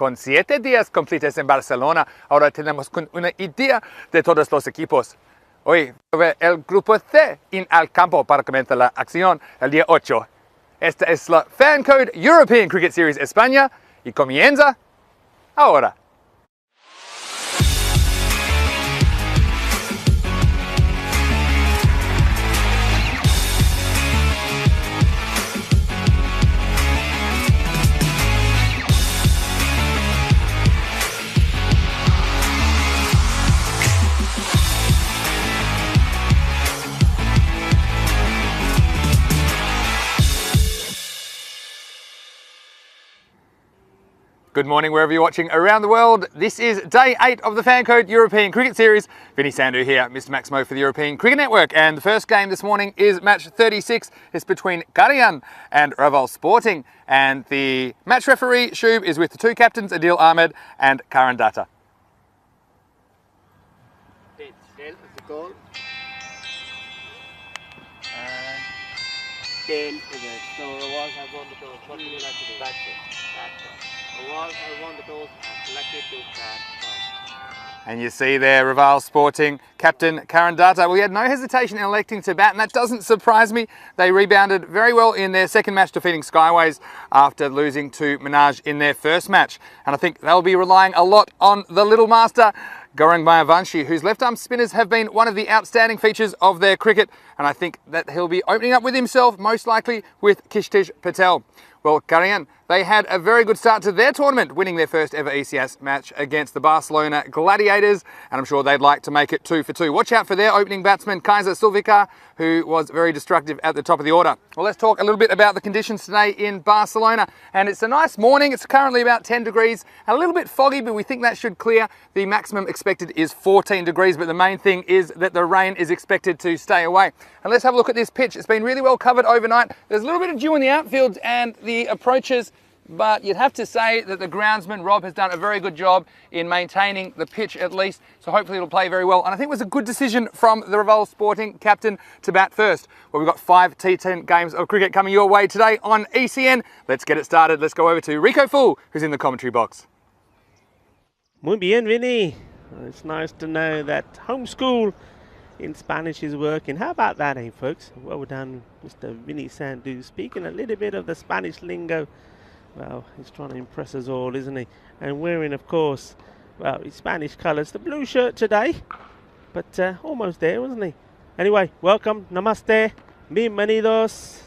con 7 días completos en Barcelona, ahora tenemos con una idea de todos los equipos. Hoy el grupo C en al campo para comenzar la acción el día 8. Esta es la Fan Code European Cricket Series España y comienza ahora. Good morning wherever you're watching around the world. This is day 8 of the Fan Code European Cricket Series. Vinny Sandhu here, Mr. Maximo for the European Cricket Network. And the first game this morning is match 36. It's between Garian and Relive Sporting. And the match referee, Shub, is with the two captains, Adil Ahmed and Karan Datta. 10 is the goal. And 10 is it. So Rawaz have won the toss. What do you like to do? That's it. Rawaz have won the toss and selected to bat first. And you see there, Relive Sporting captain Karan Datta. Well, he had no hesitation in electing to bat, and that doesn't surprise me. They rebounded very well in their second match, defeating Skyways after losing to Minaj in their first match. And I think they'll be relying a lot on the little master, Gaurang Mayavanshi, whose left-arm spinners have been one of the outstanding features of their cricket. And I think that he'll be opening up with himself, most likely with Kishtish Patel. Well, Garian, they had a very good start to their tournament, winning their first ever ECS match against the Barcelona Gladiators, and I'm sure they'd like to make it 2 for 2. Watch out for their opening batsman, Kaiser Sulvikar, who was very destructive at the top of the order. Well, let's talk a little bit about the conditions today in Barcelona, and it's a nice morning. It's currently about 10 degrees, and a little bit foggy, but we think that should clear. The maximum expected is 14 degrees, but the main thing is that the rain is expected to stay away. And let's have a look at this pitch. It's been really well covered overnight. There's a little bit of dew in the outfield and the approaches, but you'd have to say that the groundsman, Rob, has done a very good job in maintaining the pitch at least, so hopefully it'll play very well. And I think it was a good decision from the Relive Sporting captain to bat first. Well, we've got 5 T10 games of cricket coming your way today on ECN. Let's get it started. Let's go over to Rico Fool, who's in the commentary box. Muy bien, Vinny. It's nice to know that homeschool in Spanish is working. How about that, eh, folks? Well done, Mr. Vinny Sandhu, speaking a little bit of the Spanish lingo. Well, he's trying to impress us all, isn't he? And wearing, of course, well, his Spanish colours. The blue shirt today, but almost there, wasn't he? Anyway, welcome, namaste, bienvenidos,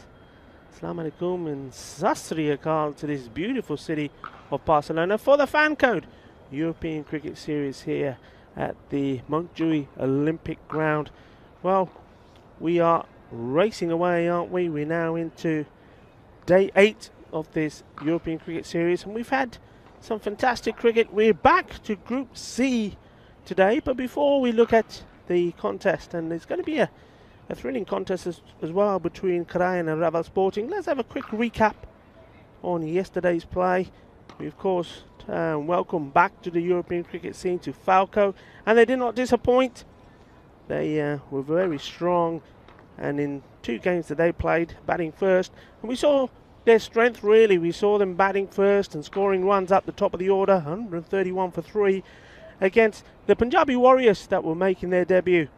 assalamu alaikum, and sasri akal to this beautiful city of Barcelona for the Fan Code European Cricket Series here at the Montjuïc Olympic Ground. Well, we are racing away, aren't we? We're now into day 8 of this European Cricket Series, and we've had some fantastic cricket. We're back to Group C today, but before we look at the contest, and there's going to be a thrilling contest as well between Garian and Relive Sporting, let's have a quick recap on yesterday's play. We, of course, welcome back to the European cricket scene to Falco, and they did not disappoint. They were very strong, and in 2 games that they played, batting first, and we saw their strength really. We saw them batting first and scoring runs up the top of the order, 131 for 3 against the Punjabi Warriors that were making their debut.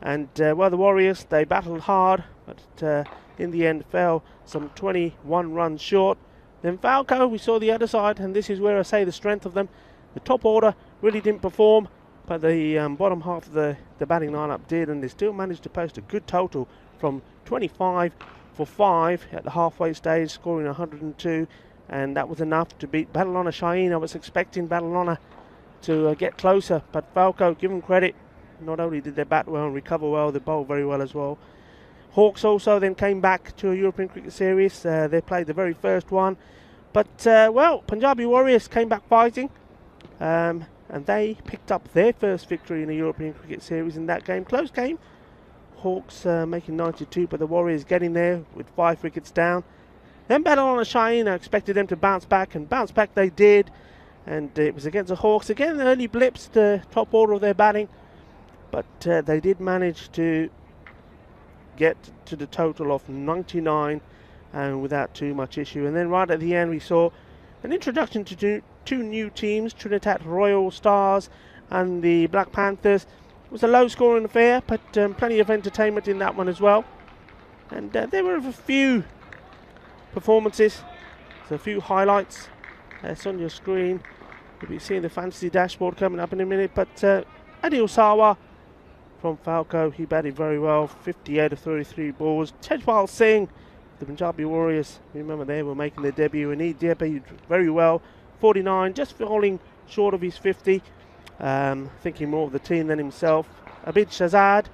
And well, the Warriors, they battled hard, but in the end fell some 21 runs short. Then Falco, we saw the other side, and this is where I say the strength of them. The top order really didn't perform, but the bottom half of the batting lineup did, and they still managed to post a good total from 25 for 5 at the halfway stage, scoring 102, and that was enough to beat Badalona Shaheen. I was expecting Badalona to get closer, but Falco, give them credit, not only did they bat well and recover well, they bowled very well as well. Hawks also then came back to a European Cricket Series. They played the very first one, but well, Punjabi Warriors came back fighting, and they picked up their first victory in the European Cricket Series in that game. Close game. Hawks making 92, but the Warriors getting there with 5 wickets down. Then Badalona Shaheen, I expected them to bounce back, and bounce back they did. And it was against the Hawks. Again, early blips, the top order of their batting. But they did manage to get to the total of 99 and without too much issue. And then right at the end we saw an introduction to two new teams, Trinidad Royal Stars and the Black Panthers. It was a low-scoring affair, but plenty of entertainment in that one as well. And there were a few performances, so a few highlights. It's on your screen. You'll be seeing the fantasy dashboard coming up in a minute. But Adil Sawa from Falco, he batted very well, 58 of 33 balls. Tejpal Singh, the Punjabi Warriors, remember they were making their debut, and he debuted very well, 49, just falling short of his 50. Thinking more of the team than himself. Abid Shahzad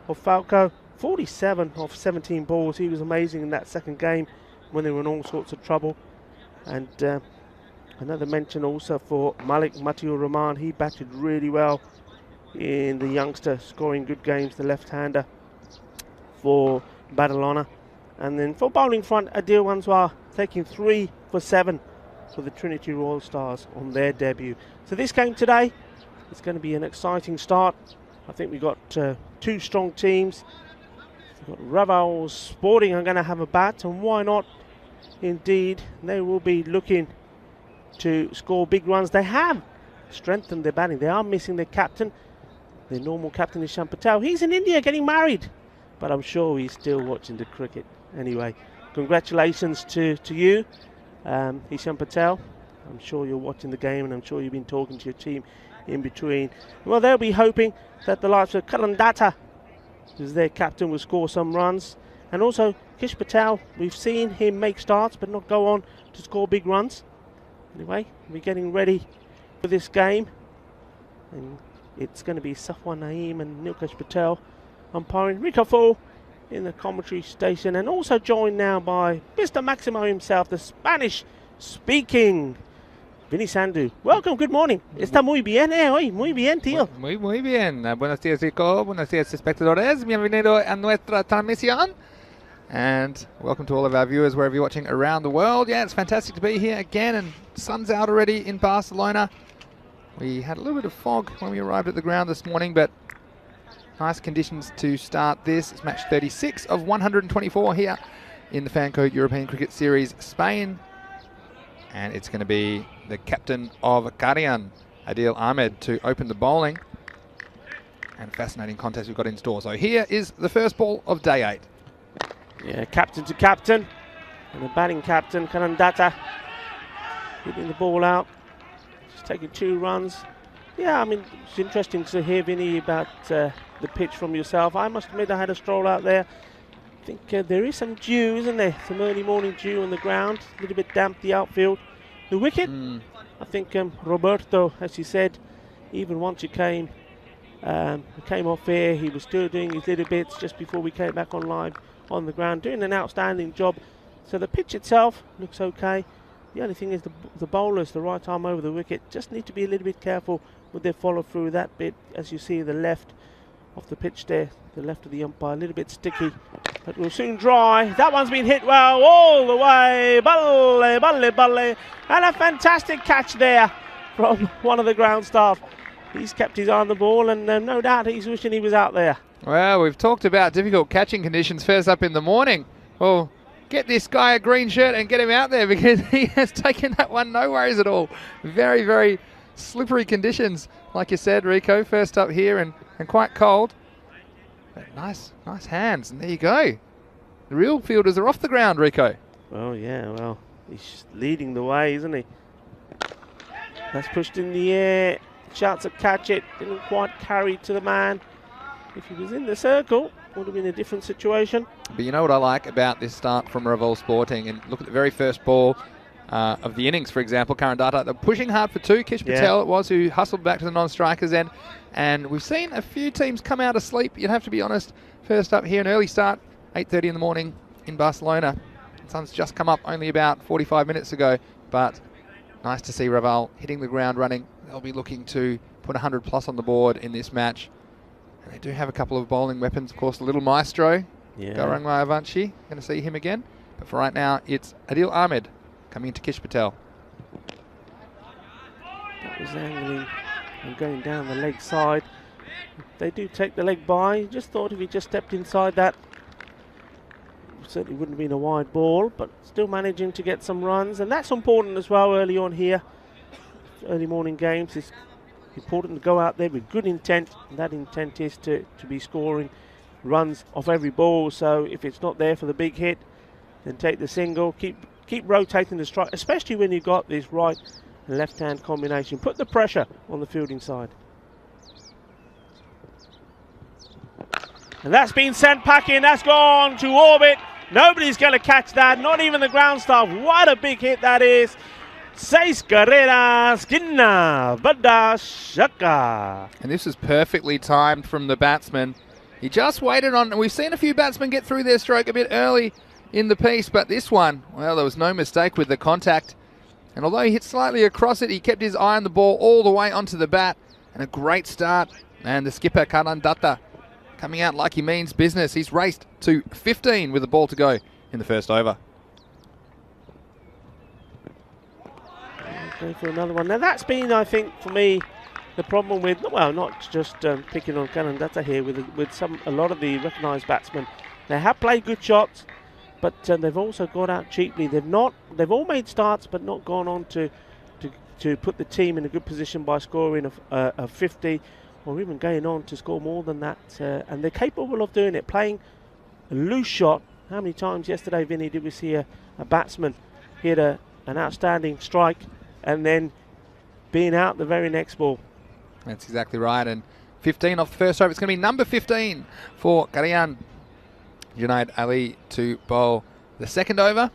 of Falco, 47 off 17 balls. He was amazing in that second game when they were in all sorts of trouble. And another mention also for Malik Matiur Rahman. He batted really well in the youngster, scoring good games, the left-hander for Badalona. And then for bowling front, Adil Wanswar taking 3 for 7 for the Trinity Royal Stars on their debut. So this game today, it's going to be an exciting start. I think we've got two strong teams. We've got Raval Sporting are going to have a bat, and why not? Indeed, they will be looking to score big runs. They have strengthened their batting. They are missing their captain. Their normal captain is Isham Patel. He's in India getting married, but I'm sure he's still watching the cricket. Anyway, congratulations to you, Isham Patel. I'm sure you're watching the game, and I'm sure you've been talking to your team in between. Well, they'll be hoping that the likes of Kalandata, who's their captain, will score some runs. And also Kish Patel, we've seen him make starts but not go on to score big runs. Anyway, we're getting ready for this game, and it's going to be Safwan Naeem and Nilkesh Patel umpiring. Rico Fall in the commentary station, and also joined now by Mr. Maximo himself, the Spanish-speaking Vinny Sandu. Welcome, good morning. Está muy bien, hoy. Muy bien, tío. Muy bien. Buenos días, Rico. Buenos días, espectadores. Bienvenido a nuestra transmisión. And welcome to all of our viewers wherever you're watching around the world. Yeah, it's fantastic to be here again, and sun's out already in Barcelona. We had a little bit of fog when we arrived at the ground this morning, but nice conditions to start this. It's match 36 of 124 here in the Fancode European Cricket Series Spain. And it's going to be the captain of Karian, Adil Ahmed, to open the bowling. And fascinating contest we've got in store. So here is the first ball of day 8. Yeah, captain to captain. And the batting captain, Kanandata, hitting the ball out. Just taking 2 runs. Yeah, I mean, it's interesting to hear, Vinny, about the pitch from yourself. I must admit I had a stroll out there. I think there is some dew, isn't there? Some early morning dew on the ground. A little bit damp, the outfield. The wicket, I think Roberto, as he said, even once he came off air, he was still doing his little bits just before we came back on live on the ground, doing an outstanding job. So the pitch itself looks okay. The only thing is the bowlers, the right arm over the wicket, just need to be a little bit careful with their follow through that bit. As you see, the left of the pitch there, the left of the umpire, a little bit sticky, but we'll soon dry. That one's been hit well all the way. Balle, balle, balle. And a fantastic catch there from one of the ground staff. He's kept his eye on the ball, and no doubt he's wishing he was out there. Well, we've talked about difficult catching conditions first up in the morning. Well, get this guy a green shirt and get him out there, because he has taken that one no worries at all. Very, very slippery conditions, like you said, Rico, first up here, and quite cold. But nice hands, and there you go. The real fielders are off the ground, Rico. Well, yeah, well, he's leading the way, isn't he? That's pushed in the air. Shouts to catch it. Didn't quite carry to the man. If he was in the circle, would have been a different situation. But you know what I like about this start from Raval Sporting? And look at the very first ball of the innings, for example. Karandata, they're pushing hard for 2. Kish Patel it was, who hustled back to the non-strikers end. And we've seen a few teams come out of sleep, you'd have to be honest. First up here, an early start, 8:30 in the morning in Barcelona. The sun's just come up only about 45 minutes ago. But nice to see Raval hitting the ground running. They'll be looking to put 100 plus on the board in this match. And they do have a couple of bowling weapons, of course, the little maestro, Gaurang Mayavanshi. Going to see him again. But for right now, it's Adil Ahmed coming into Kish Patel. That was angling and going down the leg side. They do take the leg by. Just thought if he just stepped inside that, certainly wouldn't have been a wide ball, but still managing to get some runs. And that's important as well early on here. early morning games, it's important to go out there with good intent, and that intent is to be scoring runs off every ball. So if it's not there for the big hit, then take the single, keep rotating the strike, especially when you've got this right and left hand combination. Put the pressure on the fielding side. And that's been sent packing, that's gone to orbit. Nobody's going to catch that, not even the ground staff. What a big hit that is. 6 carreras, Ginna, Bada, Shaka. And this was perfectly timed from the batsman. He just waited on, and we've seen a few batsmen get through their stroke a bit early in the piece, but this one, well, there was no mistake with the contact. And although he hit slightly across it, he kept his eye on the ball all the way onto the bat. And a great start. And the skipper, Karandata, coming out like he means business. He's raced to 15 with the ball to go in the first over. Go for another one. Now that's been, I think, for me, the problem with, well, not just picking on Karandata here, with a lot of the recognised batsmen. They have played good shots, but they've also got out cheaply. They've all made starts, but not gone on to put the team in a good position by scoring a 50. Or even going on to score more than that, and they're capable of doing it, playing a loose shot. How many times yesterday, Vinny, did we see a batsman hit an outstanding strike and then being out the very next ball? That's exactly right, and 15 off the first over. It's going to be number 15 for Karian Junaid Ali to bowl the second over.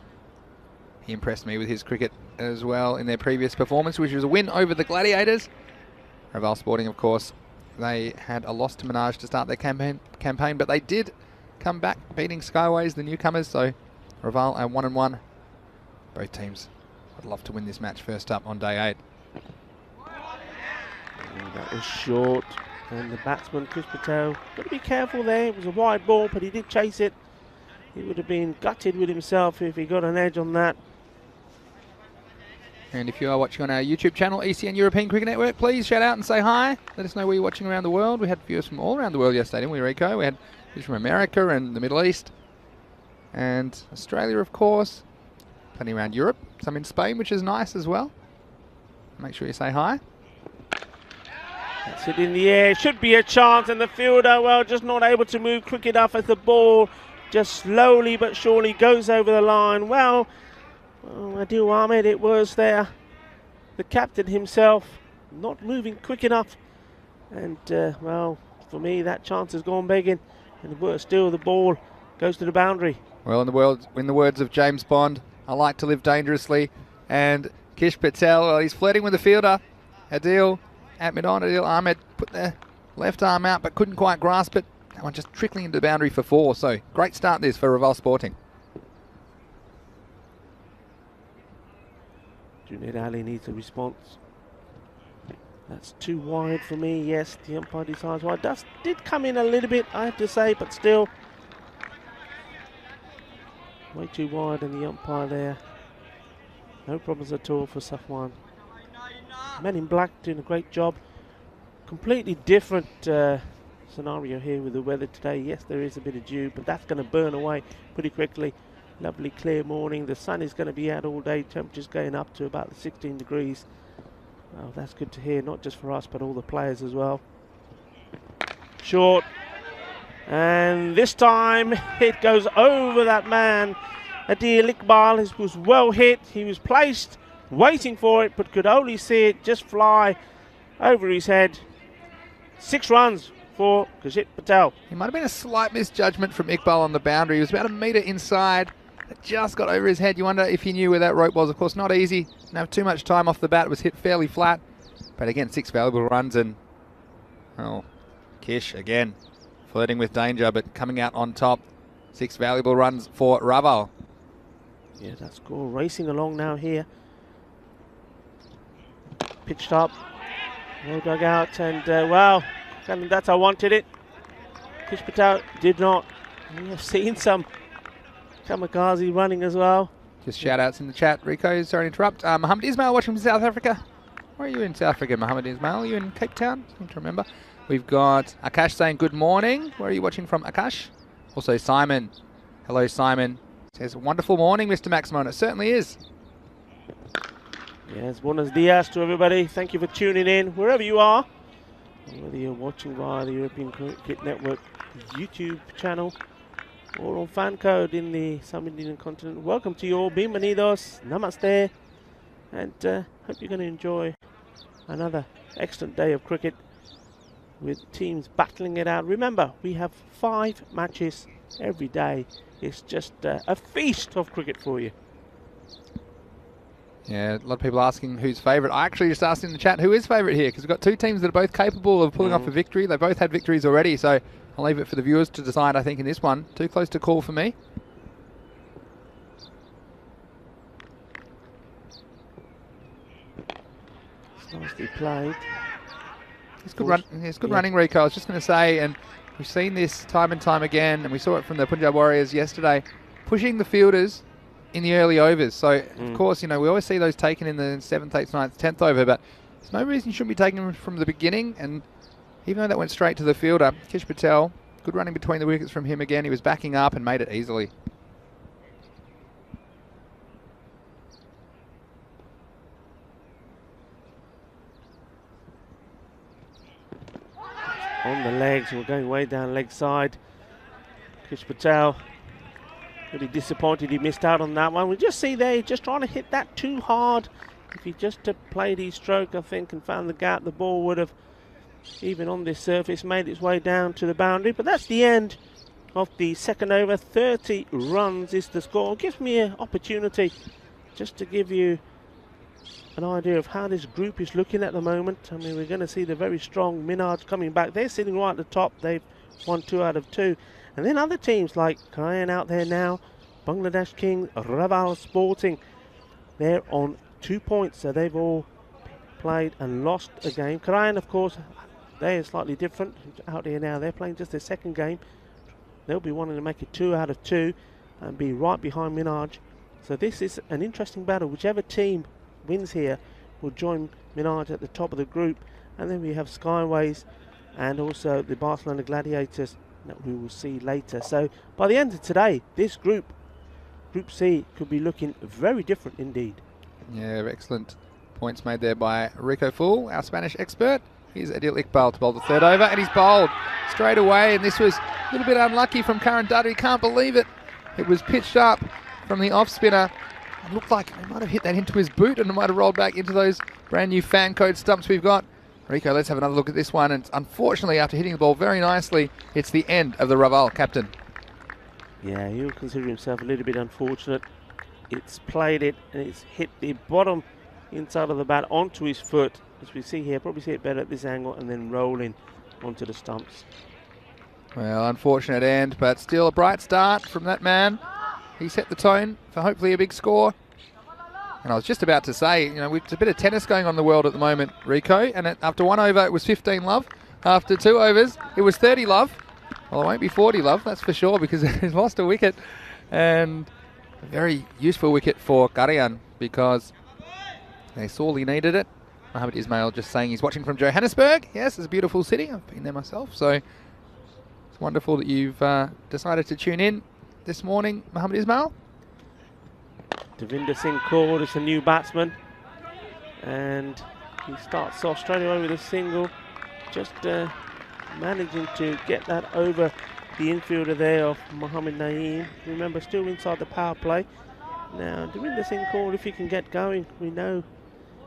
He impressed me with his cricket as well in their previous performance, which was a win over the Gladiators. Raval Sporting, of course, they had a loss to Minaj to start their campaign, but they did come back, beating Skyways, the newcomers. So Raval are 1-1. Both teams would love to win this match first up on day 8. Oh, that was short, and the batsman Chris Patel got to be careful there. It was a wide ball, but he did chase it. He would have been gutted with himself if he got an edge on that. And if you are watching on our YouTube channel, ECN European Cricket Network, please shout out and say hi. Let us know where you're watching around the world. We had viewers from all around the world yesterday, didn't we, Rico? We had viewers from America and the Middle East and Australia, of course. Plenty around Europe. Some in Spain, which is nice as well. Make sure you say hi. That's it in the air. Should be a chance, and the fielder, well, just not able to move quick enough as the ball just slowly but surely goes over the line. Well, Adil Ahmed, it was there. The captain himself not moving quick enough. And, well, for me, that chance has gone begging. And still the ball goes to the boundary. Well, in the words of James Bond, I like to live dangerously. And Kish Patel, well, he's flirting with the fielder. Adil Ahmed put the left arm out but couldn't quite grasp it. That one just trickling into the boundary for 4. So, great start this for Raval Sporting. Junaid Ali needs a response. That's too wide for me. Yes, the umpire decides wide. That did come in a little bit, I have to say, but still way too wide, and the umpire there. No problems at all for Safwan. Men in Black doing a great job. Completely different scenario here with the weather today. Yes, there is a bit of dew, but that's going to burn away pretty quickly. Lovely clear morning. The sun is going to be out all day. Temperatures going up to about 16 degrees. Well, that's good to hear, not just for us, but all the players as well. Short. And this time it goes over that man. Adil Iqbal was well hit. He was placed, waiting for it, but could only see it just fly over his head. 6 runs for Kashit Patel. It might have been a slight misjudgment from Iqbal on the boundary. He was about a metre inside. It just got over his head. You wonder if he knew where that rope was. Of course, not easy. Didn't have too much time off the bat. It was hit fairly flat. But again, 6 valuable runs, and oh, Kish again flirting with danger, but coming out on top. 6 valuable runs for Raval. Yeah, that score racing along now here. Pitched up. No dugout, and well, that's how I wanted it. Kish Patel did not. We have seen some kamikaze running as well. Just shout outs in the chat. Rico, sorry to interrupt. Mohammed Ismail watching from South Africa. Where are you in South Africa, Mohammed Ismail? Are you in Cape Town? I seem to remember. We've got Akash saying good morning. Where are you watching from, Akash? Also Simon. Hello, Simon. Says, wonderful morning, Mr. Maximo. It certainly is. Yes, buenos dias to everybody. Thank you for tuning in, wherever you are. Whether you're watching via the European Cricket Network YouTube channel or on fan code in the South Indian continent. Welcome to you all. Bienvenidos. Namaste. And hope you're going to enjoy another excellent day of cricket with teams battling it out. Remember, we have 5 matches every day. It's just a feast of cricket for you. Yeah, a lot of people asking who's favourite. I actually just asked in the chat who is favourite here, because we've got 2 teams that are both capable of pulling off a victory. They both had victories already, so I'll leave it for the viewers to decide, I think, in this one. Too close to call for me. It's nicely played. It's good, running, Rico. I was just going to say, and we've seen this time and time again, and we saw it from the Punjab Warriors yesterday, pushing the fielders in the early overs. So, of course, you know, we always see those taken in the 7th, 8th, 9th, 10th over, but there's no reason you shouldn't be taking them from the beginning. And even though that went straight to the fielder, Kish Patel, good running between the wickets from him again. He was backing up and made it easily. On the legs, we're going way down leg side. Kish Patel, really disappointed he missed out on that one. We just see there, he's just trying to hit that too hard. If he just played his stroke, I think, and found the gap, the ball would have, even on this surface, made its way down to the boundary. But that's the end of the second over. 30 runs is the score. It gives me an opportunity just to give you an idea of how this group is looking at the moment. I mean, we're going to see the very strong Minaj coming back. They're sitting right at the top. They've won 2 out of 2. And then other teams like Karayan out there now, Bangladesh Kings, Raval Sporting, they're on 2 points. So they've all played and lost a game. Karayan, of course, they're slightly different out here now. They're playing just their second game. They'll be wanting to make it 2 out of 2 and be right behind Minaj. So this is an interesting battle. Whichever team wins here will join Minaj at the top of the group. And then we have Skyways and also the Barcelona Gladiators that we will see later. So by the end of today, this group, Group C, could be looking very different indeed. Yeah, excellent points made there by Rico Fool, our Spanish expert. Here's Adil Iqbal to bowl the 3rd over, and he's bowled straight away. And this was a little bit unlucky from Karan Dutt. He can't believe it. It was pitched up from the off spinner. It looked like he might have hit that into his boot, and it might have rolled back into those brand new fan code stumps we've got. Rico, let's have another look at this one. And unfortunately, after hitting the ball very nicely, it's the end of the Raval captain. Yeah, he'll consider himself a little bit unfortunate. It's played it and it's hit the bottom inside of the bat onto his foot. As we see here, probably see it better at this angle, and then rolling onto the stumps. Well, unfortunate end, but still a bright start from that man. He set the tone for hopefully a big score. And I was just about to say, you know, there's a bit of tennis going on in the world at the moment, Rico. And after 1 over, it was 15 love. After 2 overs, it was 30 love. Well, it won't be 40 love, that's for sure, because he's lost a wicket. And a very useful wicket for Karayan, because they sorely needed it. Mohammed Ismail just saying he's watching from Johannesburg. Yes, it's a beautiful city. I've been there myself. So it's wonderful that you've decided to tune in this morning, Mohammed Ismail. Devinder Singh called as a new batsman, and he starts off straight away with a single, just managing to get that over the infielder there of Mohammed Naeem. Remember, still inside the power play. Now, Devinder Singh called, if he can get going, we know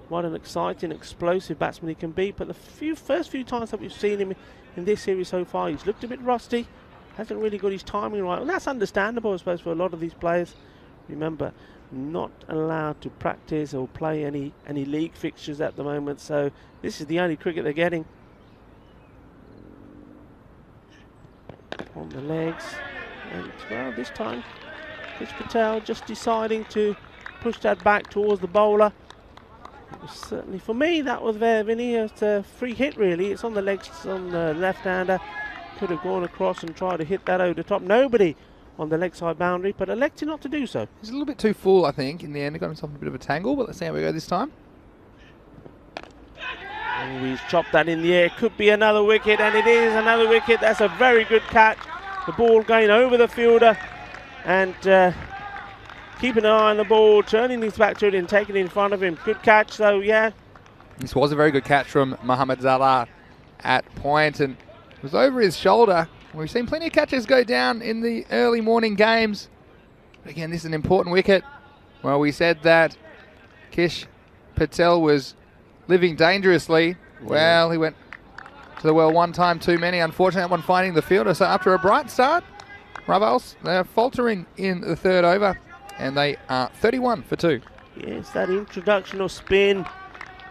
what an exciting, explosive batsman he can be. But the first few times that we've seen him in this series so far, he's looked a bit rusty, hasn't really got his timing right. And that's understandable, I suppose, for a lot of these players. Remember, not allowed to practice or play any league fixtures at the moment, so this is the only cricket they're getting. On the legs, and well, this time Kish Patel just deciding to push that back towards the bowler. It was certainly, for me, that was there, Vinny. It's a free hit, really. It's on the legs, on the left-hander. Could have gone across and tried to hit that over the top. Nobody on the leg side boundary, but elected not to do so. He's a little bit too full, I think, in the end. He got himself in a bit of a tangle, but let's see how we go this time. Oh, he's chopped that in the air. Could be another wicket, and it is another wicket. That's a very good catch. The ball going over the fielder, and keeping an eye on the ball, turning his back to it and taking it in front of him. Good catch, so yeah. This was a very good catch from Mohamed Salah at point, and it was over his shoulder. We've seen plenty of catches go down in the early morning games. But again, this is an important wicket. Well, we said that Kish Patel was living dangerously. Well, he went to the well one time too many. Unfortunately, that one finding the fielder. So after a bright start, Ravals, they're faltering in the third over, and they are 31 for 2. Yes, that introduction of spin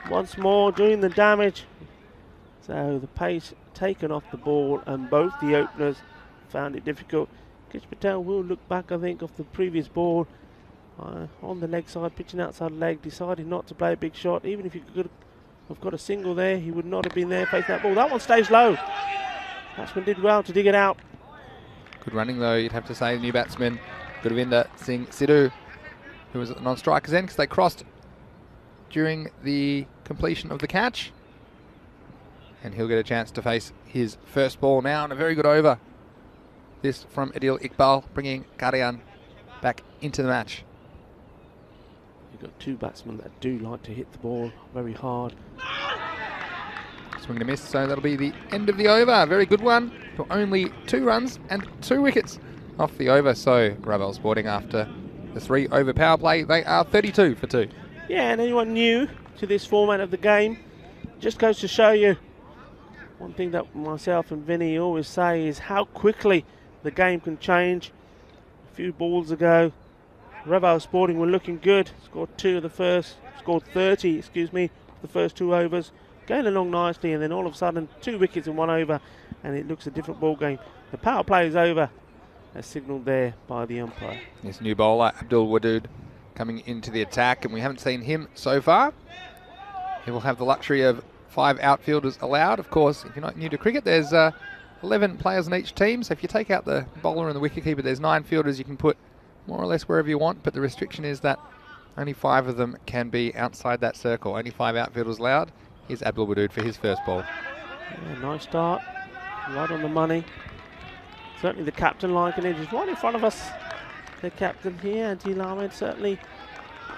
once more doing the damage. So the pace taken off the ball, and both the openers found it difficult. Kish Patel will look back, I think, off the previous ball on the leg side, pitching outside leg, decided not to play a big shot. Even if he could have got a single there, he would not have been there facing that ball. That one stays low. Batsman did well to dig it out. Good running though, you'd have to say, the new batsman, Gurvinder Singh Sidhu, who was at the non-strikers end because they crossed during the completion of the catch. And he'll get a chance to face his first ball now, and a very good over. This from Adil Iqbal, bringing Karian back into the match. You've got two batsmen that do like to hit the ball very hard. Swing and a miss, so that'll be the end of the over. Very good one, for only 2 runs and 2 wickets off the over. So Ravel Sporting, after the 3 over power play, they are 32 for 2. Yeah, and anyone new to this format of the game, just goes to show you one thing that myself and Vinny always say is how quickly the game can change. A few balls ago, Ravel Sporting were looking good. Scored 30, the first 2 overs. Going along nicely, and then all of a sudden 2 wickets in 1 over, and it looks a different ball game. The power play is over, as signalled there by the umpire. This new bowler, Abdul Wadood, coming into the attack, and we haven't seen him so far. He will have the luxury of 5 outfielders allowed. Of course, if you're not new to cricket, there's 11 players in each team, so if you take out the bowler and the wicketkeeper, there's 9 fielders you can put more or less wherever you want, but the restriction is that only 5 of them can be outside that circle. Only 5 outfielders allowed. Here's Abdul Wadood for his first ball. Yeah, nice start, right on the money. Certainly the captain liking it. He's right in front of us. The captain here, Adil Ahmed, certainly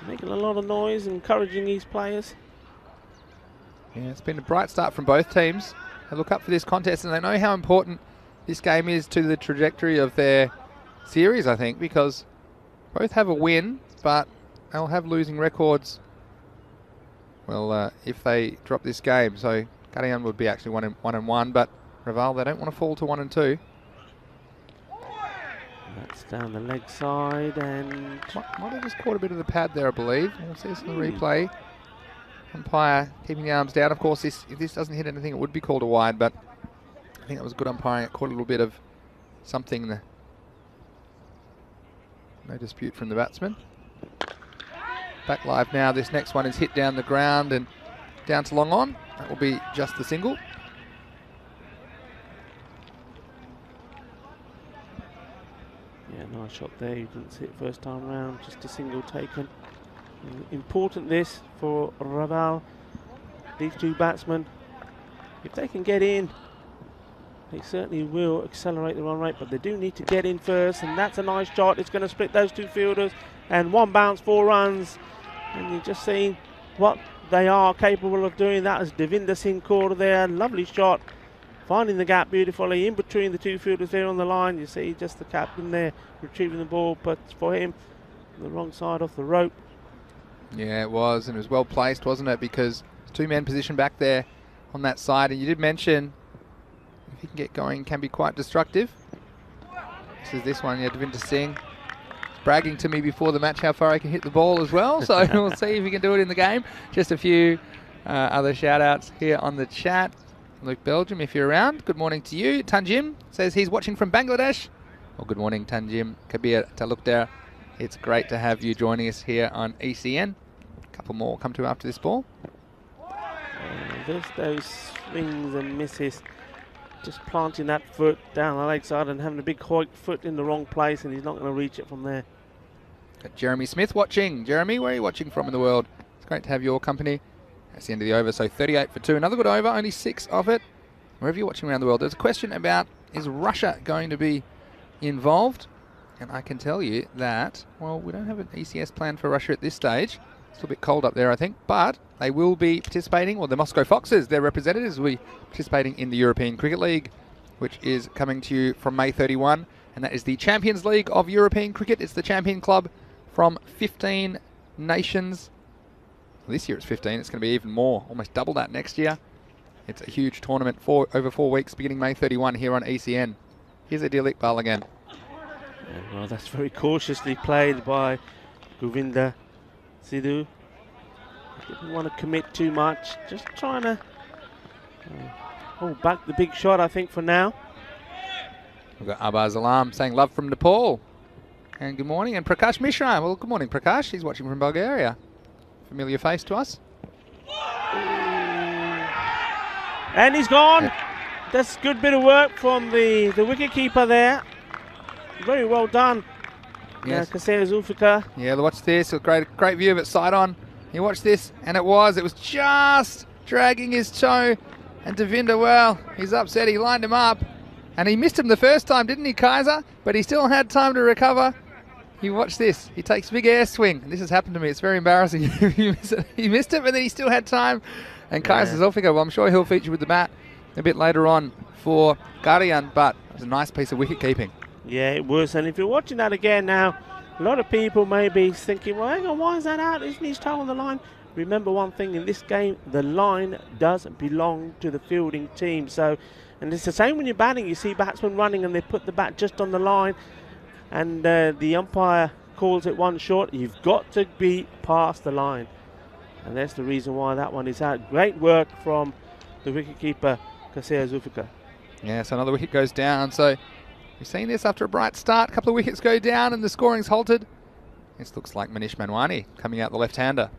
making a lot of noise, encouraging these players. Yeah, it's been a bright start from both teams. They look up for this contest, and they know how important this game is to the trajectory of their series, I think, because both have a win, but they'll have losing records, well, if they drop this game. So Karian would be actually 1-1, but Raval, they don't want to fall to 1-2. That's down the leg side, and might have just caught a bit of the pad there, I believe. We'll see this in the replay. Umpire keeping the arms down. Of course, if this doesn't hit anything, it would be called a wide, but I think that was good umpiring. It caught a little bit of something there. No dispute from the batsman. Back live now. This next one is hit down the ground and down to long on. That will be just the single. yeah, nice shot there. You didn't see it first time round, just a single taken. Important this for Raval. These 2 batsmen, if they can get in, they certainly will accelerate the run rate, but they do need to get in first, and that's a nice shot. It's going to split those 2 fielders, and 1 bounce, 4 runs. And you're just seeing what they are capable of doing. That is Devinder Singh Kaur there. Lovely shot, finding the gap beautifully in between the 2 fielders there on the line. You see just the captain there retrieving the ball, but for him, the wrong side off the rope. Yeah, it was, and it was well placed, wasn't it? Because 2 men positioned back there on that side, and you did mention if he can get going, can be quite destructive. This is this one, yeah, Devinder Singh. Bragging to me before the match how far I can hit the ball as well, so we'll see if he can do it in the game. Just a few other shout outs here on the chat. Luke Belgium, if you're around, good morning to you. Tanjim says he's watching from Bangladesh. Well, good morning, Tanjim. Kabir Talukdar. It's great to have you joining us here on ECN. A couple more come to after this ball. There's those swings and misses. Just planting that foot down the leg side and having a big hoik foot in the wrong place, and he's not going to reach it from there. Got Jeremy Smith watching. Jeremy, where are you watching from in the world? It's great to have your company. That's the end of the over, so 38 for 2. Another good over, only 6 of it. Wherever you're watching around the world, there's a question about, is Russia going to be involved? And I can tell you that, well, we don't have an ECS plan for Russia at this stage. It's a little bit cold up there, I think, but they will be participating, well, the Moscow Foxes, their representatives, will be participating in the European Cricket League, which is coming to you from May 31, and that is the Champions League of European Cricket. It's the champion club from 15 nations. This year it's 15, it's going to be even more, almost double that next year. It's a huge tournament for over 4 weeks, beginning May 31 here on ECN. Here's Adil Iqbal again. Well, that's very cautiously played by Govinda Sidhu. Didn't want to commit too much, just trying to hold back the big shot, I think, for now. We've got Abaz Alam saying love from Nepal. And good morning. And Prakash Mishra. Well, good morning, Prakash. He's watching from Bulgaria. Familiar face to us. And he's gone. That's a good bit of work from the wicket-keeper there. Very well done. Yes. Kasea Zulfikar. Yeah, watch this. A great view of it side on. You watch this, and it was just dragging his toe. And Devinder, well, he's upset. He lined him up. And he missed him the first time, didn't he, Kaiser? But he still had time to recover. You watch this. He takes a big air swing. And this has happened to me. It's very embarrassing. He missed it, but then he still had time. And Kaiser Zulfikar, well, I'm sure he'll feature with the bat a bit later on for Guardian, but it was a nice piece of wicket keeping. Yeah, it was. And if you're watching that again now, a lot of people may be thinking, well, hang on, why is that out? Isn't his toe on the line? Remember one thing, in this game, the line does belong to the fielding team. So, and it's the same when you're batting. You see batsmen running and they put the bat just on the line, and the umpire calls it one short. You've got to be past the line. And that's the reason why that one is out. Great work from the wicketkeeper, Kasea Zulfikar. Yeah, so another wicket goes down. So we've seen this after a bright start. A couple of wickets go down and the scoring's halted. This looks like Manish Manwani coming out the left-hander.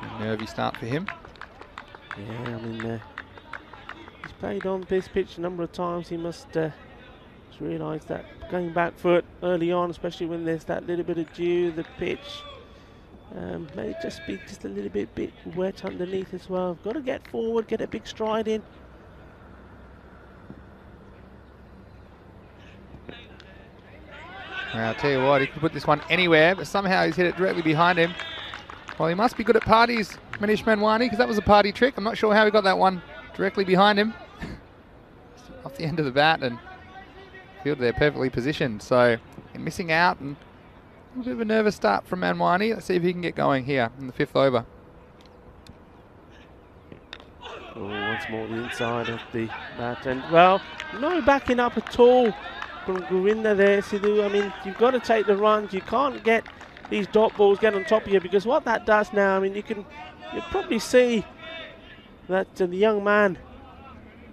A nervy start for him. Yeah, I mean, he's played on this pitch a number of times. He must realise that going back foot early on, especially when there's that little bit of dew, the pitch may just be just a little bit wet underneath as well. Got to get forward, get a big stride in. Well, I'll tell you what, he could put this one anywhere, but somehow he's hit it directly behind him. Well, he must be good at parties, Manish Manwani, because that was a party trick. I'm not sure how he got that one directly behind him. Off the end of the bat, and fielded there perfectly positioned. So, missing out, and a little bit of a nervous start from Manwani. Let's see if he can get going here in the 5th over. Oh, once more the inside of the bat, and well, no backing up at all from Govinda there, Sidhu. I mean, you've got to take the runs. You can't get these dot balls get on top of you, because what that does now, I mean, you'll probably see that the young man,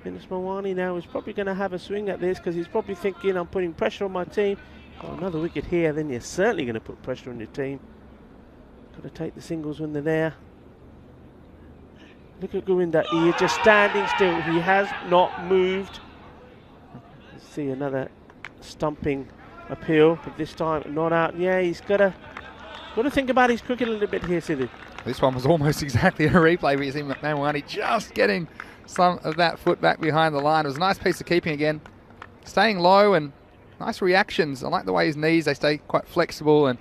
Manish Manwani, now is probably going to have a swing at this, because he's probably thinking, I'm putting pressure on my team. Oh, another wicket here, then you're certainly going to put pressure on your team. Got to take the singles when they're there. Look at Govinda, he is just standing still. He has not moved. Let's see another stumping appeal, but this time not out. Yeah, he's got to think about his cricket a little bit here, Sidhu. This one was almost exactly a replay, but you see Manwani just getting some of that foot back behind the line. It was a nice piece of keeping again. Staying low and nice reactions. I like the way his knees, they stay quite flexible and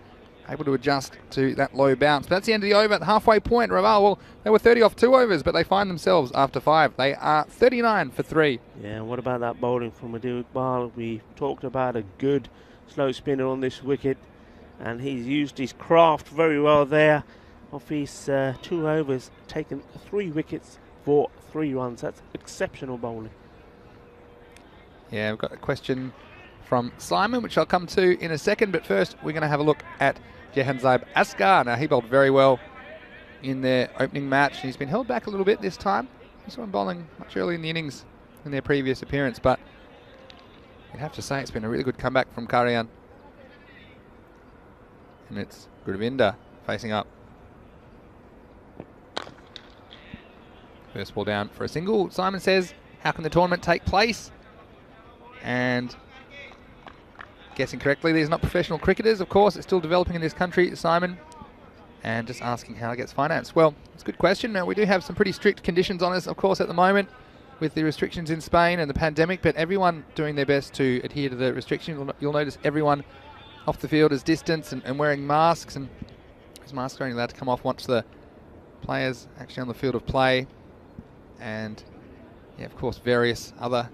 able to adjust to that low bounce. But that's the end of the over at the halfway point. Raval, well, they were 30 off 2 overs, but they find themselves after 5. They are 39 for 3. Yeah, and what about that bowling from Adil Iqbal? We talked about a good slow spinner on this wicket, and he's used his craft very well there. Off his 2 overs, taken 3 wickets for 3 runs. That's exceptional bowling. Yeah, we've got a question from Simon, which I'll come to in a second, but first we're going to have a look at Jahanzeb Asghar. Now, he bowled very well in their opening match, and he's been held back a little bit this time. We saw him bowling much early in the innings in their previous appearance, but you'd have to say it's been a really good comeback from Karian. And it's Gurvinder facing up. First ball down for a single. Simon says, how can the tournament take place? And guessing correctly, these are not professional cricketers. Of course, it's still developing in this country, Simon. And just asking how it gets financed. Well, it's a good question. Now, we do have some pretty strict conditions on us, of course, at the moment. with the restrictions in Spain and the pandemic, but everyone doing their best to adhere to the restrictions. You'll notice everyone off the field is distanced and wearing masks, and those masks are only allowed to come off once the players actually on the field of play. And yeah, of course, various other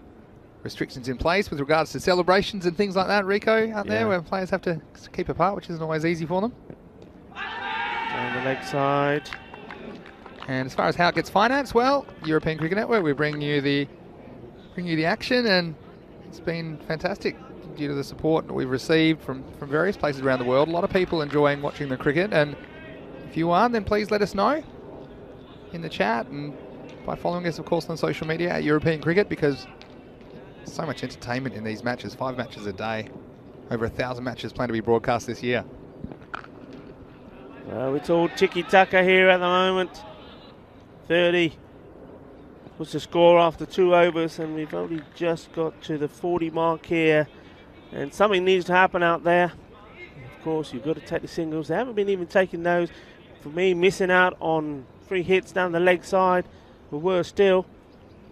restrictions in place with regards to celebrations and things like that, Rico, out there, where players have to keep apart, which isn't always easy for them. Down the leg side. And as far as how it gets financed, well, European Cricket Network, we bring you the action, and it's been fantastic due to the support that we've received from various places around the world. A lot of people enjoying watching the cricket, and if you are, then please let us know in the chat and by following us, of course, on social media at European Cricket, because so much entertainment in these matches. 5 matches a day, over 1,000 matches planned to be broadcast this year. Well, it's all tiki-taka here at the moment. 30 was the score after 2 overs, and we've only just got to the 40 mark here, and something needs to happen out there. Of course, you've got to take the singles. They haven't been even taking those. For me, missing out on 3 hits down the leg side, but worse still,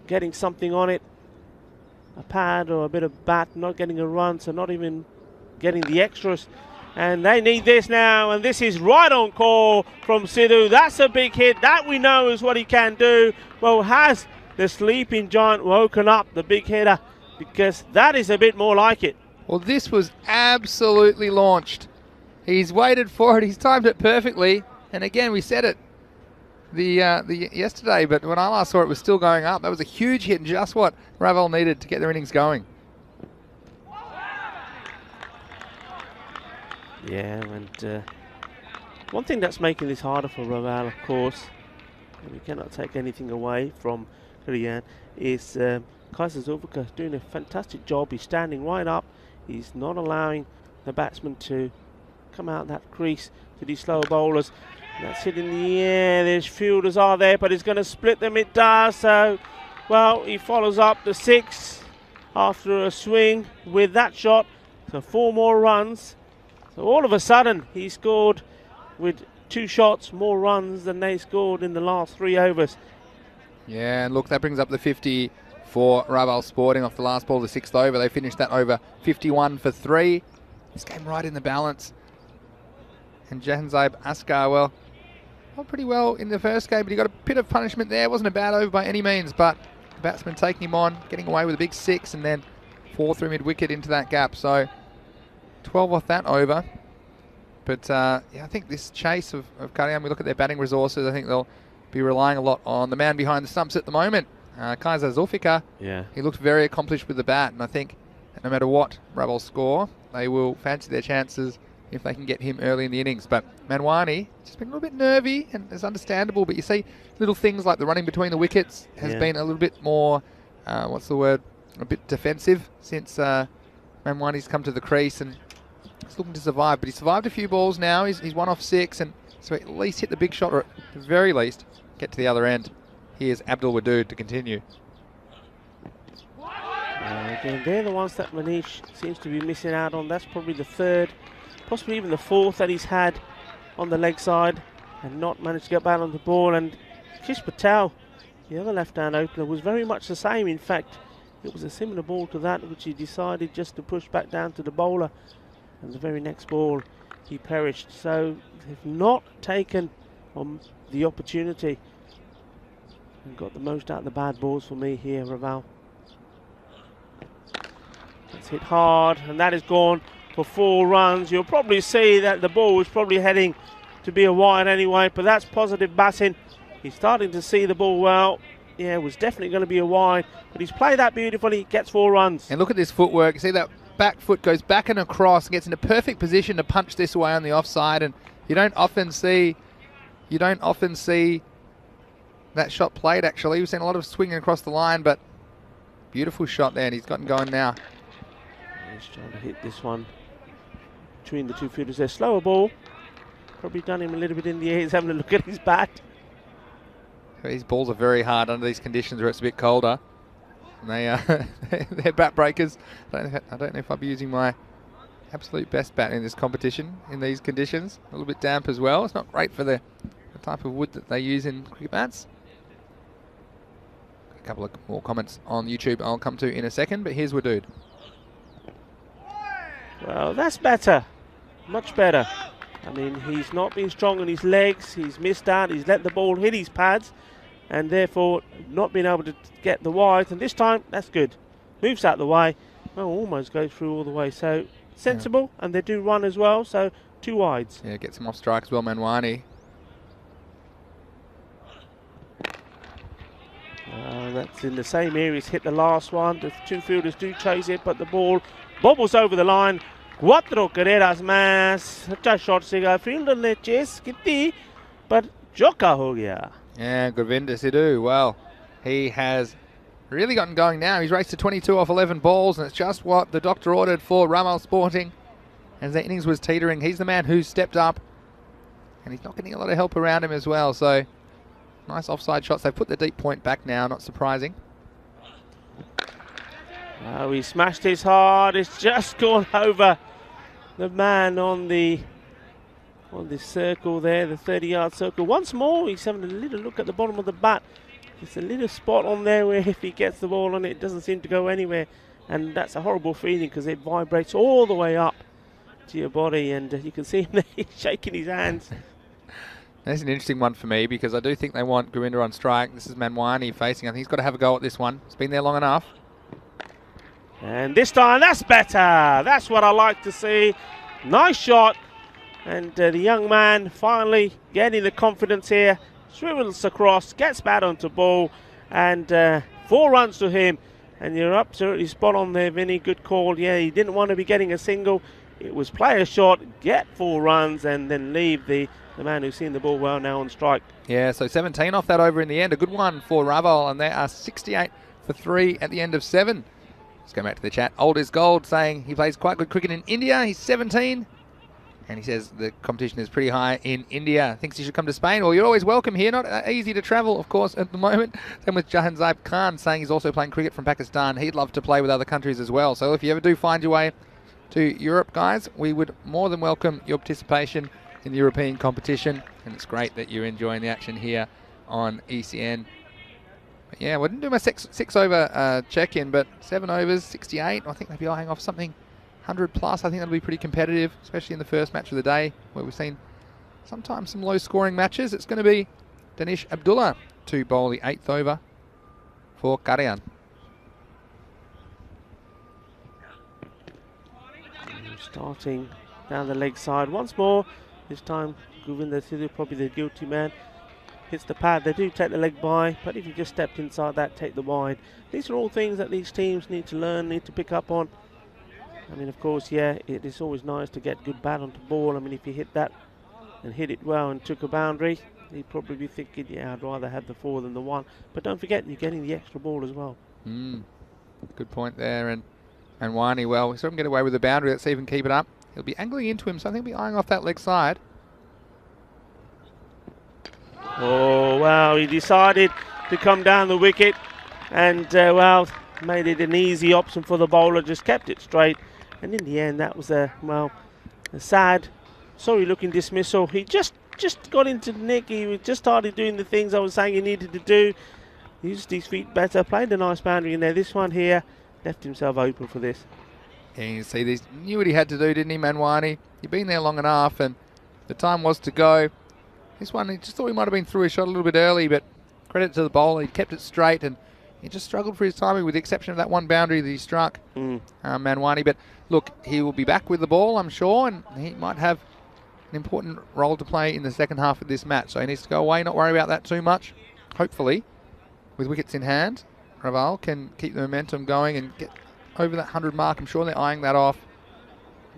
getting something on it, a pad or a bit of bat, not getting a run, so not even getting the extras. And they need this now, and this is right on call from Sidhu. That's a big hit. That we know is what he can do. Well, has the sleeping giant woken up the big hitter? Because that is a bit more like it. Well, this was absolutely launched. He's waited for it. He's timed it perfectly. And again, we said it the yesterday, but when I last saw it, it was still going up. That was a huge hit and just what Ravel needed to get their innings going. Yeah, and one thing that's making this harder for Raval, of course, and we cannot take anything away from Rian, is Kaiser Zulfika doing a fantastic job. He's standing right up. He's not allowing the batsman to come out that crease to these slower bowlers. That's it in the air. There's fielders are there, but he's going to split them. It does. So, well, he follows up the 6 after a swing with that shot. So 4 more runs. So all of a sudden, he scored with 2 shots, more runs than they scored in the last 3 overs. Yeah, and look, that brings up the 50 for Raval Sporting off the last ball, the 6th over. They finished that over 51 for 3. This came right in the balance. And Jahanzeb Askar, well, not pretty well in the first game, but he got a bit of punishment there. It wasn't a bad over by any means, but the batsman taking him on, getting away with a big 6, and then 4 through mid-wicket into that gap. So 12 off that over. But yeah, I think this chase of Kariam, we look at their batting resources, I think they'll be relying a lot on the man behind the stumps at the moment. Kaiser Zulfika, he looked very accomplished with the bat, and I think no matter what Ravel score, they will fancy their chances if they can get him early in the innings. But Manwani just been a little bit nervy, and it's understandable, but you see little things like the running between the wickets has been a little bit more, what's the word, a bit defensive since Manwani's come to the crease, and he's looking to survive. But he survived a few balls now. He's 1 off 6, and so at least hit the big shot, or at the very least get to the other end. Here's Abdul Wadood to continue. Again, they're the ones that Manish seems to be missing out on. That's probably the 3rd, possibly even the 4th that he's had on the leg side and not managed to get back on the ball. And Kish Patel, the other left-hand opener, was very much the same. In fact, it was a similar ball to that, which he decided just to push back down to the bowler. And the very next ball, he perished. So they've not taken the opportunity and got the most out of the bad balls for me here, Raval. It's hit hard, and that is gone for 4 runs. You'll probably see that the ball was probably heading to be a wide anyway, but that's positive batting. He's starting to see the ball well. Yeah, it was definitely going to be a wide, but he's played that beautifully, gets 4 runs. And look at this footwork. See that back foot goes back and across, gets in a perfect position to punch this away on the offside, and you don't often see that shot played, actually. We've seen a lot of swinging across the line, but beautiful shot there, and he's gotten going now. He's trying to hit this one between the 2 fielders there. Slower ball. Probably done him a little bit in the air. He's having a look at his bat. These balls are very hard under these conditions where it's a bit colder. And they're bat breakers. I don't know if I'll be using my absolute best bat in this competition in these conditions. A little bit damp as well. It's not great for the type of wood that they use in cricket bats. A couple of more comments on YouTube I'll come to in a second, but here's Wadood. Well, that's better. Much better. I mean, he's not been strong on his legs. He's missed out. He's let the ball hit his pads and therefore not been able to get the wide. And this time, that's good. Moves out the way. Well, almost goes through all the way. So, sensible. Yeah. And they do run as well. So, 2 wides. Yeah, gets him off strike as well, Manwani. That's in the same area. He's hit the last one. The 2 fielders do chase it, but the ball bobbles over the line. 4 carreras más. अच्छा shot सेगा fielder ने chess की पर चौका हो गया. Yeah, Govinda Sidhu. Well, he has really gotten going now. He's raced to 22 off 11 balls, and it's just what the doctor ordered for Ramal Sporting. As the innings was teetering, he's the man who's stepped up, and he's not getting a lot of help around him as well. So, nice offside shots. They've put the deep point back now, not surprising. Oh, he smashed his hard. It's just gone over the man on the circle there, the 30-yard circle. Once more, he's having a little look at the bottom of the bat. There's a little spot on there where if he gets the ball on it, it doesn't seem to go anywhere. And that's a horrible feeling because it vibrates all the way up to your body. And you can see him there, he's shaking his hands. That's an interesting one for me because I do think they want Gurinder on strike. This is Manwani facing. I think he's got to have a go at this one. It's been there long enough. And this time, that's better. That's what I like to see. Nice shot. And the young man finally getting the confidence here. Swivels across, gets bat onto ball. And 4 runs to him. And you're absolutely spot on there, Vinny. Good call. Yeah, he didn't want to be getting a single. It was play a shot, get 4 runs, and then leave the man who's seen the ball well now on strike. Yeah, so 17 off that over in the end. A good one for Raval, and they are 68 for 3 at the end of 7. Let's go back to the chat. Old is Gold saying he plays quite good cricket in India. He's 17. And he says the competition is pretty high in India. Thinks he should come to Spain. Well, you're always welcome here. Not easy to travel, of course, at the moment. Same with Jahanzib Khan saying he's also playing cricket from Pakistan. He'd love to play with other countries as well. So if you ever do find your way to Europe, guys, we would more than welcome your participation in the European competition. And it's great that you're enjoying the action here on ECN. But yeah, we didn't do my six over check-in, but 7 overs, 68. I think they'd be eyeing off something 100 plus. I think that'll be pretty competitive, especially in the first match of the day, where we've seen sometimes some low-scoring matches. It's going to be Danish Abdullah to bowl the 8th over for Karayan. Starting down the leg side once more. This time, Govinda Sidhu, probably the guilty man, hits the pad. They do take the leg by, but if you just stepped inside that, take the wide. These are all things that these teams need to learn, need to pick up on. I mean, of course, yeah, it is always nice to get good bat onto ball. I mean, if you hit that and hit it well and took a boundary, you'd probably be thinking, yeah, I'd rather have the 4 than the 1. But don't forget, you're getting the extra ball as well. Good point there. And Wani, well, we saw him get away with the boundary. Let's see if he can keep it up. He'll be angling into him, so I think he'll be eyeing off that leg side. Oh, wow, he decided to come down the wicket and, well, made it an easy option for the bowler, just kept it straight. And in the end, that was a sad, sorry-looking dismissal. He just got into the nick. He just started doing the things I was saying he needed to do. Used his feet better, played a nice boundary in there. This one here left himself open for this. Yeah, you see, this knew what he had to do, didn't he, Manwani? He'd been there long enough, and the time was to go. This one, he just thought he might have been through his shot a little bit early, but credit to the bowler. He kept it straight, and he just struggled for his timing with the exception of that one boundary that he struck, Manwani. But look, he will be back with the ball, I'm sure, and he might have an important role to play in the second half of this match. So he needs to go away, not worry about that too much. Hopefully, with wickets in hand, Raval can keep the momentum going and get over that 100 mark. I'm sure they're eyeing that off.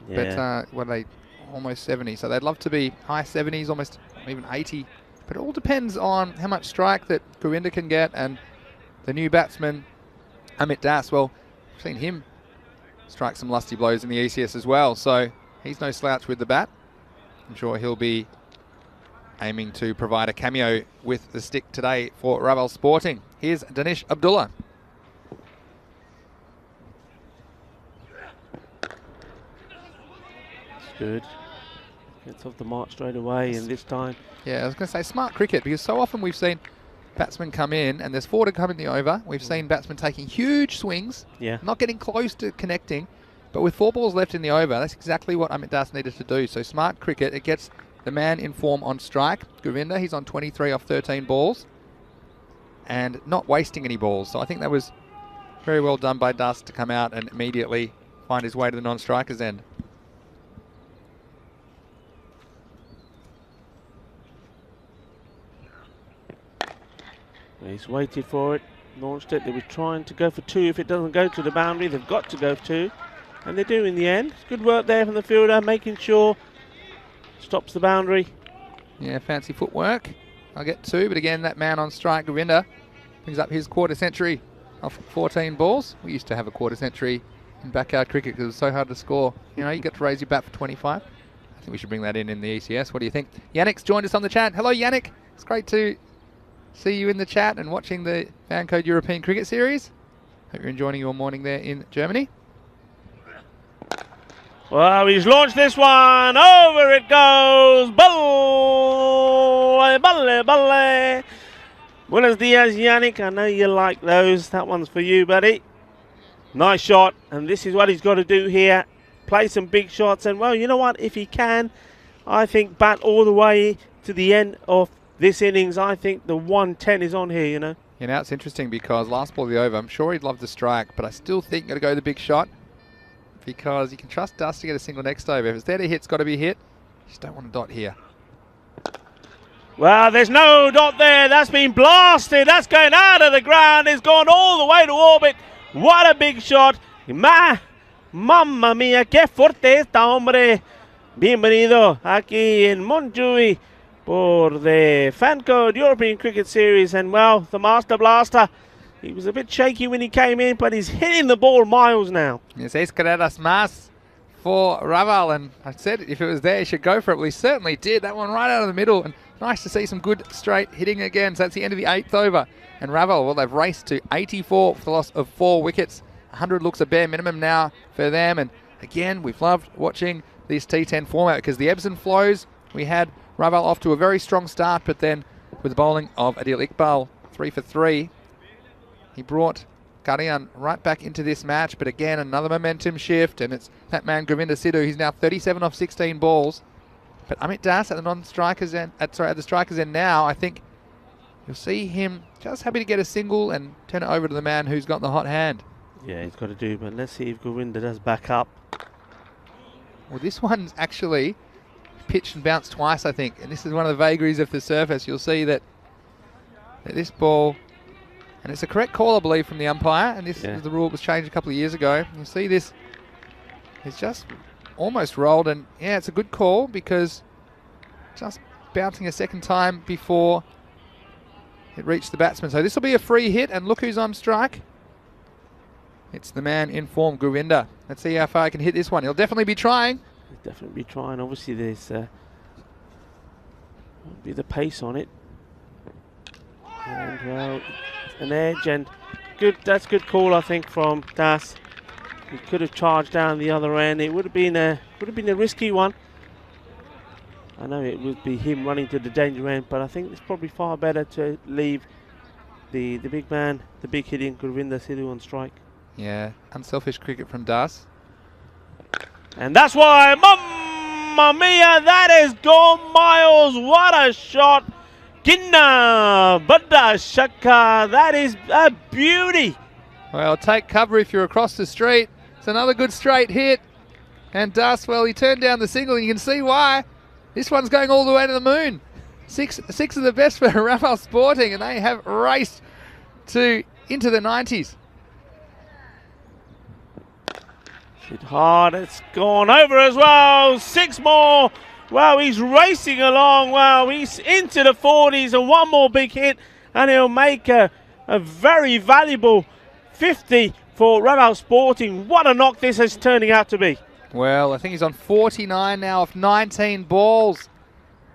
Yeah. But what are they? Almost 70. So they'd love to be high 70s, almost even 80. But it all depends on how much strike that Gurinder can get, and the new batsman, Amit Das, well, we've seen him strike some lusty blows in the ECS as well. So he's no slouch with the bat. I'm sure he'll be aiming to provide a cameo with the stick today for Raval Sporting. Here's Danish Abdullah. Good. Gets off the mark straight away, and this time... Yeah, I was going to say smart cricket, because so often we've seen batsmen come in, and there's 4 to come in the over. We've seen batsmen taking huge swings, not getting close to connecting, but with 4 balls left in the over, that's exactly what Amit Das needed to do. So smart cricket, it gets the man in form on strike. Govinda, he's on 23 off 13 balls, and not wasting any balls. So I think that was very well done by Das to come out and immediately find his way to the non-striker's end. He's waited for it, launched it. They were trying to go for 2. If it doesn't go to the boundary, they've got to go for 2. And they do in the end. Good work there from the fielder, making sure stops the boundary. Yeah, fancy footwork. I'll get 2, but again, that man on strike, Govinda, brings up his quarter century off 14 balls. We used to have a quarter century in backyard cricket because it was so hard to score. You know, you get to raise your bat for 25. I think we should bring that in the ECS. What do you think? Yannick's joined us on the chat. Hello, Yannick. It's great to see you in the chat and watching the Fan Code European Cricket Series. Hope you're enjoying your morning there in Germany. Well, he's launched this one. Over it goes. Balle, balle, balle. Buenos dias, Yannick. I know you like those. That one's for you, buddy. Nice shot. And this is what he's got to do here. Play some big shots. And, well, you know what? If he can, I think bat all the way to the end of this innings. I think the 110 is on here, you know. You know, it's interesting because last ball of the over, I'm sure he'd love to strike, but I still think got to go the big shot because you can trust Dust to get a single next over. If it's there to hit, it's got to be hit. You just don't want a dot here. Well, there's no dot there. That's been blasted. That's going out of the ground. It's gone all the way to orbit. What a big shot. Mamma mia, qué fuerte esta, hombre. Bienvenido aquí en Montjuic por the Fan Code European Cricket Series. And, well, the Master Blaster, he was a bit shaky when he came in, but he's hitting the ball miles now. Yes, 6 carreras más for Raval. And I said if it was there, he should go for it. Well, he certainly did. That one right out of the middle. And nice to see some good straight hitting again. So that's the end of the 8th over. And Raval, well, they've raced to 84 for the loss of 4 wickets. 100 looks a bare minimum now for them. And again, we've loved watching this T10 format because the ebbs and flows. We had Raval off to a very strong start, but then with the bowling of Adil Iqbal, 3 for 3, he brought Gadian right back into this match. But again, another momentum shift, and it's that man Govinda Sidhu. He's now 37 off 16 balls. But Amit Das at the non-strikers end, at the strikers end now, I think you'll see him just happy to get a single and turn it over to the man who's got the hot hand. Yeah, he's got to do, but let's see if Govinda does back up. Well, this one's actually pitched and bounced twice, I think. And this is one of the vagaries of the surface. You'll see that this ball, and it's a correct call, I believe, from the umpire. And this is the rule that was changed a couple of years ago. You'll see this, it's just almost rolled. And, yeah, it's a good call because just bouncing a second time before it reached the batsman. So this will be a free hit. And look who's on strike. It's the man in form, Govinda. Let's see how far he can hit this one. He'll definitely be trying. He'll definitely be trying. Obviously, there's won't be the pace on it. And, well, an edge. And good. That's good call, I think, from Das. He could have charged down the other end. It would have been a risky one. I know it would be him running to the danger end, but I think it's probably far better to leave the big man, the big hitting Govinda Sidhu on strike. Yeah, unselfish cricket from Das. And that's why, mamma mia, that has gone miles. What a shot. Kinna Badda Shaka, that is a beauty. Well, take cover if you're across the street. It's another good straight hit. And Das, well, he turned down the single, and you can see why. This one's going all the way to the moon. Six of the best for Raval Sporting, and they have raced into the 90s. Hit hard, it's gone over as well. 6 more. Wow, he's racing along. Wow, he's into the 40s, and one more big hit, and he'll make a very valuable 50 for Raval Sporting. What a knock this is turning out to be. Well, I think he's on 49 now off 19 balls.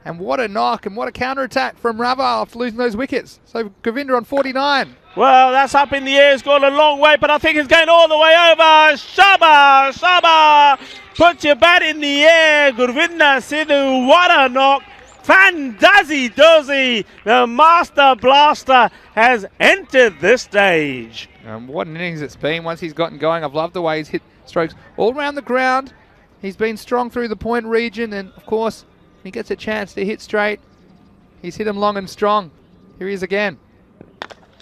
And what a knock and what a counter-attack from Raval after losing those wickets. So Govinda on 49. Well, that's up in the air. It's gone a long way, but I think it's going all the way over. Shaba, Shaba. Put your bat in the air. Govinda Sidhu, what a knock Fandazzy Dozy, the Master Blaster, has entered this stage. What an innings it's been once he's gotten going. I've loved the way he's hit strokes all around the ground. He's been strong through the point region, and of course, when he gets a chance to hit straight, he's hit them long and strong. Here he is again.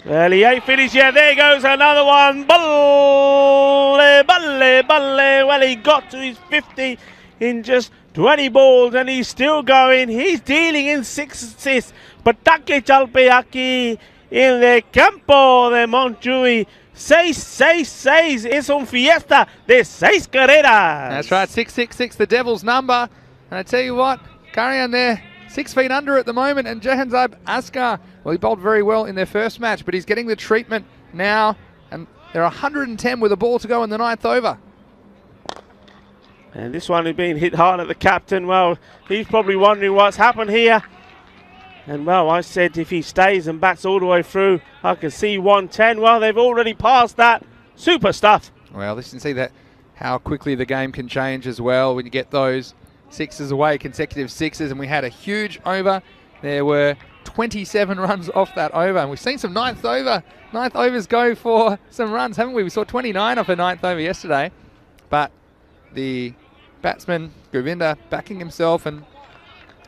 Well, he ain't finished yet. There goes another one. Balle, balle, balle. Well, he got to his 50 in just 20 balls, and he's still going. He's dealing in 6 assists. Patake chalpe aquí en el campo de Montjuic. 6-6-6. Es un fiesta de 6 carreras. That's right, 6-6-6, the Devil's number. And I tell you what, Karian there, 6 feet under at the moment, and Jahanzeb Askar, well, he bowled very well in their first match, but he's getting the treatment now, and they're 110 with a ball to go in the 9th over. And this one has been hit hard at the captain. Well, he's probably wondering what's happened here. And well, I said if he stays and bats all the way through, I can see 110. Well, they've already passed that. Super stuff. Well, you can see that how quickly the game can change as well when you get those 6s away, consecutive 6s, and we had a huge over. There were 27 runs off that over, and we've seen some 9th overs go for some runs, haven't we? We saw 29 off a 9th over yesterday, but the batsman Govinda backing himself, and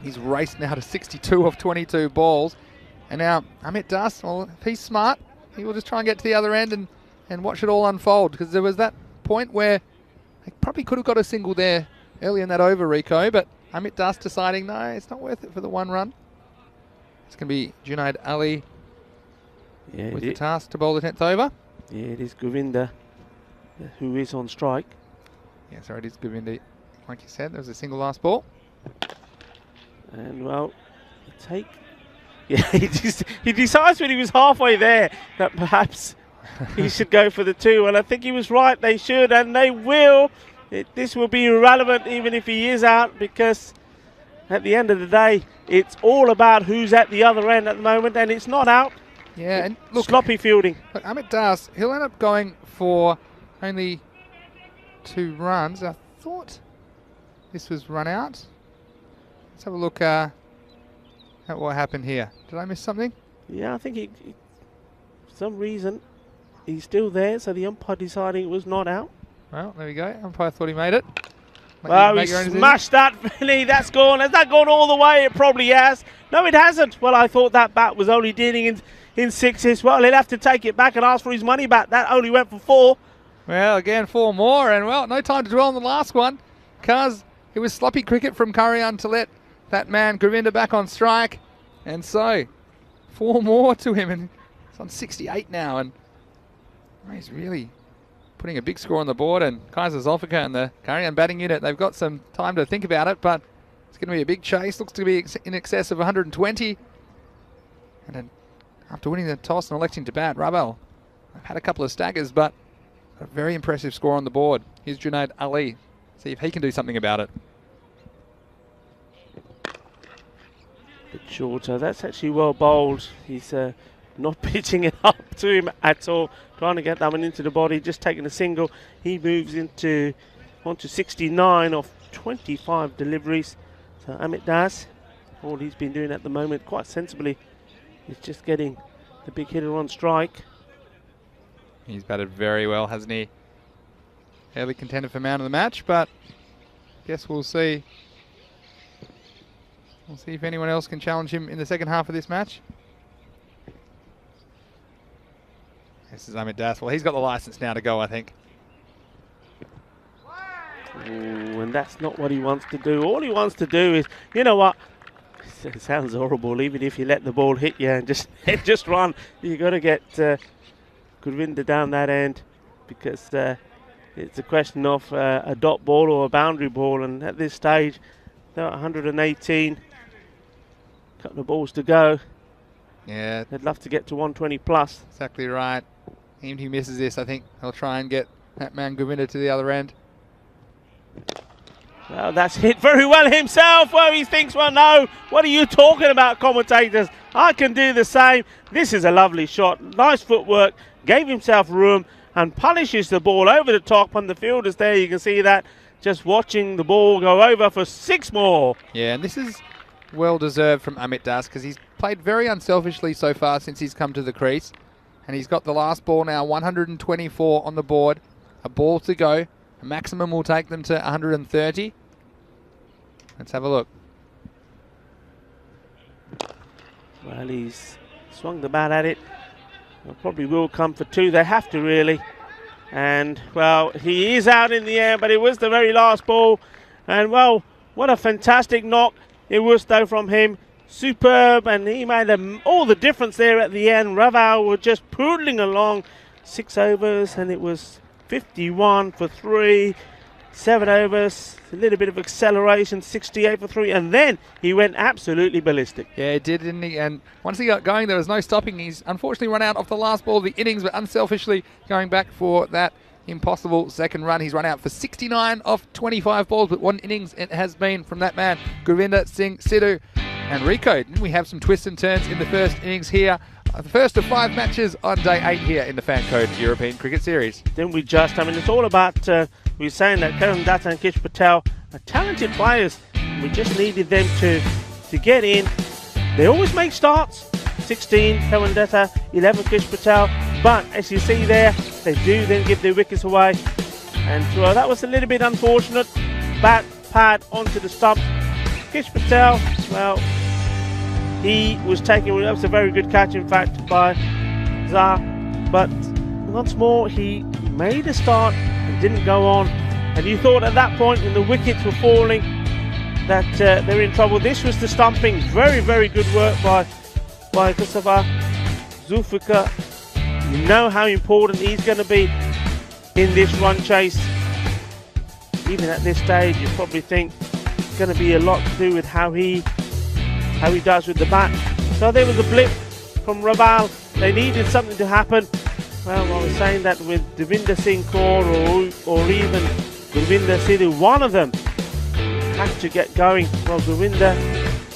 he's raced now to 62 off 22 balls. And now Amit Das, well, if he's smart, he will just try and get to the other end and watch it all unfold, because there was that point where they probably could have got a single there early in that over, Rico, but Amit Das deciding, no, it's not worth it for the 1 run. It's going to be Junaid Ali with the task to bowl the 10th over. Yeah, it is Govinda who is on strike. Yeah, sorry, it is Govinda. Like you said, there was a single last ball. And well, yeah, he decides when he was halfway there that perhaps he should go for the 2. And I think he was right. They should, and they will. This will be irrelevant even if he is out, because at the end of the day, it's all about who's at the other end at the moment, and it's not out. Yeah, and look, sloppy fielding. Look, Amit Das, he'll end up going for only 2 runs. I thought this was run out. Let's have a look at what happened here. Did I miss something? Yeah, I think he for some reason, he's still there, so the umpire deciding it was not out. Well, there we go. Umpire thought he made it. Well, he smashed that, Vinny. That's gone. Has that gone all the way? It probably has. No, it hasn't. Well, I thought that bat was only dealing in 6s. Well, he'll have to take it back and ask for his money back. That only went for 4. Well, again, 4 more. And, well, no time to dwell on the last one, because it was sloppy cricket from Karian to let that man Govinda back on strike. And so, 4 more to him. And it's on 68 now. And he's really putting a big score on the board, and Kaiser Zulfikar and the Karian batting unit, they've got some time to think about it, but it's going to be a big chase. Looks to be in excess of 120. And then after winning the toss and electing to bat, Rabel, they've had a couple of staggers, but a very impressive score on the board. Here's Junaid Ali. See if he can do something about it. Bit shorter. That's actually well bowled. He's not pitching it up to him at all. Trying to get that one into the body, just taking a single. He moves onto 69 off 25 deliveries. So Amit Das, all he's been doing at the moment quite sensibly is just getting the big hitter on strike. He's batted very well, hasn't he? Early contender for man of the match, but guess we'll see. We'll see if anyone else can challenge him in the second half of this match. This is Amit Das. Well, he's got the license now to go, I think. Ooh, and that's not what he wants to do. All he wants to do is, you know what? It sounds horrible, even if you let the ball hit you and just run. You got to get Govinda down that end, because it's a question of a dot ball or a boundary ball. And at this stage, they're at 118. Couple of balls to go. Yeah, they'd love to get to 120 plus. Exactly right. Even if he misses this, I think they'll try and get that man Govinda to the other end. Well, that's hit very well himself. Well, he thinks, well, no, what are you talking about, commentators? I can do the same. This is a lovely shot. Nice footwork. Gave himself room and punishes the ball over the top. And the fielders there, you can see that, just watching the ball go over for 6 more. Yeah, and this is well deserved from Amit Das because he's played very unselfishly so far since he's come to the crease. And he's got the last ball now, 124 on the board. A ball to go. A maximum will take them to 130. Let's have a look. Well, he's swung the bat at it. They probably will come for two. They have to, really. And, well, he is out in the air, but it was the very last ball. And, well, what a fantastic knock it was, though, from him. Superb, and he made all the difference there at the end. Raval were just poodling along 6 overs, and it was 51 for 3. 7 overs, a little bit of acceleration, 68 for 3, and then he went absolutely ballistic. Yeah, he did, didn't he? And once he got going, there was no stopping. He's unfortunately run out off the last ball of the innings, but unselfishly going back for that impossible second run. He's run out for 69 off 25 balls, but one innings it has been from that man, Gurvinder Singh Sidhu. And Rico, didn't we have some twists and turns in the first innings here? The first of 5 matches on day 8 here in the Fan Code European Cricket Series. Then we just, I mean, it's all about, we were saying that Karan Datta and Kish Patel are talented players. We just needed them to get in. They always make starts. 16, Karan Datta, 11, Kish Patel. But as you see there, they do then give their wickets away. And well, that was a little bit unfortunate. Bat, pad onto the stump. Kish Patel, well, he was taking, that was a very good catch in fact by Zah, but once more he made a start and didn't go on, and you thought at that point when the wickets were falling that they're in trouble. This was the stumping. Very, very good work by Kosovo. Zulfikar, you know how important he's going to be in this run chase. Even at this stage you probably think it's going to be a lot to do with how he does with the bat. So there was a blip from Raval. They needed something to happen. Well, I was saying that with Devinder Singh Kaur or even Gurvinder Sidhu, one of them had to get going. Well, Gurvinder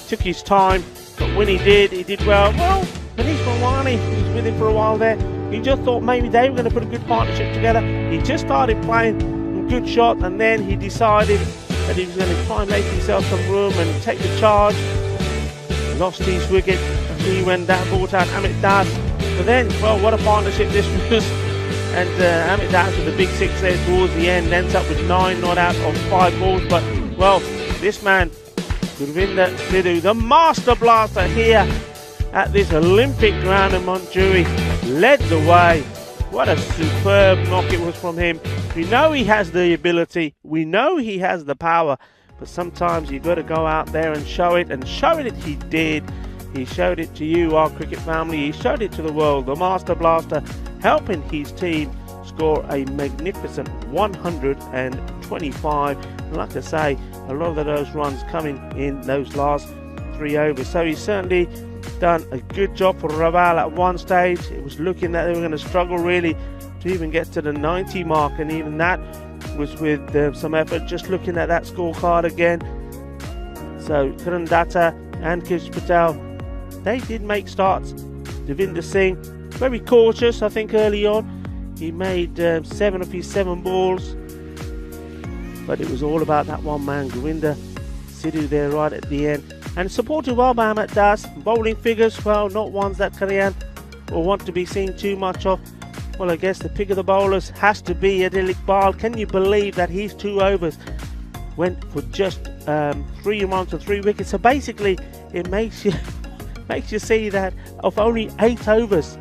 took his time, but when he did well. Well, Manish Mawani, he was with him for a while there. He just thought maybe they were going to put a good partnership together. He just started playing a good shot, and then he decided that he was going to try and make himself some room and take the charge. Lost his wicket, and he went down, brought out Amit Das. But then, well, what a partnership this was. And Amit Das with the big 6 there towards the end, ends up with 9 not out on 5 balls. But, well, this man, Gurvinder Sidhu, the master blaster here at this Olympic ground in Manjuri, led the way. What a superb knock it was from him. We know he has the ability, we know he has the power, but sometimes you've got to go out there and show it, and show it he did. He showed it to you, our cricket family. He showed it to the world. The Master Blaster helping his team score a magnificent 125. And like I say, a lot of those runs coming in those last 3 overs. So he's certainly done a good job for Raval at one stage. It was looking that they were going to struggle really to even get to the 90 mark, and even that was with some effort. Just looking at that scorecard again. So Karan Datta and Kish Patel, they did make starts. Devinder Singh, very cautious, I think, early on. He made 7 of his 7 balls. But it was all about that one man, Gurvinder Sidhu, there right at the end. And supported well by Amit Das. Bowling figures, well, not ones that Karyan will want to be seen too much of. Well, I guess the pick of the bowlers has to be Adil Iqbal. Can you believe that his 2 overs went for just 3 runs and 3 wickets? So basically, it makes you see that of only 8 overs,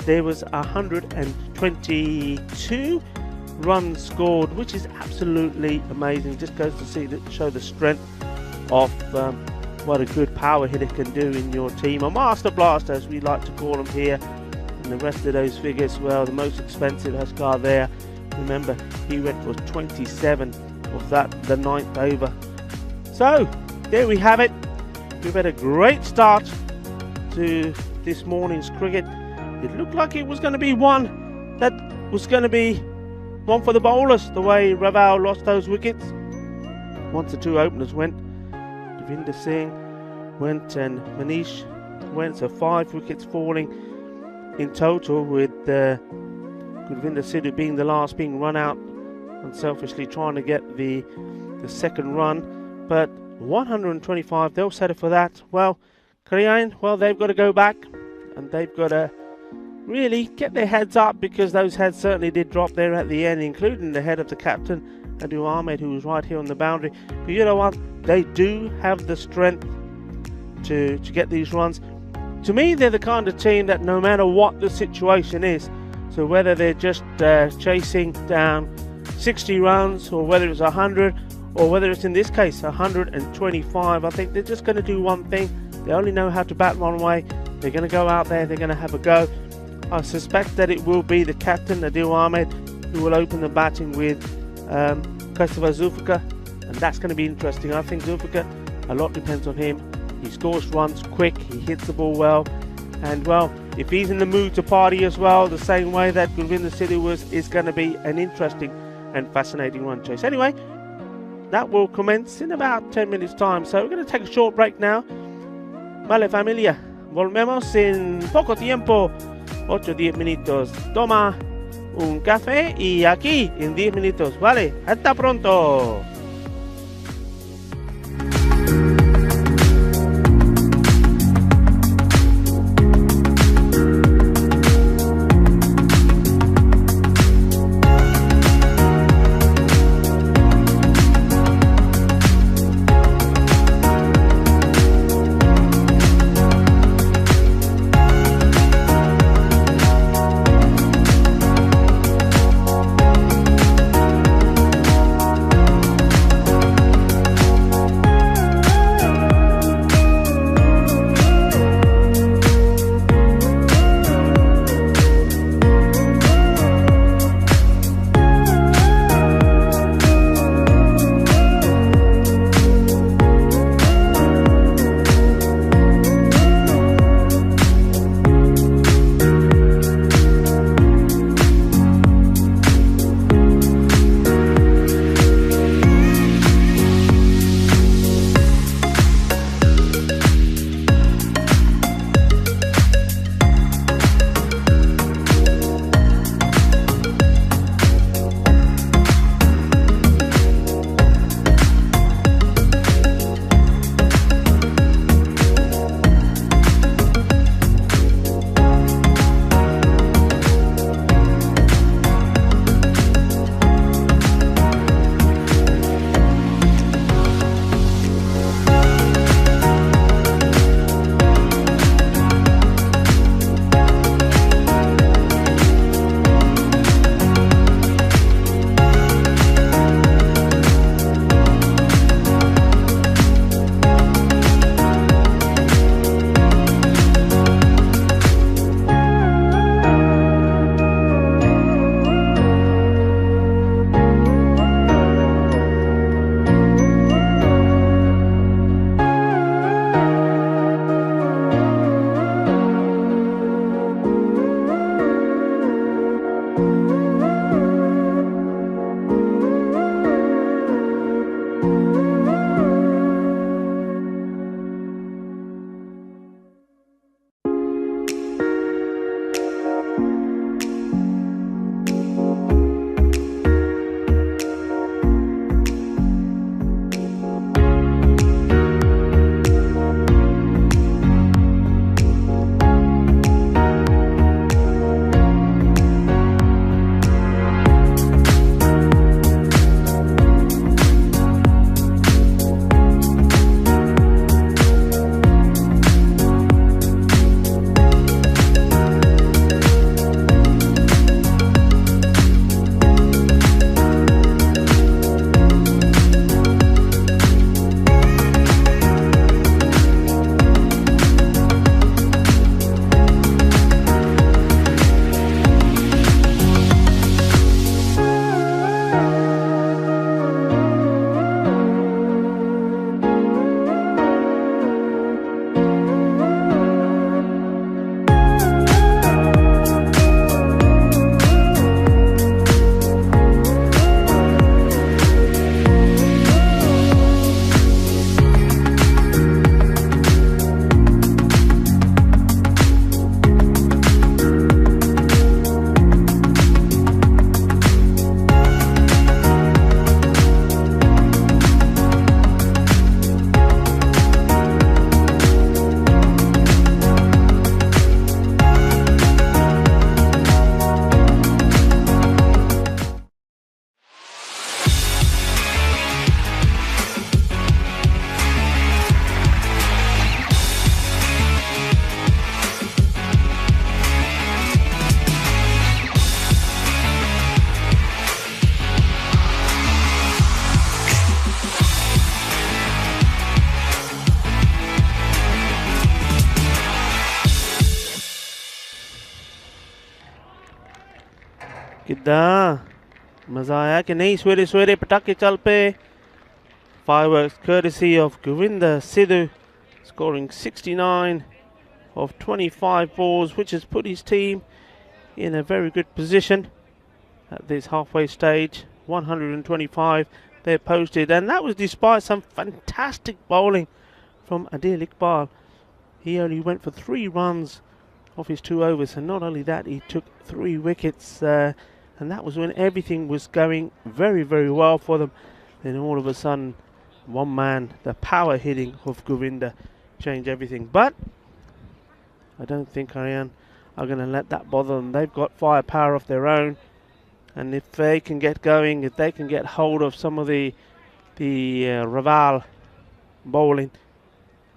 there was 122 runs scored, which is absolutely amazing. Just goes to show the strength of what a good power hitter can do in your team. A master blaster, as we like to call him here. And the rest of those figures, well, the most expensive Haskar there, remember, he went for 27 of that, the 9th over. So there we have it. We've had a great start to this morning's cricket. It looked like it was going to be one that was going to be one for the bowlers, the way Raval lost those wickets. Once the 2 openers went, Devinder Singh went and Manish went, so 5 wickets falling in total, with Gurvinder Sidhu being the last, being run out, unselfishly trying to get the second run. But 125, they'll settle for that. Well, Korean, well, they've got to go back and they've got to really get their heads up, because those heads certainly did drop there at the end, including the head of the captain, Adu Ahmed, who was right here on the boundary. But you know what? They do have the strength to get these runs. To me, they're the kind of team that no matter what the situation is, so whether they're just chasing down 60 runs, or whether it's 100, or whether it's in this case 125, I think they're just going to do one thing. They only know how to bat one way. They're going to go out there, they're going to have a go. I suspect that it will be the captain, Adil Ahmed, who will open the batting with Christopher Zulfikar, and that's going to be interesting. I think Zulfikar, a lot depends on him. He scores runs quick, he hits the ball well, and well, if he's in the mood to party as well, the same way that Gurvinder Sidhu was, is going to be an interesting and fascinating run chase. Anyway, that will commence in about 10 minutes time, so we're going to take a short break now. Vale, familia, volvemos en poco tiempo, 8-10 minutos. Toma un café y aquí en 10 minutos. Vale, hasta pronto. दा मजा आया कि नहीं सवेरे सवेरे पटाखे चल पे. Fireworks courtesy of Govinda Sidhu, scoring 69 of 25 balls, which has put his team in a very good position at this halfway stage. 125 they're posted, and that was despite some fantastic bowling from Adil Iqbal. He only went for 3 runs off his 2 overs, and not only that, he took 3 wickets, and that was when everything was going very, very well for them. Then all of a sudden, one man, the power hitting of Govinda, changed everything. But I don't think Harian are going to let that bother them. They've got firepower of their own, and if they can get going, if they can get hold of some of the Raval bowling,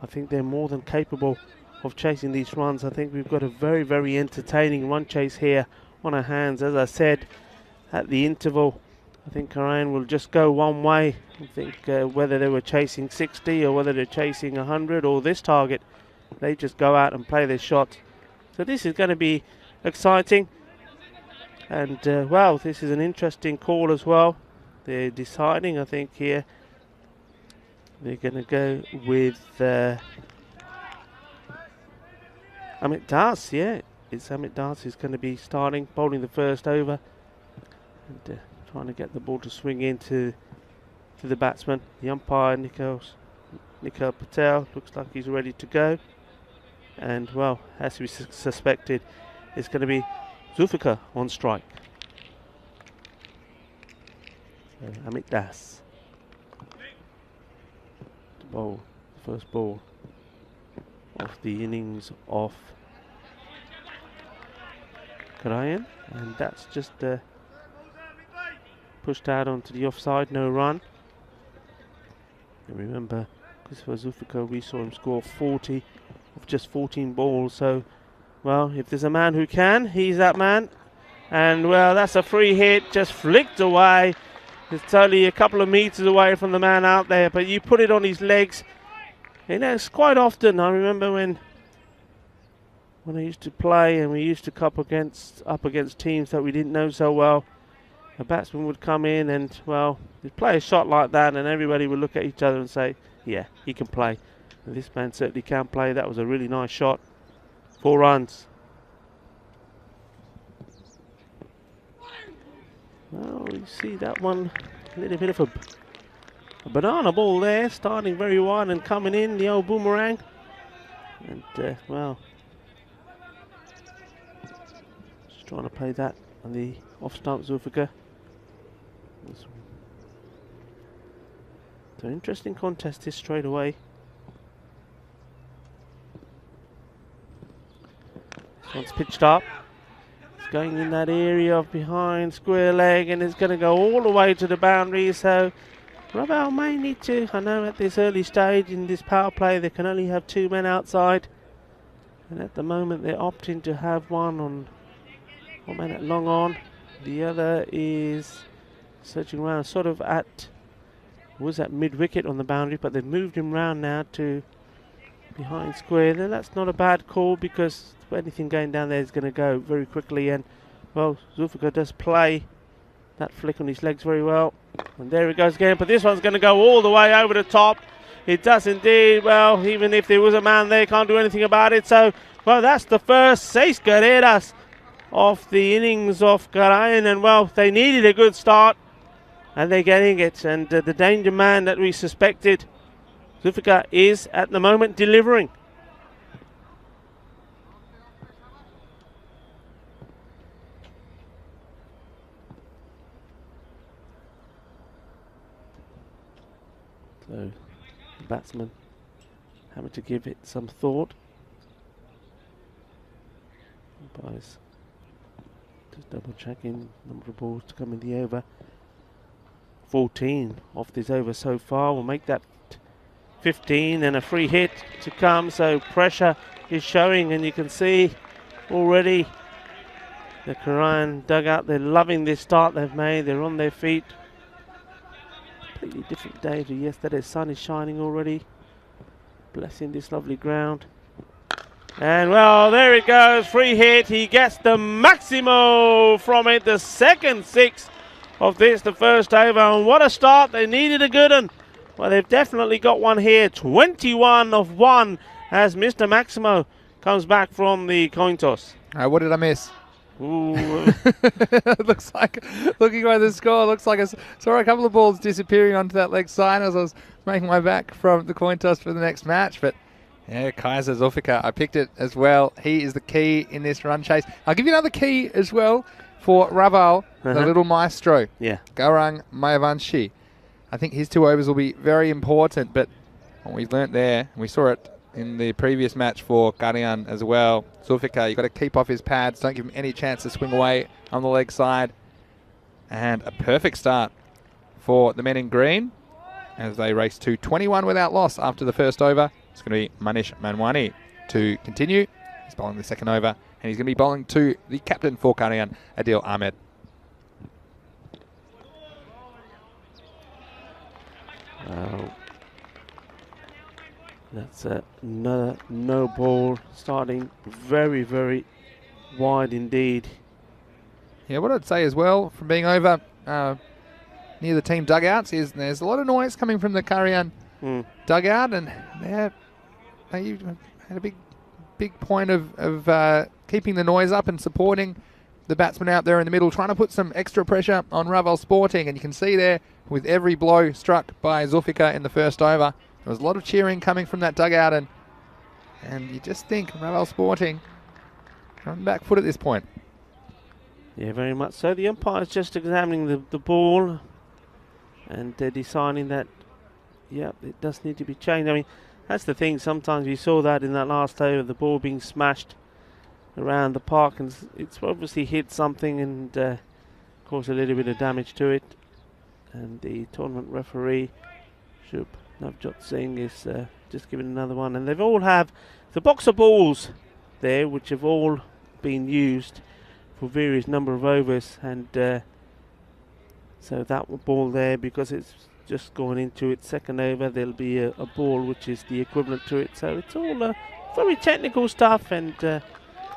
I think they're more than capable of chasing these runs. I think we've got a very, very entertaining run chase here on our hands. As I said at the interval, I think Karayan will just go one way. I think whether they were chasing 60 or whether they're chasing 100 or this target, they just go out and play their shots. So this is going to be exciting. And well, this is an interesting call as well. They're deciding, I think, here. They're going to go with Amit Das. Yeah, it's Amit Das who's going to be starting, bowling the first over. And trying to get the ball to swing into the batsman. The umpire, Nikhil Patel, looks like he's ready to go. And well, as we suspected, it's going to be Zulfikar on strike. So Amit Das to bowl the first ball of the innings of Karayan, and that's just pushed out onto the offside, no run. And remember, Christopher Zulfikar, we saw him score 40 of just 14 balls. So, well, if there's a man who can, he's that man. And, well, that's a free hit, just flicked away. It's only a couple of meters away from the man out there, but you put it on his legs. You know, it's quite often, I remember when I used to play and we used to up against teams that we didn't know so well, a batsman would come in and, well, he'd play a shot like that and everybody would look at each other and say, yeah, he can play. And this man certainly can play. That was a really nice shot. 4 runs. Well, you see that one, a little bit of a banana ball there, starting very wide and coming in, the old boomerang. And, well, just trying to play that on the off-stump Zulfikar. So interesting contest this straight away. This one's pitched up. It's going in that area of behind square leg and it's going to go all the way to the boundary. So Raval may need to, I know at this early stage in this power play they can only have 2 men outside. And at the moment they're opting to have one man at long on. The other is searching around sort of was at mid-wicket on the boundary, but they've moved him round now to behind square. Then that's not a bad call because anything going down there is going to go very quickly. And, well, Zulfikar does play that flick on his legs very well. And there it goes again, but this one's going to go all the way over the top. It does indeed. Well, even if there was a man there, can't do anything about it. So, well, that's the first 6 carreras of the innings of Karayan, and well, they needed a good start and they're getting it. And the danger man that we suspected, Zulfikar, is at the moment delivering. So the batsman having to give it some thought. Umpires just double checking number of balls to come in the over. 14 off this over so far. We'll make that 15 and a free hit to come. So pressure is showing, and you can see already the Karayan dugout. They're loving this start they've made. They're on their feet. Completely different day to yesterday. Sun is shining already, blessing this lovely ground. And well, there it goes, free hit. He gets the maximo from it, the second six of this, the first over. And what a start, they needed a good one. Well, they've definitely got one here, 21 of 1 as Mr. Maximo comes back from the coin toss. What did I miss? Ooh. Looks like, looking by the score, looks like I saw a couple of balls disappearing onto that leg side as I was making my back from the coin toss for the next match. But yeah, Kaiser Zulfikar, I picked it as well. He is the key in this run chase. I'll give you another key as well for Raval, the little maestro. Yeah. Gaurang Mayavanshi. I think his 2 overs will be very important, but what we've learnt there, and we saw it in the previous match for Garian as well. Zulfikar, you've got to keep off his pads. Don't give him any chance to swing away on the leg side. And a perfect start for the men in green as they race to 21 without loss after the first over. It's going to be Manish Manwani to continue. He's bowling the second over, and he's going to be bowling to the captain for Garian, Adil Ahmed. That's another no ball, starting very, very wide indeed. Yeah, what I'd say as well from being over near the team dugouts is there's a lot of noise coming from the Karian dugout, and they had a big point of keeping the noise up and supporting the batsman out there in the middle, trying to put some extra pressure on Raval Sporting. And you can see there, with every blow struck by Zulfikar in the first over, there was a lot of cheering coming from that dugout, and you just think Raval Sporting on back foot at this point. Yeah, very much so. The umpire's just examining the ball, and they're deciding that, yeah, it does need to be changed. I mean, that's the thing. Sometimes we saw that in that last over, the ball being smashed around the park, and it's obviously hit something and caused a little bit of damage to it. And the tournament referee, Shub Navjot Singh, is just giving another one. And they've all have the box of balls there, which have all been used for various number of overs. And so that ball there, because it's just gone into its second over, there'll be a ball which is the equivalent to it. So it's all very technical stuff, and a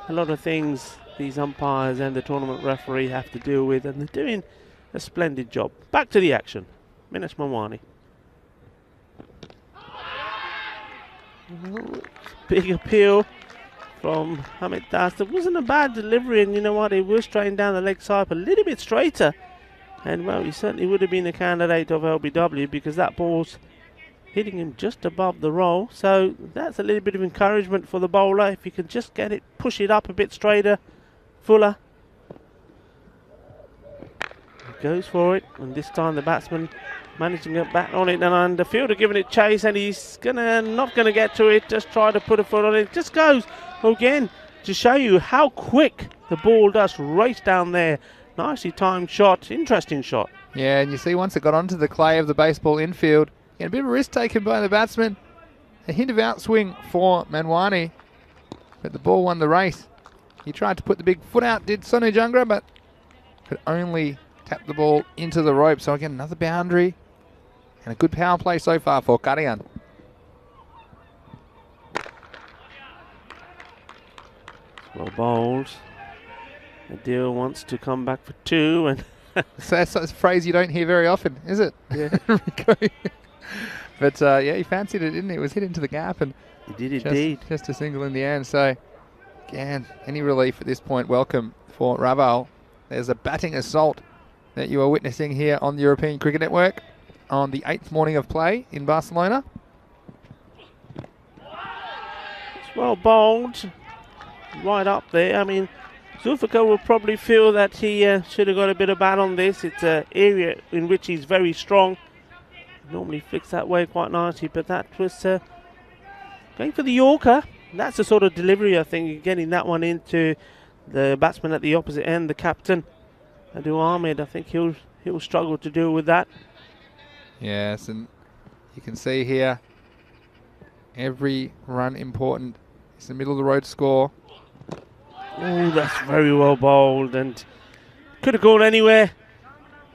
lot of things these umpires and the tournament referee have to deal with, and they're doing a splendid job. Back to the action. Manish Manwani. Big appeal from Hamid Das. It wasn't a bad delivery, and you know what, he was straight down the leg side, but a little bit straighter. And well, he certainly would have been a candidate of LBW, because that ball's hitting him just above the roll. So that's a little bit of encouragement for the bowler. If you can just get it, push it up a bit straighter, fuller. He goes for it, and this time the batsman managing to get back on it, and the fielder giving it chase, and he's not gonna get to it, just try to put a foot on it. Just goes again to show you how quick the ball does race down there. Nicely timed shot, interesting shot. Yeah, and you see once it got onto the clay of the baseball infield, a bit of a risk taken by the batsman. A hint of outswing for Manwani, but the ball won the race. He tried to put the big foot out, did Sonu Jangra, but could only tap the ball into the rope. So again, another boundary and a good power play so far for Karian. Well bowled. Adil wants to come back for 2, and so that's a phrase you don't hear very often, is it? Yeah. But yeah, he fancied it, didn't he? It was hit into the gap, and he did indeed. Just a single in the end. So again, any relief at this point, welcome for Raval. There's a batting assault that you are witnessing here on the European Cricket Network on the 8th morning of play in Barcelona. It's well bowled, right up there. I mean, Zulfikar will probably feel that he should have got a bit of bat on this. It's an area in which he's very strong. Normally flicks that way quite nicely, but that was going for the Yorker. That's the sort of delivery, I think, getting that one into the batsman at the opposite end, the captain, Adil Ahmed. I think he'll struggle to deal with that. Yes, and you can see here, every run important. It's the middle of the road score. Oh, that's very well bowled, and could have gone anywhere.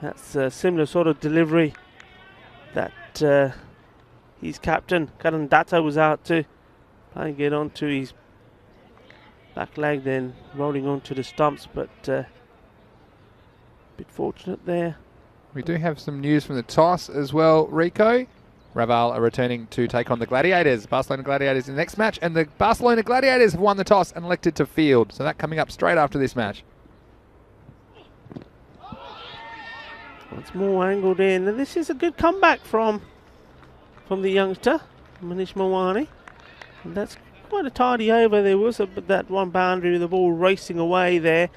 That's a similar sort of delivery that his captain, Karan Datta, was out to try and get onto his back leg, then rolling onto the stumps, but a bit fortunate there. We do have some news from the toss as well, Rico. Raval are returning to take on the Gladiators. Barcelona Gladiators in the next match, and the Barcelona Gladiators have won the toss and elected to field. So that coming up straight after this match. Once more angled in, and this is a good comeback from the youngster, Manish Mawani. And that's quite a tidy over. There was that one boundary with the ball racing away there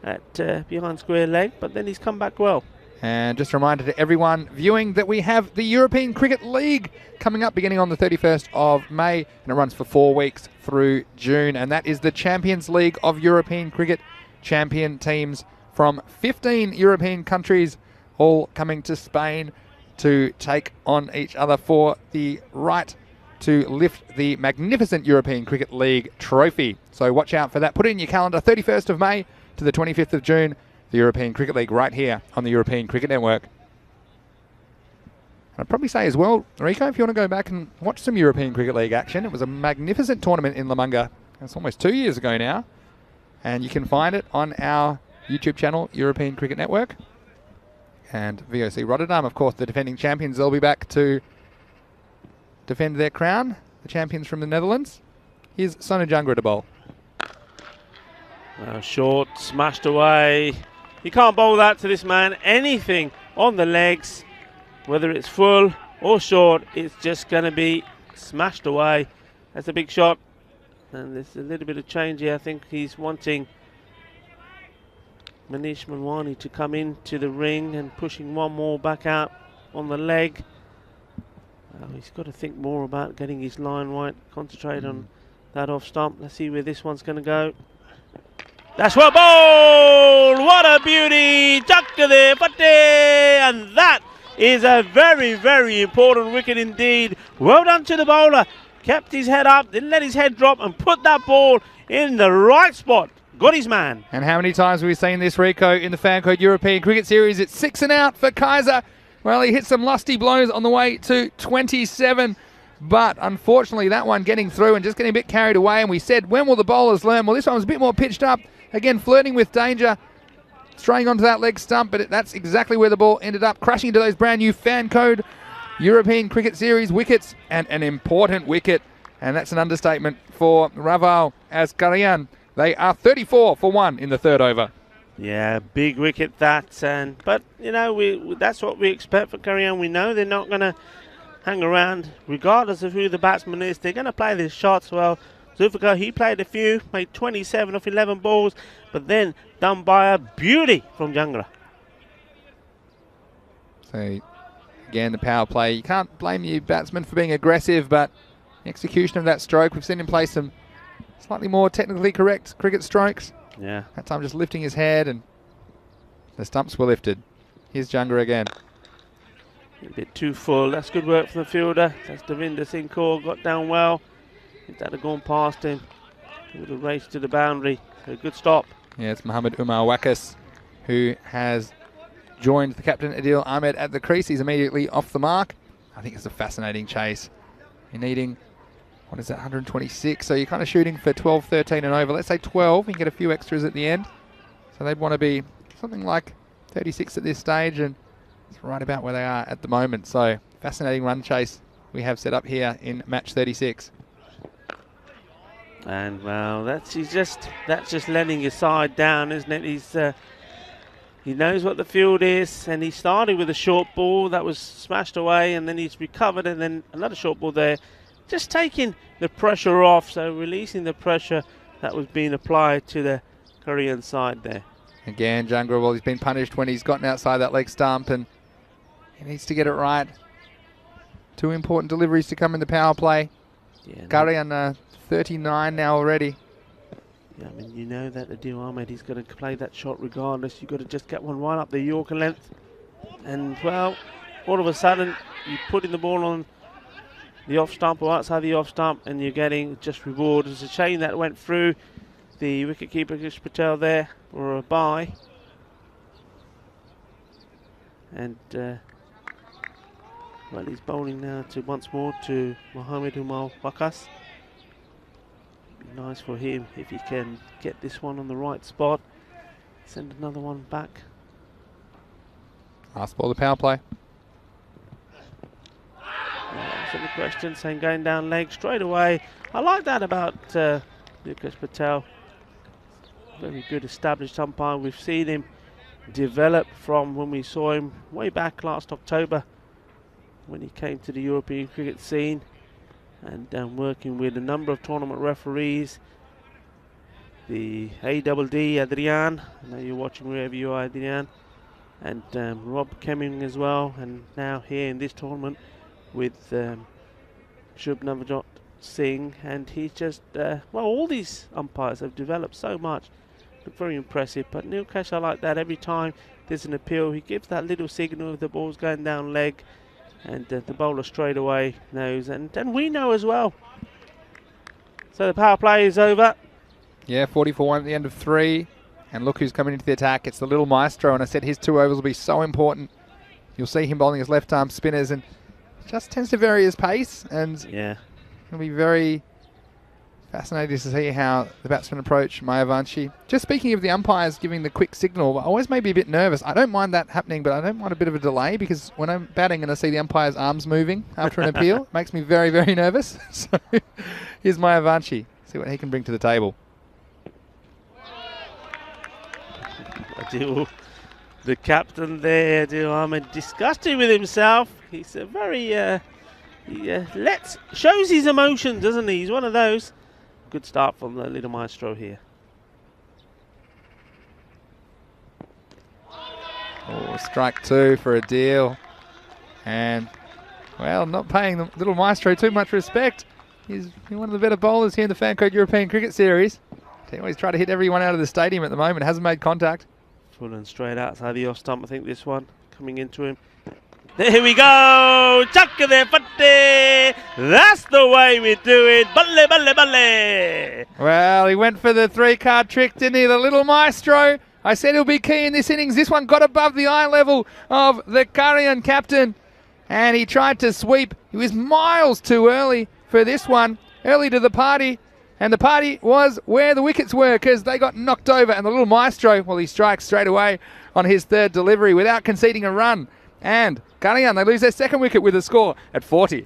at behind square leg, but then he's come back well. And just a reminder to everyone viewing that we have the European Cricket League coming up beginning on the 31st of May, and it runs for 4 weeks through June. And that is the Champions League of European Cricket. Champion teams from 15 European countries all coming to Spain to take on each other for the right to lift the magnificent European Cricket League trophy. So watch out for that. Put it in your calendar, 31st of May to the 25th of June. The European Cricket League right here on the European Cricket Network. I'd probably say as well, Rico, if you want to go back and watch some European Cricket League action, it was a magnificent tournament in Lamunga. It's almost 2 years ago now. And you can find it on our YouTube channel, European Cricket Network. And VOC Rotterdam, of course, the defending champions, they'll be back to defend their crown, the champions from the Netherlands. Here's Sonu Jangra to bowl. Short, smashed away. You can't bowl that to this man. Anything on the legs, whether it's full or short, it's just going to be smashed away. That's a big shot. And there's a little bit of change here. I think he's wanting Manish Manwani to come into the ring and pushing one more back out on the leg. He's got to think more about getting his line right. Concentrate on that off stump. Let's see where this one's going to go. That's what ball! What a beauty! Chakka there, Pate! And that is a very, very important wicket indeed. Well done to the bowler. Kept his head up, didn't let his head drop, and put that ball in the right spot. Got his man. And how many times have we seen this, Rico, in the Fan Code European Cricket Series? It's 6 and out for Kaiser. Well, he hit some lusty blows on the way to 27. But unfortunately, that one getting through and just getting a bit carried away. And we said, when will the bowlers learn? Well, this one was a bit more pitched up. Again, flirting with danger. Straying onto that leg stump, but that's exactly where the ball ended up. Crashing into those brand new Fan Code European Cricket Series wickets. And an important wicket. And that's an understatement for Raval as Karian. They are 34 for 1 in the third over. Yeah, big wicket that. But, you know, that's what we expect for Karian. We know they're not going to hang around, regardless of who the batsman is. They're going to play their shots well. Zulfikar, he played a few, made 27 off 11 balls, but then done by a beauty from Jangra. So, again, the power play. You can't blame your batsman for being aggressive, but the execution of that stroke, we've seen him play some slightly more technically correct cricket strokes. Yeah. That time just lifting his head, and the stumps were lifted. Here's Jangra again. A bit too full. That's good work from the fielder. That's Devinder Singh Kaur, got down well. If that had gone past him, he would have raced to the boundary. So good stop. Yeah, it's Muhammad Umar Wakas who has joined the captain Adil Ahmed at the crease. He's immediately off the mark. I think it's a fascinating chase. You're needing, what is that, 126? So you're kind of shooting for 12, 13 and over. Let's say 12. You can get a few extras at the end. So they'd want to be something like 36 at this stage, and it's right about where they are at the moment. So fascinating run chase we have set up here in match 36. And well, that's just letting your side down, isn't it? He knows what the field is, and he started with a short ball that was smashed away, and then he's recovered, and then another short ball there, just taking the pressure off, so releasing the pressure that was being applied to the Korean side there. Again, Jangra, well, he's been punished when he's gotten outside that leg stump, and he needs to get it right. 2 important deliveries to come in the power play. Yeah, Karian 39 now already. Yeah, I mean, you know that Adil Ahmed, he's going to play that shot regardless. You've got to just get one right up the Yorker length. And, well, all of a sudden, you're putting the ball on the off stump or outside the off stump, and you're getting just reward. It's a shame that went through the wicketkeeper, Kish Patel, there, or a bye. And, well, he's bowling now to once more to Mohamed Umar Wakas. Nice for him if he can get this one on the right spot. Send another one back. Last ball, the power play. Answer the question, saying going down leg straight away. I like that about Lucas Patel. Very good established umpire. We've seen him develop from when we saw him way back last October when he came to the European cricket scene, and working with a number of tournament referees. The ADD, Adrian, I know you're watching wherever you are, Adrian, and Rob Kemming as well, and now here in this tournament with Shubh Navjot Singh, and he's just, well, all these umpires have developed so much. Look very impressive, but Neil Cash, I like that. Every time there's an appeal, he gives that little signal if the ball's going down leg, and the bowler straight away knows, and we know as well. So the power play is over. Yeah, 44 at the end of 3. And look who's coming into the attack. It's the little maestro, and I said his 2 overs will be so important. You'll see him bowling his left-arm spinners, and just tends to vary his pace, and yeah, it'll be very fascinating to see how the batsmen approach Mayavanshi. Just speaking of the umpires giving the quick signal, always made me a bit nervous. I don't mind that happening, but I don't mind a bit of a delay, because when I'm batting and I see the umpire's arms moving after an appeal, it makes me very, very nervous. So here's Mayavanshi. See what he can bring to the table. The captain there, Ahmed, disgusted with himself. He's a very, shows his emotions, doesn't he? He's one of those. Good start from the little maestro here. Oh, strike 2 for a deal. And, well, not paying the little maestro too much respect. He's one of the better bowlers here in the Fancode European Cricket Series. He always try to hit everyone out of the stadium at the moment. Hasn't made contact. Full and straight outside the off stump, I think this one coming into him. There we go! Chakka de fatte! That's the way we do it! Balle, balle, balle! Well, he went for the 3-card trick, didn't he? The little maestro. I said he'll be key in this innings. This one got above the eye level of the Korean captain, and he tried to sweep. He was miles too early for this one. Early to the party. And the party was where the wickets were, because they got knocked over. And the little maestro, well, he strikes straight away on his 3rd delivery without conceding a run. And Karayan, they lose their 2nd wicket with a score at 40.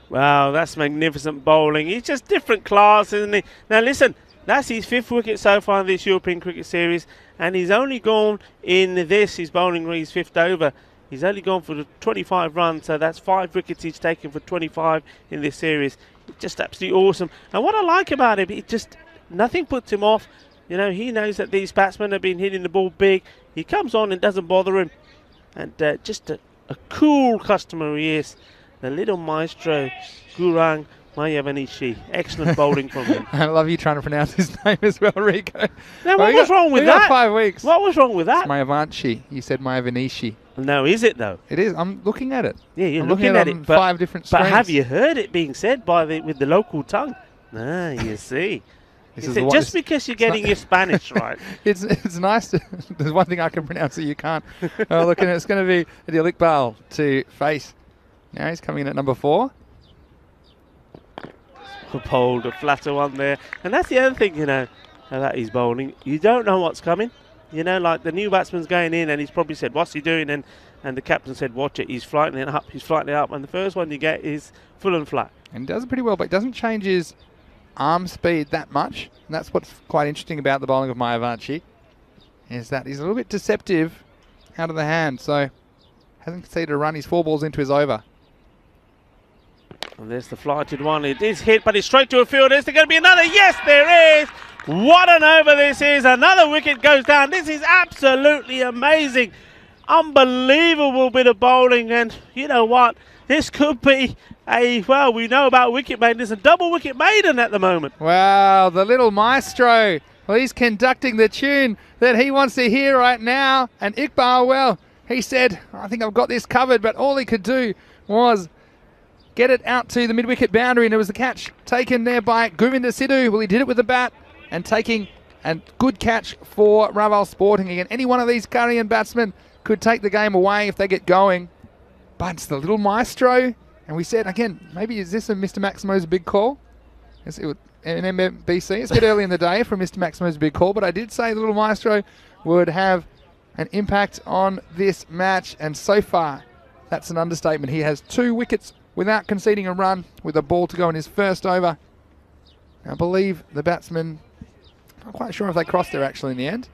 Wow, that's magnificent bowling. He's just different class, isn't he? Now listen, that's his 5th wicket so far in this European Cricket Series. And he's only gone in this, his bowling his 5th over. He's only gone for the 25 runs, so that's 5 wickets he's taken for 25 in this series. Just absolutely awesome. And what I like about him, it just, nothing puts him off. You know, he knows that these batsmen have been hitting the ball big. He comes on and doesn't bother him. And just a cool customer he is. The little maestro, Gurang Mayavanishi. Excellent bowling from him. I love you trying to pronounce his name as well, Rico. Now, what was wrong with that? 5 weeks. What was wrong with that? It's Mayavanshi. You said Mayavanishi. No, is it though? It is. I'm looking at it. Yeah, you're I'm looking at it. On 5 different screens. But have you heard it being said with the local tongue? Ah, you see. Just because you're getting your Spanish right. It's nice. There's one thing I can pronounce that you can't. Look, and it's going to be Adil Iqbal to face. Now he's coming in at number 4. Bowled a flatter one there. And that's the other thing, you know, about his bowling. You don't know what's coming. You know, like the new batsman's going in and he's probably said, what's he doing? And the captain said, watch it. He's flighting it up. He's flighting it up. And the first one you get is full and flat. And does it pretty well, but it doesn't change his arm speed that much. And that's what's quite interesting about the bowling of Mayavanshi, is that he's a little bit deceptive out of the hand. So hasn't conceded a run. He's 4 balls into his over. And there's the flighted one. It is hit, but it's straight to a field. Is there going to be another? Yes, there is. What an over this is. Another wicket goes down. This is absolutely amazing. Unbelievable bit of bowling. And you know what? This could be well, we know about wicket maiden. There's a double wicket maiden at the moment. Wow, the little maestro. Well, he's conducting the tune that he wants to hear right now. And Iqbal, well, he said, I think I've got this covered. But all he could do was get it out to the mid-wicket boundary. And it was the catch taken there by Govinda Sidhu. Well, he did it with the bat. And taking a good catch for Raval Sporting again. Any one of these Korean batsmen could take the game away if they get going. But it's the little maestro. And we said, again, maybe is this a Mr. Maximo's big call? Yes, in MBC. It's a bit early in the day for Mr. Maximo's big call, but I did say the little maestro would have an impact on this match, and so far that's an understatement. He has 2 wickets without conceding a run with a ball to go in his first over. I believe the batsman, I'm not quite sure if they crossed there actually in the end,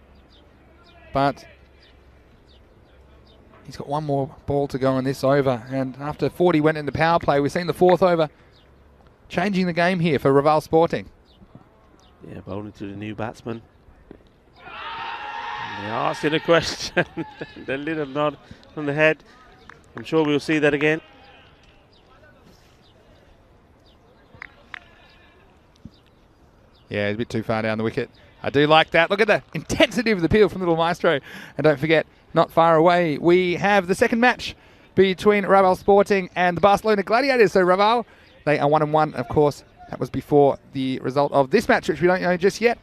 but he's got 1 more ball to go in this over, and after 40 went in the power play, we've seen the 4th over changing the game here for Relive Sporting. Yeah, bowling to the new batsman. They're asking a question. The little nod on the head. I'm sure we'll see that again. Yeah, he's a bit too far down the wicket. I do like that. Look at the intensity of the appeal from Little Maestro. And don't forget, not far away, we have the second match between Raval Sporting and the Barcelona Gladiators. So Raval, they are 1-1, of course. That was before the result of this match, which we don't know just yet.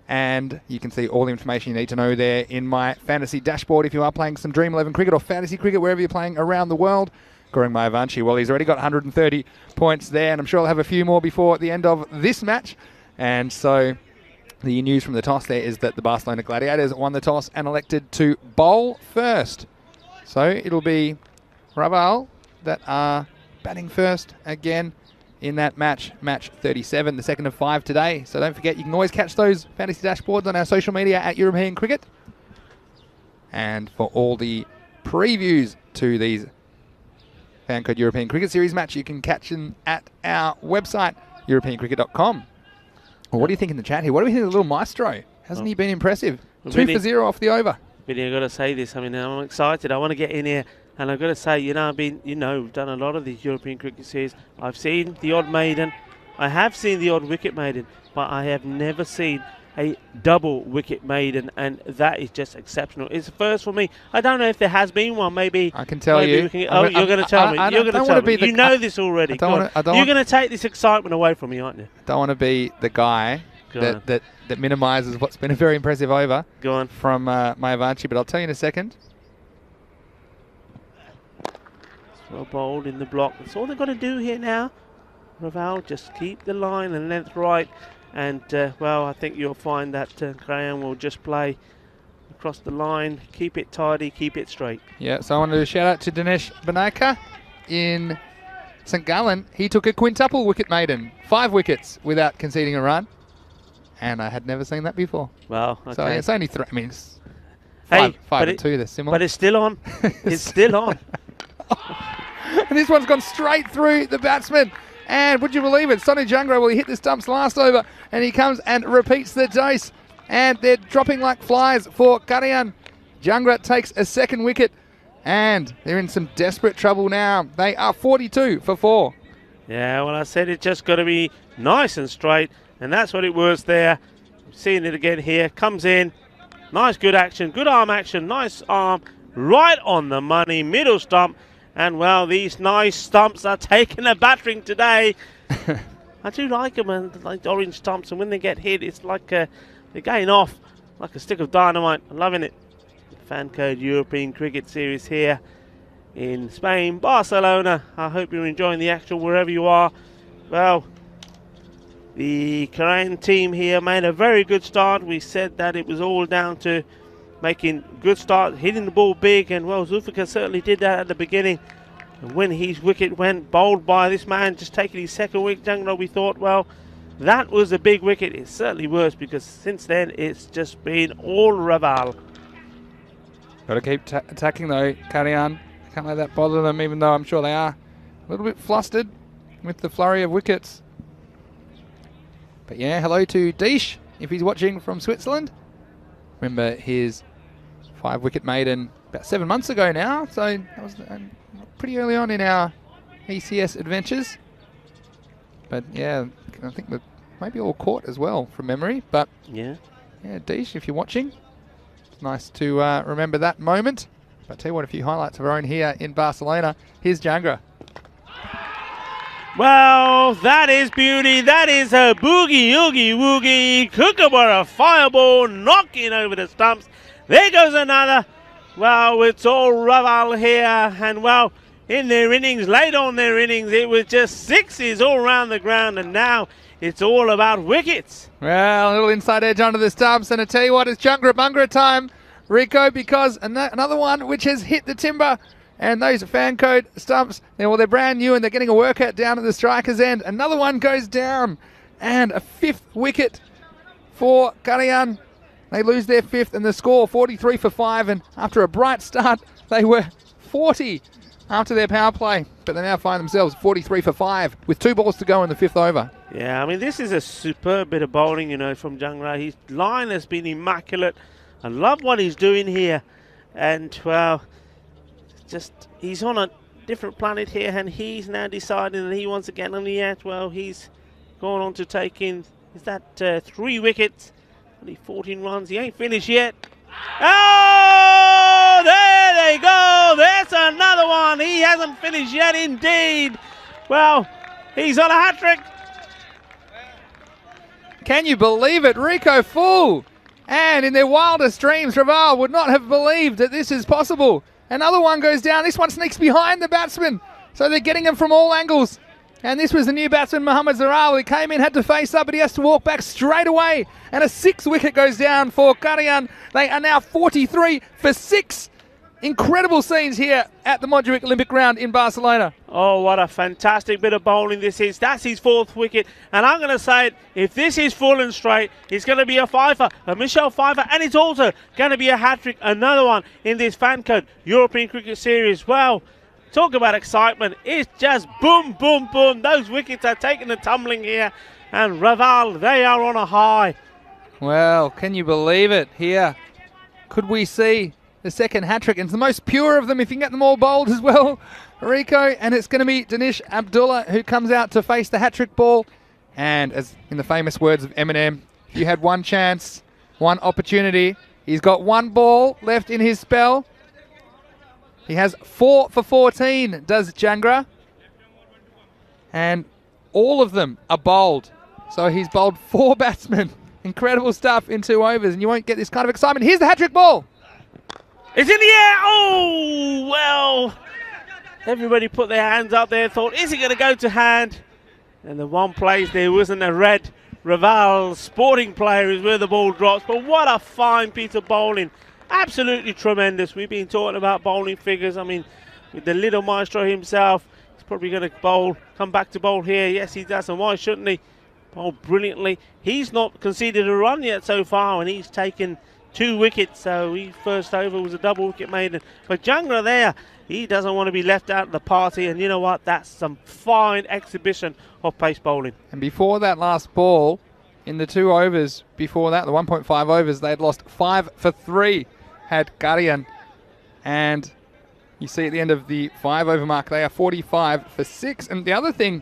And you can see all the information you need to know there in my fantasy dashboard if you are playing some Dream 11 cricket or fantasy cricket, wherever you're playing around the world. Goreng Mayavanchi, well, he's already got 130 points there, and I'm sure he'll have a few more before the end of this match. And so the news from the toss there is that the Barcelona Gladiators won the toss and elected to bowl first. So it'll be Raval that are batting first again in that match 37, the second of 5 today. So don't forget, you can always catch those fantasy dashboards on our social media at European Cricket. And for all the previews to these Fan Code European Cricket Series match, you can catch them at our website, europeancricket.com. Well, what do you think in the chat here? What do we think of the little maestro? Hasn't he been impressive? 2 for 0 off the over. Vinny, I've got to say this. I mean, I'm excited. I want to get in here. And I've got to say, we've done a lot of these European Cricket Series. I've seen the odd maiden. I have seen the odd wicket maiden. But I have never seen a double wicket maiden. And that is just exceptional. It's the first for me. I don't know if there has been one. Maybe I can tell you. You're going to tell me. You're going to tell me. You know this already. You're going to take this excitement away from me, aren't you? I don't want to be the guy that minimises what's been a very impressive over from Mayavanchi. But I'll tell you in a second. Well bowled in the block. That's all they've got to do here now. Raval, just keep the line and length right. And, I think you'll find that Graham will just play across the line. Keep it tidy, keep it straight. Yeah, so I wanted to shout out to Dinesh Banaka in St. Gallen. He took a quintuple wicket maiden. 5 wickets without conceding a run. And I had never seen that before. Well, okay. So it's only 3. I mean, it's 5 and 2. They're similar. But it's still on. It's still on. And this one's gone straight through the batsman. And would you believe it? Sonny Jangra, well, he hit the stumps last over. And he comes and repeats the dose. And they're dropping like flies for Karian. Jangra takes a second wicket. And they're in some desperate trouble now. They are 42 for 4. Yeah, well, I said it's just got to be nice and straight. And that's what it was there. Seeing it again here. Comes in. Nice, good action. Good arm action. Nice arm. Right on the money. Middle stump. And, well, these nice stumps are taking a battering today. I do like them, and like orange stumps. And when they get hit, it's like they're going off like a stick of dynamite. I'm loving it. Fan Code European Cricket Series here in Spain, Barcelona. I hope you're enjoying the action wherever you are. Well, the Korean team here made a very good start. We said that it was all down to making good start, hitting the ball big, and well, Zulfikar certainly did that at the beginning. And when his wicket went, bowled by this man, just taking his second wicket, Jangla, we thought, well, that was a big wicket. It certainly was, because since then it's just been all Raval. Got to keep attacking though, Karian. Can't let that bother them, even though I'm sure they are a little bit flustered with the flurry of wickets. But yeah, hello to Deesh, if he's watching from Switzerland. Remember his 5 wicket maiden about 7 months ago now, so that was pretty early on in our ECS adventures. But yeah, I think that might be all caught as well from memory. But yeah, Deesh, if you're watching, it's nice to remember that moment. But I'll tell you what, a few highlights of our own here in Barcelona. Here's Jangra. Well, that is beauty. That is a boogie, oogie, woogie. Kookaburra fireball knocking over the stumps. There goes another. Well, it's all Raval here. And, well, in their innings, late on their innings. It was just sixes all around the ground, and now it's all about wickets. Well, a little inside edge onto the stumps, and I tell you what, it's Jungra Bungra time, Rico, because another one which has hit the timber, and those fan code stumps, they're brand new and they're getting a workout down at the striker's end. Another one goes down, and a fifth wicket for Karayan. They lose their fifth, and the score 43 for 5, and after a bright start, they were 40 after their power play, but they now find themselves 43 for 5 with 2 balls to go in the 5th over. Yeah, I mean, this is a superb bit of bowling, you know, from Jungra. His line has been immaculate. I love what he's doing here, and well, just he's on a different planet here, and he's now deciding that he wants to get on the edge. Well, he's going on to take in, is that 3 wickets, only 14 runs. He ain't finished yet. Oh, there they go. There's another one. He hasn't finished yet, indeed. Well, he's on a hat-trick. Can you believe it? Rico full. And in their wildest dreams, Raval would not have believed that this is possible. Another one goes down. This one sneaks behind the batsman. So they're getting him from all angles. And this was the new batsman, Mohammad Zaral. He came in, had to face up, but he has to walk back straight away. And a 6th wicket goes down for Karayan. They are now 43 for 6. Incredible scenes here at the Montjuic Olympic Ground in Barcelona. Oh, what a fantastic bit of bowling this is. That's his 4th wicket. And I'm going to say it, if this is full and straight, it's going to be a fifer, a Michelle Pfeiffer, and it's also going to be a hat-trick, another one in this fan code European Cricket Series. Well, talk about excitement. It's just boom, boom, boom. Those wickets are taking a tumbling here. And Raval, they are on a high. Well, can you believe it here? Could we see the second hat-trick? It's the most pure of them if you can get them all bowled as well, Rico. And it's going to be Danish Abdullah who comes out to face the hat-trick ball. And as in the famous words of Eminem, if you had one chance, one opportunity, he's got 1 ball left in his spell. He has 4 for 14, does Jungra. And all of them are bowled. So he's bowled 4 batsmen. Incredible stuff in 2 overs, and you won't get this kind of excitement. Here's the hat-trick ball. It's in the air. Oh, well, everybody put their hands up there, thought, is it going to go to hand? And the one place there wasn't a red. Raval, sporting player, is where the ball drops. But what a fine piece of bowling. Absolutely tremendous. We've been talking about bowling figures. I mean, with the little maestro himself, he's probably going to bowl, come back to bowl here. Yes, he does, and why shouldn't he? Bowl brilliantly. He's not conceded a run yet so far, and he's taken 2 wickets. So his first over was a double wicket maiden. But Jungra there, he doesn't want to be left out of the party, and you know what? That's some fine exhibition of pace bowling. And before that last ball, in the 2 overs before that, the 1.5 overs, they had lost 5 for 3, had Karayan. And you see at the end of the 5 over mark, they are 45 for 6. And the other thing,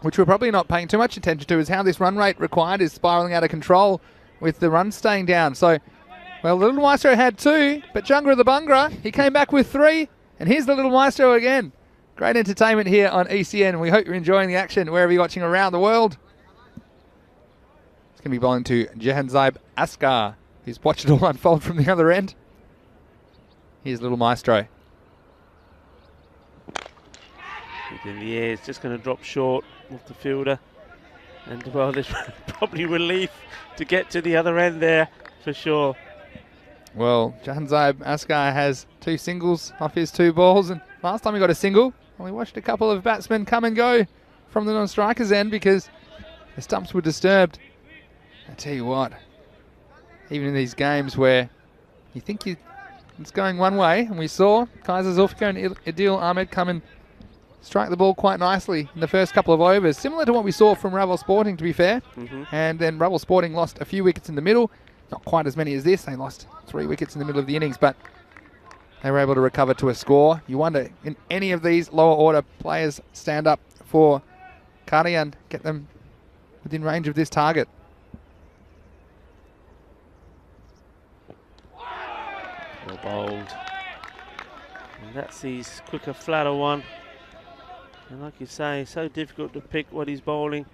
which we're probably not paying too much attention to, is how this run rate required is spiralling out of control with the runs staying down. So, well, the Little Maestro had 2, but Jungra the Bungra, he came back with 3. And here's the Little Maestro again. Great entertainment here on ECN. We hope you're enjoying the action wherever you're watching around the world. It's going to be bowling to Jahanzib Askar. He's watched it all unfold from the other end. Here's Little Maestro. In the air, it's just going to drop short of the fielder. And, well, there's probably relief to get to the other end there, for sure. Well, Jahanzib Askar has 2 singles off his 2 balls, and last time he got a single, well, we watched a couple of batsmen come and go from the non-striker's end because the stumps were disturbed. I tell you what, even in these games where you think it's going one way, and we saw Kaiser Zulfikar and Adil Ahmed come and strike the ball quite nicely in the first couple of overs, similar to what we saw from Ravel Sporting, to be fair. And then Ravel Sporting lost a few wickets in the middle, not quite as many as this. They lost 3 wickets in the middle of the innings, but they were able to recover to a score. You wonder, in any of these lower order players stand up for Karayan, get them within range of this target. Well bowled. And that's his quicker, flatter one. And like you say, so difficult to pick what he's bowling.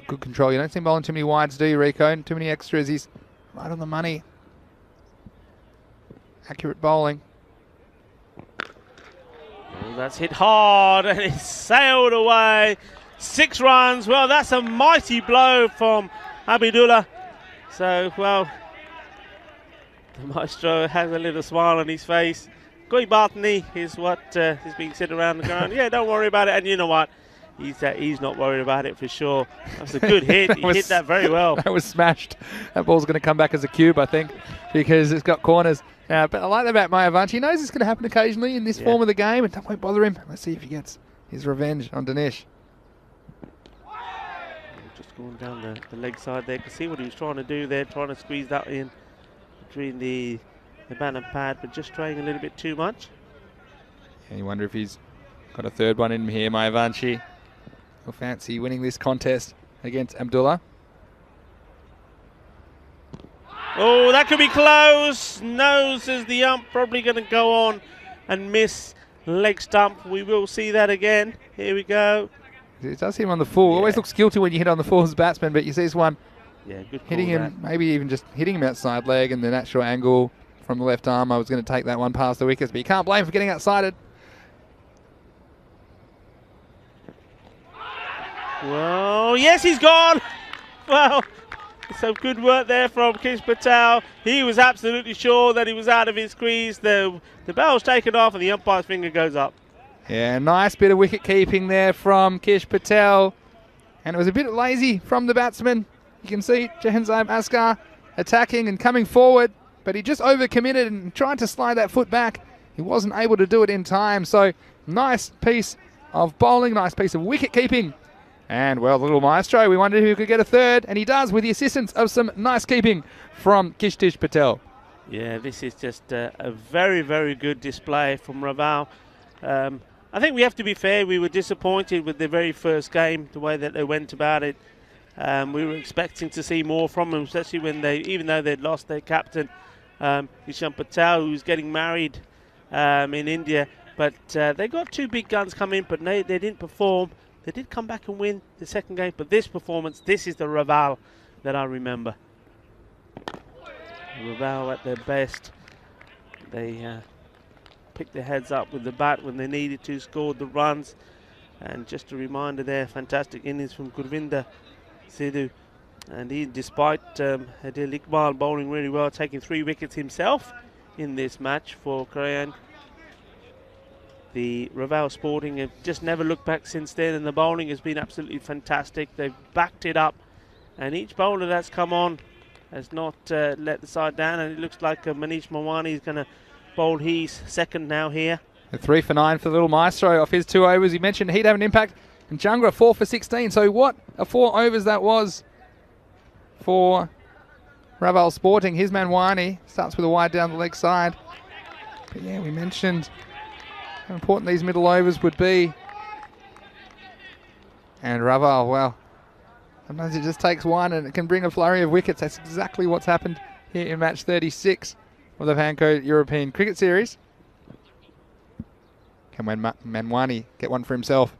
Good control. You don't see him bowling too many wides, do you, Rico? Too many extras. He's right on the money. Accurate bowling. That's hit hard and it's sailed away. 6 runs. Well, that's a mighty blow from Abidullah. So, well, the maestro has a little smile on his face. Koi baat nahi is what is being said around the ground. Yeah, don't worry about it. And you know what? He's not worried about it for sure. That's a good hit. He hit that very well. That was smashed. That ball's going to come back as a cube, I think, because it's got corners. But I like that about Mayavanchi. He knows it's going to happen occasionally in this form of the game, and that won't bother him. Let's see if he gets his revenge on Dinesh. Just going down the leg side there. You can see what he was trying to do there, trying to squeeze that in between the bat and pad, but just trying a little bit too much. And you wonder if he's got a third one in him here, Mayavanchi. He'll fancy winning this contest against Abdullah. Oh, that could be close. No, says the ump. Probably going to go on and miss leg stump. We will see that again. Here we go. It does hit him on the full. Always looks guilty when you hit on the full as a batsman, but you see this one good hitting him, maybe even just hitting him outside leg and the natural angle from the left arm. I was going to take that one past the wickets, but you can't blame him for getting outside. Well, yes, he's gone. Well, some good work there from Kish Patel. He was absolutely sure that he was out of his crease. The bell's taken off and the umpire's finger goes up. Yeah, nice bit of wicket keeping there from Kish Patel. And it was a bit lazy from the batsman. You can see Jahanzib Askar attacking and coming forward, but he just overcommitted and tried to slide that foot back. He wasn't able to do it in time. So nice piece of bowling, nice piece of wicket keeping. And, well, the little maestro, we wondered who could get a third, and he does with the assistance of some nice keeping from Kishtish Patel. Yeah, this is just a very, very good display from Raval. I think we have to be fair. We were disappointed with the very first game, the way that they went about it. We were expecting to see more from them, especially when even though they'd lost their captain, Kishan Patel, who's getting married in India. But they got 2 big guns come in, but they didn't perform. They did come back and win the second game, but this performance, this is the Raval that I remember. Raval at their best. They picked their heads up with the bat when they needed to, scored the runs. And just a reminder there, fantastic innings from Gurvinder Sidhu. And he, despite Adil Iqbal bowling really well, taking 3 wickets himself in this match for Korean. The Raval Sporting have just never looked back since then, and the bowling has been absolutely fantastic. They've backed it up, and each bowler that's come on has not let the side down, and it looks like Manish Mawani is going to bowl his second now here. A 3 for 9 for the little maestro off his 2 overs. He mentioned he'd have an impact, and Jungra 4 for 16. So what a 4 overs that was for Raval Sporting. His Manwani starts with a wide down the leg side. But yeah, we mentioned how important these middle overs would be. And Raval, well, sometimes it just takes one and it can bring a flurry of wickets. That's exactly what's happened here in match 36 of the Vanco European Cricket Series. Can Manwani get one for himself?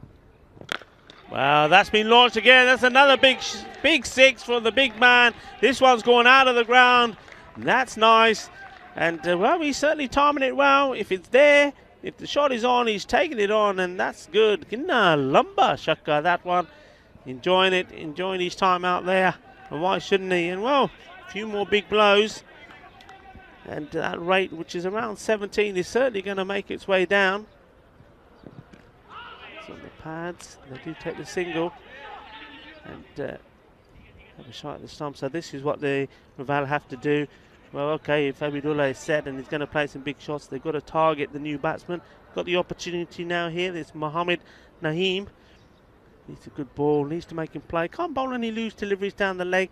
Wow, that's been launched again. That's another big 6 for the big man. This one's going out of the ground. That's nice. And, well, he's certainly timing it well. If it's there, if the shot is on, he's taking it on, and that's good. Kinna lumba shakka, that one. Enjoying it, enjoying his time out there. And why shouldn't he? And, well, a few more big blows. And that rate, which is around 17, is certainly going to make its way down. It's on the pads. They do take the single. And have a shot at the stump. So this is what the Raval have to do. Well, okay, if Abidullah is set and he's going to play some big shots, they've got to target the new batsman. Got the opportunity now here. There's Mohammed Naheem. He's a good ball. Needs to make him play. Can't bowl any loose deliveries down the leg.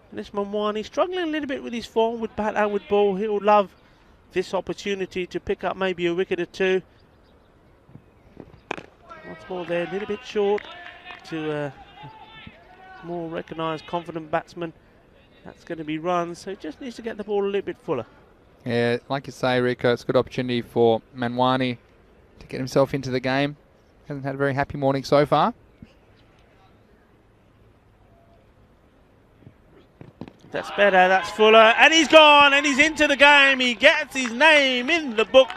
And this Mamwani struggling a little bit with his form, with bat and with ball. He'll love this opportunity to pick up maybe a wicket or 2. Once more there, a little bit short to a more recognised, confident batsman. That's going to be runs, so he just needs to get the ball a little bit fuller. Yeah, like you say, Rico, it's a good opportunity for Manwani to get himself into the game. Hasn't had a very happy morning so far. That's better, that's fuller, and he's gone, and he's into the game. He gets his name in the book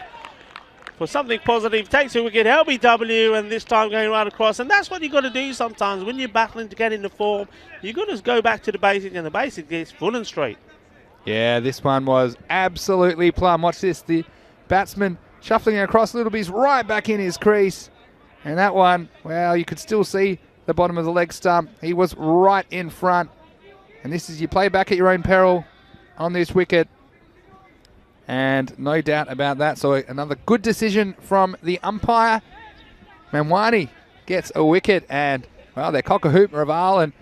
for something positive. Takes a wicket, LBW, and this time going right across. And that's what you've got to do sometimes when you're battling to get into form. You've got to go back to the basics, and the basic is full and straight. Yeah, this one was absolutely plumb. Watch this. The batsman shuffling across a little bit. He's right back in his crease. And that one, well, you could still see the bottom of the leg stump. He was right in front. And this is you play back at your own peril on this wicket. And no doubt about that. So another good decision from the umpire. Manwani gets a wicket. And, well, they're cock-a-hoop, Raval. And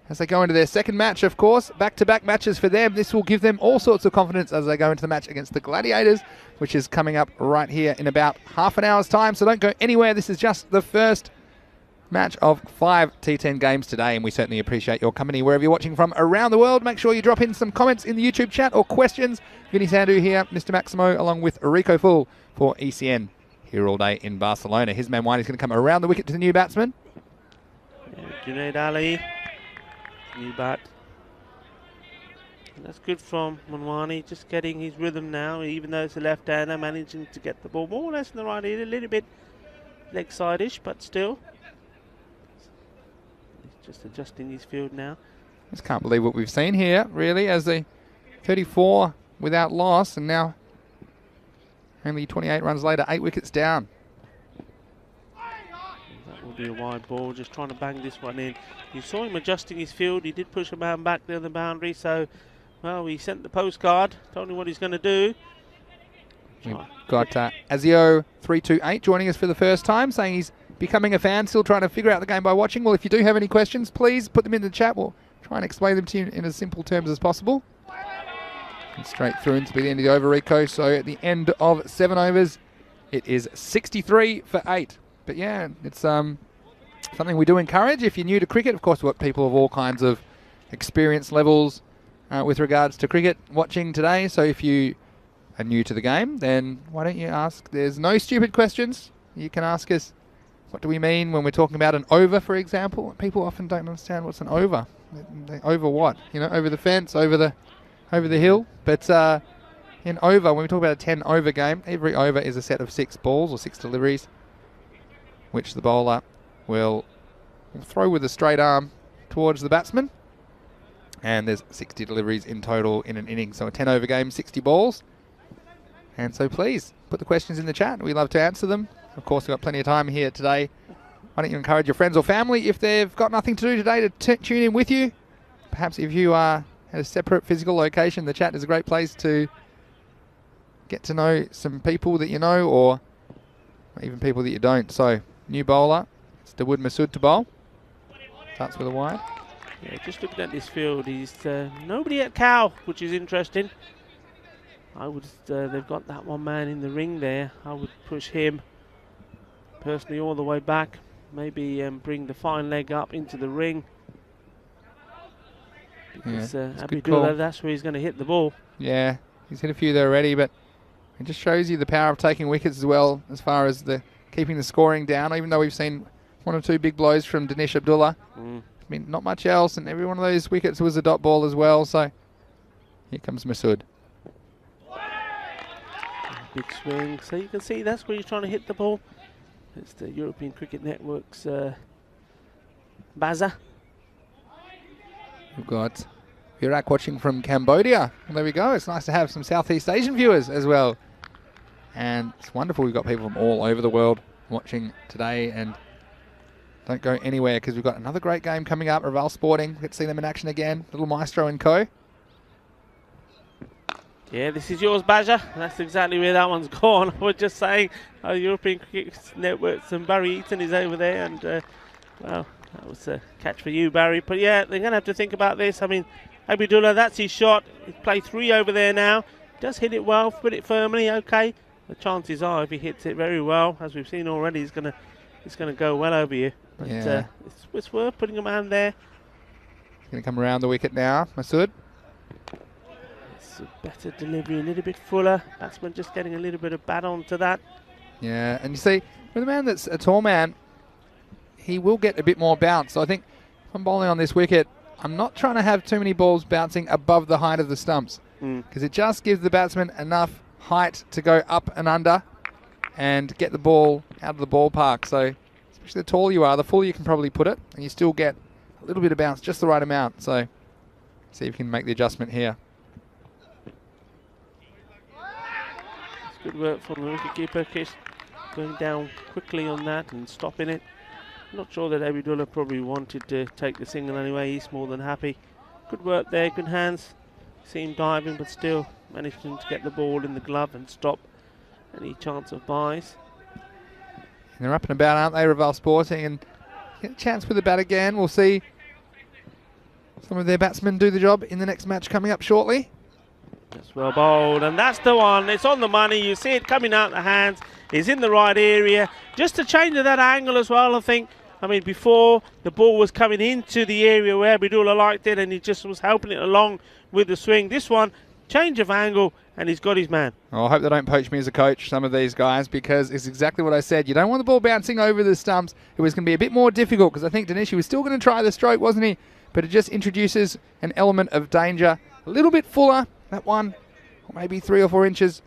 as they go into their second match, of course, back-to-back matches for them. This will give them all sorts of confidence as they go into the match against the Gladiators, which is coming up right here in about half an hour's time. So don't go anywhere. This is just the first match of 5 T10 games today, and we certainly appreciate your company wherever you're watching from around the world. Make sure you drop in some comments in the YouTube chat or questions. Vinny Sandu here, Mr. Maximo, along with Rico Full for ECN here all day in Barcelona. His man Wine is going to come around the wicket to the new batsman. Yeah, Junaid Ali, new bat. And that's good from Manwani, just getting his rhythm now, even though it's a left-hander, managing to get the ball more or less in the right ear, a little bit leg side-ish, but still. Just adjusting his field now. Just can't believe what we've seen here, really, as the 34 without loss, and now only 28 runs later, 8 wickets down. That will be a wide ball, just trying to bang this one in. You saw him adjusting his field. He did push a man back there on the boundary, so, well, he sent the postcard, told him what he's going to do. We've got Azio 328 joining us for the first time, saying he's becoming a fan, still trying to figure out the game by watching. Well, if you do have any questions, please put them in the chat. We'll try and explain them to you in as simple terms as possible. And straight through into the end of the over, Rico. So at the end of 7 overs, it is 63 for 8. But yeah, it's something we do encourage. If you're new to cricket, of course, we've got people of all kinds of experience levels with regards to cricket watching today. So if you are new to the game, then why don't you ask? There's no stupid questions. You can ask us, what do we mean when we're talking about an over, for example? People often don't understand what's an over. Over what? You know, over the fence, over the hill. But in over, when we talk about a 10 over game, every over is a set of 6 balls or 6 deliveries, which the bowler will throw with a straight arm towards the batsman. And there's 60 deliveries in total in an inning. So a 10 over game, 60 balls. And so please put the questions in the chat. We love to answer them. Of course, we've got plenty of time here today. Why don't you encourage your friends or family, if they've got nothing to do today, to tune in with you. Perhaps if you are at a separate physical location, the chat is a great place to get to know some people that you know, or even people that you don't. So, new bowler, it's Dawood Masood to bowl. Starts with a wide. Yeah, just looking at this field, he's nobody at cow, which is interesting. I would, they've got that one man in the ring there. I would push him personally all the way back. Maybe bring the fine leg up into the ring. Because Abidullah, that's where he's going to hit the ball. Yeah, he's hit a few there already, but it just shows you the power of taking wickets as well, as far as the keeping the scoring down, even though we've seen 1 or 2 big blows from Dinesh Abdullah. I mean, not much else, and every one of those wickets was a dot ball as well, so here comes Masood. Big swing, so you can see that's where he's trying to hit the ball. It's the European Cricket Network's buzzer. We've got Virak watching from Cambodia. Well, there we go. It's nice to have some Southeast Asian viewers as well. And it's wonderful. We've got people from all over the world watching today. And don't go anywhere, because we've got another great game coming up. Raval Sporting. We get to see them in action again. Little Maestro and co. Yeah, this is yours, Baja. That's exactly where that one's gone. I was just saying, European Cricket Networks, and Barry Eaton is over there, and well, that was a catch for you, Barry. But yeah, they're going to have to think about this. I mean, Abidullah, that's his shot. He's played 3 over there now. He does hit it well, put it firmly, okay. The chances are, if he hits it very well, as we've seen already, it's going to go well over you. But yeah. It's worth putting a man there. He's going to come around the wicket now, Masood. A better delivery, a little bit fuller. Batsman just getting a little bit of bat onto that. Yeah, and you see, with a man that's a tall man, he will get a bit more bounce. So I think if I'm bowling on this wicket, I'm not trying to have too many balls bouncing above the height of the stumps, because it just gives the batsman enough height to go up and under and get the ball out of the ballpark. So especially the taller you are, the fuller you can probably put it, and you still get a little bit of bounce, just the right amount. So see if you can make the adjustment here. It's good work from the wicketkeeper, Kish, going down quickly on that and stopping it. Not sure that Abdullah probably wanted to take the single anyway. He's more than happy. Good work there, good hands. See him diving, but still managing to get the ball in the glove and stop any chance of buys. And they're up and about, aren't they, Reval Sporting? And get a chance with the bat again. We'll see some of their batsmen do the job in the next match coming up shortly. That's well bowled, and that's the one. It's on the money. You see it coming out the hands. It's in the right area. Just to change that angle as well, I think. I mean, before the ball was coming into the area where Abdullah liked it, and he just was helping it along with the swing. This one, change of angle, and he's got his man. Oh, I hope they don't poach me as a coach, some of these guys, because it's exactly what I said. You don't want the ball bouncing over the stumps. It was going to be a bit more difficult because I think Danishi was still going to try the stroke, wasn't he? But it just introduces an element of danger. A little bit fuller, that one, or maybe 3 or 4 inches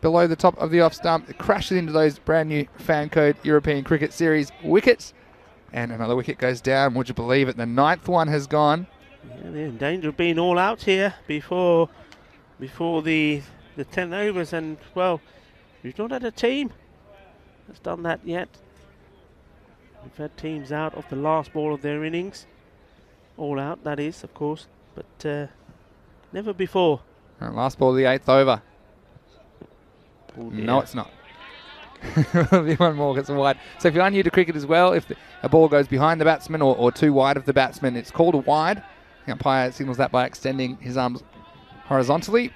below the top of the off stump. It crashes into those brand new fan code European Cricket Series wickets. And another wicket goes down. Would you believe it? The 9th one has gone. Yeah, they're in danger of being all out here before the 10 overs. And, well, we've not had a team that's done that yet. We've had teams out of the last ball of their innings. All out, that is, of course. But never before. Right, last ball of the 8th over. Oh, no, it's not. There'll be one more, gets a wide. So if you're new to cricket as well, if a ball goes behind the batsman or too wide of the batsman, it's called a wide. The umpire signals that by extending his arms horizontally.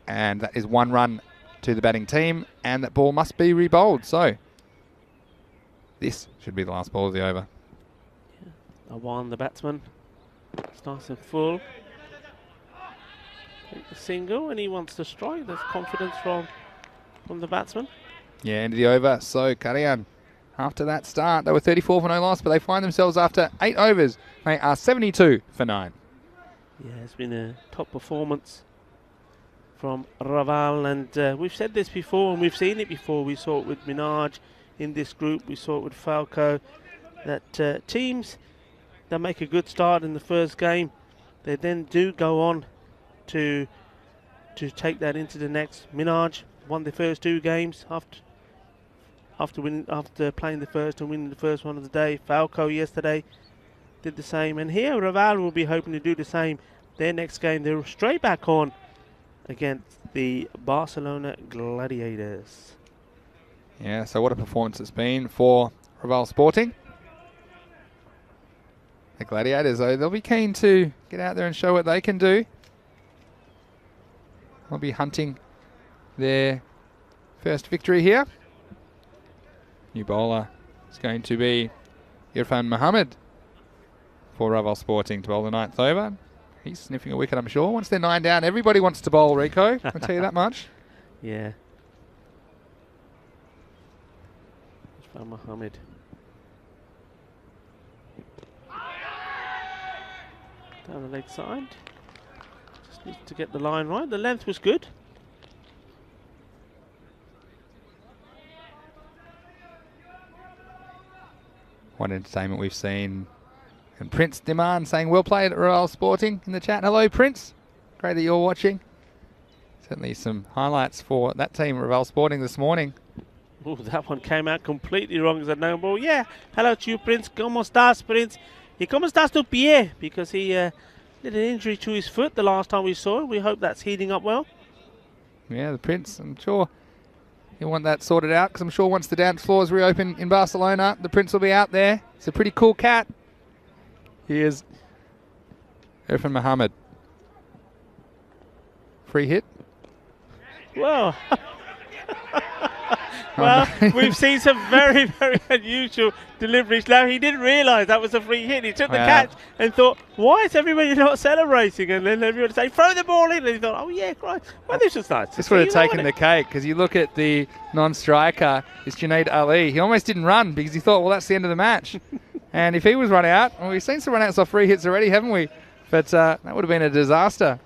And that is 1 run to the batting team. And that ball must be re-bowled. So this should be the last ball of the over. Yeah. A 1, the batsman. It's nice and full. Take the single, and he wants to strike. There's confidence from the batsman. Yeah, end of the over. So Karian, after that start, they were 34 for no loss, but they find themselves after 8 overs. They are 72 for 9. Yeah, it's been a top performance from Raval, and we've said this before, and we've seen it before. We saw it with Minaj in this group. We saw it with Falco. That teams that make a good start in the first game, they then do go on to take that into the next. Minaj won the first 2 games after playing the first and winning the first one of the day. Falco yesterday did the same, and here Raval will be hoping to do the same. Their next game, they're straight back on against the Barcelona Gladiators. Yeah, so what a performance it's been for Raval Sporting. The Gladiators, though, they'll be keen to get out there and show what they can do. They'll be hunting their first victory here. New bowler is going to be Irfan Mohammed for Raval Sporting to bowl the 9th over. He's sniffing a wicket, I'm sure. Once they're 9 down, everybody wants to bowl, Rico. I'll tell you that much. Yeah. Irfan Mohammed. Down the leg side. Just needs to get the line right. The length was good. What entertainment we've seen. And Prince Demand saying, well played at Royal Sporting in the chat. Hello, Prince. Great that you're watching. Certainly some highlights for that team, Royal Sporting, this morning. Oh, that one came out completely wrong as a no ball. Yeah, hello to you, Prince. ¿Cómo estás, Prince? ¿Y cómo estás tu pie? Because he did an injury to his foot the last time we saw him. We hope that's healing up well. Yeah, the Prince, I'm sure he'll want that sorted out, because I'm sure once the dance floors reopen in Barcelona, the Prince will be out there. He's a pretty cool cat. He is Irfan Mohammed. Free hit. Well, well, we've seen some very, very unusual deliveries. Now, he didn't realise that was a free hit. He took the catch and thought, why is everybody not celebrating? And then everyone say, throw the ball in. And he thought, oh, yeah, Christ. Well, this was nice. This would have taken the cake, because you look at the non-striker, it's Junaid Ali. He almost didn't run because he thought, well, that's the end of the match. And if he was run out, well, we've seen some run-outs off free hits already, haven't we? But that would have been a disaster.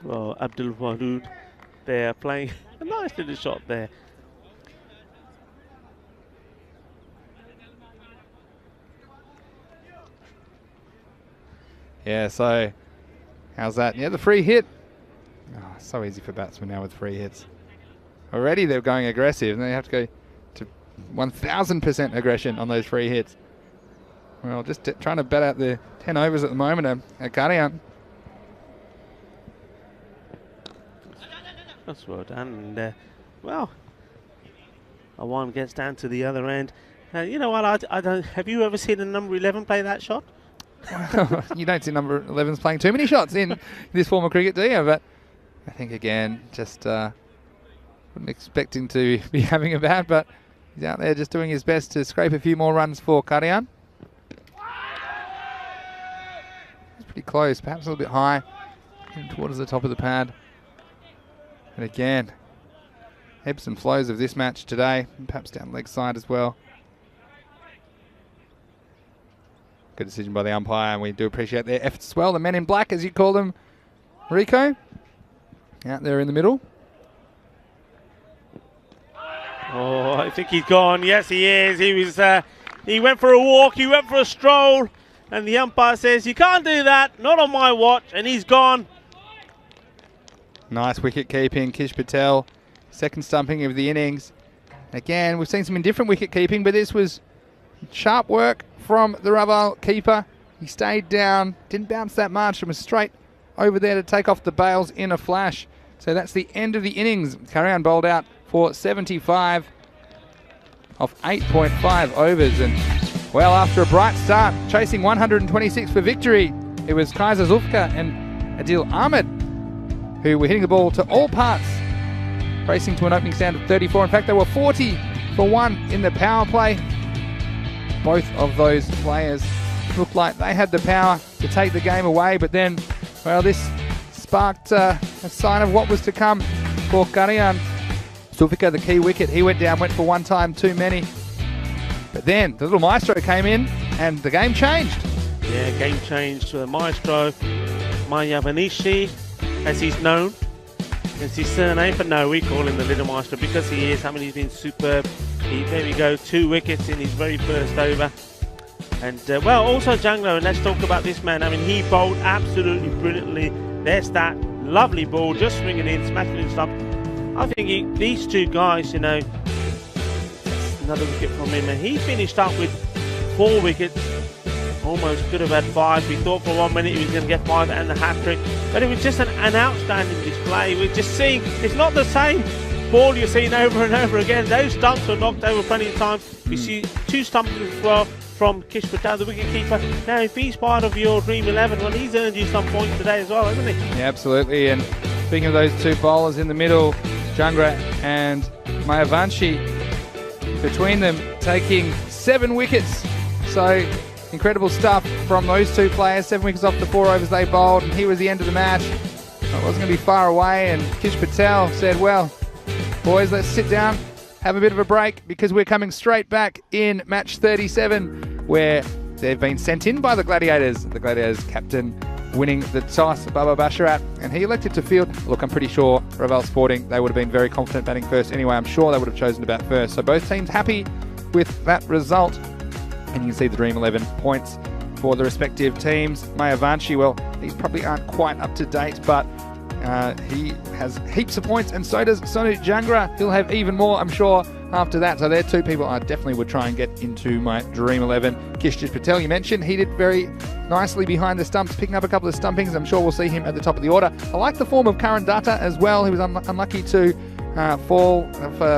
Well, Abdul Wadood, they're playing a nice little shot there. Yeah, so how's that? Yeah, the free hit. Oh, so easy for batsmen now with free hits. Already they're going aggressive, and they have to go to 1,000% aggression on those free hits. Well, just trying to bat out the 10 overs at the moment at Guardian. That's well done. And, well, a one gets down to the other end. You know what? I don't. Have you ever seen a number 11 play that shot? You don't see number 11s playing too many shots in this form of cricket, do you? But I think, again, just wasn't expecting to be having a bat, but he's out there just doing his best to scrape a few more runs for Guardian. It's pretty close, perhaps a little bit high, towards the top of the pad. And again, ebbs and flows of this match today, and perhaps down leg side as well. Good decision by the umpire, and we do appreciate their efforts as well. The men in black, as you call them, Rico, out there in the middle. Oh, I think he's gone. Yes, he is. He went for a walk. He went for a stroll, and the umpire says, "You can't do that. Not on my watch." And he's gone. Nice wicket keeping, Kish Patel. Second stumping of the innings. Again, we've seen some indifferent wicket keeping, but this was sharp work from the Raval keeper. He stayed down, didn't bounce that much, and was straight over there to take off the bails in a flash. So that's the end of the innings. Karayan bowled out for 75 off 8.5 overs. And, well, after a bright start, chasing 126 for victory, it was Kaiser Zulfikar and Adil Ahmed who were hitting the ball to all parts, racing to an opening stand of 34. In fact, they were 40 for 1 in the power play. Both of those players looked like they had the power to take the game away, but then, well, this sparked a sign of what was to come for Guardian. Zulfikar, the key wicket, he went down, went for one time too many. But then the little maestro came in and the game changed. Yeah, game changed. Maestro Mayavanishi, as he's known. It's his surname, but no, we call him the Little Maestro because he is. I mean, he's been superb. There we go, 2 wickets in his very first over. And, well, also Janglo, and let's talk about this man. I mean, he bowled absolutely brilliantly. There's that lovely ball, just swinging in, smashing in stump. I think these two guys, you know, another wicket from him, and he finished up with 4 wickets. Almost could have had 5. We thought for 1 minute he was going to get 5 and the hat-trick. But it was just an outstanding display. We're just seeing, it's not the same ball you're seeing over and over again. Those stumps were knocked over plenty of times. We see 2 stumps as well from Kish Patel, the wicket-keeper. Now, if he's part of your Dream 11, well, he's earned you some points today as well, hasn't he? Yeah, absolutely. And speaking of those 2 bowlers in the middle, Jangra and Mayavanshi, between them taking 7 wickets. So, incredible stuff from those 2 players. 7 wickets off the 4 overs they bowled, and here was the end of the match. It wasn't going to be far away, and Kish Patel said, well, boys, let's sit down, have a bit of a break, because we're coming straight back in match 37, where they've been sent in by the Gladiators. The Gladiators captain winning the toss, Baba Basharat, and he elected to field. Look, I'm pretty sure Raval Sporting, they would have been very confident batting first anyway. I'm sure they would have chosen to bat first. So both teams happy with that result. And you can see the Dream 11 points for the respective teams. Mayavanshi, well, these probably aren't quite up to date, but he has heaps of points, and so does Sonu Jangra. He'll have even more, I'm sure, after that. So they're 2 people I definitely would try and get into my Dream 11. Kish Patel, you mentioned, he did very nicely behind the stumps, picking up a couple of stumpings. I'm sure we'll see him at the top of the order. I like the form of Karan Datta as well. He was unlucky to fall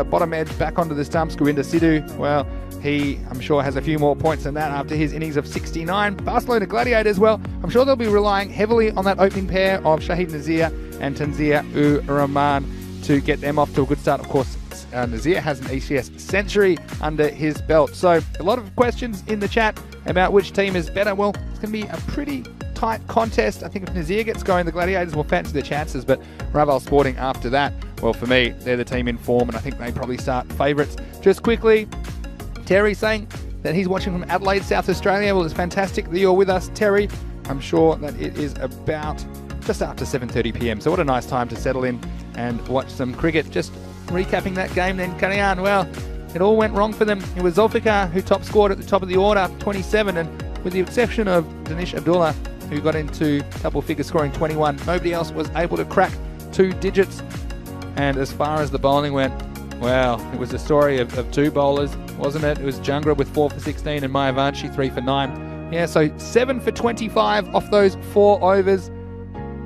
bottom edge back onto the stumps. Govinda Sidhu, well, he, I'm sure, has a few more points than that after his innings of 69. Barcelona Gladiators, well, I'm sure they'll be relying heavily on that opening pair of Shahid Nazir and Tanzir-ur-Rahman to get them off to a good start. Of course, Nazir has an ECS century under his belt. So a lot of questions in the chat about which team is better. Well, it's going to be a pretty tight contest. I think if Nazir gets going, the Gladiators will fancy their chances, but Raval Sporting after that, well, for me, they're the team in form, and I think they probably start favourites. Just quickly, Terry saying that he's watching from Adelaide, South Australia. Well, it's fantastic that you're with us, Terry. I'm sure that it is about just after 7:30 p.m. So what a nice time to settle in and watch some cricket. Just recapping that game then, Karayan, well, it all went wrong for them. It was Zulfikar who top scored at the top of the order, 27, and with the exception of Danish Abdullah, who got into double figure scoring 21. Nobody else was able to crack 2 digits. And as far as the bowling went, well, it was a story of 2 bowlers, wasn't it? It was Jungra with 4 for 16 and Mayavanshi 3 for 9. Yeah, so 7 for 25 off those 4 overs.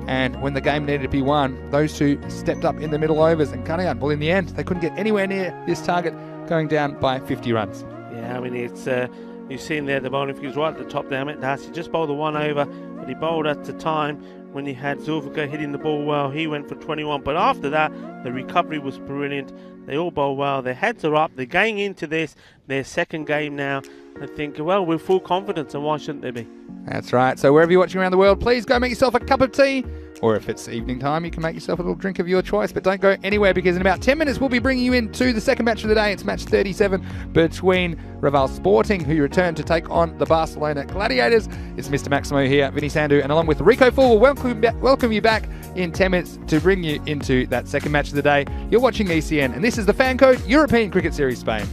And when the game needed to be won, those 2 stepped up in the middle overs and cut out. Well, in the end, they couldn't get anywhere near this target, going down by 50 runs. Yeah, I mean, it's you've seen there the bowling figures right at the top there. Ahmed Darcy just bowled the 1 over, but he bowled at the time when he had Zulfikar hitting the ball well. He went for 21, but after that, the recovery was brilliant. They all bowled well. Their heads are up. They're going into this, their second game now. I think, well, with full confidence, and why shouldn't they be? That's right. So wherever you're watching around the world, please go make yourself a cup of tea. Or if it's evening time, you can make yourself a little drink of your choice. But don't go anywhere, because in about 10 minutes, we'll be bringing you into the second match of the day. It's match 37 between Raval Sporting, who return to take on the Barcelona Gladiators. It's Mr. Maximo here, Vinny Sandu, and along with Rico Full, we'll welcome you back in 10 minutes to bring you into that second match of the day. You're watching ECN, and this is the Fan Code European Cricket Series Spain.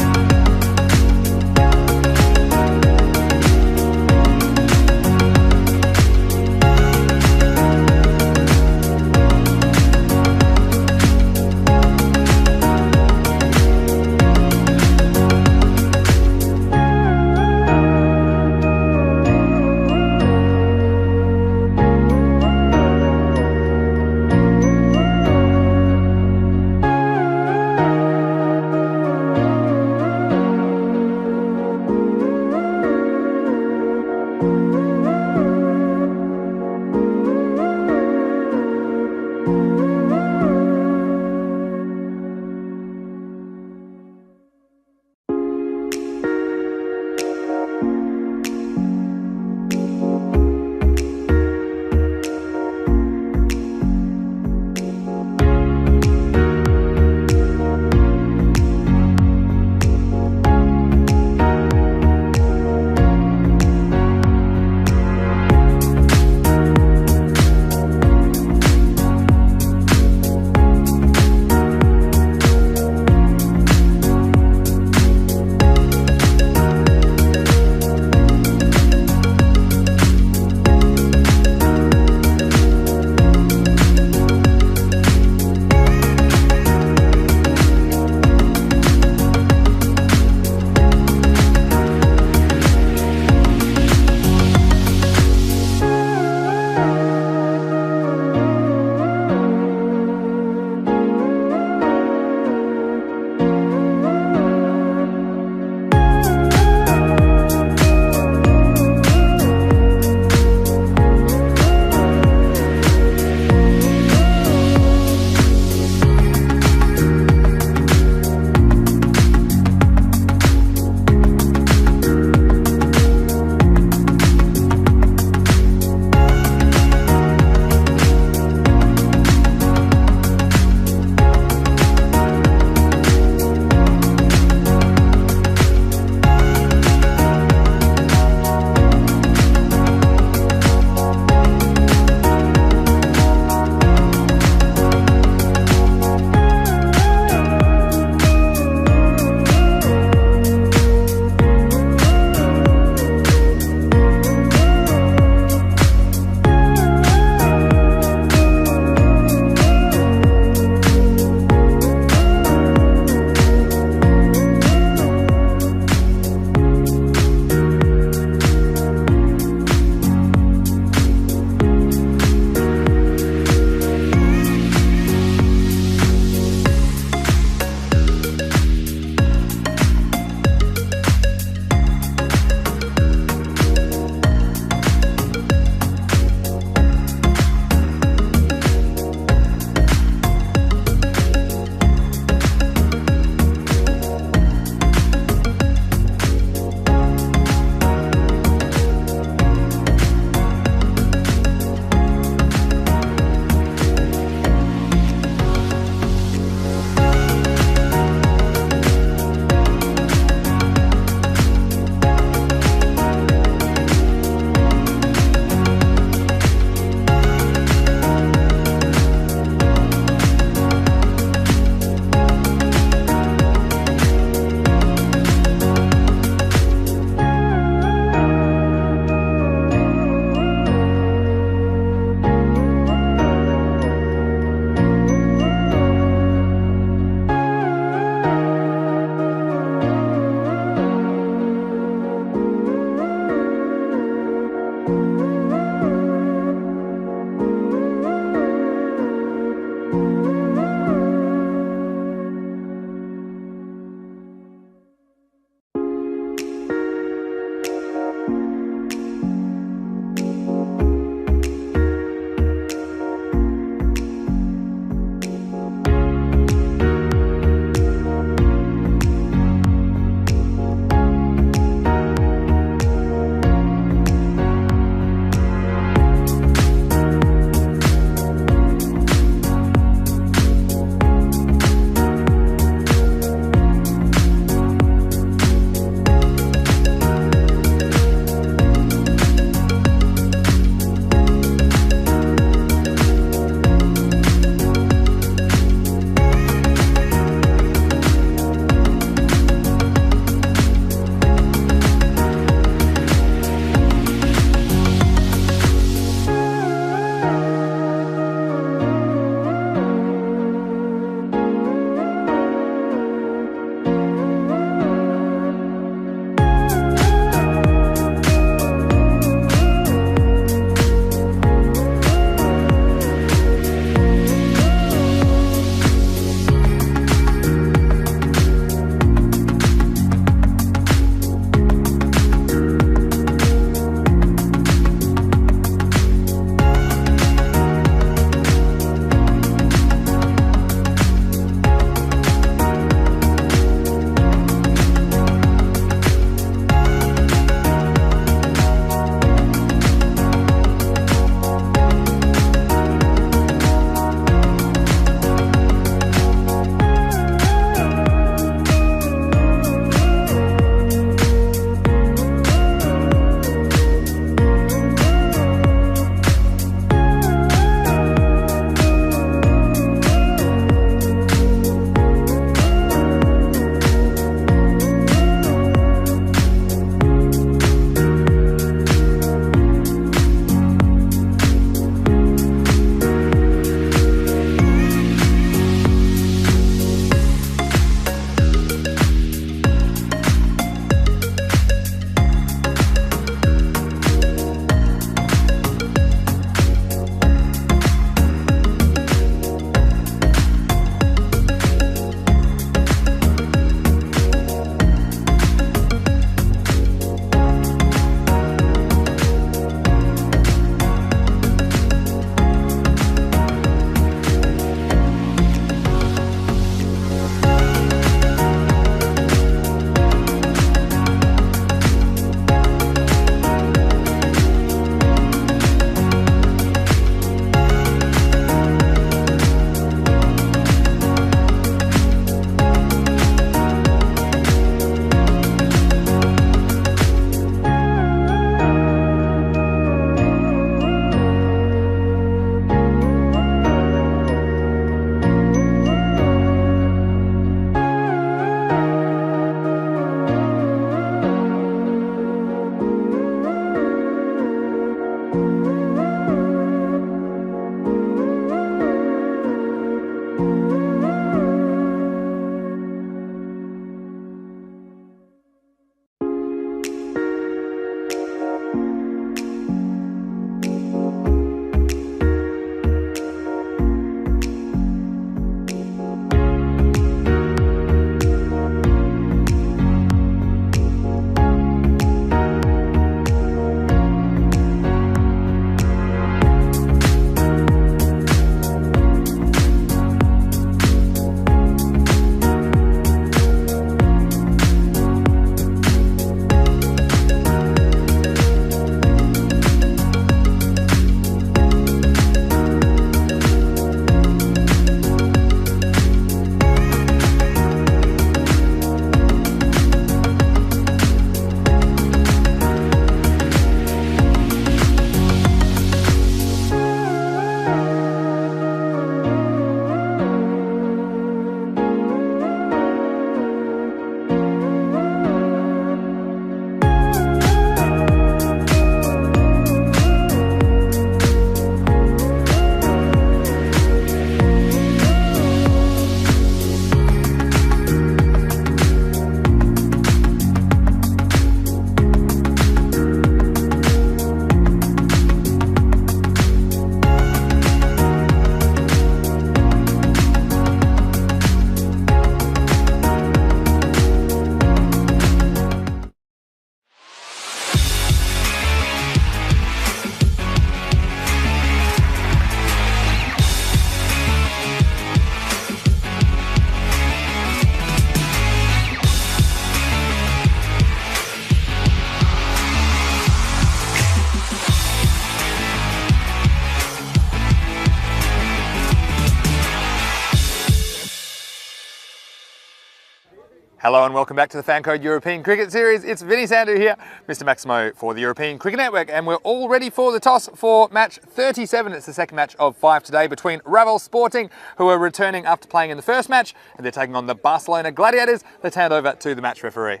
Hello and welcome back to the Fan Code European Cricket Series. It's Vinny Sandu here, Mr. Maximo for the European Cricket Network, and we're all ready for the toss for match 37. It's the second match of 5 today between Relive Sporting, who are returning after playing in the first match, and they're taking on the Barcelona Gladiators. Let's hand over to the match referee.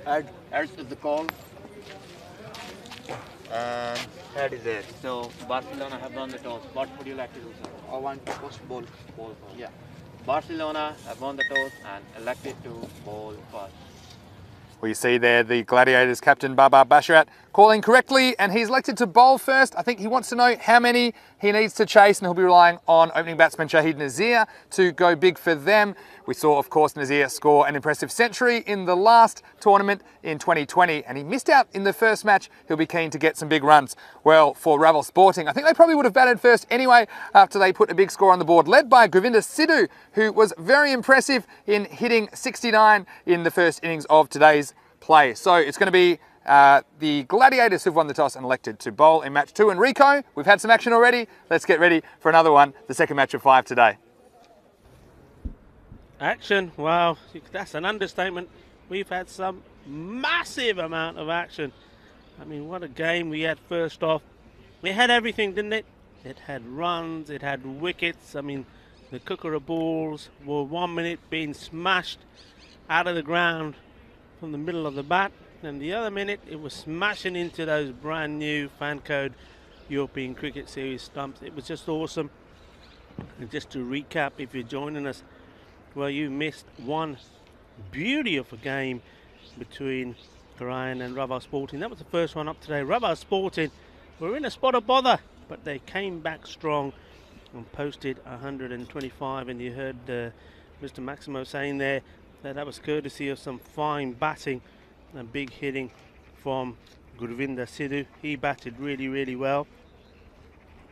Heads is the call. And head is it. So Barcelona have won the toss. What would you like to do, sir? I want to post ball. Ball first. Yeah. Barcelona have won the toss and elected to bowl first. Well, you see there the Gladiators captain Baba Basharat calling correctly, and he's elected to bowl first. I think he wants to know how many he needs to chase, and he'll be relying on opening batsman Shahid Nazir to go big for them. We saw, of course, Nazir score an impressive century in the last tournament in 2020, and he missed out in the first match. He'll be keen to get some big runs. Well, for Relive Sporting, I think they probably would have batted first anyway after they put a big score on the board, led by Govinda Sidhu, who was very impressive in hitting 69 in the first innings of today's play. So it's going to be the Gladiators who've won the toss and elected to bowl in match 2. And Rico, we've had some action already. Let's get ready for another one, the second match of 5 today. Action, wow, that's an understatement. We've had some massive amount of action. I mean, what a game we had first off. It had everything, didn't it? It had runs, it had wickets. I mean, the Kookaburra balls were 1 minute being smashed out of the ground from the middle of the bat, and the other minute it was smashing into those brand new Fan Code European Cricket Series stumps. It was just awesome. And just to recap, if you're joining us, well, you missed one beauty of a game between Orion and Relive Sporting. That was the first one up today. Relive Sporting were in a spot of bother, but they came back strong and posted 125, and you heard Mr. Maximo saying there that was courtesy of some fine batting and big hitting from Govinda Sidhu. He batted really, really well.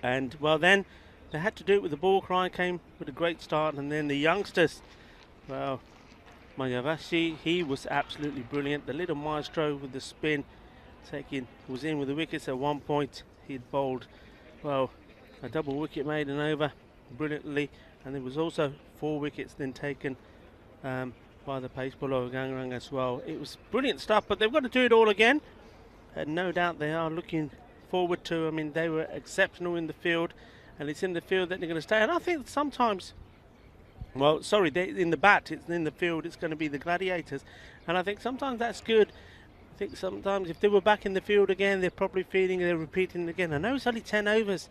And, well, then they had to do it with the ball. Cry came with a great start, and then the youngsters, well, Mayavashi, he was absolutely brilliant. The little maestro with the spin was in with the wickets at one point. He'd bowled, well, a double wicket maiden over brilliantly, and there was also 4 wickets then taken by the pace bowler Gangrang as well. It was brilliant stuff, but they've got to do it all again, and no doubt they are looking forward to. I mean, they were exceptional in the field, and it's in the field that they're going to stay. And I think sometimes, well, sorry, in the bat, it's in the field, it's going to be the Gladiators, and I think sometimes that's good. I think sometimes if they were back in the field again, they're probably feeling they're repeating again. I know it's only 10 overs,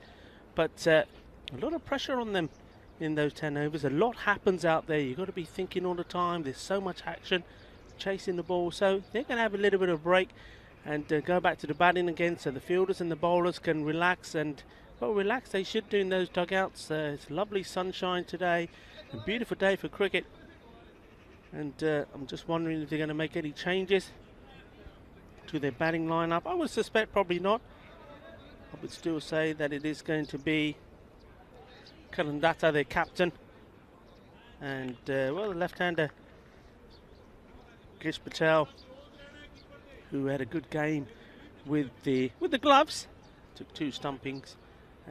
but a lot of pressure on them in those 10 overs. A lot happens out there. You've got to be thinking all the time. There's so much action, chasing the ball. So they're going to have a little bit of break and go back to the batting again, so the fielders and the bowlers can relax. And, well, relax they should do in those dugouts. It's lovely sunshine today. A beautiful day for cricket. And I'm just wondering if they're going to make any changes to their batting lineup. I would suspect probably not. I would still say that it is going to be Kalandata, their captain, and well, the left-hander Gish Patel, who had a good game with the gloves, took 2 stumpings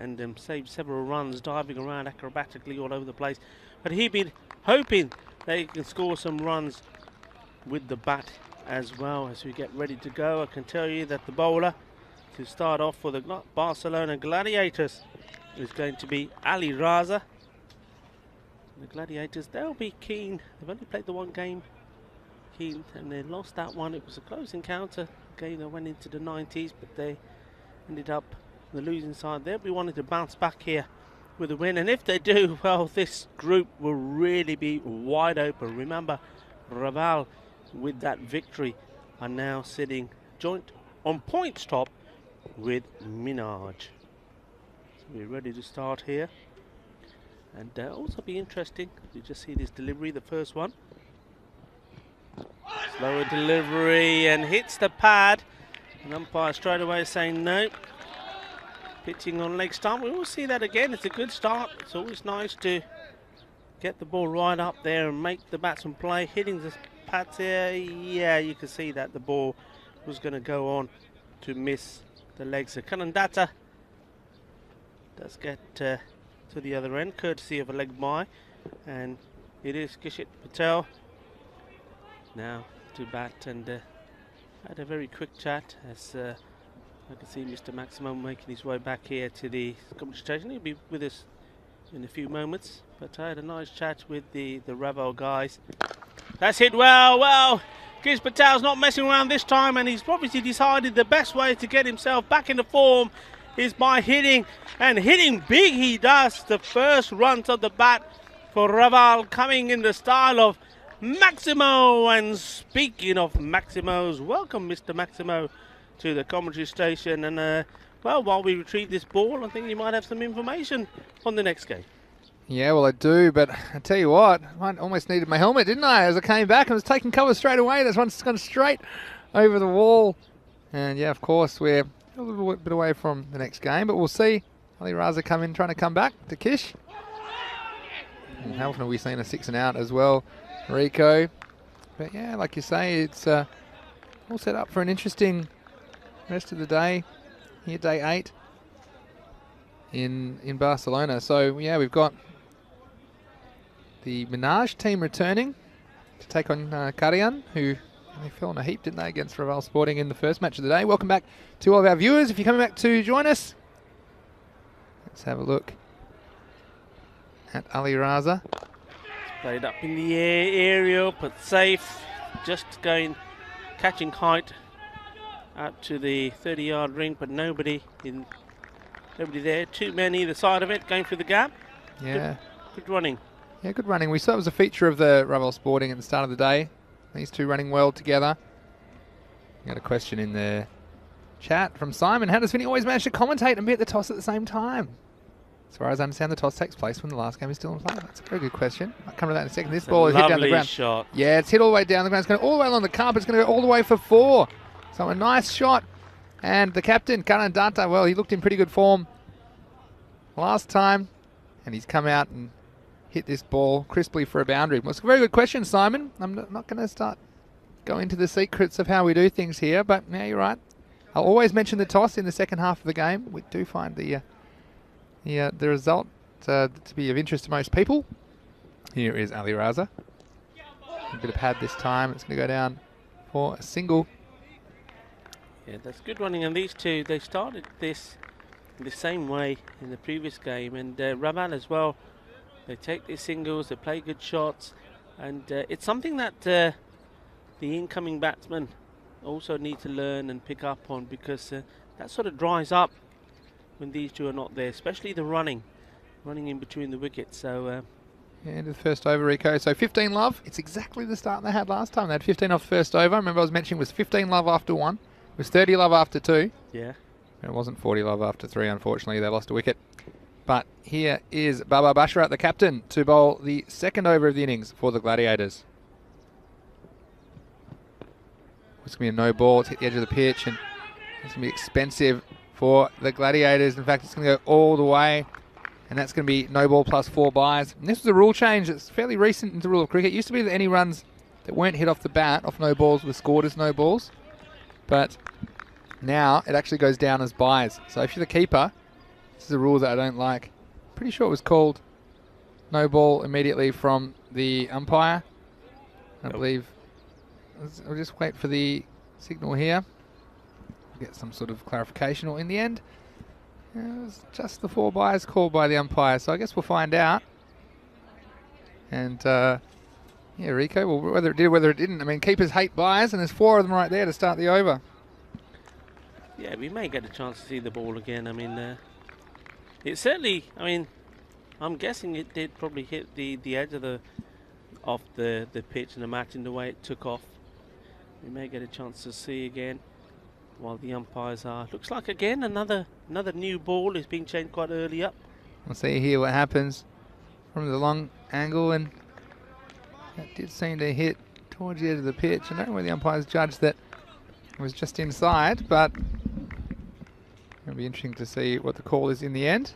and saved several runs, diving around acrobatically all over the place. But he'd been hoping they can score some runs with the bat as well. As we get ready to go, I can tell you that the bowler to start off for the Barcelona Gladiators is going to be Ali Raza. The Gladiators, they'll be keen. They've only played the one game, keen, and they lost that one. It was a close encounter, a game that went into the 90s, but they ended up on the losing side. They'll be wanting to bounce back here with a win, and if they do, well, this group will really be wide open. Remember, Raval, with that victory, are now sitting joint on points top with Minaj. We're ready to start here, and also be interesting. You just see this delivery, the first one, slower delivery, and hits the pad. An umpire straight away saying no. Pitching on leg stump. We will see that again. It's a good start. It's always nice to get the ball right up there and make the batsman play. Hitting the pads here, yeah, you can see that the ball was going to go on to miss the legs. So Kanandata does get to the other end, courtesy of a leg by, and It is Kishit Patel now to bat, and had a very quick chat as I can see Mr. Maximo making his way back here to the commentary station. He'll be with us in a few moments, but I had a nice chat with the Ravel guys. That's hit well. Kish Patel's not messing around this time, and he's obviously decided the best way to get himself back into form is by hitting, and hitting big he does. The first runs of the bat for Raval coming in the style of Maximo. And speaking of Maximos, welcome Mr. Maximo to the commentary station. And well, while we retrieve this ball, I think you might have some information on the next game. Yeah, well, I do, but I tell you what, I almost needed my helmet, didn't I? As I came back, I was taking cover straight away. This one's gone straight over the wall. And yeah, of course, we're a little bit away from the next game, but we'll see. Ali Raza trying to come back to Kish. And how often have we seen a 6 and out as well, Rico? But yeah, like you say, it's all set up for an interesting rest of the day. Here, day 8 in Barcelona. So yeah, we've got the Minaj team returning to take on Karian, who they fell in a heap, didn't they, against Raval Sporting in the first match of the day. Welcome back to all of our viewers. If you're coming back to join us, let's have a look at Ali Raza. Played up in the air, aerial, but safe. Just catching height out to the 30-yard ring, but nobody there. 2 men either side of it, going through the gap. Yeah. Good running. Yeah, good running. We saw it was a feature of the Raval Sporting at the start of the day. These two running well together. We got a question in the chat from Simon. How does Vinny always manage to commentate and be at the toss at the same time? As far as I understand, the toss takes place when the last game is still in play. That's a very good question. I'll come to that in a second. This ball is hit down the ground. Shot. Yeah, it's hit all the way down the ground. It's going all the way along the carpet. It's going to go all the way for 4. So a nice shot. And the captain, Karan Data, well, he looked in pretty good form last time. And he's come out and hit this ball crisply for a boundary. Well, it's a very good question, Simon. I'm not going to start going into the secrets of how we do things here, but yeah, you're right. I'll always mention the toss in the second half of the game. We do find the result to be of interest to most people. Here is Ali Raza. A bit of pad this time. It's going to go down for a single. Yeah, that's good running. And these two, they started this the same way in the previous game. And Raval as well. They take their singles, they play good shots, and it's something that the incoming batsmen also need to learn and pick up on, because that sort of dries up when these two are not there, especially the running in between the wickets. So yeah, into the first over, Rico. So 15 love. It's exactly the start they had last time. They had 15 off the first over. Remember I was mentioning it was 15 love after 1. It was 30 love after 2. Yeah. And it wasn't 40 love after 3, unfortunately. They lost a wicket. But here is Baba Basharat, the captain, to bowl the second over of the innings for the Gladiators. It's going to be a no ball. It's hit the edge of the pitch, and it's going to be expensive for the Gladiators. In fact, it's going to go all the way, and that's going to be no ball plus 4 byes. And this was a rule change that's fairly recent in the rule of cricket. It used to be that any runs that weren't hit off the bat, off no balls, were scored as no balls. But now it actually goes down as byes. So if you're the keeper, this is a rule that I don't like. Pretty sure it was called no ball immediately from the umpire. I believe. I'll just wait for the signal here. Get some sort of clarification. Or in the end, it was just the 4 byes called by the umpire. So I guess we'll find out. And yeah, Rico, well, whether it did or whether it didn't. I mean, keepers hate byes, and there's 4 of them right there to start the over. Yeah, we may get a chance to see the ball again. I mean, it certainly, I mean, I'm guessing it did probably hit the edge of the pitch and the match in the way it took off. We may get a chance to see again while the umpires are. Looks like again another new ball is being changed quite early up. We'll see here what happens from the long angle, and that did seem to hit towards the edge of the pitch. I don't know where the umpires judged that it was just inside, but it'll be interesting to see what the call is in the end.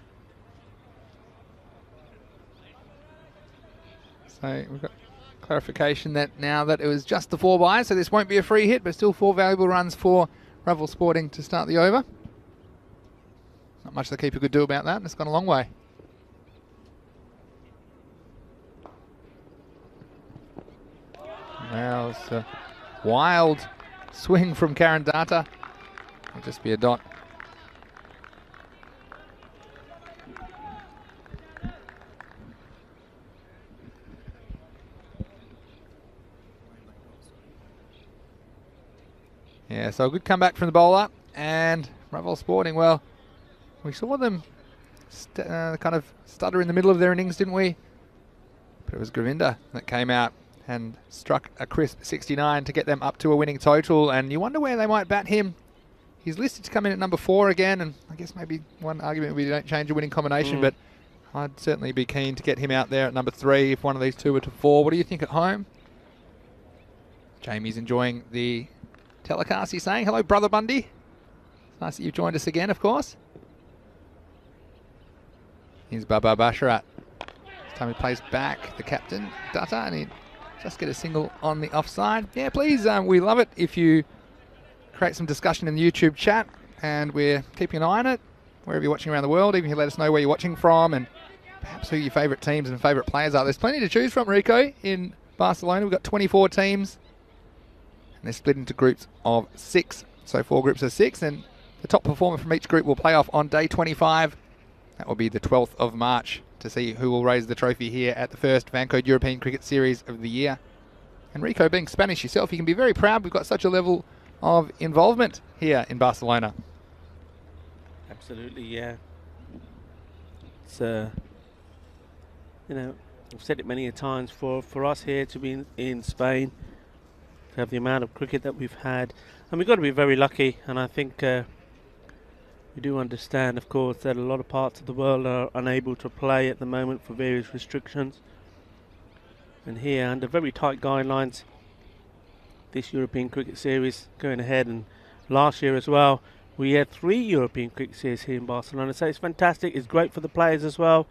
So we've got clarification that now that it was just the 4 byes, so this won't be a free hit, but still 4 valuable runs for Raval Sporting to start the over. Not much the keeper could do about that, and it's gone a long way. was a wild swing from Karandata. It'll just be a dot. Yeah, so a good comeback from the bowler. And Bravo Sporting, well, we saw them kind of stutter in the middle of their innings, didn't we? But it was Govinda that came out and struck a crisp 69 to get them up to a winning total. And you wonder where they might bat him. He's listed to come in at number 4 again, and I guess maybe one argument would be don't change a winning combination, but I'd certainly be keen to get him out there at number 3 if one of these two were to 4. What do you think at home? Jamie's enjoying the telecast. He's saying, hello, Brother Bundy. It's nice that you've joined us again, of course. Here's Baba Basharat. This time he plays back the captain, Dutta, and he just get a single on the offside. Yeah, please, we love it if you create some discussion in the YouTube chat, and we're keeping an eye on it wherever you're watching around the world. Even if you let us know where you're watching from and perhaps who your favourite teams and favourite players are. There's plenty to choose from, Rico, in Barcelona. We've got 24 teams, and they're split into groups of 6. So 4 groups of 6, and the top performer from each group will play off on day 25. That will be the 12th of March to see who will raise the trophy here at the first Vancode European Cricket Series of the year. And Rico, being Spanish yourself, you can be very proud we've got such a level of involvement here in Barcelona. Absolutely, yeah. It's, you know, I've said it many a times, for us here to be in Spain, to have the amount of cricket that we've had, and we've got to be very lucky, and I think we do understand, of course, that a lot of parts of the world are unable to play at the moment for various restrictions. And here, under very tight guidelines, this European Cricket Series going ahead, and last year as well, we had 3 European Cricket Series here in Barcelona. So it's fantastic. It's great for the players as well.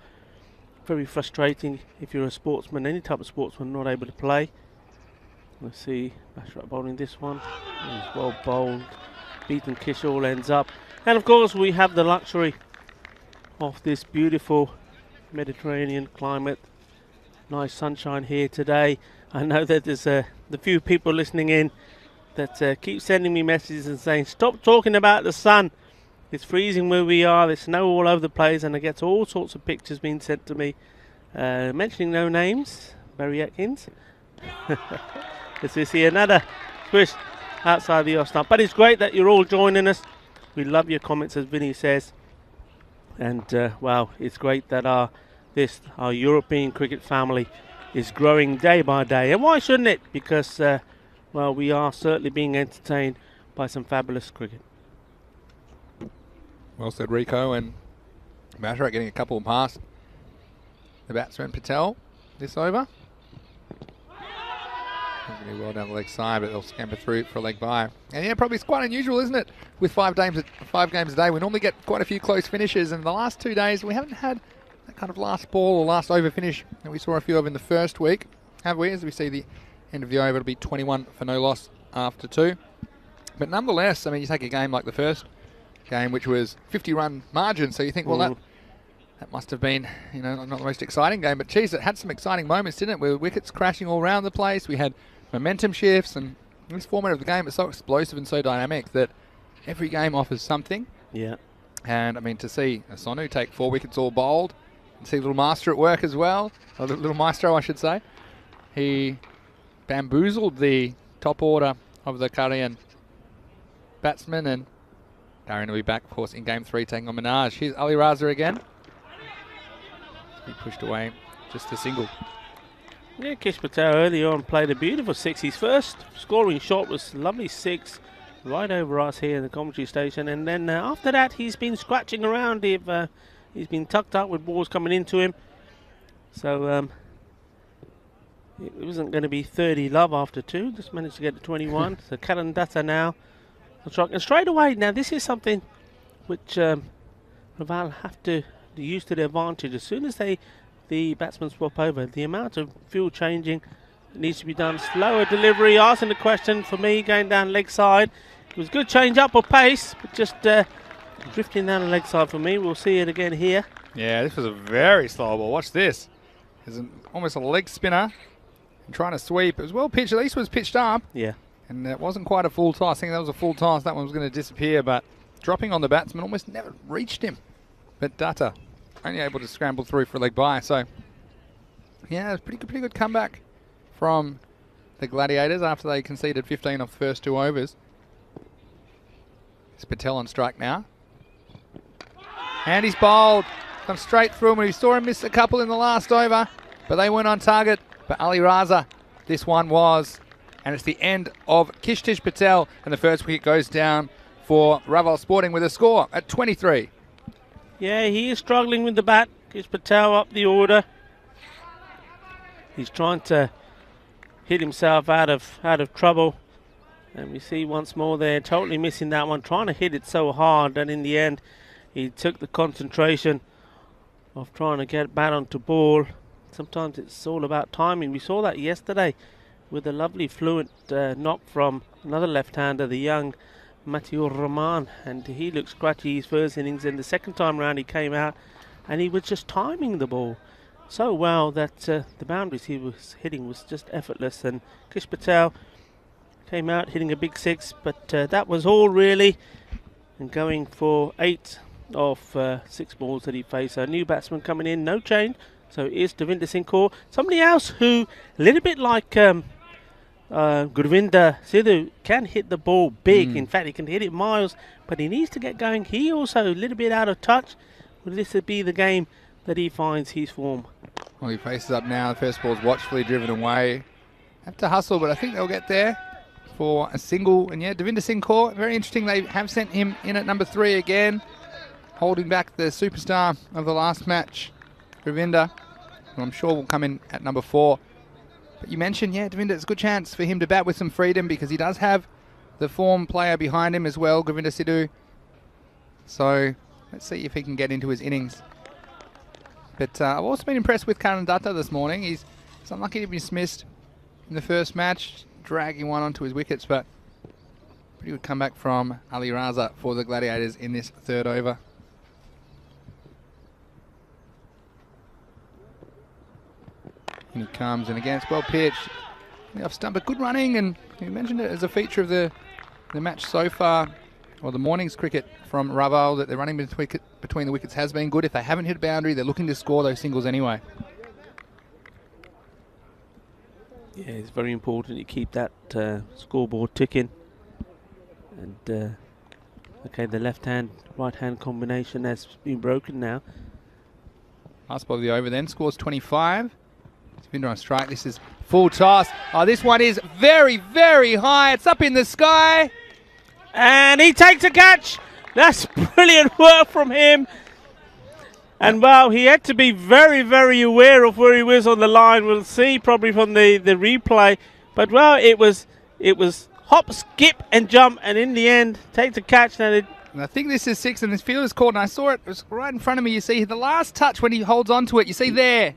Very frustrating if you're a sportsman, any type of sportsman, not able to play. Let's see, Basharat bowling this one. He's well bowled. Beaten Kish all ends up. And of course we have the luxury of this beautiful Mediterranean climate. Nice sunshine here today. I know that there's the few people listening in that keep sending me messages and saying, stop talking about the sun. It's freezing where we are. There's snow all over the place, and I get all sorts of pictures being sent to me. Mentioning no names, Barry Atkins. Let's see another swish outside the off stump. But it's great that you're all joining us. We love your comments, as Vinny says. And wow, it's great that our European cricket family is growing day by day. And why shouldn't it? Because well, we are certainly being entertained by some fabulous cricket. Well said, Rico. And Basharat getting a couple past the batsman Patel this over. Really well down the leg side, but they'll scamper through for a leg by. And yeah, probably it's quite unusual, isn't it? With 5 games a day, we normally get quite a few close finishes, and the last 2 days we haven't had that kind of last ball or last over finish that we saw a few of in the first week, have we? As we see the end of the over, it'll be 21 for no loss after 2. But nonetheless, I mean, you take a game like the first game, which was 50-run margin, so you think, well, that must have been, you know, not the most exciting game, but geez, it had some exciting moments, didn't it? With wickets crashing all around the place. We had momentum shifts, and this format of the game is so explosive and so dynamic that every game offers something. Yeah. And I mean, to see Sonu take 4 wickets all bowled, and see Little Master at work as well, or Little Maestro, I should say. He bamboozled the top order of the Korean batsmen, and Darren will be back, of course, in game 3 taking on Minaj. Here's Ali Raza again. He pushed away just a single. Yeah, Kish Patel earlier on played a beautiful 6. His first scoring shot was a lovely 6 right over us here in the commentary station, and then after that he's been scratching around. He's been tucked up with balls coming into him, so it wasn't going to be 30 love after 2. Just managed to get to 21. So Karandata now, and straight away now this is something which Raval have to use to their advantage. As soon as the batsmen swap over, the amount of field changing needs to be done. Slower delivery, asking the question for me, going down leg side. It was good change up of pace, but just drifting down the leg side for me. We'll see it again here. Yeah, this was a very slow ball. Watch this. There's almost a leg spinner, and trying to sweep. It was well pitched. At least it was pitched up. Yeah. And it wasn't quite a full toss. I think that was a full toss. That one was going to disappear, but dropping on the batsman almost never reached him. But Dutta only able to scramble through for a leg by. So, yeah, it was pretty good comeback from the Gladiators after they conceded 15 off the first 2 overs. It's Patel on strike now. And he's bowled. Come straight through him. We saw him miss a couple in the last over, but they weren't on target. But Ali Raza, this one was. And it's the end of Kishtish Patel, and the first wicket goes down for Raval Sporting with a score at 23. Yeah, he is struggling with the bat. Kish Patel up the order. He's trying to hit himself out of trouble. And we see once more there, totally missing that one, trying to hit it so hard, and in the end, he took the concentration of trying to get bat onto ball. Sometimes it's all about timing. We saw that yesterday with a lovely fluent knock from another left-hander, the young Matthew Rahman, and he looked scratchy his first innings, and the second time round he came out and he was just timing the ball so well that the boundaries he was hitting was just effortless. And Kish Patel came out hitting a big 6, but that was all really, and going for 8 of 6 balls that he faced. So a new batsman coming in, no change. So it is Devinder Singh Kaur, somebody else who, a little bit like Gurvinder Sidhu, can hit the ball big. In fact, he can hit it miles, but he needs to get going. He also a little bit out of touch. Will this be the game that he finds his form? Well, he faces up now. The first ball's watchfully driven away. Have to hustle, but I think they'll get there for a single. And yeah, Devinder Singh Kaur, very interesting. They have sent him in at number 3 again, holding back the superstar of the last match, Devinder, who I'm sure will come in at number 4. But you mentioned, yeah, Devinder, it's a good chance for him to bat with some freedom because he does have the form player behind him as well, Gurvinder Sidhu. So let's see if he can get into his innings. But I've also been impressed with Karan Dutta this morning. He's unlucky to be dismissed in the first match, dragging one onto his wickets, but pretty good comeback from Ali Raza for the Gladiators in this 3rd over. And he comes, and again, it's well pitched. Off stump, but good running, and you mentioned it as a feature of the match so far, or the morning's cricket from Raval, that they're running between the wickets has been good. If they haven't hit a boundary, they're looking to score those singles anyway. Yeah, it's very important you keep that scoreboard ticking. And okay, the left-hand, right-hand combination has been broken now. Last ball of the over then, scores 25. Devinder on strike. This is full toss. Oh, this one is very, very high. It's up in the sky. And he takes a catch. That's brilliant work from him. And wow, he had to be very, very aware of where he was on the line. We'll see probably from the replay. But well, it was hop, skip, and jump, and in the end, take the catch. Now and I think this is 6, and this fielder's caught, and I saw it was right in front of me. You see the last touch when he holds onto it. You see there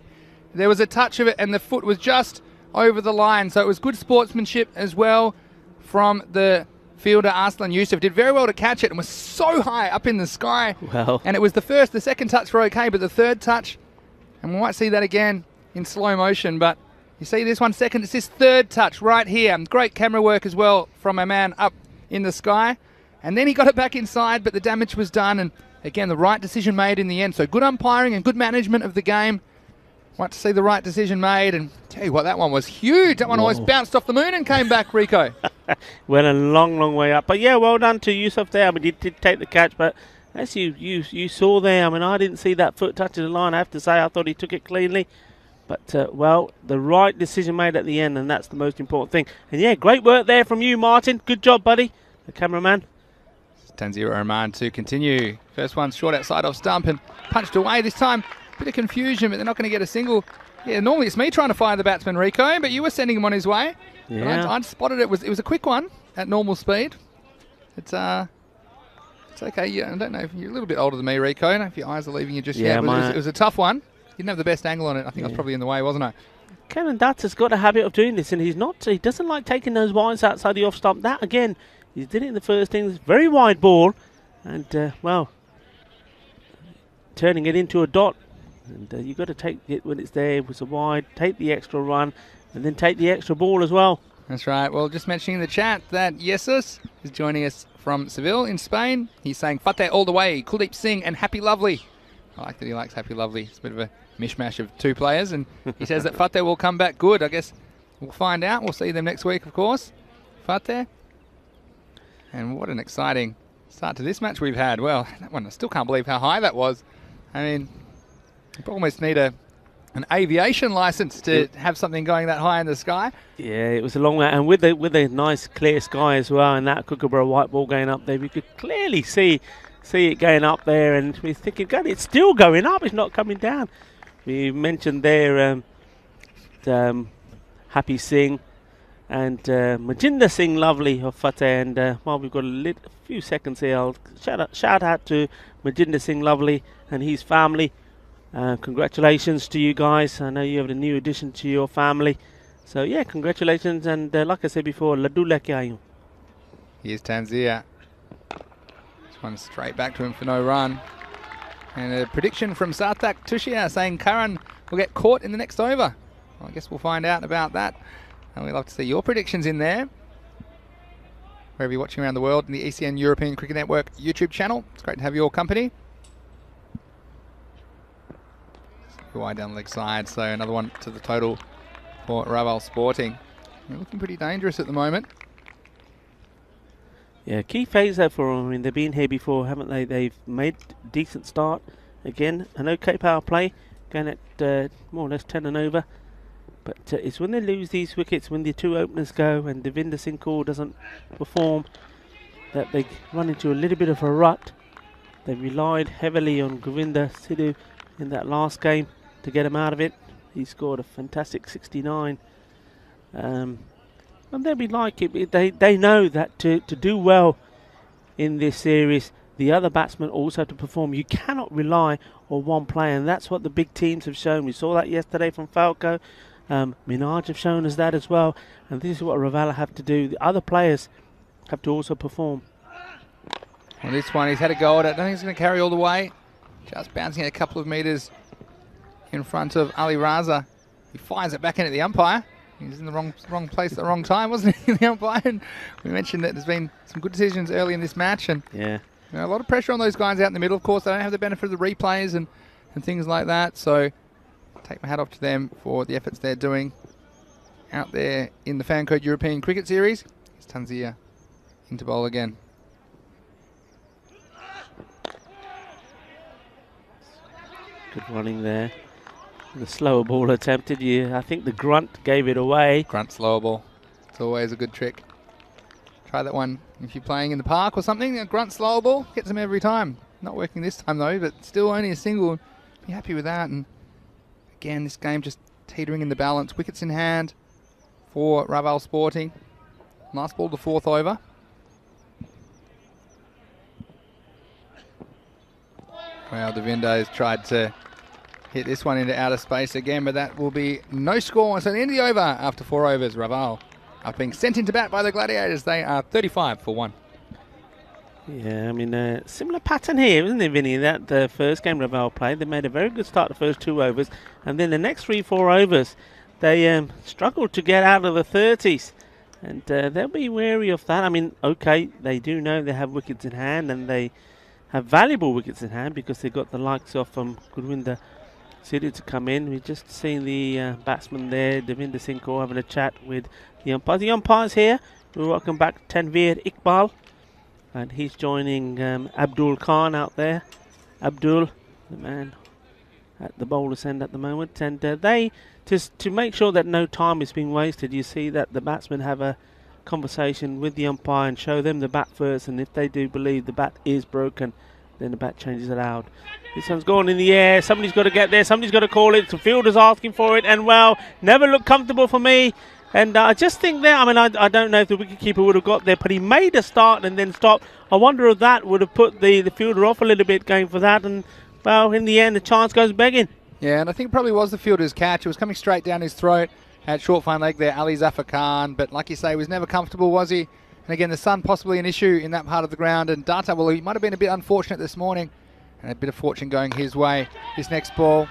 was a touch of it, and the foot was just over the line. So it was good sportsmanship as well from the fielder. Arslan Yusuf did very well to catch it and was so high up in the sky. Well, and it was the second touch were okay, but the third touch, and we might see that again in slow motion, but you see this 1 second, it's this third touch right here. Great camera work as well from a man up in the sky. And then he got it back inside, but the damage was done, and again, the right decision made in the end. So good umpiring and good management of the game. Want to see the right decision made, and tell you what, that one was huge. That one almost bounced off the moon and came back, Rico. Went a long, long way up. But yeah, well done to Yusuf there. I mean, he did take the catch, but as you saw there, I mean, I didn't see that foot touching the line. I have to say, I thought he took it cleanly. But, well, the right decision made at the end, and that's the most important thing. And yeah, great work there from you, Martin. Good job, buddy, the cameraman. 10-0 Oman to continue. First one short outside off stump and punched away this time. Bit of confusion, but they're not going to get a single. Yeah, normally it's me trying to fire the batsman, Rico, but you were sending him on his way. Yeah. I'd spotted it. It was a quick one at normal speed. It's okay. Yeah, I don't know if you're a little bit older than me, Rico. I don't know if your eyes are leaving you just yet. But it was a tough one. You didn't have the best angle on it. I think I was probably in the way, wasn't I? Kevin Dutta's got a habit of doing this, and he doesn't like taking those wides outside the off stump. That again, he did it in the first innings. Very wide ball, and well, turning it into a dot. And you've got to take it when it's there. It was a wide. Take the extra run. and then take the extra ball as well. That's right. Well, just mentioning in the chat that Yesus is joining us from Seville in Spain. He's saying Fateh all the way, Kuldeep Singh and Happy Lovely. I like that he likes Happy Lovely. It's a bit of a mishmash of two players, and he says that Fateh will come back good. I guess we'll find out. We'll see them next week, of course. Fateh. And what an exciting start to this match we've had. Well, that one, I still can't believe how high that was. I mean, you almost need an aviation license to have something going that high in the sky. Yeah, it was a long way, and with a nice clear sky as well, and that Kookaburra white ball going up there, we could clearly see it going up there, and we're thinking, God, it's still going up, it's not coming down. We mentioned there Happy Singh and Majinder Singh Lovely of Fateh, and while we've got a few seconds here, I'll shout out to Majinder Singh Lovely and his family. Congratulations to you guys. I know you have a new addition to your family. So yeah, congratulations, and like I said before, Laddu leke aayu. Here's Tanzia. This one straight back to him for no run. And a prediction from Sarthak Tushia saying Karan will get caught in the next over. Well, I guess we'll find out about that. And we'd love to see your predictions in there. Wherever you're watching around the world in the ECN European Cricket Network YouTube channel. It's great to have your company. Wide down the leg side, so another one to the total for Raval Sporting. They're looking pretty dangerous at the moment. Yeah, key phase there for them. I mean, they've been here before, haven't they? They've made a decent start. Again, an okay power play, going at more or less 10 and over. But it's when they lose these wickets, when the two openers go and Devinder Singh Kaur doesn't perform, that they run into a little bit of a rut. They relied heavily on Govinda Sidhu in that last game to get him out of it. He scored a fantastic 69. And they'll be like it. They know that to do well in this series, the other batsmen also have to perform. You cannot rely on one player, and that's what the big teams have shown. We saw that yesterday from Falco. Minaj have shown us that as well. And this is what Ravala have to do. The other players have to also perform. Well, this one, he's had a go at it. I don't think he's going to carry all the way. Just bouncing a couple of metres in front of Ali Raza. He fires it back in at the umpire. He was in the wrong place at the wrong time, wasn't he, the umpire? And we mentioned that there's been some good decisions early in this match. And yeah, you know, a lot of pressure on those guys out in the middle. Of course, they don't have the benefit of the replays and things like that. So take my hat off to them for the efforts they're doing out there in the Fan Code European Cricket Series. Here's Tanzia into bowl again. Good running there. The slower ball attempted. I think the grunt gave it away. Grunt slower ball. It's always a good trick. Try that one if you're playing in the park or something. A grunt slower ball gets them every time. Not working this time though, but still only a single. Be happy with that. And again, this game just teetering in the balance. Wickets in hand for Raval Sporting. Last ball, the fourth over. Well, Devinder has tried to hit this one into outer space again, but that will be no score. So the end of the over after 4 overs. Raval are being sent into bat by the Gladiators. They are 35 for 1. Yeah, I mean, similar pattern here, isn't it, Vinny? That the first game Raval played, they made a very good start the first 2 overs, and then the next 3-4 overs, they struggled to get out of the 30s. And they'll be wary of that. I mean, okay, they do know they have wickets in hand, and they have valuable wickets in hand because they've got the likes of Gurwinder Sidhu to come in. We've just seen the batsman there, Devinder Singh Kaur, having a chat with the umpires. The umpires here, we welcome back Tanveer Iqbal, and he's joining Abdul Khan out there. Abdul, the man at the bowler's end at the moment, and they, just to make sure that no time is being wasted, you see that the batsmen have a conversation with the umpire and show them the bat first, and if they do believe the bat is broken, then the bat change is allowed. This one's going in the air. Somebody's got to get there. Somebody's got to call it. The fielder's asking for it, and well, never looked comfortable for me. And I just think there, I mean, I don't know if the wicketkeeper would have got there, but he made a start and then stopped. I wonder if that would have put the fielder off a little bit going for that, and well, in the end, the chance goes begging. Yeah, and I think it probably was the fielder's catch. It was coming straight down his throat. Had short fine leg there, Ali Zafar Khan, but like you say, was never comfortable, was he? And again, the sun possibly an issue in that part of the ground, and Data, well, he might have been a bit unfortunate this morning, and a bit of fortune going his way. This next ball,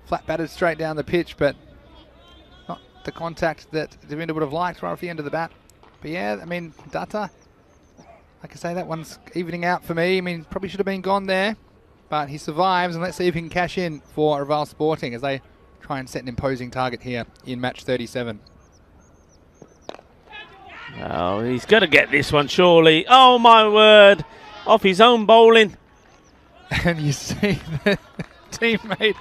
flat batted straight down the pitch, but not the contact that Devinder would have liked right off the end of the bat. But yeah, I mean, Datta, like I say, that one's evening out for me. I mean, probably should have been gone there, but he survives, and let's see if he can cash in for Reval Sporting as they try and set an imposing target here in match 37. Oh, he's got to get this one, surely. Oh, my word. Off his own bowling. And you see the teammate,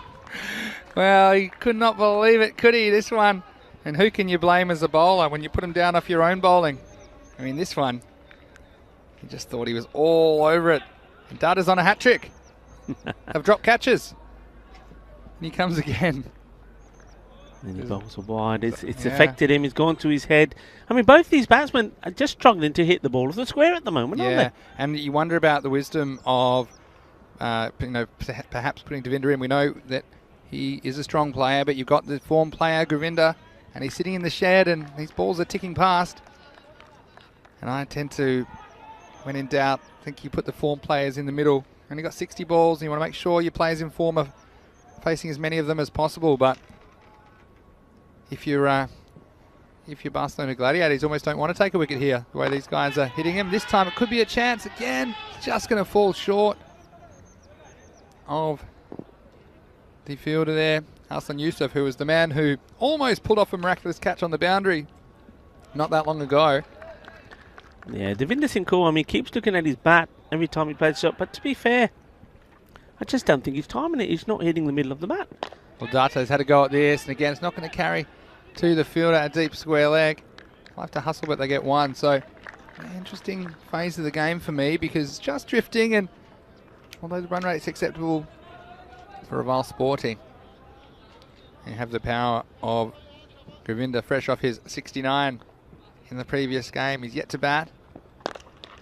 well, he could not believe it, could he, this one? And who can you blame as a bowler when you put him down off your own bowling? I mean, this one, he just thought he was all over it. And Datta's on a hat trick of drop catches. And he comes again. And he bowls wide. It's affected him. It's gone to his head. I mean, both these batsmen are just struggling to hit the ball off the square at the moment, aren't they? And you wonder about the wisdom of, perhaps putting Devinder in. We know that he is a strong player, but you've got the form player, Govinda, and he's sitting in the shed, and these balls are ticking past. And I tend to, when in doubt, think you put the form players in the middle. Only got 60 balls, and you want to make sure your players in form are facing as many of them as possible. But if you're Barcelona Gladiators, you almost don't want to take a wicket here, the way these guys are hitting him. This time it could be a chance again. Just going to fall short of the fielder there, Hassan Yusuf, who was the man who almost pulled off a miraculous catch on the boundary not that long ago. Yeah, Devinder Singh Kaur, I mean, keeps looking at his bat every time he plays a shot, but to be fair, I just don't think he's timing it. He's not hitting the middle of the bat. Well, Datta's had a go at this, and again, it's not going to carry to the fielder a deep square leg. I'll have to hustle, but they get one. So, interesting phase of the game for me, because it's just drifting, and although the run rate's acceptable for Reval Sporting, you have the power of Govinda, fresh off his 69 in the previous game. He's yet to bat.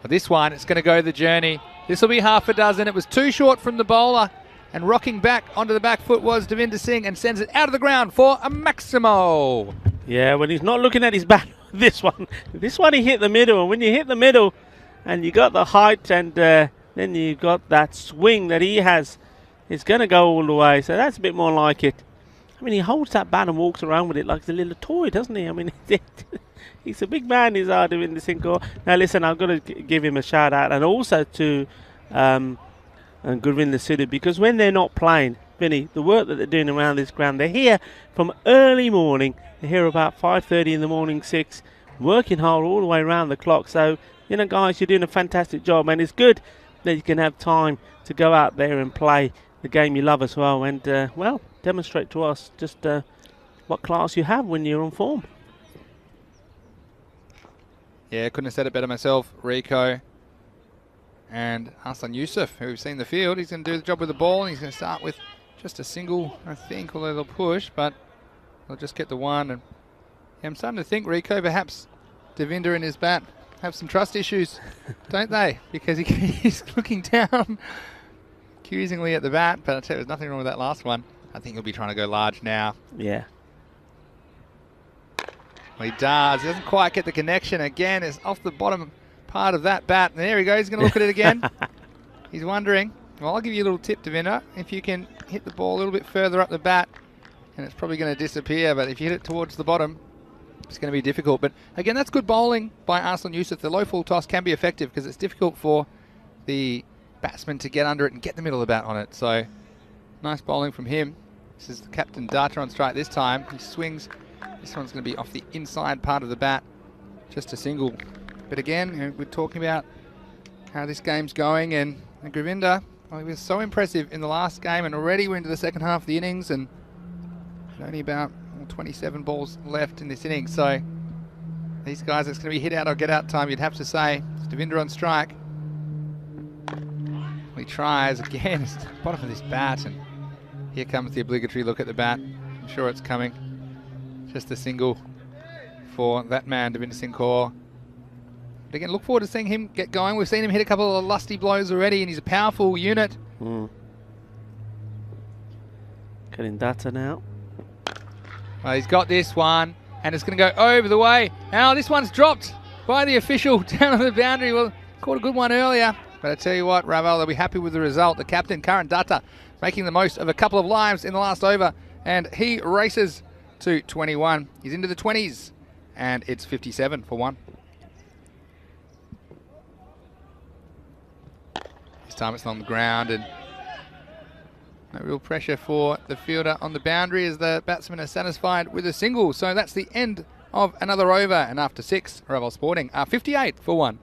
For this one, it's going to go the journey. This will be half a dozen. It was too short from the bowler, and rocking back onto the back foot was Devinder Singh, and sends it out of the ground for a Maximo. Yeah, when he's not looking at his bat, this one he hit the middle, and when you hit the middle and you got the height and then you got that swing that he has, it's going to go all the way. So that's a bit more like it. I mean, he holds that bat and walks around with it like a little toy, doesn't he? I mean, he's a big man, he's Devinder Singh Kaur. Now, listen, I've got to give him a shout out, and also to Gurvinder Sidhu, because when they're not playing, Vinny, the work that they're doing around this ground, they're here from early morning. They're here about 5:30 in the morning, 6, working hard all the way around the clock. So, you know, guys, you're doing a fantastic job, and it's good that you can have time to go out there and play the game you love as well, and, well, demonstrate to us just what class you have when you're on form. Yeah, couldn't have said it better myself. Rico and Hassan Yusuf, who we've seen the field. He's going to do the job with the ball, and he's going to start with just a single, I think, although they'll push, but they'll just get the one. And yeah, I'm starting to think, Rico, perhaps Devinder and his bat have some trust issues, don't they? Because he's looking down accusingly at the bat, but I tell you, there's nothing wrong with that last one. I think he'll be trying to go large now. Yeah. Well, he does. He doesn't quite get the connection. Again, it's off the bottom part of that bat. And there he goes. He's going to look at it again. He's wondering. Well, I'll give you a little tip, Devinder. If you can hit the ball a little bit further up the bat, and it's probably going to disappear, but if you hit it towards the bottom, it's going to be difficult. But again, that's good bowling by Arslan Yusuf. The low full toss can be effective because it's difficult for the batsman to get under it and get the middle of the bat on it. So nice bowling from him. This is the captain Datta on strike this time. He swings. This one's going to be off the inside part of the bat. Just a single. But again, you know, we're talking about how this game's going, and Govinda, well, he was so impressive in the last game, and already we're into the second half of the innings, and only about 27 balls left in this inning. So these guys, it's going to be hit out or get out time, you'd have to say. It's Devinder on strike. He tries again. It's the bottom of this bat, and here comes the obligatory look at the bat. I'm sure it's coming. Just a single for that man, Devinder Singh Kaur. But again, look forward to seeing him get going. We've seen him hit a couple of lusty blows already, and he's a powerful unit. Getting Datta now. Well, he's got this one, and it's going to go over the way. Now this one's dropped by the official down on the boundary. Well, caught a good one earlier. But I tell you what, Raval, they'll be happy with the result. The captain, Karan Datta, making the most of a couple of lives in the last over, and he races to 21. He's into the 20s, and it's 57 for 1. This time it's on the ground, and no real pressure for the fielder on the boundary as the batsmen are satisfied with a single. So that's the end of another over, and after 6, Relive Sporting are 58 for 1.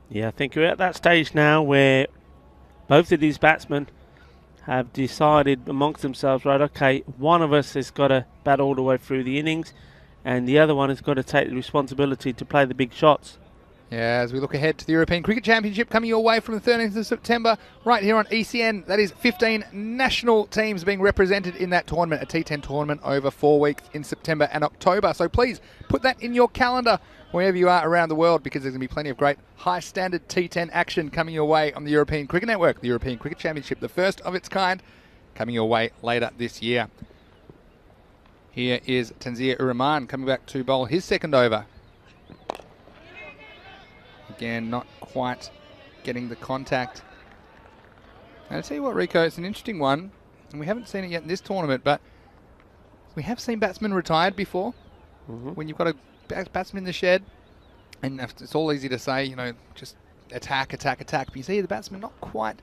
Yeah, I think we're at that stage now where both of these batsmen have decided amongst themselves, right, okay, one of us has got to bat all the way through the innings and the other one has got to take the responsibility to play the big shots. Yeah, as we look ahead to the European Cricket Championship coming your way from the 13th of September, right here on ECN. That is 15 national teams being represented in that tournament, a T10 tournament over 4 weeks in September and October. So please put that in your calendar wherever you are around the world, because there's going to be plenty of great high-standard T10 action coming your way on the European Cricket Network. The European Cricket Championship, the first of its kind, coming your way later this year. Here is Tanzir Uraman coming back to bowl his second over. Again, not quite getting the contact. And I'll tell you what, Rico, it's an interesting one, and we haven't seen it yet in this tournament, but we have seen batsmen retired before. When you've got a batsman in the shed, and it's all easy to say, you know, just attack, attack, attack. But you see the batsman not quite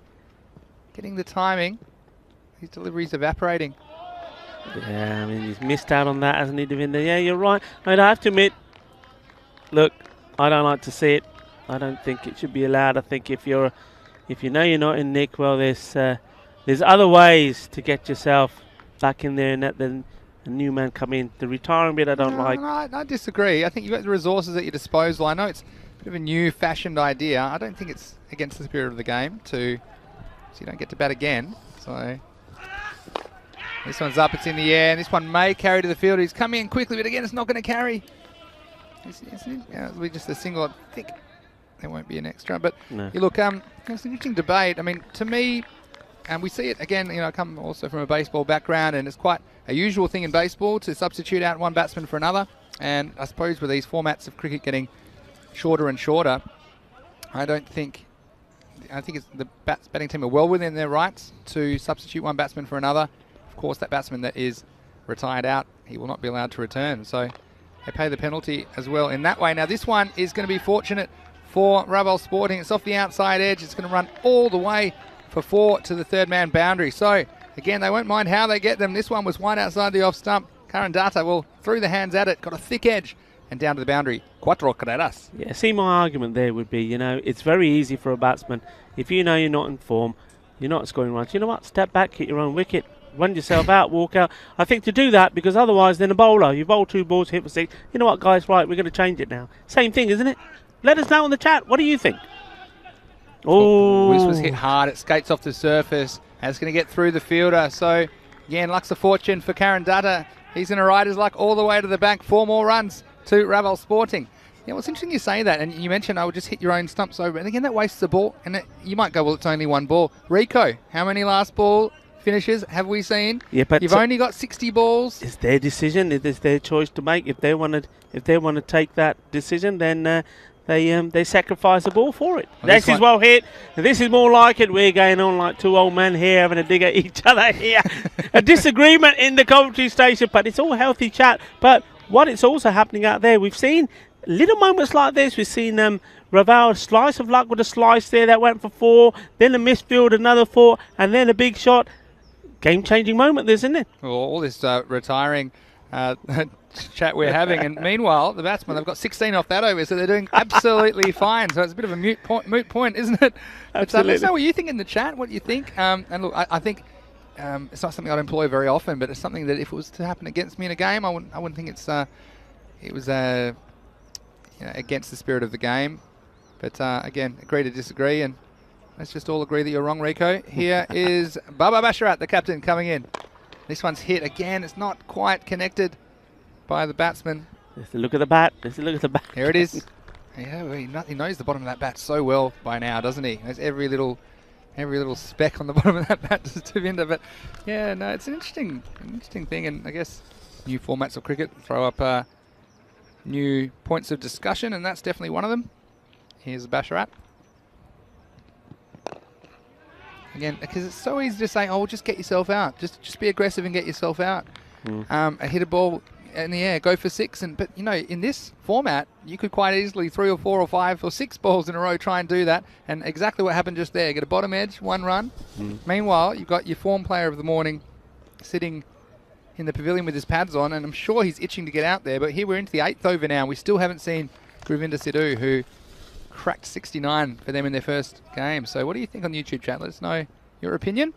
getting the timing. His delivery's evaporating. Yeah, I mean, he's missed out on that, hasn't he, Devinder? Yeah, you're right. I have to admit, look, I don't like to see it. I don't think it should be allowed. I think if you know you're not in nick, well, there's other ways to get yourself back in there and let the new man come in. The retiring bit I don't like. No, I disagree. I think you've got the resources at your disposal. I know it's a bit of a new-fashioned idea. I don't think it's against the spirit of the game so you don't get to bat again. So this one's up, it's in the air, and this one may carry to the field. He's coming in quickly, but again, it's not going to carry. It'll be just a single, I think. There won't be an extra, but no. You look, it's an interesting debate. I mean, to me, and we see it again, you know, I come also from a baseball background, and it's quite a usual thing in baseball to substitute out one batsman for another. And I suppose with these formats of cricket getting shorter and shorter, I think it's the batting team are well within their rights to substitute one batsman for another. Of course, that batsman that is retired out, he will not be allowed to return. So they pay the penalty as well in that way. Now, this one is going to be fortunate for Relive Sporting. It's off the outside edge. It's going to run all the way for 4 to the third man boundary. So, again, they won't mind how they get them. This one was wide outside the off stump. Karandata will threw the hands at it, got a thick edge, and down to the boundary. Cuatro carreras. Yeah, see, my argument there would be, you know, it's very easy for a batsman. If you know you're not in form, you're not scoring runs, you know what? Step back, hit your own wicket, run yourself out, walk out. I think to do that, because otherwise, then a bowler, you bowl 2 balls, hit for 6. You know what, guys? Right, we're going to change it now. Same thing, isn't it? Let us know in the chat. What do you think? Oh, this was hit hard. It skates off the surface. And it's going to get through the fielder. So, again, luck's of fortune for Karandata. He's going to ride his luck all the way to the bank. 4 more runs to Relive Sporting. Yeah, well, it's interesting you say that. And you mentioned, I would just hit your own stumps over. And again, that wastes the ball. And you might go, well, it's only 1 ball. Rico, how many last ball finishes have we seen? Yeah, but you've only got 60 balls. It's their decision. It is their choice to make. If they want to take that decision, then they sacrifice a ball for it. Well, this is well hit. This is more like it. We're going on like 2 old men here having a dig at each other here. A disagreement in the commentary station, but it's all healthy chat. But what is also happening out there, we've seen little moments like this. We've seen Raval, a slice of luck with a slice there that went for 4, then a misfield, another 4, and then a big shot. Game-changing moment, isn't it? Well, all this retiring chat we're having, and meanwhile the batsmen, they've got 16 off that over, so they're doing absolutely fine. So it's a bit of a moot point, isn't it? Absolutely. Let's know what you think in the chat. What you think? And look, I think it's not something I'd employ very often, but it's something that if it was to happen against me in a game, I wouldn't think it was against the spirit of the game. But again, agree to disagree, and let's just all agree that you're wrong, Rico. Here is Baba Basharat, the captain, coming in. This one's hit again. It's not quite connected by the batsman. Let's look at the bat. Let's look at the bat. Here it is. Yeah, he knows the bottom of that bat so well by now, doesn't he? There's every little speck on the bottom of that bat to Devinder. But yeah, no, it's an interesting thing, and I guess new formats of cricket throw up new points of discussion, and that's definitely one of them. Here's Basharat. Again, because it's so easy to say, oh, just get yourself out. Just be aggressive and get yourself out. hit a ball in the air, go for 6. But in this format, you could quite easily 3 or 4 or 5 or 6 balls in a row try and do that. And exactly what happened just there. Get a bottom edge, 1 run. Meanwhile, you've got your form player of the morning sitting in the pavilion with his pads on, and I'm sure he's itching to get out there. But here we're into the 8th over now. We still haven't seen Gurvinder Sidhu, who cracked 69 for them in their first game. So what do you think on the YouTube chat? Let us know your opinion.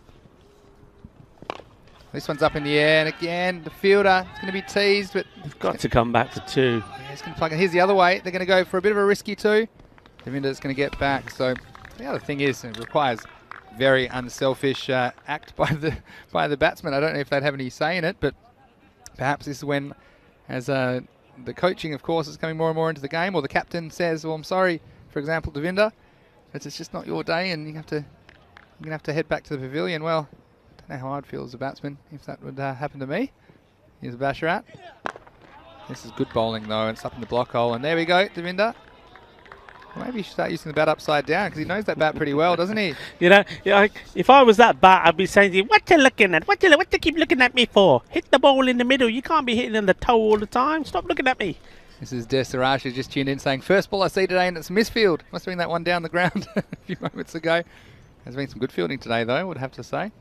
This one's up in the air, and again, the fielder is going to be teased, but They've got to come back to 2. yeah, he's going to plug it. Here's the other way. They're going to go for a bit of a risky 2. Gurvinder's going to get back. So the other thing is, it requires very unselfish act by the batsman. I don't know if they'd have any say in it, but perhaps this is when, as the coaching, of course, is coming more and more into the game, or the captain says, "Well, I'm sorry, for example, Devinder, but it's just not your day, and you're going to have to head back to the pavilion." Well, I don't know how I'd feel as a batsman if that would happen to me. Here's a Basharat. This is good bowling though, and it's up in the block hole, and there we go, Devinder. Well, maybe you should start using the bat upside down, because he knows that bat pretty well, doesn't he? If I was that bat, I'd be saying to you, "What you looking at? What you keep looking at me for? Hit the ball in the middle. You can't be hitting in the toe all the time. Stop looking at me." This is Des Siraj, who just tuned in saying, "First ball I see today, and it's misfield." Must have been that one down the ground a few moments ago. There's been some good fielding today, though, I would have to say.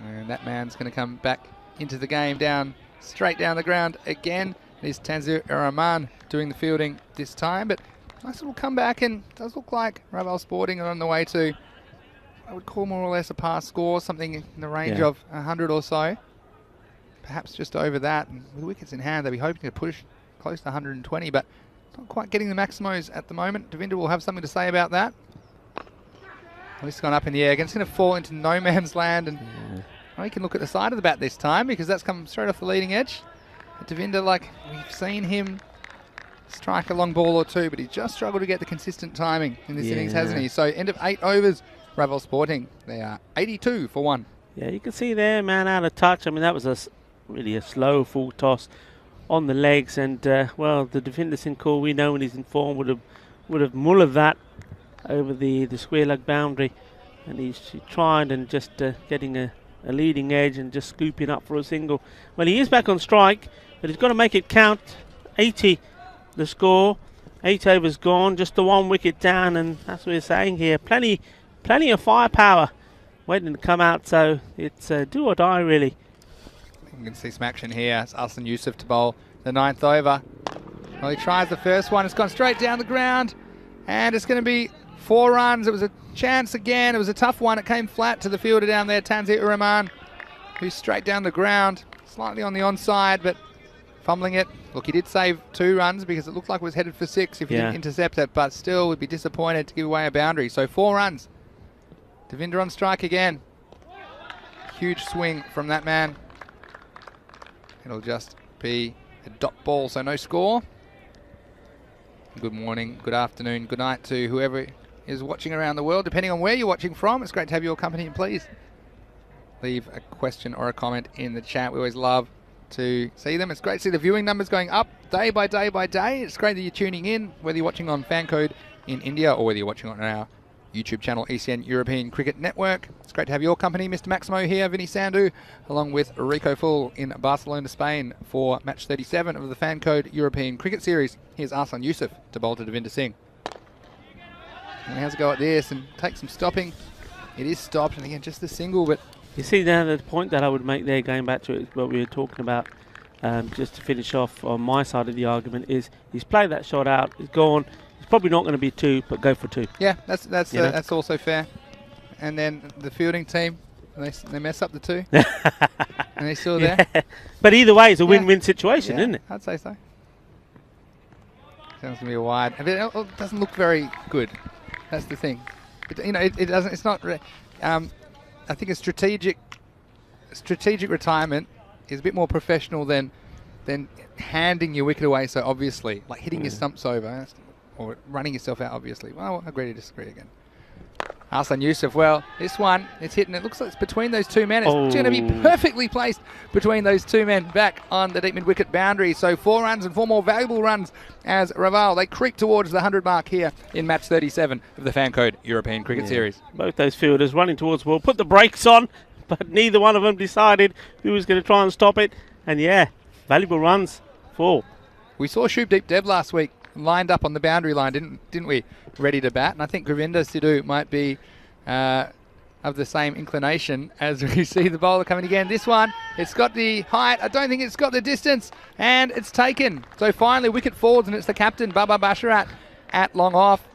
And that man's going to come back into the game, straight down the ground again. It is Tanzir Rahman doing the fielding this time, but nice little comeback, and it does look like Raval Sporting are on the way to, I would call more or less a pass score, something in the range of 100 or so. Perhaps just over that, and with wickets in hand, they'll be hoping to push close to 120, but not quite getting the maximos at the moment. Devinder will have something to say about that. Well, this has gone up in the air again. It's going to fall into no man's land, and we can look at the side of the bat this time, because that's come straight off the leading edge. But Devinder, we've seen him strike a long ball or 2, but he's just struggled to get the consistent timing in this innings, hasn't he? So end of 8 overs, Raval Sporting. They are 82 for 1. Yeah, you can see there, man, out of touch. I mean, that was really a slow full toss on the legs, and well, the Devinder Singh call, we know when he's in form, would have mullered that over the square leg boundary, and he tried and just getting a leading edge and just scooping up for a single. Well, he is back on strike, but he's got to make it count. 80 the score, 8 overs gone, just the 1 wicket down, and that's what we're saying here. Plenty of firepower waiting to come out, so it's do or die really. You can see some action here. It's Aslan Yusuf to bowl the 9th over. Well, he tries the first one. It's gone straight down the ground, and it's going to be 4 runs. It was a chance again. It was a tough one. It came flat to the fielder down there, Tanzir Rahman, who's straight down the ground, slightly on the onside, but fumbling it. Look, he did save 2 runs because it looked like it was headed for 6 if he didn't intercept it, but still would be disappointed to give away a boundary. So 4 runs. Devinder on strike again. Huge swing from that man. It'll just be a dot ball, so no score. Good morning, good afternoon, good night to whoever is watching around the world, depending on where you're watching from. It's great to have your company, and please leave a question or a comment in the chat. We always love to see them. It's great to see the viewing numbers going up day by day by day. It's great that you're tuning in, whether you're watching on Fancode in India or whether you're watching on our YouTube channel, ECN European Cricket Network. It's great to have your company. Mr. Maximo here, Vinny Sandhu, along with Rico Full in Barcelona, Spain for match 37 of the Fancode European Cricket Series. Here's Aslan Yusuf to bowl to Devinder Singh. And he has a go at this and take some stopping. It is stopped, and again, just the single, but you see now the point that I would make there, going back to it, what we were talking about, just to finish off on my side of the argument, is he's played that shot out, he's gone. Probably not going to be 2, but go for 2. Yeah, that's also fair. And then the fielding team, they mess up the 2, and they're still there. But either way, it's a win-win situation, isn't it? I'd say so. Sounds going to be a wide. It doesn't look very good. That's the thing. It doesn't. It's not. I think a strategic retirement is a bit more professional than handing your wicket away so obviously, like hitting your stumps over. Or running yourself out, obviously. Well, I agree to disagree again. Aslan Yusuf, well, this one, it's hitting. It looks like it's between those 2 men. It's going to be perfectly placed between those 2 men back on the deep mid-wicket boundary. So 4 runs and 4 more valuable runs as Raval, they creep towards the 100 mark here in match 37 of the Fancode European Cricket Series. Both those fielders running towards the ball. Put the brakes on. but neither one of them decided who was going to try and stop it. And yeah, valuable runs for. We saw Shubdeep Dev last week lined up on the boundary line, didn't we? Ready to bat. And I think Govinda Sidhu might be of the same inclination as we see the bowler coming again. This one, it's got the height. I don't think it's got the distance. And it's taken. So finally, wicket falls, and it's the captain, Baba Basharat, at long off,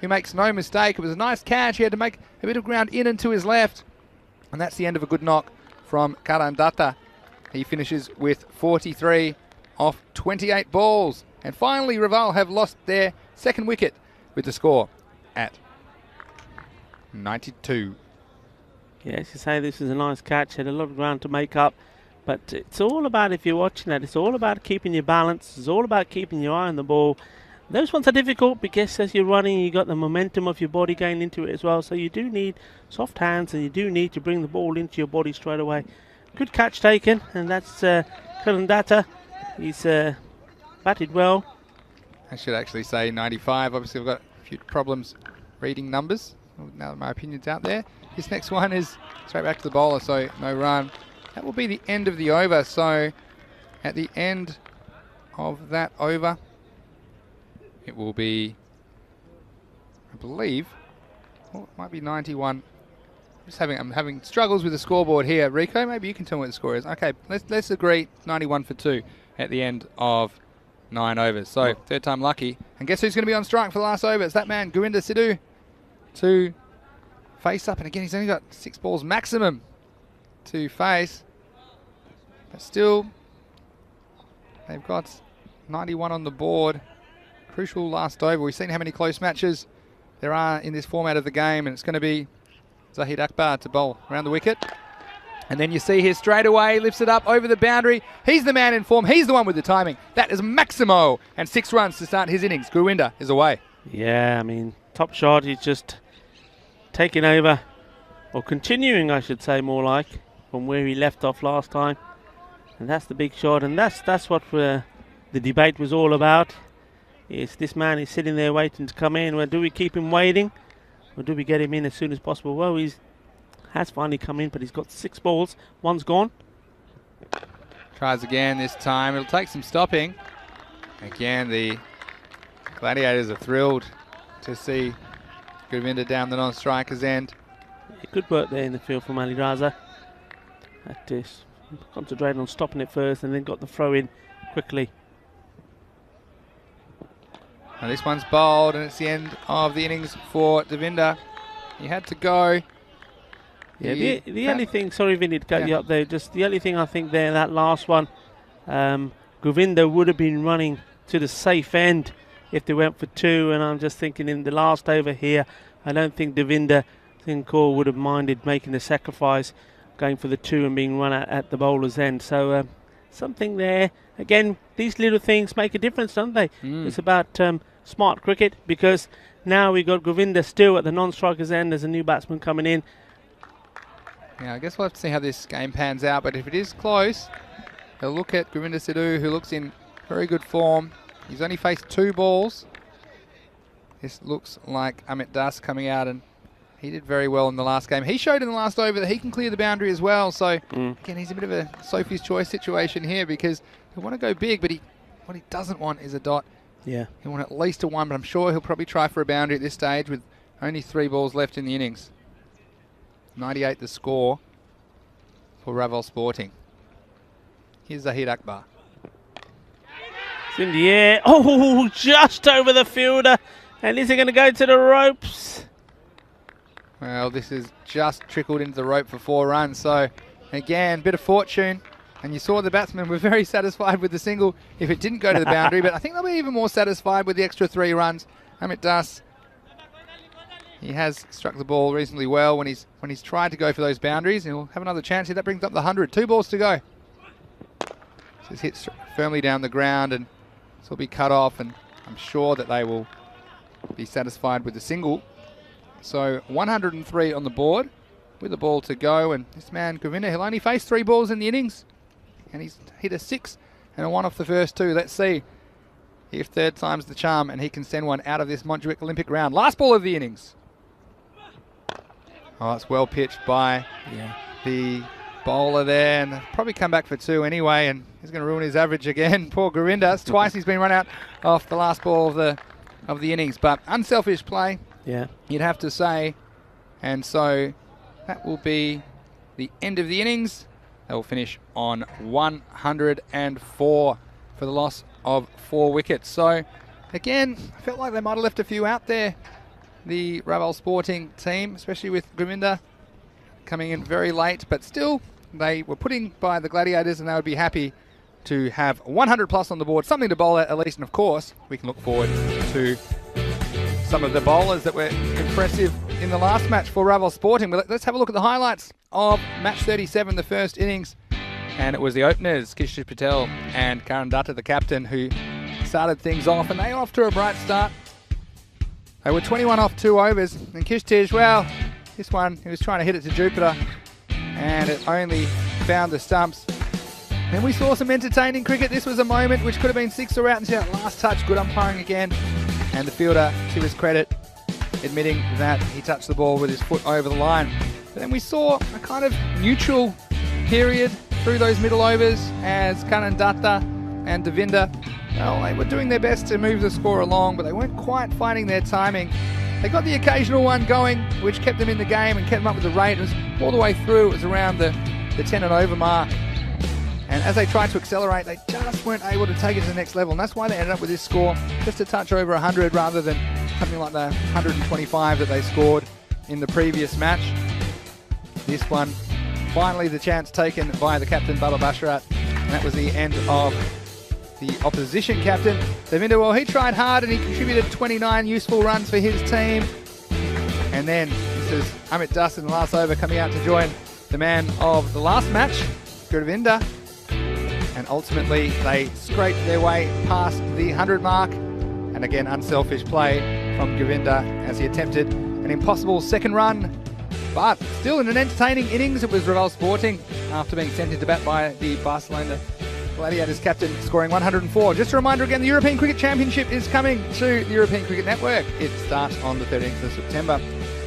who makes no mistake. It was a nice catch. He had to make a bit of ground in and to his left. And that's the end of a good knock from Karan Datta. He finishes with 43 off 28 balls. And finally, Raval have lost their second wicket with the score at 92. Yeah, as you say, this is a nice catch. Had a lot of ground to make up. But it's all about, if you're watching that, it's all about keeping your balance. It's all about keeping your eye on the ball. Those ones are difficult because as you're running, you got the momentum of your body going into it as well. So you do need soft hands, and you do need to bring the ball into your body straight away. Good catch taken, and that's Karan Datta. He's batted well. I should actually say 95. Obviously, we've got a few problems reading numbers. Now that my opinion's out there. This next one is straight back to the bowler, so no run. That will be the end of the over. So at the end of that over, it will be, I believe, well, it might be 91. I'm having struggles with the scoreboard here. Rico, maybe you can tell me what the score is. Okay, let's agree 91 for 2 at the end of 9 overs. So third time lucky. And guess who's going to be on strike for the last over? It's that man, Govinda Sidhu, to face up. And again, he's only got 6 balls maximum to face. But still, they've got 91 on the board. Crucial last over. We've seen how many close matches there are in this format of the game, and it's going to be Zahid Akbar to bowl around the wicket. And then you see here straight away, lifts it up over the boundary. He's the man in form. He's the one with the timing. That is Maximo. And 6 runs to start his innings. Govinda is away. Yeah, I mean, top shot. He's just taking over, or continuing, I should say, more like, from where he left off last time. And that's the big shot. And that's what the debate was all about. Is this man is sitting there waiting to come in. Well, do we keep him waiting, or do we get him in as soon as possible? Well, he has finally come in, but he's got 6 balls. One's gone. Tries again this time. It'll take some stopping. Again, the Gladiators are thrilled to see Govinda down the non-striker's end. Yeah, good work there in the field from Ali Raza. Had to concentrate on stopping it first, and then got the throw in quickly. Now this one's bowled, and it's the end of the innings for Devinder. He had to go. Yeah, the only thing, sorry Vinny to cut you up there, just the only thing I think there, that last one, Govinda would have been running to the safe end if they went for 2, and I'm just thinking in the last over here, I don't think Devinder Thinkor would have minded making the sacrifice, going for the 2 and being run at the bowler's end. So something there. Again, these little things make a difference, don't they? It's about smart cricket, because now we got Govinda still at the non-striker's end. There's a new batsman coming in. Yeah, I guess we'll have to see how this game pans out, but if it is close, they'll look at Govinda Sidhu, who looks in very good form. He's only faced 2 balls. This looks like Amit Das coming out, and he did very well in the last game. He showed in the last over that he can clear the boundary as well. So, again, he's a bit of a Sophie's Choice situation here, because he'll want to go big, but what he doesn't want is a dot. Yeah. He'll want at least a 1, but I'm sure he'll probably try for a boundary at this stage with only 3 balls left in the innings. 98 the score for Raval Sporting. Here's Zahid Akbar. It's in the air. Oh, just over the fielder. And is it going to go to the ropes? Well, this has just trickled into the rope for 4 runs. So, again, bit of fortune. And you saw the batsmen were very satisfied with the single if it didn't go to the boundary. But I think they'll be even more satisfied with the extra 3 runs. Amit Das, he has struck the ball reasonably well when he's tried to go for those boundaries. He'll have another chance here. That brings up the 100. 2 balls to go. Just hits firmly down the ground, and this will be cut off. And I'm sure that they will be satisfied with the single. So 103 on the board with the ball to go. And this man, Govinda, he'll only face 3 balls in the innings. And he's hit a 6 and a 1 off the first 2. Let's see if third time's the charm and he can send one out of this Montjuic Olympic round. Last ball of the innings. Oh, it's well pitched by the bowler there, and probably come back for 2 anyway, and he's going to ruin his average again. Poor Govinda. It's twice he's been run out off the last ball of the innings, but unselfish play, Yeah. you'd have to say. And so that will be the end of the innings. They will finish on 104 for the loss of 4 wickets. So again, I felt like they might have left a few out there, the Raval Sporting team, especially with Govinda coming in very late, but still they were putting by the Gladiators, and they would be happy to have 100 plus on the board, something to bowl at least. And of course, we can look forward to some of the bowlers that were impressive in the last match for Raval Sporting. But let's have a look at the highlights of match 37, the first innings. And it was the openers, Kishish Patel and Karan Dutta, the captain, who started things off, and they were off to a bright start. They were 21 off 2 overs, and Kishish, well, this one, he was trying to hit it to Jupiter, and it only found the stumps. Then we saw some entertaining cricket. This was a moment which could have been 6 or out until that last touch. Good umpiring again, and the fielder, to his credit, admitting that he touched the ball with his foot over the line. But then we saw a kind of neutral period through those middle overs as Karan Dutta and Devinder, well, they were doing their best to move the score along, but they weren't quite finding their timing. They got the occasional one going, which kept them in the game and kept them up with the rate. It was all the way through. It was around the 10 and over mark. And as they tried to accelerate, they just weren't able to take it to the next level. And that's why they ended up with this score, just a touch over 100 rather than something like the 125 that they scored in the previous match. This one, finally the chance taken by the captain, Baba Basharat. And that was the end of the opposition captain. Devinder, well, he tried hard and he contributed 29 useful runs for his team. And then this is Amit Das in the last over coming out to join the man of the last match, Govinda. And ultimately they scraped their way past the 100 mark. And again, unselfish play from Govinda as he attempted an impossible second run. But still in an entertaining innings, it was Raval Sporting after being sent into bat by the Barcelona Gladiators captain, scoring 104. Just a reminder again, the European Cricket Championship is coming to the European Cricket Network. It starts on the 13th of September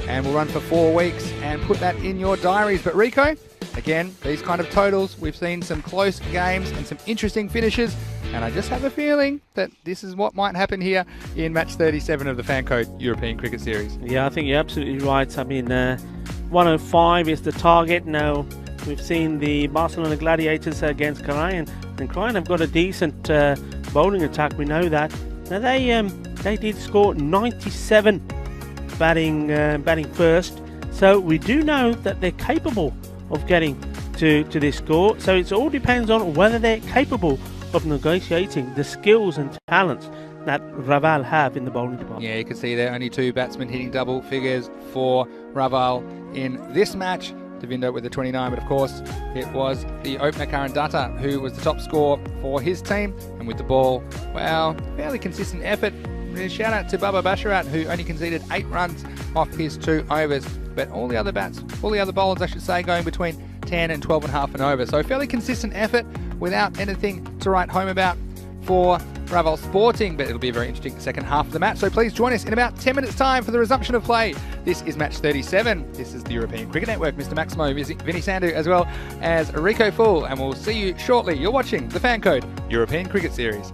and will run for 4 weeks, and put that in your diaries. But Rico, again, these kind of totals, we've seen some close games and some interesting finishes, and I just have a feeling that this is what might happen here in match 37 of the Fancode European Cricket Series. Yeah, I think you're absolutely right. I mean, 105 is the target. Now, we've seen the Barcelona Gladiators against Karayan, and Karayan have got a decent bowling attack, we know that. Now, they did score 97 batting first, so we do know that they're capable of getting to this score. So it all depends on whether they're capable of negotiating the skills and talents that Raval have in the bowling department. Yeah, you can see there only 2 batsmen hitting double figures for Raval in this match. Devinder with the 29, but of course it was the opener Karan Dutta who was the top scorer for his team, and with the ball, well, fairly consistent effort. Shout out to Baba Basharat, who only conceded 8 runs off his 2 overs, but all the other bowlers, I should say, going between 10 and 12.5 and over. So fairly consistent effort without anything to write home about for Raval Sporting, but it'll be a very interesting second half of the match. So please join us in about 10 minutes time for the resumption of play. This is match 37. This is the European Cricket Network. Mr. Maximo, Vinny Sandhu, as well as Rico Fool, and we'll see you shortly. You're watching the Fancode European Cricket Series.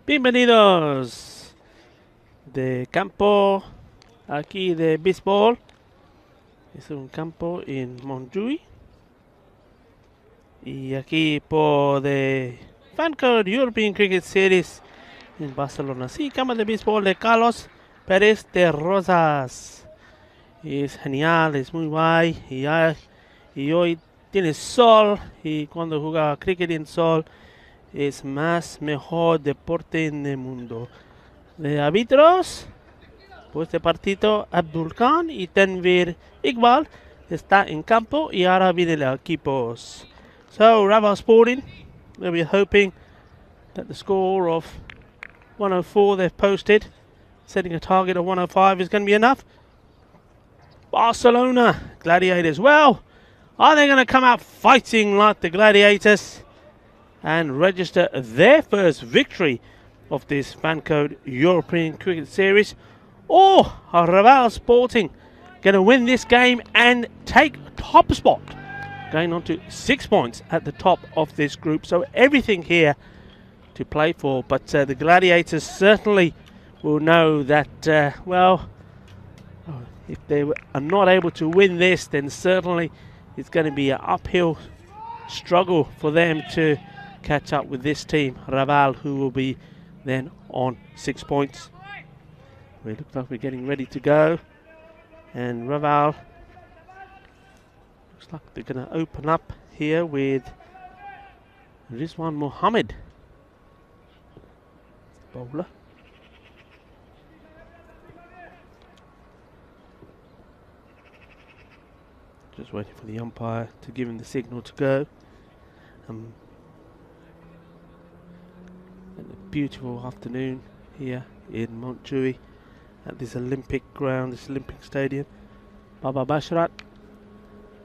Bienvenidos de campo aquí de béisbol. Es un campo en Montjuïc. Y aquí por de Fancode European Cricket Series en Barcelona. Sí, campo de béisbol de Carlos Pérez de Rosas. Es genial, es muy guay. Y hoy tiene sol. Y cuando juega cricket en sol es más mejor deporte en el mundo. De árbitros, pues este partido Abdul Khan y Tanvir Iqbal está en campo y ahora vienen los equipos. So Raval Sporting, they'll be hoping that the score of 104 they've posted, setting a target of 105 is going to be enough. Barcelona Gladiators, well, are they going to come out fighting like the Gladiators and register their first victory of this Fancode European Cricket Series? Or are Raval Sporting going to win this game and take top spot, going on to 6 points at the top of this group? So everything here to play for, but the Gladiators certainly will know that, well, if they are not able to win this, then certainly it's going to be an uphill struggle for them to catch up with this team, Raval, who will be then on 6 points. We look like we're getting ready to go, and Raval looks like they're going to open up here with Rizwan Mohammed, bowler. Just waiting for the umpire to give him the signal to go. And a beautiful afternoon here in Montjuïc at this Olympic ground, this Olympic stadium. Baba Bashrat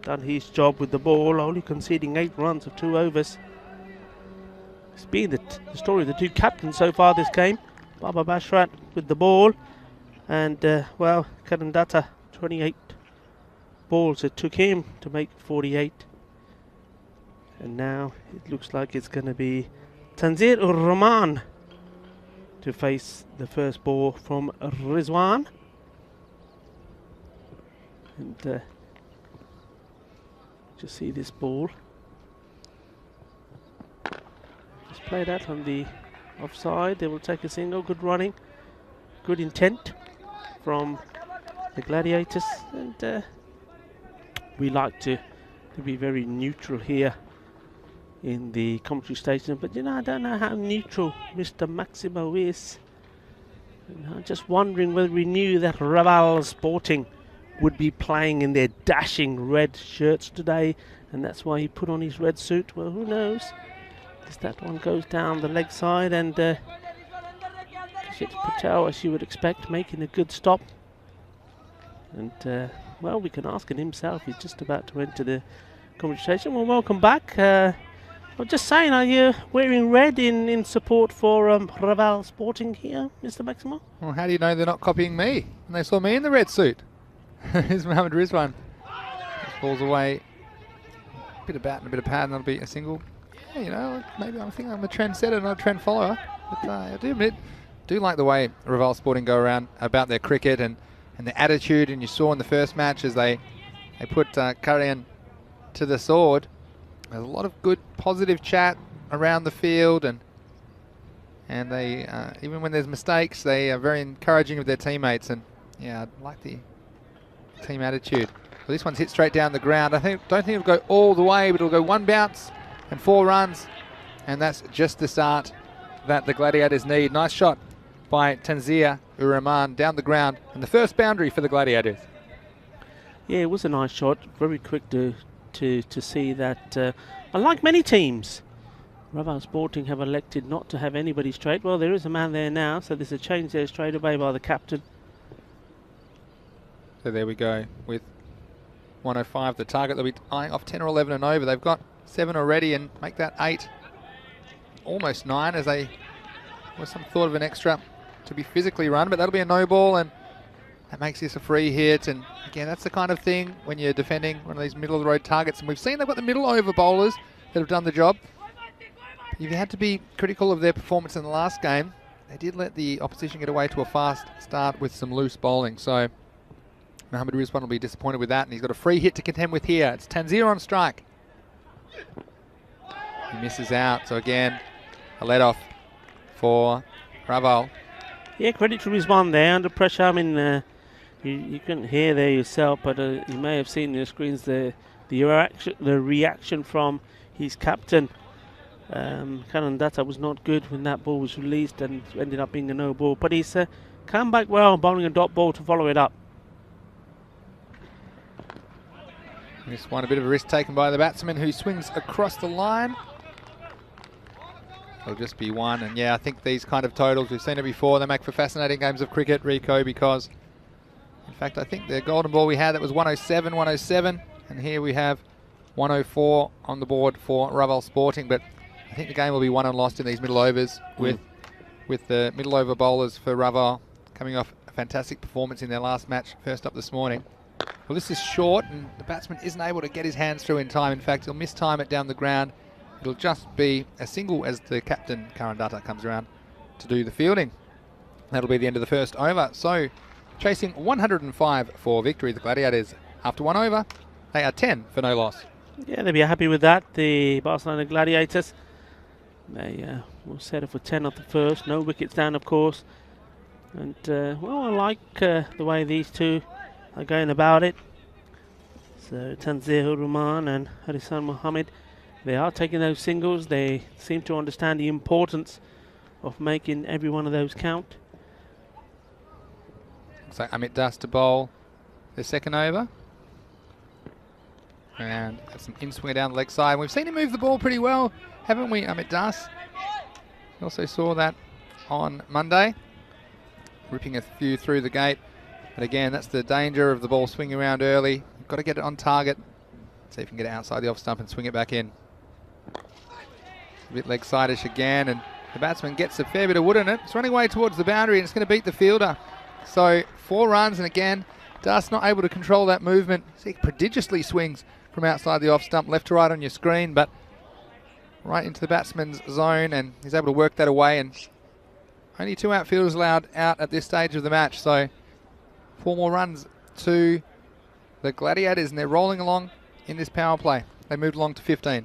done his job with the ball, only conceding 8 runs of 2 overs. It's been the story of the 2 captains so far this game. Baba Bashrat with the ball, and well, Karandata 28 balls it took him to make 48. And now it looks like it's going to be Tanzir Rahman to face the first ball from Rizwan. And just see this ball. Just play that on the offside. They will take a single. Good running. Good intent from the Gladiators. And we like to be very neutral here in the commentary station, but you know, I don't know how neutral Mr. Maximo is. And I'm just wondering whether we knew that Raval Sporting would be playing in their dashing red shirts today, and that's why he put on his red suit. Well, who knows? Because that one goes down the leg side, and Kashif Patel, as you would expect, making a good stop. And well, we can ask him himself. He's just about to enter the commentary station. Well, welcome back. I'm just saying, are you wearing red in support for Raval Sporting here, Mr. Maximo? Well, how do you know they're not copying me? And they saw me in the red suit. Here's Mohammed Rizwan. Just falls away. A bit of bat and a bit of pad, and that'll be a single. Yeah, you know, maybe I'm thinking I'm a trendsetter, not a trend follower. But I do admit, do like the way Raval Sporting go around about their cricket and the attitude. And you saw in the first match as they put Karian to the sword. There's a lot of good, positive chat around the field, and they even when there's mistakes, they are very encouraging of their teammates. And yeah, I like the team attitude. Well, this one's hit straight down the ground. Don't think it'll go all the way, but it'll go 1 bounce and 4 runs, and that's just the start that the Gladiators need. Nice shot by Tanzir Rahman down the ground, and the first boundary for the Gladiators. Yeah, it was a nice shot. Very quick to see that, unlike many teams, Raval Sporting have elected not to have anybody straight. Well, there is a man there now, so there's a change there straight away by the captain. So there we go with 105, the target. They'll be eyeing off 10 or 11 and over. They've got 7 already, and make that 8, almost 9, as they was some thought of an extra to be physically run, but that'll be a no ball, and that makes this a free hit. And again, that's the kind of thing when you're defending one of these middle of the road targets, and we've seen they've got the middle over bowlers that have done the job. If you had to be critical of their performance in the last game, they did let the opposition get away to a fast start with some loose bowling. So Mohamed Rizwan will be disappointed with that, and he's got a free hit to contend with here. It's Tanzir on strike. He misses out, so again, a let-off for Raval. Yeah, credit to Rizwan there, under pressure. I mean, you couldn't hear there yourself, but you may have seen on your screens the reaction from his captain. Karandata was not good when that ball was released and ended up being a no ball, but he's come back well, bowling a dot ball to follow it up. This one, a bit of a risk taken by the batsman who swings across the line. It'll just be one, and yeah, I think these kind of totals, we've seen it before, they make for fascinating games of cricket, Rico, because in fact I think the golden ball we had, that was 107, and here we have 104 on the board for Raval Sporting, but I think the game will be won and lost in these middle overs with the middle over bowlers for Raval coming off a fantastic performance in their last match, first up this morning. Well, this is short, and the batsman isn't able to get his hands through in time. In fact, he'll mistime it down the ground. It'll just be a single as the captain, Karandata, comes around to do the fielding. That'll be the end of the first over. So, chasing 105 for victory, the Gladiators. After one over, they are 10 for no loss. Yeah, they'll be happy with that. The Barcelona Gladiators, they will settle for 10 off the first. No wickets down, of course. And, well, I like the way these two are going about it. So Tanzir Rahman and Harisan Mohammed, they are taking those singles. They seem to understand the importance of making every one of those count. Looks like Amit Das to bowl the second over. And have some in-swinger down the leg side. We've seen him move the ball pretty well, haven't we, Amit Das? We also saw that on Monday, ripping a few through the gate. But again, that's the danger of the ball swinging around early. You've got to get it on target. See if you can get it outside the off stump and swing it back in. A bit leg side-ish again, and the batsman gets a fair bit of wood in it. It's running away towards the boundary, and it's going to beat the fielder. So 4 runs, and again, Das not able to control that movement. See, prodigiously swings from outside the off stump, left to right on your screen, but right into the batsman's zone, and he's able to work that away. And only 2 outfielders allowed out at this stage of the match, so 4 more runs to the Gladiators, and they're rolling along in this power play. They moved along to 15.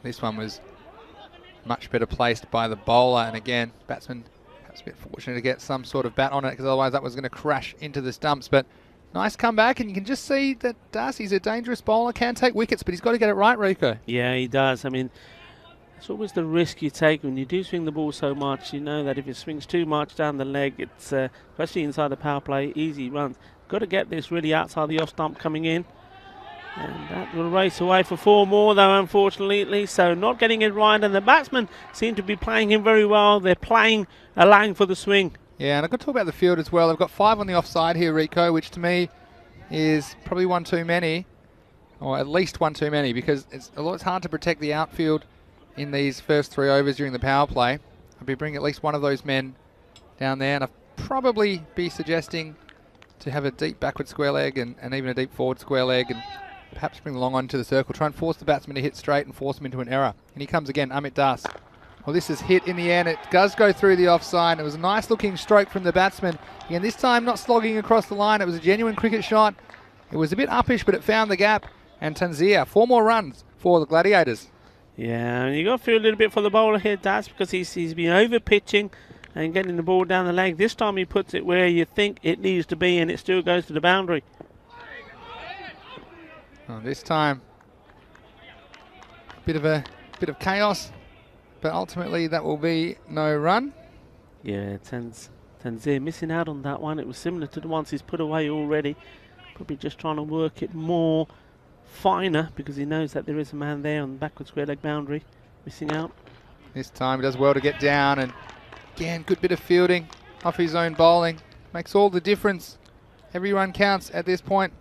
This one was much better placed by the bowler, and again, batsman perhaps a bit fortunate to get some sort of bat on it, because otherwise that was going to crash into the stumps. But nice comeback, and you can just see that Darcy's a dangerous bowler, can take wickets, but he's got to get it right, Rico. Yeah, he does. I mean, it's always the risk you take when you do swing the ball so much. You know that if it swings too much down the leg, it's especially inside the power play, easy runs. Got to get this really outside the off stump coming in. And that will race away for 4 more, though, unfortunately. So not getting it right, and the batsmen seem to be playing him very well. They're allowing for the swing. Yeah, and I've got to talk about the field as well. They've got 5 on the offside here, Rico, which to me is probably one too many, or at least one too many, because it's hard to protect the outfield in these first 3 overs during the power play. I'd be bringing at least one of those men down there, and I'd probably be suggesting to have a deep backward square leg and even a deep forward square leg, and perhaps bring the long on to the circle, try and force the batsman to hit straight and force him into an error. And he comes again, Amit Das. Well, this is hit in the end. It does go through the offside. It was a nice looking stroke from the batsman. Again, this time not slogging across the line. It was a genuine cricket shot. It was a bit uppish, but it found the gap. And Tanzir, 4 more runs for the Gladiators. Yeah, and you got to feel a little bit for the bowler here, Das, because he's been over pitching and getting the ball down the leg. This time he puts it where you think it needs to be, and it still goes to the boundary. Oh, this time, bit of chaos, but ultimately that will be no run. Yeah, Tanzir missing out on that one. It was similar to the ones he's put away already. Probably just trying to work it more finer, because he knows that there is a man there on the backward square leg boundary. Missing out. This time he does well to get down, and again, good bit of fielding off his own bowling. Makes all the difference. Every run counts at this point.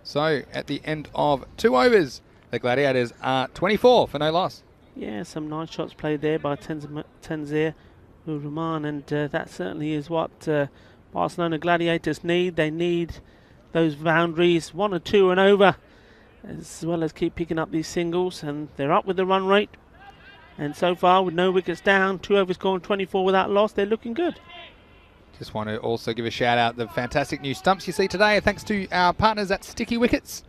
So, at the end of 2 overs, the Gladiators are 24 for no loss. Yeah, some nice shots played there by Tanzir Rahman, and that certainly is what Barcelona Gladiators need. They need those boundaries, 1 or 2 and over. as well as keep picking up these singles, and they're up with the run rate. And so far, with no wickets down, 2 overs gone, 24 without loss, they're looking good. Just want to also give a shout out the fantastic new stumps you see today, thanks to our partners at Sticky Wickets.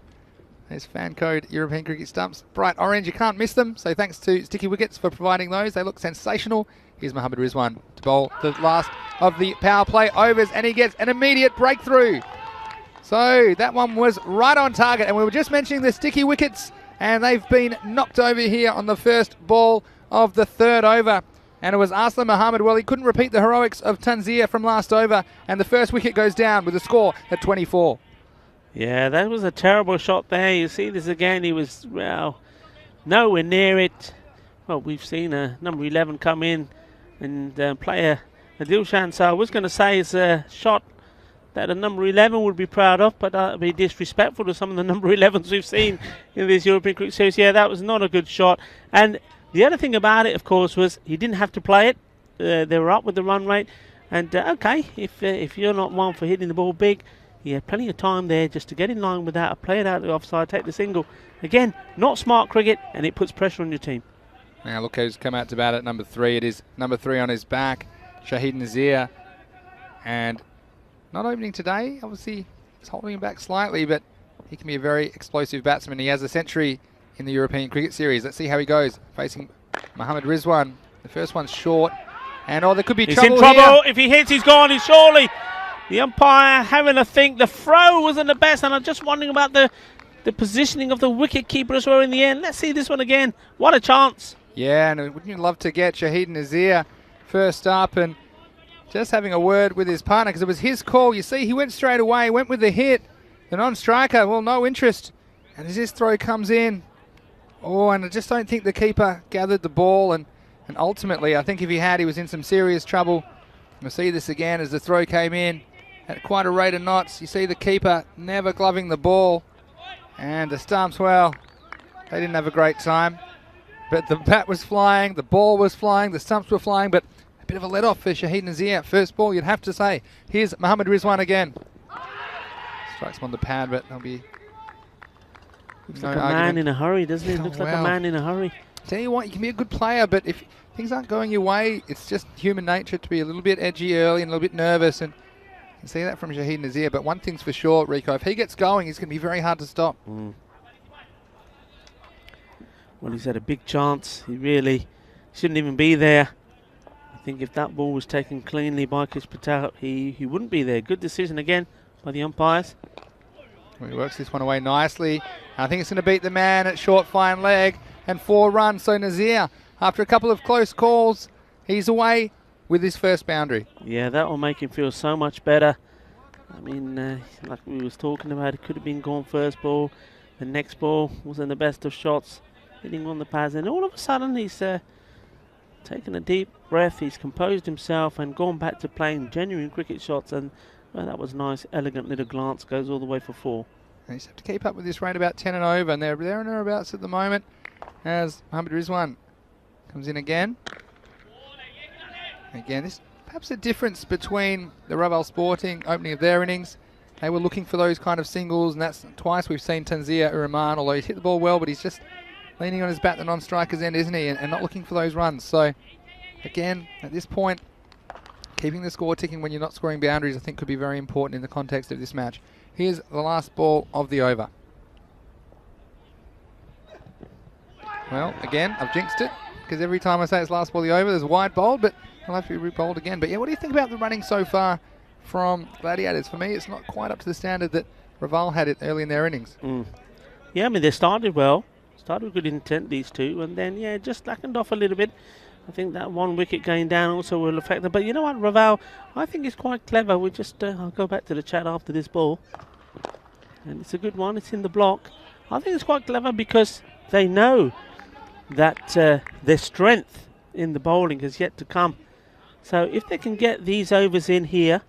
There's fan code European Cricket Stumps, bright orange, you can't miss them. So thanks to Sticky Wickets for providing those. They look sensational. Here's Mohammad Rizwan to bowl the last of the power play overs, and he gets an immediate breakthrough. So that one was right on target, and we were just mentioning the Sticky Wickets, and they've been knocked over here on the first ball of the third over. And it was Aslam Mohammed. Well, he couldn't repeat the heroics of Tanzania from last over, and the first wicket goes down with a score at 24. Yeah, that was a terrible shot there. You see this again. He was, well, nowhere near it. Well, we've seen number 11 come in and play a Dilshan. So I was going to say it's a shot that a number 11 would be proud of, but that would be disrespectful to some of the number 11s we've seen in this European Cricket Series. Yeah, that was not a good shot. And the other thing about it, of course, was he didn't have to play it. They were up with the run rate. And, okay, if you're not one for hitting the ball big, he had plenty of time there just to get in line with that, play it out of the offside, take the single. Again, not smart cricket, and it puts pressure on your team. Now look who's come out to bat at number 3. It is number 3 on his back, Shahid Nazir. And not opening today, obviously he's holding him back slightly, but he can be a very explosive batsman. He has a century in the European Cricket Series. Let's see how he goes, facing Mohammad Rizwan. The first one's short, and there could be trouble here. He's in trouble. If he hits, he's gone. He's surely. The umpire having a think. The throw wasn't the best, and I'm just wondering about the positioning of the wicket keeper as well in the end. Let's see this one again. What a chance. Yeah, and wouldn't you love to get Shahid Nazir first up and just having a word with his partner, because it was his call. You see, he went straight away, went with the hit. The non-striker, well, no interest. And as this throw comes in, and I just don't think the keeper gathered the ball, and ultimately, I think if he had, he was in some serious trouble. We'll see this again as the throw came in at quite a rate of knots. You see the keeper never gloving the ball, and the stumps, well, they didn't have a great time. But the bat was flying, the ball was flying, the stumps were flying, but a bit of a let-off for Shahid Nazir. First ball, you'd have to say. Here's Mohammad Rizwan again. Strikes him on the pad, but there'll be looks like a man in a hurry, doesn't he? Looks like a man in a hurry. Tell you what, you can be a good player, but if things aren't going your way, it's just human nature to be a little bit edgy early and a little bit nervous, and you can see that from Shahid Nazir. But one thing's for sure, Rico, if he gets going, he's going to be very hard to stop. Well, he's had a big chance. He really shouldn't even be there. I think if that ball was taken cleanly by Kish Patel, he wouldn't be there. Good decision again by the umpires. Well, he works this one away nicely. I think it's going to beat the man at short fine leg, and 4 runs. So Nazir, after a couple of close calls, he's away with his first boundary. Yeah, that will make him feel so much better. I mean, like we was talking about, it could have been gone first ball. The next ball wasn't the best of shots, hitting on the pads, and all of a sudden he's taken a deep breath, he's composed himself and gone back to playing genuine cricket shots, and well, that was nice, elegant little glance, goes all the way for 4. And you just have to keep up with this rate about 10 and over, and they're there and thereabouts at the moment as Mohammad Rizwan comes in again. Again, this perhaps a difference between the Raval Sporting opening of their innings. They were looking for those kind of singles, and that's twice we've seen Tanzania Uraman, although he's hit the ball well, but he's just leaning on his bat, the non-striker's end, isn't he, and not looking for those runs. So, again, at this point, keeping the score ticking when you're not scoring boundaries, I think, could be very important in the context of this match. Here's the last ball of the over. Well, again, I've jinxed it, because every time I say it's last ball of the over, there's a wide bowled, but I'll have to be re-bowled again. But yeah, what do you think about the running so far from Gladiators? For me, it's not quite up to the standard that Raval had it early in their innings. Yeah, I mean, they started well. Started with good intent, these two, and then, yeah, just slackened off a little bit. I think that 1 wicket going down also will affect them. But you know what, Raval, I think it's quite clever. We just, I'll go back to the chat after this ball. And it's a good one. It's in the block. I think it's quite clever because they know that their strength in the bowling has yet to come. So if they can get these overs in here,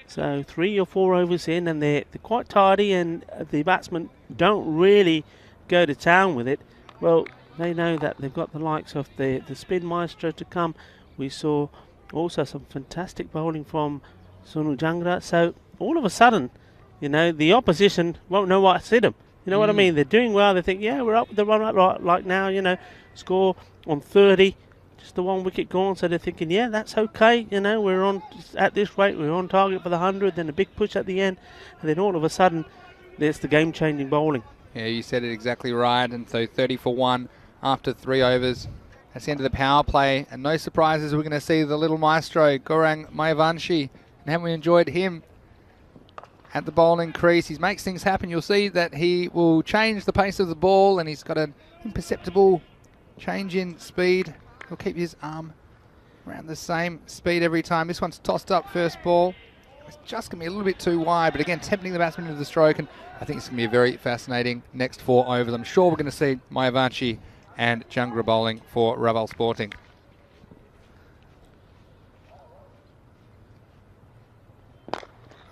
so 3 or 4 overs in, and they're quite tidy, and the batsmen don't really go to town with it, well, they know that they've got the likes of the spin maestro to come. We saw also some fantastic bowling from Sonu Jangra. So all of a sudden, you know, the opposition won't know what to hit them. You know what I mean? They're doing well. They think, yeah, we're up with the run right now, you know, score on 30, just the 1 wicket gone. So they're thinking, yeah, that's okay. You know, we're on at this rate, we're on target for the 100, then a big push at the end. And then all of a sudden, there's the game-changing bowling. Yeah, you said it exactly right. And so 30 for 1 after 3 overs. That's the end of the power play. And no surprises, we're going to see the little maestro, Gaurang Mayavanshi. And haven't we enjoyed him at the bowling crease? He makes things happen. You'll see that he will change the pace of the ball, and he's got an imperceptible change in speed. He'll keep his arm around the same speed every time. This one's tossed up first ball. It's just going to be a little bit too wide, but again, tempting the batsman into the stroke, and I think it's going to be a very fascinating next 4 overs. I'm sure we're going to see Mayavanshi and Jungra bowling for Raval Sporting.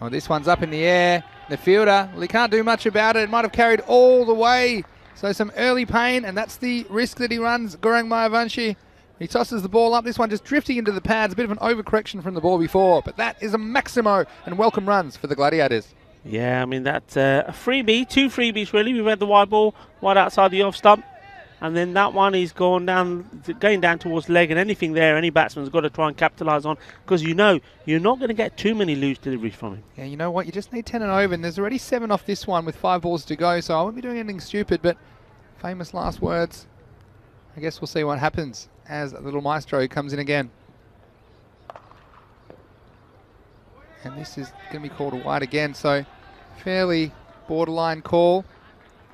Oh, this one's up in the air. The fielder, well, he can't do much about it. It might have carried all the way. So some early pain, and that's the risk that he runs, Gaurang Mayavanshi. He tosses the ball up. This one just drifting into the pads. A bit of an overcorrection from the ball before, but that is a maximo and welcome runs for the Gladiators. Yeah, I mean, that's a freebie, 2 freebies really. We've had the wide ball right outside the off stump, and then that one is going down towards leg, and anything there, any batsman's got to try and capitalise on, because you know you're not going to get too many loose deliveries from him. Yeah, you know what? You just need 10 and over, and there's already 7 off this one with 5 balls to go, so I won't be doing anything stupid, but famous last words. I guess we'll see what happens as the little maestro comes in again. And this is going to be called a wide again, so fairly borderline call.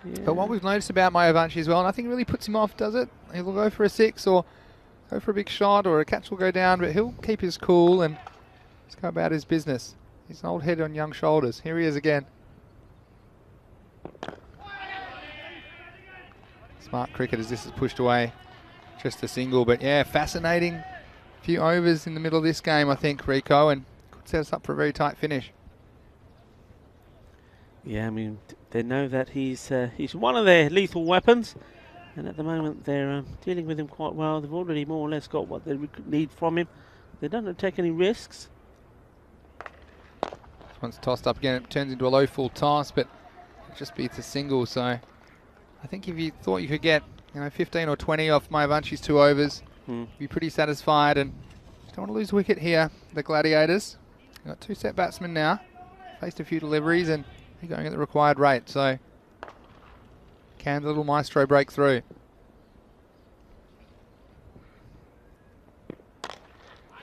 Yeah. But what we've noticed about Mayavanshi as well, nothing really puts him off, does it? He'll go for a 6 or go for a big shot, or a catch will go down, but he'll keep his cool and just go about his business. He's an old head on young shoulders. Here he is again. Smart cricket as this is pushed away. Just a single, but yeah, fascinating few overs in the middle of this game, I think, Rico, and could set us up for a very tight finish. Yeah, I mean, they know that he's one of their lethal weapons, and at the moment they're dealing with him quite well. They've already more or less got what they need from him. They don't take any risks. This one's tossed up again. It turns into a low full toss, but it just beats a single. So I think if you thought you could get 15 or 20 off Mayavanshi's 2 overs, you'd be pretty satisfied. And don't want to lose wicket here, the Gladiators. They've got 2 set batsmen now. Faced a few deliveries, and they're going at the required rate. So can the little maestro break through?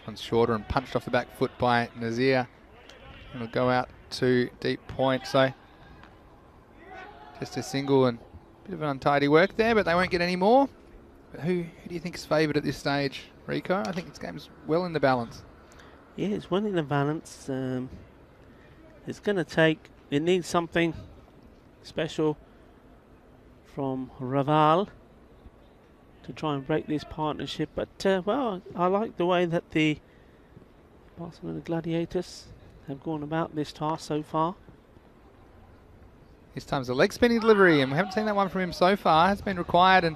One's shorter and punched off the back foot by Nazir. And will go out to deep point. So just a single and a bit of an untidy work there, but they won't get any more. But who do you think is favoured at this stage, Rico? I think this game's well in the balance. Yeah, it's well in the balance. It's going to take, it needs something special from Raval to try and break this partnership. But, well, I like the way that the Barcelona Gladiators have gone about this task so far. This time's a leg spinning delivery, and we haven't seen that one from him so far. It's been required, and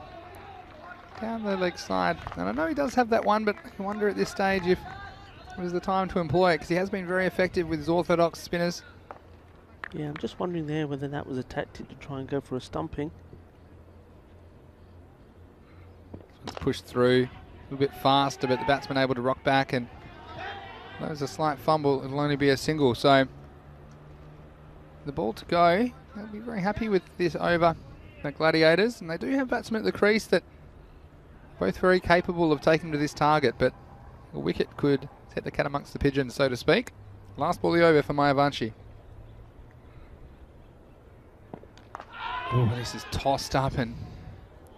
down the leg side. And I know he does have that one, but I wonder at this stage if it was the time to employ it, because he has been very effective with his orthodox spinners. Yeah, I'm just wondering there whether that was a tactic to try and go for a stumping. Pushed through a little bit faster, but the batsman able to rock back, and that was a slight fumble. It'll only be a single, so the ball to go. They'll be very happy with this over, the Gladiators, and they do have batsmen at the crease that are both very capable of taking to this target, but a wicket could set the cat amongst the pigeons, so to speak. Last ball of the over for Mayavanshi. Oh, this is tossed up and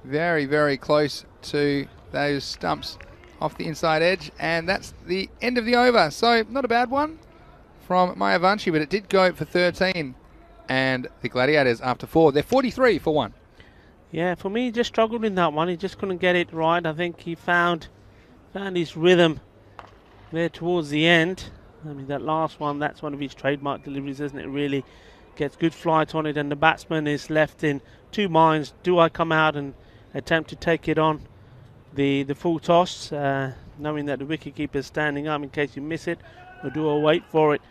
very, very close to those stumps off the inside edge, and that's the end of the over. So not a bad one from Mayavanshi, but it did go for 13, and the Gladiators after 4, they're 43 for 1. Yeah, for me, he just struggled in that one. He just couldn't get it right. I think he found his rhythm there towards the end. I mean, that last one, that's one of his trademark deliveries, isn't it? Really gets good flight on it, and the batsman is left in 2 minds. Do I come out and attempt to take it on the full toss, knowing that the wicketkeeper is standing up in case you miss it, or do I wait for it?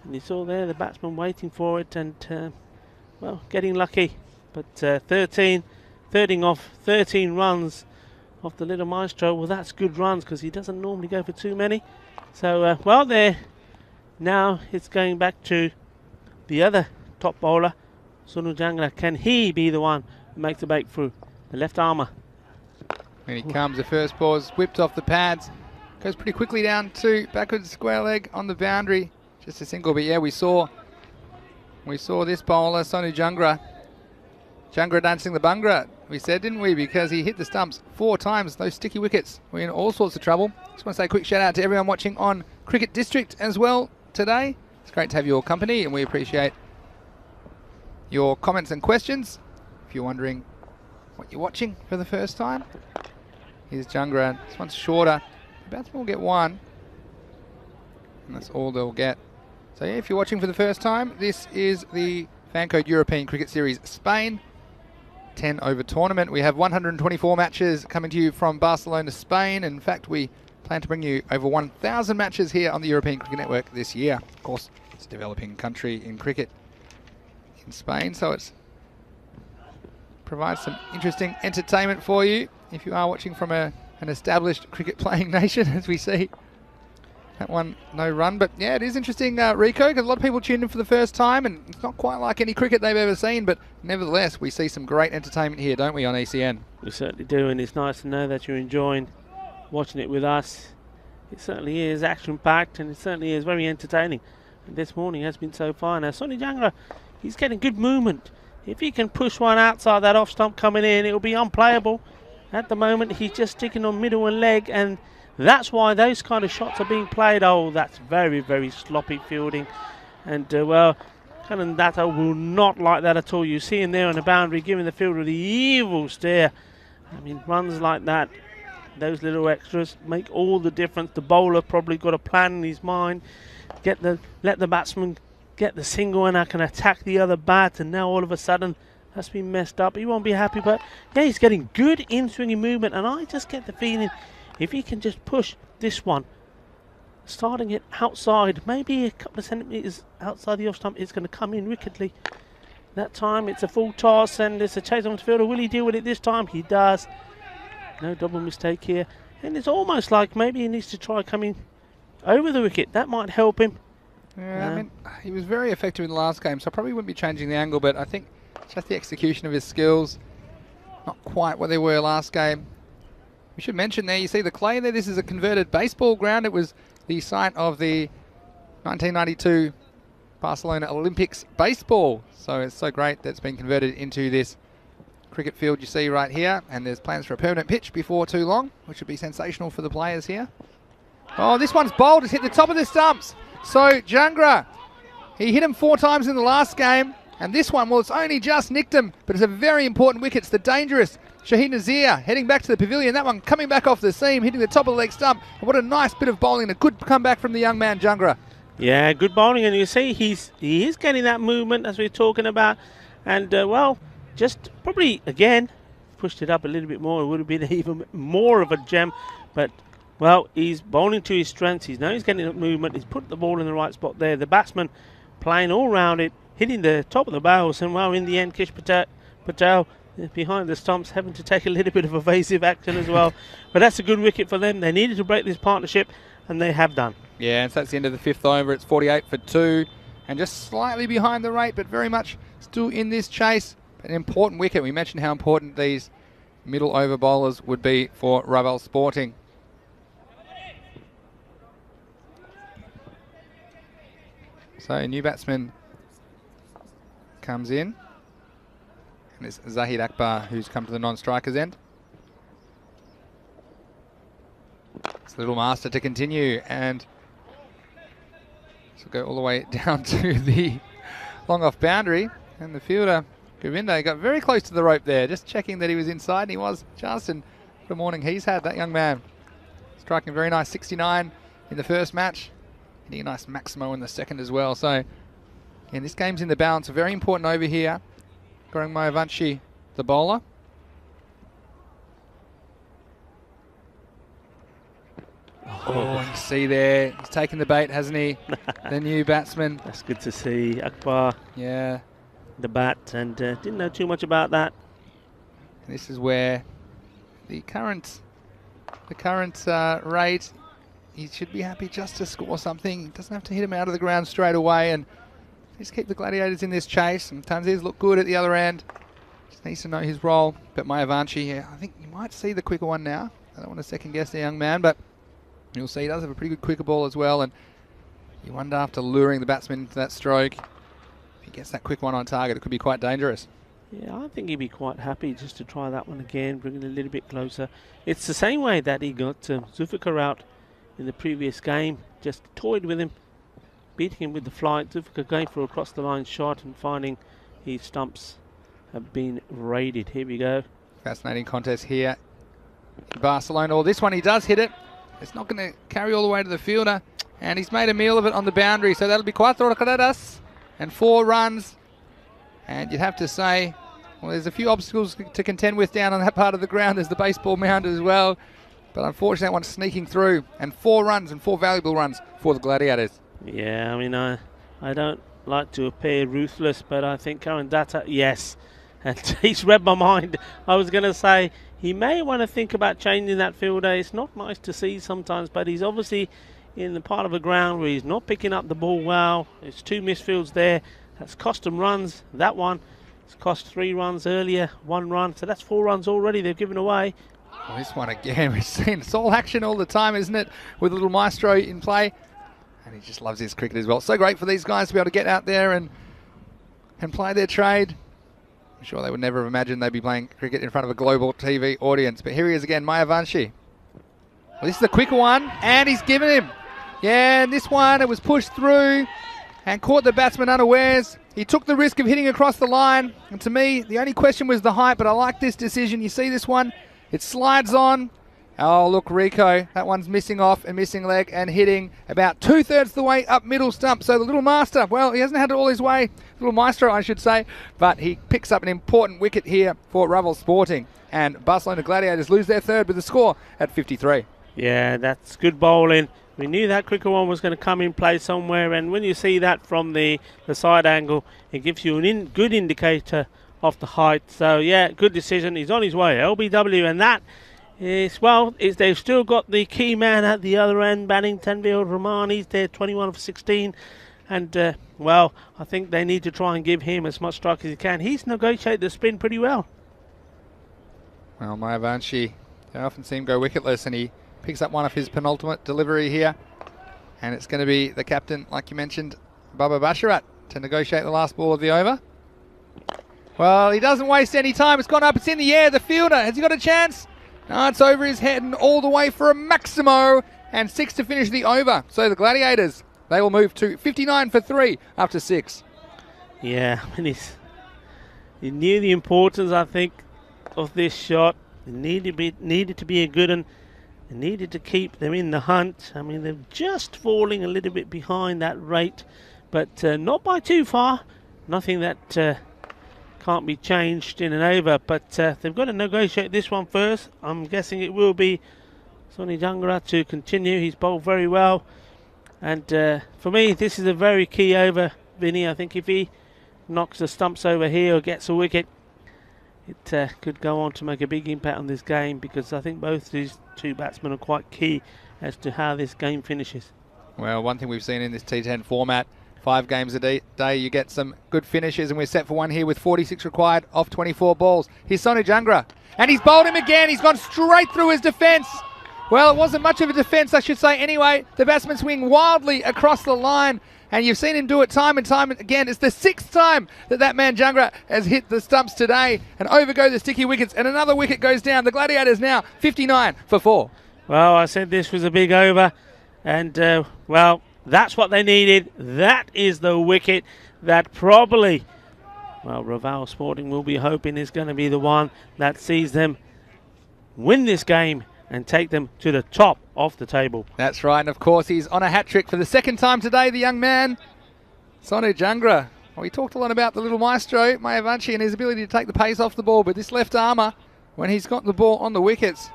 And you saw there the batsman waiting for it, and well, getting lucky But 13 off 13 runs off the little maestro. Well, that's good runs because he doesn't normally go for too many. So, well, there. Now it's going back to the other top bowler, Sonu Jangra. Can he be the one who makes the breakthrough? The left armour. When he comes, the first ball's whipped off the pads. Goes pretty quickly down to backwards square leg on the boundary. Just a single, but yeah, we saw this bowler, Sonu Jangra. Jangra dancing the bungra, we said, didn't we? Because he hit the stumps 4 times, those sticky wickets. We're in all sorts of trouble. Just want to say a quick shout out to everyone watching on Cricket District as well today. It's great to have your company and we appreciate your comments and questions. If you're wondering what you're watching for the first time, here's Jangra. This one's shorter. The batsman will get 1. And that's all they'll get. So yeah, if you're watching for the first time, this is the Fancode European Cricket Series Spain 10 over tournament. We have 124 matches coming to you from Barcelona, Spain. In fact, we plan to bring you over 1,000 matches here on the European Cricket Network this year. Of course, it's a developing country in cricket in Spain, so it provides some interesting entertainment for you if you are watching from an established cricket playing nation, as we see. That one, no run. But yeah, it is interesting, Rico, because a lot of people tuned in for the first time, and it's not quite like any cricket they've ever seen, but nevertheless, we see some great entertainment here, don't we, on ECN? We certainly do, and it's nice to know that you're enjoying watching it with us. It certainly is action-packed, and it certainly is very entertaining. And this morning has been so far. Now, Sonu Jangra, he's getting good movement. If he can push one outside that off stump coming in, it'll be unplayable. At the moment, he's just sticking on middle and leg, and that's why those kind of shots are being played. Oh, that's very, very sloppy fielding. And, well, Kanandata will not like that at all. You see him there on the boundary giving the fielder the evil stare. I mean, runs like that, those little extras make all the difference. The bowler probably got a plan in his mind. Let the batsman get the single and I can attack the other bat. And now all of a sudden, that's been messed up. He won't be happy. But, yeah, he's getting good in-swinging movement. And I just get the feeling if he can just push this one, starting it outside, maybe a couple of centimetres outside the off stump, it's going to come in wickedly. That time it's a full toss and it's a chase on the fielder. Will he deal with it this time? He does. No double mistake here. And it's almost like maybe he needs to try coming over the wicket. That might help him. Yeah, I mean, he was very effective in the last game, so I probably wouldn't be changing the angle, but I think just the execution of his skills, not quite what they were last game. We should mention there, you see the clay there, this is a converted baseball ground. It was the site of the 1992 Barcelona Olympics baseball. So it's so great that it's been converted into this cricket field you see right here. And there's plans for a permanent pitch before too long, which would be sensational for the players here. Oh, this one's bowled, it's hit the top of the stumps. So Jangra, he hit him 4 times in the last game. And this one, well, it's only just nicked him, but it's a very important wicket. It's the dangerous Shaheen Nazir heading back to the pavilion. That one coming back off the seam, hitting the top of the leg stump. And what a nice bit of bowling. A good comeback from the young man, Jangra. Yeah, good bowling. And you see he is getting that movement as we're talking about. And, well, just probably, again, pushed it up a little bit more. It would have been even more of a gem. But, well, he's bowling to his strengths. He knows he's getting that movement. He's put the ball in the right spot there. The batsman playing all round it, hitting the top of the barrels. And, well, in the end, Kish Patel behind the stumps, having to take a little bit of evasive action as well. But that's a good wicket for them. They needed to break this partnership, and they have done. Yeah, and so that's the end of the 5th over. It's 48 for 2, and just slightly behind the rate, but very much still in this chase. An important wicket. We mentioned how important these middle over bowlers would be for Raval Sporting. So a new batsman comes in. And it's Zahid Akbar who's come to the non-strikers end. It's Little Master to continue, and so go all the way down to the long off boundary, and the fielder Govinda got very close to the rope there, just checking that he was inside, and he was just. And what a morning he's had, that young man. Striking a very nice 69 in the first match, hitting a nice Maximo in the second as well. So, and this game's in the balance, a very important over here. Gorang Mayavanshi, the bowler. Oh, you see there, he's taken the bait, hasn't he? The new batsman. That's good to see. Akbar. Yeah. the bat, and didn't know too much about that. This is where the current rate, he should be happy just to score something. He doesn't have to hit him out of the ground straight away, and just keep the Gladiators in this chase. Sometimes he's look good at the other end. Just needs to know his role. But Mayavanshi here, I think you might see the quicker one now. I don't want to second guess the young man, but you'll see he does have a pretty good quicker ball as well, and you wonder after luring the batsman into that stroke, if he gets that quick one on target, it could be quite dangerous. Yeah, I think he'd be quite happy just to try that one again, bring it a little bit closer. It's the same way that he got Zulfikar out in the previous game, just toyed with him, beating him with the flight. Zulfikar going for a across the line shot and finding his stumps have been raided. Here we go. Fascinating contest here in Barcelona. Or this one, he does hit it. It's not going to carry all the way to the fielder, and he's made a meal of it on the boundary, so that'll be cuatro carreras and 4 runs. And you'd have to say, well, there's a few obstacles to contend with down on that part of the ground. There's the baseball mound as well. But unfortunately, that one's sneaking through. And 4 runs and 4 valuable runs for the Gladiators. Yeah, I mean, I don't like to appear ruthless, but I think Karandata, yes. And he's read my mind. I was going to say, he may want to think about changing that fielder. It's not nice to see sometimes, but he's obviously in the part of the ground where he's not picking up the ball well. There's 2 misfields there. That's cost them runs. That one, it's cost 3 runs earlier, 1 run. So that's 4 runs already they've given away. Well, this one again, we've seen it's all action all the time, isn't it? With a little maestro in play. And he just loves his cricket as well. So great for these guys to be able to get out there and play their trade. I'm sure they would never have imagined they'd be playing cricket in front of a global TV audience. But here he is again, Mayavanshi. Well, this is the quicker one, and he's given him. Yeah, and this one, it was pushed through and caught the batsman unawares. He took the risk of hitting across the line. And to me, the only question was the height, but I like this decision. You see this one? It slides on. Oh, look, Rico, that one's missing off and missing leg and hitting about 2/3 the way up middle stump. So the little master, well, he hasn't had it all his way. Little maestro, I should say. But he picks up an important wicket here for Ravel Sporting. And Barcelona Gladiators lose their 3rd with the score at 53. Yeah, that's good bowling. We knew that quicker one was going to come in play somewhere. And when you see that from the side angle, it gives you a good indicator of the height. So, yeah, good decision. He's on his way. LBW, and that is, well, they've still got the key man at the other end, batting Tanvir Rahman. He's there, 21 for 16. And, well, I think they need to try and give him as much strike as he can. He's negotiated the spin pretty well. Well, Mayavanshi, they often see him go wicketless, and he picks up one of his penultimate delivery here. And it's going to be the captain, like you mentioned, Baba Basharat, to negotiate the last ball of the over. Well, he doesn't waste any time. It's gone up. It's in the air. The fielder, has he got a chance? No, it's over his head and all the way for a Maximo. And 6 to finish the over. So the Gladiators, they will move to 59 for 3 after 6. Yeah, I mean, he knew the importance, I think, of this shot. It needed to be a good one. It needed to keep them in the hunt. I mean, they're just falling a little bit behind that rate, but not by too far. Nothing that can't be changed in an over, but they've got to negotiate this one first. I'm guessing it will be Sonny Jangra to continue. He's bowled very well, and for me, this is a very key over, Vinny. I think if he knocks the stumps over here or gets a wicket, it could go on to make a big impact on this game, because I think both these 2 batsmen are quite key as to how this game finishes. Well, one thing we've seen in this T10 format, 5 games a day, you get some good finishes, and we're set for one here with 46 required off 24 balls. Here's Sonu Jangra, and he's bowled him again. He's gone straight through his defence. Well, it wasn't much of a defence, I should say. Anyway, the batsman swing wildly across the line, and you've seen him do it time and time again. It's the 6th time that man Jangra has hit the stumps today, and over go the sticky wickets, and another wicket goes down. The Gladiators now 59 for 4. Well, I said this was a big over, and, well, that's what they needed. That is the wicket that probably, well, Raval Sporting will be hoping is going to be the one that sees them win this game and take them to the top of the table. That's right, and of course he's on a hat-trick for the 2nd time today, the young man, Sonu Jangra. Well, we talked a lot about the little maestro, Mayavanshi, and his ability to take the pace off the ball, but this left armour, when he's got the ball on the wickets,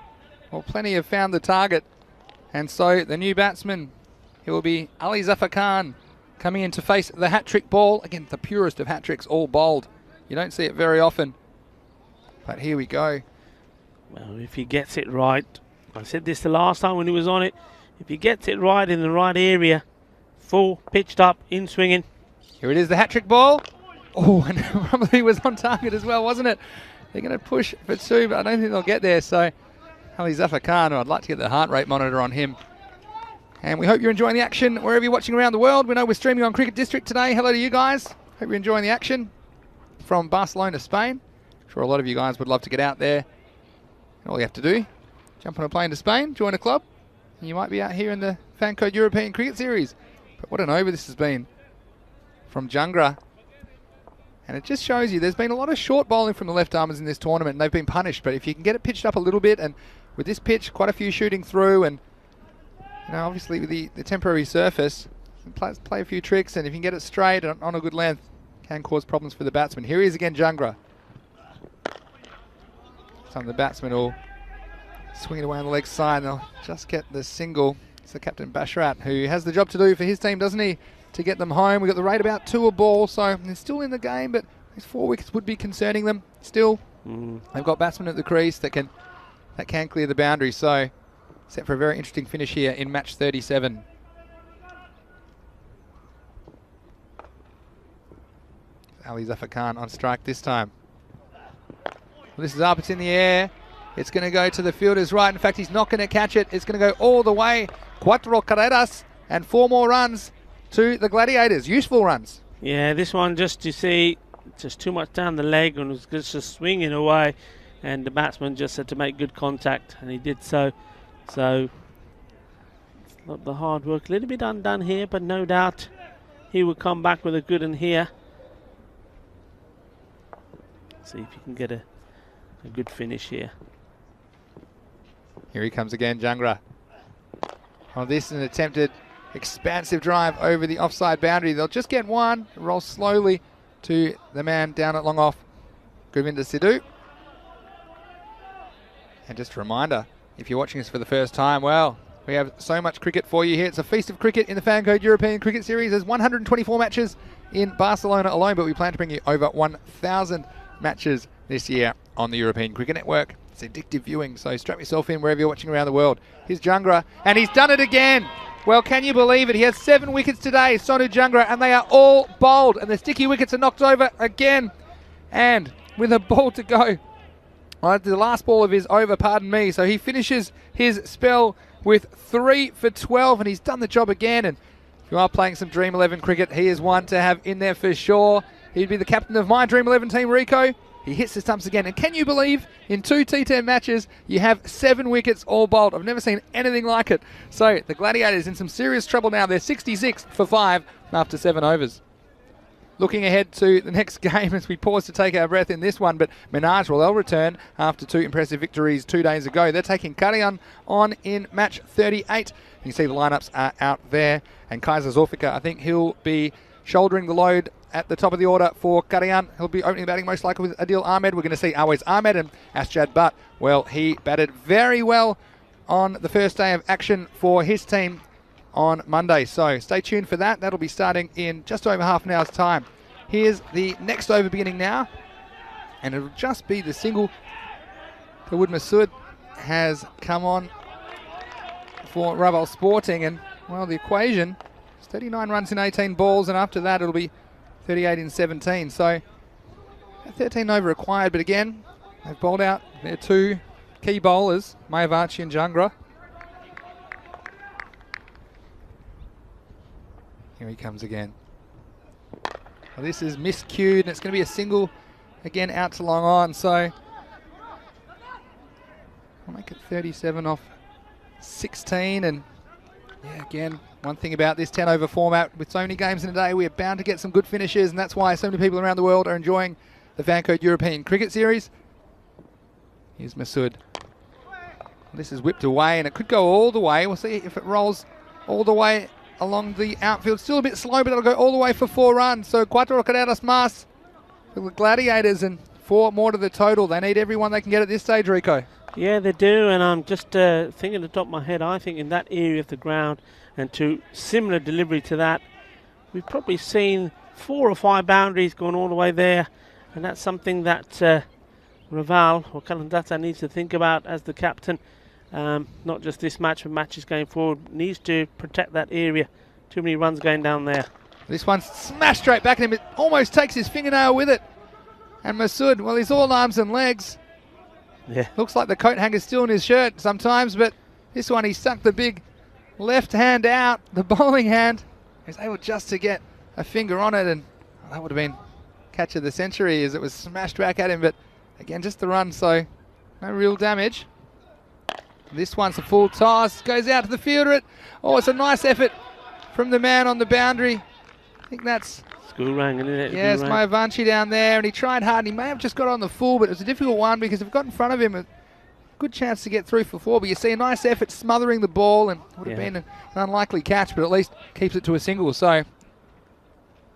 well, plenty have found the target. And so the new batsman, he will be Ali Zafar Khan, coming in to face the hat-trick ball. Again, the purest of hat-tricks, all bowled You don't see it very often. But here we go. Well, if he gets it right, I said this the last time when he was on it, if he gets it right in the right area, full, pitched up, in swinging. Here it is, the hat-trick ball. Oh, and probably was on target as well, wasn't it? They're going to push for 2, but I don't think they'll get there. So, Ali Zafar Khan, I'd like to get the heart rate monitor on him. And we hope you're enjoying the action wherever you're watching around the world. We know we're streaming on Cricket District today. Hello to you guys. Hope you're enjoying the action from Barcelona, Spain. I'm sure a lot of you guys would love to get out there. All you have to do, jump on a plane to Spain, join a club, and you might be out here in the Fan Code European Cricket Series. But what an over this has been from Jungra. And it just shows you there's been a lot of short bowling from the left armers in this tournament, and they've been punished. But if you can get it pitched up a little bit, and with this pitch, quite a few shooting through, and obviously with the temporary surface, play a few tricks, and if you can get it straight on a good length, can cause problems for the batsman. Here he is again, Jungra. Some of the batsmen will swing it away on the leg side, and they'll just get the single. It's the captain Bashrat who has the job to do for his team, doesn't he, to get them home. We've got the rate about 2 a ball, so they're still in the game, but these 4 wickets would be concerning them still. They've got batsmen at the crease that can clear the boundary, so set for a very interesting finish here in match 37. Ali Zafar Khan on strike this time. Well, this is up, it's in the air. It's going to go to the fielder's right. In fact, he's not going to catch it. It's going to go all the way. 4 carreras and 4 more runs to the Gladiators. Useful runs. Yeah, this one just, you see, just too much down the leg and was just swinging away. And the batsman just had to make good contact, and he did so. So, not the hard work. A little bit undone here, but no doubt he will come back with a good one here. See if you can get a good finish here. Here he comes again, Jungra. Oh, this is an attempted expansive drive over the offside boundary. They'll just get one, roll slowly to the man down at long off, Govinda Sidhu. And just a reminder, if you're watching this for the first time, well, we have so much cricket for you here. It's a feast of cricket in the Fan Code European Cricket Series. There's 124 matches in Barcelona alone, but we plan to bring you over 1,000 matches this year on the European Cricket Network. It's addictive viewing, so strap yourself in wherever you're watching around the world. Here's Jungra, and he's done it again. Well, can you believe it? He has 7 wickets today, Sonu Jungra, and they are all bowled, and the sticky wickets are knocked over again. And with a ball to go, the last ball of his over, pardon me, so he finishes his spell with 3 for 12, and he's done the job again. And if you are playing some Dream 11 cricket, he is one to have in there for sure. He'd be the captain of my Dream 11 team, Rico. He hits the stumps again. And can you believe in 2 T10 matches, you have 7 wickets all bowled? I've never seen anything like it. So the Gladiators in some serious trouble now. They're 66 for 5 after 7 overs. Looking ahead to the next game as we pause to take our breath in this one, but Minaj, well, they'll return after 2 impressive victories 2 days ago. They're taking Karian on in match 38. You can see the lineups are out there. And Kaiser Zulfikar, I think he'll be shouldering the load at the top of the order for Karian. He'll be opening batting most likely with Adil Ahmed. We're going to see Awais Ahmed and Asjad Butt. Well, he batted very well on the first day of action for his team on Monday. So stay tuned for that. That'll be starting in just over half an hour's time. Here's the next over beginning now. And it'll just be the single. Dawood Masood has come on for Raval Sporting. And, well, the equation is 39 runs in 18 balls. And after that, it'll be 38 in 17. So 13 over required. But again, they've bowled out their 2 key bowlers, Mayavachi and Jungra. Here he comes again. Well, this is miscued, and it's going to be a single again out to long on. So I'll make it 37 off 16. And yeah, again, one thing about this 10 over format, with so many games in a day, we are bound to get some good finishes, and that's why so many people around the world are enjoying the Fan Code European Cricket Series. Here's Masood. This is whipped away, and it could go all the way. We'll see if it rolls all the way along the outfield. Still a bit slow, but it'll go all the way for 4 runs. So 4 carreras más for the Gladiators and 4 more to the total. They need everyone they can get at this stage, Rico. Yeah, they do, and I'm just thinking at the top of my head, I think in that area of the ground and to similar delivery to that, we've probably seen 4 or 5 boundaries going all the way there. And that's something that Raval or Kalandata needs to think about as the captain. Not just this match, but matches going forward. Needs to protect that area. Too many runs going down there. This one's smashed straight back at him. It almost takes his fingernail with it. And Masood, well, he's all arms and legs. Yeah. Looks like the coat hanger's still in his shirt sometimes, but this one he stuck the big left hand out, the bowling hand. He was able just to get a finger on it, and that would have been catch of the century as it was smashed back at him. But again, just the run, so no real damage. This one's a full toss, goes out to the fielder. Oh, it's a nice effort from the man on the boundary. I think that's School rang, isn't it? Yes, Mayavanchi down there, and he tried hard, and he may have just got on the full, but it was a difficult one because if it got in front of him, a good chance to get through for 4. But you see a nice effort smothering the ball, and would have been an unlikely catch, but at least keeps it to a single. So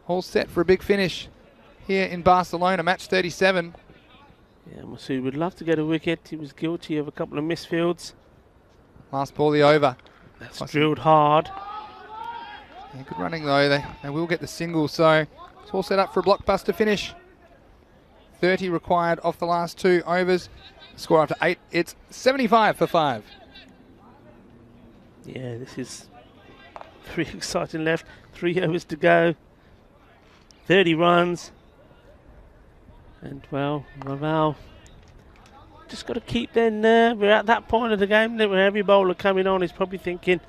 all set for a big finish here in Barcelona, match 37. Yeah, Masood would love to get a wicket. He was guilty of a couple of misfields. Last ball, the over. That's drilled hard. Yeah, good running though. They will get the single, so it's all set up for a blockbuster finish. 30 required off the last 2 overs. Score after 8. It's 75 for 5. Yeah, this is 3 exciting left. 3 overs to go. 30 runs. And well, Raval just got to keep their nerve. We're at that point of the game where every bowler coming on is probably thinking,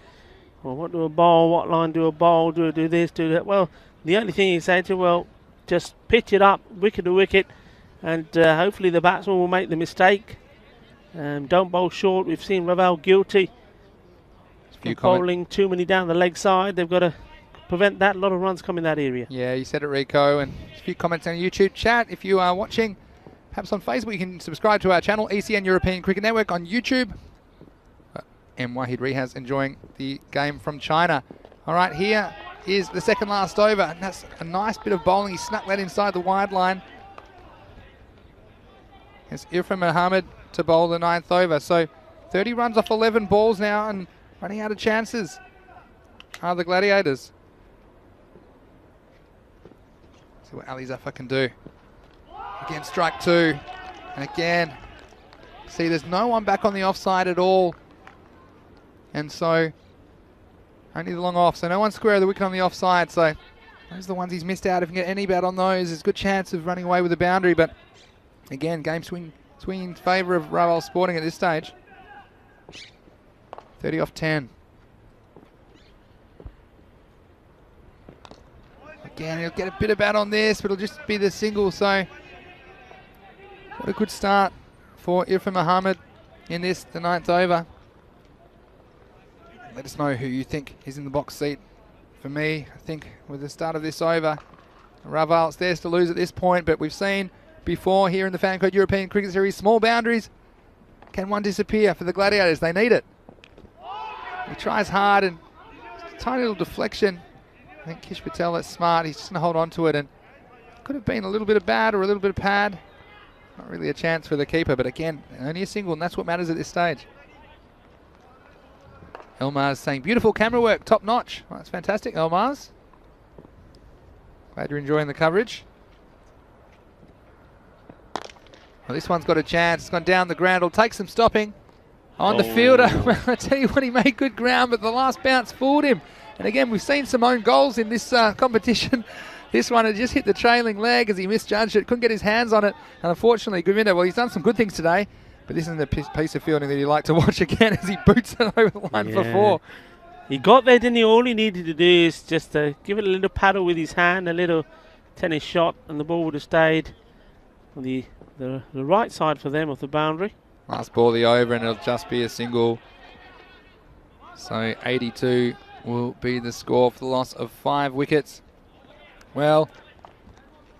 well, what do a bowl, what line do a bowl, do this, do that. Well, the only thing you say to, well, just pitch it up, wicket to wicket, and hopefully the batsman will make the mistake. Don't bowl short. We've seen Raval guilty of bowling too many down the leg side. They've got to prevent that. A lot of runs come in that area. Yeah, you said it, Rico. And a few comments on YouTube chat. If you are watching, perhaps on Facebook, you can subscribe to our channel, ECN European Cricket Network on YouTube. M. Wahid Rihaz enjoying the game from China. All right, here is the second last over, and that's a nice bit of bowling. He snuck that inside the wide line. It's Irfan Mohammed to bowl the 9th over. So 30 runs off 11 balls now, and running out of chances are the Gladiators. See what Ali Zafar can do. Again, strike 2. And again, see, there's no one back on the offside at all. And so, only the long off. So no one square of the wicket on the offside. So those are the ones he's missed out. If he can get any bat on those, there's a good chance of running away with the boundary. But again, game swing in favour of Raval Sporting at this stage. 30 off 10. Again, he'll get a bit of bat on this, but it'll just be the single. So what a good start for Irfan Mohammed in this, the 9th over. Let us know who you think is in the box seat. For me, I think with the start of this over, Raval, it's theirs to lose at this point, but we've seen before here in the Fan Code European Cricket Series, small boundaries. Can one disappear for the Gladiators? They need it. He tries hard and tiny little deflection. I think Kish Patel, that's smart. He's just going to hold on to it, and could have been a little bit of bad or a little bit of pad. Not really a chance for the keeper, but again, only a single, and that's what matters at this stage. Elmar's saying, beautiful camera work, top notch. Well, that's fantastic, Elmar's. Glad you're enjoying the coverage. Well, this one's got a chance. It's gone down the ground. It'll take some stopping on the fielder. Well, I tell you what, he made good ground, but the last bounce fooled him. And again, we've seen some own goals in this competition. This one had just hit the trailing leg as he misjudged it. Couldn't get his hands on it. And unfortunately, Govinda, well, he's done some good things today. But this isn't the piece of fielding that you like to watch again as he boots it over the line for 4. He got there, didn't he? All he needed to do is just give it a little paddle with his hand, a little tennis shot, and the ball would have stayed on the right side for them of the boundary. Last ball, the over, and it'll just be a single. So 82 will be the score for the loss of 5 wickets. Well,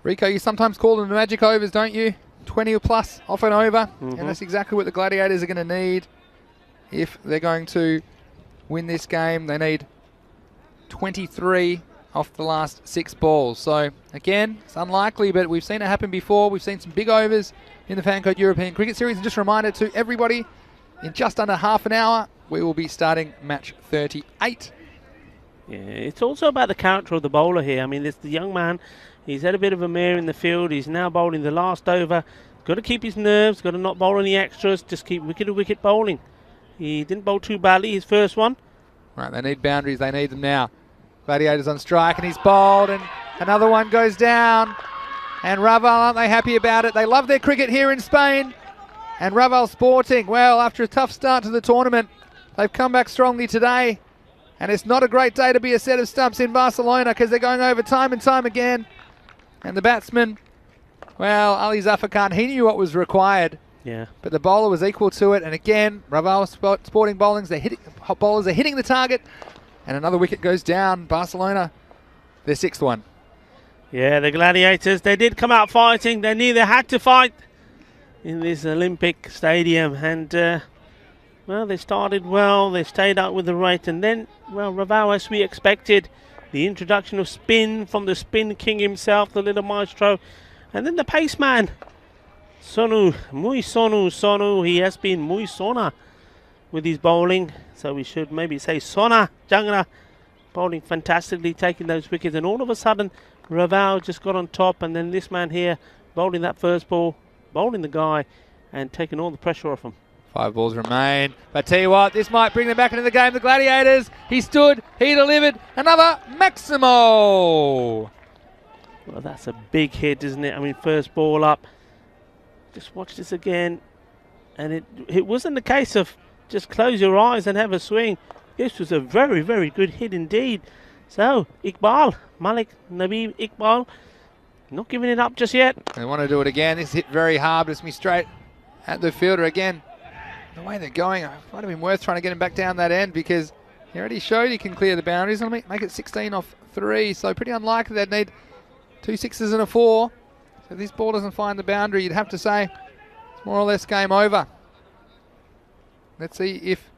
Rico, you sometimes call them the magic overs, don't you? 20 or plus off and over, and that's exactly what the Gladiators are going to need if they're going to win this game. They need 23 off the last 6 balls. So again, it's unlikely, but we've seen it happen before. We've seen some big overs in the Fan Code European Cricket Series. And just a reminder to everybody, in just under half an hour, we will be starting match 38. Yeah, it's also about the character of the bowler here. I mean, this the young man. He's had a bit of a mare in the field. He's now bowling the last over. Got to keep his nerves. Got to not bowl any extras. Just keep wicket to wicket bowling. He didn't bowl too badly his first one. Right, they need boundaries. They need them now. Gladiators on strike, and he's bowled, and another one goes down. And Raval, aren't they happy about it? They love their cricket here in Spain. And Raval Sporting, well, after a tough start to the tournament, they've come back strongly today. And it's not a great day to be a set of stumps in Barcelona because they're going over time and time again. And the batsman, well, Ali Zafar Khan, he knew what was required. Yeah. But the bowler was equal to it. And again, Raval Sporting bowlers are hitting the target. And another wicket goes down. Barcelona, their 6th one. Yeah, the Gladiators, they did come out fighting. They knew they had to fight in this Olympic stadium. And, well, they started well. They stayed out with the rate. And then, well, Raval, as we expected, the introduction of spin from the spin king himself, the little maestro. And then the pace man, Sonu, Sonu. He has been muy sona with his bowling. So we should maybe say Sona Jangra, bowling fantastically, taking those wickets. And all of a sudden, Raval just got on top. And then this man here, bowling that first ball, bowling the guy, and taking all the pressure off him. 5 balls remain. But tell you what, this might bring them back into the game. The Gladiators, he stood, he delivered. Another Maximo. Well, that's a big hit, isn't it? I mean, first ball up. Just watch this again. And it wasn't the case of just close your eyes and have a swing. This was a very, very good hit indeed. So, Iqbal, Malik Nabi Iqbal, not giving it up just yet. They want to do it again. This hit very hard, but it's me straight at the fielder again. The way they're going, it might have been worth trying to get him back down that end because he already showed he can clear the boundaries. I'll make it 16 off 3, so pretty unlikely they'd need 2 6s and a 4. So if this ball doesn't find the boundary, you'd have to say it's more or less game over. Let's see if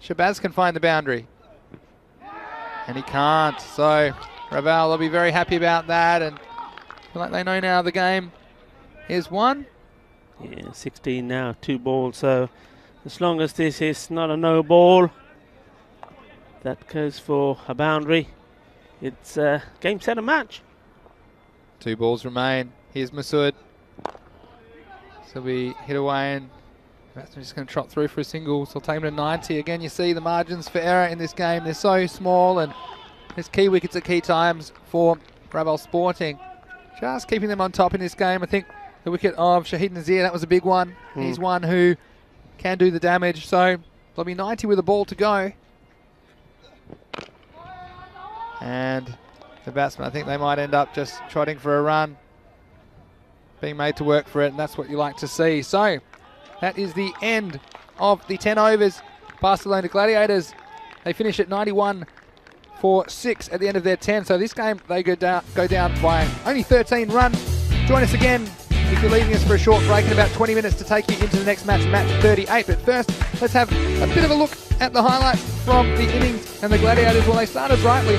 Shabazz can find the boundary. And he can't, so Raval will be very happy about that, and I feel like they know now the game is won. Yeah, 16 now, 2 balls, so as long as this is not a no ball, that goes for a boundary. It's game, set, and match. 2 balls remain. Here's Masood. So we hit away, and that's just going to trot through for a single. So I'll take him to 90. Again, you see the margins for error in this game. They're so small, and there's key wickets at key times for Raval Sporting. Just keeping them on top in this game. I think the wicket of Shahid Nazir, that was a big one. He's one who can do the damage. So there'll be 90 with a ball to go. And the batsman, I think they might end up just trotting for a run, being made to work for it, and that's what you like to see. So that is the end of the 10 overs. Barcelona Gladiators, they finish at 91 for 6 at the end of their 10. So this game, they go down by only 13 runs. Join us again if you're leaving us for a short break in about 20 minutes to take you into the next match, match 38. But first, let's have a bit of a look at the highlights from the innings and the Gladiators. Well, they started brightly.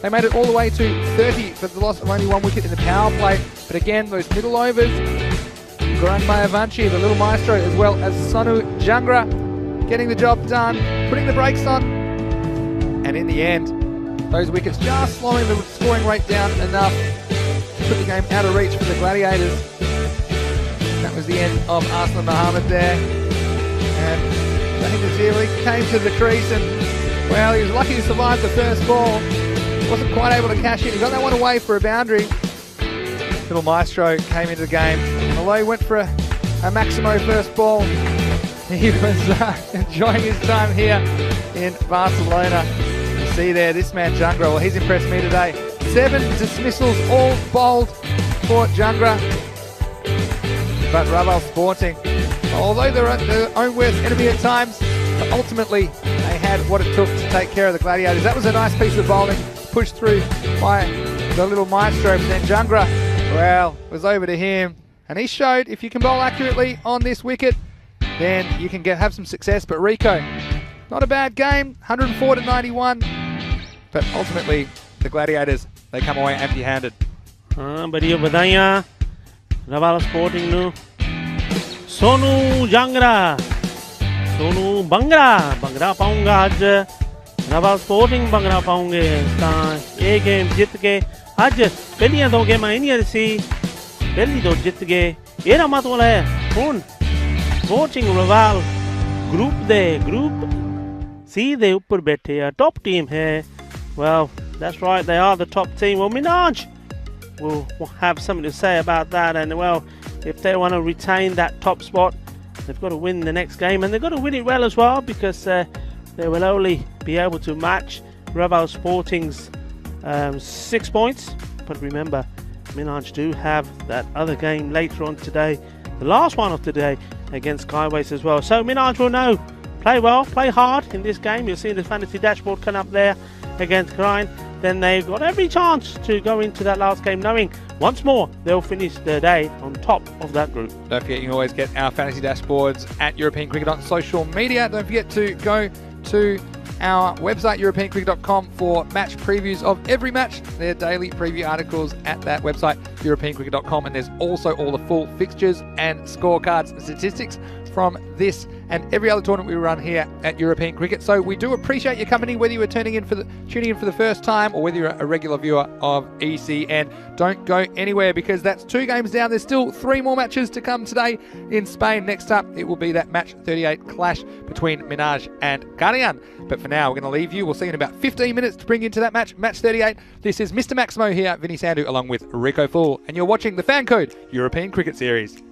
They made it all the way to 30 for the loss of only 1 wicket in the power play. But again, those middle overs, Gaurang Mayavanshi, the little maestro, as well as Sonu Jangra, getting the job done, putting the brakes on. And in the end, those wickets just slowing the scoring rate down enough to put the game out of reach for the Gladiators. That was the end of Arslan Mohammed there. And Shahid Nazir really came to the crease, and, well, he was lucky to survive the first ball. Wasn't quite able to cash in. He got that one away for a boundary. Little Maestro came into the game. Although he went for a Maximo first ball, he was enjoying his time here in Barcelona. You see there, this man Jangra, well, he's impressed me today. 7 dismissals, all bowled for Jangra. But Raval Sporting, although they're their own worst enemy at times, but ultimately they had what it took to take care of the Gladiators. That was a nice piece of bowling, pushed through by the little Maestro. But then Jangra, well, was over to him. And he showed if you can bowl accurately on this wicket, then you can have some success. But Rico, not a bad game, 104 to 91. But ultimately, the Gladiators, they come away empty-handed. बढ़िया बधाइयाँ Raval Sporting ਨੂੰ सोनू जांगरा सोनू बंगरा पाऊंगा आज Raval sporting bhangra पाओगे ਤਾਂ ਇਹ game ਜਿੱਤ ਕੇ ਅੱਜ ਪਹਿਲੀਆਂ 2 ਗੇਮਾਂ ਇੰਨੀਆਂ ਸੀ ਪਹਿਲੀ 2 ਜਿੱਤ ਗਏ ਇਹਦਾ ਮਤਲਬ ਹੈ ਹੁਣ ਸਪੋਰਟਿੰਗ ਰਵਾਲ group C ਦੇ ਉੱਪਰ ਬੈਠੇ ਆ top team ਹੈ well that's right they are the top team well Minaj will have something to say about that and well if they want to retain that top spot they've got to win the next game and they've got to win it well as well because they will only be able to match Raval Sporting's 6 points but remember Minaj do have that other game later on today the last one of today against Skyways as well so Minaj will know play well, play hard in this game. You'll see the fantasy dashboard come up there against Grind. Then they've got every chance to go into that last game knowing once more they'll finish the day on top of that group. Don't forget you can always get our fantasy dashboards at European Cricket on social media. Don't forget to go to our website europeancricket.com for match previews of every match. They're daily preview articles at that website europeancricket.com and there's also all the full fixtures and scorecards and statistics from this and every other tournament we run here at European Cricket. So we do appreciate your company, whether you were tuning in for the first time or whether you're a regular viewer of ECN. Don't go anywhere because that's 2 games down. There's still 3 more matches to come today in Spain. Next up, it will be that match 38 clash between Minaj and Ghanaian. But for now, we're going to leave you. We'll see you in about 15 minutes to bring you into that match 38. This is Mr. Maximo here, Vinny Sandhu, along with Rico Fool, and you're watching the Fan Code European Cricket Series.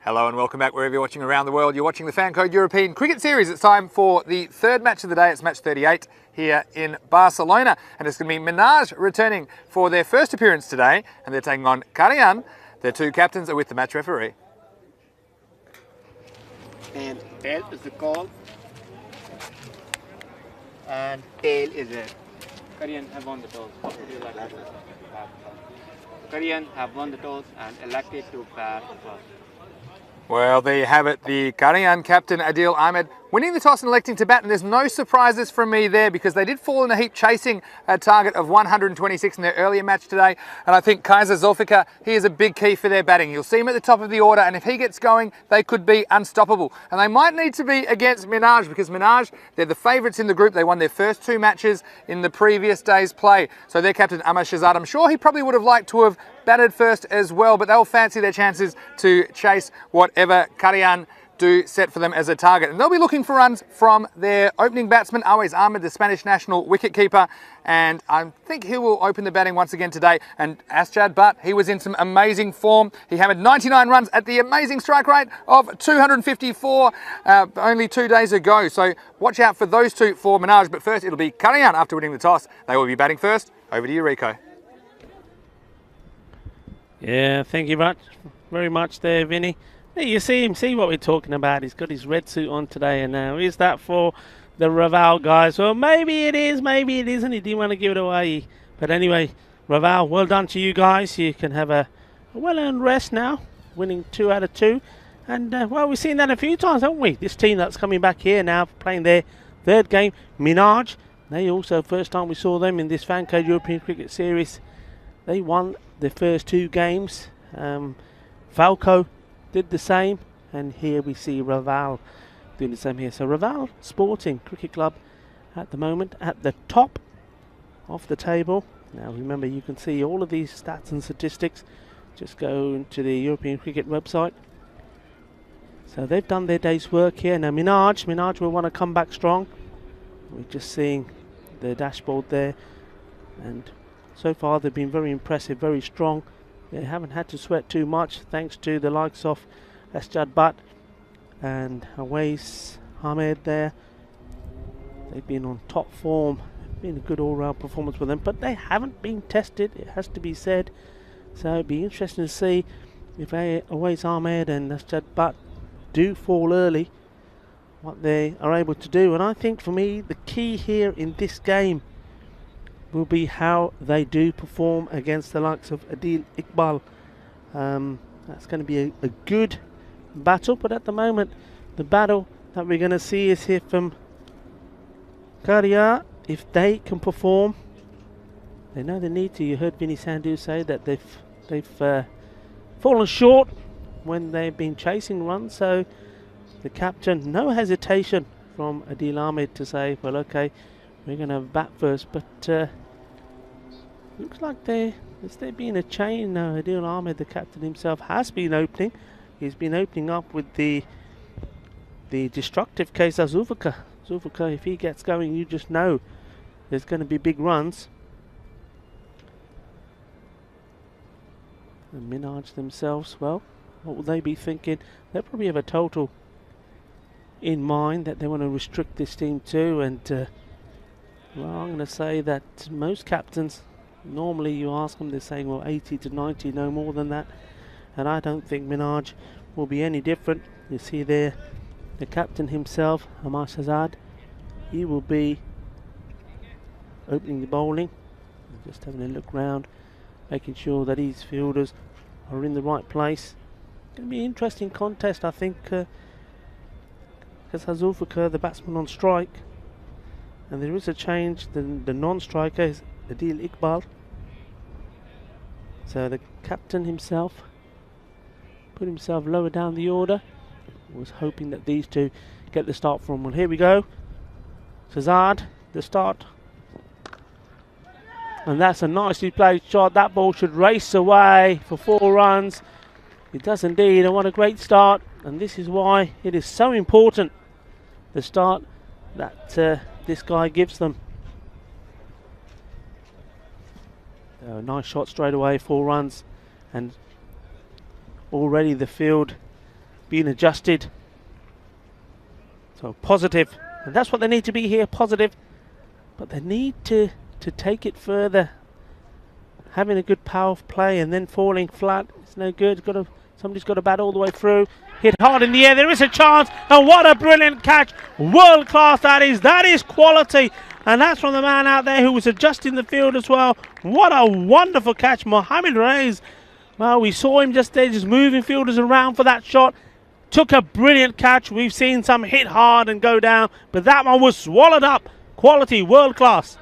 Hello and welcome back wherever you're watching around the world. You're watching the Fan Code European Cricket Series. It's time for the third match of the day. It's match 38 here in Barcelona. And it's going to be Minaj returning for their first appearance today. And they're taking on Karian. Their two captains are with the match referee. And tail is the call. And tail is it. Korean have won the toss. Korean have won the toss and elected to bat first. Well, there you have it. The Karian captain, Adil Ahmed, winning the toss and electing to bat. And there's no surprises from me there because they did fall in a heap chasing a target of 126 in their earlier match today. And I think Kaiser Zulfikar, he is a big key for their batting. You'll see him at the top of the order. And if he gets going, they could be unstoppable. And they might need to be against Minaj because Minaj, they're the favourites in the group. They won their first two matches in the previous day's play. So their captain, Ahmad Shahzad, I'm sure he probably would have liked to have batted first as well, but they'll fancy their chances to chase whatever Karian do set for them as a target. And they'll be looking for runs from their opening batsman, Awais Ahmed, the Spanish national wicketkeeper. And I think he will open the batting once again today. And Asjad Butt, he was in some amazing form. He hammered 99 runs at the amazing strike rate of 254 only 2 days ago. So watch out for those two for Minaj. But first, it'll be Karian after winning the toss. They will be batting first. Over to you, Rico. Yeah, thank you very much there, Vinny. Hey, you see him, see what we're talking about. He's got his red suit on today, and now is that for the Raval guys? Well, maybe it is, maybe it isn't. He didn't want to give it away. But anyway, Raval, well done to you guys. You can have a well-earned rest now, winning 2 out of 2. And, well, we've seen that a few times, haven't we? This team that's coming back here now, playing their third game, Minaj. They also, first time we saw them in this Fan Code European Cricket Series, they won the first 2 games. Falco did the same, and here we see Raval doing the same here. So Raval Sporting Cricket Club at the moment at the top of the table. Now remember, you can see all of these stats and statistics. Just go into the European Cricket website. So they've done their day's work here. Now Minaj will want to come back strong. We're just seeing the dashboard there, and so far they've been very impressive, very strong. They haven't had to sweat too much thanks to the likes of Asjad Butt and Awais Ahmed there. They've been on top form. Been a good all-round performance for them, but they haven't been tested, it has to be said. So it'd be interesting to see if Awais Ahmed and Asjad Butt do fall early, what they are able to do. And I think for me the key here in this game will be how they do perform against the likes of Adil Iqbal. That's going to be a good battle, but at the moment the battle that we're going to see is here from Karian. If they can perform, they know they need to. You heard Vinny Sandhu say that they've fallen short when they've been chasing runs, so the captain, no hesitation from Adil Ahmed to say, well, okay, we're going to bat first. But looks like there's been a change now. Adil Ahmed, the captain himself, has been opening. He's been opening up with the destructive case of Zulfikar. Zulfikar, if he gets going, you just know there's going to be big runs. And Minaj themselves, well, what will they be thinking? They'll probably have a total in mind that they want to restrict this team to. And well, I'm going to say that most captains, normally you ask them, they're saying, well, 80 to 90, no more than that. And I don't think Minaj will be any different. You see there, the captain himself, Ahmad Shahzad, he will be opening the bowling. Just having a look round, making sure that his fielders are in the right place. Going to be an interesting contest, I think, because Zulfikar, the batsman on strike, and there is a change. The non-striker is Adil Iqbal. So the captain himself put himself lower down the order. Was hoping that these two get the start from. Well, here we go. Shahzad, the start. And that's a nicely played shot. That ball should race away for 4 runs. It does indeed, and what a great start. And this is why it is so important, the start that this guy gives them. Nice shot straight away, 4 runs. And already the field being adjusted. So positive, and that's what they need to be here, positive. But they need to take it further. Having a good power play and then falling flat, it's no good. Somebody's got to bat all the way through. Hit hard in the air, there is a chance, and what a brilliant catch. World class that is quality. And that's from the man out there who was adjusting the field as well. What a wonderful catch, Mohamed Reyes. Well, we saw him just there, just moving fielders around for that shot. Took a brilliant catch. We've seen some hit hard and go down, but that one was swallowed up. Quality, world class.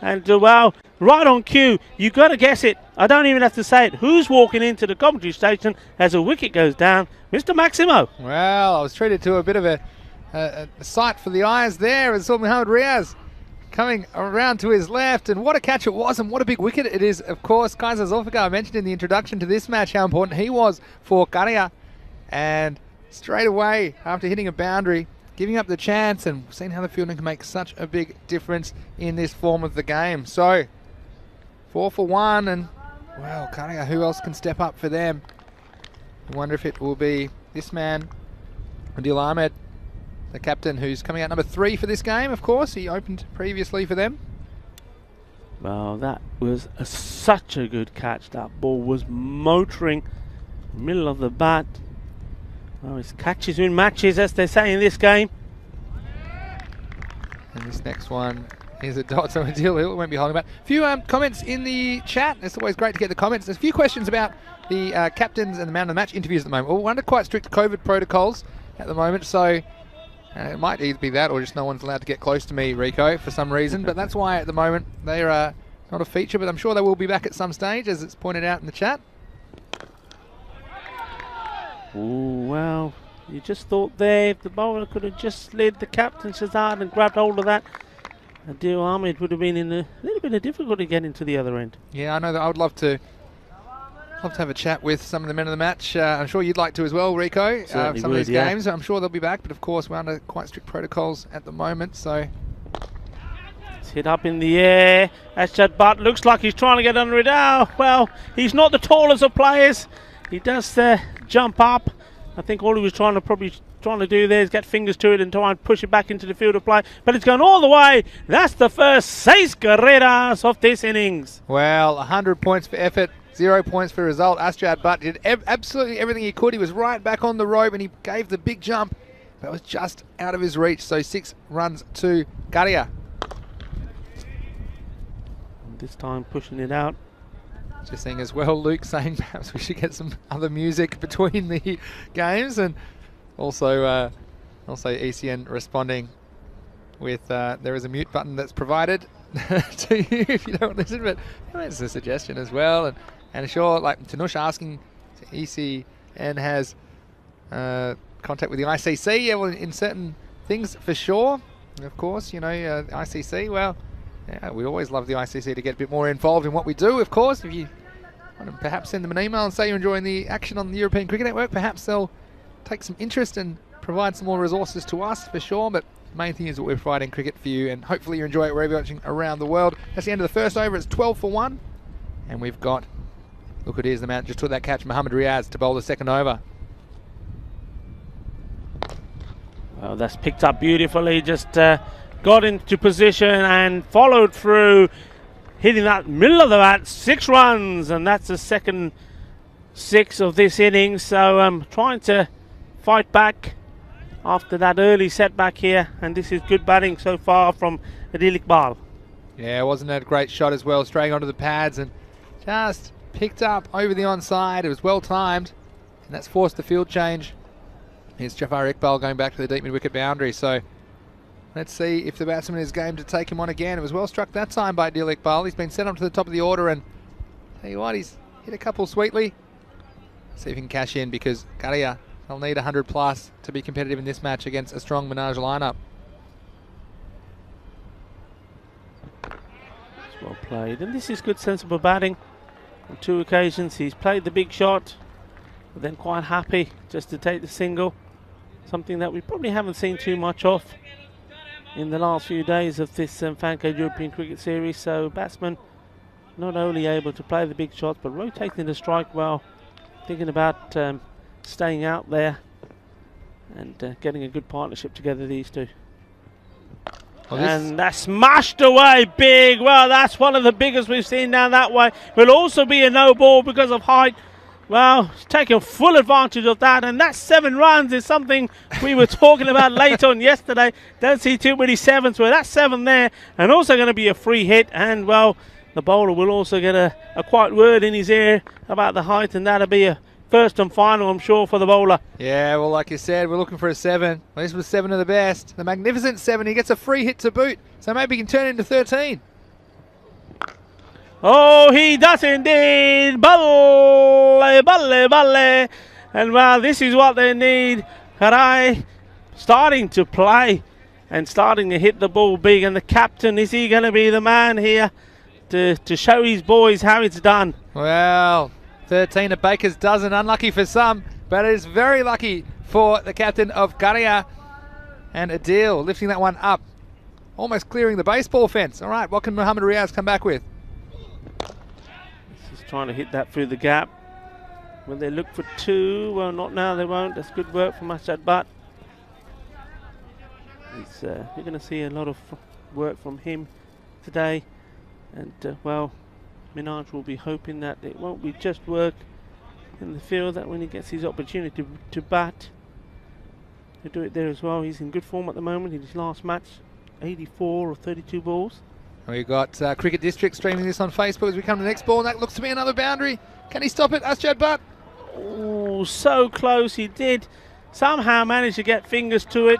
And well, right on cue, you got to guess it. I don't even have to say it. Who's walking into the commentary station as a wicket goes down? Mr. Maximo. Well, I was treated to a bit of a sight for the eyes there as Mohamed Reyes coming around to his left, and what a catch it was, and what a big wicket it is. Of course, Kaiser Zulfikar, I mentioned in the introduction to this match how important he was for Karia, and straight away after hitting a boundary, giving up the chance, and seeing how the fielding can make such a big difference in this form of the game. So 4 for 1, and well, Karia, who else can step up for them? I wonder if it will be this man, Adil Ahmed, the captain, who's coming out number 3 for this game. Of course, he opened previously for them. Well, that was such a good catch. That ball was motoring middle of the bat. Well, it's catches win matches, as they say in this game. And this next one is a dot, so Adil won't be holding back. A few comments in the chat. It's always great to get the comments. There's a few questions about the captains and the man of the match interviews at the moment. Well, we're under quite strict COVID protocols at the moment, so it might either be that or just no one's allowed to get close to me, Rico, for some reason. But that's why at the moment they're not a feature, but I'm sure they will be back at some stage, as it's pointed out in the chat. Oh, well, you just thought there if the bowler could have just slid the captain Shazad and grabbed hold of that, Adil Ahmed would have been in a little bit of difficulty getting to the other end. Yeah, I know that I would love to have a chat with some of the men of the match. I'm sure you'd like to as well, Rico. Some of these games, I'm sure they'll be back, but of course we're under quite strict protocols at the moment, so. It's hit up in the air. Ashad Butt looks like he's trying to get under it. Oh, well, he's not the tallest of players. He does jump up. I think all he was trying to do there is get fingers to it and try and push it back into the field of play. But it's gone all the way. That's the first 6 carreras of this innings. Well, 100 points for effort, 0 points for result. Asjad Butt did absolutely everything he could. He was right back on the rope and he gave the big jump. That was just out of his reach. So 6 runs to Karia. This time pushing it out. Just seeing as well, Luke saying perhaps we should get some other music between the games, and also ECN responding with there is a mute button that's provided to you if you don't listen, but it's a suggestion as well. And sure, like Tanush asking, ECN has contact with the ICC, yeah, well, in certain things for sure. And of course, you know, ICC, well, yeah, we always love the ICC to get a bit more involved in what we do, of course. If you want to perhaps send them an email and say you're enjoying the action on the European Cricket Network, perhaps they'll take some interest and provide some more resources to us for sure. But the main thing is that we're providing cricket for you, and hopefully you enjoy it wherever you're watching around the world. That's the end of the first over. It's 12 for 1. And we've got, look, it is the man just took that catch, Mohamed Reyes, to bowl the second over. Well, that's picked up beautifully. Just got into position and followed through, hitting that middle of the bat, 6 runs, and that's the second 6 of this innings. So trying to fight back after that early setback here, and this is good batting so far from Adil Iqbal. Yeah, wasn't that a great shot as well, straying onto the pads and just picked up over the onside. It was well timed, and that's forced the field change. Here's Jafar Iqbal going back to the deep mid-wicket boundary. So let's see if the batsman is game to take him on again. It was well struck that time by Adil Iqbal. He's been sent up to the top of the order, and tell you what, he's hit a couple sweetly. See if he can cash in, because Karia, they'll need 100 plus to be competitive in this match against a strong Minaj lineup. It's well played, and this is good sensible batting. On 2 occasions he's played the big shot, but then quite happy just to take the single. Something that we probably haven't seen too much of in the last few days of this Fancade European Cricket Series. So batsmen not only able to play the big shots, but rotating the strike well, thinking about staying out there and getting a good partnership together, these two. Well, And that's smashed away big. Well, that's one of the biggest we've seen down that way. Will also be a no ball because of height. Well, he's taking full advantage of that, and that 7 runs is something we were talking about late on yesterday. Don't see too many 7s, where that's 7 there, and also going to be a free hit. And well, the bowler will also get a quiet word in his ear about the height, and that'll be a first and final, I'm sure, for the bowler. Yeah, well, like you said, we're looking for a 7. Well, this was 7 of the best. The magnificent 7. He gets a free hit to boot, so maybe he can turn it into 13. Oh, he does indeed. Balle, balle, balle. And well, this is what they need. Harai starting to play and starting to hit the ball big. And the captain, is he going to be the man here to show his boys how it's done? Well, 13 a baker's dozen. Unlucky for some, but it is very lucky for the captain of Karia. And Adil lifting that one up, almost clearing the baseball fence. All right, what can Mohammad Riaz come back with? He's trying to hit that through the gap. Will they look for 2? Well, not now, they won't. That's good work from Ashad Butt. You're going to see a lot of work from him today. And, well, Minaj will be hoping that it won't be just work in the field, that when he gets his opportunity to bat, he'll do it there as well. He's in good form at the moment in his last match, 84 or 32 balls. We've got Cricket District streaming this on Facebook as we come to the next ball. That looks to be another boundary. Can he stop it, Ashad Butt? Oh, so close. He did somehow manage to get fingers to it,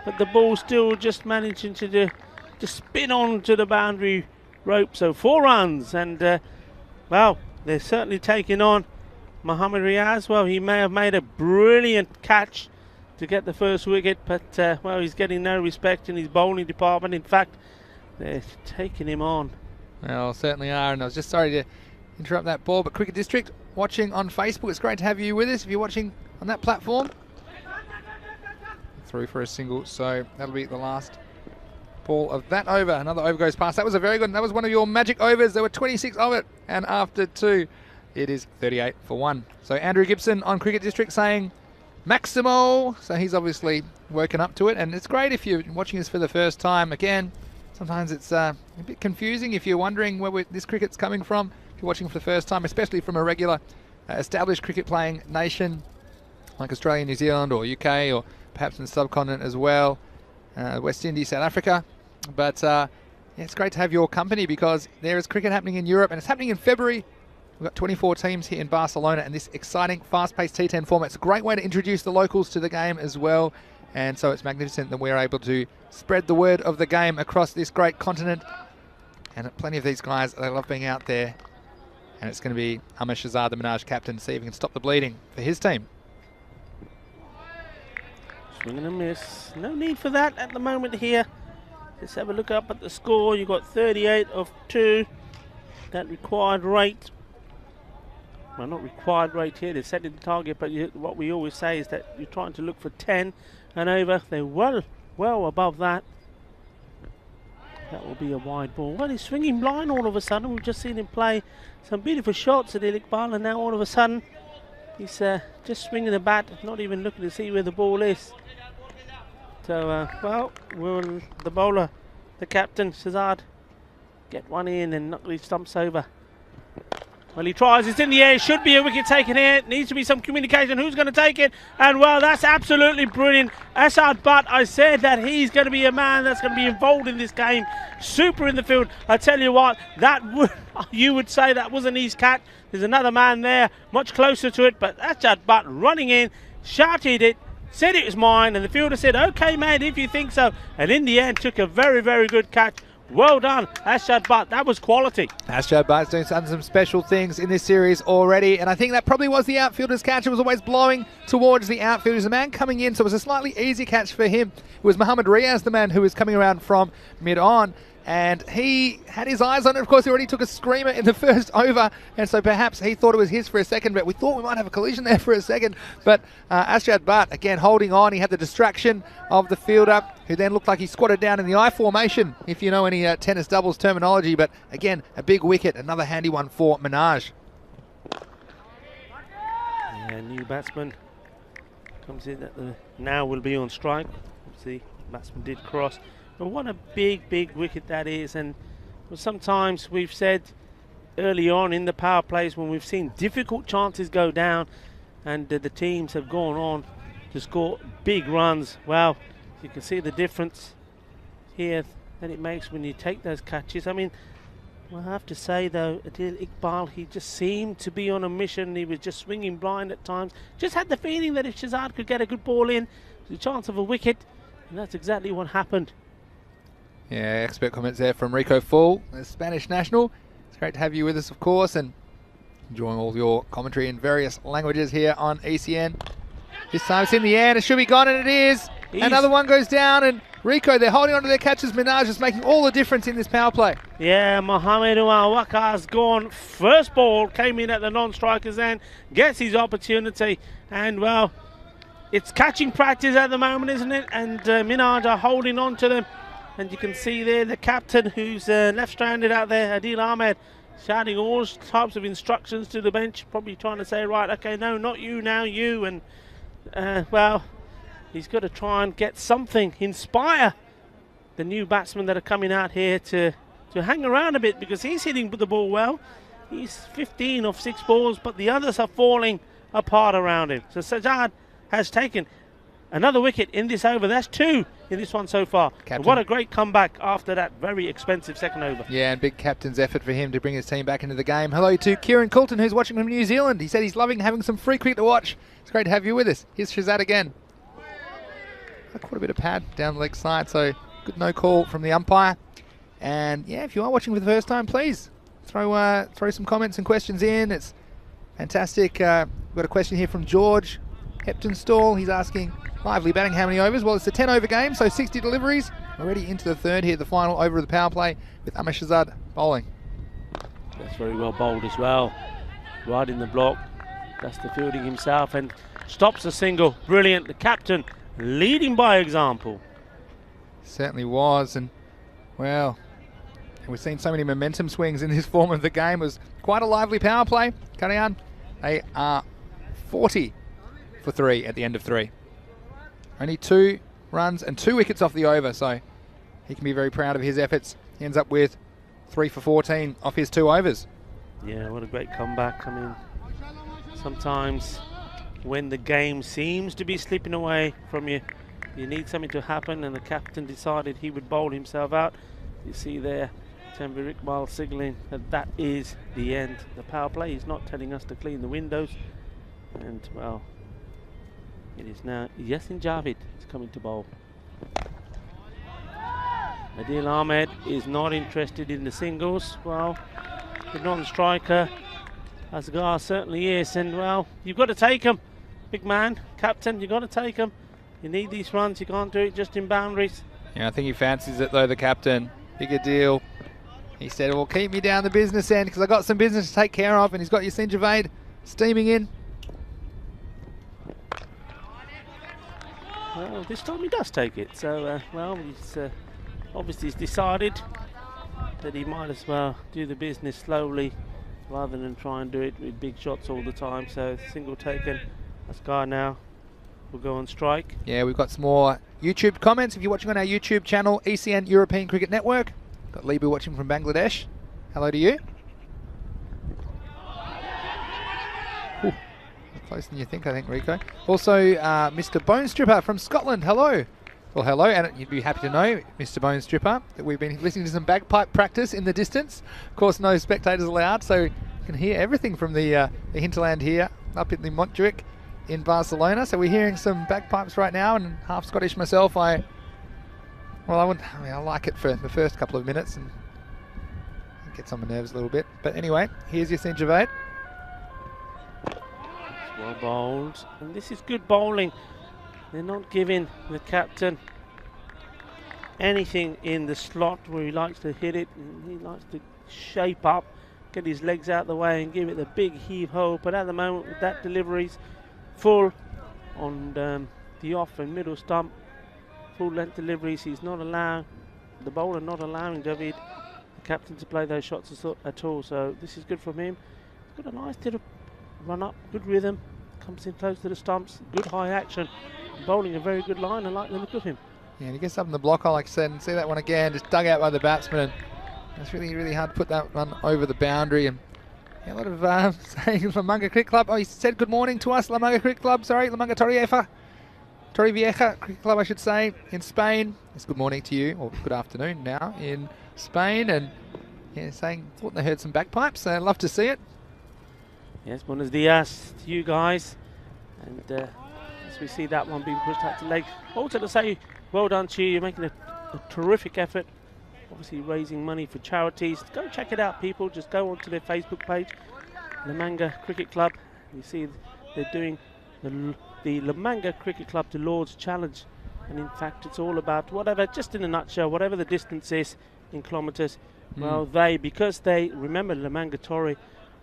but the ball still just managing to spin onto the boundary rope. So 4 runs, and well, they're certainly taking on Mohammad Riaz. Well, he may have made a brilliant catch to get the first wicket, but well, he's getting no respect in his bowling department. In fact, they're taking him on. Well, certainly are, and I was just sorry to interrupt that ball, but Cricket District watching on Facebook, it's great to have you with us if you're watching on that platform. Through for a single, so that'll be the last ball of that over. Another over goes past. That was a very good, that was one of your magic overs. There were 26 of it, and after 2, it is 38 for 1. So Andrew Gibson on Cricket District saying Maximo, so he's obviously working up to it, and it's great if you're watching this for the first time. Again, sometimes it's a bit confusing if you're wondering where this cricket's coming from. If you're watching for the first time, especially from a regular established cricket playing nation like Australia, New Zealand, or UK, or perhaps in the subcontinent as well, West Indies, South Africa. But yeah, it's great to have your company because there is cricket happening in Europe, and it's happening in February. We've got 24 teams here in Barcelona, and this exciting, fast-paced T10 format. It's a great way to introduce the locals to the game as well. And so it's magnificent that we're able to spread the word of the game across this great continent. And plenty of these guys, they love being out there. And it's going to be Amar Shahzad, the Minaj captain, to see if he can stop the bleeding for his team. Swing and a miss. No need for that at the moment here. Let's have a look up at the score. You've got 38 of 2. That required rate. Well, not required rate here. They're setting the target, but what we always say is that you're trying to look for 10 and over. They're well above that. That will be a wide ball. Well, he's swinging blind all of a sudden. We've just seen him play some beautiful shots at Iqbal, and now all of a sudden he's just swinging the bat, not even looking to see where the ball is. So, well, will the bowler, the captain, Shahzad, get one in and knock these stumps over? Well, he tries. It's in the air. Should be a wicket taken here. Needs to be some communication. Who's going to take it? And, well, that's absolutely brilliant. Ashad Butt, I said that he's going to be a man that's going to be involved in this game. Super in the field. I tell you what, you would say that wasn't his catch. There's another man there, much closer to it. But Ashad Butt running in, shouted it, said it was mine. And the fielder said, okay, mate, if you think so. And in the end, took a very, very good catch. Well done, Ashad Butt. That was quality. Ashad Butt's doing some special things in this series already, and I think that probably was the outfielder's catch. It was always blowing towards the outfield. There's a man coming in, so it was a slightly easy catch for him. It was Mohammad Riaz, the man who was coming around from mid-on, and he had his eyes on it. Of course, he already took a screamer in the first over, and so perhaps he thought it was his for a second, but we thought we might have a collision there for a second. But Ashad Butt, again, holding on. He had the distraction of the fielder, who then looked like he squatted down in the I formation, if you know any tennis doubles terminology. But again, a big wicket, another handy one for Minaj. Yeah, new batsman Comes in at the now will be on strike. See, batsman did cross. But what a big wicket that is. And sometimes we've said early on in the power plays when we've seen difficult chances go down and the teams have gone on to score big runs. Well, you can see the difference here that it makes when you take those catches. I mean, I have to say though, Adil Iqbal, he just seemed to be on a mission. He was just swinging blind at times. Just had the feeling that if Shazad could get a good ball in, there's a chance of a wicket, and that's exactly what happened. Yeah, expert comments there from Rico Full, the Spanish national. It's great to have you with us, of course, and enjoying all of your commentary in various languages here on ECN. This time it's in the air, and it should be gone, and it is. Another one goes down, and Rico, they're holding on to their catches. Minaj is making all the difference in this power play. Yeah, Mohamed Wakar's gone. First ball came in at the non-striker's end, gets his opportunity, and well, it's catching practice at the moment, isn't it? And Minaj are holding on to them. And you can see there the captain who's left-stranded out there, Adil Ahmed, shouting all types of instructions to the bench, probably trying to say, right, okay, no, not you, now you. And, well, he's got to try and get something, inspire the new batsmen that are coming out here to hang around a bit, because he's hitting the ball well. He's 15 off 6 balls, but the others are falling apart around him. So Sajjad has taken another wicket in this over. That's 2 in this one so far. What a great comeback after that very expensive second over. Yeah, and big captain's effort for him to bring his team back into the game. Hello to Kieran Coulton, who's watching from New Zealand. He said he's loving having some free cricket to watch. It's great to have you with us. Here's Shazad again. Quite a bit of pad down the leg side, so good no call from the umpire. And yeah, if you are watching for the first time, please throw some comments and questions in. It's fantastic. We've got a question here from George Heptonstall. He's asking, lively batting, how many overs? Well, it's a 10-over game, so 60 deliveries. Already into the third here, the final over of the power play with Ahmed Shazad bowling. That's very well bowled as well. Right in the block. That's the fielding himself and stops a single. Brilliant. The captain leading by example. Certainly was, and well, we've seen so many momentum swings in this form of the game. It was quite a lively power play. Karayan, they are 40 for 3 at the end of 3. Only 2 runs and 2 wickets off the over, so he can be very proud of his efforts. He ends up with 3 for 14 off his 2 overs. Yeah, what a great comeback. I mean, sometimes when the game seems to be slipping away from you, you need something to happen, and the captain decided he would bowl himself out. You see there, Tanvir Iqbal signalling that that is the end. The power play is not telling us to clean the windows, and well, it is now Yasin Javid is coming to bowl. Adil Ahmed is not interested in the singles. Well, the non-striker, Asghar certainly is, and well, you've got to take him. Big man, captain, you've got to take him. You need these runs, you can't do it just in boundaries. Yeah, I think he fancies it though, the captain. Bigger deal. He said, well, keep me down the business end because I got some business to take care of, and he's got Yasin Javid steaming in. Well, this time he does take it. So, well, he's obviously decided that he might as well do the business slowly rather than try and do it with big shots all the time. So, single taken. Asghar now will go on strike. Yeah, we've got some more YouTube comments. If you're watching on our YouTube channel, ECN European Cricket Network. Got Lebu watching from Bangladesh. Hello to you. Ooh, closer than you think, I think, Rico. Also, Mr. Bone Stripper from Scotland. Hello. Well, hello, and you'd be happy to know, Mr. Bone Stripper, that we've been listening to some bagpipe practice in the distance. Of course, no spectators allowed, so you can hear everything from the hinterland here up in the Montjuic in Barcelona. So we're hearing some bagpipes right now, and half Scottish myself. I like it for the first couple of minutes and it gets on my nerves a little bit. But anyway, here's Yasin Javid. Well bowled, and this is good bowling. They're not giving the captain anything in the slot where he likes to hit it. He likes to shape up, get his legs out the way and give it the big heave-ho. But at the moment, with that delivery's full on the off and middle stump, full length deliveries, he's not allowing, the bowler not allowing Javid, the captain, to play those shots at all. So this is good from him. He's got a nice little run up, good rhythm, comes in close to the stumps. Good high action. Bowling a very good line. I like the look of him. Yeah, and he gets up in the block, like I said, and see that one again, just dug out by the batsman. And it's really, really hard to put that one over the boundary. And yeah, a lot of saying Lamanga Cricket Club. Oh, he said good morning to us, Lamanga Cricket Club. Sorry, Lamanga Torrevieja Cricket Club, I should say, in Spain. It's good morning to you, or good afternoon now in Spain. And yeah, saying, thought they heard some bagpipes. Love to see it. Yes, buenos dias to you guys. And as we see that one being pushed out to leg. Also to say, well done to you. You're making a terrific effort. Obviously raising money for charities. Go check it out, people. Just go onto their Facebook page, Lamanga Cricket Club. You see they're doing the Lamanga Cricket Club to Lords Challenge. And in fact, it's all about whatever, just in a nutshell, whatever the distance is in kilometres. Well, because they, remember, Lamanga Torre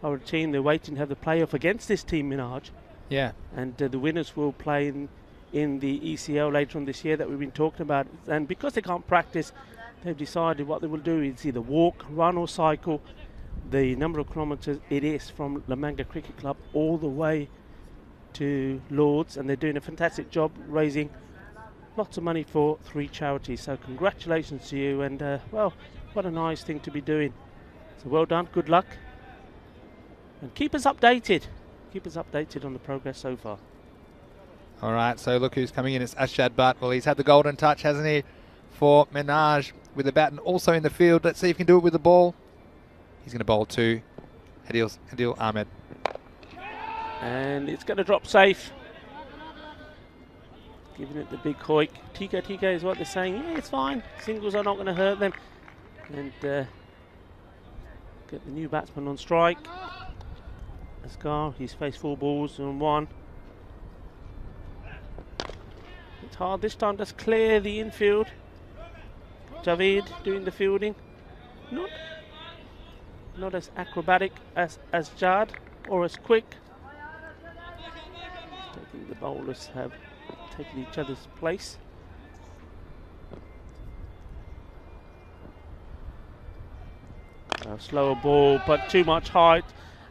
are a team, they're waiting to have the playoff against this team, Minaj. Yeah. And the winners will play in the ECL later on this year that we've been talking about. And because they can't practice, they've decided what they will do is either walk, run or cycle the number of kilometres it is from Lamanga Cricket Club all the way to Lords. And they're doing a fantastic job raising lots of money for 3 charities. So congratulations to you, and well, what a nice thing to be doing. So well done, good luck. And keep us updated. Keep us updated on the progress so far. All right, so look who's coming in. It's Ashad Butt. Well, he's had the golden touch, hasn't he, for Minaj with the bat and also in the field. Let's see if he can do it with the ball. He's going to bowl to Adil Ahmed. And it's going to drop safe. Giving it the big hoik. TK is what they're saying. Yeah, it's fine. Singles are not going to hurt them. And get the new batsman on strike. Asghar, he's faced 4 balls and 1. It's hard this time, just clear the infield. Javeed doing the fielding. Not as acrobatic as Jad or as quick. I think the bowlers have taken each other's place. A slower ball, but too much height.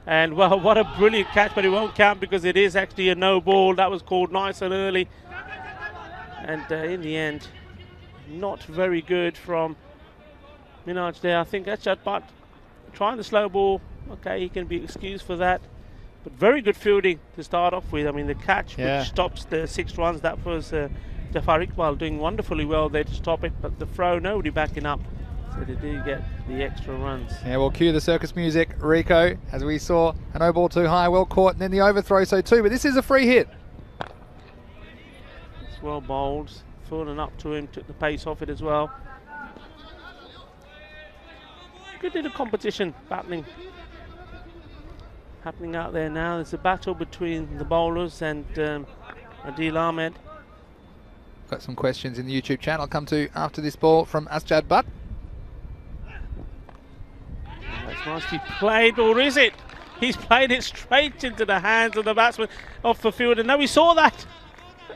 And well, what a brilliant catch, but it won't count because it is actually a no ball. That was called nice and early. And in the end, not very good from Minaj there. I think that's just, but trying the slow ball, okay, he can be excused for that. But very good fielding to start off with. I mean, the catch which stops the 6 runs, that was Jafar Iqbal doing wonderfully well there to stop it. But the throw, nobody backing up. So they do get the extra runs. Yeah, we'll cue the circus music, Rico, as we saw a no ball too high, well caught, and then the overthrow, so too. But this is a free hit. It's well bowled, falling up to him, took the pace off it as well. Good little competition happening out there now. There's a battle between the bowlers and Adil Ahmed. Got some questions in the YouTube chat I'll come to after this ball from Asjad Butt. That's nicely played, or is it? He's played it straight into the hands of the batsman off the field. And now we saw that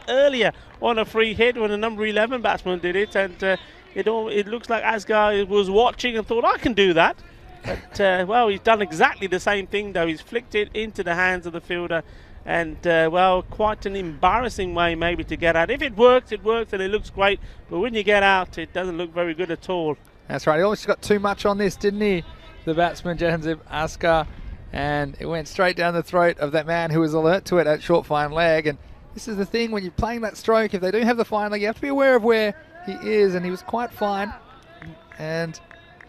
earlier on a free hit when the number 11 batsman did it. And it looks like Asghar was watching and thought, I can do that. But, well, he's done exactly the same thing, though. He's flicked it into the hands of the fielder. And, well, quite an embarrassing way maybe to get out. If it works and it looks great. But when you get out, it doesn't look very good at all. That's right. He almost got too much on this, didn't he? The batsman, Jahanzib Asghar. And it went straight down the throat of that man who was alert to it at short fine leg. And this is the thing, when you're playing that stroke, if they do have the fine leg, you have to be aware of where he is. And he was quite fine and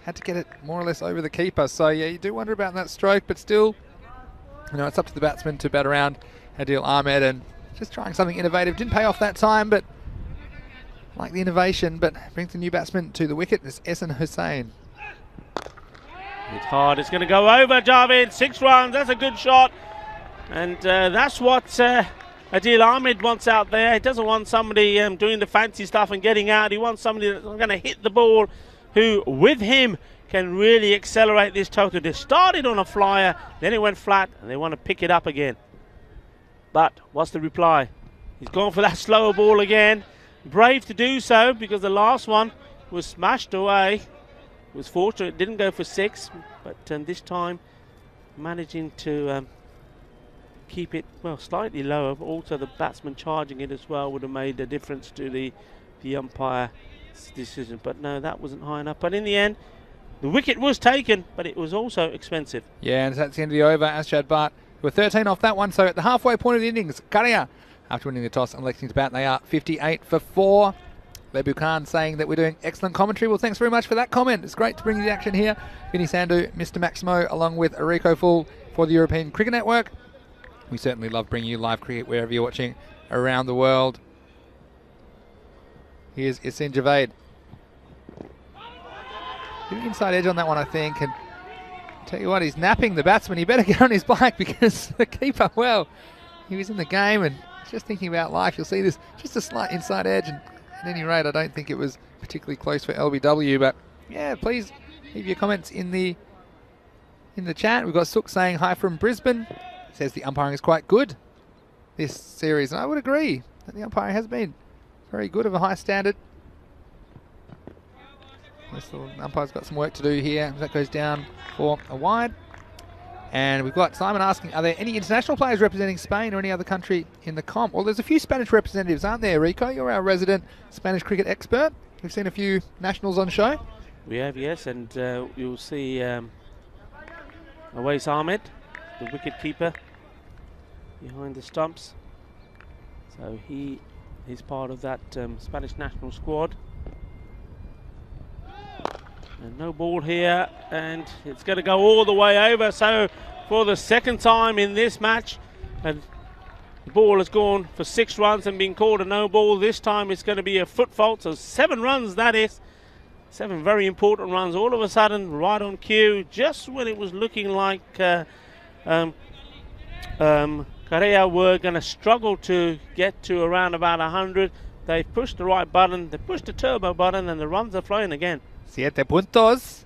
had to get it more or less over the keeper. So, yeah, you do wonder about that stroke, but still, you know, it's up to the batsman to bat around Adil Ahmed and just trying something innovative. Didn't pay off that time, but like the innovation, but brings the new batsman to the wicket. It's Ehsan Hussain. It's hard. It's going to go over, Javed. 6 runs. That's a good shot. And that's what Adil Ahmed wants out there. He doesn't want somebody doing the fancy stuff and getting out. He wants somebody that's going to hit the ball who, with him, can really accelerate this total. They started on a flyer, then it went flat, and they want to pick it up again. But what's the reply? He's gone for that slower ball again. Brave to do so because the last one was smashed away. It was fortunate it didn't go for 6, but this time managing to keep it, well, slightly lower, but also the batsman charging it as well would have made a difference to the umpire's decision. But no, that wasn't high enough. But in the end, the wicket was taken, but it was also expensive. Yeah, and that's the end of the over. Ashad Bhatt were 13 off that one. So at the halfway point of the innings, Karia, after winning the toss and electing to bat, they are 58 for 4. Lebu Khan saying that we're doing excellent commentary. Well, thanks very much for that comment. It's great to bring you the action here. Vinny Sandhu, Mr. Maximo, along with Rico Full for the European Cricket Network. We certainly love bringing you live cricket wherever you're watching around the world. Here's Yasin Javed. Bit of inside edge on that one, I think. And tell you what, he's napping the batsman. He better get on his bike because the keeper, well, he was in the game and just thinking about life. You'll see this, just a slight inside edge. And at any rate, I don't think it was particularly close for LBW. But yeah, please leave your comments in the chat. We've got Sook saying hi from Brisbane. Says the umpiring is quite good this series. And I would agree that the umpiring has been very good, of a high standard. The umpire's got some work to do here. That goes down for a wide. And we've got Simon asking, are there any international players representing Spain or any other country in the comp? Well, there's a few Spanish representatives, aren't there, Rico? You're our resident Spanish cricket expert. We've seen a few nationals on show. We have, yes, and you'll see Awais Ahmed, the wicket keeper, behind the stumps. So he is part of that Spanish national squad. And no ball here, and it's going to go all the way over. So for the second time in this match, and the ball has gone for 6 runs and been called a no ball. This time it's going to be a foot fault, so 7 runs that is. 7 very important runs all of a sudden, right on cue, just when it was looking like Correa were going to struggle to get to around about 100. They've pushed the right button, they pushed the turbo button, and the runs are flowing again. 7 puntos.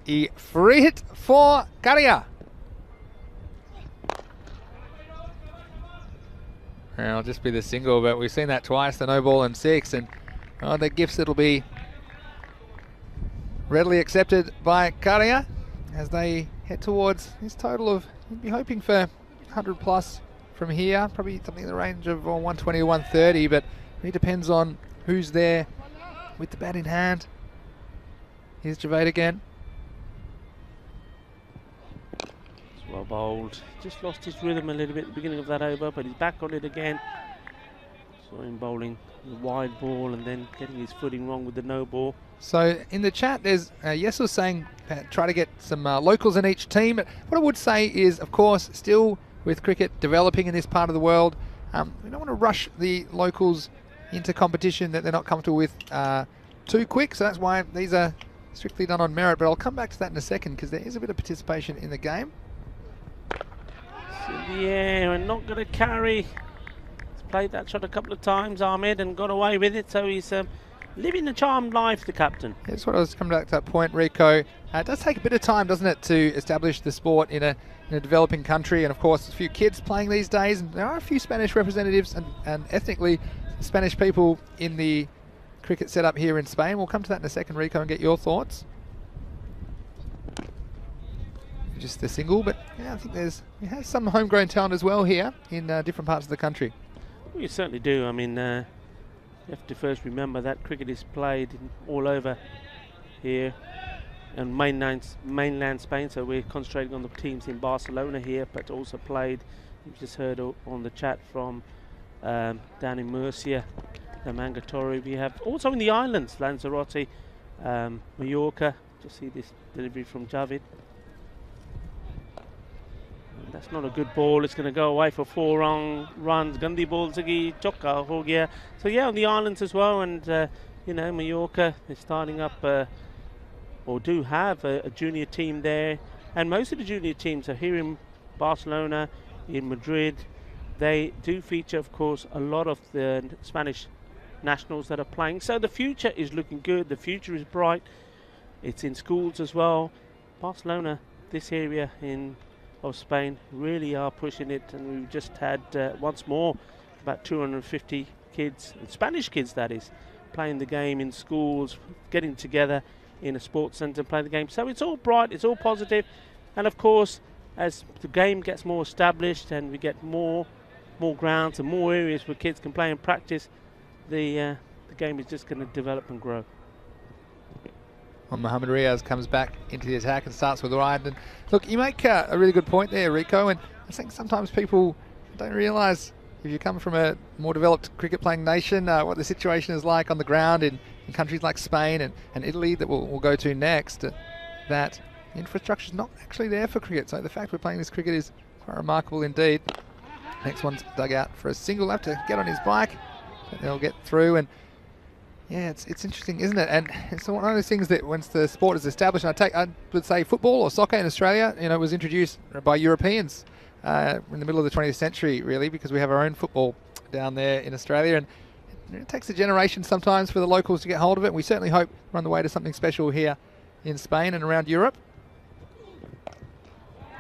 Y free hit for Karia. It'll just be the single, but we've seen that twice, the no ball and 6, and the gifts that'll be readily accepted by Karia as they head towards this total of, you'd be hoping for 100 plus from here, probably something in the range of 120 or 130, but it depends on who's there with the bat in hand. Here's Javed again. It's well bowled. Just lost his rhythm a little bit at the beginning of that over, but he's back on it again. Saw him bowling the wide ball and then getting his footing wrong with the no ball. So in the chat, there's Yesu saying try to get some locals in each team. But what I would say is, of course, still with cricket developing in this part of the world, we don't want to rush the locals into competition that they're not comfortable with too quick. So that's why these are strictly done on merit, but I'll come back to that in a second because there is a bit of participation in the game. It's in the air and not going to carry. He's played that shot a couple of times, Ahmed, and got away with it, so he's living a charmed life, the captain. That's what I was coming back to that point, Rico. It does take a bit of time, doesn't it, to establish the sport in a developing country, and of course a few kids playing these days, and there are a few Spanish representatives and ethnically Spanish people in the cricket setup here in Spain. We'll come to that in a second, Rico, and get your thoughts. Just the single, but yeah, I think we have some homegrown talent as well here in different parts of the country. We certainly do. I mean, you have to first remember that cricket is played all over here in mainland Spain, so we're concentrating on the teams in Barcelona here, but also played, you've just heard on the chat from down in Murcia, the Mangatore. We have also in the islands, Lanzarote, Mallorca. Just see this delivery from Javid. That's not a good ball. It's going to go away for 4 runs. Gandhi ball sagi chokka ho gaya. So yeah, on the islands as well, and you know, Mallorca is starting up, or do have a junior team there, and most of the junior teams are here in Barcelona, in Madrid. They do feature, of course, a lot of the Spanish nationals that are playing. So the future is looking good. The future is bright. It's in schools as well. Barcelona, this area of Spain, really are pushing it, and we've just had once more about 250 kids, Spanish kids that is, playing the game in schools, getting together in a sports centre, playing the game. So it's all bright, it's all positive, and of course as the game gets more established and we get more grounds and more areas where kids can play and practice, the game is just going to develop and grow. Well, Mohamed Riaz comes back into the attack and starts with the right. And look, you make a really good point there, Rico, and I think sometimes people don't realise, if you come from a more developed cricket playing nation, what the situation is like on the ground in countries like Spain and Italy that we'll go to next, that the infrastructure is not actually there for cricket. So the fact we're playing this cricket is quite remarkable indeed. Next one's dug out for a single, have to get on his bike, but they'll get through. And yeah, it's interesting, isn't it? And it's one of those things that once the sport is established, and I would say football or soccer in Australia, was introduced by Europeans in the middle of the 20th century, really, because we have our own football down there in Australia, and it takes a generation sometimes for the locals to get hold of it. And we certainly hope we're on the way to something special here in Spain and around Europe.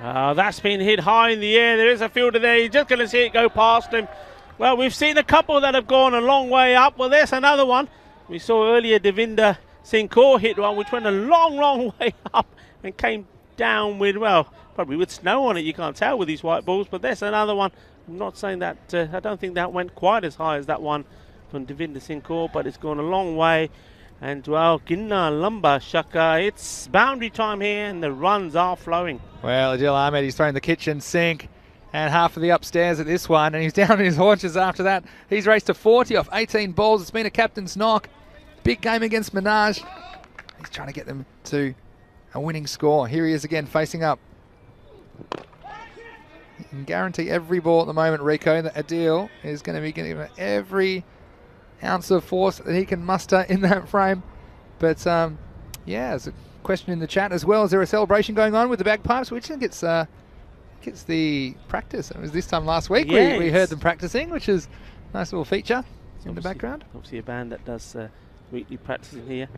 That's been hit high in the air. There is a fielder there. You're just going to see it go past him. Well, we've seen a couple that have gone a long way up. Well, there's another one. We saw earlier Devinder Singh Kaur hit one which went a long way up and came down with, well, probably with snow on it. You can't tell with these white balls, but there's another one. I'm not saying that, I don't think that went quite as high as that one from Devinder Singh Kaur, but it's gone a long way. And, well, Ginna Lamba Shaka, it's boundary time here and the runs are flowing. Well, Adil Ahmed, he's thrown the kitchen sink and half of the upstairs at this one, and he's down on his haunches after that. He's raced to 40 off 18 balls. It's been a captain's knock. Big game against Minaj. He's trying to get them to a winning score. Here he is again facing up. He can guarantee every ball at the moment, Rico, that Adil is going to be giving him every ounce of force that he can muster in that frame. But yeah, there's a question in the chat as well. Is there a celebration going on with the bagpipes? Which I think it's the practice. It was this time last week. Yes. We heard them practicing, which is a nice little feature in the background. Obviously a band that does weekly practicing here.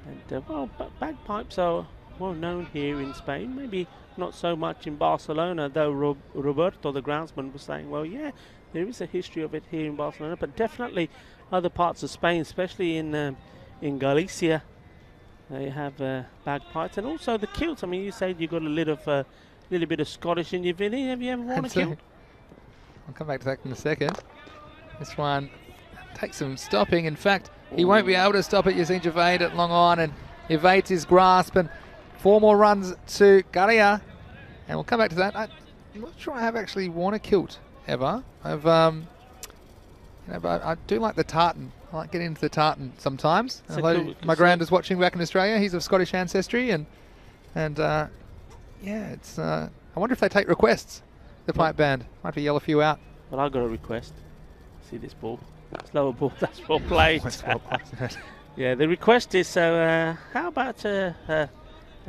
And well, bagpipes are well known here in Spain. Maybe not so much in Barcelona, though Roberto, the groundsman, was saying, well, yeah, there is a history of it here in Barcelona, but definitely other parts of Spain, especially in Galicia, they have bagpipes, and also the kilt. I mean, you said you got a little bit of Scottish in your, Vinny. Have you ever worn a kilt? I'll come back to that in a second. This one takes some stopping. In fact, he won't be able to stop it. Yassine Javaid at long on and evades his grasp, and 4 more runs to Garia. And we'll come back to that. I'm not sure I have actually worn a kilt ever. I've, but I do like the tartan. I like getting into the tartan sometimes. My granddad's watching back in Australia. He's of Scottish ancestry, and yeah, it's. I wonder if they take requests. The pipe band might be yell a few out. Well, I got a request. See this ball? Slower ball. That's well played. Yeah, the request is so. How about a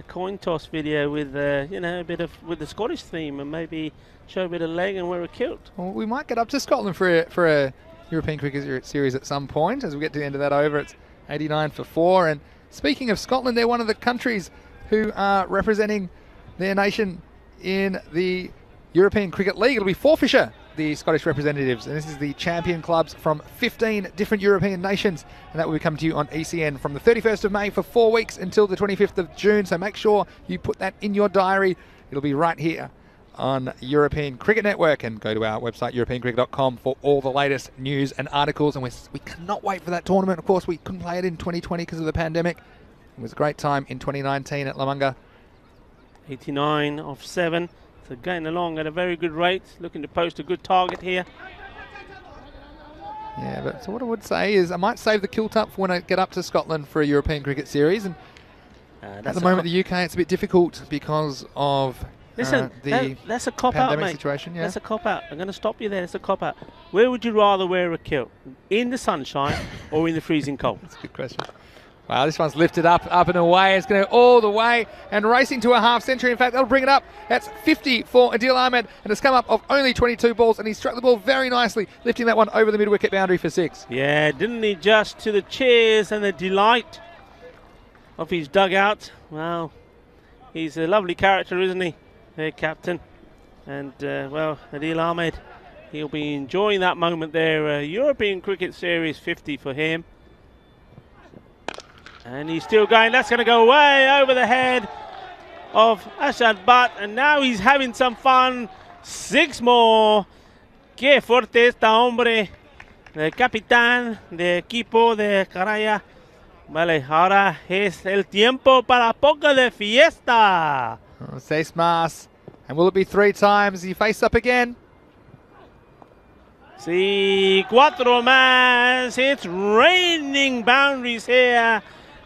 coin toss video with a bit of with the Scottish theme, and maybe show a bit of leg and wear a kilt? Well, we might get up to Scotland for a European Cricket Series at some point as we get to the end of that over. It's 89 for 4. And speaking of Scotland, they're one of the countries who are representing their nation in the European Cricket League. It'll be Forfisher, the Scottish representatives, and this is the champion clubs from 15 different European nations, and that will be coming to you on ECN from the 31st of May for 4 weeks until the 25th of June, so make sure you put that in your diary. It'll be right here on European Cricket Network, and go to our website europeancricket.com for all the latest news and articles. And we cannot wait for that tournament. Of course, we couldn't play it in 2020 because of the pandemic. It was a great time in 2019 at La Manga. 89 off 7. So going along at a very good rate, looking to post a good target here. Yeah, but so what I would say is I might save the kilt up for when I get up to Scotland for a European Cricket Series. And at the moment, the UK, it's a bit difficult because of that's a cop out, mate. Situation. Yeah. That's a cop out. I'm going to stop you there. That's a cop out. Where would you rather wear a kilt? In the sunshine or in the freezing cold? That's a good question. Wow, this one's lifted up and away. It's going to go all the way and racing to a half century. In fact, that'll bring it up. That's 50 for Adil Ahmed, and it's come up of only 22 balls, and he struck the ball very nicely, lifting that one over the mid-wicket boundary for 6. Yeah, didn't he just, to the cheers and the delight of his dugout? Well, he's a lovely character, isn't he, captain? And, well, Adil Ahmed, he'll be enjoying that moment there. European Cricket Series 50 for him. And he's still going. That's going to go way over the head. of Ashad Butt, and now he's having some fun. 6 more. Qué fuerte está hombre. El capitán de equipo de Caraya. Vale, ahora es el tiempo para poco de fiesta. 6 más. And will it be 3 times? You face up again. Sí, 4 más. It's raining boundaries here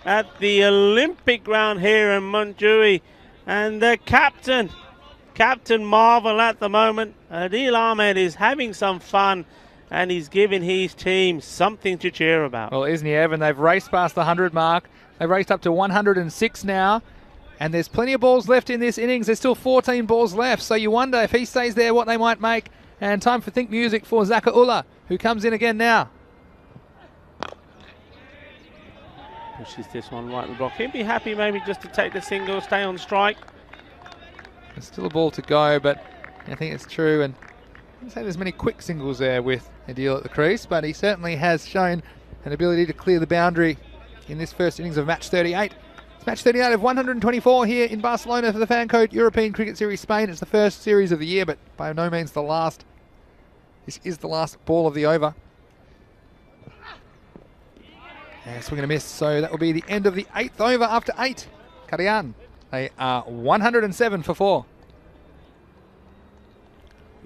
at the Olympic ground here in Montjuic. And the captain, Captain Marvel at the moment, Adil Ahmed, is having some fun, and he's giving his team something to cheer about. Well, isn't he, Evan? They've raced past the 100 mark. They've raced up to 106 now. And there's plenty of balls left in this innings. There's still 14 balls left. So you wonder if he stays there, what they might make. And time for Think Music for Zakaullah, who comes in again now. Pushes this one right in the block. He'd be happy maybe just to take the single, stay on strike. There's still a ball to go, but I think it's true. And I don't say there's many quick singles there with Adil at the crease, but he certainly has shown an ability to clear the boundary in this first innings of match 38. It's match 38 of 124 here in Barcelona for the fan code European Cricket Series Spain. It's the first series of the year, but by no means the last. This is the last ball of the over. Swing and a miss, so that will be the end of the 8th over after 8. Karian, they are 107 for 4.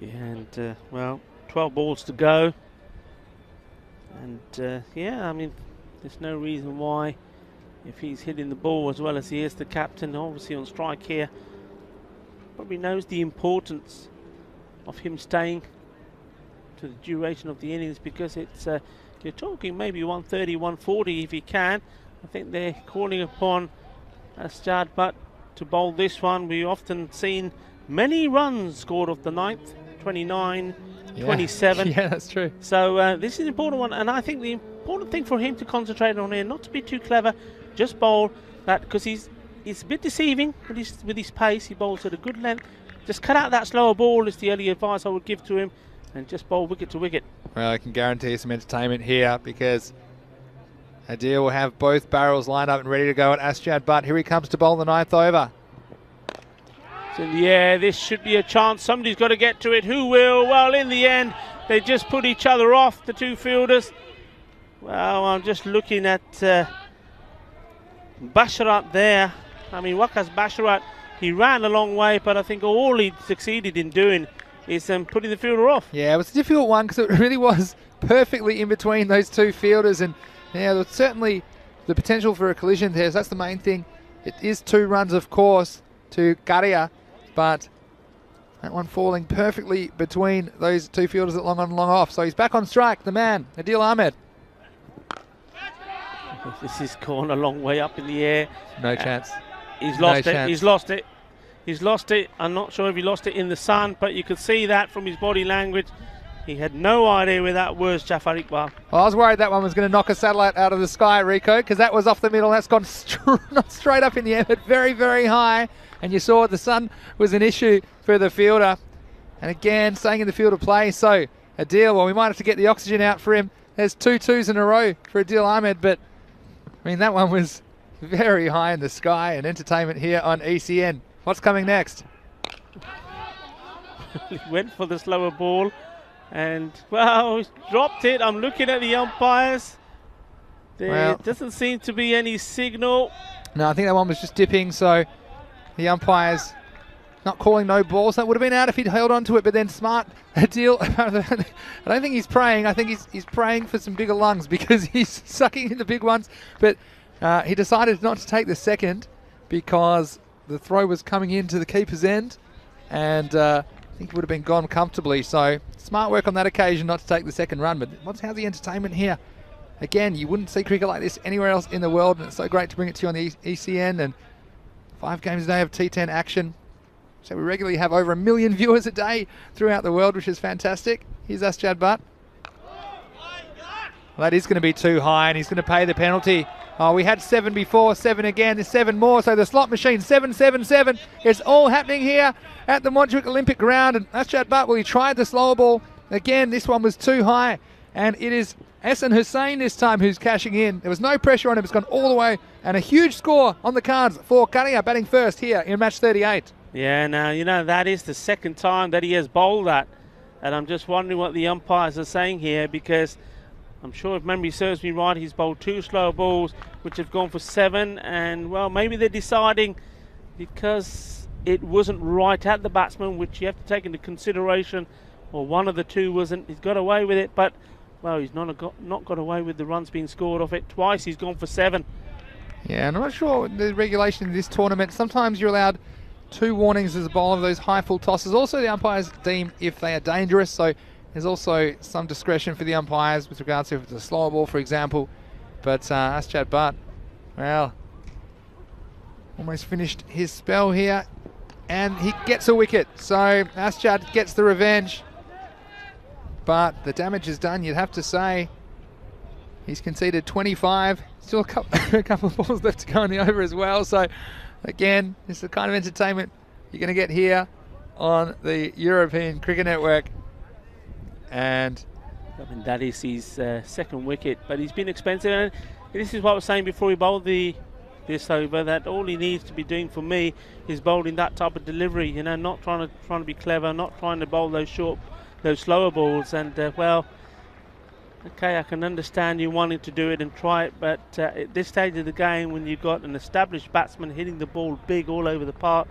Yeah, and well, 12 balls to go. And yeah, I mean, there's no reason why, if he's hitting the ball as well as he is, the captain, obviously on strike here, probably knows the importance of him staying to the duration of the innings, because it's you're talking maybe 130, 140 if he can. I think they're calling upon Ashad Butt to bowl this one. We've often seen many runs scored off the 9th, 29, 27. Yeah, that's true. So this is an important one, and I think the important thing for him to concentrate on here, not to be too clever, just bowl that, because he's a bit deceiving with his pace. He bowls at a good length. Just cut out that slower ball is the early advice I would give to him, and just bowl wicket to wicket. Well, I can guarantee some entertainment here, because Adil will have both barrels lined up and ready to go at Ashad Butt. Here he comes to bowl the 9th over. So yeah, this should be a chance. Somebody's got to get to it. Who will? Well, in the end, they just put each other off, the two fielders. Well, I'm just looking at Basharat there. I mean, Waqas Basharat, he ran a long way, but I think all he succeeded in doing is putting the fielder off. Yeah, it was a difficult one, because it really was perfectly in between those two fielders. And yeah, there's certainly the potential for a collision there. So that's the main thing. It is 2 runs, of course, to Garia, but that one falling perfectly between those two fielders at long on, long off. So he's back on strike, the man, Adil Ahmed. This is gone a long way up in the air. No chance. He's lost it. He's lost it. He's lost it. I'm not sure if he lost it in the sun, but you could see that from his body language. He had no idea where that was, Jafar Iqbal. Well, I was worried that one was going to knock a satellite out of the sky, Rico, because that was off the middle. That's gone not straight up in the air, but very, very high. And you saw the sun was an issue for the fielder. And again, staying in the field of play. So Adil, well, we might have to get the oxygen out for him. There's 2 twos in a row for Adil Ahmed, but I mean, that one was very high in the sky. And entertainment here on ECN. What's coming next? He went for the slower ball, and well, he's dropped it. I'm looking at the umpires. There doesn't seem to be any signal. No, I think that one was just dipping, so the umpires not calling no balls. That would have been out if he'd held on to it, but then smart Adil. I don't think he's praying. I think he's praying for some bigger lungs, because he's sucking in the big ones. But he decided not to take the second, because the throw was coming into the keeper's end, and I think it would have been gone comfortably. So smart work on that occasion not to take the second run. But how's the entertainment here? Again, you wouldn't see cricket like this anywhere else in the world, and it's so great to bring it to you on the ECN. And 5 games a day of T10 action. So we regularly have over 1 million viewers a day throughout the world, which is fantastic. Here's Ashad Butt. Well, that is going to be too high, and he's going to pay the penalty. Oh, we had 7 before, 7 again, there's 7 more. So the slot machine, 7, 7, 7. It's all happening here at the Montjuic Olympic ground. And Ashad Butt, well, he tried the slower ball. Again, this one was too high. And it is Ehsan Hussain this time who's cashing in. There was no pressure on him. It's gone all the way And a huge score on the cards for Karia batting first here in match 38. Yeah, now, you know, that is the second time that he has bowled that. And I'm just wondering what the umpires are saying here, because I'm sure if memory serves me right, he's bowled 2 slow balls, which have gone for 7. And, well, maybe they're deciding because it wasn't right at the batsman, which you have to take into consideration, or one of the two wasn't. He's got away with it, but, well, he's not got away with the runs being scored off it. Twice he's gone for 7. Yeah, and I'm not sure the regulation in this tournament. Sometimes you're allowed 2 warnings as a bowler of those high full tosses. Also, the umpires deem if they are dangerous, so there's also some discretion for the umpires with regards to if it's a slower ball, for example. But Asjad Butt, well, almost finished his spell here, and he gets a wicket. So Asjad gets the revenge, but the damage is done, you'd have to say. He's conceded 25. Still a couple of balls left to go in the over as well. So, again, this is the kind of entertainment you're going to get here on the European Cricket Network. And I mean, that is his second wicket, but he's been expensive. And this is what I was saying before he bowled this over, that all he needs to be doing for me is bowling that type of delivery. You know, not trying to be clever, not trying to bowl those slower balls. And well, okay, I can understand you wanting to do it and try it, but at this stage of the game, when you've got an established batsman hitting the ball big all over the park,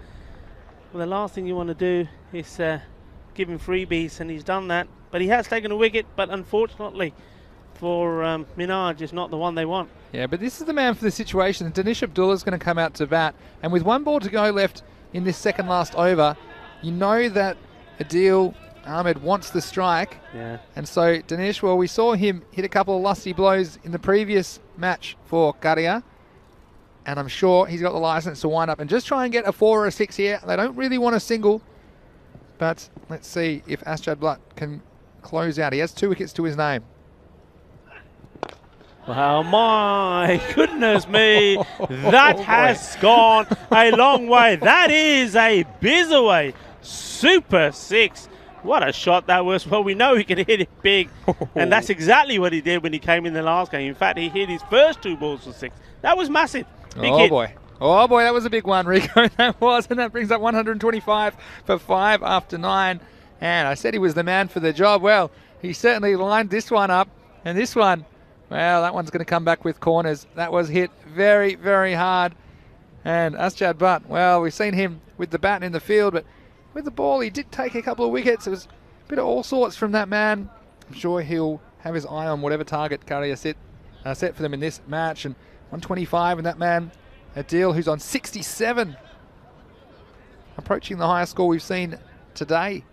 well, the last thing you want to do is give him freebies, and he's done that. But he has taken a wicket, but unfortunately for Minaj, it's not the one they want. Yeah, but this is the man for the situation. Danish Abdullah is going to come out to bat, and with 1 ball to go left in this second last over, you know that Adil Ahmed wants the strike. Yeah. And so Danish, well, we saw him hit a couple of lusty blows in the previous match for Karia, and I'm sure he's got the license to wind up and just try and get a 4 or a 6 here. They don't really want a single, but let's see if Asjad Butt can close out. He has 2 wickets to his name. Well, my goodness me, that has gone a long way. That is a biz away. Super 6. What a shot that was. Well, we know he can hit it big, and that's exactly what he did when he came in the last game. In fact, he hit his first 2 balls for 6. That was massive. Big hit. Oh boy, that was a big one, Rico. That was, and that brings up 125 for 5 after 9. And I said he was the man for the job. Well, he certainly lined this one up, and this one, well, that one's going to come back with corners. That was hit very, very hard. And Asjad Butt, well, we've seen him with the bat in the field, but with the ball, he did take a couple of wickets. It was a bit of all sorts from that man. I'm sure he'll have his eye on whatever target Karia set for them in this match. And 125, and that man, Adil, who's on 67, approaching the highest score we've seen today.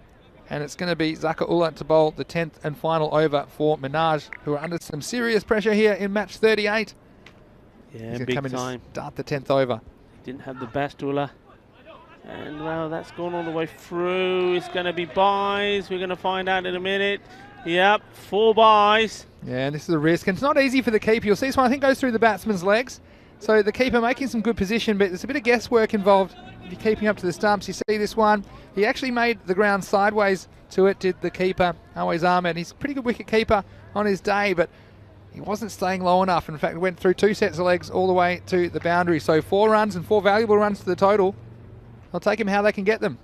And it's going to be Zaka Ullah to bowl the 10th and final over for Minaj, who are under some serious pressure here in match 38. Yeah, He's big come in time. to start the 10th over. Didn't have the best Ullah. And, well, that's gone all the way through. It's going to be buys. We're going to find out in a minute. Yep, 4 buys. Yeah, and this is a risk. And it's not easy for the keeper. You'll see this one, I think, goes through the batsman's legs. So the keeper making some good position, but there's a bit of guesswork involved if you're keeping up to the stumps. You see this one, he actually made the ground sideways to it, did the keeper, Always Ahmed. He's a pretty good wicket keeper on his day, but he wasn't staying low enough. In fact, went through 2 sets of legs all the way to the boundary. So 4 runs and 4 valuable runs to the total. They'll take him how they can get them.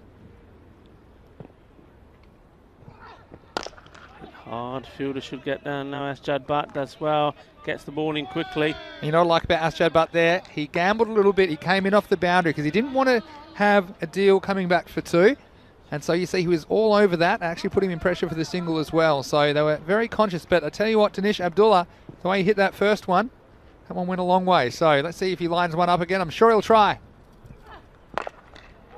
Hard fielder should get down now. Asjad Butt does well. Gets the ball in quickly. You know what I like about Asjad Butt there? He gambled a little bit. He came in off the boundary because he didn't want to have a deal coming back for 2. And so you see he was all over that, actually put him in pressure for the single as well. So they were very conscious. But I tell you what, Danish Abdullah, the way he hit that first one, that one went a long way. So let's see if he lines one up again. I'm sure he'll try.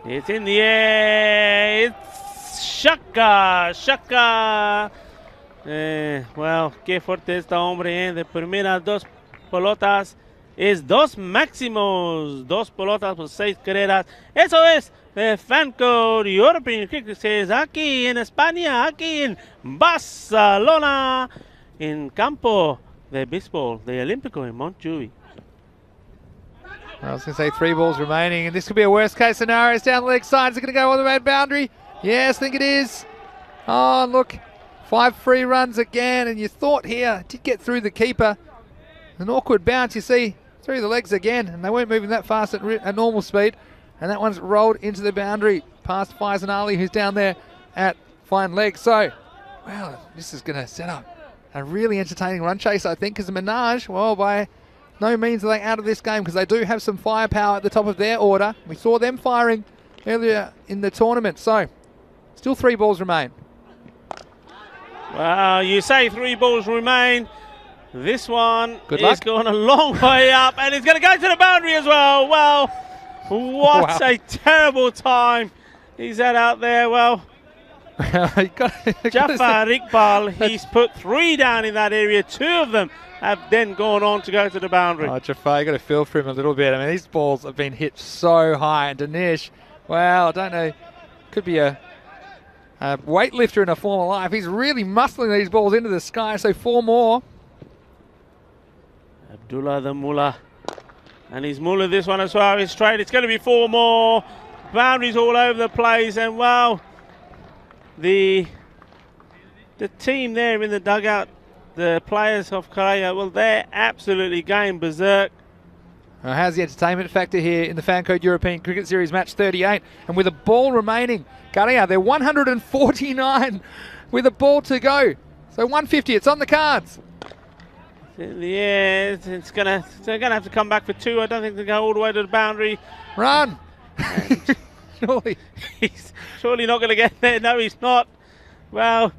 It's in the air. It's Shaka. Well, qué fuerte está hombre, De primeras 2 pelotas es 2 máximos. 2 pelotas por 6 carreras. Eso es de Fancode European Cricket Series aquí en España, aquí en Barcelona, en campo de béisbol de Olímpico en Montjuic. I was going to say 3 balls remaining, and this could be a worst case scenario. It's down the leg side. Is it going to go all the way to boundary? Yes, I think it is. Oh, look. 5 free runs again, and you thought here, did get through the keeper. An awkward bounce, you see. through the legs again, and they weren't moving that fast at normal speed. And that one's rolled into the boundary past Faizan Ali, who's down there at fine leg. So, well, this is going to set up a really entertaining run chase, I think, because the Minaj, well, by no means are they out of this game, because they do have some firepower at the top of their order. We saw them firing earlier in the tournament. So, still 3 balls remain. Well, you say 3 balls remain. This one Good is luck. going a long way up, and it's going to go to the boundary as well. Well, what a terrible time he's had out there. Well, Jafar Iqbal, he's put 3 down in that area. 2 of them have then gone on to go to the boundary. Oh, Jafar, you got to feel for him a little bit. I mean, these balls have been hit so high. And Danish, well, I don't know, could be a weightlifter in a former life. He's really muscling these balls into the sky. So 4 more. Abdullah the Mullah. And he's mullah this one as well. It's straight. It's going to be 4 more. Boundaries all over the place. And, well, the team there in the dugout, the players of Korea, well, they're absolutely going berserk. Well, how's the entertainment factor here in the Fancode European Cricket Series match 38? And with a ball remaining, Korea, they're 149 with a ball to go. So 150, it's on the cards. Yeah, they're gonna have to come back for 2. I don't think they'll go all the way to the boundary. Run! Surely. He's surely not going to get there. No, he's not. Well,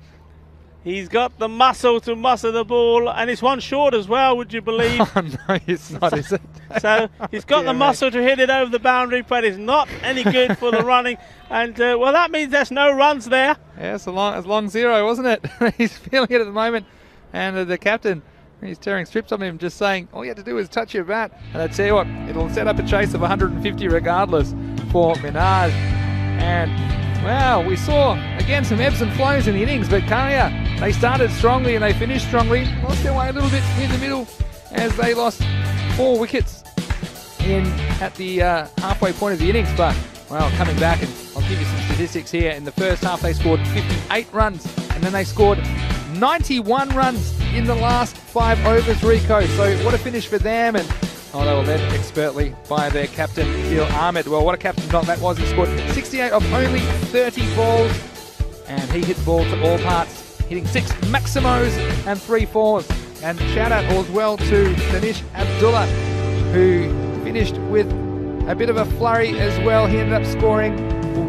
he's got the muscle to muscle the ball, and it's one short as well, would you believe? Oh, no, it's not, is it? So he's got the muscle to hit it over the boundary, but it's not any good for the running. And, well, that means there's no runs there. Yeah, it's a long 0, wasn't it? He's feeling it at the moment. And the captain, he's tearing strips on him, just saying, all you have to do is touch your bat. And I tell you what, it'll set up a chase of 150 regardless for Minaj. And, well, we saw, again, some ebbs and flows in the innings, but Korea, they started strongly and they finished strongly. Lost their way a little bit in the middle as they lost 4 wickets in at the halfway point of the innings. But, well, coming back, and I'll give you some statistics here. In the first half, they scored 58 runs, and then they scored 91 runs in the last 5 overs, Rico. So what a finish for them. And they were led expertly by their captain, Adil Ahmed. Well, what a captain shot that was. He scored 68 of only 30 balls, and he hit the ball to all parts, hitting 6 maximos and 3 fours. And shout out as well to Danish Abdullah, who finished with a bit of a flurry as well. He ended up scoring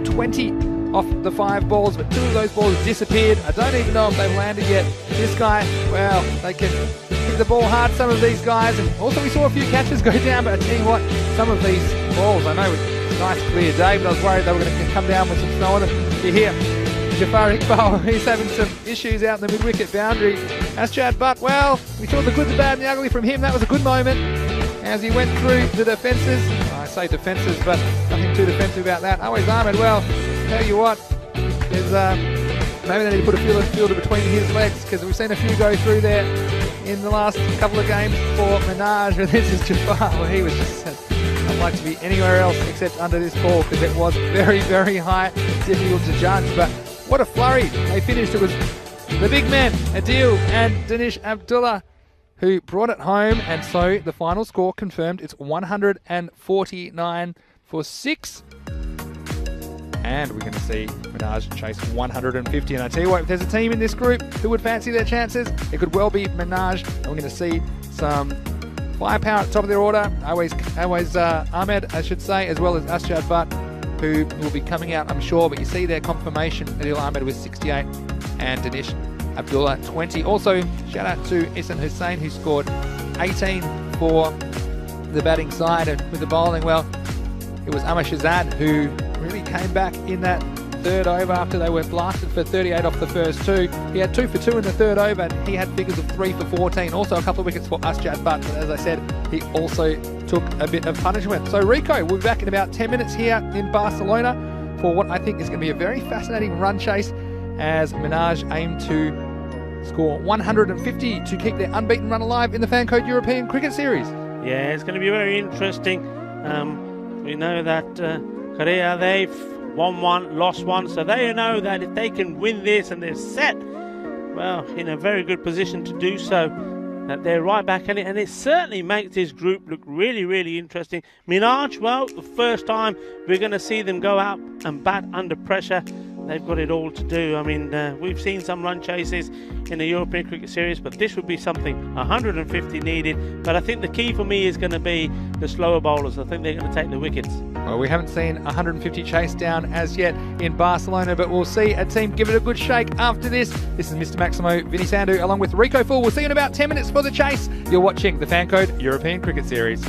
20 off the 5 balls, but 2 of those balls disappeared. I don't even know if they've landed yet. This guy, well, they can hit the ball hard, some of these guys, and also we saw a few catches go down, but I tell you what, some of these balls, I know it's a nice clear day, but I was worried they were going to come down with some snow on them. You hear Jafar Iqbal, he's having some issues out in the mid-wicket boundary. Asjad Butt, well, we saw the good, the bad, and the ugly from him. That was a good moment as he went through the defences. I say defences, but nothing too defensive about that. Always Ahmed, well, tell you what, there's maybe they need to put a fielder between his legs, because we've seen a few go through there in the last couple of games for Minaj, and this is Jafar. Well, he was just, I'd like to be anywhere else except under this ball, because it was very, very high, difficult to judge. But what a flurry they finished. It was the big men, Adil and Danish Abdullah, who brought it home, and so the final score confirmed. It's 149 for 6. And we're going to see Minaj chase 150. And I tell you what, if there's a team in this group who would fancy their chances, it could well be Minaj. And we're going to see some firepower at the top of their order. Always Ahmed, I should say, as well as Asjad Butt, who will be coming out, I'm sure. But you see their confirmation, Adil Ahmed with 68 and Danish Abdullah 20. Also, shout out to Ihsan Hussain, who scored 18 for the batting side. And with the bowling, well, it was Amar Shahzad who really came back in that 3rd over after they were blasted for 38 off the first 2. He had 2 for 2 in the 3rd over, and he had figures of 3 for 14. Also a couple of wickets for Asjad Butt, but as I said, he also took a bit of punishment. So Rico, we'll be back in about 10 minutes here in Barcelona for what I think is going to be a very fascinating run chase as Minaj aim to score 150 to keep their unbeaten run alive in the Fancode European Cricket Series. Yeah, it's going to be very interesting. We know that Korea, they've won 1, lost 1, so they know that if they can win this and they're set, well, in a very good position to do so. that they're right back in it, and it certainly makes this group look really, really interesting. Minaj, well, the first time we're going to see them go out and bat under pressure. They've got it all to do. I mean, we've seen some run chases in the European Cricket Series, but this would be something 150 needed. But I think the key for me is going to be the slower bowlers. I think they're going to take the wickets. Well, we haven't seen 150 chase down as yet in Barcelona, but we'll see a team give it a good shake after this. This is Mr. Maximo, Vinny Sandhu, along with Rico Full. We'll see you in about 10 minutes for the chase. You're watching the Fan Code European Cricket Series.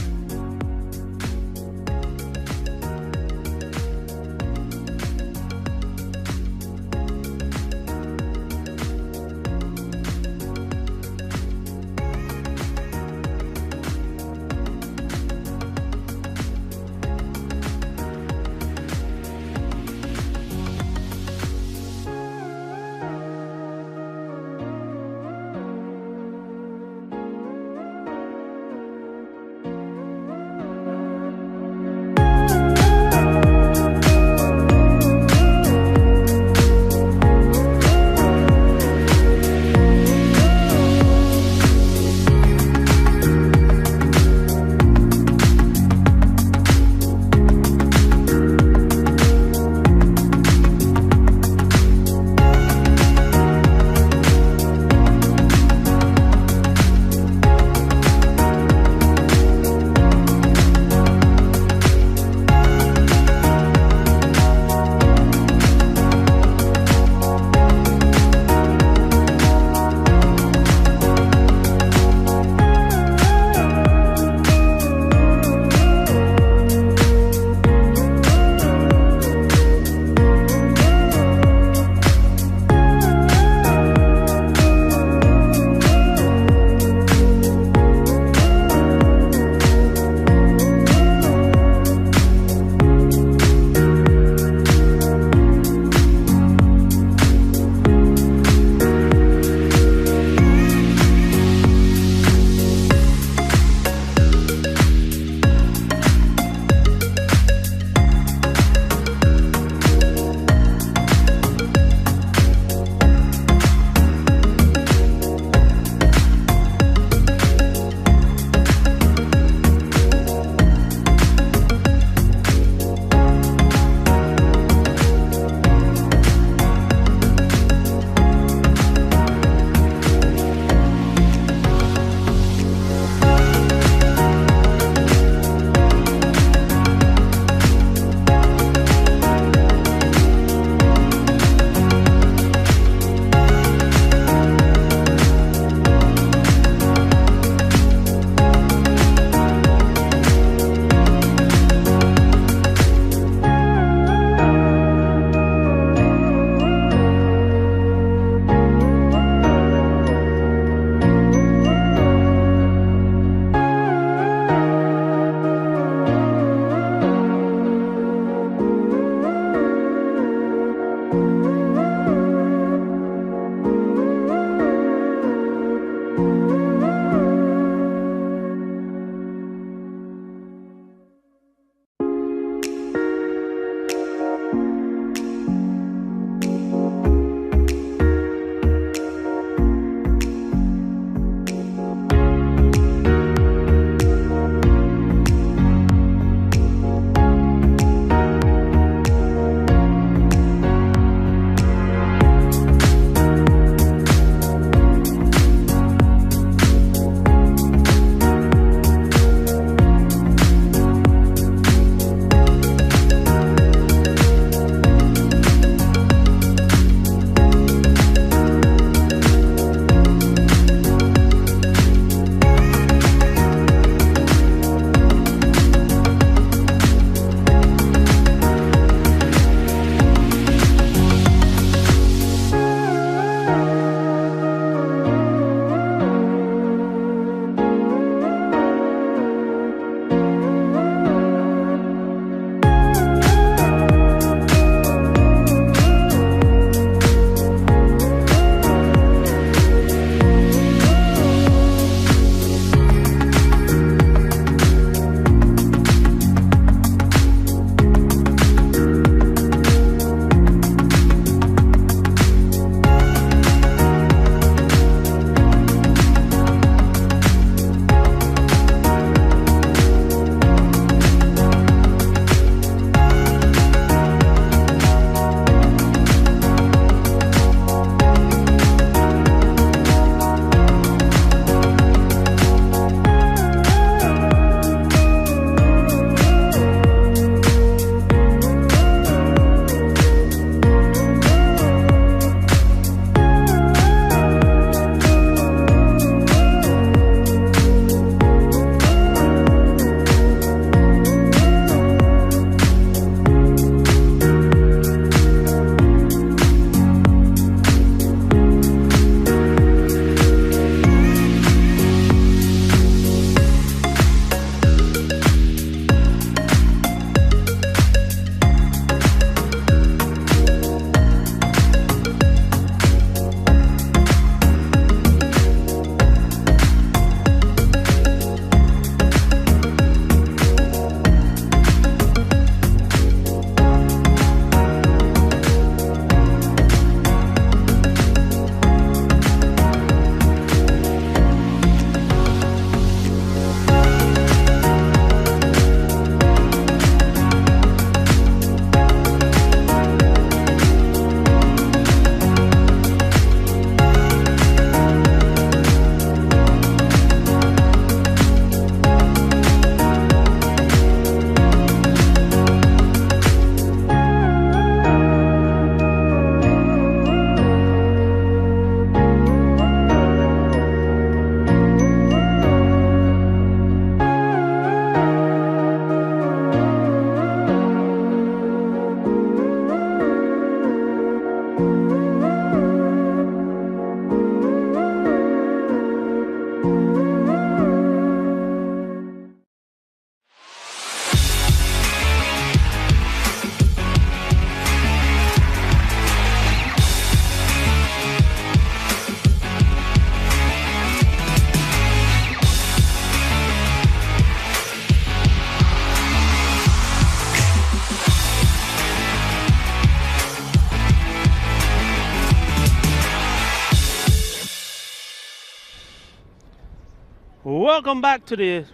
Welcome back to the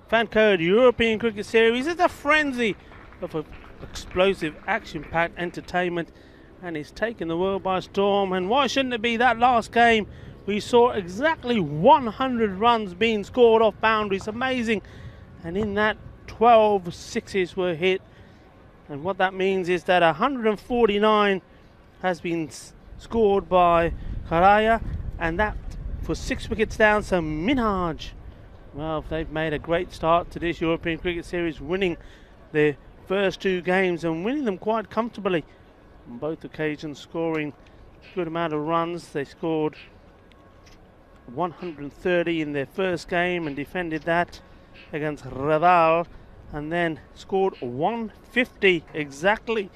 Fan Code European Cricket Series. It's a frenzy of explosive, action-packed entertainment, and it's taken the world by storm. And why shouldn't it be? That last game, we saw exactly 100 runs being scored off boundaries. Amazing. And in that, 12 sixes were hit. And what that means is that 149 has been scored by Karaya, and that for 6 wickets down. So Minhaj, well, they've made a great start to this European Cricket Series, winning their first 2 games and winning them quite comfortably. On both occasions scoring a good amount of runs. They scored 130 in their first game and defended that against Relive, and then scored 150 exactly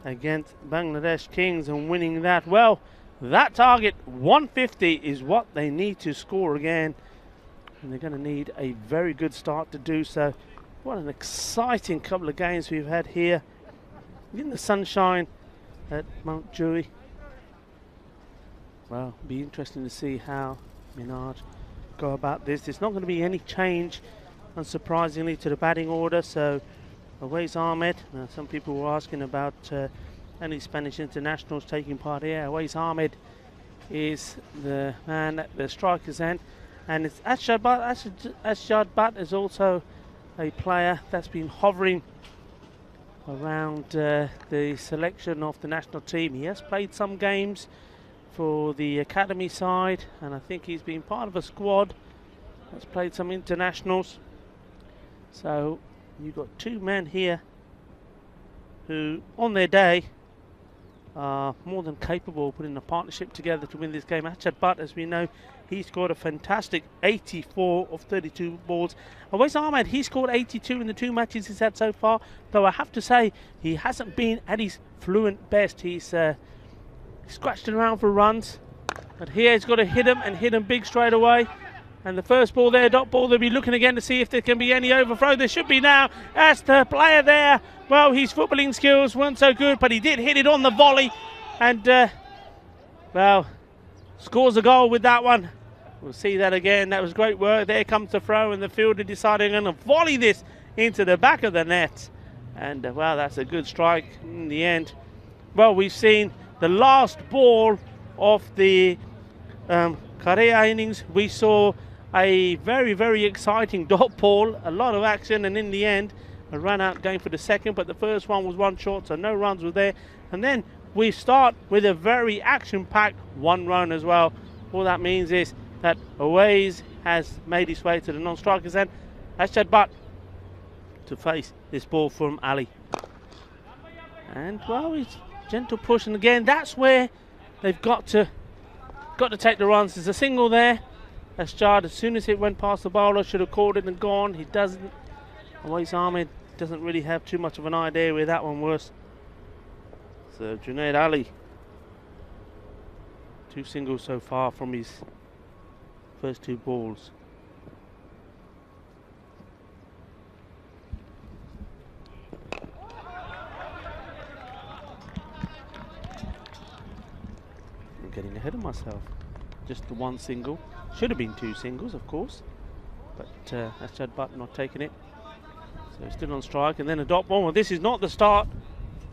against Bangladesh Kings and winning that. Well, that target, 150, is what they need to score again, and they're going to need a very good start to do so. What an exciting couple of games we've had here in the sunshine at Mount Dewey. Well, it'll be interesting to see how Minhaj go about this. There's not going to be any change, unsurprisingly, to the batting order. So Awais Ahmed, some people were asking about any Spanish internationals taking part here. Awais Ahmed is the man at the striker's end, and it's Ashad Butt is also a player that's been hovering around the selection of the national team. He has played some games for the academy side, and I think he's been part of a squad that's played some internationals. So you've got 2 men here who, on their day, are more than capable of putting a partnership together to win this game. Ashad Butt, as we know, he scored a fantastic 84 of 32 balls. Awais Ahmed, he scored 82 in the 2 matches he's had so far, though I have to say he hasn't been at his fluent best. He's scratched it around for runs, but here he's got to hit him, and hit him big straight away. And the first ball there, dot ball, they'll be looking again to see if there can be any overthrow. There should be now. That's the player there. Well, his footballing skills weren't so good, but he did hit it on the volley, and well, scores a goal with that one. We'll see that again. That was great work. There comes the throw, and the fielder deciding on to volley this into the back of the net. And well, that's a good strike in the end. Well, we've seen the last ball of the Korea innings. We saw a very, very exciting dot ball, a lot of action, and in the end, a run out going for the second, but the first one was 1 short, so no runs were there. And then we start with a very action-packed 1 run as well. All that means is that Awais has made his way to the non-strikers end. Ashad Butt to face this ball from Ali. And well, it's gentle push, and again, that's where they've got to take the runs. There's a single there. Ashad, as soon as it went past the bowler, should have caught it and gone. He doesn't. Awais Ahmed doesn't really have too much of an idea where that one was. So Junaid Ali, 2 singles so far from his first 2 balls. I'm getting ahead of myself. Just the 1 single. Should have been 2 singles, of course, but Ashad Butt not taking it. So still on strike, and then a dot ball. Well, this is not the start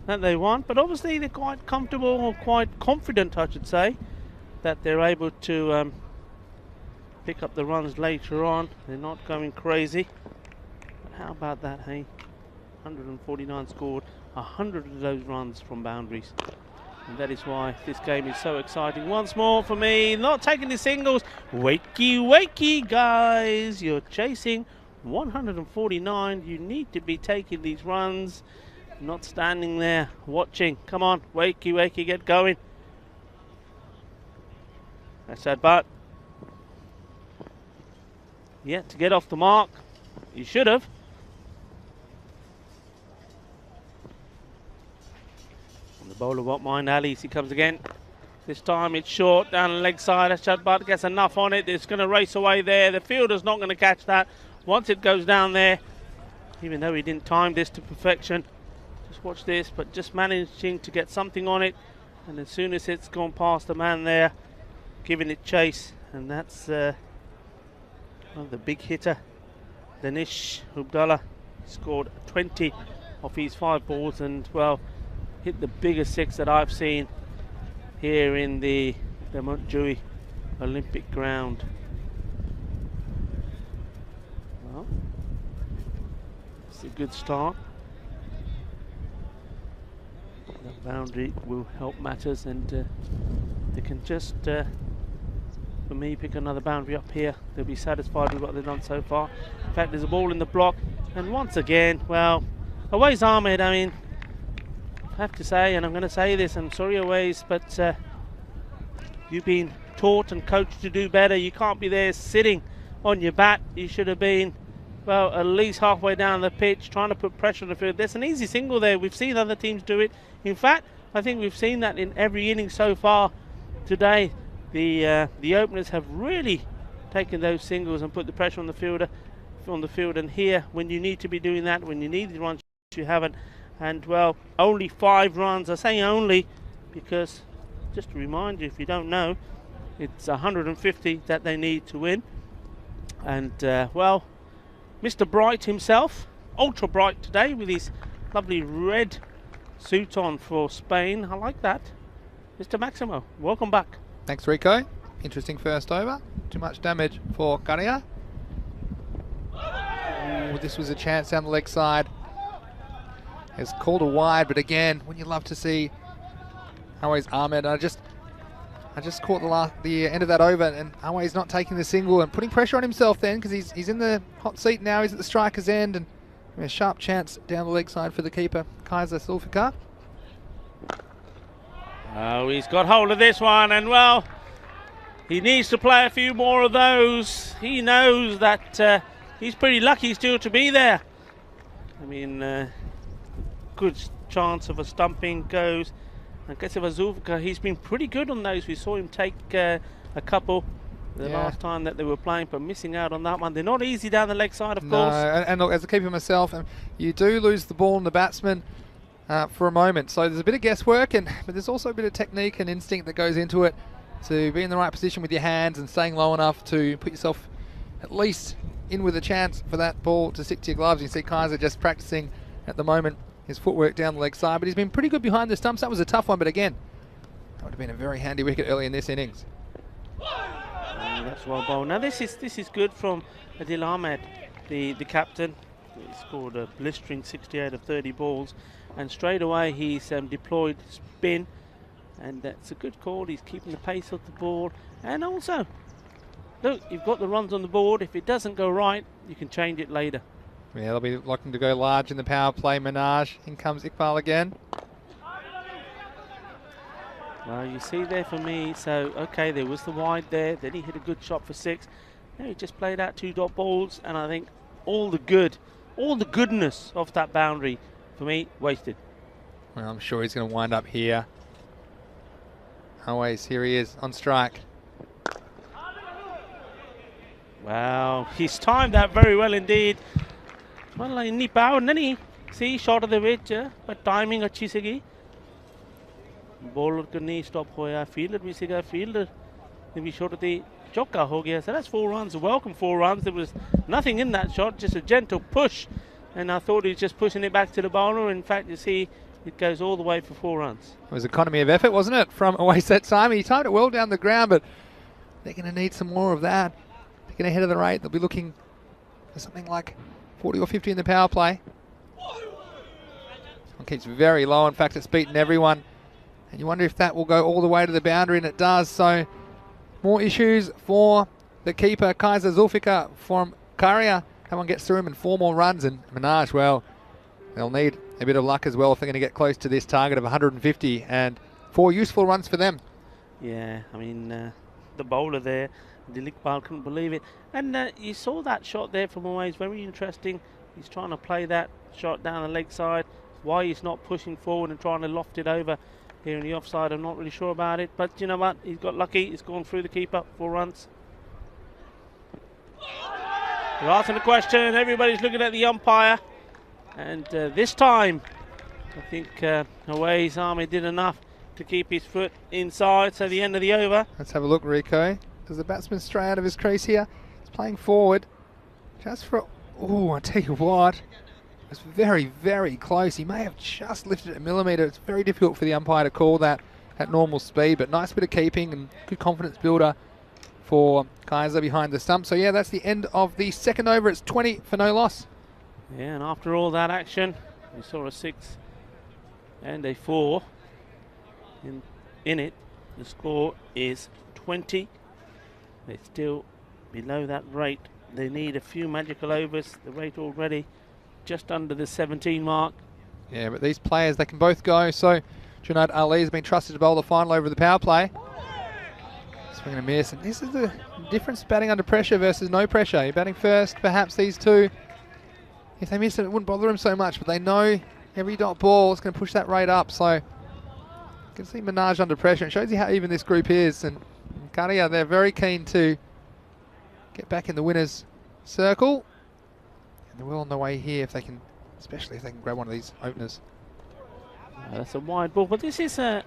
that they want, but obviously they're quite comfortable, or quite confident, I should say, that they're able to pick up the runs later on. They're not going crazy. But how about that, hey? 149 scored, 100 of those runs from boundaries. And that is why this game is so exciting. Once more for me, not taking the singles. Wakey, wakey, guys. You're chasing 149. You need to be taking these runs, not standing there watching. Come on, wakey, wakey, get going. Ashad Butt. Yeah, to get off the mark. You should have. The bowler won't mind Ali. He comes again. This time it's short down the leg side. Ashad Butt gets enough on it. It's going to race away there. The fielder's not going to catch that once it goes down there, even though he didn't time this to perfection. Just watch this, but just managing to get something on it, and as soon as it's gone past the man there, giving it chase, and that's Well, the big hitter, Danish Abdullah, scored 20 off his 5 balls and, well, hit the biggest 6 that I've seen here in the Montjuïc Olympic ground. Well, it's a good start. The boundary will help matters, and they can just, for me, pick another boundary up here. They'll be satisfied with what they've done so far. In fact, there's a ball in the block, and once again, well, Awais Ahmed, I mean, I have to say, and I'm going to say this, I'm sorry Awais, but you've been taught and coached to do better. You can't be there sitting on your bat. You should have been, well, at least halfway down the pitch, trying to put pressure on the field. There's an easy single there. We've seen other teams do it. In fact, I think we've seen that in every inning so far today. The openers have really taken those singles and put the pressure on the field. And here, when you need to be doing that, when you need the runs, you haven't. And, well, only 5 runs. I say only because, just to remind you, if you don't know, it's 150 that they need to win. And, well, Mr. Bright himself, ultra bright today with his lovely red suit on for Spain. I like that. Mr. Maximo, welcome back. Thanks, Rico. Interesting first over. Too much damage for Karia. This was a chance down the leg side. It's called a wide, but again, when you love to see Awais Ahmed, I just caught the end of that over, and Awais not taking the single and putting pressure on himself then, because he's in the hot seat now. He's at the striker's end, and a sharp chance down the leg side for the keeper, Kaiser Zulfikar. Oh, he's got hold of this one, and, well, he needs to play a few more of those. He knows that he's pretty lucky still to be there. I mean, good chance of a stumping goes. I guess if Zulfikar, he's been pretty good on those. We saw him take a couple the last time that they were playing, but missing out on that one. They're not easy down the leg side, of course. And look, as a keeper myself, you do lose the ball and the batsman for a moment. So there's a bit of guesswork, but there's also a bit of technique and instinct that goes into it to be in the right position with your hands and staying low enough to put yourself at least in with a chance for that ball to stick to your gloves. You see Kaiser just practicing at the moment his footwork down the leg side, but he's been pretty good behind the stumps. That was a tough one, but again, that would have been a very handy wicket early in this innings. That's well bowled. Now this is good from Adil Ahmed, the captain. He scored a blistering 68 of 30 balls, and straight away he's deployed spin, and that's a good call. He's keeping the pace of the ball, and also, look, you've got the runs on the board. If it doesn't go right, you can change it later. Yeah, they'll be looking to go large in the power play. Minaj. In comes Iqbal again. Well, you see there for me, so, okay, there was the wide there. Then he hit a good shot for 6. Now he just played out 2 dot balls, and I think all the goodness of that boundary, for me, wasted. Well, I'm sure he's going to wind up here. Always, here he is on strike. Wow, he's timed that very well indeed. Well, inni power nahi. See, shot of the pitch, but timing अच्छी सी bowler को नहीं stop होया, fielder भी सीगा, fielder ने भी shot the chokka हो गया. So that's 4 runs, a welcome 4 runs. There was nothing in that shot, just a gentle push, and I thought he was just pushing it back to the bowler. In fact, you see, it goes all the way for 4 runs. It was economy of effort, wasn't it, from Awais that time? He timed it well down the ground, but they're going to need some more of that. They're going to head of the rate. They'll be looking for something like 40 or 50 in the power play. It keeps very low. In fact, it's beaten everyone. And you wonder if that will go all the way to the boundary, and it does. So more issues for the keeper, Kaiser Zulfikar from Karia. That one gets through him, and 4 more runs. And Minaj, well, they'll need a bit of luck as well if they're going to get close to this target of 150. And 4 useful runs for them. Yeah, I mean, the bowler there, Dilikpal, couldn't believe it. And you saw that shot there from Awais, very interesting. He's trying to play that shot down the leg side. Why he's not pushing forward and trying to loft it over here in the offside, I'm not really sure about it. But you know what? He's got lucky. He's gone through the keeper, 4 runs. They're asking the question. Everybody's looking at the umpire. And this time, I think Awais Ahmed did enough to keep his foot inside. So the end of the over. Let's have a look, Rico. Does the batsman stray out of his crease here? He's playing forward just for, oh, I tell you what, it was very, very close. He may have just lifted it a millimetre. It's very difficult for the umpire to call that at normal speed, but nice bit of keeping and good confidence builder for Kaiser behind the stump. So yeah, that's the end of the second over. It's 20 for no loss. Yeah, and after all that action, we saw a 6 and a 4 in it. The score is 20. They're still below that rate. They need a few magical overs. The rate already just under the 17 mark. Yeah, but these players, they can both go. So Junaid Ali has been trusted to bowl the final over the power play. Swing and a miss. And this is the difference batting under pressure versus no pressure. You're batting first, perhaps these two. If they miss it, it wouldn't bother them so much, but they know every dot ball is going to push that rate up. So you can see Minaj under pressure. It shows you how even this group is. And Karia, they're very keen to get back in the winner's circle. And they're well on the way here if they can, especially if they can grab one of these openers. That's a wide ball, but this is a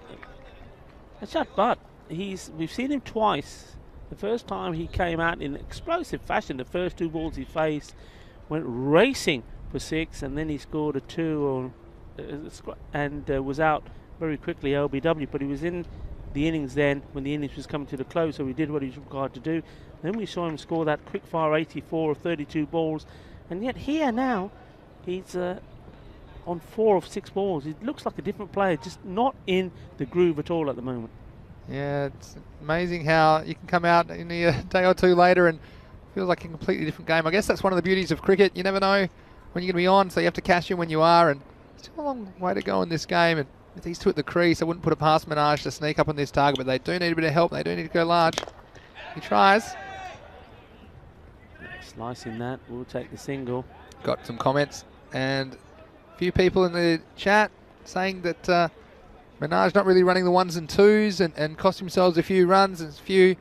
shot butt. We've seen him twice. The first time he came out in explosive fashion. The first 2 balls he faced went racing for 6, and then he scored a 2 and was out very quickly, LBW. But he was in the innings then when the innings was coming to the close, so he did what he was required to do. Then we saw him score that quick fire 84 of 32 balls, and yet here now he's on 4 of 6 balls. He looks like a different player, just not in the groove at all at the moment. Yeah, it's amazing how you can come out in a day or two later and feels like a completely different game. I guess that's one of the beauties of cricket. You never know when you're going to be on, so you have to cash in when you are, and still a long way to go in this game. And with these two at the crease, I wouldn't put it past Minaj to sneak up on this target, but they do need a bit of help. They do need to go large. He tries. Slicing that, we'll take the single. Got some comments and a few people in the chat saying that Minaj not really running the 1s and 2s and cost themselves a few runs, and a few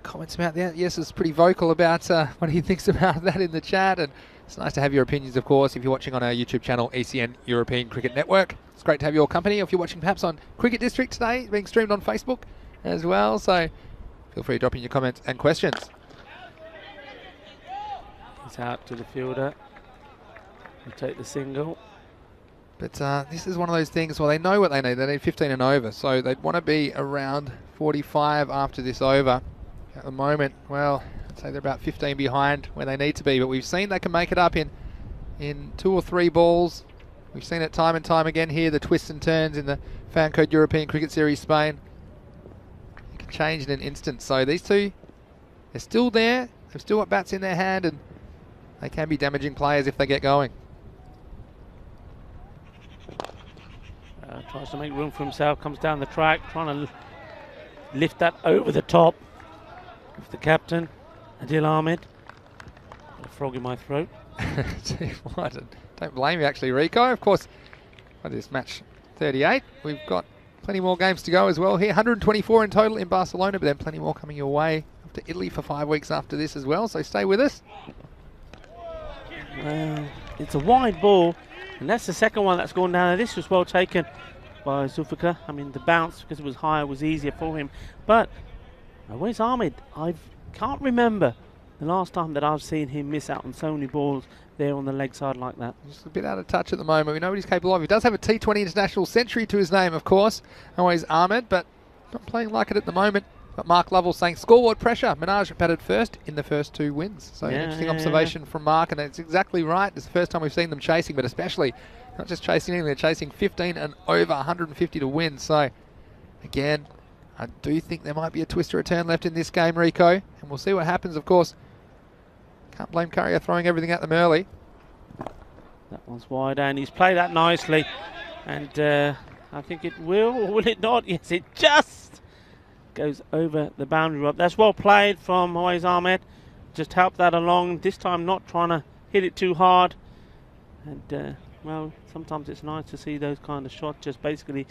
comments about that. Yes, is pretty vocal about what he thinks about that in the chat, and it's nice to have your opinions, of course, if you're watching on our YouTube channel, ECN European Cricket Network. It's great to have your company. If you're watching perhaps on Cricket District today, being streamed on Facebook as well, so feel free to drop in your comments and questions. He's out to the fielder. We'll take the single. But this is one of those things, well, they know what they need. They need 15 and over, so they'd want to be around 45 after this over. At the moment, well, I'd say they're about 15 behind where they need to be, but we've seen they can make it up in 2 or 3 balls. We've seen it time and time again here, the twists and turns in the Fan Code European Cricket Series Spain. It can change in an instant. So these two, they're still there. They've still got bats in their hand, and they can be damaging players if they get going. Tries to make room for himself, comes down the track, trying to lift that over the top of the captain, Adil Ahmed. Got a frog in my throat. Tell you what, don't blame you actually, Rico. Of course, what is match 38? We've got plenty more games to go as well here. 124 in total in Barcelona, but then plenty more coming your way. Off to Italy for 5 weeks after this as well, so stay with us. Well, it's a wide ball, and that's the second one that's gone down. This was well taken by Zulfikar. I mean, the bounce, because it was higher, was easier for him. But where's Ahmed? I can't remember the last time that I've seen him miss out on so many balls there on the leg side like that. Just a bit out of touch at the moment. We know what he's capable of. He does have a T20 international century to his name, of course. Always Ahmed, but not playing like it at the moment. But Mark Lovell saying scoreboard pressure. Minaj batted first in the first 2 wins. So yeah, interesting observation from Mark, and it's exactly right. It's the first time we've seen them chasing, but especially not just chasing anything, they're chasing 15 and over 150 to win. So again, I do think there might be a twist or a turn left in this game, Rico, and we'll see what happens. Of course, can't blame Currier throwing everything at them early. That one's wide, and he's played that nicely, and I think it will, or will it not? Yes, it just goes over the boundary rope. That's well played from Moiz Ahmed. Just help that along. This time not trying to hit it too hard. And, well, sometimes it's nice to see those kind of shots. Just basically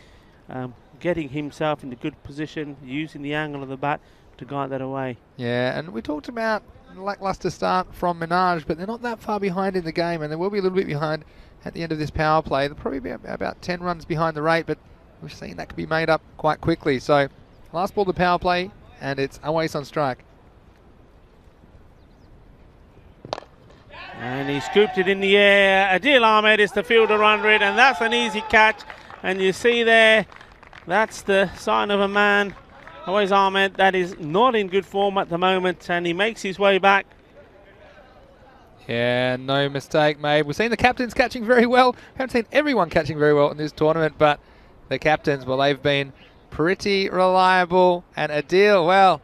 getting himself in a good position, using the angle of the bat to guide that away. Yeah, and we talked about lackluster start from Minaj, but they're not that far behind in the game, and they will be a little bit behind at the end of this power play. They'll probably be about 10 runs behind the rate, but we've seen that can be made up quite quickly. So last ball of the power play, and it's Awais on strike. And he scooped it in the air. Adil Ahmed is the fielder under it, and that's an easy catch. And you see there, that's the sign of a man. Always Ahmed, that is not in good form at the moment, and he makes his way back. Yeah, no mistake made. We've seen the captains catching very well. Haven't seen everyone catching very well in this tournament, but the captains, well, they've been pretty reliable. And Adil, well,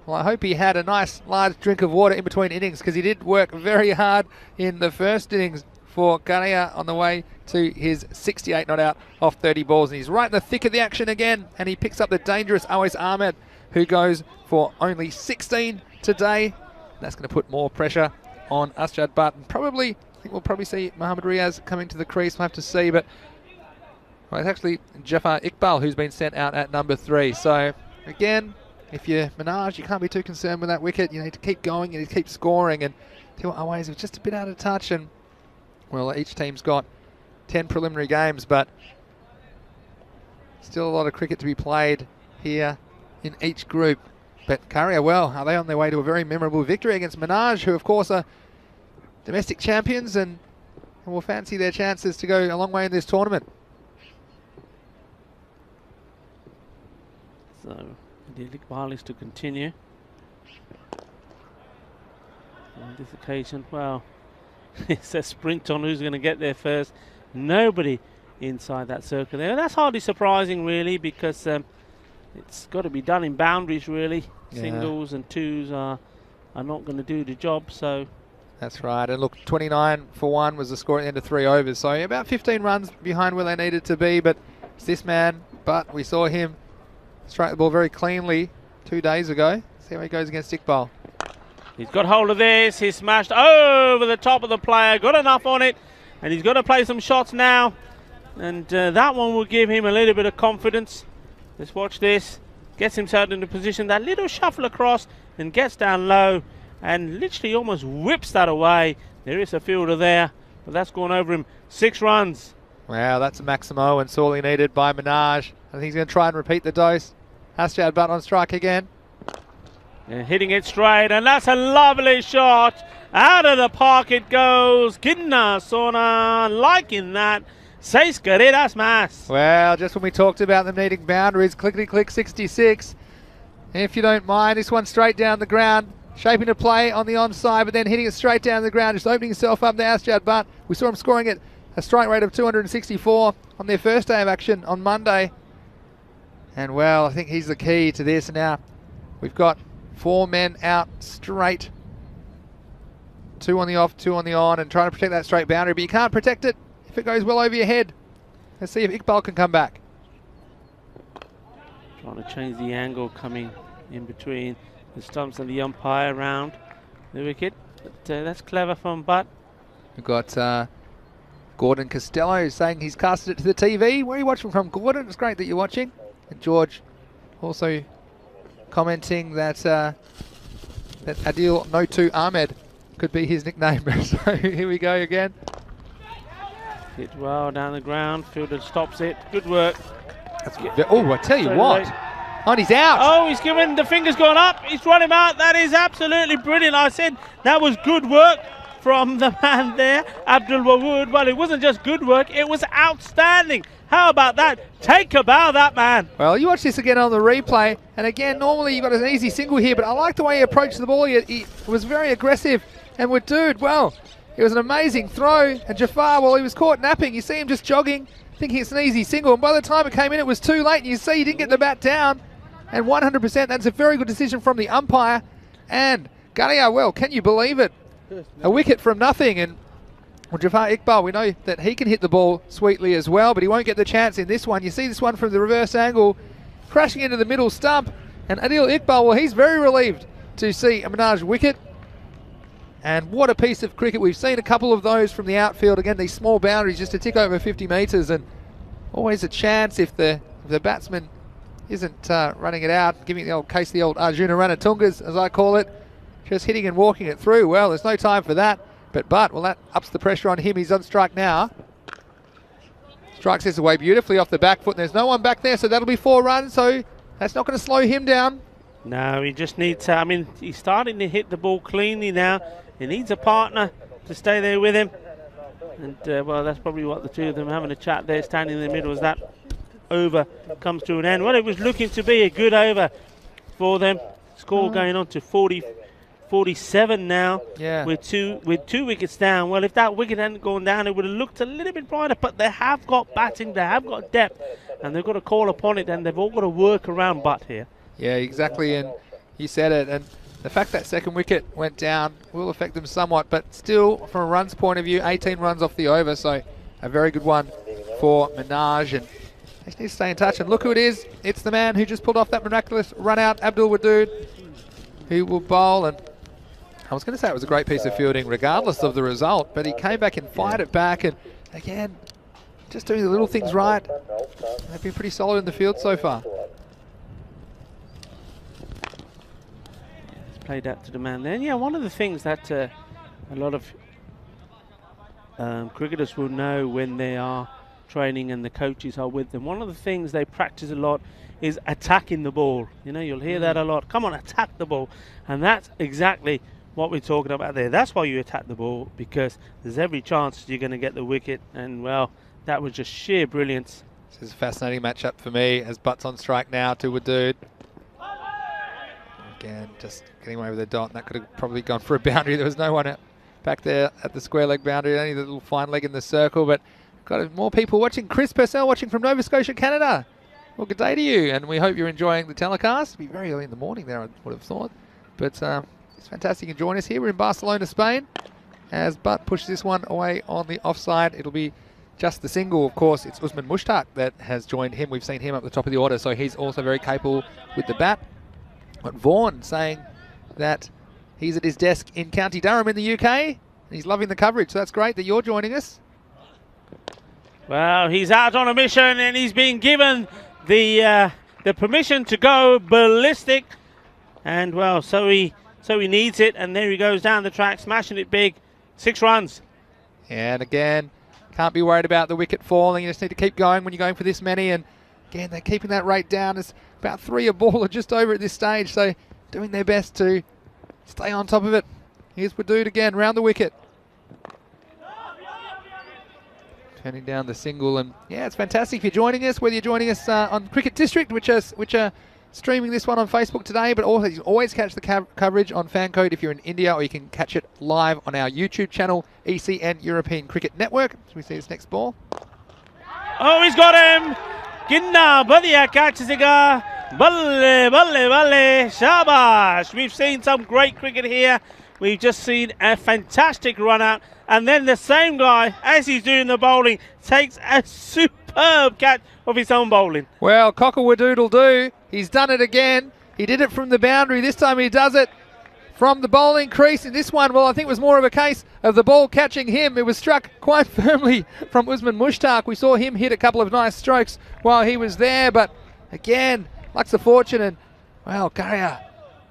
I hope he had a nice large drink of water in between innings, because he did work very hard in the first innings for Garia on the way to his 68 not out off 30 balls. And he's right in the thick of the action again, and he picks up the dangerous Awais Ahmed, who goes for only 16 today. That's going to put more pressure on Asjad Butt, and probably, I think we'll probably see Mohammad Riaz coming to the crease. We'll have to see, but well, it's actually Jafar Iqbal who's been sent out at number 3. So again, if you're Minaj, you can't be too concerned with that wicket. You need to keep going, you need to keep scoring, and Awais was just a bit out of touch. And well, each team's got 10 preliminary games, but still a lot of cricket to be played here in each group. But Karia, well, are they on their way to a very memorable victory against Minaj, who of course are domestic champions and will fancy their chances to go a long way in this tournament. So, Adil Iqbal is to continue. On this occasion, well, it's a sprint on who's going to get there first. Nobody inside that circle there. That's hardly surprising, really, because it's got to be done in boundaries, really. Yeah. Singles and twos are not going to do the job, so... That's right. And look, 29 for 1 was the score at the end of 3 overs. So about 15 runs behind where they needed to be. But it's this man, but we saw him strike the ball very cleanly 2 days ago. See how he goes against Iqbal. He's got hold of this. He's smashed over the top of the player. Got enough on it. And he's got to play some shots now. And that one will give him a little bit of confidence. Let's watch this. Gets himself into position. That little shuffle across and gets down low. And literally almost whips that away. There is a fielder there, but that's gone over him. 6 runs. Wow, that's a Maximo and sorely needed by Minaj. I think he's going to try and repeat the dose. Asjad Butt on strike again. And hitting it straight, and that's a lovely shot. Out of the park it goes. Kinna Sona liking that. Seis carreras más. Well, just when we talked about them needing boundaries, clickety-click 66. If you don't mind, this one straight down the ground. Shaping to play on the onside, but then hitting it straight down the ground, just opening himself up to Asjad Butt. We saw him scoring at a strike rate of 264 on their first day of action on Monday. And well, I think he's the key to this now. We've got 4 men out straight. 2 on the off, 2 on the on, and trying to protect that straight boundary, but you can't protect it if it goes well over your head. Let's see if Iqbal can come back. Trying to change the angle coming in between the stumps and the umpire around the wicket. But that's clever from Butt. We've got Gordon Costello saying he's casted it to the TV. Where are you watching from, Gordon? It's great that you're watching. And George also commenting that that Adil No2 Ahmed could be his nickname. So here we go again. Hit well down the ground. Fielder stops it. Good work. Oh, I tell you what. Late. Oh, and he's out. Oh, he's given, the finger's gone up. He's run him out. That is absolutely brilliant. I said that was good work from the man there, Abdul Wawood. Well, it wasn't just good work, it was outstanding. How about that? Take a bow, that man. Well, you watch this again on the replay, and again, normally you've got an easy single here, but I like the way he approached the ball. He was very aggressive, and with Dude, well, it was an amazing throw, and Jafar, well, he was caught napping. You see him just jogging, thinking it's an easy single, and by the time it came in, it was too late, and you see he didn't get the bat down. And 100%, that's a very good decision from the umpire. And Garia, well, can you believe it? A wicket from nothing. And well, Jafar Iqbal, we know that he can hit the ball sweetly as well, but he won't get the chance in this one. You see this one from the reverse angle, crashing into the middle stump. And Adil Iqbal, well, he's very relieved to see a Minaj wicket. And what a piece of cricket. We've seen a couple of those from the outfield. Again, these small boundaries just to tick over 50 metres. And always a chance if the batsman isn't running it out, giving the old case, the old Arjuna Ranatungas, as I call it, just hitting and walking it through. Well, there's no time for that. But well, that ups the pressure on him. He's on strike now. Strikes this away beautifully off the back foot. And there's no one back there, so that'll be 4 runs. So that's not going to slow him down. No, he just needs to, I mean, he's starting to hit the ball cleanly now. He needs a partner to stay there with him. And, well, that's probably what the two of them are having a chat there, standing in the middle as that over comes to an end. Well, it was looking to be a good over for them. Score going on to 47 now, with two wickets down. Well, if that wicket hadn't gone down, it would have looked a little bit brighter, but they have got batting, they have got depth, and they've got to call upon it, and they've all got to work around Butt here. Yeah, exactly, and you said it, and the fact that second wicket went down will affect them somewhat, but still, from a runs point of view, 18 runs off the over, so a very good one for Minaj, and they just need to stay in touch. And look who it is. It's the man who just pulled off that miraculous run out, Abdul Wadood, who will bowl. And I was going to say it was a great piece of fielding regardless of the result, but he came back and fired it back, and again, just doing the little things right. They've been pretty solid in the field so far. Played out to the man there. And yeah, one of the things that a lot of cricketers will know when they are training and the coaches are with them, one of the things they practice a lot is attacking the ball. You know, you'll hear that a lot. Come on, attack the ball. And that's exactly what we're talking about there. That's why you attack the ball, because there's every chance you're going to get the wicket. And, well, that was just sheer brilliance. This is a fascinating matchup for me as Butt's on strike now to Wadood. Again, just getting away with a dot, and that could have probably gone for a boundary. There was no one back there at the square leg boundary, only the little fine leg in the circle, but got more people watching. Chris Purcell watching from Nova Scotia, Canada. Well, good day to you, and we hope you're enjoying the telecast. It'll be very early in the morning there, I would have thought, but it's fantastic you can join us here. We're in Barcelona, Spain, as Butt pushes this one away on the offside. It'll be just the single. Of course, it's Usman Mushtaq that has joined him. We've seen him up the top of the order, so he's also very capable with the bat. But Vaughan saying that he's at his desk in County Durham in the UK. And he's loving the coverage, so that's great that you're joining us. Well, he's out on a mission, and he's been given the permission to go ballistic. And, well, so he needs it, and there he goes down the track, smashing it big. 6 runs. And again, can't be worried about the wicket falling. You just need to keep going when you're going for this many. And again, they're keeping that rate down. It's about 3 a ball or just over at this stage, so doing their best to stay on top of it. Here's Wadood again, round the wicket. Turning down the single, and yeah, it's fantastic if you're joining us, whether you're joining us on Cricket District, which are streaming this one on Facebook today, but also you can always catch the coverage on Fancode if you're in India, or you can catch it live on our YouTube channel, ECN European Cricket Network. So we see this next ball. Oh, he's got him! Ginna Badia catches the guy. Balle, balle, balle, shabash. We've seen some great cricket here. We've just seen a fantastic run out. And then the same guy, as he's doing the bowling, takes a superb catch of his own bowling. Well, cock-a-wadoodle do. He's done it again. He did it from the boundary. This time he does it from the bowling crease. In this one, well, I think it was more of a case of the ball catching him. It was struck quite firmly from Usman Mushtaq. We saw him hit a couple of nice strokes while he was there, but again, luck's of fortune, and well, Currier,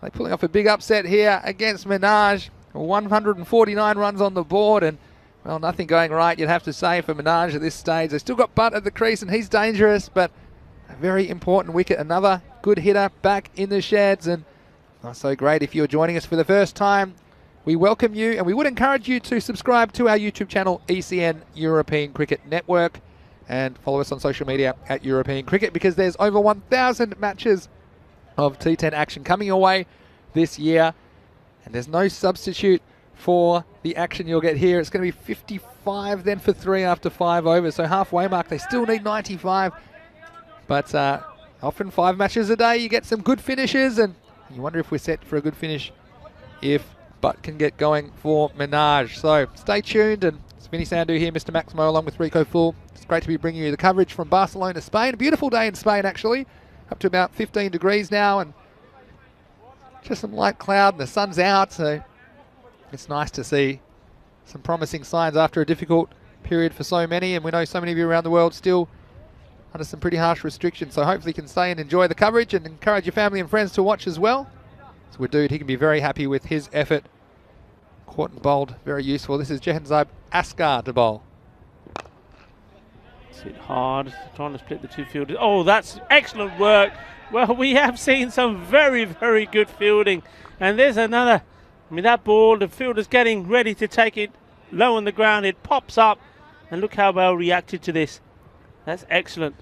they're pulling off a big upset here against Minaj. 149 runs on the board, and well, nothing going right, you'd have to say, for Minaj at this stage. They've still got Butt at the crease, and he's dangerous, but a very important wicket. Another good hitter back in the sheds, and not so great if you're joining us for the first time. We welcome you, and we would encourage you to subscribe to our YouTube channel, ECN European Cricket Network, and follow us on social media at European Cricket, because there's over 1,000 matches of T10 action coming your way this year, and there's no substitute for the action you'll get here. It's going to be 55 then for 3 after 5 overs, so halfway mark. They still need 95, but often 5 matches a day, you get some good finishes, and you wonder if we're set for a good finish if Butt can get going for Minaj. So stay tuned, and it's Vinny Sandhu here, Mr. Maximo, along with Rico Full. It's great to be bringing you the coverage from Barcelona, Spain. A beautiful day in Spain, actually. Up to about 15 degrees now, and just some light cloud, and the sun's out, so it's nice to see some promising signs after a difficult period for so many, and we know so many of you around the world still under some pretty harsh restrictions, so hopefully you can stay and enjoy the coverage and encourage your family and friends to watch as well. So Wadood, he can be very happy with his effort. Caught and bowled, very useful. This is Jehanzab Askar to bowl. It's hit hard, trying to split the two fielders. Oh, that's excellent work. Well, we have seen some very, very good fielding. And there's another. I mean, that ball, the fielder's getting ready to take it low on the ground, it pops up, and look how well reacted to this. That's excellent.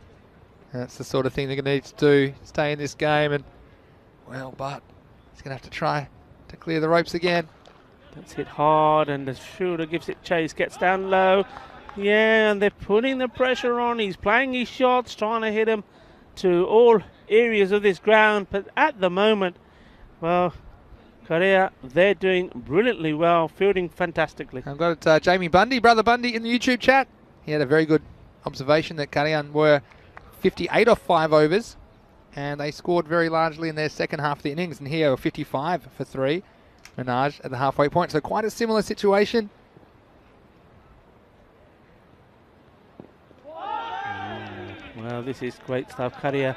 That's the sort of thing they're going to need to do, stay in this game, and, well, but he's going to have to try to clear the ropes again. That's hit hard, and the fielder gives it chase, gets down low. Yeah, and they're putting the pressure on. He's playing his shots, trying to hit him to all areas of this ground, but at the moment, well, Korea, they're doing brilliantly well, fielding fantastically. I've got Jamie Bundy, Brother Bundy, in the YouTube chat. He had a very good observation that Karian were 58 off 5 overs, and they scored very largely in their second half of the innings, and here were 55 for 3. Minaj at the halfway point, so quite a similar situation. Well, this is great stuff. Korea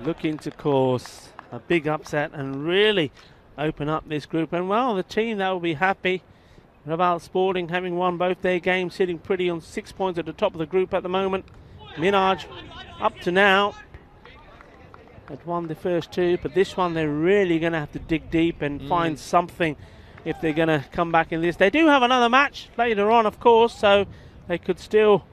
looking to cause a big upset and really open up this group. And, well, the team that will be happy about Sporting having won both their games, sitting pretty on 6 points at the top of the group at the moment. Minaj, up to now, had won the first 2, but this one they're really going to have to dig deep and find something if they're going to come back in this. They do have another match later on, of course, so they could still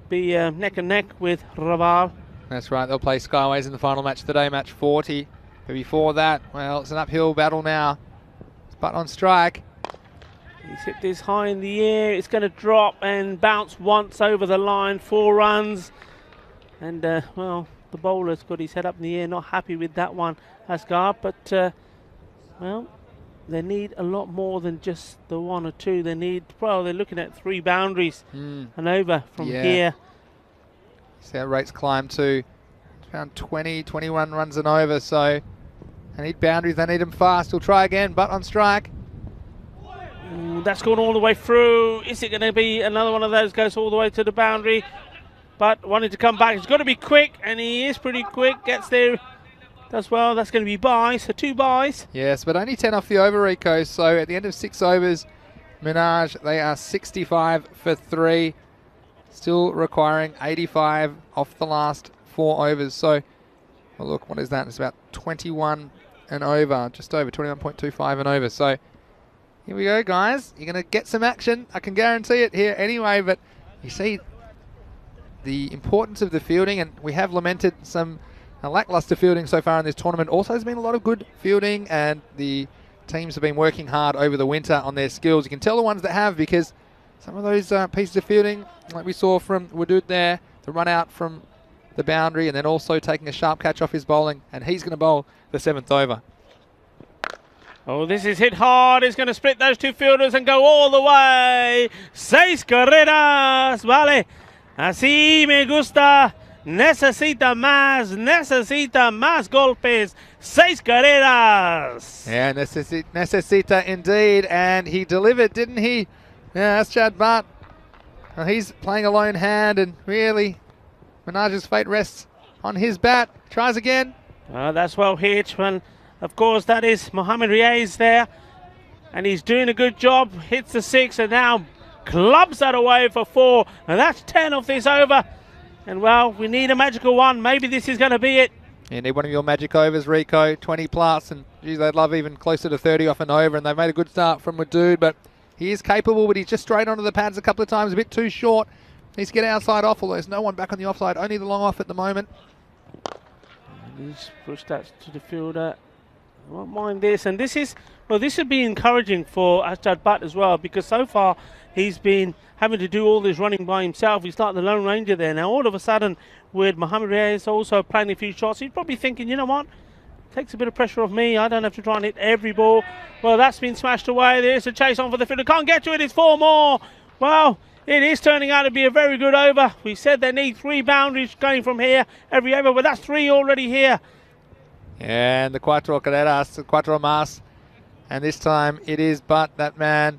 be neck and neck with Raval. That's right, they'll play Skyways in the final match today, match 40. But before that, well, it's an uphill battle now. It's Butt on strike. He's hit this high in the air. It's going to drop and bounce once over the line. 4 runs. And, well, the bowler's got his head up in the air, not happy with that one, Asgard. But, well, they need a lot more than just the 1 or 2. They need, well, they're looking at 3 boundaries and over from here. See how rates climb to around 20, 21 runs and over. So they need boundaries. They need them fast. He'll try again. Butt on strike. That's gone all the way through. Is it going to be another one of those goes all the way to the boundary? But wanting to come back, he's got to be quick, and he is pretty quick. Gets there, does well. That's going to be buys, so 2 buys. Yes, but only 10 off the over, Rico. So at the end of 6 overs, Minaj, they are 65 for 3. Still requiring 85 off the last 4 overs. So, well, look, what is that? It's about 21 and over, just over 21.25 and over. So here we go, guys. You're going to get some action. I can guarantee it here anyway, but you see the importance of the fielding, and we have lamented some lackluster fielding so far in this tournament. Also, there's been a lot of good fielding, and the teams have been working hard over the winter on their skills. You can tell the ones that have, because some of those pieces of fielding, like we saw from Wadud there, the run out from the boundary, and then also taking a sharp catch off his bowling, and he's going to bowl the 7th over. Oh, this is hit hard. It's going to split those 2 fielders and go all the way. 6 carreras, vale. Así me gusta. Necesita más golpes. 6 carreras. Yeah, necesita indeed, and he delivered, didn't he? Yeah, that's Chad Butt. Well, he's playing a lone hand, and really, Minaj's fate rests on his bat. Tries again. That's well hit. Well, of course, that is Mohamed Riaz there, and he's doing a good job. Hits the 6, and now clubs that away for 4, and that's 10 off this over. And, well, we need a magical one. Maybe this is going to be it. You need one of your magic overs, Rico, 20 plus, and geez, they'd love even closer to 30 off an over, and they've made a good start from Wadud, but he is capable, but he's just straight onto the pads a couple of times, a bit too short. Needs to get outside off, although there's no one back on the offside, only the long off at the moment. And he's pushed that to the fielder. I won't mind this, and this is, well, this would be encouraging for Asjad Butt as well, because so far he's been having to do all this running by himself. He's like the Lone Ranger there. Now, all of a sudden, with Mohamed Reyes also playing a few shots, he's probably thinking, you know what? Takes a bit of pressure off me. I don't have to try and hit every ball. Well, that's been smashed away. There's a chase on for the fielder. Can't get to it. It's 4 more. Well, it is turning out to be a very good over. We said they need 3 boundaries going from here every over, but that's 3 already here. And the Cuatro Carreras, the Cuatro Mas. And this time it is Butt, that man.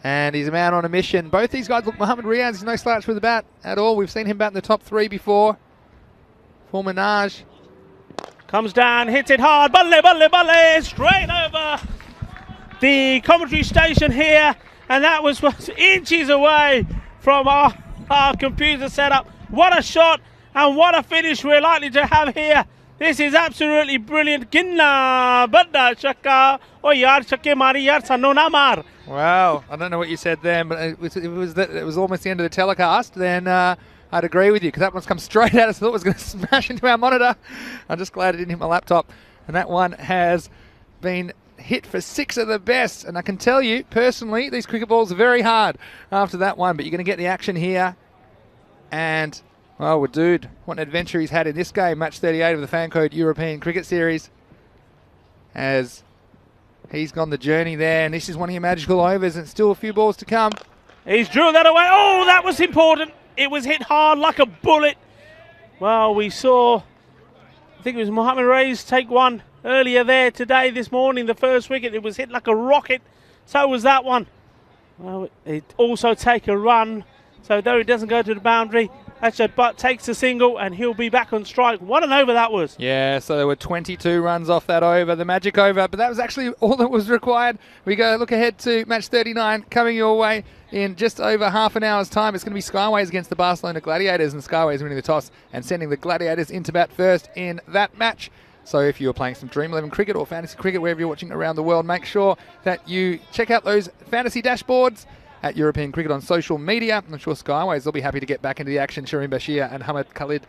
And he's a man on a mission. Both these guys, look, Mohamed Riaz is no slouch with the bat at all. We've seen him bat in the top 3 before. For Minaj. Comes down, hits it hard. Balle, straight over the commentary station here. And that was inches away from our computer setup. What a shot and what a finish we're likely to have here. This is absolutely brilliant. Ginna badda shaka. Oh yaar chakke mari yaar sano na maar. Wow, I don't know what you said then, but it was almost the end of the telecast. Then I'd agree with you because that one's come straight at us. I thought it was going to smash into our monitor. I'm just glad it didn't hit my laptop. And that one has been hit for 6 of the best. And I can tell you, personally, these cricket balls are very hard after that one. But you're going to get the action here. And, oh, well, dude, what an adventure he's had in this game. Match 38 of the Fan Code European Cricket Series. As he's gone the journey there. And this is one of your magical overs. And still a few balls to come. He's drilled that away. Oh, that was important. It was hit hard like a bullet. Well, we saw, I think it was Mohammed Ray's take one earlier there today, this morning, the first wicket. It was hit like a rocket. So was that one. Well, it also take a run. So though it doesn't go to the boundary, Ashad Butt takes a single and he'll be back on strike. What an over that was. Yeah, so there were 22 runs off that over, the magic over, but that was actually all that was required. We go look ahead to match 39 coming your way in just over half an hour's time. It's going to be Skyways against the Barcelona Gladiators, and Skyways winning the toss and sending the Gladiators into bat first in that match. So if you're playing some Dream 11 cricket or fantasy cricket, wherever you're watching around the world, make sure that you check out those fantasy dashboards at European Cricket on social media. I'm sure Skyways will be happy to get back into the action. Shireen Bashir and Hamid Khalid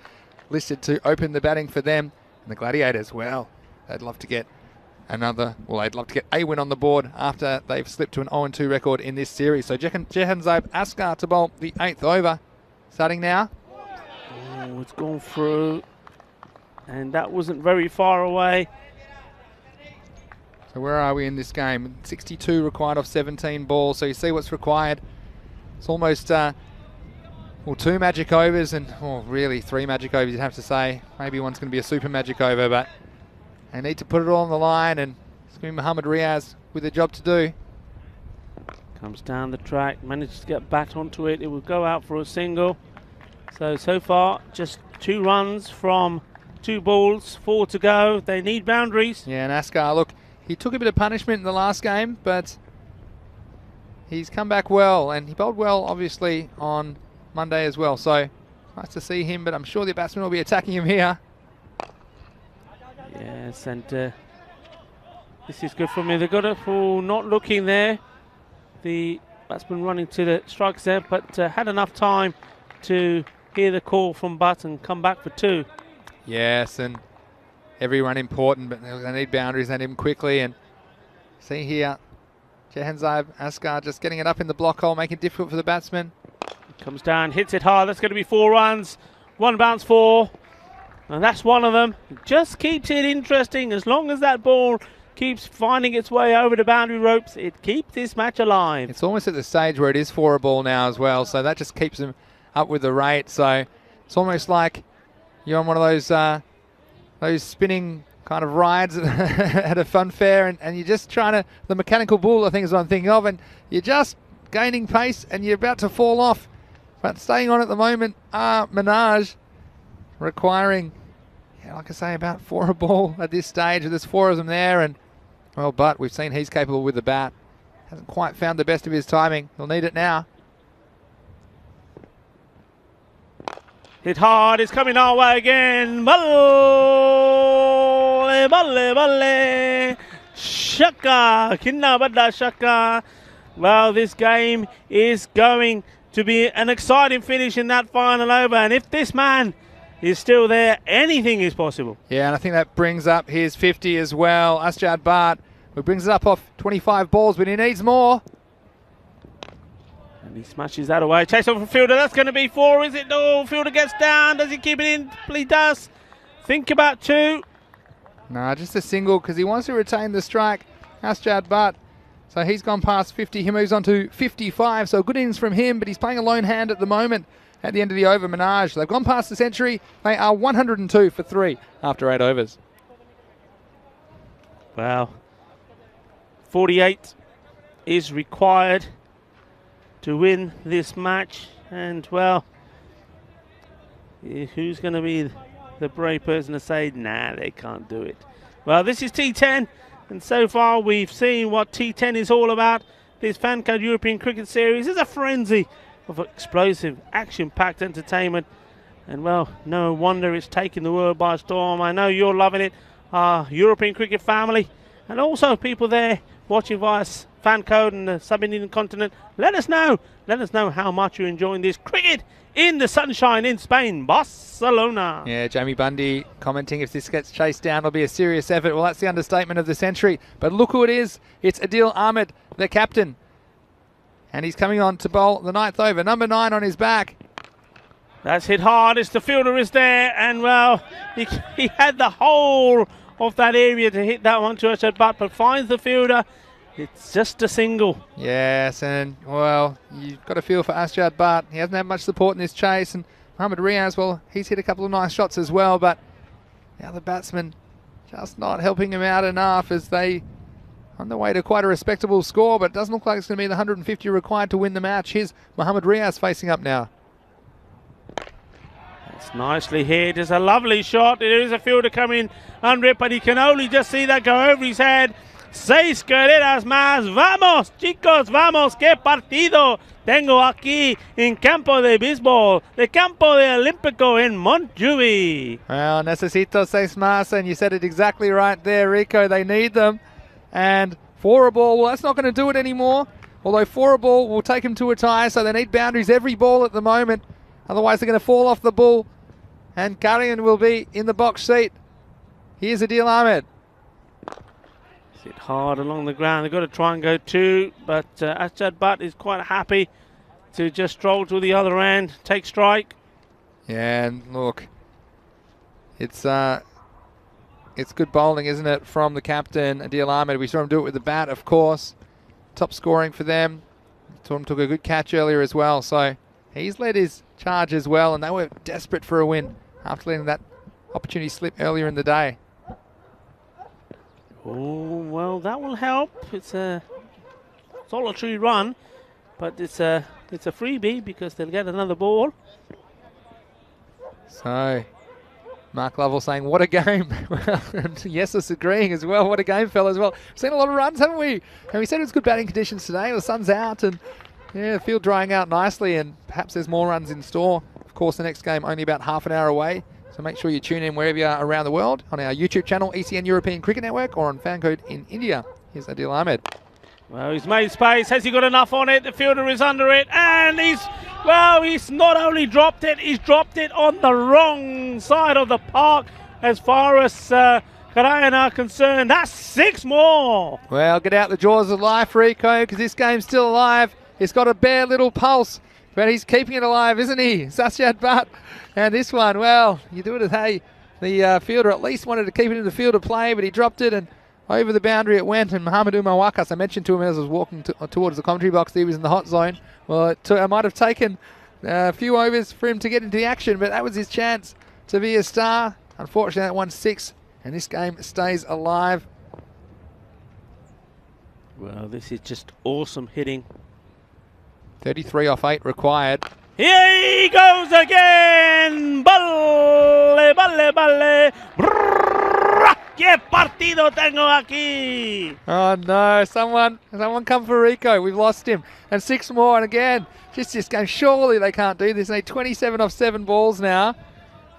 listed to open the batting for them. And the Gladiators, well, they'd love to get they'd love to get a win on the board after they've slipped to an 0-2 record in this series. So Jahanzeb Askar to bowl the 8th over. Starting now. Oh, it's gone through. And that wasn't very far away. So where are we in this game? 62 required off 17 balls. So you see what's required. It's almost, 2 magic overs and, really 3 magic overs you'd have to say. Maybe one's going to be a super magic over, but they need to put it all on the line, and it's going to be Mohammed Riaz with a job to do. Comes down the track, manages to get back onto it. It will go out for a single. So far, just 2 runs from 2 balls, 4 to go. They need boundaries. Yeah, and Askar, look, he took a bit of punishment in the last game, but he's come back well, and he bowled well, obviously, on Monday as well. So nice to see him, but I'm sure the batsman will be attacking him here. Yes, and this is good for me. They got it for not looking there. The batsman running to the strikes there, but had enough time to hear the call from Butt and come back for 2. Yes, and every run important, but they need boundaries. They need them quickly. And see here, Jahanzeb Askar just getting it up in the block hole, making it difficult for the batsman. Comes down, hits it hard. That's going to be 4 runs. 1 bounce 4. And that's one of them. Just keeps it interesting. As long as that ball keeps finding its way over the boundary ropes, it keeps this match alive. It's almost at the stage where it is 4 a ball now as well. So that just keeps them up with the rate. So it's almost like you're on one of those spinning kind of rides at a fun fair, and you're just trying to, the mechanical bull I think is what I'm thinking of, and you're just gaining pace and you're about to fall off. But staying on at the moment are Minaj, requiring, like I say, about 4 a ball at this stage. There's 4 of them there, and well, but we've seen he's capable with the bat. Hasn't quite found the best of his timing. He'll need it now. Hit hard, it's coming our way again. Balle, balle, balle. Shaka, kinna badda shaka. Well, this game is going to be an exciting finish in that final over. And if this man is still there, anything is possible. Yeah, and I think that brings up his 50 as well. Asjad Bhatt, who brings it up off 25 balls, but he needs more. And he smashes that away. Chase off for fielder. That's going to be 4, is it? No, fielder gets down. Does he keep it in? He does. Think about 2. No, just a single because he wants to retain the strike. Asjad Bhatt. So he's gone past 50. He moves on to 55. So good innings from him, but he's playing a lone hand at the moment at the end of the over. Minaj, they've gone past the century. They are 102 for 3 after 8 overs. Wow. 48 is required to win this match, and well, who's going to be the brave person to say, nah, they can't do it? Well, this is T10, and so far we've seen what T10 is all about. This Fan Code European Cricket Series is a frenzy of explosive, action-packed entertainment, And well, no wonder it's taking the world by storm. I know you're loving it, our European cricket family, and also people there watching via fan code and the sub-Indian continent. Let us know how much you're enjoying this cricket in the sunshine in Spain, Barcelona. Yeah, Jamie Bundy commenting, if this gets chased down, it'll be a serious effort. Well, that's the understatement of the century. But look who it is. It's Adil Ahmed, the captain. And he's coming on to bowl the 9th over. Number 9 on his back. That's hit hard as the fielder is there, and well, he had the whole of that area to hit that one to Arshad Butt, but finds the fielder. It's just a single. Yes, and well, you've got to feel for Arshad Butt. He hasn't had much support in this chase, and Mohammad Riaz, well, he's hit a couple of nice shots as well, but the other batsmen just not helping him out enough as they on the way to quite a respectable score, but it doesn't look like it's going to be the 150 required to win the match. Here's Mohammad Riaz facing up now. It's nicely hit. It's a lovely shot. There is a fielder coming under it, but he can only just see that go over his head. 6 carreras más. Vamos, chicos, vamos. Qué partido tengo aquí en campo de béisbol, de campo de Olímpico en Montjuic. Well, necesito 6 más, and you said it exactly right there, Rico. They need them. And 4 a ball, well, that's not going to do it anymore. Although 4 a ball will take them to a tie, so they need boundaries every ball at the moment. Otherwise, they're going to fall off the ball. And Karian will be in the box seat. Here's Adil Ahmed. Hit hard along the ground. They've got to try and go 2, but Arshad Butt is quite happy to just stroll to the other end, take strike. Yeah, and look, it's good bowling, isn't it, from the captain, Adil Ahmed. We saw him do it with the bat, of course. Top scoring for them. Tom took a good catch earlier as well, so he's led his charge as well, and they were desperate for a win after letting that opportunity slip earlier in the day. Oh, well, that will help. It's a solitary run, but it's a freebie because they'll get another ball. So, Mark Lovell saying, what a game. And yes, us agreeing as well. What a game, fellas. Well, we've seen a lot of runs, haven't we? And we said it was good batting conditions today. The sun's out and yeah, the field drying out nicely, and perhaps there's more runs in store. Of course, the next game only about half an hour away. So make sure you tune in wherever you are around the world on our YouTube channel, ECN European Cricket Network, or on Fancode in India. Here's Adil Ahmed. Well, he's made space. Has he got enough on it? The fielder is under it, and he's not only dropped it, he's dropped it on the wrong side of the park as far as Karayan are concerned. That's 6 more. Well, get out the jaws of life, Rico, because this game's still alive. It's got a bare little pulse, but he's keeping it alive, isn't he? Arshad Butt. And this one, well, you do it as, hey, the fielder at least wanted to keep it in the field of play, but he dropped it and over the boundary it went. And Mohamed Umar Wakas, I mentioned to him as I was walking towards the commentary box, he was in the hot zone. Well, it might have taken a few overs for him to get into the action, but that was his chance to be a star. Unfortunately, that won 6, and this game stays alive. Well, this is just awesome hitting. 33 off 8 required. Here he goes again. Balle, balle, balle. ¿Qué partido tengo aquí? Oh no, someone come for Rico. We've lost him. And 6 more, and again, just this game. Surely they can't do this. They need 27 off 7 balls now.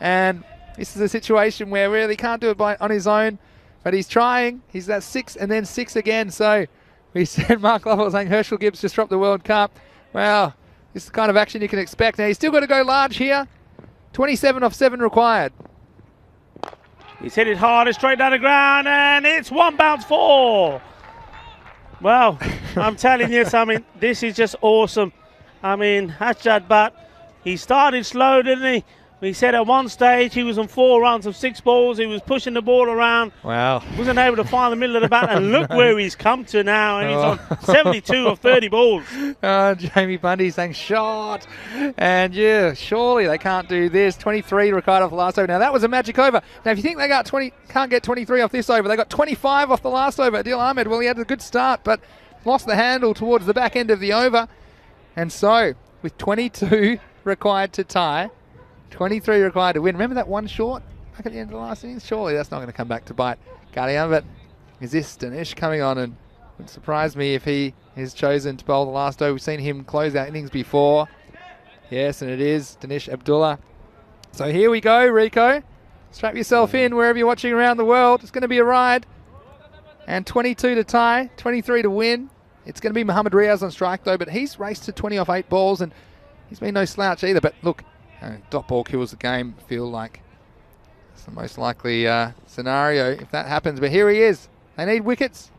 And this is a situation where really can't do it on his own. But he's trying. He's at 6 and then 6 again. So we said Mark Lovell saying Herschel Gibbs just dropped the World Cup. Well, this is the kind of action you can expect. Now, he's still got to go large here. 27 off 7 required. He's hit it hard, straight down the ground, and it's 1 bounce 4. Well, I'm telling you something, this is just awesome. I mean, Arshad Butt, he started slow, didn't he? We said at one stage he was on 4 runs of 6 balls. He was pushing the ball around. Wow. Wasn't able to find the middle of the bat. And look where he's come to now. And he's on 72 of 30 balls. Jamie Bundy saying shot. And yeah, surely they can't do this. 23 required off the last over. Now that was a magic over. Now if you think they can't get 23 off this over, they got 25 off the last over. Adil Ahmed, well, he had a good start, but lost the handle towards the back end of the over. And so with 22 required to tie, 23 required to win. Remember that one short back at the end of the last innings? Surely that's not going to come back to bite Guardian. But is this Dinesh coming on? And it would surprise me if he is chosen to bowl the last over. We've seen him close out innings before. Yes, and it is Dinesh Abdullah. So here we go, Rico. Strap yourself in wherever you're watching around the world. It's going to be a ride. And 22 to tie, 23 to win. It's going to be Mohamed Riaz on strike though, but he's raced to 20 off 8 balls and he's been no slouch either. But look, dot ball kills the game. Feel like it's the most likely scenario if that happens. But here he is. They need wickets.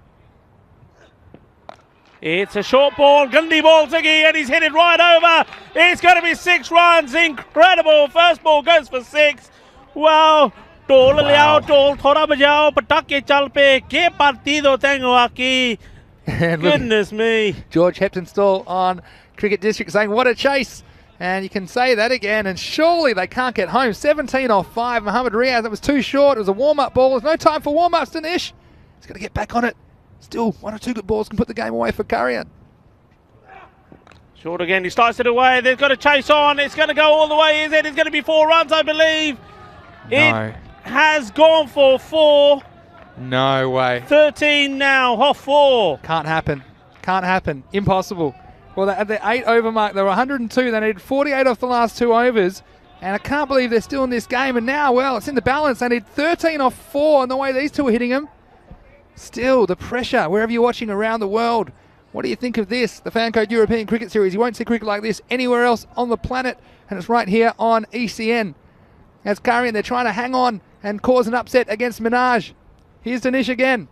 It's a short ball, Gundy ball, Ziggy, and he's hit it right over. It's going to be 6 runs. Incredible. First ball goes for 6. Wow. Goodness me. George Heptonstall on Cricket District saying, what a chase. And you can say that again, and surely they can't get home. 17 off 5. Mohamed Riaz, that was too short. It was a warm-up ball. There's no time for warm-ups, Danish. He's got to get back on it. Still, 1 or 2 good balls can put the game away for Currian. Short again, he slices it away. They've got to chase on. It's going to go all the way, is it? It's going to be 4 runs, I believe. No. It has gone for 4. No way. 13 now, off 4. Can't happen. Can't happen. Impossible. Well, at the 8 over mark, they were 102. They needed 48 off the last 2 overs. And I can't believe they're still in this game. And now, well, it's in the balance. They need 13 off 4, and the way these two are hitting them. Still, the pressure, wherever you're watching around the world. What do you think of this? The Fan Code European Cricket Series. You won't see cricket like this anywhere else on the planet. And it's right here on ECN. As Currian, they're trying to hang on and cause an upset against Minaj. Here's Danish again.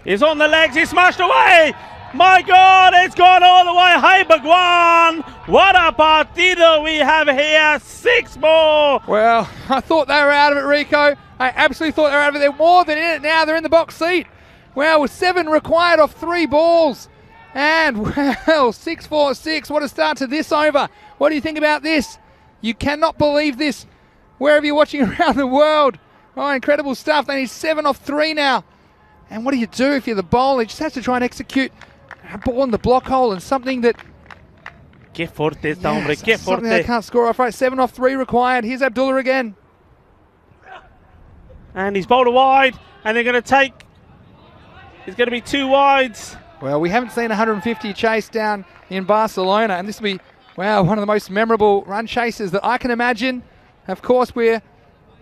He's on the legs. He's smashed away. My God, it's gone all the way. Hey, Bhagwan. What a partido we have here. 6 more. Well, I thought they were out of it, Rico. I absolutely thought they were out of it. They're more than in it now. They're in the box seat. Well, with 7 required off 3 balls. And, well, 6-4-6. What a start to this over. What do you think about this? You cannot believe this. Wherever you're watching around the world. Oh, incredible stuff. They need 7 off 3 now. And what do you do if you're the bowler? You just have to try and execute a ball in the block hole and something that... Que forte está, hombre. Que something they forte. can't score off. Right, 7 off 3 required. Here's Abdullah again. And he's bowled wide. And they're going to take... It's going to be 2 wides. Well, we haven't seen 150 chase down in Barcelona. And this will be, wow, one of the most memorable run chases that I can imagine. Of course, we're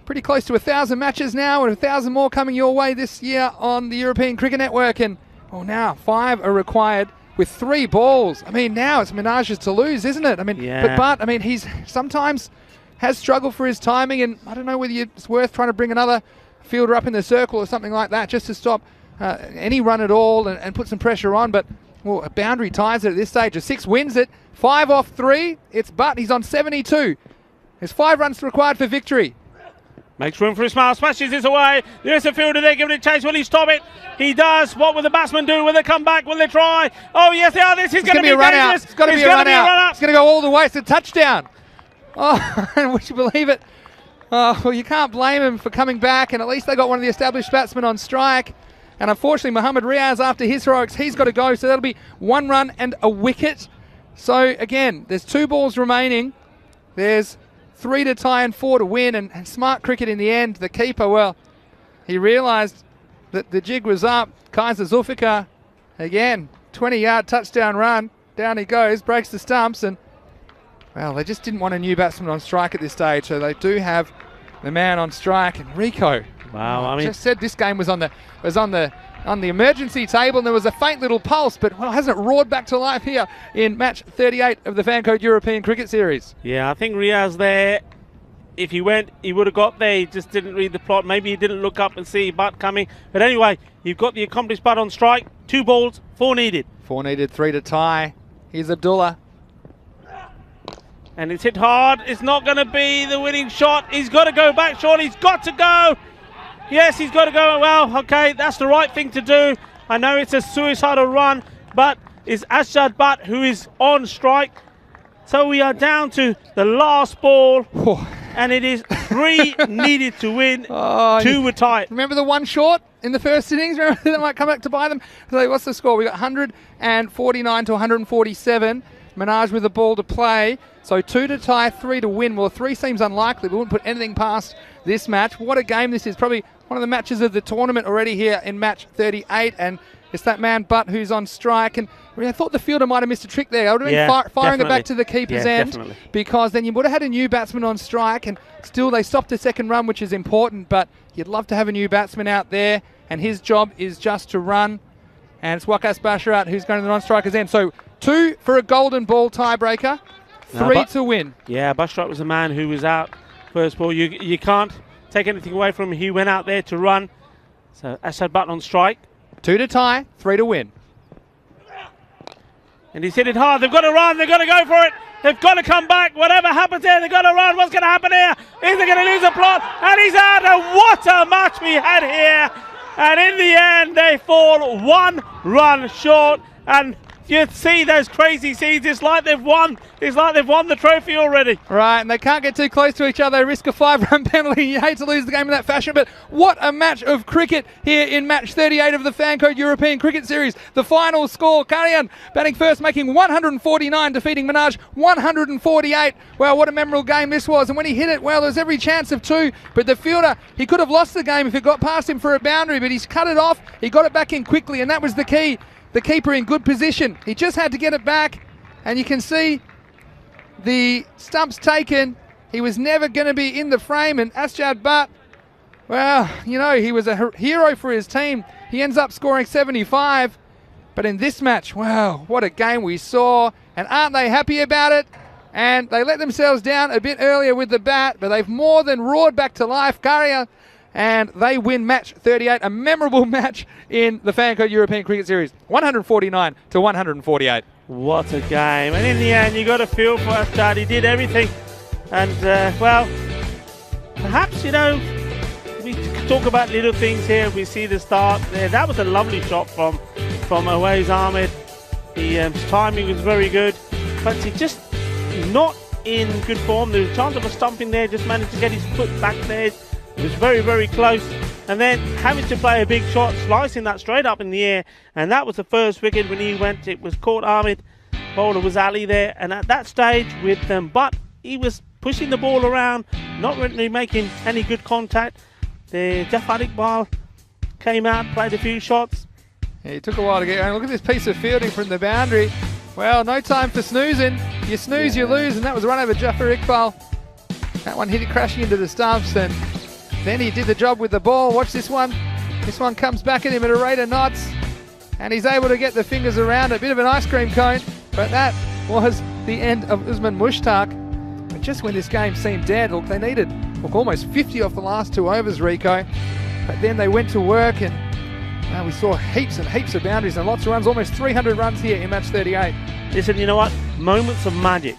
pretty close to 1,000 matches now, and 1,000 more coming your way this year on the European Cricket Network. And well, now 5 are required with 3 balls. I mean, now it's Minaj's to lose, isn't it? I mean, yeah. but I mean, he's sometimes has struggled for his timing, and I don't know whether it's worth trying to bring another fielder up in the circle or something like that just to stop any run at all and put some pressure on. But well, a boundary ties it at this stage. A 6 wins it. 5 off 3. It's Butt. He's on 72. There's 5 runs required for victory. Makes room for a smile, smashes this away. There's a fielder there giving it a chase. Will he stop it? He does. What will the batsman do? Will they come back? Will they try? Oh, yes, they are. This is going to be a run dangerous. out. It's got to be a run out. It's going to go all the way. It's a touchdown. Oh, would you believe it? Oh, well, you can't blame him for coming back, and at least they got one of the established batsmen on strike. And unfortunately, Mohamed Riaz, after his heroics, he's got to go. So that'll be 1 run and a wicket. So, again, there's 2 balls remaining. There's 3 to tie and 4 to win, and smart cricket in the end. The keeper, well, he realised that the jig was up. Kaiser Zulfikar, again, 20-yard touchdown run. Down he goes, breaks the stumps, and, well, they just didn't want a new batsman on strike at this stage, so they do have the man on strike. And Rico, wow, I mean, just said this game was on the emergency table, and there was a faint little pulse, but well, hasn't it roared back to life here in match 38 of the Fan Code European Cricket Series? Yeah, I think Riaz there, if he went, he would have got there. He just didn't read the plot. Maybe he didn't look up and see Butt coming. But anyway, you've got the accomplished Butt on strike. 2 balls, 4 needed. 4 needed, 3 to tie. Here's Abdullah. And it's hit hard. It's not going to be the winning shot. He's got to go back, Sean. He's got to go. Yes, he's got to go. Well, okay, that's the right thing to do. I know it's a suicidal run, but it's Ashad Butt who is on strike. So we are down to the last ball, and it is 3 needed to win. 2 were tight. Remember the 1 short in the first innings? Remember that might come back to buy them? So what's the score? We got 149 to 147. Minaj with the ball to play. So 2 to tie, 3 to win. Well, 3 seems unlikely. We wouldn't put anything past this match. What a game this is. Probably one of the matches of the tournament already here in match 38. And It's that man Butt who's on strike, and I thought the fielder might have missed a trick there. I would have been firing it back to the keeper's end, because then you would have had a new batsman on strike, and still they stopped the second run, which is important, but you'd love to have a new batsman out there, and his job is just to run. And it's Waqas Basharat who's going to the non-striker's end. So 2 for a golden ball tiebreaker, 3 to win. Yeah, Basharat was the man who was out first ball. You can't take anything away from him. He went out there to run. So Asad Butt on strike. 2 to tie, 3 to win. And he's hit it hard. They've got to run. They've got to go for it. They've got to come back. Whatever happens there, they've got to run. What's going to happen here? Is they going to lose a plot? And he's out. And what a match we had here. And in the end, they fall 1 run short. And you see those crazy scenes. It's like they've won. It's like they've won the trophy already. Right, and they can't get too close to each other. They risk a 5-run penalty. You hate to lose the game in that fashion, but what a match of cricket here in match 38 of the Fancode European Cricket Series. The final score, Karian batting first, making 149, defeating Minaj 148. Well, what a memorable game this was. And when he hit it, well, there's every chance of 2, but the fielder, he could have lost the game if it got past him for a boundary, but he's cut it off. He got it back in quickly, and that was the key. The keeper in good position. He just had to get it back, and you can see the stumps taken. He was never going to be in the frame, and Asjad Butt, well, you know, he was a hero for his team. He ends up scoring 75, but in this match, wow, what a game we saw, and aren't they happy about it? And they let themselves down a bit earlier with the bat, but they've more than roared back to life. Karia, and they win match 38, a memorable match in the Fancode European Cricket Series, 149 to 148. What a game. And in the end, you got to feel for Asjad. He did everything. And, well, perhaps, you know, we talk about little things here. We see the start there. That was a lovely shot from Awais Ahmed. His timing was very good, but he just not in good form. There was a chance of a stump in there, just managed to get his foot back there. It was very, very close. And then having to play a big shot, slicing that straight up in the air. And that was the first wicket when he went. It was caught Ahmed. Bowler was Ali there. And at that stage with Butt, he was pushing the ball around, not really making any good contact. The Jafar Iqbal came out, played a few shots. Yeah, it took a while to get going. Look at this piece of fielding from the boundary. Well, no time for snoozing. You snooze, you lose. And that was a run over Jafar Iqbal. That one hit it crashing into the stumps, and then he did the job with the ball. Watch this one. This one comes back at him at a rate of knots, and he's able to get the fingers around a bit of an ice cream cone. But that was the end of Usman Mushtaq. But just when this game seemed dead, look, they needed almost 50 off the last 2 overs, Rico. But then they went to work, and we saw heaps and heaps of boundaries and lots of runs, almost 300 runs here in match 38. Listen, you know what? Moments of magic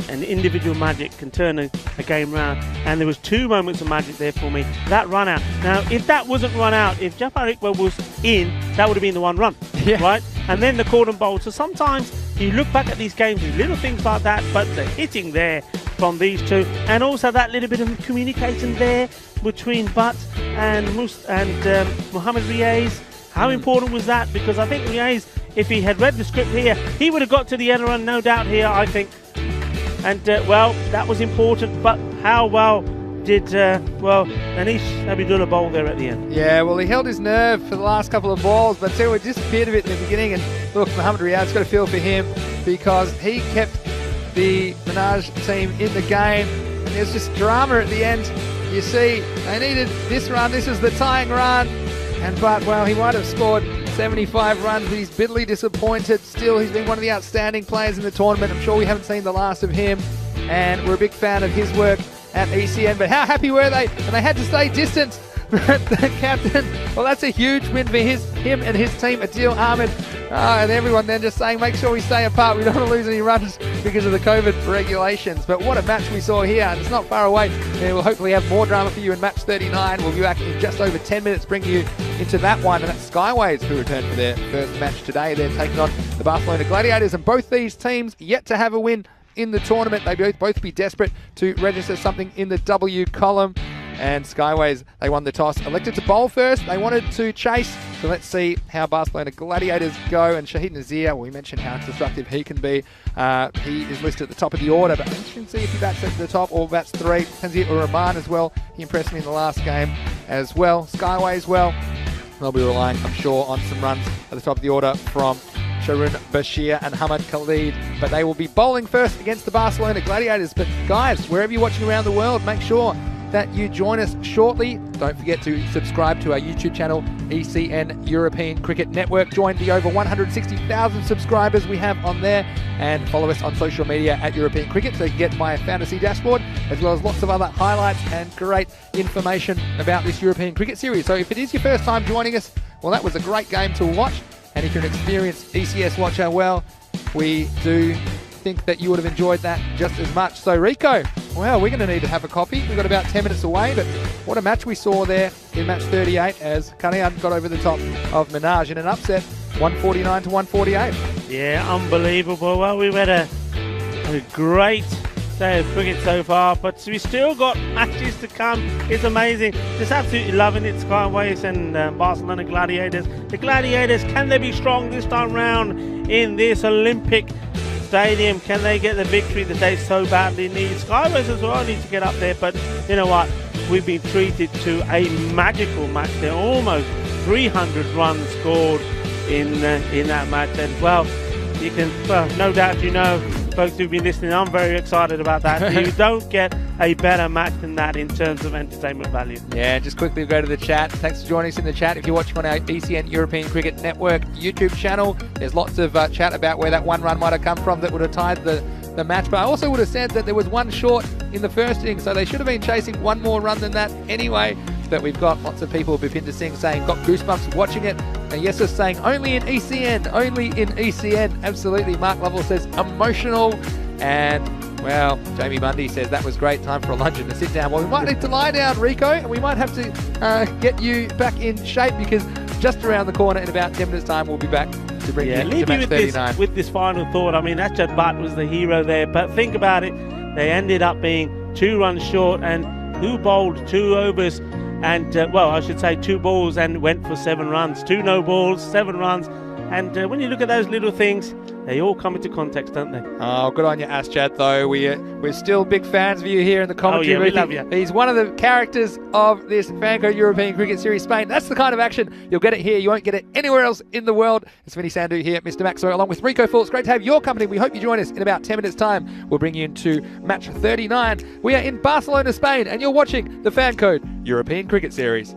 and individual magic can turn a game round, and there was 2 moments of magic there for me. That run out. Now, if that wasn't run out, if Jafar Iqbal was in, that would have been the 1 run, right? And then the cordon bowl. So sometimes you look back at these games, there's little things like that, but the hitting there from these 2, and also that little bit of communication there between Butt and Mohammad Riaz. How important was that? Because I think Riaz, if he had read the script here, he would have got to the end run, no doubt here, I think. And, well, that was important, but how well did, Anish Abidullah bowl there at the end? Yeah, well, he held his nerve for the last couple of balls, but it disappeared a bit in the beginning. And look, Mohammad Riyad's got a feel for him, because he kept the Minaj team in the game. And there's just drama at the end. You see, they needed this run. This is the tying run. And Butt, well, he might have scored 75 runs, but he's bitterly disappointed. Still, he's been one of the outstanding players in the tournament. I'm sure we haven't seen the last of him, and we're a big fan of his work at ECN. But how happy were they? And they had to stay distant. The captain, well, that's a huge win for him and his team, Adil Ahmed, and everyone then just saying, make sure we stay apart. We don't want to lose any runs because of the COVID regulations. But what a match we saw here, and it's not far away. And we'll hopefully have more drama for you in match 39. We'll be back in just over 10 minutes, bringing you into that one. And that's Skyways who return for their first match today. They're taking on the Barcelona Gladiators, and both these teams yet to have a win in the tournament. They both be desperate to register something in the W column. And Skyways, they won the toss, elected to bowl first. They wanted to chase. So let's see how Barcelona Gladiators go. And Shahid Nazir, well, we mentioned how destructive he can be. He is listed at the top of the order, but you can see if he bats at the top or bats 3. Tanzir Ur Rahman as well. He impressed me in the last game as well. Skyways, well, They'll be relying, I'm sure, on some runs at the top of the order from Sharon Bashir and Hamad Khalid, but they will be bowling first against the Barcelona Gladiators. But guys, wherever you're watching around the world, make sure that you join us shortly. Don't forget to subscribe to our YouTube channel, ECN European Cricket Network. Join the over 160,000 subscribers we have on there, and follow us on social media at European Cricket so you can get my fantasy dashboard, as well as lots of other highlights and great information about this European Cricket Series. So if it is your first time joining us, well, that was a great game to watch. And if you're an experienced ECS watcher, well, we do think that you would have enjoyed that just as much. So Rico, well, we're going to need to have a coffee. We've got about 10 minutes away, but what a match we saw there in match 38 as Kanyan got over the top of Minaj in an upset, 149 to 148. Yeah, unbelievable. Well, we've had a great day of cricket so far, but we still got matches to come. It's amazing. Just absolutely loving it. Skyways and Barcelona Gladiators. The Gladiators, can they be strong this time round in this Olympic stadium? Can they get the victory that they so badly need? Skyways as well need to get up there, but you know what? We've been treated to a magical match. There are almost 300 runs scored in that match, and well, you can, well, no doubt you know, folks who've been listening, I'm very excited about that. You don't get a better match than that in terms of entertainment value. Yeah, just quickly go to the chat. Thanks for joining us in the chat. If you're watching on our ECN European Cricket Network YouTube channel, there's lots of chat about where that one run might have come from that would have tied the match. But I also would have said that there was one short in the first inning, so they should have been chasing one more run than that anyway. But we've got lots of people, Bipinder Singh saying, got goosebumps watching it. And yes, is saying, only in ECN, only in ECN. Absolutely. Mark Lovell says, emotional. And, well, Jamie Bundy says, that was great, time for a lunch and to sit down. Well, we might need to lie down, Rico, and we might have to get you back in shape, because just around the corner in about 10 minutes' time, we'll be back to bring you to match 39. With this final thought. I mean, Ajad Bhatt was the hero there, but think about it. They ended up being 2 runs short, and who bowled 2 overs? And, well, I should say 2 balls and went for 7 runs. 2 no balls, 7 runs. And when you look at those little things, they all come into context, don't they? Oh, good on you, Aschad, though. We're still big fans of you here in the commentary. Oh, yeah, we love you. He's one of the characters of this Fanco European Cricket Series Spain. That's the kind of action. You'll get it here. You won't get it anywhere else in the world. It's Vinny Sandhu here, Mr. Maxwell, along with Rico Full. It's great to have your company. We hope you join us in about 10 minutes' time. We'll bring you into match 39. We are in Barcelona, Spain, and you're watching the Fanco European Cricket Series.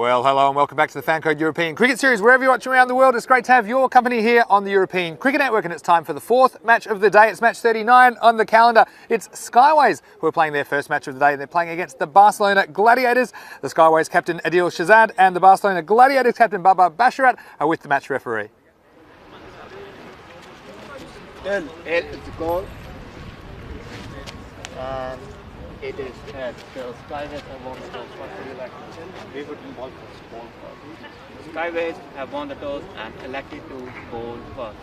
Well, hello and welcome back to the FanCode European Cricket Series. Wherever you're watching around the world, it's great to have your company here on the European Cricket Network, and it's time for the fourth match of the day. It's match 39 on the calendar. It's Skyways who are playing their first match of the day. They're playing against the Barcelona Gladiators. The Skyways captain Adil Shahzad and the Barcelona Gladiators captain Baba Basharat are with the match referee. L is the goal. And it is head. So Skyways have won the toss. What do you like? We would ball first. Skyways have won the toss and elected to bowl first.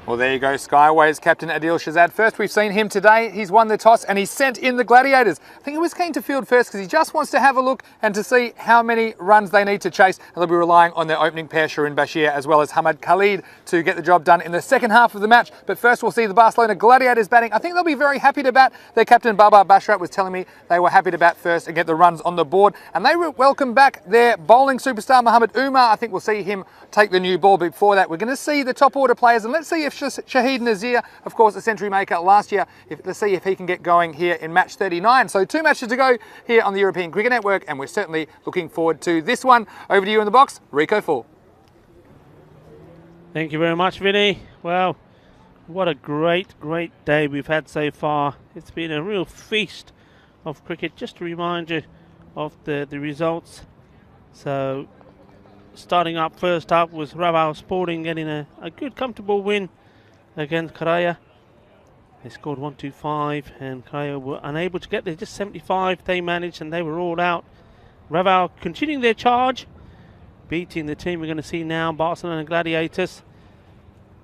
Well, there you go, Skyways captain Adil Shahzad. First we've seen him today. He's won the toss and he's sent in the Gladiators. I think he was keen to field first because he just wants to have a look and to see how many runs they need to chase. And they'll be relying on their opening pair, Shireen Bashir, as well as Hamad Khalid, to get the job done in the second half of the match. But first we'll see the Barcelona Gladiators batting. I think they'll be very happy to bat. Their captain Baba Basharat was telling me they were happy to bat first and get the runs on the board. And they welcome back their bowling superstar Mohamed Umar. I think we'll see him take the new ball. But before that, we're going to see the top order players, and let's see if Shahid Nazir, of course, a century maker last year, let's see if he can get going here in match 39. So 2 matches to go here on the European Cricket Network, and we're certainly looking forward to this one. Over to you in the box, Rico Full. Thank you very much, Vinny. Well, what a great day we've had so far. It's been a real feast of cricket. Just to remind you of the results. So, starting up first up was Raval Sporting getting a good comfortable win against Karaya. They scored 125 and Karaya were unable to get there. Just 75 they managed and they were all out. Raval continuing their charge, beating the team we're going to see now, Barcelona Gladiators.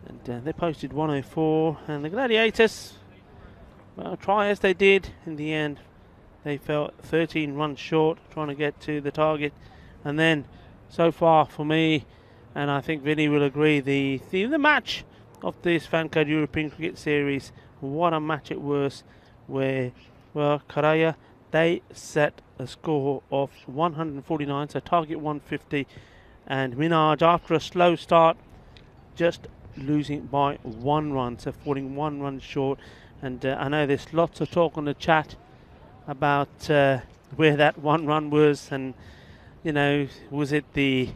And they posted 104, and the Gladiators, well, try as they did, in the end they fell 13 runs short trying to get to the target. And then so far for me, and I think Vinny will agree, the match of this FanCode European Cricket Series, what a match it was, where, well, Karaya, they set a score of 149, so target 150, and Minaj, after a slow start, just losing by 1 run, so falling 1 run short. And I know there's lots of talk on the chat about where that 1 run was, and you know, was it the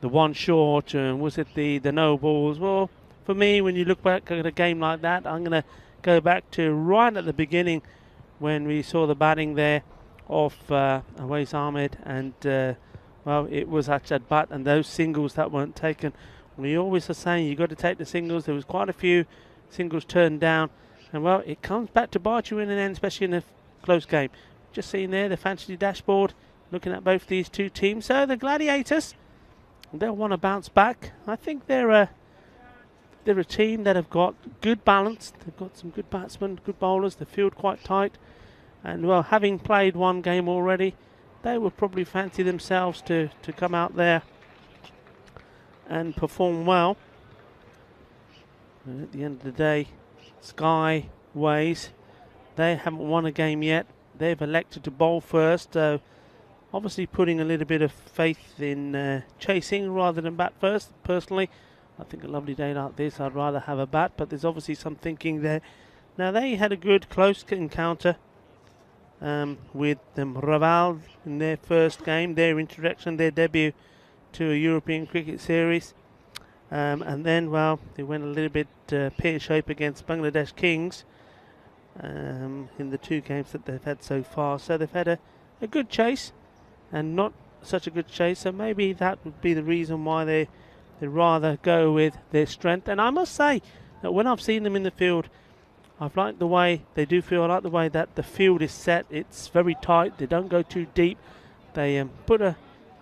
1 short, and was it the no balls? Well, for me, when you look back at a game like that, I'm going to go back to right at the beginning when we saw the batting there of Awais Ahmed, and well, it was Achad Butt and those singles that weren't taken. We always are saying you've got to take the singles. There was quite a few singles turned down, and well, it comes back to bite you in the end, especially in a close game. Just seeing there the fantasy dashboard, looking at both these two teams. So the Gladiators, they'll want to bounce back. I think they're a team that have got good balance. They've got some good batsmen, good bowlers. They field quite tight, and well, having played 1 game already, they will probably fancy themselves to come out there and perform well. And at the end of the day, Skyways, they haven't won a game yet. They've elected to bowl first, so obviously putting a little bit of faith in chasing rather than bat first. Personally, I think a lovely day like this, I'd rather have a bat, but there's obviously some thinking there. Now, they had a good close encounter with Raval in their first game, their introduction, their debut to a European Cricket Series. And then, well, they went a little bit pear-shaped against Bangladesh Kings in the 2 games that they've had so far. So they've had a good chase and not such a good chase. So maybe that would be the reason why they rather go with their strength. And I must say that when I've seen them in the field, I've liked the way they do feel. I like the way that the field is set. It's very tight. They don't go too deep. They put a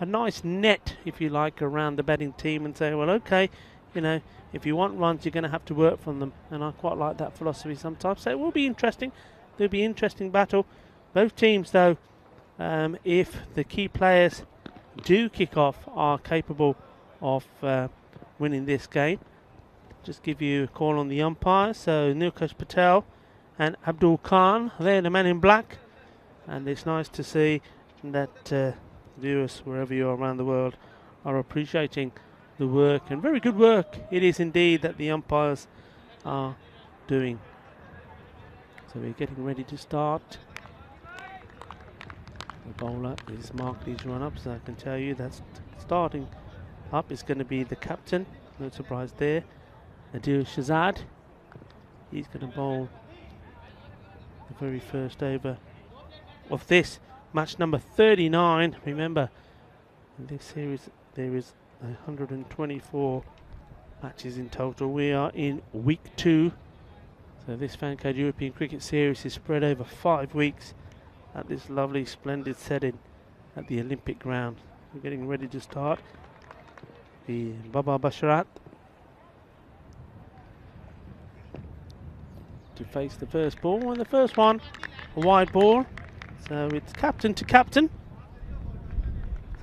nice net, if you like, around the batting team and say, well, okay, you know, if you want runs, you're going to have to work from them. And I quite like that philosophy sometimes. So it will be interesting. There'll be interesting battle. Both teams, though, if the key players do kick off, are capable of winning this game. Just give you a call on the umpire. So Nilkash Patel and Abdul Khan, they're the men in black, and it's nice to see that viewers wherever you are around the world are appreciating the work, and very good work it is indeed that the umpires are doing. So we're getting ready to start. The bowler is marked these run-ups. I can tell you that's starting up is going to be the captain. No surprise there. Adil Shahzad. He's going to bowl the very first over of this match number 39. Remember, in this series there is 124 matches in total. We are in week 2. So this Fancode European Cricket Series is spread over 5 weeks at this lovely, splendid setting at the Olympic ground. We're getting ready to start. The Baba Basharat to face the first ball, and the first one a wide ball. So it's captain to captain.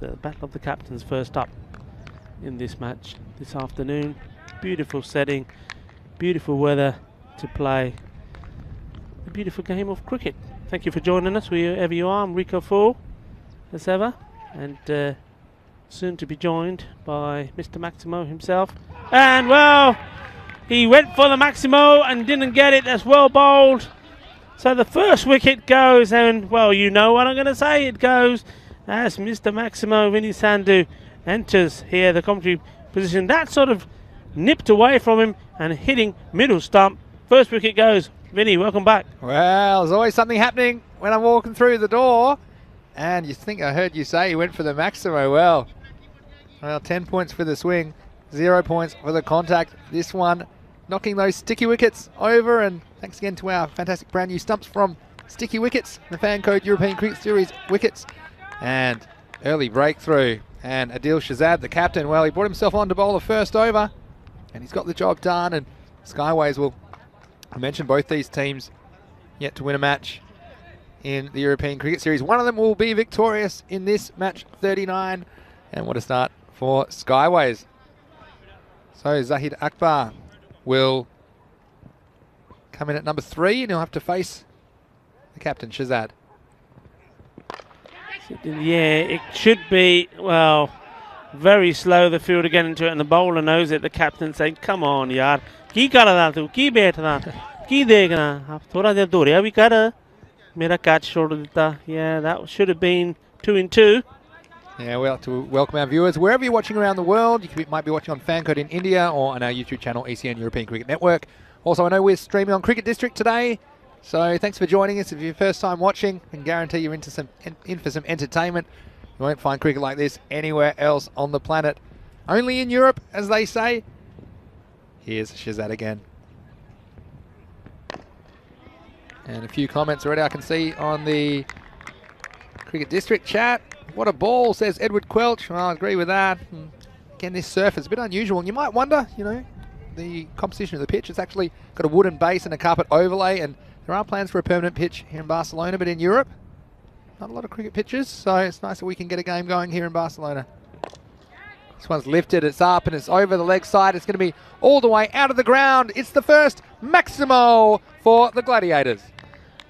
The battle of the captains first up in this match this afternoon. Beautiful setting, beautiful weather to play a beautiful game of cricket. Thank you for joining us wherever you are. I'm Rico Full, as ever, and soon to be joined by Mr. Maximo himself. And well, he went for the Maximo and didn't get it. That's well bowled. So the first wicket goes, and well, you know what I'm going to say. It goes as Mr. Maximo Vinny Sandhu enters here the commentary position. That sort of nipped away from him and hitting middle stump. First wicket goes. Vinny, welcome back. Well, there's always something happening when I'm walking through the door. And you think I heard you say you went for the Maximo. Well, 10 points for the swing, 0 points for the contact. This one knocking those sticky wickets over. And thanks again to our fantastic brand new stumps from Sticky Wickets, the Fancode European Cricket Series wickets. And early breakthrough. And Adil Shahzad, the captain, well, he brought himself on to bowl the first over. And he's got the job done. And Skyways will, I mentioned both these teams yet to win a match in the European Cricket Series. One of them will be victorious in this match 39. And what a start for Skyways. So Zahid Akbar will come in at number 3, and he'll have to face the captain, Shahzad. Yeah, it should be, well, very slow the fielder getting into it, and the bowler knows it. The captain saying, come on, yaar. Ki kar raha tu? Ki baithna? Ki dekhna? Aap thoda der dorya bhi kar. Mera catch chhod dita. Yeah, that should have been 2 in 2. Yeah, we'd like to welcome our viewers wherever you're watching around the world. You might be watching on Fancode in India or on our YouTube channel, ECN European Cricket Network. Also, I know we're streaming on Cricket District today, so thanks for joining us. If it's your first time watching, I can guarantee you're in for some entertainment. You won't find cricket like this anywhere else on the planet. Only in Europe, as they say. Here's Shahzad again. And a few comments already I can see on the Cricket District chat. What a ball, says Edward Quelch. Well, I agree with that. Again, this surf is a bit unusual. And you might wonder, you know, the composition of the pitch. It's actually got a wooden base and a carpet overlay. And there are plans for a permanent pitch here in Barcelona, but in Europe, not a lot of cricket pitches. So it's nice that we can get a game going here in Barcelona. This one's lifted, it's up, and it's over the leg side. It's going to be all the way out of the ground. It's the first Maximo for the Gladiators.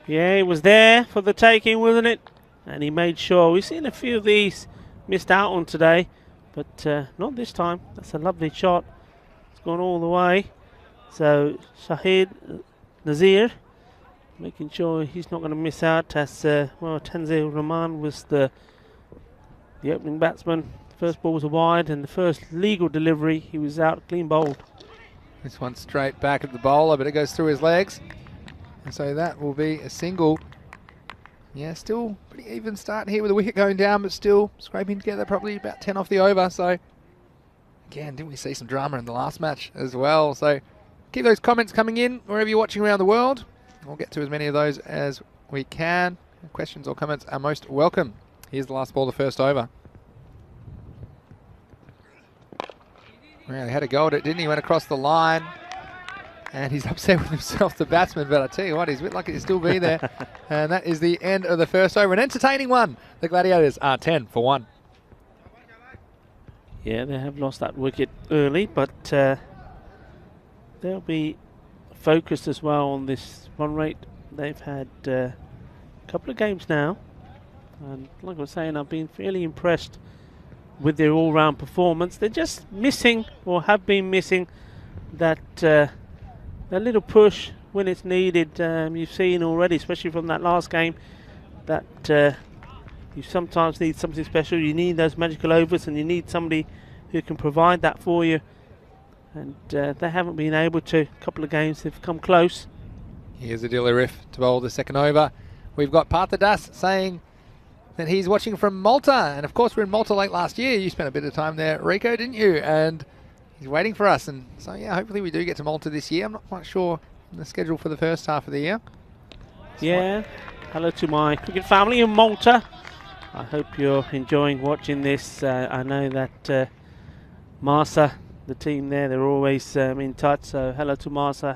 Yeah, it was there for the taking, wasn't it? And he made sure. We've seen a few of these missed out on today, but not this time. That's a lovely shot. It's gone all the way. So Shahid Nazir making sure he's not going to miss out, as well, Tanzil Rahman was the opening batsman. The first ball was a wide, and the first legal delivery, he was out clean bowled. This one straight back at the bowler, but it goes through his legs. And so that will be a single. Yeah, still pretty even start here with the wicket going down, but still scraping together probably about 10 off the over. So, again, didn't we see some drama in the last match as well? So, keep those comments coming in wherever you're watching around the world. We'll get to as many of those as we can. Questions or comments are most welcome. Here's the last ball, the first over. Well, he had a go at it, didn't he? Went across the line. And he's upset with himself, the batsman, but I tell you what, he's a bit lucky to still be there. And that is the end of the first over. An entertaining one. The Gladiators are 10 for 1. Yeah, they have lost that wicket early, but they'll be focused as well on this run rate. They've had a couple of games now. And like I was saying, I've been fairly impressed with their all-round performance. They're just missing, or have been missing, that a little push when it's needed. You've seen already, especially from that last game, that You sometimes need something special. You need those magical overs, and you need somebody who can provide that for you. And they haven't been able to. A couple of games they've come close. Here's Adila Riff to bowl the second over. We've got Partha Das saying that he's watching from Malta. And of course, we're in Malta late last year. You spent a bit of time there, Rico, didn't you? And he's waiting for us. And so, yeah, hopefully we do get to Malta this year. I'm not quite sure the schedule for the first half of the year. Yeah. Hello to my cricket family in Malta. I hope you're enjoying watching this. I know that Marsa, the team there, they're always in touch. So hello to Marsa.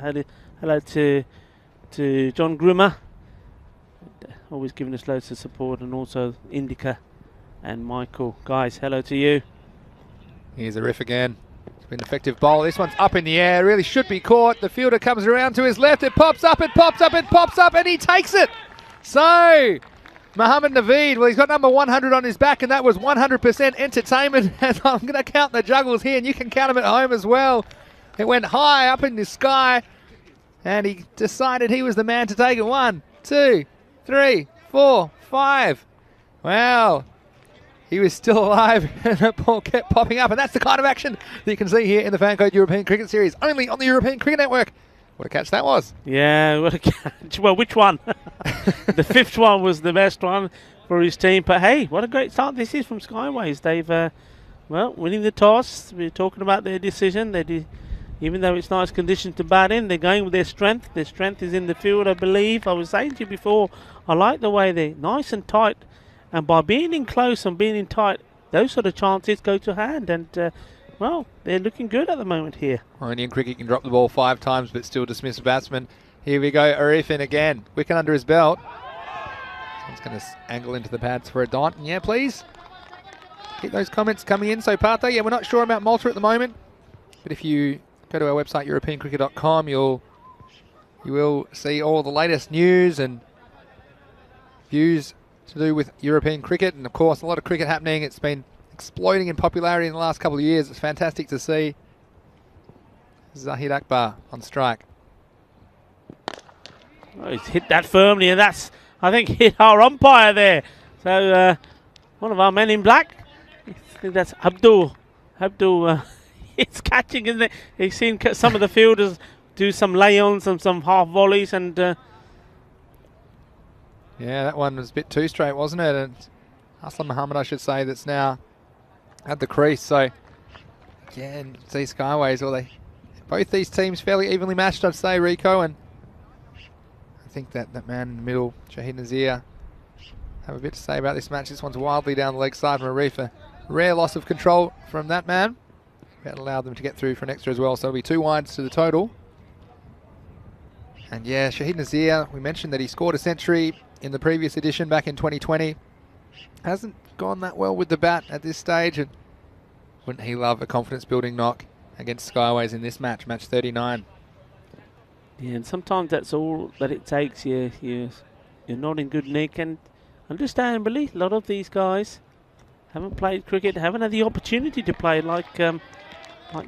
Hello to John Grimmer. Always giving us loads of support, and also Indica and Michael. Guys, hello to you. Here's a Riff again. It's been an effective bowl. This one's up in the air. Really should be caught. The fielder comes around to his left. It pops up, it pops up, it pops up, and he takes it. So, Mohammed Naveed, well, he's got number 100 on his back, and that was 100% entertainment. And I'm going to count the juggles here, and you can count them at home as well. It went high up in the sky, and he decided he was the man to take it. 1, 2, 3, 4, 5. Wow. He was still alive, and that ball kept popping up, and that's the kind of action that you can see here in the Fan Code European Cricket Series, only on the European Cricket Network. What a catch that was. Yeah, what a catch. Well, which one? The fifth one was the best one for his team. But hey, what a great start this is from Skyways. They've, well, winning the toss. We're talking about their decision. Even though it's nice conditions to bat in, they're going with their strength. Their strength is in the field, I believe. I was saying to you before, I like the way they're nice and tight. And by being in close and being in tight, those sort of chances go to hand. And, well, they're looking good at the moment here. Well, Indian cricket can drop the ball 5 times but still dismiss a batsman. Here we go, Arif in again. Wicket under his belt. Someone's going to angle into the pads for a dot. Yeah, please. Keep those comments coming in. So, Partha, yeah, we're not sure about Malta at the moment. But if you go to our website, europeancricket.com, you will see all the latest news and views to do with European cricket. And, of course, a lot of cricket happening. It's been exploding in popularity in the last couple of years. It's fantastic to see. Zahid Akbar on strike. Oh, he's hit that firmly, and that's, I think, hit our umpire there. So one of our men in black, I think that's Abdul. It's catching, isn't it? He's seen some of the fielders do some lay-ons and some half volleys, and yeah, that one was a bit too straight, wasn't it? And Aslam Muhammad, I should say, that's now at the crease. So again, see Skyways, both these teams fairly evenly matched, I'd say, Rico, and I think that man in the middle, Shahid Nazir, have a bit to say about this match. This one's wildly down the leg side from Arif. A rare loss of control from that man. That allowed them to get through for an extra as well, so it'll be 2 wides to the total. And yeah, Shahid Nazir, we mentioned that he scored a century in the previous edition back in 2020. Hasn't gone that well with the bat at this stage, and wouldn't he love a confidence-building knock against Skyways in this match, match 39. yeah, and sometimes that's all that it takes. You're not in good nick, and understandably, a lot of these guys haven't played cricket, haven't had the opportunity to play like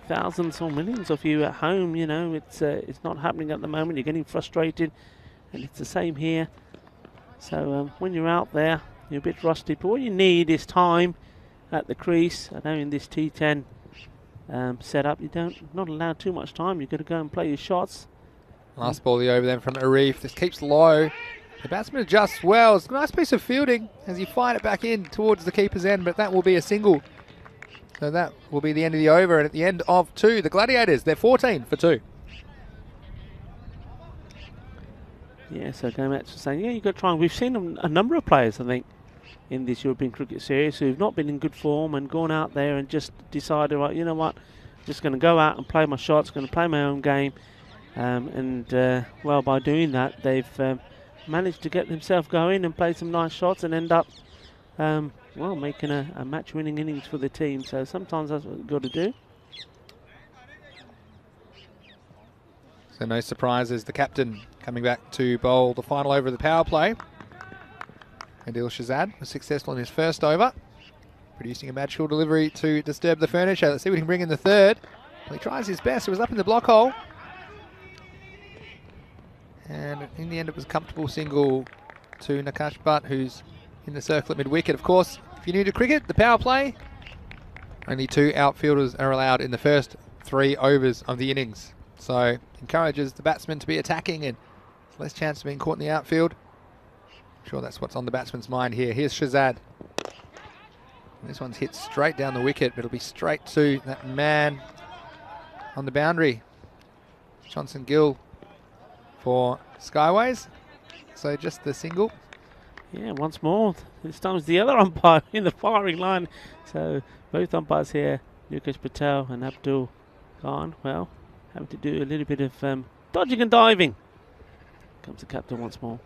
thousands or millions of you at home. You know, it's not happening at the moment. You're getting frustrated, and it's the same here. So when you're out there, you're a bit rusty, but what you need is time at the crease. I know in this T10 setup, not allowed too much time. You've got to go and play your shots. Last ball the over then from Arif. This keeps low. The batsman adjusts well. It's a nice piece of fielding as you fight it back in towards the keeper's end, but that will be a single. So that will be the end of the over, and at the end of 2, the Gladiators, they're 14 for 2. Yeah, so going back to saying, yeah, you've got to try. We've seen a number of players, I think, in this European Cricket Series who've not been in good form and gone out there and just decided, right, you know what, I'm just going to go out and play my shots, going to play my own game. Well, by doing that, they've managed to get themselves going and play some nice shots and end up, well, making a match-winning innings for the team. So sometimes that's what you've got to do. So no surprises. The captain coming back to bowl the final over of the power play. Adil Shahzad was successful in his first over, producing a magical delivery to disturb the furniture. Let's see what he can bring in the third. Well, he tries his best. It was up in the block hole. And in the end, it was a comfortable single to Nakash Butt, who's in the circle at mid-wicket. Of course, if you're new to cricket, the power play, only 2 outfielders are allowed in the first 3 overs of the innings. So encourages the batsman to be attacking and less chance of being caught in the outfield. I'm sure that's what's on the batsman's mind here. Here's Shazad. This one's hit straight down the wicket, but it'll be straight to that man on the boundary. Johnson Gill for Skyways. So just the single. Yeah, once more. This time it's the other umpire in the firing line. So both umpires here, Lucas Patel and Abdul Khan, well, having to do a little bit of dodging and diving. Comes the captain once more.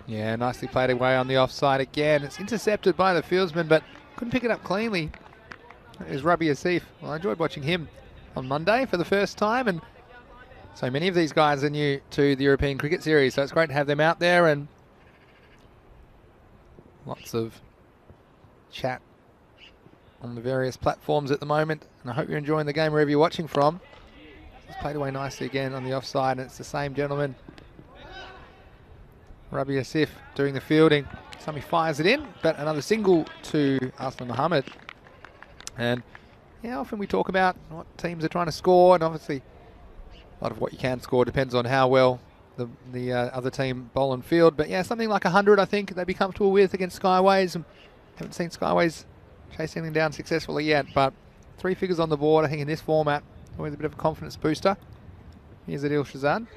Yeah, nicely played away on the offside again. It's intercepted by the fieldsman, but couldn't pick it up cleanly. That is Rabi Asif. Well, I enjoyed watching him on Monday for the first time, and so many of these guys are new to the European Cricket Series, so it's great to have them out there, and lots of chat on the various platforms at the moment, and I hope you're enjoying the game wherever you're watching from. It's played away nicely again on the offside, and it's the same gentleman, Rabi Asif, doing the fielding. Sami fires it in, but another single to Aslam Mohammed. And yeah, often we talk about what teams are trying to score, and obviously a lot of what you can score depends on how well the other team bowl and field. But yeah, something like 100 I think they'd be comfortable with against Skyways. And haven't seen Skyways chase anything down successfully yet, but 3 figures on the board I think in this format, always a bit of a confidence booster. Here's Adil Shazad.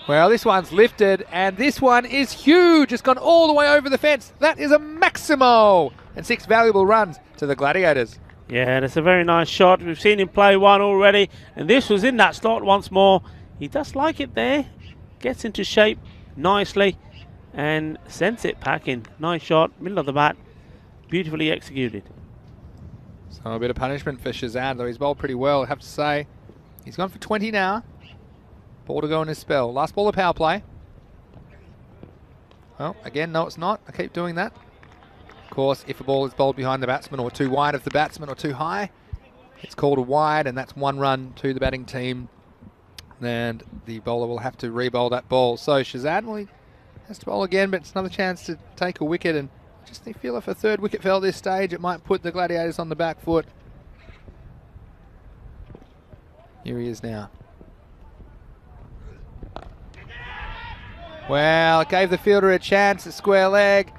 Well, this one's lifted, and this one is huge. It's gone all the way over the fence. That is a Maximo, and 6 valuable runs to the Gladiators. Yeah, that's a very nice shot. We've seen him play one already, and this was in that slot once more. He does like it there. Gets into shape nicely and sends it packing. Nice shot, middle of the bat. Beautifully executed. So a bit of punishment for Shazad, though he's bowled pretty well, I have to say. He's gone for 20 now. Ball to go in his spell. Last ball of power play. Well, again, no it's not. I keep doing that. Of course, if a ball is bowled behind the batsman or too wide of the batsman or too high, it's called a wide, and that's 1 run to the batting team. And the bowler will have to re-bowl that ball. So Shazad, well, he has to bowl again, but it's another chance to take a wicket. And I just feel if a 3rd wicket fell at this stage, it might put the Gladiators on the back foot. Here he is now. Well, it gave the fielder a chance, a square leg.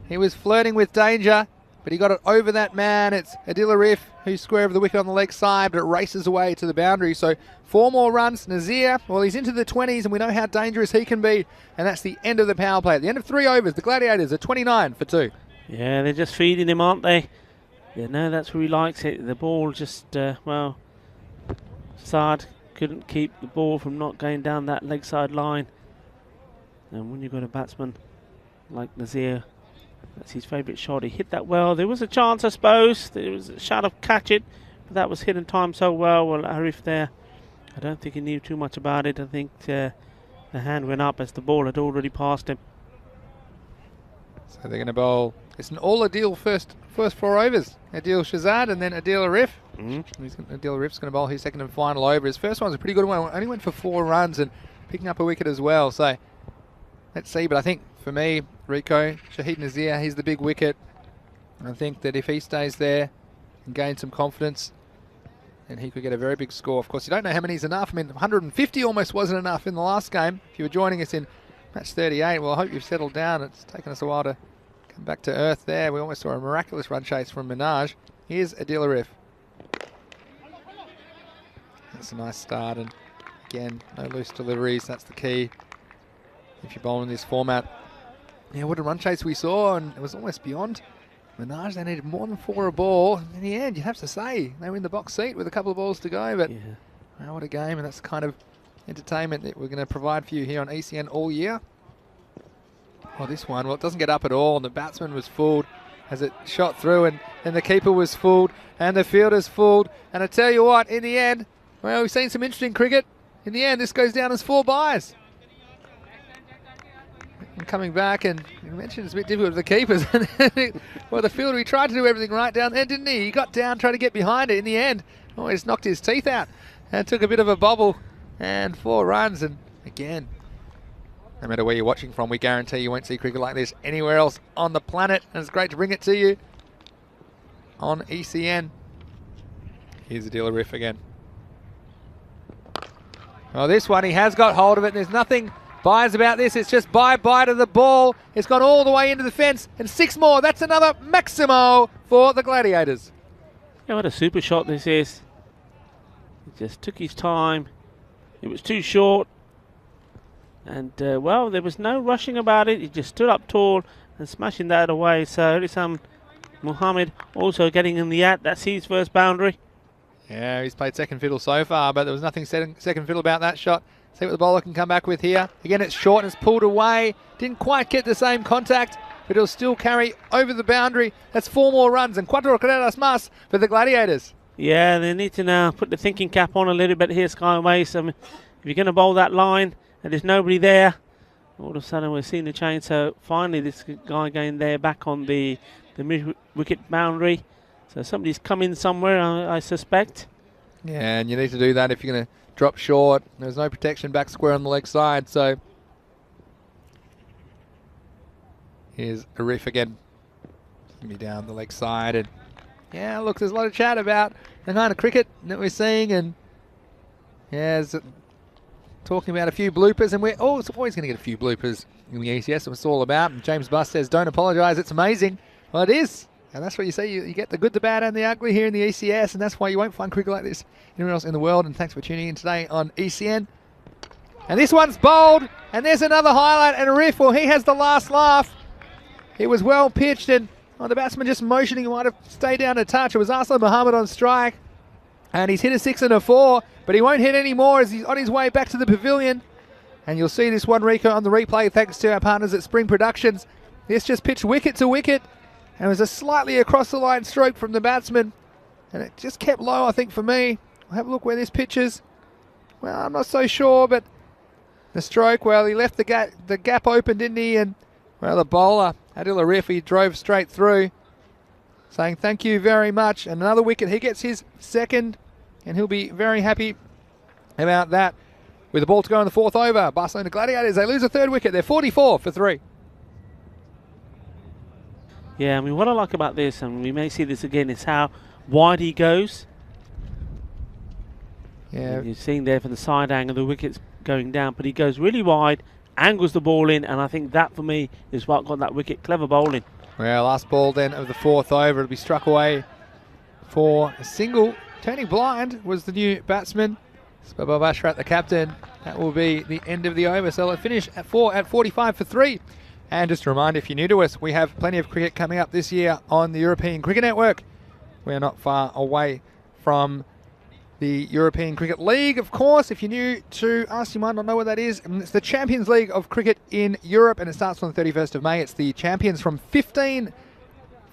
He was flirting with danger, but he got it over that man. It's Adil Arif who's square of the wicket on the leg side, but it races away to the boundary. So 4 more runs. Nazir, well, he's into the 20s, and we know how dangerous he can be. And that's the end of the power play. At the end of 3 overs, the Gladiators are 29 for 2. Yeah, they're just feeding him, aren't they? Yeah, no, that's where he likes it. The ball just, well, Saad couldn't keep the ball from not going down that leg side line. And when you've got a batsman like Nazir, that's his favourite shot. He hit that well. There was a chance, I suppose. There was a shot of catch it, but that was hit and timed so well. Well, Arif there, I don't think he knew too much about it. I think the hand went up as the ball had already passed him. So they're going to bowl. It's an all Adil first 4 overs. Adil Shazad and then Adil Arif. Adil Arif's going to bowl his 2nd and final over. His first one's a pretty good one. Only went for 4 runs and picking up a wicket as well. So let's see, but I think for me, Rico, Shahid Nazir, he's the big wicket. I think that if he stays there and gains some confidence, then he could get a very big score. Of course, you don't know how many's enough. I mean, 150 almost wasn't enough in the last game. If you were joining us in match 38, well, I hope you've settled down. It's taken us a while to come back to earth there. We almost saw a miraculous run chase from Minaj. Here's Adil Arif. That's a nice start, and again, no loose deliveries. That's the key if you're bowling this format. Yeah, what a run chase we saw, and it was almost beyond. Minaj, they needed more than 4 a ball. In the end, you have to say, they were in the box seat with a couple of balls to go, but wow, what a game, and that's the kind of entertainment that we're going to provide for you here on ECN all year. Oh, this one, well, it doesn't get up at all, and the batsman was fooled as it shot through, and the keeper was fooled, and the fielder's fooled, and I tell you what, in the end, well, we've seen some interesting cricket. In the end, this goes down as 4 byes. And coming back, and you mentioned it's a bit difficult with the keepers. Well, the fielder, he tried to do everything right down there, didn't he? He got down, tried to get behind it. In the end, oh, he just knocked his teeth out and took a bit of a bobble, and 4 runs. And again, No matter where you're watching from, we guarantee you won't see cricket like this anywhere else on the planet. And it's great to bring it to you on ECN. Here's the dealer riff again. Well, this one, he has got hold of it. There's nothing biased about this. It's just bye-bye to the ball. It's gone all the way into the fence. And 6 more. That's another Maximo for the Gladiators. Yeah, what a super shot this is. He just took his time. It was too short. And, well, there was no rushing about it. He just stood up tall and smashing that away. So, Risam Muhammad also getting in the at. That's his first boundary. Yeah, he's played second fiddle so far, but there was nothing second fiddle about that shot. See what the bowler can come back with here. Again, it's short and it's pulled away. Didn't quite get the same contact, but it'll still carry over the boundary. That's 4 more runs, and cuatro carreras más for the Gladiators. Yeah, they need to now put the thinking cap on a little bit here, Skyways. If you're going to bowl that line and there's nobody there, all of a sudden we're seeing the change. So finally this guy going there back on the mid-wicket boundary. So somebody's coming somewhere, I suspect. Yeah, and you need to do that if you're going to drop short. There's no protection back square on the leg side, so here's a riff again. It's going to be down the leg side, and yeah, look, there's a lot of chat about the kind of cricket that we're seeing, and yeah, talking about a few bloopers, and we're always going to get a few bloopers in the ECS. That's what it's all about. And James Buss says, don't apologise, it's amazing. Well, it is. And that's what you say, you get the good, the bad and the ugly here in the ECS, and that's why you won't find cricket like this anywhere else in the world. And thanks for tuning in today on ECN. And this one's bowled, and there's another highlight and a riff. Well, he has the last laugh. It was well pitched, and the batsman just motioning, he might have stayed down a touch. It was Aslam Muhammad on strike, and he's hit a 6 and a 4, but he won't hit any more as he's on his way back to the pavilion. And you'll see this one, Rico, on the replay, thanks to our partners at Spring Productions. This just pitched wicket to wicket. And it was a slightly across the line stroke from the batsman. And it just kept low, I think, for me. I'll have a look where this pitches. Well, I'm not so sure, but the stroke, well, he left the gap open, didn't he? And, well, the bowler, Adil Arif, he drove straight through, saying thank you very much. And another wicket, he gets his second, and he'll be very happy about that. With the ball to go in the 4th over, Barcelona Gladiators, they lose a 3rd wicket. They're 44 for 3. Yeah, I mean, what I like about this, and we may see this again, is how wide he goes. Yeah. And you're seeing there for the side angle, the wicket's going down, but he goes really wide, angles the ball in, and I think that, for me, is what got that wicket. Clever bowling. Well, last ball then of the 4th over. It'll be struck away for a single. Turning blind was the new batsman, Sabah Bashrat, the captain. That will be the end of the over. So it'll finish at 45 for 3. And just a reminder, if you're new to us, we have plenty of cricket coming up this year on the European Cricket Network. We're not far away from the European Cricket League, of course. If you're new to us, you might not know what that is. It's the Champions League of cricket in Europe, and it starts on the 31st of May. It's the champions from 15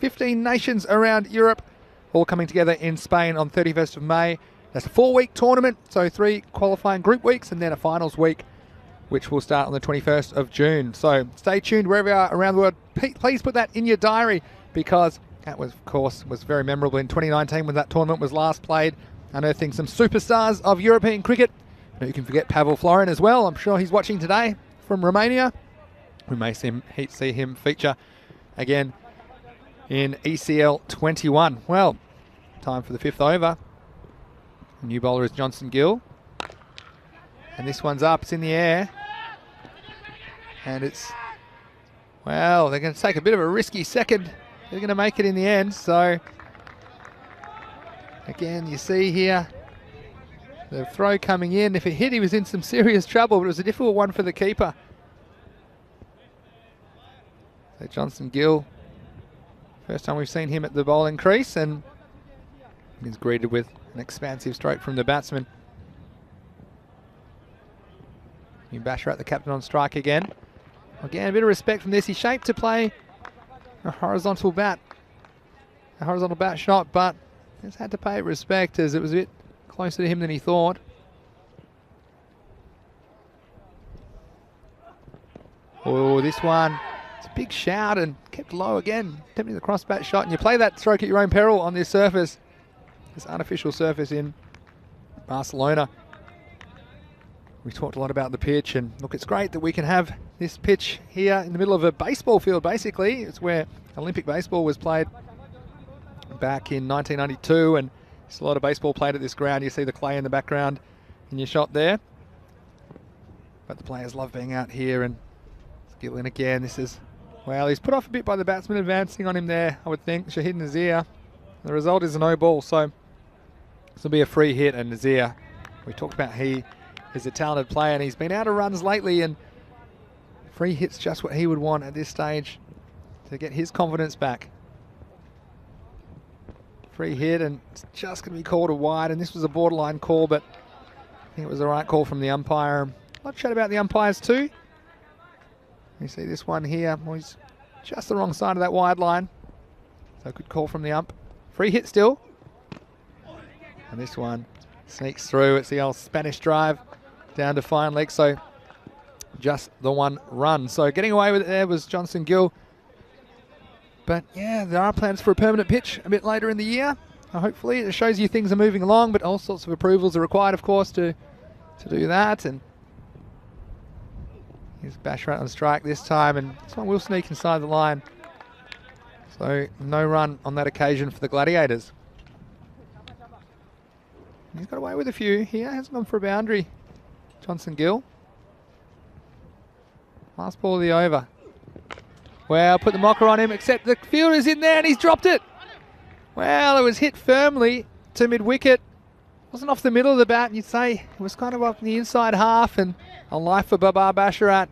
nations around Europe, all coming together in Spain on 31st of May. That's a 4-week tournament, so 3 qualifying group weeks, and then a finals week, which will start on the 21st of June. So stay tuned wherever you are around the world. Please put that in your diary, because that was, of course, was very memorable in 2019 when that tournament was last played, unearthing some superstars of European cricket. You can forget Pavel Florin as well. I'm sure he's watching today from Romania. We may see him feature again in ECL 21. Well, time for the 5th over. The new bowler is Johnson Gill. And this one's up, it's in the air. And it's, well, they're going to take a bit of a risky second. They're going to make it in the end. So, again, you see here, the throw coming in. If it hit, he was in some serious trouble, but it was a difficult one for the keeper. So Johnson Gill, first time we've seen him at the bowling crease, and he's greeted with an expansive stroke from the batsman. Basharat, the captain, on strike again. Again, a bit of respect from this. He's shaped to play a horizontal bat shot, but he's had to pay respect as it was a bit closer to him than he thought. Oh, this one, it's a big shout and kept low again, attempting the cross bat shot, and you play that stroke at your own peril on this surface, this artificial surface in Barcelona. We talked a lot about the pitch, and look, it's great that we can have This pitch here in the middle of a baseball field, basically. It's where Olympic baseball was played back in 1992, and there's a lot of baseball played at this ground. You see the clay in the background in your shot there. But the players love being out here, and Gill in again. This is, well, he's put off a bit by the batsman advancing on him there, I would think. Shahid Nazir. The result is a no ball, so this will be a free hit, and Nazir, we talked about he is a talented player, and he's been out of runs lately, and free hit's just what he would want at this stage to get his confidence back. Free hit, and it's just going to be called a wide, and this was a borderline call, but I think it was the right call from the umpire. A lot of chat about the umpires too. You see this one here, well, he's just the wrong side of that wide line, so good call from the ump. Free hit still, and this one sneaks through. It's the old Spanish drive down to fine leg, so just the one run. So getting away with it there was Johnson Gill. But yeah, there are plans for a permanent pitch a bit later in the year. Hopefully it shows you things are moving along, but all sorts of approvals are required, of course, to do that. And here's Basharat on strike this time, and this one will sneak inside the line. So no run on that occasion for the Gladiators. He's got away with a few here, hasn't gone for a boundary. Johnson Gill. Last ball of the over. Well, put the mocker on him, except the fielder's in there and he's dropped it. Well, it was hit firmly to mid-wicket. Wasn't off the middle of the bat, you'd say. It was kind of up in the inside half, and a life for Babar Basharat.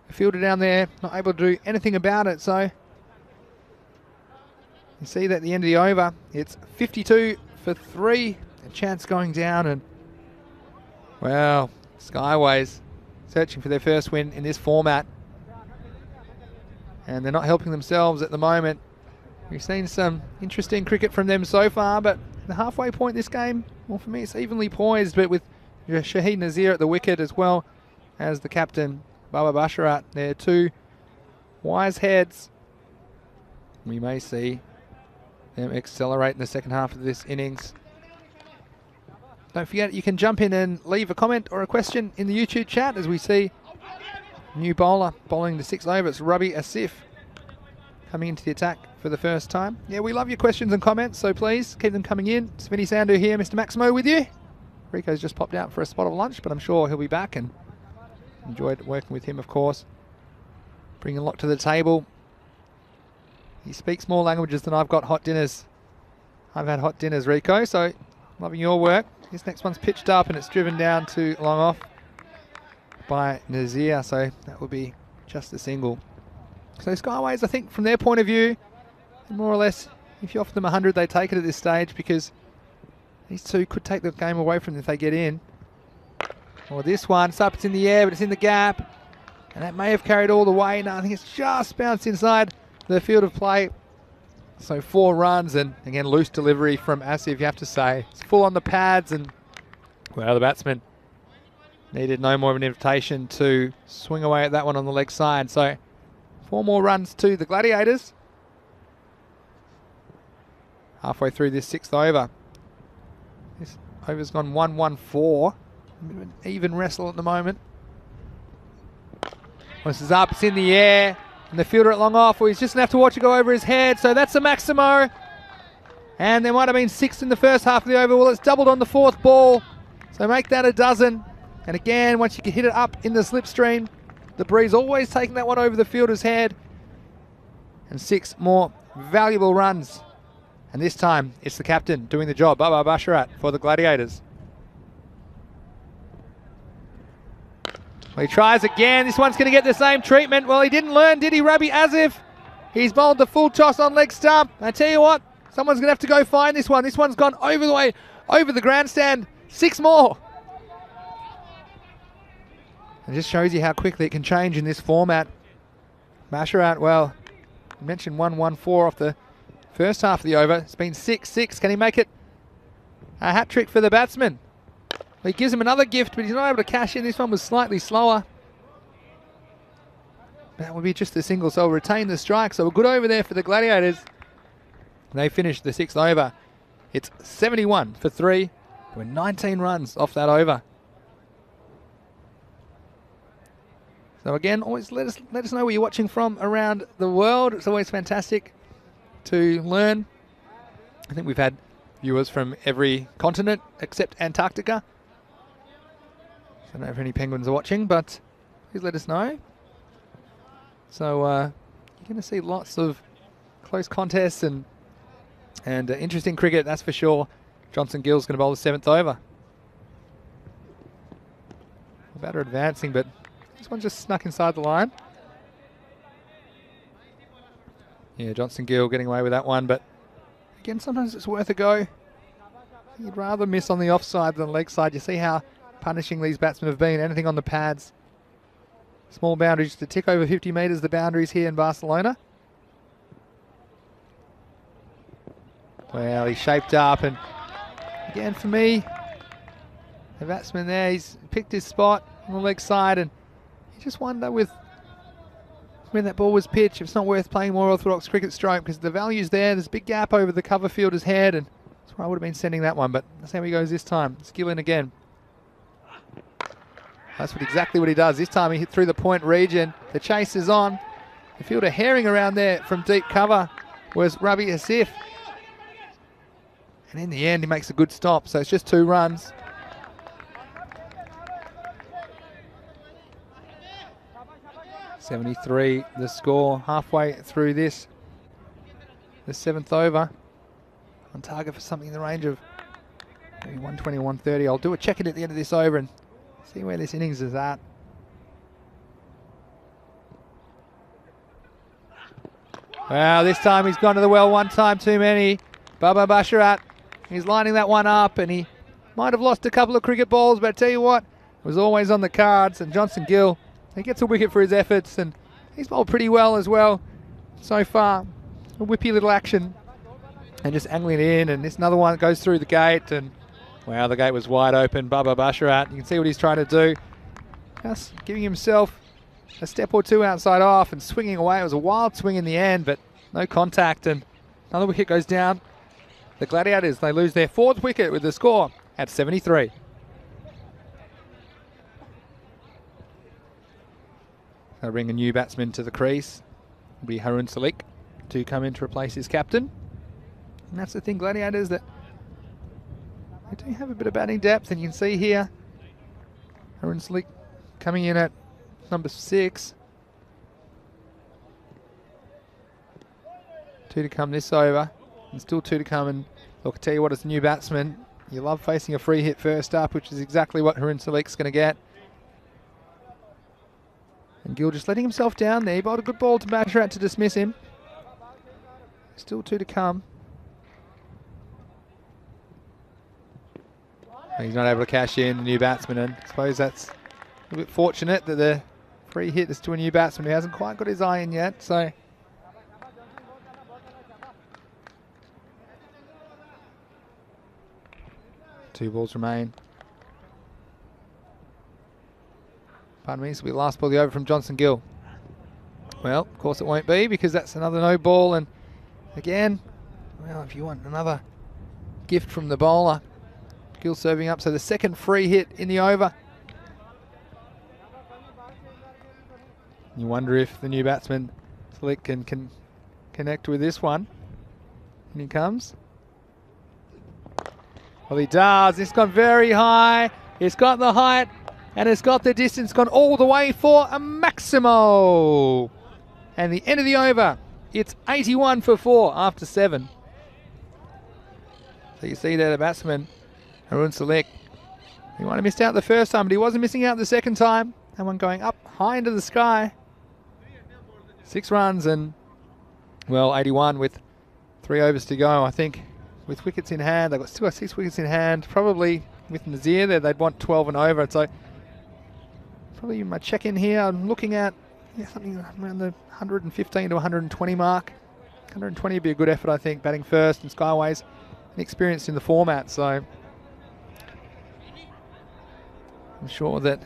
The fielder down there, not able to do anything about it, so you see that at the end of the over, it's 52 for 3. A chance going down, and well, Skyways searching for their first win in this format. And they're not helping themselves at the moment. We've seen some interesting cricket from them so far, but the halfway point this game, well, for me it's evenly poised, but with Shahid Nazir at the wicket as well as the captain, Baba Basharat. They're two wise heads. We may see them accelerate in the second half of this innings. Don't forget, you can jump in and leave a comment or a question in the YouTube chat as we see new bowler bowling the 6th over. It's Rabi Asif coming into the attack for the first time. Yeah, we love your questions and comments, so please keep them coming in. It's Vinny Sandu here, Mr. Maximo with you. Rico's just popped out for a spot of lunch, but I'm sure he'll be back, and enjoyed working with him, of course. Bringing a lot to the table. He speaks more languages than I've got hot dinners. I've had hot dinners, Rico, so loving your work. This next one's pitched up and it's driven down to long off by Nazir, so that will be just a single. So Skyways, I think from their point of view, more or less, if you offer them 100, they take it at this stage, because these two could take the game away from them if they get in. Or this one, it's up, it's in the air, but it's in the gap, and that may have carried all the way. No, I think it's just bounced inside the field of play. So 4 runs, and again, loose delivery from Asif, you have to say. It's full on the pads, and well, the batsman needed no more of an invitation to swing away at that one on the leg side. So 4 more runs to the Gladiators. Halfway through this 6th over. This over's gone 1-1-4. A bit of an even wrestle at the moment. Well, this is up, it's in the air. And the fielder at long off, well, he's just going to have to watch it go over his head. So that's a Maximo. And there might have been 6 in the first half of the over. Well, it's doubled on the 4th ball. So make that a dozen. And again, once you can hit it up in the slipstream, the breeze always taking that one over the fielder's head. And 6 more valuable runs. And this time, it's the captain doing the job, Baba Basharat, for the Gladiators. Well, he tries again. This one's going to get the same treatment. Well, he didn't learn, did he, Rabi Asif? He's bowled the full toss on leg stump. I tell you what, someone's going to have to go find this one. This one's gone over the way, over the grandstand. 6 more. It just shows you how quickly it can change in this format. Basharat, well, you mentioned 1-1-4 off the first half of the over. It's been 6-6. Can he make it a hat-trick for the batsman? He gives him another gift, but he's not able to cash in. This one was slightly slower. That would be just a single, so he'll retain the strike. So a good over there for the Gladiators. They finished the 6th over. It's 71 for 3. We're 19 runs off that over. So again, always let us know where you're watching from around the world. It's always fantastic to learn. I think we've had viewers from every continent except Antarctica. I don't know if any penguins are watching, but please let us know. So you're going to see lots of close contests and interesting cricket, that's for sure. Johnson Gill's going to bowl the 7th over. The batter advancing, but this one just snuck inside the line. Yeah, Johnson Gill getting away with that one, but again, sometimes it's worth a go. You'd rather miss on the offside than the leg side. You see how punishing these batsmen have been. Anything on the pads. Small boundaries to tick over 50 metres, the boundaries here in Barcelona. Well, he's shaped up, and again for me, the batsman there, he's picked his spot on the leg side, and you just wonder with when that ball was pitched, if it's not worth playing more orthodox cricket stroke because the value's there. There's a big gap over the cover fielder's head, and that's where I would have been sending that one, but that's how he goes this time. Skill in again. That's exactly what he does. This time he hit through the point region. The chase is on. The fielder herring around there from deep cover was Rabi Asif. And in the end, he makes a good stop. So it's just 2 runs. .73 the score halfway through this. The 7th over. On target for something in the range of maybe 120 or 130. I'll do a check-in at the end of this over and see where this innings is at. Wow, this time he's gone to the well one time too many. Baba Basharat, he's lining that one up, and he might have lost a couple of cricket balls, but I tell you what, it was always on the cards. And Johnson Gill, he gets a wicket for his efforts, and he's bowled pretty well as well so far. A whippy little action and just angling it in, and this another one goes through the gate, and wow, the gate was wide open. Baba Basharat, you can see what he's trying to do. Just giving himself a step or two outside off and swinging away. It was a wild swing in the end, but no contact, and another wicket goes down. The Gladiators, they lose their 4th wicket with the score at 73. They'll bring a new batsman to the crease. It'll be Harun Salik to come in to replace his captain. And that's the thing, Gladiators, that they do have a bit of batting depth, and you can see here Harun Salik coming in at number 6. 2 to come this over, and still 2 to come. And look, I tell you what, as a new batsman, you love facing a free hit first up, which is exactly what Harun Salik's going to get. And Gill just letting himself down there. He bowled a good ball to Basharat to dismiss him. Still 2 to come. He's not able to cash in, the new batsman, and I suppose that's a bit fortunate that the free hit is to a new batsman who hasn't quite got his eye in yet. So 2 balls remain. Pardon me, this will be the last ball of the over from Johnson Gill. Well, of course it won't be, because that's another no ball, and again, well, if you want another gift from the bowler, Gill serving up, so the 2nd free hit in the over. You wonder if the new batsman, Slick, can connect with this one. And he comes. Well, he does. It's gone very high. It's got the height, and it's got the distance, gone all the way for a Maximo. And the end of the over, it's 81 for 4 after 7. So you see there the batsman, Harun Salik. He might have missed out the first time, but he wasn't missing out the second time. That one going up high into the sky. 6 runs and, well, 81 with 3 overs to go. I think with wickets in hand, they've still got 6 wickets in hand. Probably with Nazir there, they'd want 12 and over. So probably my check-in here, I'm looking at something around the 115 to 120 mark. 120 would be a good effort, I think, batting first, and Skyways inexperienced in the format. So I'm sure that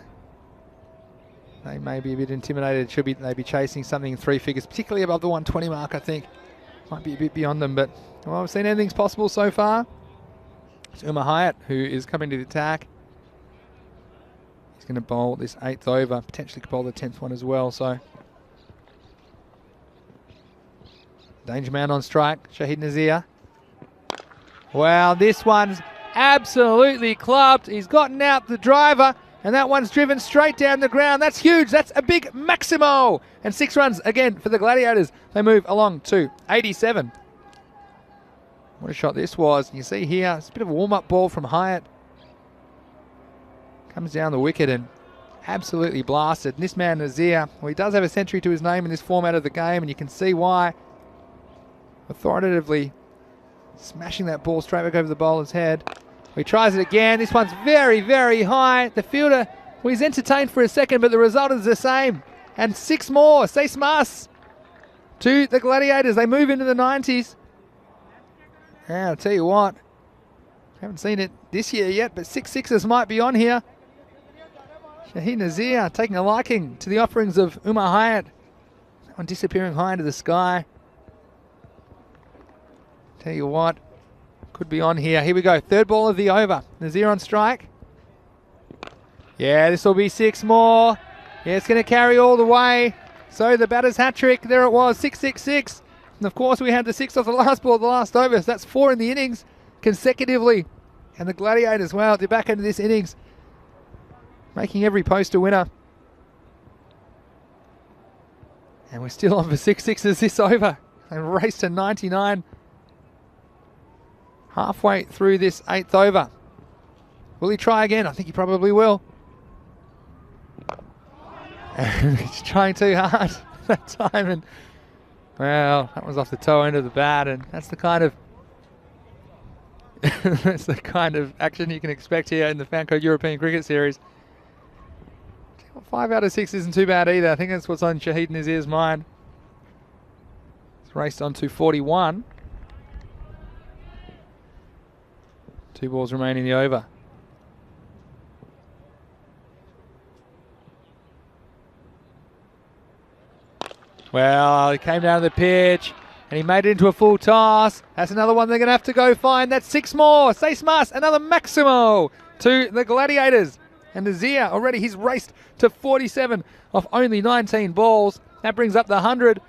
they may be a bit intimidated. They'd be chasing something in 3 figures, particularly above the 120 mark, I think. Might be a bit beyond them, but well, I've seen anything's possible so far. It's Umar Hayat who is coming to the attack. He's He's going to bowl this 8th over, potentially could bowl the 10th one as well. So, danger man on strike, Shahid Nazir. Wow, this one's absolutely clubbed. He's gotten out the driver, and that one's driven straight down the ground. That's huge. That's a big maximo. And 6 runs again for the Gladiators. They move along to 87. What a shot this was. You see here, it's a bit of a warm-up ball from Hyatt. Comes down the wicket and absolutely blasted. And this man, Nazir, well, he does have a century to his name in this format of the game, and you can see why. Authoritatively smashing that ball straight back over the bowler's head. He tries it again. This one's very, very high. The fielder, well, he's entertained for a second, but the result is the same. And 6 more. Seis mas to the Gladiators. They move into the 90s. Yeah, I'll tell you what. Haven't seen it this year yet, but 6 sixes might be on here. Shahid Nazir taking a liking to the offerings of Umar Hyatt. That one disappearing high into the sky. Tell you what, could be on here. Here we go, 3rd ball of the over. Nazir on strike. Yeah, this will be 6 more. Yeah, it's going to carry all the way. So the batter's hat trick, there it was, 666. And of course we had the 6 off the last ball of the last over. So that's 4 in the innings consecutively. And the Gladiators, well, at the back end of this innings, making every post a winner. And we're still on for 6 sixes this over. And race to 99. Halfway through this 8th over. Will he try again? I think he probably will. And he's trying too hard that time. And well, that was off the toe end of the bat. And that's the kind of that's the kind of action you can expect here in the Fanco European Cricket Series. 5 out of 6 isn't too bad either. I think that's what's on Shahid Nazir's mind. It's raced on to 41. 2 balls remaining in the over. Well, he came down to the pitch and he made it into a full toss. That's another one they're going to have to go find. That's 6 more. Seis mas, another maximo to the Gladiators. And Nazir already, he's raced to 47 off only 19 balls. That brings up the 100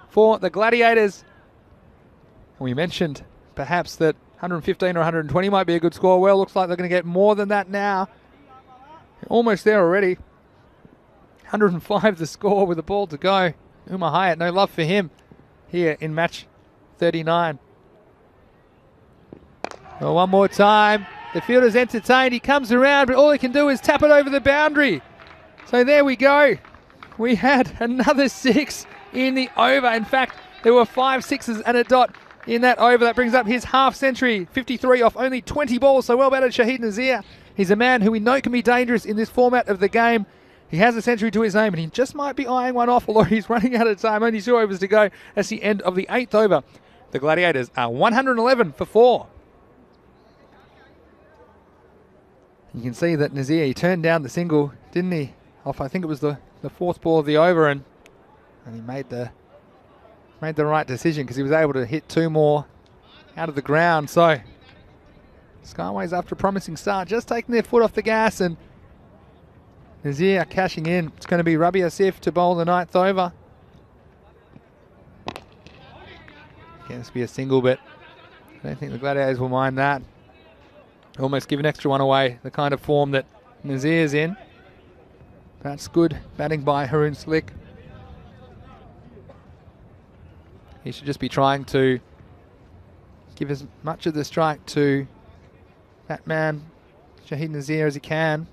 for the Gladiators. We mentioned perhaps that 115 or 120 might be a good score. Well, looks like they're going to get more than that now. Almost there already. 105 the score with a ball to go. Umar Hyatt, no love for him here in match 39. Well, one more time. The fielder's entertained. He comes around, but all he can do is tap it over the boundary. So there we go. We had another 6 in the over. In fact, there were 5 sixes and a dot in that over. That brings up his half century, 53 off only 20 balls. So well batted Shahid Nazir. He's a man who we know can be dangerous in this format of the game. He has a century to his name and he just might be eyeing one off, although he's running out of time. Only 2 overs to go. That's the end of the 8th over. The Gladiators are 111 for 4. You can see that Nazir, he turned down the single, didn't he? Off, I think it was the 4th ball of the over, and he made the right decision because he was able to hit 2 more out of the ground. So Skyways, after a promising start, just taking their foot off the gas, and Nazir cashing in. It's going to be Rabi Asif to bowl the 9th over. Can this be a single, but I don't think the Gladiators will mind that. Almost give an extra one away, the kind of form that Nazir's in. That's good batting by Haroon Slick. He should just be trying to give as much of the strike to that man, Shahid Nazir, as he can.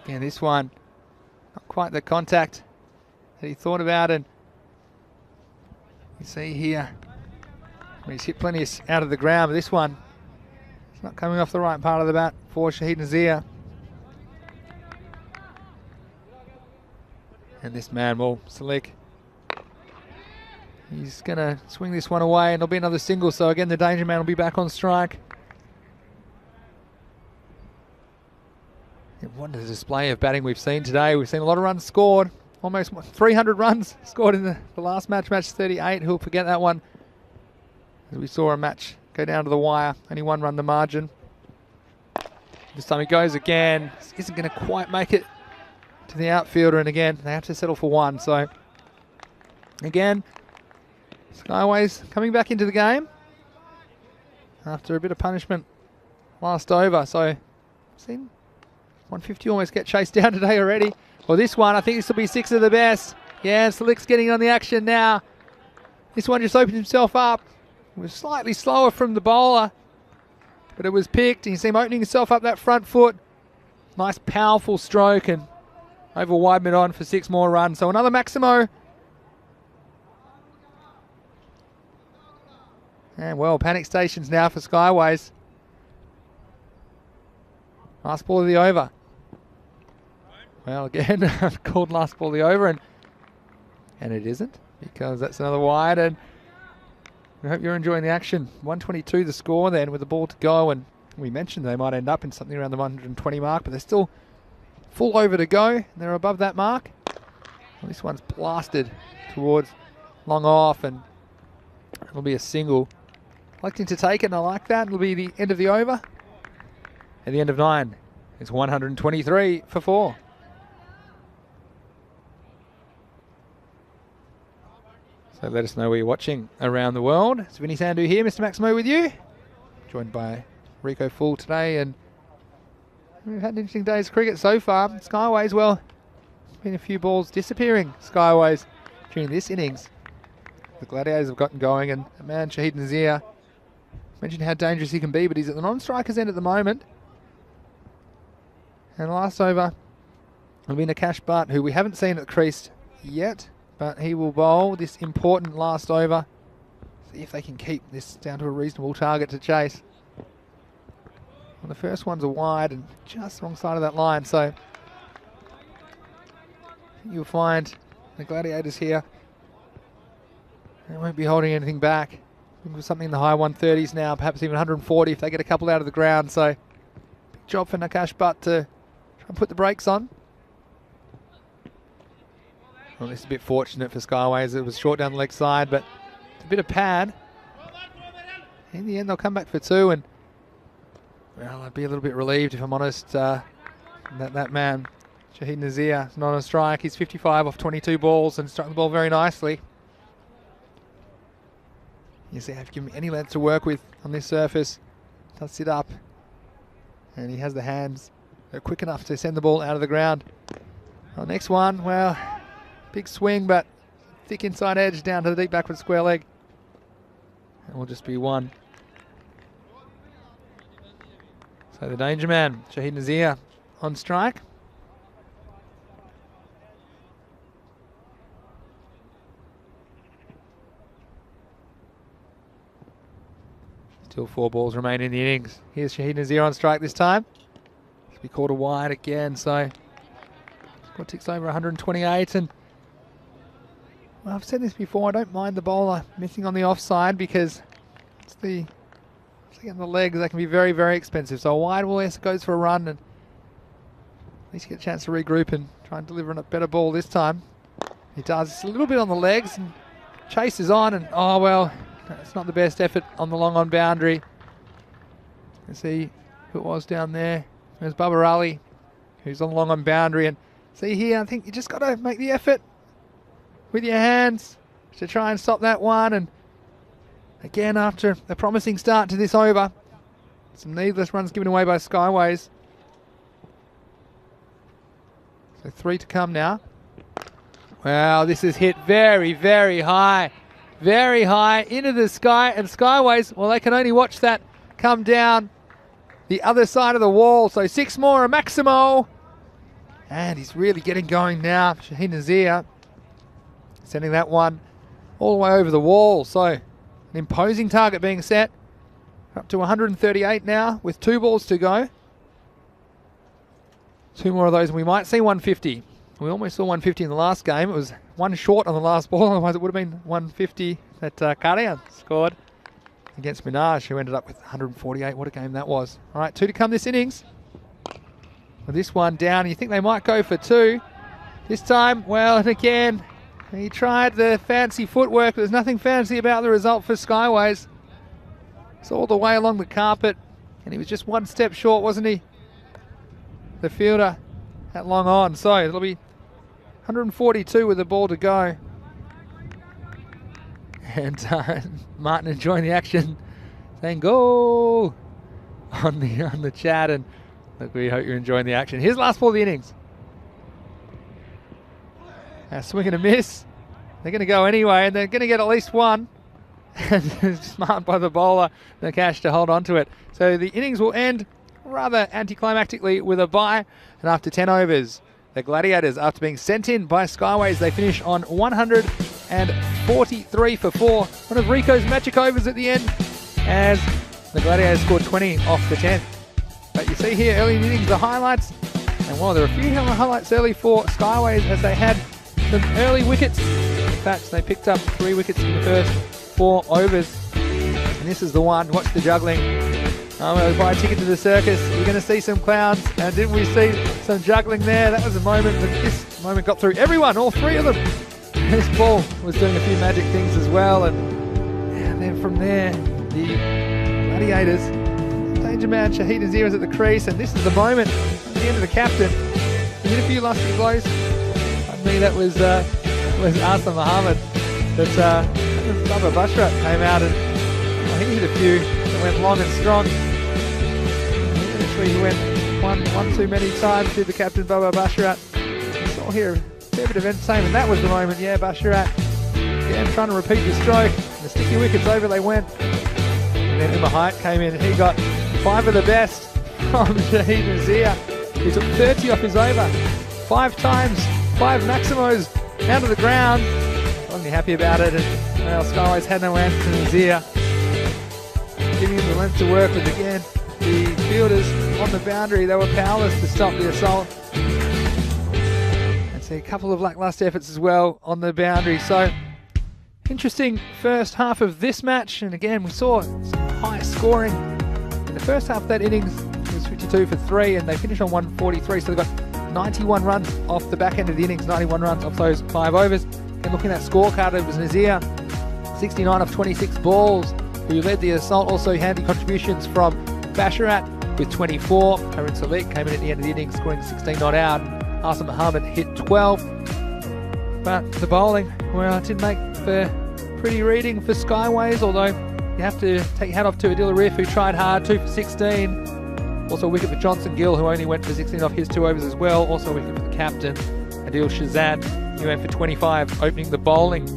Yeah, this one, not quite the contact that he thought about, and you see here, he's hit plenty out of the ground, but this one, it's not coming off the right part of the bat for Shahid Nazir. And this man, well, Salik, he's going to swing this one away, and there'll be another single. So again, the danger man will be back on strike. And what a display of batting we've seen today. We've seen a lot of runs scored, almost 300 runs scored in the last match, match 38. Who'll forget that one? As we saw a match go down to the wire, only 1 run the margin. This time he goes again. Isn't going to quite make it to the outfielder, and again they have to settle for one. So again, Skyways coming back into the game after a bit of punishment last over. So seen 150 almost get chased down today already. Well, this one, I think this will be 6 of the best. Yeah, Slick's getting on the action now. This one just opened himself up. It was slightly slower from the bowler, but it was picked. And you see him opening himself up that front foot. Nice powerful stroke and over wide mid on for 6 more runs. So another Maximo. And well, panic stations now for Skyways. Last ball of the over. Well, again, I've called last ball of the over, and it isn't, because that's another wide, and we hope you're enjoying the action. 122 the score then with the ball to go, and we mentioned they might end up in something around the 120 mark, but they're still full over to go, and they're above that mark. Well, this one's blasted towards long off, and it'll be a single. Electing to take it, and I like that. It'll be the end of the over. At the end of 9, it's 123 for 4. So let us know where you're watching around the world. It's Vinny Sandhu here, Mr. Maximo with you. Joined by Rico Full today, and we've had an interesting day's cricket so far. Skyways, well, been a few balls disappearing, Skyways, during this innings. The Gladiators have gotten going, and man, Shahid Nazir, mentioned how dangerous he can be, but he's at the non-striker's end at the moment. And last over will be Nakash Butt, who we haven't seen at the crease yet, but he will bowl this important last over. See if they can keep this down to a reasonable target to chase. Well, the first one's a wide and just wrong side of that line, so you'll find the Gladiators here, they won't be holding anything back. Looking for something in the high 130s now, perhaps even 140 if they get a couple out of the ground. So big job for Nakash Butt to try and put the brakes on. Well, this is a bit fortunate for Skyways. It was short down the leg side, but it's a bit of pad. In the end, they'll come back for 2, and well, I'd be a little bit relieved if I'm honest. That man, Shahid Nazir, is not on a strike. He's 55 off 22 balls and struck the ball very nicely. You see, I've given him any length to work with on this surface. Does sit up, and he has the hands. They're quick enough to send the ball out of the ground. Well, next one, well, big swing, but thick inside edge down to the deep backward square leg. It will just be 1. So the danger man, Shahid Nazir, on strike. Still 4 balls remain in the innings. Here's Shahid Nazir on strike this time. He'll be called a wide again, so score ticks over 128, and well, I've said this before, I don't mind the bowler missing on the offside because it's the legs, they can be very, very expensive. So a wide ball goes for a run, and at least get a chance to regroup and try and deliver a better ball this time. He does. It's a little bit on the legs, and chases on, and oh well, it's not the best effort on the long on boundary. You see who it was down there. There's Bubba Ali, who's on the long on boundary, and see here, I think you just got to make the effort with your hands to try and stop that one. And again, after a promising start to this over, some needless runs given away by Skyways. So 3 to come now. Wow, this is hit very, very high. Very high into the sky, and Skyways, well, they can only watch that come down the other side of the wall. So 6 more, a Maximo. And he's really getting going now. Shahid Nazir sending that one all the way over the wall. So an imposing target being set. Up to 138 now with 2 balls to go. 2 more of those and we might see 150. We almost saw 150 in the last game. It was 1 short on the last ball, otherwise it would have been 150 that Karian scored against Minaj, who ended up with 148. What a game that was. All right, 2 to come this innings. With this one down, you think they might go for 2. This time, well, and again, he tried the fancy footwork. There's nothing fancy about the result for Skyways. It's all the way along the carpet, and he was just 1 step short, wasn't he? the fielder at long on. So it'll be 142 with the ball to go. And Martin enjoying the action, saying go on the chat. And look, we hope you're enjoying the action. Here's last ball of the innings. A swing and a miss. They're going to go anyway, and they're going to get at least one. And smart by the bowler, Nakash, to hold on to it. So the innings will end rather anticlimactically with a bye. And after 10 overs, the Gladiators, after being sent in by Skyways, they finish on 143 for 4. One of Rico's magic overs at the end, as the Gladiators scored 20 off the 10th. But you see here early in the innings the highlights, and while there are a few highlights early for Skyways, as they had some early wickets. In fact, they picked up 3 wickets in the first 4 overs. And this is the one. Watch the juggling. Buy a ticket to the circus. You're going to see some clowns. And didn't we see some juggling there? That was a moment, but this moment got through everyone, all 3 of them. This ball was doing a few magic things as well. And then from there, the Gladiators, danger man Shahid Nazir is at the crease. And this is the moment at the end of the captain. He hit a few lusty blows. I mean, that was Asa Muhammad. But Bubba Bashrat came out and he hit a few that went long and strong. Eventually he went one too many times to the captain, Bubba Bashrat. We saw here a fair bit of entertainment. That was the moment, yeah, Bashrat. Again, trying to repeat the stroke. The sticky wickets over they went. And then Umar Hyatt came in and he got 5 of the best from Shahid Nazir. He took 30 off his over. 5 times, 5 Maximos down to the ground. Wasn't he happy about it? And Skyways had no answer to Nazir. Giving him the length to work with again. The fielders on the boundary, they were powerless to stop the assault. And see a couple of lacklustre efforts as well on the boundary. So interesting first half of this match. And again, we saw some high scoring. In the first half of that innings, it was 52 for 3, and they finished on 143. So they got 91 runs off the back end of the innings, 91 runs off those 5 overs. And looking at that scorecard, it was Nazir, 69 of 26 balls, who led the assault. Also handy contributions from Basharat with 24. Karim Salik came in at the end of the innings, scoring 16 not out. Asim Muhammad hit 12. But the bowling, well, it didn't make for pretty reading for Skyways, although you have to take your hat off to Adil Arif, who tried hard, 2 for 16. Also a wicket for Johnson Gill, who only went for 16 off his 2 overs as well. Also a wicket for the captain, Adil Shazad, who went for 25, opening the bowling.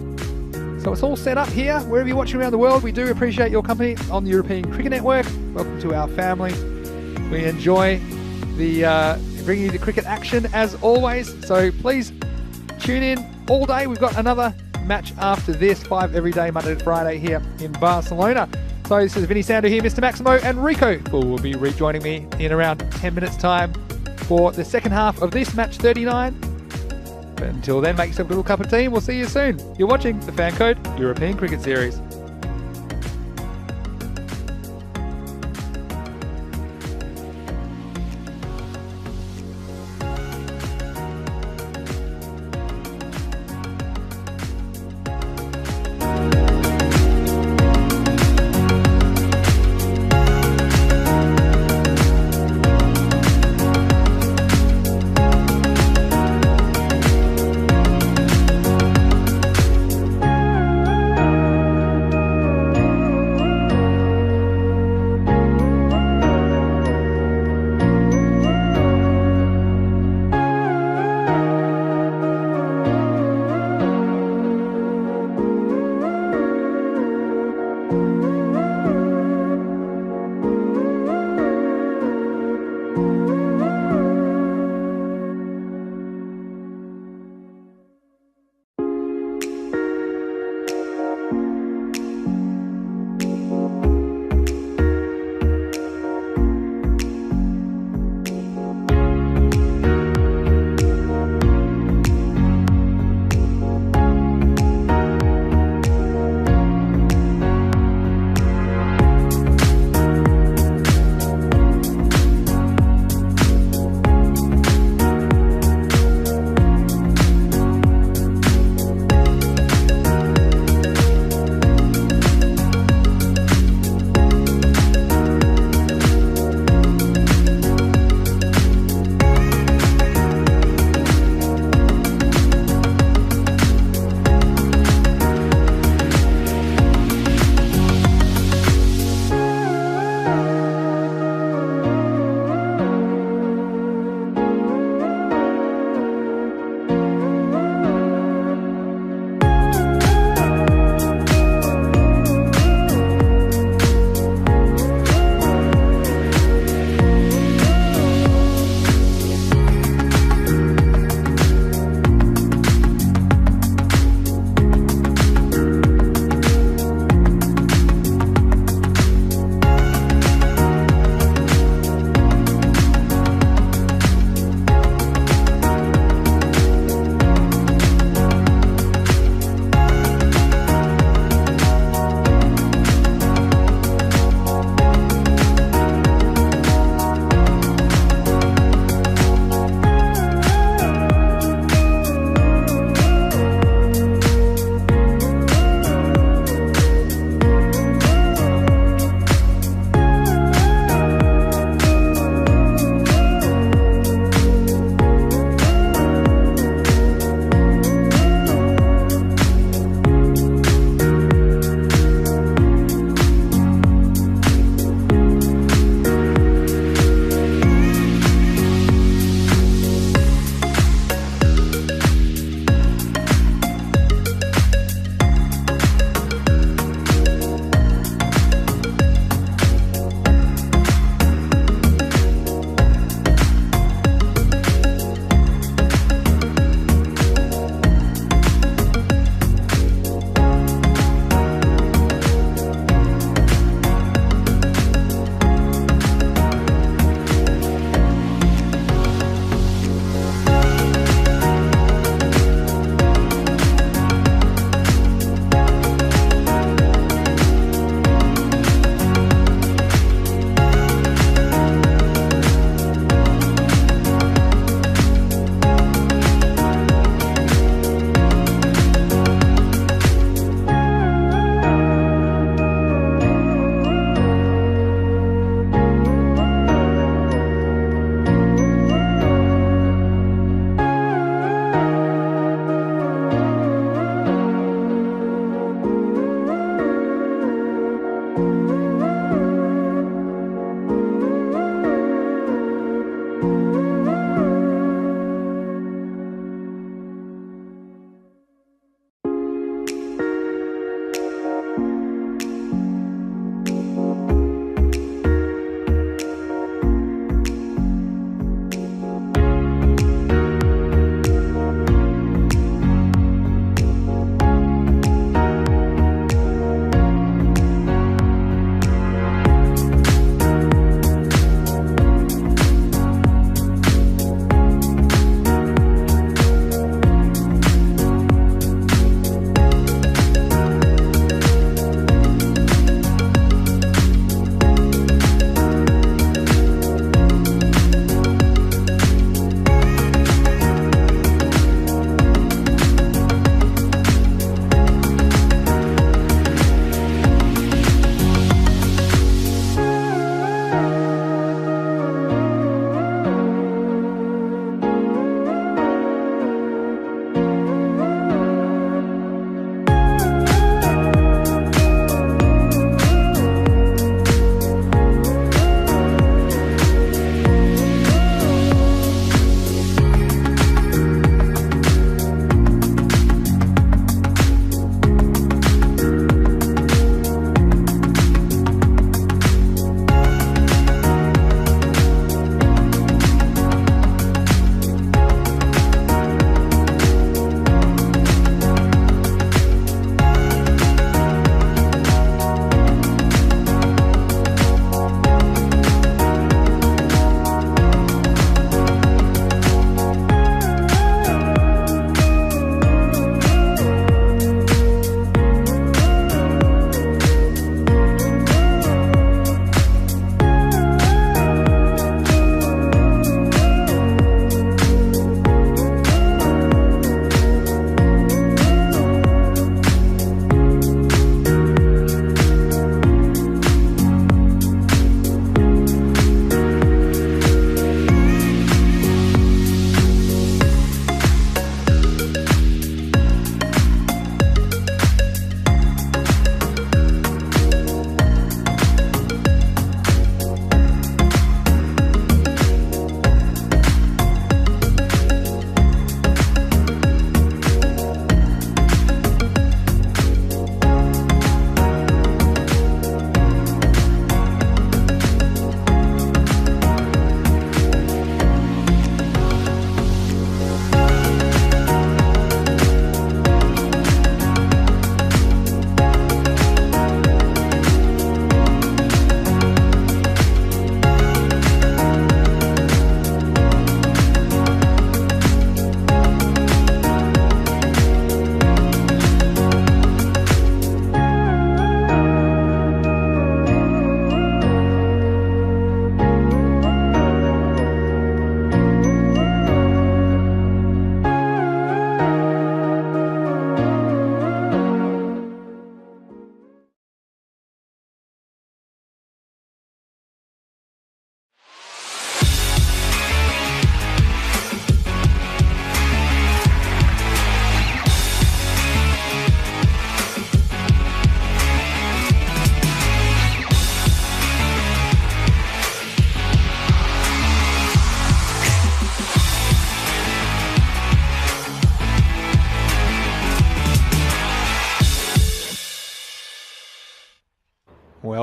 So it's all set up here. Wherever you're watching around the world, we do appreciate your company on the European Cricket Network. Welcome to our family. We enjoy the bringing you the cricket action as always. So please tune in all day. We've got another match after this, 5 every day, Monday to Friday here in Barcelona. So this is Vinny Sandu here, Mr. Maximo, and Rico will be rejoining me in around 10 minutes time for the second half of this match 39. But until then, make yourself a little cup of tea and we'll see you soon. You're watching the Fan Code European Cricket Series.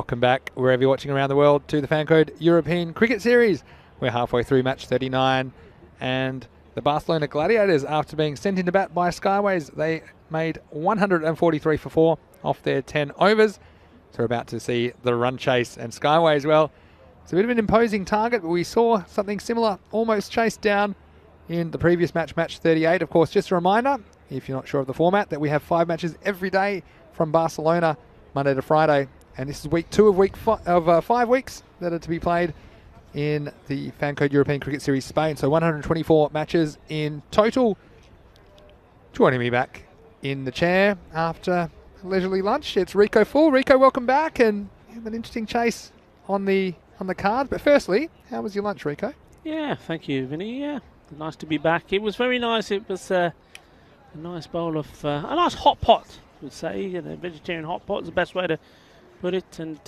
Welcome back, wherever you're watching around the world, to the Fancode European Cricket Series. We're halfway through match 39, and the Barcelona Gladiators, after being sent into bat by Skyways, they made 143 for 4 off their 10 overs. So we're about to see the run chase, and Skyways, well, it's a bit of an imposing target, but we saw something similar almost chased down in the previous match, match 38. Of course, just a reminder, if you're not sure of the format, that we have 5 matches every day from Barcelona, Monday to Friday. And this is week 2 of 5 weeks that are to be played in the Fancode European Cricket Series Spain. So 124 matches in total. Joining me back in the chair after a leisurely lunch, it's Rico Full. Rico, welcome back, and you have an interesting chase on the card. But firstly, how was your lunch, Rico? Yeah, thank you, Vinny. Yeah, nice to be back. It was very nice. It was a nice bowl of a nice hot pot, I would say. You know, vegetarian hot pot is the best way to put it. And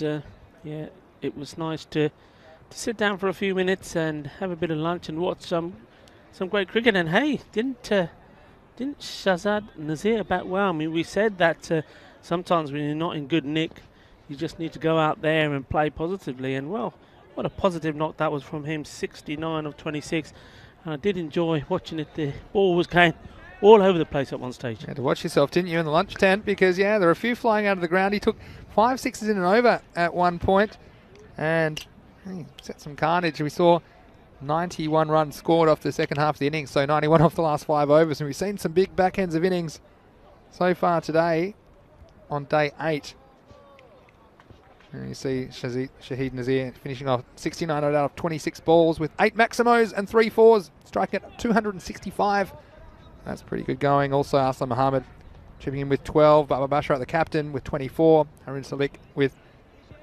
yeah, it was nice to sit down for a few minutes and have a bit of lunch and watch some great cricket. And hey, didn't Shazad Nazir bat well? I mean, we said that sometimes when you're not in good nick, you just need to go out there and play positively. And well, what a positive knock that was from him, 69 of 26. And I did enjoy watching it. The ball was going all over the place at one stage. You had to watch yourself, didn't you, in the lunch tent? Because, yeah, there were a few flying out of the ground. He took 5 sixes in an over at one point, and he set some carnage. We saw 91 runs scored off the second half of the innings, so 91 off the last 5 overs. And we've seen some big backends of innings so far today on day 8. And you see Shahid Nazir finishing off 69 out of 26 balls with 8 maximos and 3 fours, striking at 265. That's pretty good going. Also, Aslam Mohammed chipping in with 12. Baba Bashar, the captain, with 24. Harun Salik with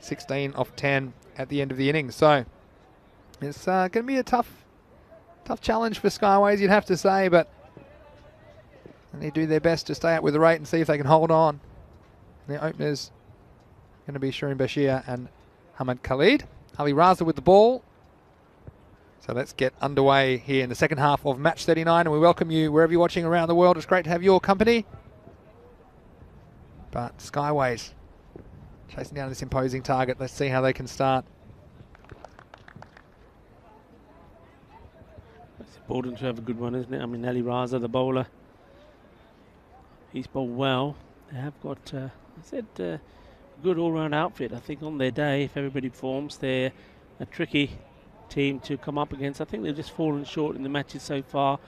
16 off 10 at the end of the innings. So it's going to be a tough challenge for Skyways, you'd have to say, but they do their best to stay out with the rate and see if they can hold on. And the openers going to be Shireen Bashir and Hamad Khalid. Ali Raza with the ball. So let's get underway here in the second half of match 39, and we welcome you wherever you're watching around the world. It's great to have your company. But Skyways chasing down this imposing target. Let's see how they can start. It's important to have a good one, isn't it? I mean, Ali Raza, the bowler, he's bowled well. They have got, a good all-round outfit. I think on their day, if everybody performs, they're a tricky team to come up against. I think they've just fallen short in the matches so far.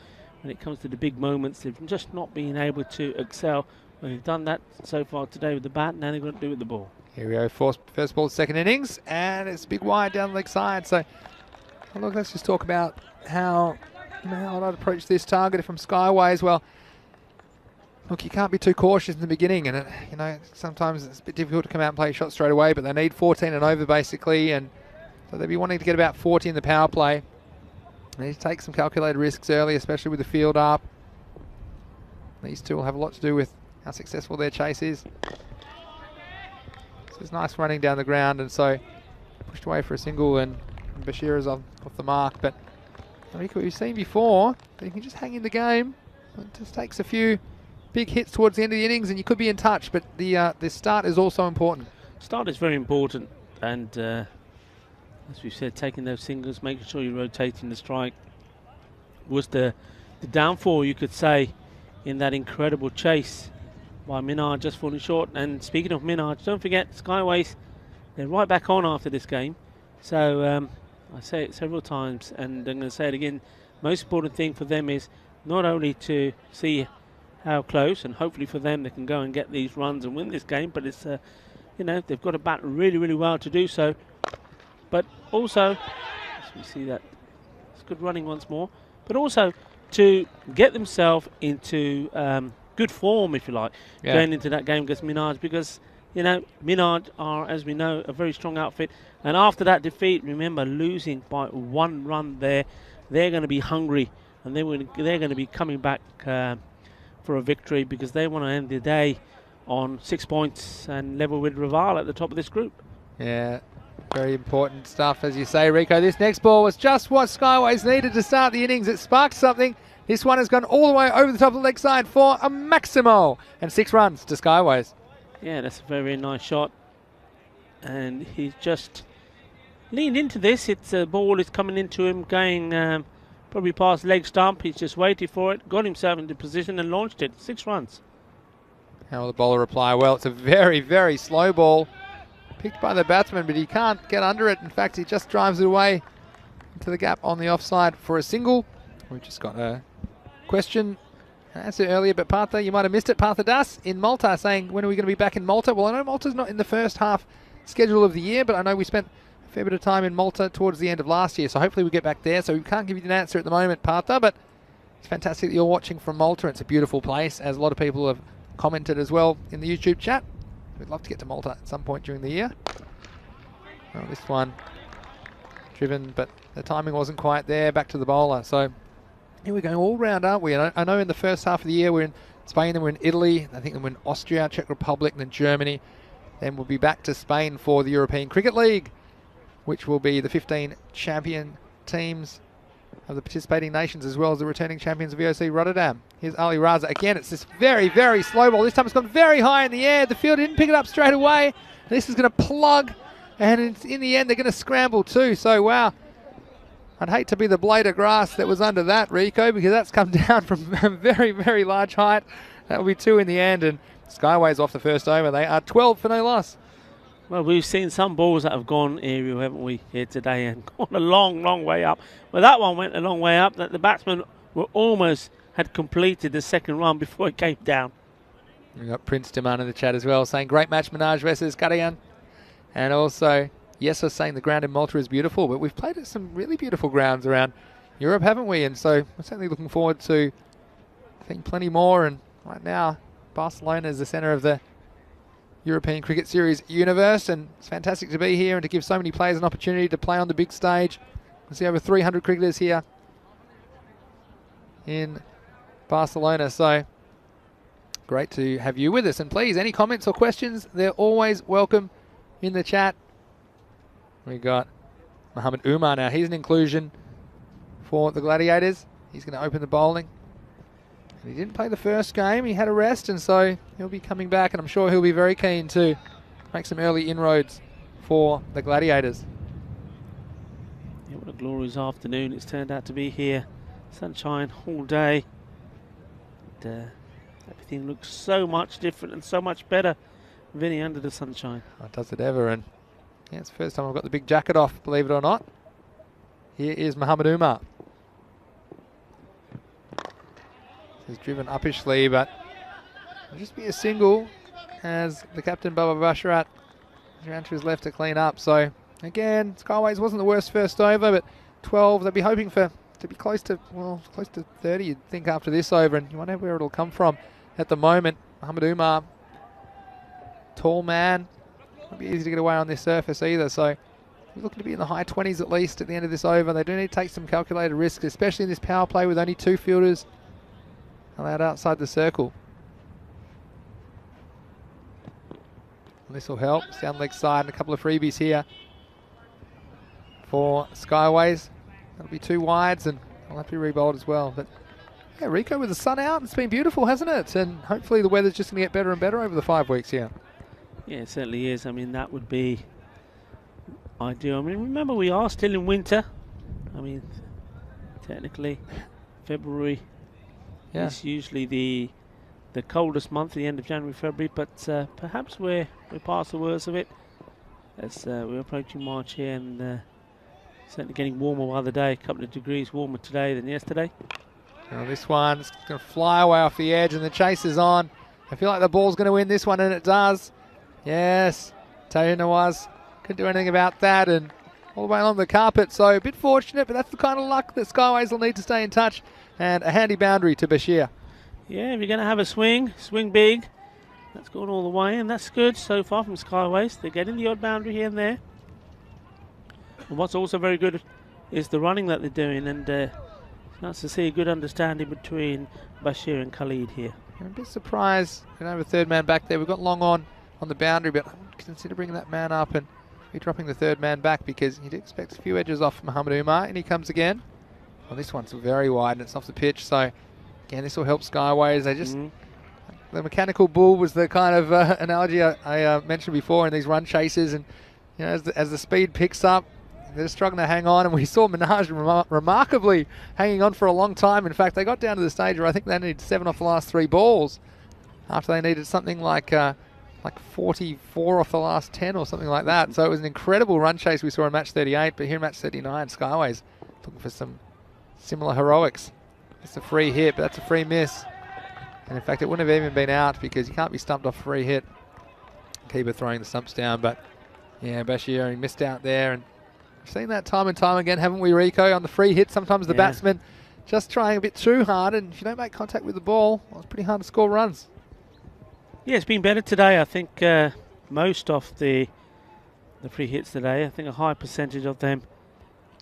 When it comes to the big moments, they've just not been able to excel. Well, they've done that so far today with the bat, now they're going to do it with the ball. Here we go, first ball, second innings, and it's big wide down the leg side. So, well, look, let's just talk about how I'd approach this target from Skyways. Well, look, you can't be too cautious in the beginning, and sometimes it's a bit difficult to come out and play a shot straight away, but they need 14 and over basically, and so they'll be wanting to get about 40 in the power play. They need to take some calculated risks early, especially with the field up. These two will have a lot to do with how successful their chase is. So it's nice running down the ground, and so pushed away for a single, and Bashir is off the mark. But we've seen before that you can just hang in the game. It just takes a few big hits towards the end of the innings, and you could be in touch. But the start is also important. Start is very important, and as we've said, taking those singles, making sure you're rotating the strike was the downfall, you could say, in that incredible chase by Minhaj, just falling short. And speaking of Minhaj, don't forget Skyways, they're right back on after this game. So I say it several times, and I'm going to say it again. Most important thing for them is not only to see how close, and hopefully for them they can go and get these runs and win this game, but it's they've got to bat really, really well to do so. But also, as we see that, it's good running once more, but also to get themselves into good form, if you like, going into that game against Minhaj, because, Minhaj are, as we know, a very strong outfit. And after that defeat, remember, losing by 1 run there, they're going to be hungry, and they're going to be coming back for a victory, because they want to end the day on 6 points and level with Raval at the top of this group. Yeah. Very important stuff, as you say, Rico. This next ball was just what Skyways needed to start the innings. It sparked something. This one has gone all the way over the top of the leg side for a maximo, and 6 runs to Skyways. Yeah, that's a very nice shot. and he's just leaned into this. It's a ball is coming into him, going probably past leg stump. He's just waited for it, got himself into position and launched it. 6 runs. How will the bowler reply? Well, it's a very, very slow ball picked by the batsman, but he can't get under it. In fact, he just drives it away into the gap on the offside for a single. We've just got a question and answer earlier, but Partha, you might have missed it. Partha Das in Malta saying, when are we going to be back in Malta? Well, I know Malta's not in the first half schedule of the year, but I know we spent a fair bit of time in Malta towards the end of last year, so hopefully we get back there. So we can't give you an answer at the moment, Partha, but it's fantastic that you're watching from Malta. It's a beautiful place, as a lot of people have commented as well in the YouTube chat. We'd love to get to Malta at some point during the year. Well, this one driven, but the timing wasn't quite there. Back to the bowler. So here we're going all round, aren't we? And I know in the first half of the year we're in Spain, then we're in Italy, I think then we're in Austria, Czech Republic, and then Germany. Then we'll be back to Spain for the European Cricket League, which will be the 15 champion teams of the participating nations, as well as the returning champions of VOC Rotterdam. Here's Ali Raza. Again, it's this very, very slow ball. This time it's gone very high in the air. The field didn't pick it up straight away. This is going to plug, and in the end they're going to scramble too. So, wow. I'd hate to be the blade of grass that was under that, Rico, because that's come down from a very, very large height. That will be 2 in the end, and Skyways off the first over. They are 12 for no loss. Well, we've seen some balls that have gone aerial, haven't we, here today, and gone a long, long way up. Well, that one went a long way up, that the batsmen were almost had completed the second run before it came down. We've got Prince Diman in the chat as well, saying great match, Minaj versus Karayan. And also, yes, I was saying the ground in Malta is beautiful, but we've played at some really beautiful grounds around Europe, haven't we? And so we're certainly looking forward to, I think, plenty more. And right now, Barcelona is the centre of the European Cricket Series universe, and it's fantastic to be here and to give so many players an opportunity to play on the big stage. We see over 300 cricketers here in Barcelona, so great to have you with us. And please, any comments or questions, they're always welcome in the chat. We got Mohammed Umar now. He's an inclusion for the Gladiators. He's going to open the bowling. He didn't play the first game, he had a rest, and so he'll be coming back, and I'm sure he'll be very keen to make some early inroads for the Gladiators. Yeah, what a glorious afternoon it's turned out to be here. Sunshine all day. And, everything looks so much different and so much better, Vinny, under the sunshine. Oh, does it ever? And yeah, it's the first time I've got the big jacket off, believe it or not. Here is Mohammed Umar. He's driven uppishly, but it'll just be a single as the captain, Baba Basharat, is around to his left to clean up. So, again, Skyways wasn't the worst first over, but 12, they'll be hoping for to be close to, well, close to 30, you'd think, after this over, and you wonder where it'll come from at the moment. Mohammed Umar, tall man, won't be easy to get away on this surface either, so we're looking to be in the high 20s at least at the end of this over. They do need to take some calculated risks, especially in this power play with only 2 fielders allowed outside the circle. And this will help. Down leg side and a couple of freebies here for Skyways. That'll be 2 wides, and I'll have to be rebowled as well. But yeah, Rico, with the sun out, it's been beautiful, hasn't it? And hopefully the weather's just going to get better and better over the 5 weeks here. Yeah, it certainly is. I mean, that would be ideal. I mean, remember, we are still in winter. I mean, technically, February is usually the coldest month, the end of January, February, but perhaps we're past the worst of it as we're approaching March here, and certainly getting warmer by the day, a couple of degrees warmer today than yesterday. Now this one's going to fly away off the edge, and the chase is on. I feel like the ball's going to win this one, and it does. Yes, Taylor Nawaz couldn't do anything about that, and all the way along the carpet, so a bit fortunate, but that's the kind of luck that Skyways will need to stay in touch. And a handy boundary to Bashir. Yeah, if you're going to have a swing big. That's gone all the way, and that's good so far from Skyways. They're getting the odd boundary here and there. And what's also very good is the running that they're doing, and it's nice to see a good understanding between Bashir and Khalid here. I'm a bit surprised we don't have a third man back there. We've got Long on the boundary, but I would consider bringing that man up and dropping the third man back, because you'd expect a few edges off Mohammed Umar, and he comes again. Well, this one's very wide and it's off the pitch, so again, this will help Skyways. They just the mechanical bull was the kind of analogy I mentioned before in these run chases, and you know, as the speed picks up, they're struggling to hang on, and we saw Minaj remarkably hanging on for a long time. In fact, they got down to the stage where I think they needed 7 off the last 3 balls after they needed something like 44 off the last 10 or something like that. So it was an incredible run chase we saw in match 38, but here in match 39, Skyways looking for some similar heroics. It's a free hit, but that's a free miss. And in fact, it wouldn't have even been out because you can't be stumped off a free hit. Keeper throwing the stumps down, but yeah, Bashir, he missed out there, and we've seen that time and time again, haven't we, Rico? On the free hit, sometimes the batsman just trying a bit too hard, and if you don't make contact with the ball, well, it's pretty hard to score runs. Yeah, it's been better today. I think most of the free hits today, I think a high percentage of them,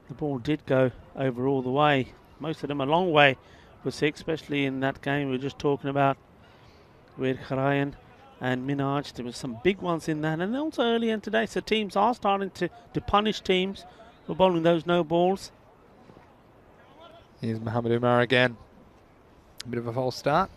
the ball did go over all the way. Most of them a long way for 6, especially in that game we were just talking about with Kharayan and Minaj. There were some big ones in that, and also early in today. So teams are starting to punish teams for bowling those no balls. Here's Muhammad Umar again. A bit of a false start.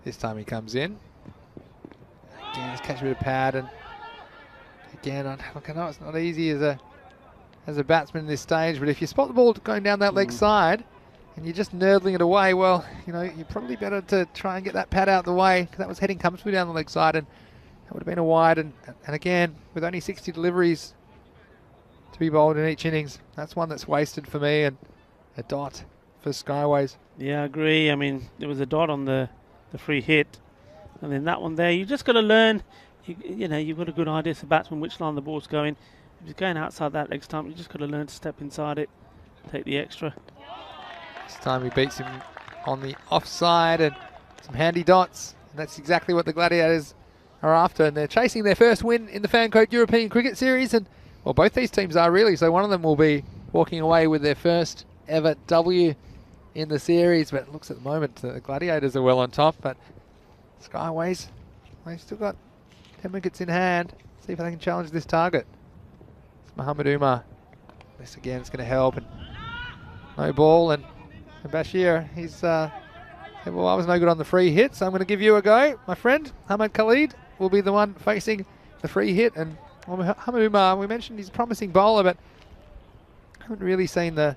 This time he comes in. Again, he's catching a bit of pad, and again, I know it's not easy as a batsman in this stage, but if you spot the ball going down that leg side and you're just nurdling it away, well, you know, you're probably better to try and get that pad out of the way, because that was heading comfortably down the leg side, and that would have been a wide. And again, with only 60 deliveries to be bowled in each innings, that's one that's wasted for me, and a dot for Skyways. Yeah, I agree. I mean, there was a dot on the free hit, and then that one there, you just got to learn. You know, you've got a good idea as a batsman which line the ball's going. If it's going outside that leg stump, you just got to learn to step inside it, take the extra. This time he beats him on the offside, and some handy dots. And that's exactly what the Gladiators are after, and they're chasing their first win in the Fancoat European Cricket Series, and well, both these teams are really. So one of them will be walking away with their first ever W in the series, but it looks at the moment the Gladiators are well on top, but Skyways, they've still got 10 wickets in hand. See if they can challenge this target. It's Muhammad Umar. This again is going to help, and no ball, and Bashir, he's said, well, I was no good on the free hit, so I'm going to give you a go, my friend. Ahmed Khalid will be the one facing the free hit, and Muhammad Umar, we mentioned he's a promising bowler, but haven't really seen the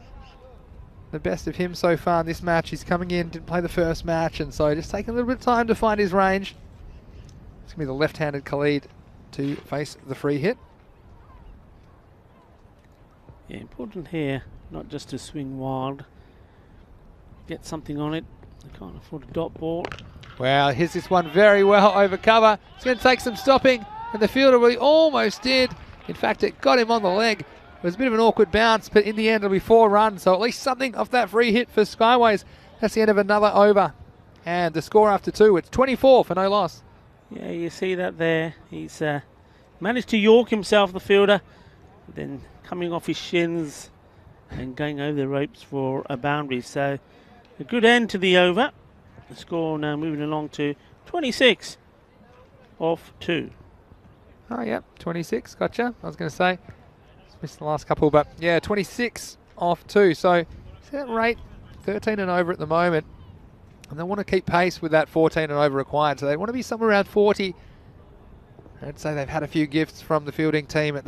best of him so far in this match. He's coming in, didn't play the first match, and so just taking a little bit of time to find his range. It's going to be the left-handed Khalid to face the free hit. Yeah, important here, not just to swing wild, get something on it. They can't afford a dot ball. Well, here's this one very well over cover. It's going to take some stopping, and the fielder really almost did. In fact, it got him on the leg. It was a bit of an awkward bounce, but in the end it'll be 4 runs, so at least something off that free hit for Skyways. That's the end of another over, and the score after 2, it's 24 for no loss. Yeah, you see that there. He's managed to york himself, the fielder, then coming off his shins and going over the ropes for a boundary. So a good end to the over. The score now moving along to 26 off 2. Oh, yeah, 26, gotcha. I was going to say, missed the last couple, but yeah, 26 off 2. So see that rate, 13 and over at the moment, and they want to keep pace with that 14 and over required, so they want to be somewhere around 40. I'd say they've had a few gifts from the fielding team at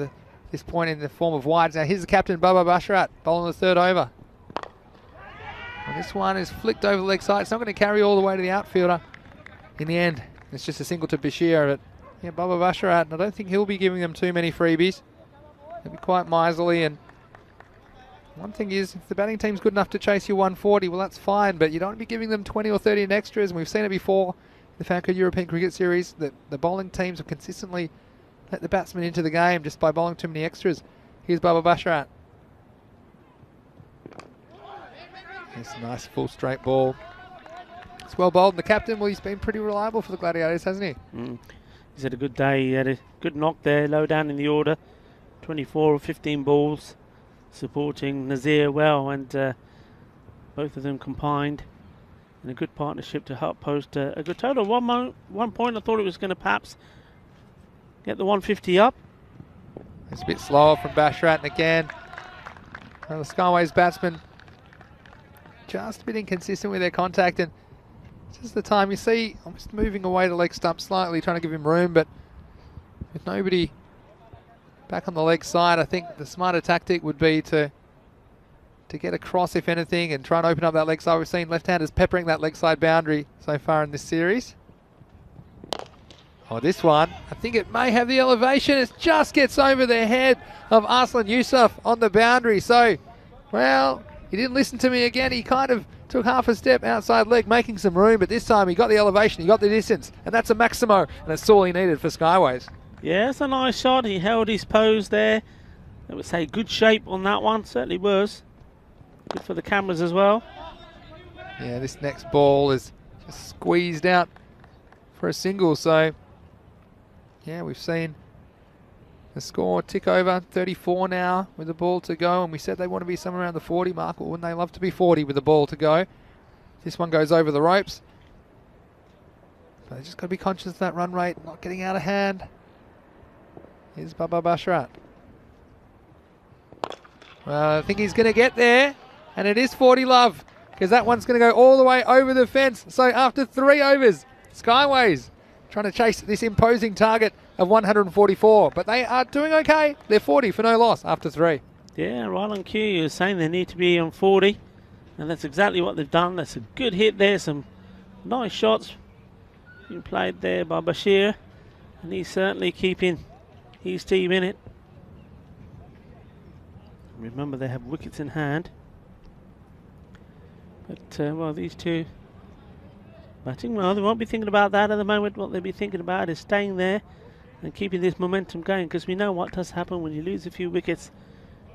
this point in the form of wides. Now here's the captain, Baba Basharat, bowling the 3rd over. And this one is flicked over the leg side. It's not going to carry all the way to the outfielder. In the end, it's just a single to Bashir. But yeah, Baba Basharat, and I don't think he'll be giving them too many freebies. He'll be quite miserly, and one thing is, if the batting team's good enough to chase you 140, well, that's fine, but you don't want to be giving them 20 or 30 in extras, and we've seen it before in the Fancoat European Cricket Series, that the bowling teams have consistently let the batsmen into the game just by bowling too many extras. Here's Baba Basharat. It's a nice full straight ball. It's well bowled, and the captain, well, he's been pretty reliable for the Gladiators, hasn't he? He's had a good day. He had a good knock there, low down in the order. 24 or 15 balls, supporting Nazir well, and both of them combined in a good partnership to help post a good total. One point I thought it was going to perhaps get the 150 up. It's a bit slower from Basharat, and again, the Skyways batsman just a bit inconsistent with their contact, and just the time you see almost moving away the leg stump slightly, trying to give him room, but with nobody back on the leg side, I think the smarter tactic would be to get across, if anything, and try and open up that leg side. We've seen left-handers peppering that leg side boundary so far in this series. Oh, this one, I think it may have the elevation. It just gets over the head of Arslan Yusuf on the boundary. So, well, he didn't listen to me again. He kind of took half a step outside leg, making some room, but this time he got the elevation, he got the distance, and that's a Maximo, and that's all he needed for Skyways. Yeah, it's a nice shot. He held his pose there. I would say good shape on that one, certainly was. Good for the cameras as well. Yeah, this next ball is just squeezed out for a single, so yeah, we've seen the score tick over, 34 now with the ball to go, and we said they want to be somewhere around the 40 mark. Well, wouldn't they love to be 40 with the ball to go? This one goes over the ropes. But they just got to be conscious of that run rate, not getting out of hand. Here's Baba Basharat. Well, I think he's going to get there, and it is 40 love, because that one's going to go all the way over the fence. So after 3 overs, Skyways trying to chase this imposing target of 144, but they are doing okay. They're 40 for no loss after 3. Yeah, right on cue. You're saying they need to be on 40, and that's exactly what they've done. That's a good hit there. Some nice shots being played there by Bashir, and he's certainly keeping his team in it. Remember, they have wickets in hand. But, well, these two batting well. They won't be thinking about that at the moment. What they'll be thinking about is staying there and keeping this momentum going, because we know what does happen when you lose a few wickets.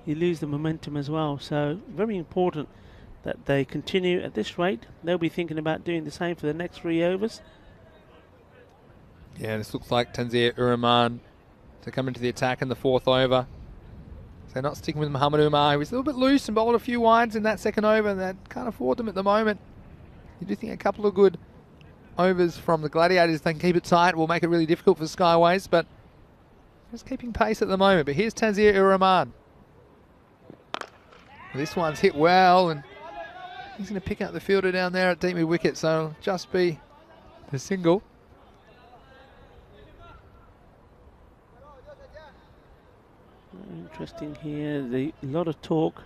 You lose the momentum as well. So very important that they continue at this rate. They'll be thinking about doing the same for the next 3 overs. Yeah, this looks like Tanzir Uraman to come into the attack in the 4th over. So not sticking with Muhammad Umar. He was a little bit loose and bowled a few wides in that 2nd over, and that can't afford them at the moment. You do think a couple of good overs from the Gladiators, they can keep it tight, will make it really difficult for Skyways, but just keeping pace at the moment. But here's Tanzir Uraman. This one's hit well, and he's going to pick out the fielder down there at deep mid wicket, so it'll just be the single. Interesting here. A lot of talk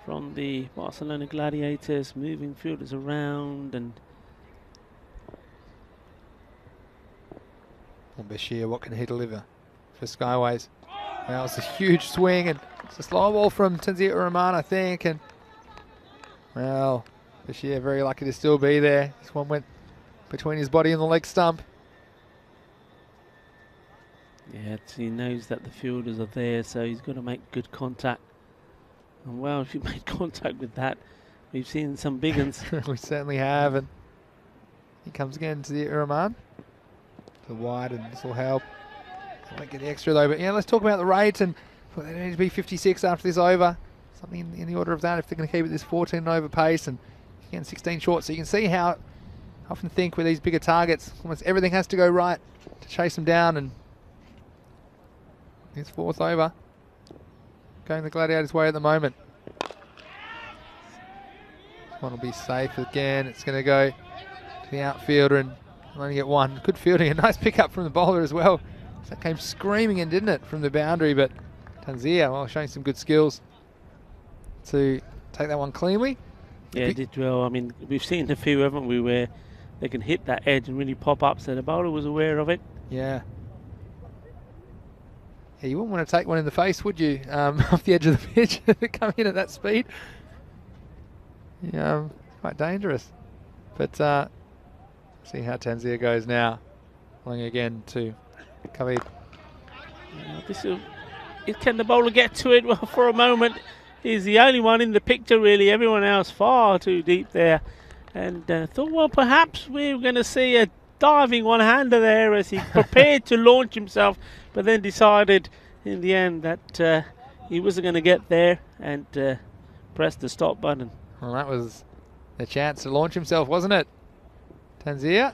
from the Barcelona Gladiators, moving fielders around, and Bashir, what can he deliver for Skyways? Well, it's a huge swing, and it's a slow ball from Tanzir Uraman, I think, and well, Bashir very lucky to still be there. This one went between his body and the leg stump. yeah, he knows that the fielders are there, so he's got to make good contact. And well, if you made contact with that, we've seen some big ones. We certainly have, and he comes again to the Uraman. The wide, and this will help. I won't get the extra though, but yeah, let's talk about the rates, and well, they need to be 56 after this over. Something in the order of that if they're going to keep it this 14 over pace, and again 16 short. So you can see how I often think with these bigger targets, almost everything has to go right to chase them down, and this 4th over going the Gladiators' way at the moment. This one will be safe again. It's going to go to the outfielder, and only get one. Good fielding, a nice pickup from the bowler as well. So that came screaming in, didn't it, from the boundary, but Tanzir, well, showing some good skills to take that one cleanly. Yeah, it did well. I mean, we've seen a few, haven't we, where they can hit that edge and really pop up, so the bowler was aware of it. Yeah. Yeah, you wouldn't want to take one in the face, would you, off the edge of the pitch, coming in at that speed. Yeah, quite dangerous. But see how Tanzir goes now. Pulling again to Khalid. Can the bowler get to it? Well, for a moment, he's the only one in the picture, really. Everyone else far too deep there. And thought, well, perhaps we're going to see a diving one-hander there as he prepared to launch himself, but then decided in the end that he wasn't going to get there, and pressed the stop button. Well, that was the chance to launch himself, wasn't it? Tanzir.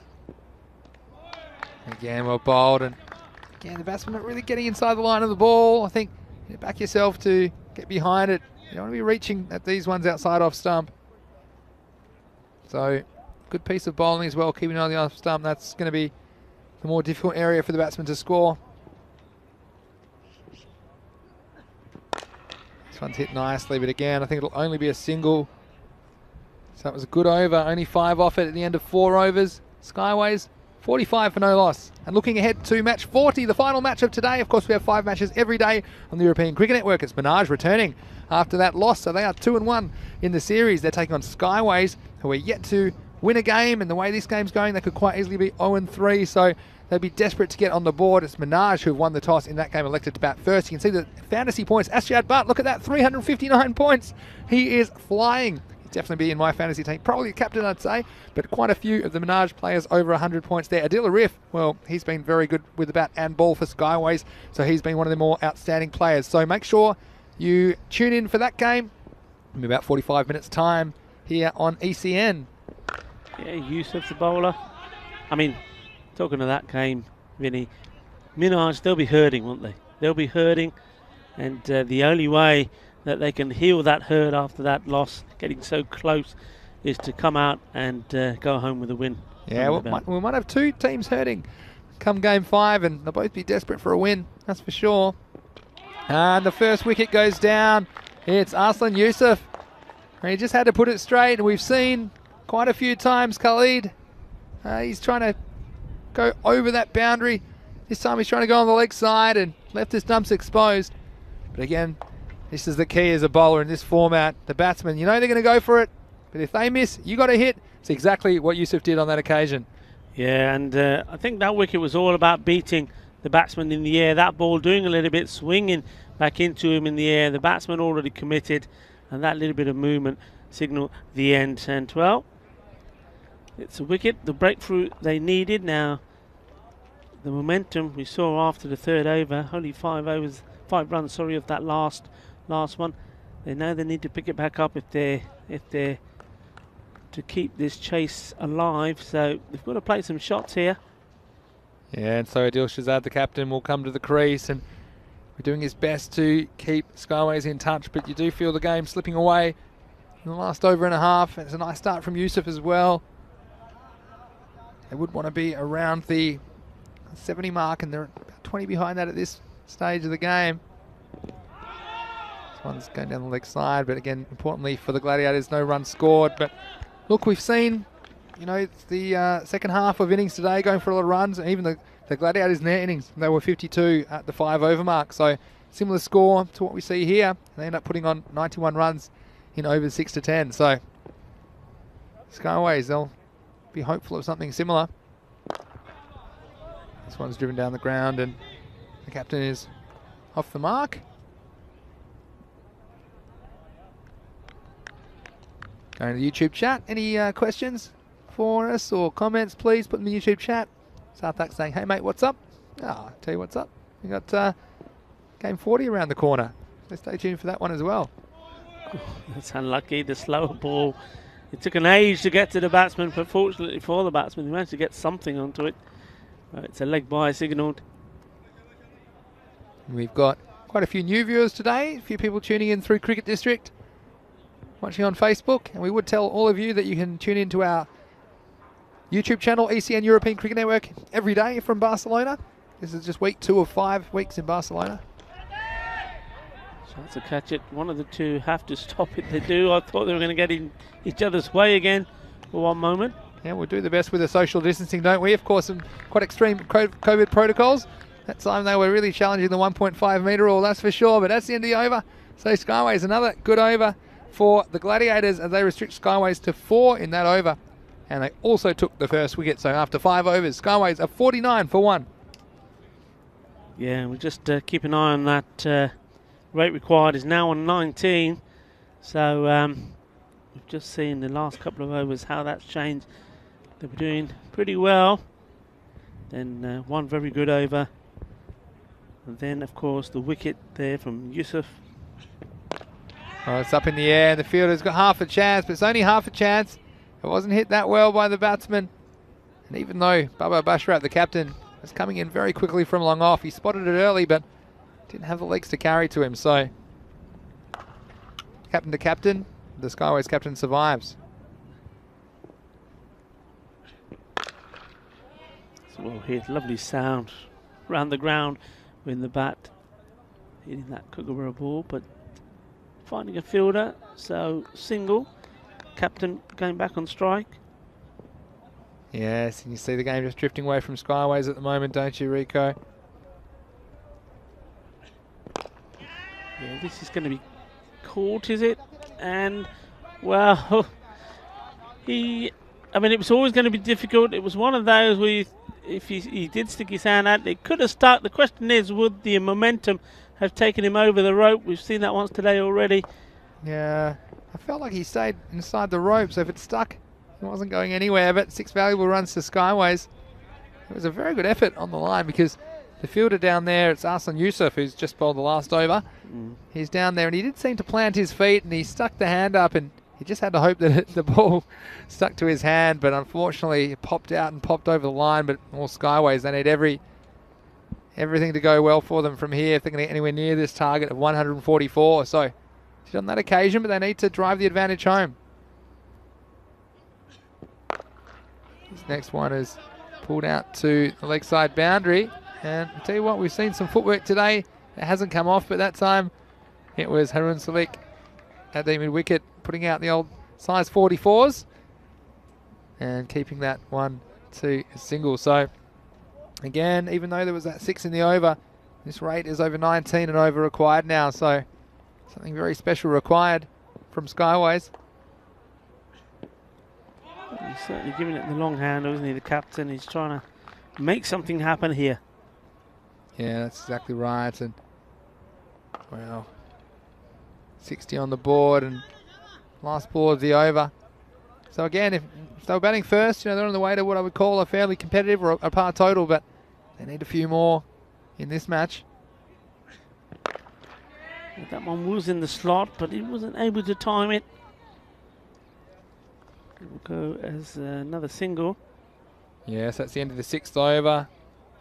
Again, well bowled, and again, the batsman not really getting inside the line of the ball. I think you back yourself to get behind it. You don't want to be reaching at these ones outside off stump. So good piece of bowling as well, keeping an eye on the off stump. That's going to be the more difficult area for the batsman to score. This one's hit nicely, but again, I think it'll only be a single. So that was a good over, only 5 off it at the end of 4 overs. Skyways, 45 for no loss. And looking ahead to match 40, the final match of today. Of course, we have 5 matches every day on the European Cricket Network. It's Minaj returning after that loss, so they are 2-1 in the series. They're taking on Skyways, who are yet to win a game, and the way this game's going, they could quite easily be 0-3, so they'd be desperate to get on the board. It's Minaj who won the toss in that game, elected to bat first. You can see the fantasy points. Asjad Butt, look at that, 359 points. He is flying. He'd definitely be in my fantasy team. Probably a captain, I'd say, but quite a few of the Minaj players over 100 points there. Adil Arif, well, he's been very good with the bat and ball for Skyways, so he's been one of the more outstanding players. So make sure you tune in for that game in about 45 minutes' time here on ECN. Yeah, Yusuf the bowler. I mean, talking of that game, Vinny, Minaj, they'll be hurting, won't they? They'll be hurting, and the only way that they can heal that hurt after that loss, getting so close, is to come out and go home with a win. Yeah, we might have 2 teams hurting come game 5, and they'll both be desperate for a win, that's for sure. And the first wicket goes down. It's Arslan Yusuf. And he just had to put it straight, and we've seen quite a few times Khalid. He's trying to go over that boundary. This time he's trying to go on the leg side and left his stumps exposed. But again, this is the key as a bowler in this format. The batsmen, you know they're going to go for it, but if they miss, you got to hit. It's exactly what Yusuf did on that occasion. Yeah, and I think that wicket was all about beating the batsman in the air. That ball doing a little bit, swinging back into him in the air. The batsman already committed, and that little bit of movement signaled the end. And well, it's a wicket, the breakthrough they needed. Now, the momentum we saw after the 3rd over, only 5 runs of that last one. They know they need to pick it back up if they're to keep this chase alive. So they've got to play some shots here. Yeah, and so Adil Shazad, the captain, will come to the crease, and we're doing his best to keep Skyways in touch, but you do feel the game slipping away in the last over and a half. It's a nice start from Yusuf as well. They would want to be around the 70 mark, and they're about 20 behind that at this stage of the game. This one's going down the leg side, but again, importantly for the Gladiators, no runs scored. But look, we've seen, you know, it's the second half of innings today going for a lot of runs, and even the Gladiators in their innings, they were 52 at the 5 over mark. So similar score to what we see here. They end up putting on 91 runs in over 6 to 10. So Skyways, they'll be hopeful of something similar. This one's driven down the ground, and the captain is off the mark. Going to the YouTube chat. Any questions for us or comments, please put in the YouTube chat. Sarthak saying, hey mate, what's up? I'll tell you what's up. We got game 40 around the corner. So stay tuned for that one as well. That's unlucky, the slower ball. It took an age to get to the batsman, but fortunately for the batsman, he managed to get something onto it. It's a leg by signalled. We've got quite a few new viewers today, a few people tuning in through Cricket District, watching on Facebook, and we would tell all of you that you can tune into our YouTube channel, ECN European Cricket Network, every day from Barcelona. This is just week 2 of 5 weeks in Barcelona. Tries to catch it. One of the two have to stop it. They do. I thought they were going to get in each other's way again for one moment. Yeah, we'll do the best with the social distancing, don't we? Of course, some quite extreme COVID protocols. That time they were really challenging the 1.5 metre rule, that's for sure. But that's the end of the over. So Skyways, another good over for the Gladiators, as they restrict Skyways to 4 in that over. And they also took the first wicket. So after 5 overs, Skyways are 49 for 1. Yeah, we'll just keep an eye on that. Rate required is now on 19. So we've just seen the last couple of overs how that's changed. They were doing pretty well. Then one very good over. And then, of course, the wicket there from Yusuf. Oh, it's up in the air. The fielder's got half a chance, but it's only half a chance. It wasn't hit that well by the batsman. And even though Baba Bashrat, the captain, was coming in very quickly from long off, he spotted it early, but didn't have the legs to carry to him. So, captain to captain, the Skyways captain survives. Well hit, lovely sound round the ground with the bat hitting that Kookaburra ball, but finding a fielder, so single. Captain going back on strike. Yes, and you see the game just drifting away from Skyways at the moment, don't you, Rico? Yeah, this is going to be caught, is it? And, well, I mean, it was always going to be difficult. It was one of those where if he did stick his hand out, it could have stuck. The question is, would the momentum have taken him over the rope? We've seen that once today already. Yeah, I felt like he stayed inside the rope, so if it stuck, it wasn't going anywhere. But 6 valuable runs to Skyways. It was a very good effort on the line because the fielder down there, it's Arslan Yusuf, who's just bowled the last over. He's down there, and he did seem to plant his feet, and he stuck the hand up, and he just had to hope that the ball stuck to his hand, but unfortunately it popped out and popped over the line. But all Skyways, they need everything to go well for them from here if they're going to get anywhere near this target of 144. So on that occasion, but they need to drive the advantage home. This next one is pulled out to the leg side boundary, and I'll tell you what, we've seen some footwork today. It hasn't come off, but that time it was Harun Salik at the mid-wicket putting out the old size 44s and keeping that one to a single. So again, even though there was that 6 in the over, this rate is over 19 and over required now, so something very special required from Skyways. He's certainly giving it the long handle, isn't he, the captain? He's trying to make something happen here. Yeah, that's exactly right. And well, 60 on the board and last ball of the over. So again, if they were batting first, they're on the way to what I would call a fairly competitive or a par total, but they need a few more in this match. That one was in the slot, but he wasn't able to time it. It will go as another single. Yes, that's the end of the 6th over.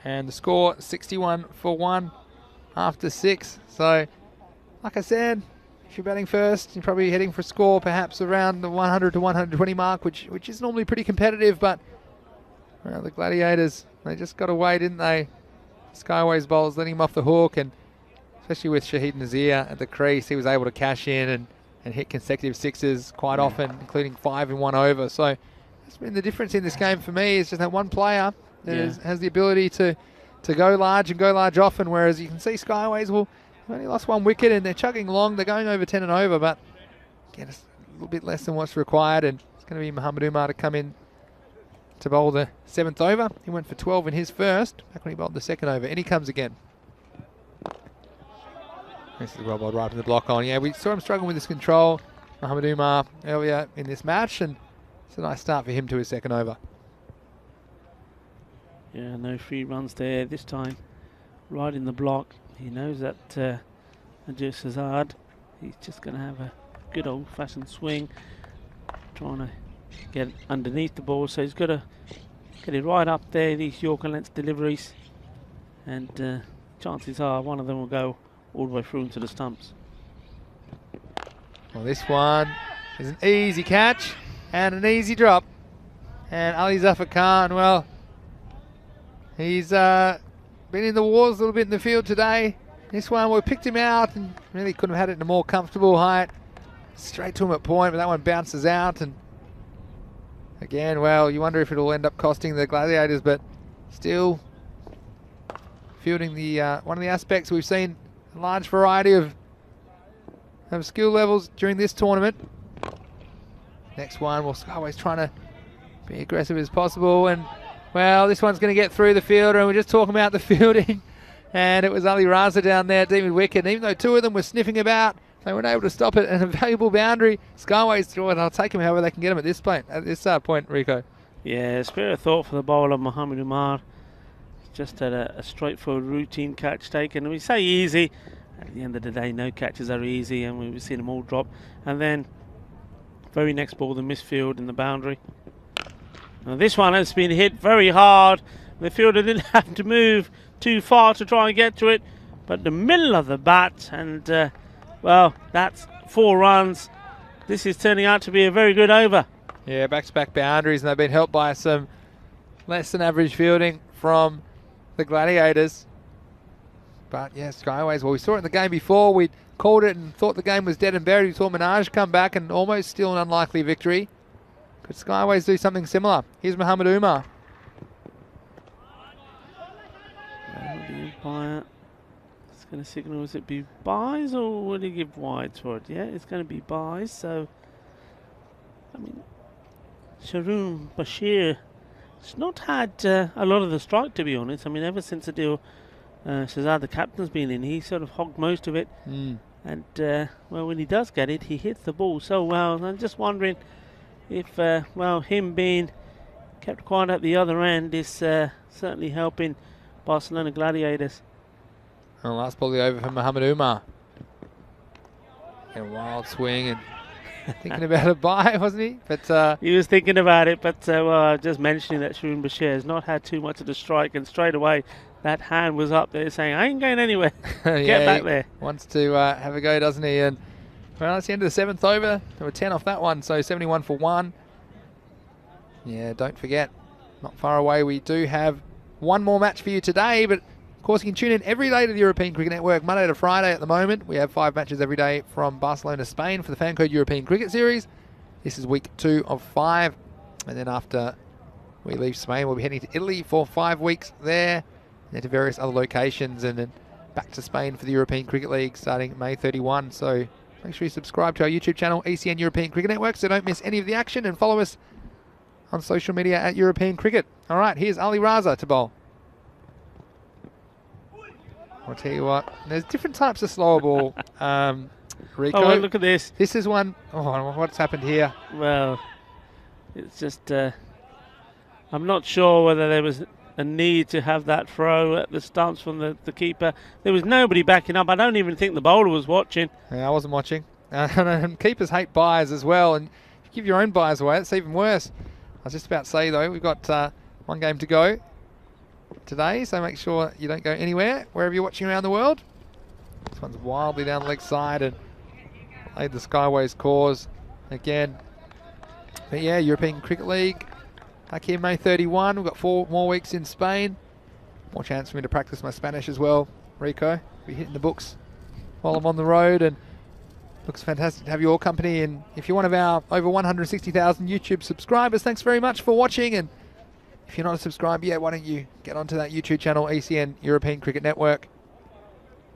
And the score, 61 for 1 after 6. So, like I said, if you're batting first, you're probably heading for a score perhaps around the 100 to 120 mark, which is normally pretty competitive. But well, the Gladiators, they just got away, didn't they? Skyways bowlers letting him off the hook, and especially with Shahid Nazir at the crease, he was able to cash in and hit consecutive 6s quite often, including 5 in 1 over. So that's been the difference in this game for me, is just that one player that has the ability to go large and go large often, whereas you can see Skyways will only lost 1 wicket and they're chugging along. They're going over 10 and over, but again, it's a little bit less than what's required, and it's going to be Muhammad Umar to come in to bowl the 7th over. He went for 12 in his first, back when he bowled the 2nd over, and he comes again. This is well bowled right to the block on. Yeah, we saw him struggling with his control, Muhammad Umar, earlier in this match, and it's a nice start for him to his 2nd over. Yeah, no free runs there this time. Right in the block. He knows that Najir Shazad, he's just going to have a good old-fashioned swing, trying to get underneath the ball. So he's got to get it right up there, these Yorker length deliveries, and chances are one of them will go all the way through into the stumps. Well, this one is an easy catch and an easy drop. And Ali Zafar Khan, well, he's been in the wars a little bit in the field today. This one, we picked him out and really couldn't have had it in a more comfortable height. Straight to him at point, but that one bounces out. And again, well, you wonder if it'll end up costing the Gladiators, but still fielding the one of the aspects we've seen a large variety of skill levels during this tournament. Next one, well, Skyways trying to be aggressive as possible, and well, this one's going to get through the fielder, and we're just talking about the fielding, and it was Ali Raza down there at Demon Wicket, and even though 2 of them were sniffing about, they weren't able to stop it, and a valuable boundary. Skyways through it, and I'll take him however they can get him at this point, Rico. Yeah, spare a thought for the bowler, Muhammad Umar. Just had a straightforward routine catch taken, and we say easy. At the end of the day, no catches are easy, and we've seen them all drop. And then, very next ball, the misfield in the boundary. Now this one has been hit very hard. The fielder didn't have to move too far to try and get to it, but the middle of the bat, and well, that's 4 runs. This is turning out to be a very good over. Yeah, back-to-back boundaries, and they've been helped by some less than average fielding from the Gladiators. But yeah, Skyways, well, we saw it in the game before. We called it and thought the game was dead and buried. We saw Minaj come back and almost steal an unlikely victory. Could Skyways do something similar? Here's Muhammad Umar. The umpire is going to signal, is it be buys or will he give wides for it? Yeah, it's going to be buys. So, I mean, Sharoon Bashir has not had a lot of the strike, to be honest. I mean, ever since the deal Shazad, the captain's been in, he sort of hogged most of it. And, well, when he does get it, he hits the ball so well. I'm just wondering if, well, him being kept quiet at the other end is certainly helping Barcelona Gladiators. And last ball over for Muhammad Umar. And a wild swing and thinking about a bye, wasn't he? But he was thinking about it, but well, just mentioning that Sharoon Bashir has not had too much of the strike, and straight away that hand was up there saying, I ain't going anywhere. yeah, Get back there. Wants to have a go, doesn't he? And well, that's the end of the 7th over. There were 10 off that one, so 71 for 1. Yeah, don't forget, not far away, we do have one more match for you today, but of course you can tune in every day to the European Cricket Network, Monday to Friday at the moment. We have 5 matches every day from Barcelona, Spain for the Fan Code European Cricket Series. This is week 2 of 5, and then after we leave Spain, we'll be heading to Italy for 5 weeks there, and then to various other locations, and then back to Spain for the European Cricket League starting May 31. So make sure you subscribe to our YouTube channel, ECN European Cricket Network, so don't miss any of the action, and follow us on social media at European Cricket. All right, here's Ali Raza to bowl. I'll tell you what, there's different types of slower ball, Rico. Oh, well, look at this. This is one, oh, what's happened here? Well, it's just, I'm not sure whether there was a need to have that throw at the stance from the keeper. There was nobody backing up. I don't even think the bowler was watching. Yeah, I wasn't watching. And keepers hate buys as well, and if you give your own buys away, it's even worse. I was just about to say, though, we've got one game to go today, so make sure you don't go anywhere, wherever you're watching around the world. This one's wildly down the leg side and played the Skyways cause again. But yeah, European Cricket League back here May 31. We've got 4 more weeks in Spain. More chance for me to practice my Spanish as well, Rico. Be hitting the books while I'm on the road, and looks fantastic to have your company. And if you're one of our over 160,000 YouTube subscribers, thanks very much for watching. And if you're not a subscriber yet, why don't you get onto that YouTube channel, ECN European Cricket Network.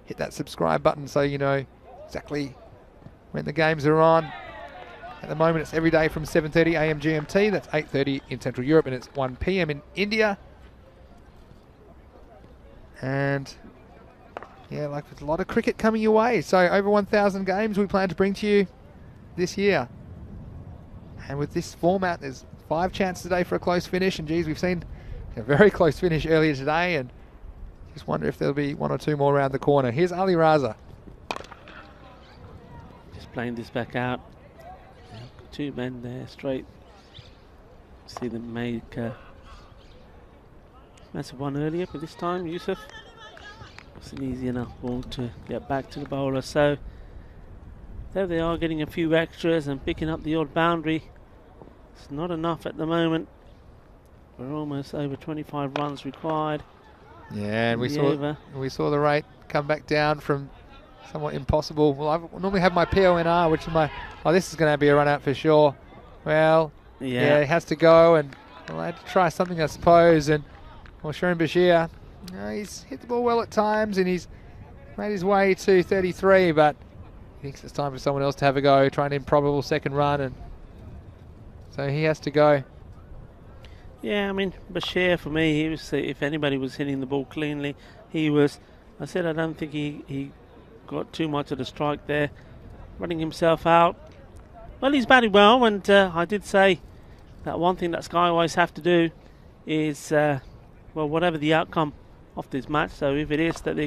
Hit that subscribe button so you know exactly when the games are on. At the moment, it's every day from 7:30 AM GMT. That's 8:30 in Central Europe, and it's 1 PM in India. And yeah, like there's a lot of cricket coming your way. So over 1,000 games we plan to bring to you this year. And with this format, there's 5 chances a day for a close finish. And geez, we've seen a very close finish earlier today, and just wonder if there'll be 1 or 2 more around the corner. Here's Ali Raza. Just playing this back out. 2 men there straight. See them make massive one earlier, but this time Yusuf, it's an easy enough ball to get back to the bowler. So there they are, getting a few extras and picking up the odd boundary. It's not enough at the moment. We're almost over 25 runs required. Yeah, and we saw the rate come back down from somewhat impossible. Well, I normally have my PONR, which is my, oh, this is going to be a run out for sure. Well, yeah, it has to go, and well, I had to try something, I suppose. And well, Sharoon Bashir, he's hit the ball well at times, and he's made his way to 33, but he thinks it's time for someone else to have a go, try an improbable second run, and so he has to go. Yeah, I mean, Bashir, for me, he was, if anybody was hitting the ball cleanly, he was. I said I don't think he got too much of the strike there, running himself out. Well, he's batted well, and I did say that one thing that Skyways have to do is, well, whatever the outcome of this match, so if it is that they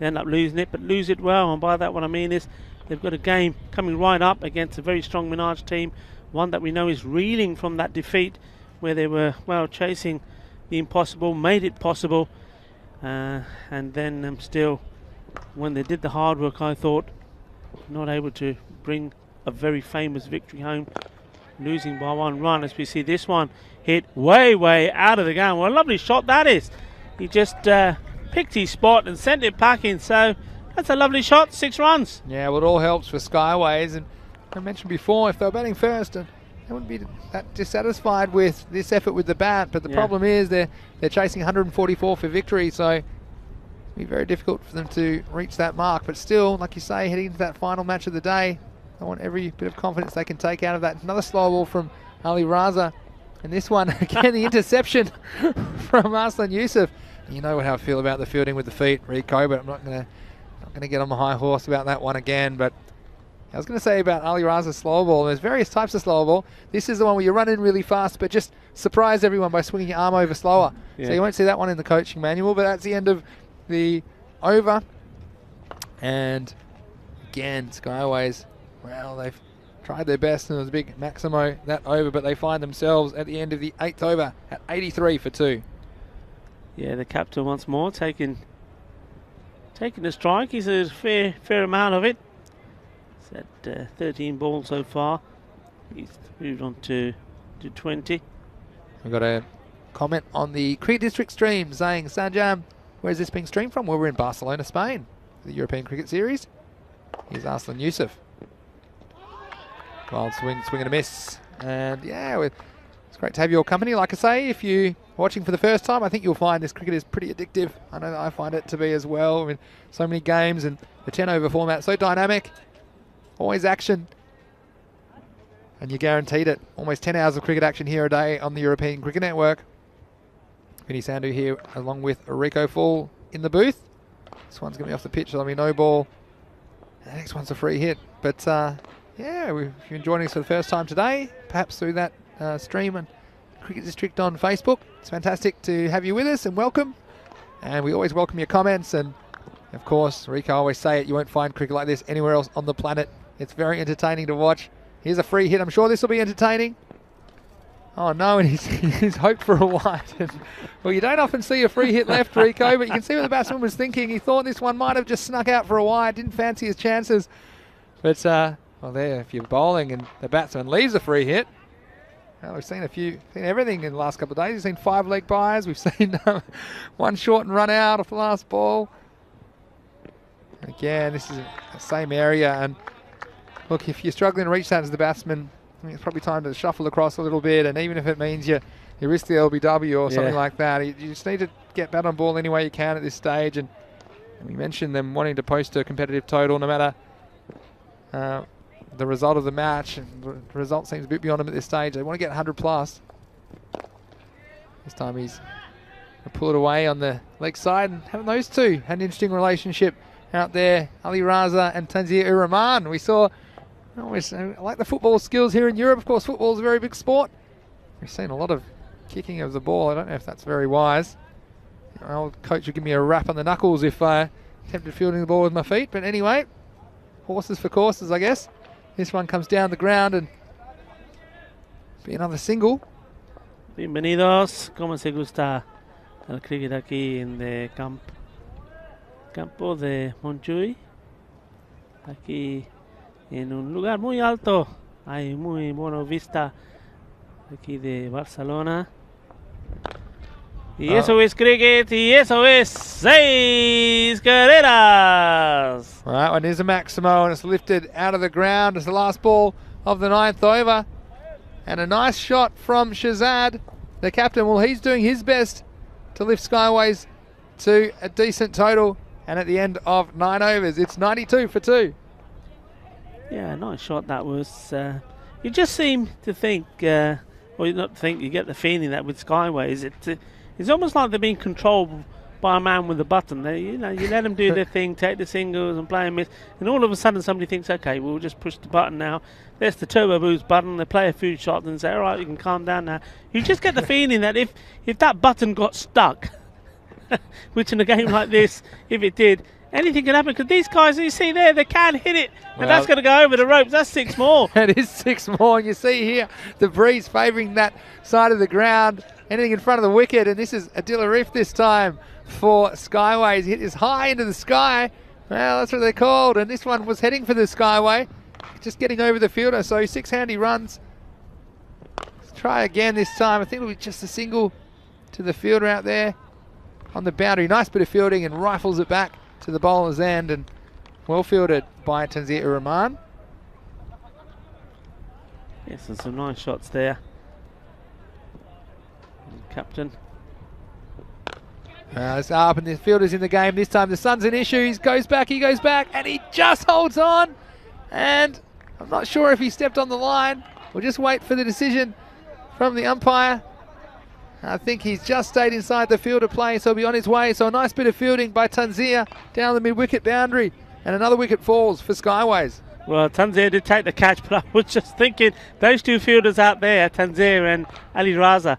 end up losing it, but lose it well, and by that what I mean is they've got a game coming right up against a very strong Minaj team, one that we know is reeling from that defeat where they were, well, chasing the impossible, made it possible, and then still, when they did the hard work, I thought, not able to bring a very famous victory home losing by 1 run, as we see this one hit way out of the ground. What a lovely shot that is. He just picked his spot and sent it packing. So that's a lovely shot, 6 runs. Yeah, well, it all helps for Skyways. And I mentioned before, if they were batting first, and they wouldn't be that dissatisfied with this effort with the bat. But the problem is they're chasing 144 for victory, so it'll be very difficult for them to reach that mark. But still, like you say, heading into that final match of the day, I want every bit of confidence they can take out of that. Another slow ball from Ali Raza. And this one, again, the interception from Arslan Yusuf. You know how I feel about the fielding with the feet, Rico, but I'm not going to get on my high horse about that one again. But I was going to say about Ali Raza's slow ball, there's various types of slow ball. This is the one where you run in really fast, but just surprise everyone by swinging your arm over slower. So you won't see that one in the coaching manual, but that's the end of the over. And again, Skyways, well, they've tried their best, and it was a big Maximo that over, but they find themselves at the end of the 8th over at 83 for 2. Yeah, the captain once more taking a strike. He's a fair amount of it. He's at 13 balls so far. He's moved on to 20. We've got a comment on the Cricket District stream saying, Sanjam, where's this being streamed from? Well, we're in Barcelona, Spain, the European Cricket Series. Here's Arslan Yusuf. Wild swing and a miss. And yeah, it's great to have your company. Like I say, if you're watching for the first time, I think you'll find this cricket is pretty addictive. I know that I find it to be as well. I mean, so many games and the 10 over format, so dynamic. Always action. And you're guaranteed it. Almost 10 hours of cricket action here a day on the European Cricket Network. Vinny Sandhu here along with Rico Fall in the booth. This one's going to be off the pitch. There'll be no ball. The next one's a free hit. But yeah, if you're joining us for the first time today, perhaps through that stream and Cricket District on Facebook, it's fantastic to have you with us and welcome. And we always welcome your comments. And of course, Rico always say it, you won't find cricket like this anywhere else on the planet. It's very entertaining to watch. Here's a free hit. I'm sure this will be entertaining. Oh no, and he's hoped for a wide. Well, you don't often see a free hit left, Rico, but you can see what the batsman was thinking. He thought this one might have just snuck out for a wide, didn't fancy his chances. But, well, there, if you're bowling and the batsman leaves a free hit, well, we've seen seen everything in the last couple of days. We've seen 5-leg byes. We've seen one short and run out off the last ball. And again, this is the same area. And look, if you're struggling to reach that as the batsman, I think it's probably time to shuffle across a little bit. And even if it means you risk the LBW or something like that, you just need to get bat on ball any way you can at this stage. And we mentioned them wanting to post a competitive total no matter the result of the match, and the result seems a bit beyond him at this stage. They want to get 100 plus. This time he's going to pull it away on the leg side, and having those two had an interesting relationship out there, Ali Raza and Tanzir Ur-Rahman. We saw, I like the football skills here in Europe. Of course, football is a very big sport. We've seen a lot of kicking of the ball. I don't know if that's very wise. My old coach would give me a rap on the knuckles if I attempted fielding the ball with my feet. But anyway, horses for courses, I guess. This one comes down the ground and be another single. Bienvenidos. ¿Cómo se gusta el cricket aquí en el campo de Montjuïc? Aquí en un lugar muy alto. Hay muy buena vista aquí de Barcelona. Y eso es cricket, y eso es 6 carreras. Right, well, here's a Maximo, and it's lifted out of the ground. It's the last ball of the 9th over. And a nice shot from Shazad, the captain. Well, he's doing his best to lift Skyways to a decent total. And at the end of 9 overs, it's 92 for 2. Yeah, nice shot that was. You just seem to think, well, not think, you get the feeling that with Skyways, it's almost like they're being controlled by a man with a button. You let them do their thing, take the singles and play and miss, and all of a sudden somebody thinks, okay, we'll just push the button now. There's the turbo boost button. They play a few shots and say, all right, you can calm down now. You just get the feeling that if that button got stuck, which in a game like this, if it did, anything can happen, because these guys, you see there, they can hit it, and that's going to go over the ropes. That's 6 more. It is 6 more, and you see here the breeze favouring that side of the ground, anything in front of the wicket, and this is a Dillarif this time for Skyways. Hit is high into the sky. Well, that's what they're called, and this one was heading for the Skyway, just getting over the fielder. So 6 handy runs try again this time. I think it'll be just a single to the fielder out there on the boundary. Nice bit of fielding and rifles it back to the bowler's end, and well fielded by Tanzir Rahman. Yes, and some nice shots there. Captain. It's up and the fielder's in the game. This time the sun's an issue. He goes back, and he just holds on. And I'm not sure if he stepped on the line. We'll just wait for the decision from the umpire. I think he's just stayed inside the fielder play, so he'll be on his way. So a nice bit of fielding by Tanzir down the mid-wicket boundary. And another wicket falls for Skyways. Well, Tanzir did take the catch, but I was just thinking, those two fielders out there, Tanzir and Ali Raza,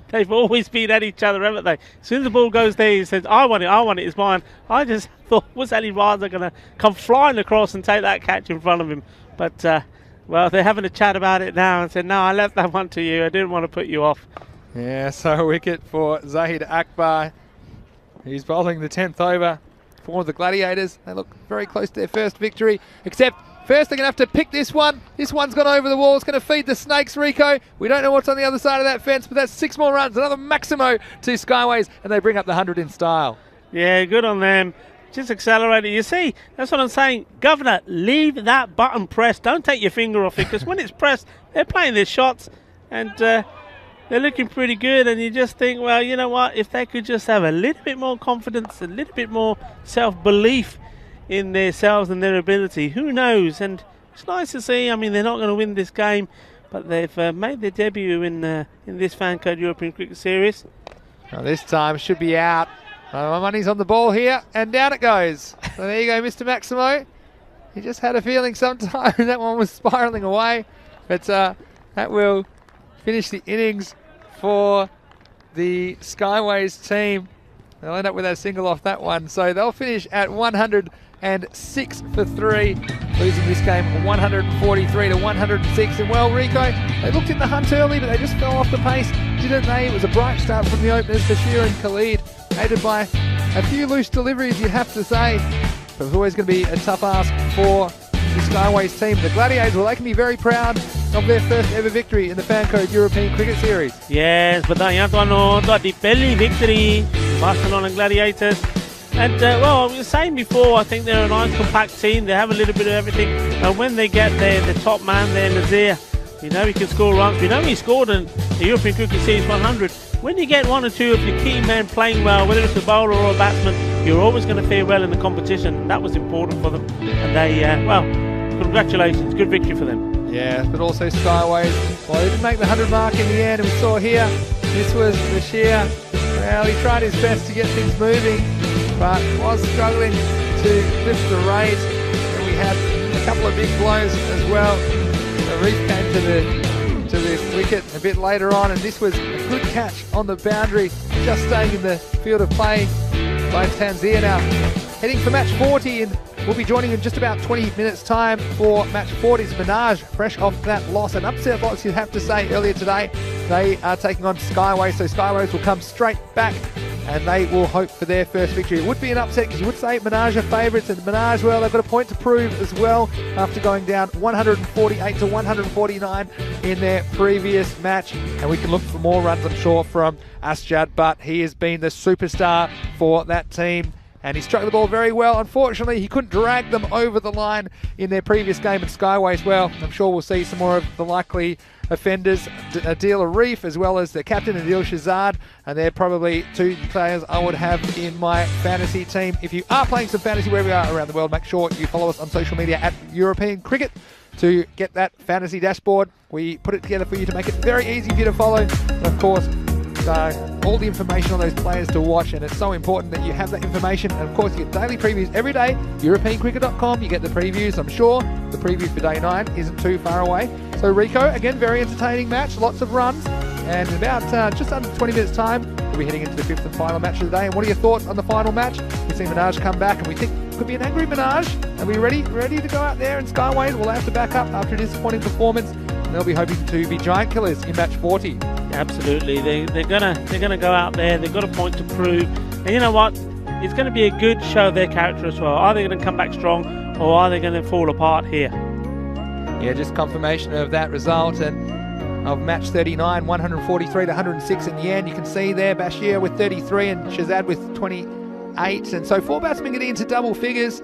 they've always been at each other, haven't they? As soon as the ball goes there, he says, I want it, it's mine. I just thought, was Ali Raza going to come flying across and take that catch in front of him? But, well, they're having a chat about it now and said, no, I left that one to you. I didn't want to put you off. Yeah, so a wicket for Zahid Akbar. He's bowling the 10th over for the Gladiators. They look very close to their first victory, except first they're going to have to pick this one. This one's gone over the wall. It's going to feed the Snakes, Rico. We don't know what's on the other side of that fence, but that's 6 more runs. Another Maximo to Skyways, and they bring up the 100 in style. Yeah, good on them. Just accelerate it. You see, that's what I'm saying. Governor, leave that button pressed. Don't take your finger off it, because when it's pressed, they're playing their shots, and they're looking pretty good, and you just think, well, you know what, if they could just have a little bit more confidence, a little bit more self-belief in themselves and their ability, who knows? And it's nice to see. I mean, they're not going to win this game, but they've made their debut in this Fan Code European Cricket Series. Now this time should be out. My money's on the ball here, and down it goes. So there you go, Mr. Maximo. He just had a feeling sometime that one was spiralling away, but that will finish the innings for the Skyways team. They'll end up with a single off that one, so they'll finish at 106 for 3, losing this game 143 to 106. And well, Rico, they looked in the hunt early, but they just fell off the pace, didn't they? It was a bright start from the openers, Bashir and Khalid, aided by a few loose deliveries, you'd have to say. But it was always going to be a tough ask for the Skyways team. The Gladiators, well, they can be very proud of their first ever victory in the Fan Code European Cricket Series. Yes, बताइए तो the pehli victory, Barcelona Gladiators. And well, I was saying before, I think they're a nice compact team. They have a little bit of everything. And when they get the top man there, Nazir, you know he can score runs. We know he scored in the European Cricket Series 100. When you get one or two of your key men playing well, whether it's a bowler or a batsman, you're always going to fare well in the competition. That was important for them. And they, well, congratulations. Good victory for them. Yeah, but also Skyways. Well, they didn't make the 100 mark in the end. And we saw here, this was Bashir. Well, he tried his best to get things moving, but was struggling to lift the rate. And we had a couple of big blows as well. The reef came to the wicket a bit later on, and this was a good catch on the boundary, just staying in the field of play by Tanzir. Now heading for match 40, and we'll be joining in just about 20 minutes time for match 40's Minaj, fresh off that loss, an upset loss you'd have to say earlier today. They are taking on Skyways, so Skyways will come straight back and they will hope for their first victory. It would be an upset because you would say Minaj are favourites, and Minaj, well, they've got a point to prove as well after going down 148 to 149 in their previous match. And we can look for more runs, I'm sure, from Asjad, but he has been the superstar for that team. And he struck the ball very well. Unfortunately, he couldn't drag them over the line in their previous game at Skyways. Well, I'm sure we'll see some more of the likely offenders, Adil Arif, as well as the captain, Adil Shazad. And they're probably two players I would have in my fantasy team. If you are playing some fantasy wherever you are around the world, make sure you follow us on social media at European Cricket to get that fantasy dashboard. We put it together for you to make it very easy for you to follow. And of course, all the information on those players to watch, and it's so important that you have that information. And of course, you get daily previews every day. EuropeanCricket.com, you get the previews. I'm sure the preview for day 9 isn't too far away. So Rico, again, very entertaining match, lots of runs, and in about just under 20 minutes time, we'll be heading into the 5th and final match of the day. And what are your thoughts on the final match? We see Minaj come back, and we think it could be an angry Minaj. Are we ready to go out there in Skyways? We'll have to back up after a disappointing performance, and they'll be hoping to be giant killers in match 40. Absolutely, they're gonna go out there. They've got a point to prove, and you know what? It's going to be a good show of their character as well. Are they going to come back strong, or are they going to fall apart here? Yeah, just confirmation of that result, and of match 39, 143 to 106 in the end. You can see there Bashir with 33 and Shazad with 28. And so 4 batsmen getting into double figures,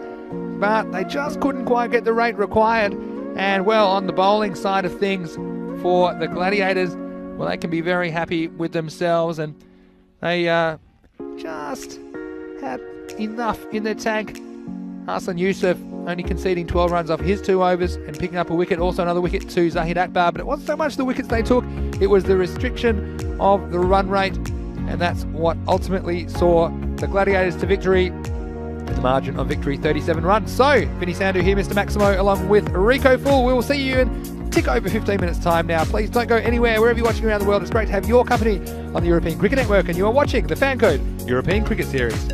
but they just couldn't quite get the rate required. And well, on the bowling side of things for the Gladiators, well, they can be very happy with themselves, and they just had enough in their tank. Hassan Youssef only conceding 12 runs off his 2 overs and picking up a wicket, also another wicket to Zahid Akbar, but it wasn't so much the wickets they took, it was the restriction of the run rate, and that's what ultimately saw the Gladiators to victory, with the margin of victory 37 runs. So, Vinny Sandhu here, Mr. Maximo, along with Rico Full. We will see you in tick over 15 minutes time now. Please don't go anywhere, wherever you're watching around the world. It's great to have your company on the European Cricket Network, and you are watching the Fan Code European Cricket Series.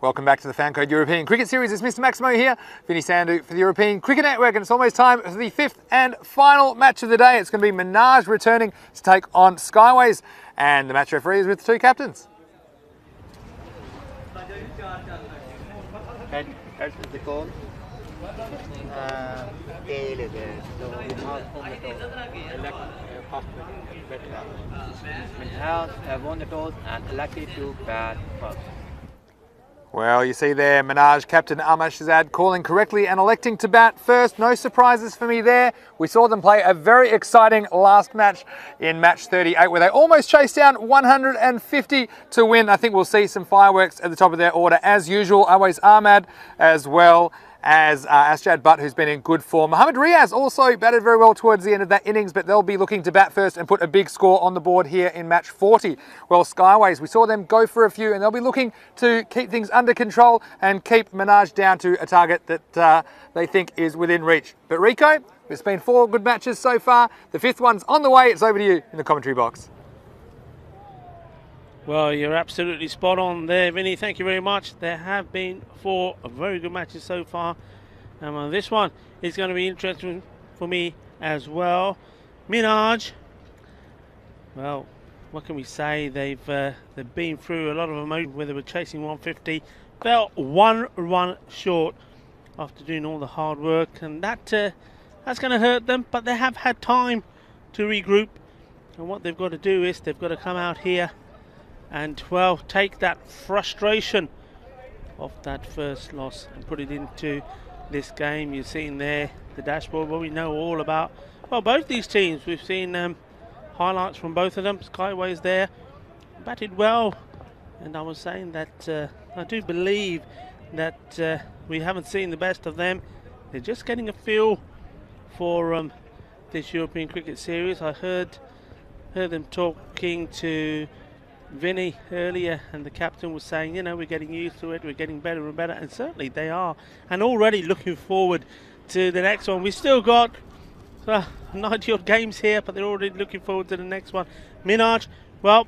Welcome back to the Fancode European Cricket Series. It's Mr. Maximo here, Vinny Sandhu for the European Cricket Network, and it's almost time for the fifth and final match of the day. It's going to be Minaj returning to take on Skyways, and the match referee is with the two captains. Head is the call. Tail is there. So we have won the toss. Elect first Minaj have won the toss and elected to bat first. Well, you see there, Minaj captain Ahmad Shahzad calling correctly and electing to bat first. No surprises for me there. We saw them play a very exciting last match in match 38 where they almost chased down 150 to win. I think we'll see some fireworks at the top of their order as usual. Always Ahmad as well as Asjad Butt, who's been in good form. Mohammad Riaz also batted very well towards the end of that innings, but they'll be looking to bat first and put a big score on the board here in match 40. Well, Skyways, we saw them go for a few, and they'll be looking to keep things under control and keep Minaj down to a target that they think is within reach. But Rico, it's been 4 good matches so far. The 5th one's on the way. It's over to you in the commentary box. Well, you're absolutely spot on there, Vinny. Thank you very much. There have been 4 very good matches so far. And this one is going to be interesting for me as well. Minaj, well, what can we say? They've been through a lot of emotion where they were chasing 150. Fell 1 run short after doing all the hard work. And that's going to hurt them. But they have had time to regroup. And what they've got to do is they've got to come out here and, well, take that frustration of that first loss and put it into this game. You're seeing there the dashboard, what we know all about. Well, both these teams, we've seen highlights from both of them. Skyways there, batted well. And I was saying that I do believe that we haven't seen the best of them. They're just getting a feel for this European Cricket Series. I heard them talking to Vinny earlier, and the captain was saying, you know, we're getting used to it, we're getting better and better, and certainly they are, and already looking forward to the next one. We've still got 90 odd games here, but they're already looking forward to the next one. Minaj, well,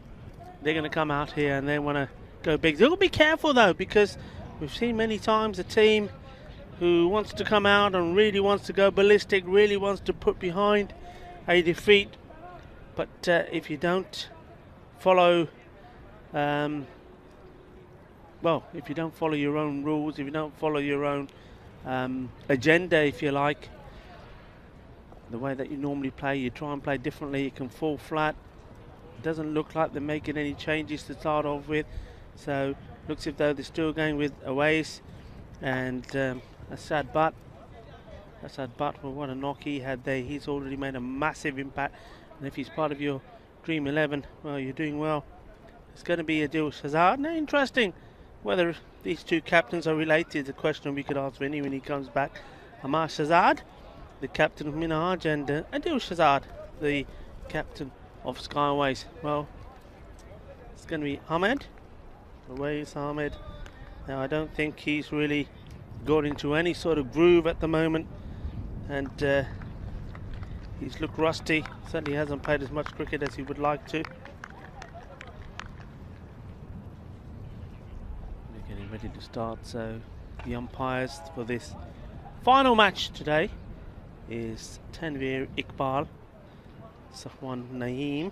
they're going to come out here and they want to go big. They'll be careful though, because we've seen many times a team who wants to come out and really wants to go ballistic, really wants to put behind a defeat, but if you don't follow if you don't follow your own rules, if you don't follow your own agenda, if you like, the way that you normally play, you try and play differently, it can fall flat. It doesn't look like they're making any changes to start off with, so looks as though they're still going with Awais and Asjad Butt. Well, what a knock he had there. He's already made a massive impact, and if he's part of your Dream 11, well, you're doing well. It's going to be Adil Shahzad. Now, interesting whether these two captains are related. A question we could ask Vinny when he comes back. Ahmad Shahzad, the captain of Minaj, and Adil Shahzad, the captain of Skyways. Well, it's going to be Ahmed. Awais Ahmed. Now, I don't think he's really got into any sort of groove at the moment, and he's looked rusty. Certainly hasn't played as much cricket as he would like to. We're getting ready to start, so the umpires for this final match today is Tanveer Iqbal, Safwan Naeem.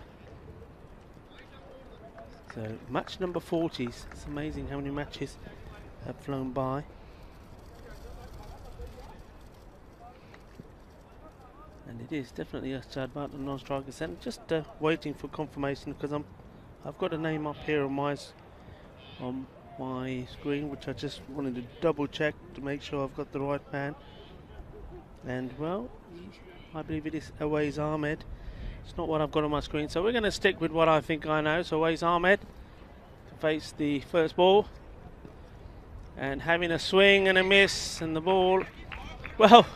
So match number 40. It's amazing how many matches have flown by. And it is definitely Asjad Butt, the non-striker centre. Just waiting for confirmation, because I've got a name up here on my screen, which I just wanted to double check to make sure I've got the right man. And well, I believe it is Awais Ahmed. It's not what I've got on my screen, so we're going to stick with what I think I know. So Awais Ahmed to face the first ball, and having a swing and a miss, and the ball, well,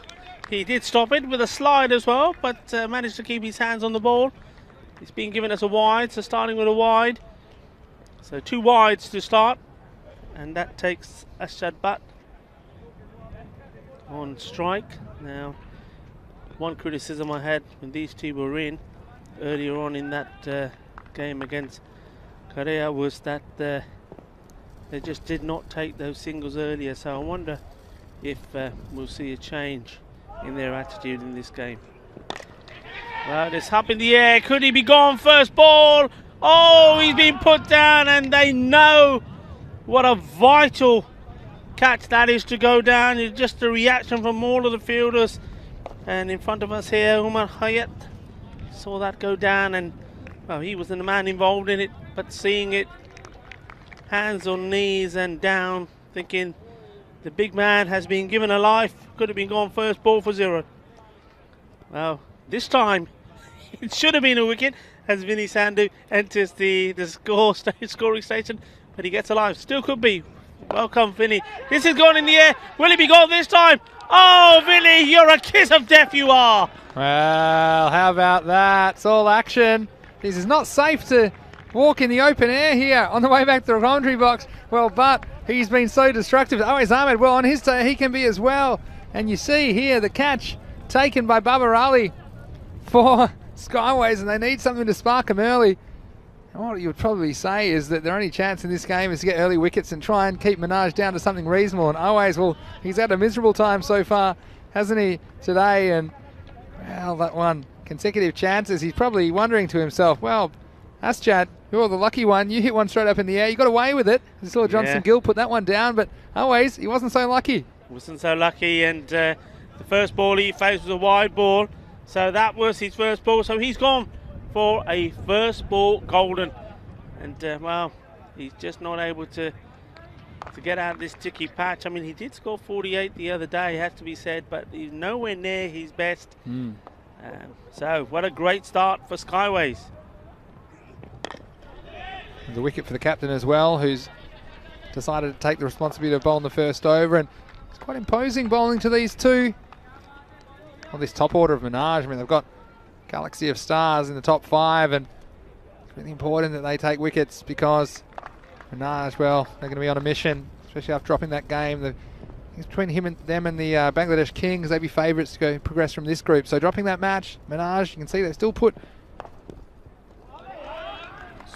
he did stop it with a slide as well, but managed to keep his hands on the ball. It's been given as a wide, so starting with a wide. So 2 wides to start, and that takes Asjad Butt on strike. Now, one criticism I had when these two were in earlier on in that game against Korea was that They just did not take those singles earlier, so I wonder if we'll see a change in their attitude in this game. Well, it's up in the air. Could he be gone? First ball. Oh, he's been put down, and they know what a vital catch that is to go down. It's just a reaction from all of the fielders. And in front of us here, Umar Hayat saw that go down, and well, he wasn't the man involved in it, but seeing it, hands on knees and down, thinking the big man has been given a life. Could have been gone first ball for 0. Well, this time it should have been a wicket as Vinny Sandhu enters the scoring station, but he gets a life. Still could be. Welcome, Vinny. This is gone in the air. Will it be gone this time? Oh, Vinny, you're a kiss of death, you are. Well, how about that? It's all action. This is not safe to walk in the open air here on the way back to the commentary box. Well, but he's been so destructive. Awais Ahmed, well, on his day, he can be as well. And you see here the catch taken by Babar Ali for Skyways, and they need something to spark him early. And what you would probably say is that their only chance in this game is to get early wickets and try and keep Minaj down to something reasonable. And Awais, well, he's had a miserable time so far, hasn't he, today? And, well, that one, consecutive chances. He's probably wondering to himself, well, Asjad, you're the lucky one. You hit one straight up in the air. You got away with it. You saw Johnson Gill put that one down, but Awais, he wasn't so lucky. Wasn't so lucky, and the first ball he faced was a wide ball. So that was his first ball. So he's gone for a first ball golden. And, well, he's just not able to get out of this sticky patch. I mean, he did score 48 the other day, has to be said, but he's nowhere near his best. So what a great start for Skyways. The wicket for the captain as well, who's decided to take the responsibility of bowling the first over. And it's quite imposing bowling to these two. Well, this top order of Minaj, I mean, they've got Galaxy of Stars in the top 5, and it's really important that they take wickets because Minaj, well, they're going to be on a mission, especially after dropping that game. It's between them and the Bangladesh Kings. They'd be favourites to go progress from this group. So dropping that match, Minaj, you can see they still put...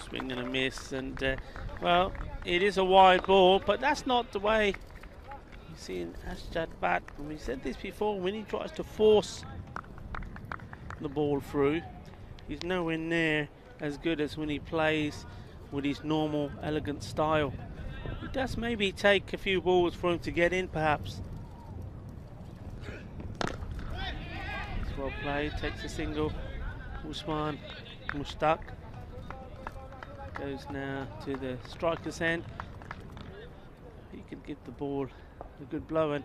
Swing and a miss, and, well, it is a wide ball, but that's not the way you see in Asjad bat. And we said this before, when he tries to force the ball through, he's nowhere near as good as when he plays with his normal elegant style. It does maybe take a few balls for him to get in, perhaps. It's well played, takes a single. Usman Mushtaq goes now to the striker's end. He can give the ball a good blow, and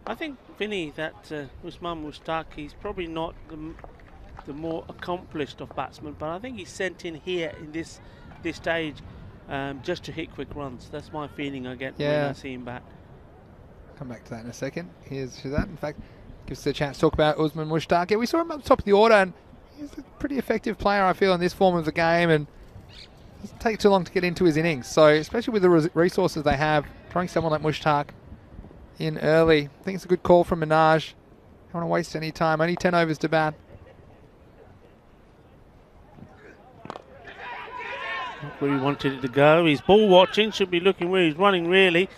I think, Vinny, that Usman Mushtaq, he's probably not the more accomplished of batsmen, but I think he's sent in here in this stage just to hit quick runs. That's my feeling I get when I see him bat. Come back to that in a second. Here's to that. In fact, gives us a chance to talk about Usman Mushtaq. Yeah, we saw him at the top of the order, and he's a pretty effective player, I feel, in this form of the game, and it doesn't take too long to get into his innings. So, especially with the resources they have, throwing someone like Mushtaq in early, I think it's a good call from Minaj. Don't want to waste any time. Only 10 overs to bat. Where he wanted it to go. He's ball watching, should be looking where he's running, really.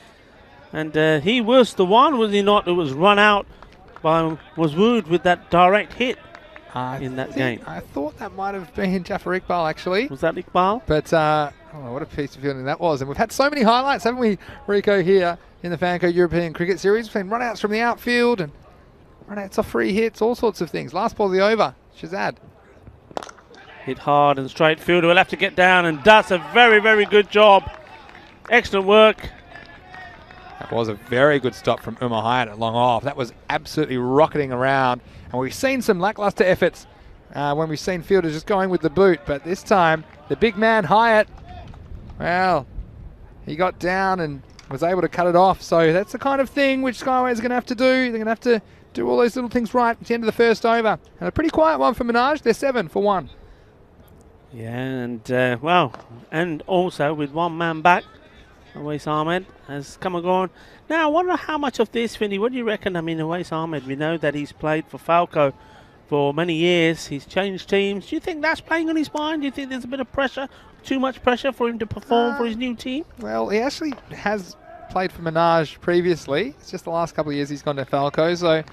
And he was the one, was he not, who was run out by Wooed with that direct hit in that game. I thought that might have been Jafar Iqbal, actually. Was that Iqbal? But oh, what a piece of fielding that was. And we've had so many highlights, haven't we, Rico, here in the Fanco European Cricket Series. We've seen run-outs from the outfield and run-outs off free hits, all sorts of things. Last ball of the over, Shazad. Hit hard and straight fielder will have to get down, and does a very, very good job. Excellent work. That was a very good stop from Umar Hayat at long off. That was absolutely rocketing around. And we've seen some lackluster efforts when we've seen fielders just going with the boot. But this time, the big man Hayat, well, he got down and was able to cut it off. So that's the kind of thing which Skyways are going to have to do. They're going to have to do all those little things right at the end of the first over. And a pretty quiet one for Minaj. They're 7 for 1. Yeah, and well, and also with one man back, Awais Ahmed has come and gone. Now, I wonder how much of this, Vinny, what do you reckon? I mean, Awais Ahmed, we know that he's played for Falco for many years. He's changed teams. Do you think that's playing on his mind? Do you think there's a bit of pressure? too much pressure for him to perform for his new team? Well, he actually has played for Minaj previously. It's just the last couple of years he's gone to Falco, so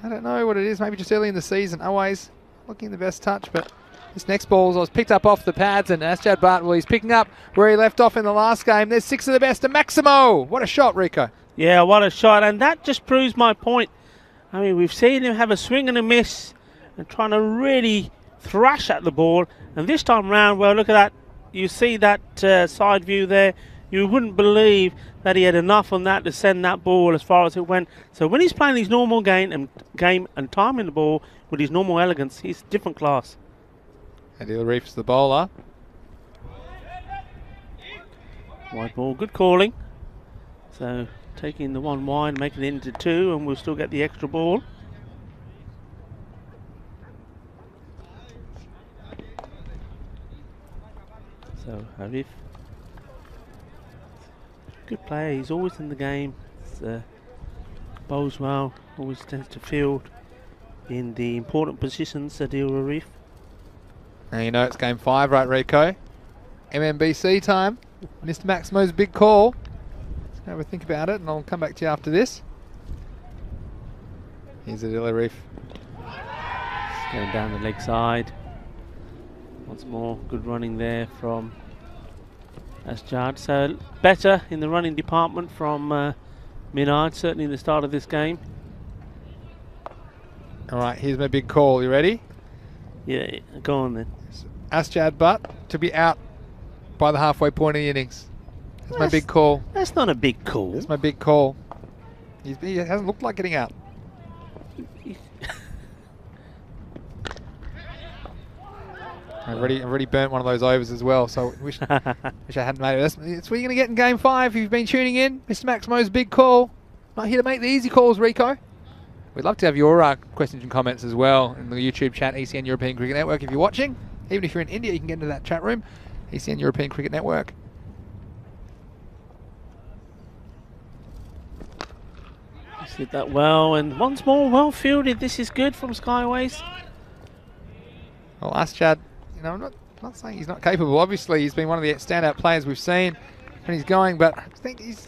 I don't know what it is. Maybe just early in the season. Always looking the best touch, but this next ball was picked up off the pads, and Asjad Bhatt, well, he's picking up where he left off in the last game. There's 6 of the best to Maximo. What a shot, Rico. Yeah, what a shot, and that just proves my point. I mean, we've seen him have a swing and a miss and trying to really thrash at the ball, and this time round, well, look at that. You see that side view there. You wouldn't believe that he had enough on that to send that ball as far as it went. So when he's playing his normal game and timing the ball with his normal elegance, he's different class. Adil Reef's the bowler. Wide ball, good calling. So taking the 1 wide, making it into 2, and we'll still get the extra ball. So Arif, good player, he's always in the game. Bowls well, always tends to field in the important positions, Adil Arif. Now you know it's game 5, right, Rico? MMBC time. Mr. Maximo's big call. Let's have a think about it, and I'll come back to you after this. Here's Adil Arif. Going down the leg side. Once more, good running there from Asjad. So better in the running department from Minaj, certainly in the start of this game. All right, here's my big call. You ready? Yeah, go on then. Asjad Bhatt to be out by the halfway point of the innings. That's my big call. That's not a big call. That's my big call. He hasn't looked like getting out. I've already burnt one of those overs as well, so wish I hadn't made it. That's what you're going to get in game 5 if you've been tuning in. Mr. Maximo's big call. Not here to make the easy calls, Rico. We'd love to have your questions and comments as well in the YouTube chat, ECN European Cricket Network. If you're watching, even if you're in India, you can get into that chat room, ECN European Cricket Network. Did that well, and once more well fielded. This is good from Skyways. Well, Asjad, you know, I'm not saying he's not capable. Obviously, he's been one of the standout players we've seen, and he's going, but I think he's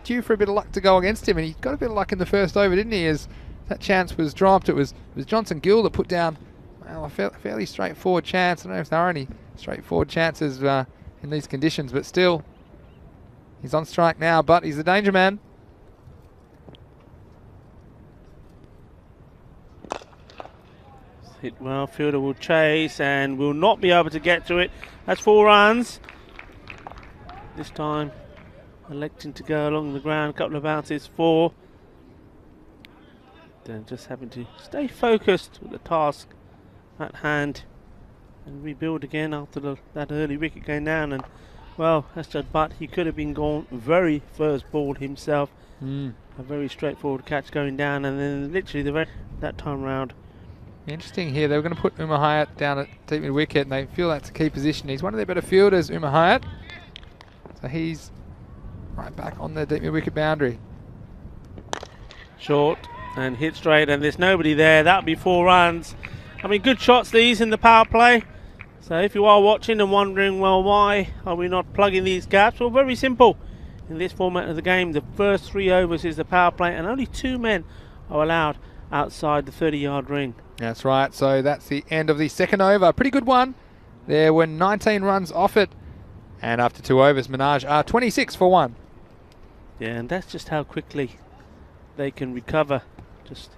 due for a bit of luck to go against him, and he got a bit of luck in the first over, didn't he? As that chance was dropped, it was Johnson Gill that put down, well, a fairly straightforward chance. I don't know if there are any straightforward chances in these conditions, but still, he's on strike now, but he's the danger man. Hit well, fielder will chase and will not be able to get to it. That's 4 runs. This time electing to go along the ground, a couple of bounces, 4. Then just having to stay focused with the task at hand and rebuild again after that early wicket going down. And well, Asjad Bhatt, he could have been gone very first ball himself. A very straightforward catch going down, and then literally that time round. Interesting here, they were going to put Umar Hayat down at deep mid wicket, and they feel that's a key position. He's one of their better fielders, Umar Hayat. So he's right back on the deep mid wicket boundary. Short and hit straight, and there's nobody there. That'll be 4 runs. I mean, good shots these in the power play. So if you are watching and wondering, well, why are we not plugging these gaps? Well, very simple. In this format of the game, the first 3 overs is the power play, and only 2 men are allowed outside the 30-yard ring. That's right, so that's the end of the second over. Pretty good one. There were 19 runs off it, and after 2 overs, Minaj are 26 for 1. Yeah, and that's just how quickly they can recover. Just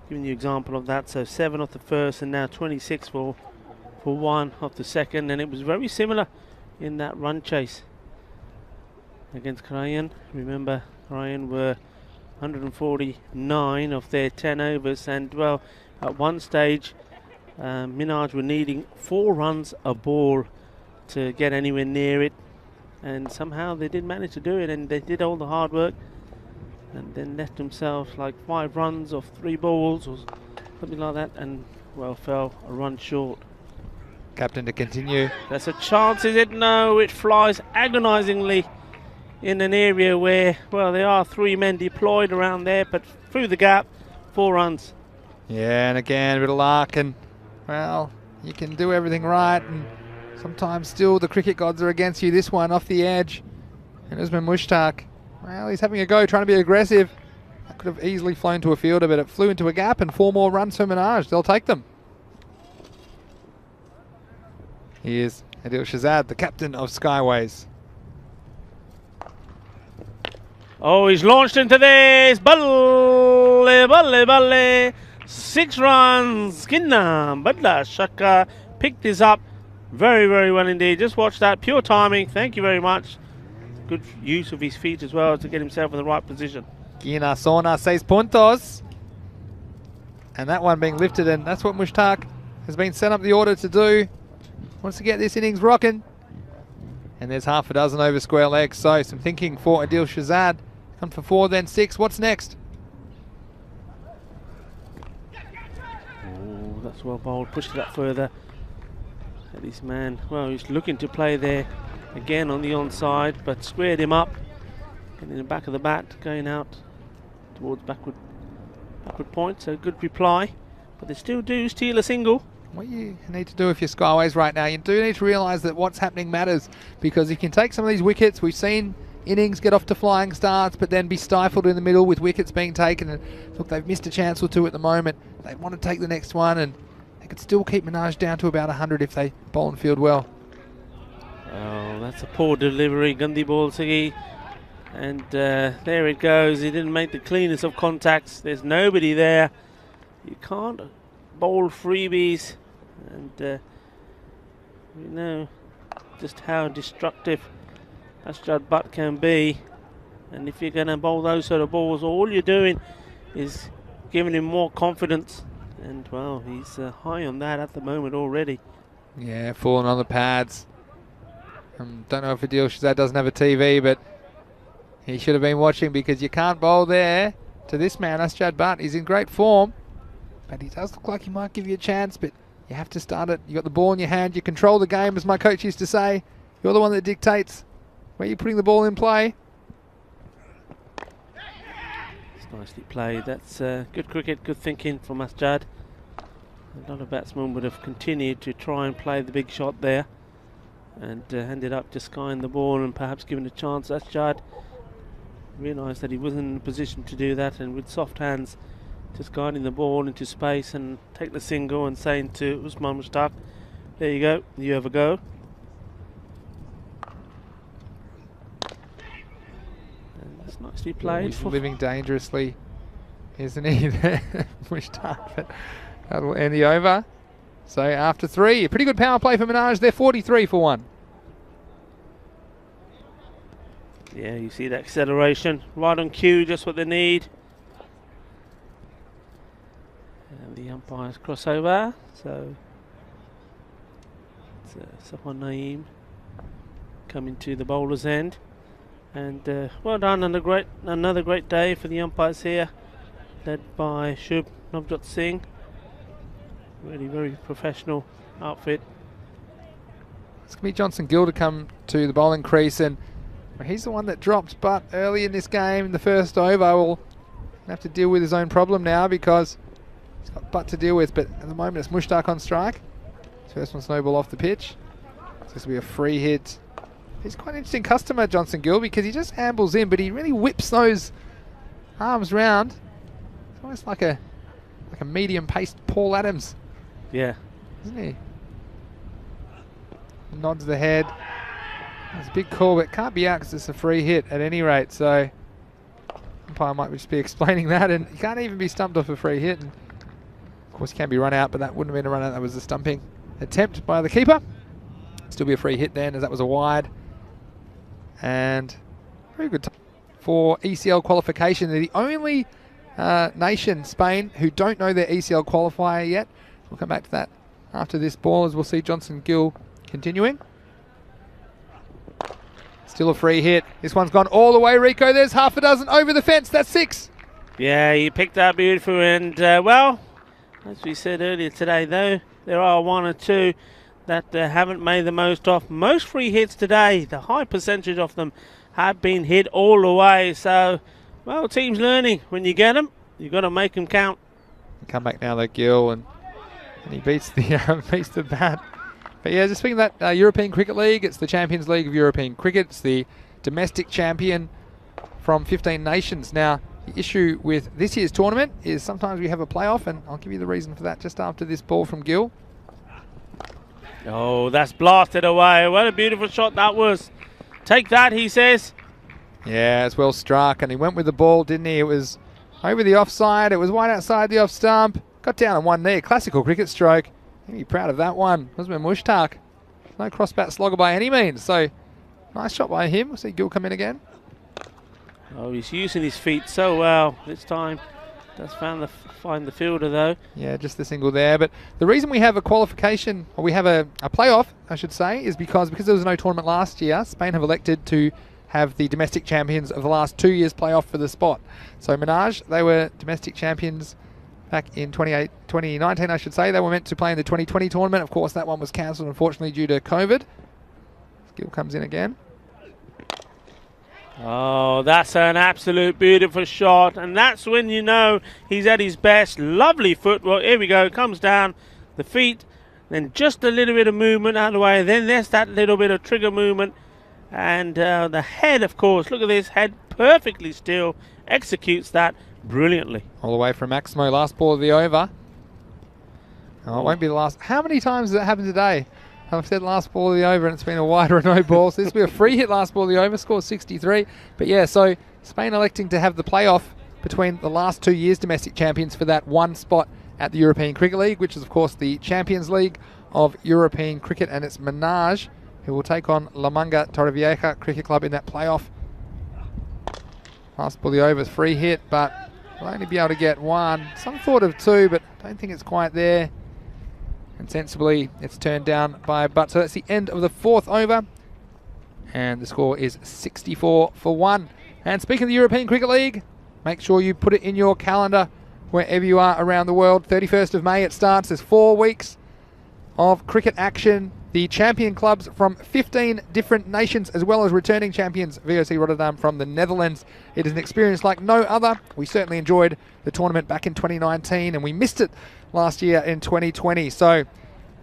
giving you an example of that. So 7 off the first, and now 26 for 1 off the second, and it was very similar in that run chase against Krayan. Remember, Krayan were 149 of their 10 overs, and well, at one stage Minaj were needing 4 runs a ball to get anywhere near it, and somehow they did manage to do it, and they did all the hard work and then left themselves like 5 runs off 3 balls or something like that, and well, fell a run short. Captain to continue. That's a chance, is it? No, it flies agonizingly in an area where, well, there are 3 men deployed around there, but through the gap, 4 runs. Yeah, and again, a bit of luck, and well, you can do everything right and Sometimes still the cricket gods are against you. This one off the edge. And Usman Mushtaq, well, he's having a go, trying to be aggressive. That could have easily flown to a fielder, but it flew into a gap, and 4 more runs for Minaj. They'll take them. Here's Adil Shahzad, the captain of Skyways. Oh, he's launched into this. Balle, balle, balle. 6 runs. Skinna, Badla, Shaka picked this up very, very well indeed. Just watch that. Pure timing. Thank you very much. Good use of his feet as well to get himself in the right position. Gina Sona 6 puntos. And that one being lifted, and that's what Mushtaq has been sent up the order to do. Wants to get this innings rocking. And there's half a dozen over square legs. So some thinking for Adil Shahzad. Come for 4, then 6. What's next? Oh, that's well bowled. Pushed it up further. And this man, well, he's looking to play there again on the onside, but squared him up. And in the back of the bat, going out towards backward point. So good reply. But they still do steal a single. What you need to do if you're Skyways right now, you do need to realise that what's happening matters, because you can take some of these wickets. We've seen innings get off to flying starts but then be stifled in the middle with wickets being taken, and look, they've missed a chance or two at the moment. They want to take the next one, and they could still keep Minaj down to about 100 if they bowl and field well. Oh, that's a poor delivery. Gandhi ball, Siggy. And there it goes. He didn't make the cleanest of contacts. There's nobody there. You can't bowl freebies. And you know just how destructive Asjad Butt can be. And if you're going to bowl those sort of balls, all you're doing is giving him more confidence. And, well, he's high on that at the moment already. Yeah, falling on the pads. Don't know if Adil Shahzad doesn't have a TV, but he should have been watching, because you can't bowl there to this man, Asjad Butt. He's in great form, but he does look like he might give you a chance, but you have to start it. You got the ball in your hand. You control the game, as my coach used to say. You're the one that dictates where you're putting the ball in play. It's nicely played. That's good cricket, good thinking from Asjad. A lot of batsmen would have continued to try and play the big shot there, and ended up just skying the ball and perhaps giving a chance. Asjad realised that he wasn't in a position to do that, and with soft hands just guiding the ball into space and take the single and saying to Usman Mushtaq, there you go, you have a go. And that's nicely played. He's living dangerously, isn't he? Mushtaq, but that'll end the over. So after 3, a pretty good power play for Minaj. They're 43 for 1. Yeah, you see that acceleration right on cue, just what they need. And the umpires cross over, so it's Safwan Naeem coming to the bowler's end. And well done, and another great day for the umpires here, led by Shubh Navjot Singh. Really very professional outfit. It's going to be Johnson Gill to come to the bowling crease, and he's the one that dropped Butt early in this game in the first over. Will have to deal with his own problem now, because he's got Butt to deal with, but at the moment it's Mushtaq on strike. First one snowball off the pitch. So this will be a free hit. He's quite an interesting customer, Johnson Gill, because he just ambles in, but he really whips those arms round. It's almost like a medium-paced Paul Adams. Yeah. Isn't he? Nods the head. It's a big call, but it can't be out because it's a free hit at any rate. So umpire might just be explaining that, and you can't even be stumped off a free hit. And of course, you can be run out, but that wouldn't have been a run out. That was a stumping attempt by the keeper. Still be a free hit then, as that was a wide. And very good for ECL qualification. They're the only nation, Spain, who don't know their ECL qualifier yet. We'll come back to that after this ball, as we'll see Johnson Gill continuing. Still a free hit. This one's gone all the way, Rico. There's half a dozen over the fence. That's 6. Yeah, he picked that beautiful, and well, as we said earlier today, though, there are 1 or 2 that haven't made the most of. Most free hits today, the high percentage of them have been hit all the way. So, well, team's learning. When you get them, you've got to make them count. Come back now, though, Gill, and he beats the bat But yeah, just speaking of that European Cricket League, it's the Champions League of European Cricket. It's the domestic champion from 15 nations. Now, the issue with this year's tournament is sometimes we have a playoff, and I'll give you the reason for that just after this ball from Gill. Oh, that's blasted away. What a beautiful shot that was. Take that, he says. Yeah, it's well struck, and he went with the ball, didn't he? It was over the offside. It was wide outside the off stump. Got down on one knee. Classical cricket stroke. You'd be proud of that one. Usman Mushtaq. No crossbat slogger by any means. So, nice shot by him. We'll see Gill come in again. Oh, he's using his feet so well this time. Does find the fielder though. Yeah, just the single there. But the reason we have a qualification, or we have a playoff, I should say, is because there was no tournament last year, Spain have elected to have the domestic champions of the last 2 years play off for the spot. So Minaj, they were domestic champions back in 2019, I should say. They were meant to play in the 2020 tournament. Of course, that one was cancelled, unfortunately, due to COVID. Gill comes in again. Oh, that's an absolute beautiful shot. And that's when you know he's at his best. Lovely footwork. Here we go. Comes down the feet. Then just a little bit of movement out of the way. Then there's that little bit of trigger movement. And the head, of course. Look at this head. Perfectly still. Executes that brilliantly. All the way from Maximo. Last ball of the over. Oh, it won't be the last. How many times has that happened today? I've said last ball of the over and it's been a wide or a no ball. So this will be a free hit last ball of the over, score 63. But yeah, so Spain electing to have the playoff between the last 2 years domestic champions for that one spot at the European Cricket League, which is of course the Champions League of European Cricket, and it's Minaj who will take on La Manga Torrevieja Cricket Club in that playoff. Last ball of the over is free hit, but we'll only be able to get one. Some thought of two, but I don't think it's quite there. And sensibly, it's turned down by a butt. So that's the end of the fourth over. And the score is 64 for 1. And speaking of the European Cricket League, make sure you put it in your calendar wherever you are around the world. 31st of May it starts. There's 4 weeks of cricket action. The champion clubs from 15 different nations, as well as returning champions, VOC Rotterdam from the Netherlands. It is an experience like no other. We certainly enjoyed the tournament back in 2019, and we missed it last year in 2020. So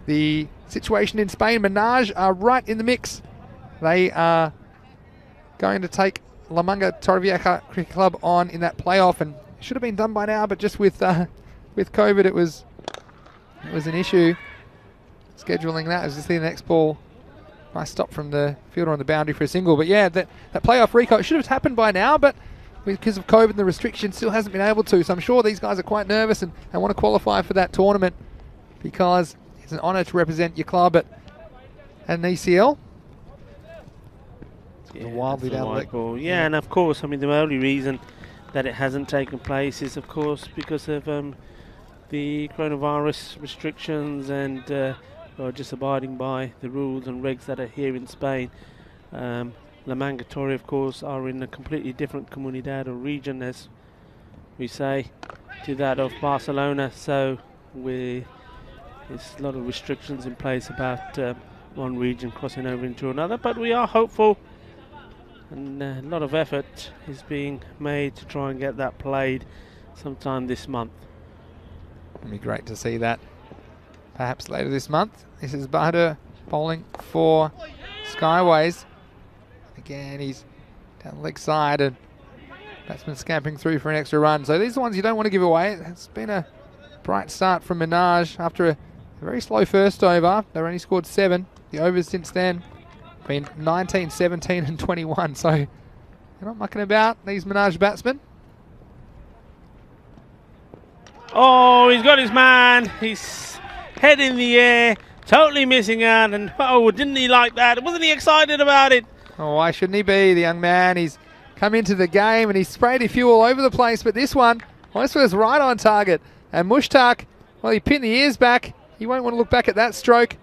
the situation in Spain, Minaj are right in the mix. They are going to take La Manga Torrevieja Cricket Club on in that playoff, and it should have been done by now, but just with COVID, it was an issue. Scheduling that as you see the next ball. Nice stop from the fielder on the boundary for a single. But yeah, that playoff recall should have happened by now, but because of COVID and the restrictions, still hasn't been able to. So I'm sure these guys are quite nervous and want to qualify for that tournament, because it's an honour to represent your club at an ECL. Yeah, wildly down the ball. Yeah, and of course, I mean, the only reason that it hasn't taken place is, of course, because of the coronavirus restrictions and just abiding by the rules and regs that are here in Spain. La Manga Torre, of course, are in a completely different comunidad or region, as we say, to that of Barcelona. So there's a lot of restrictions in place about one region crossing over into another. But we are hopeful, and a lot of effort is being made to try and get that played sometime this month. It'd be great to see that perhaps later this month. This is Bahadur bowling for Skyways. Again, he's down the leg side, and batsman scampering through for an extra run. So these are the ones you don't want to give away. It's been a bright start from Minaj after a very slow first over. They've only scored 7. The overs since then been 19, 17 and 21. So they're not mucking about, these Minaj batsmen. Oh, he's got his man. He's head in the air, totally missing out. And oh, didn't he like that? Wasn't he excited about it? Oh, why shouldn't he be, the young man? He's come into the game and he's sprayed a few all over the place. But this one, this was right on target. And Mushtaq, well, he pinned the ears back. He won't want to look back at that stroke.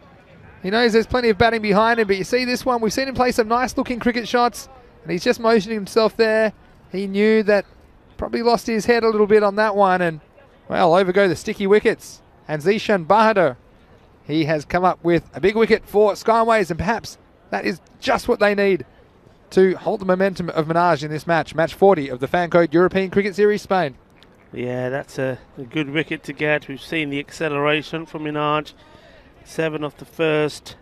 He knows there's plenty of batting behind him. But you see this one, we've seen him play some nice looking cricket shots. And he's just motioning himself there. He knew that, probably lost his head a little bit on that one. And well, over go the sticky wickets. And Zishan Bahadur, he has come up with a big wicket for Skyways, and perhaps that is just what they need to hold the momentum of Minaj in this match. Match 40 of the Fancode European Cricket Series Spain. Yeah, that's a good wicket to get. We've seen the acceleration from Minaj. 7 off the first,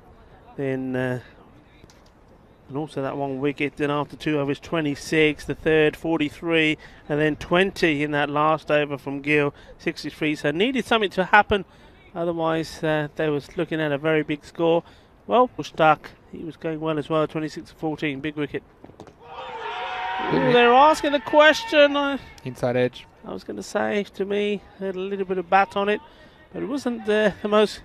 then and also that 1 wicket. Then after 2 overs, 26, the third 43, and then 20 in that last over from Gill, 63. So needed something to happen, otherwise they was looking at a very big score. Well, stuck. He was going well as well, 26-14, big wicket. Ooh, they're asking a question. Inside edge. I was going to say, to me, had a little bit of bat on it, but it wasn't the most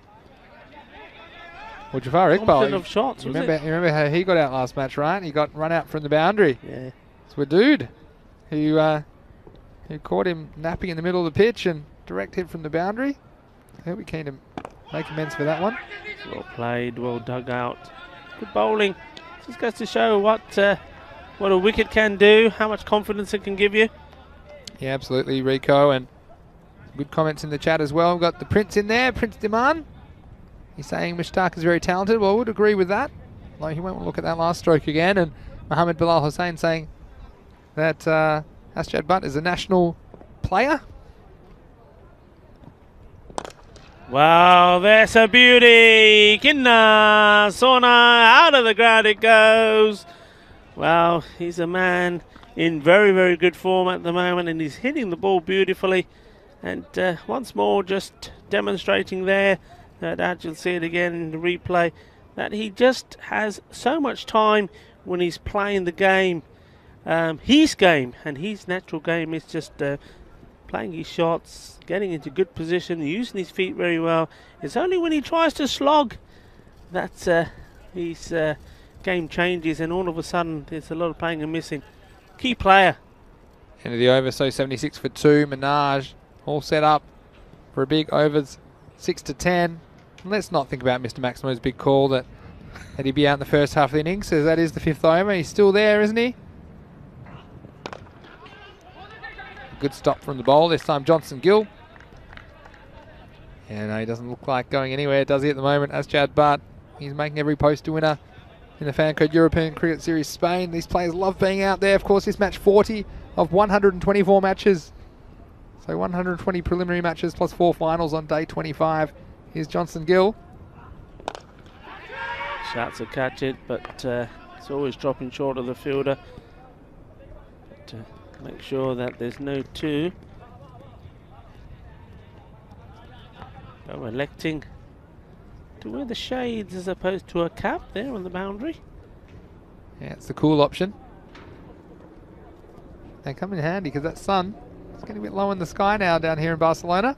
Well, Jafar Iqbal, of shots, you was remember how he got out last match, right? He got run out from the boundary. Yeah. It's a dude who caught him napping in the middle of the pitch and direct hit from the boundary. He'll be keen to make amends for that one. Well played, well dug out. Good bowling. Just goes to show what a wicket can do, how much confidence it can give you. Yeah, absolutely, Rico, and good comments in the chat as well. We've got the Prince in there, Prince Diman. He's saying Mushtaq is very talented. Well, I would agree with that. Like, he won't look at that last stroke again. And Mohammed Bilal Hussain saying that Asjad Butt is a national player. Wow, that's a beauty. Kinna, Sona, out of the ground it goes. Wow, he's a man in very, very good form at the moment, and he's hitting the ball beautifully. And once more, just demonstrating there, that you'll see it again in the replay, that he just has so much time when he's playing the game, his game, and his natural game is just playing his shots, getting into good position, using his feet very well. It's only when he tries to slog that his game changes, and all of a sudden there's a lot of playing and missing. Key player. End of the over, so 76 for 2. Minaj all set up for a big overs, 6 to 10. And let's not think about Mr. Maximo's big call that he'd be out in the first half of the innings, so that is the 5th over. He's still there, isn't he? Good stop from the bowl, this time Johnson Gill. And he doesn't look like going anywhere, does he, at the moment? Asjad Butt, he's making every poster winner in the fan code European Cricket Series Spain. These players love being out there. Of course, this match 40 of 124 matches. So 120 preliminary matches plus 4 finals on day 25. Here's Johnson Gill. Shouts to catch it, but it's always dropping short of the fielder. But, make sure that there's no 2. Oh, electing to wear the shades as opposed to a cap there on the boundary. Yeah, it's the cool option. They come in handy because that sun is getting a bit low in the sky now down here in Barcelona.